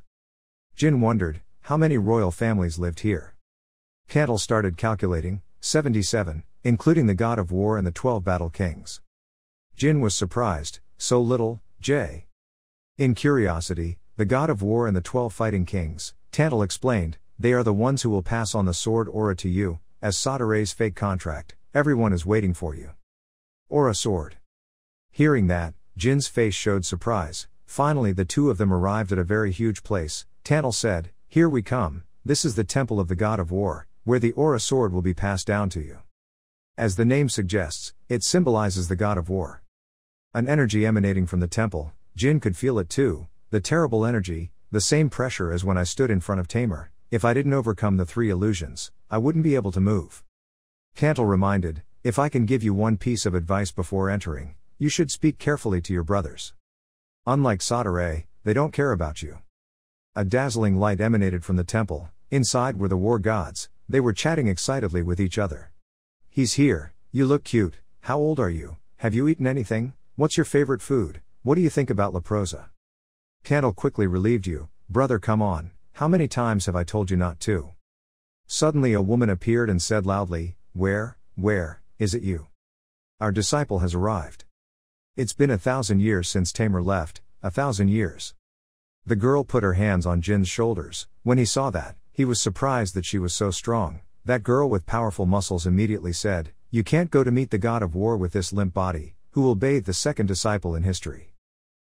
Speaker 1: Jin wondered, how many royal families lived here? Tantal started calculating, 77, including the god of war and the 12 battle kings. Jin was surprised, so little, J. In curiosity, the god of war and the 12 fighting kings, Tantal explained, they are the ones who will pass on the sword aura to you, as Sadare's fake contract, everyone is waiting for you. Aura sword. Hearing that, Jin's face showed surprise. Finally the two of them arrived at a very huge place. Tantal said, here we come, this is the temple of the god of war, where the aura sword will be passed down to you. As the name suggests, it symbolizes the god of war. An energy emanating from the temple, Jin could feel it too, the terrible energy, the same pressure as when I stood in front of Tamer. If I didn't overcome the 3 illusions, I wouldn't be able to move. Tantal reminded, if I can give you one piece of advice before entering, you should speak carefully to your brothers. Unlike Sadare, they don't care about you. A dazzling light emanated from the temple. Inside were the war gods. They were chatting excitedly with each other. He's here, you look cute, how old are you, have you eaten anything, what's your favorite food, what do you think about La Prosa? Tantal quickly relieved you, brother come on, how many times have I told you not to? Suddenly a woman appeared and said loudly, where, is it you? Our disciple has arrived. It's been 1,000 years since Tamer left, 1,000 years. The girl put her hands on Jin's shoulders. When he saw that, he was surprised that she was so strong. That girl with powerful muscles immediately said, "You can't go to meet the god of war with this limp body, who will bathe the second disciple in history."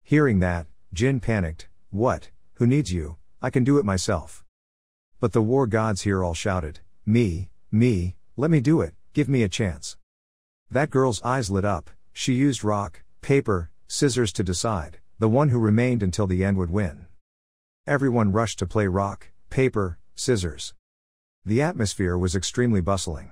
Speaker 1: Hearing that, Jin panicked. "What? Who needs you? I can do it myself." But the war gods here all shouted, me, let me do it, give me a chance." That girl's eyes lit up. She used rock, paper, scissors to decide, the one who remained until the end would win. Everyone rushed to play rock, paper, scissors. The atmosphere was extremely bustling.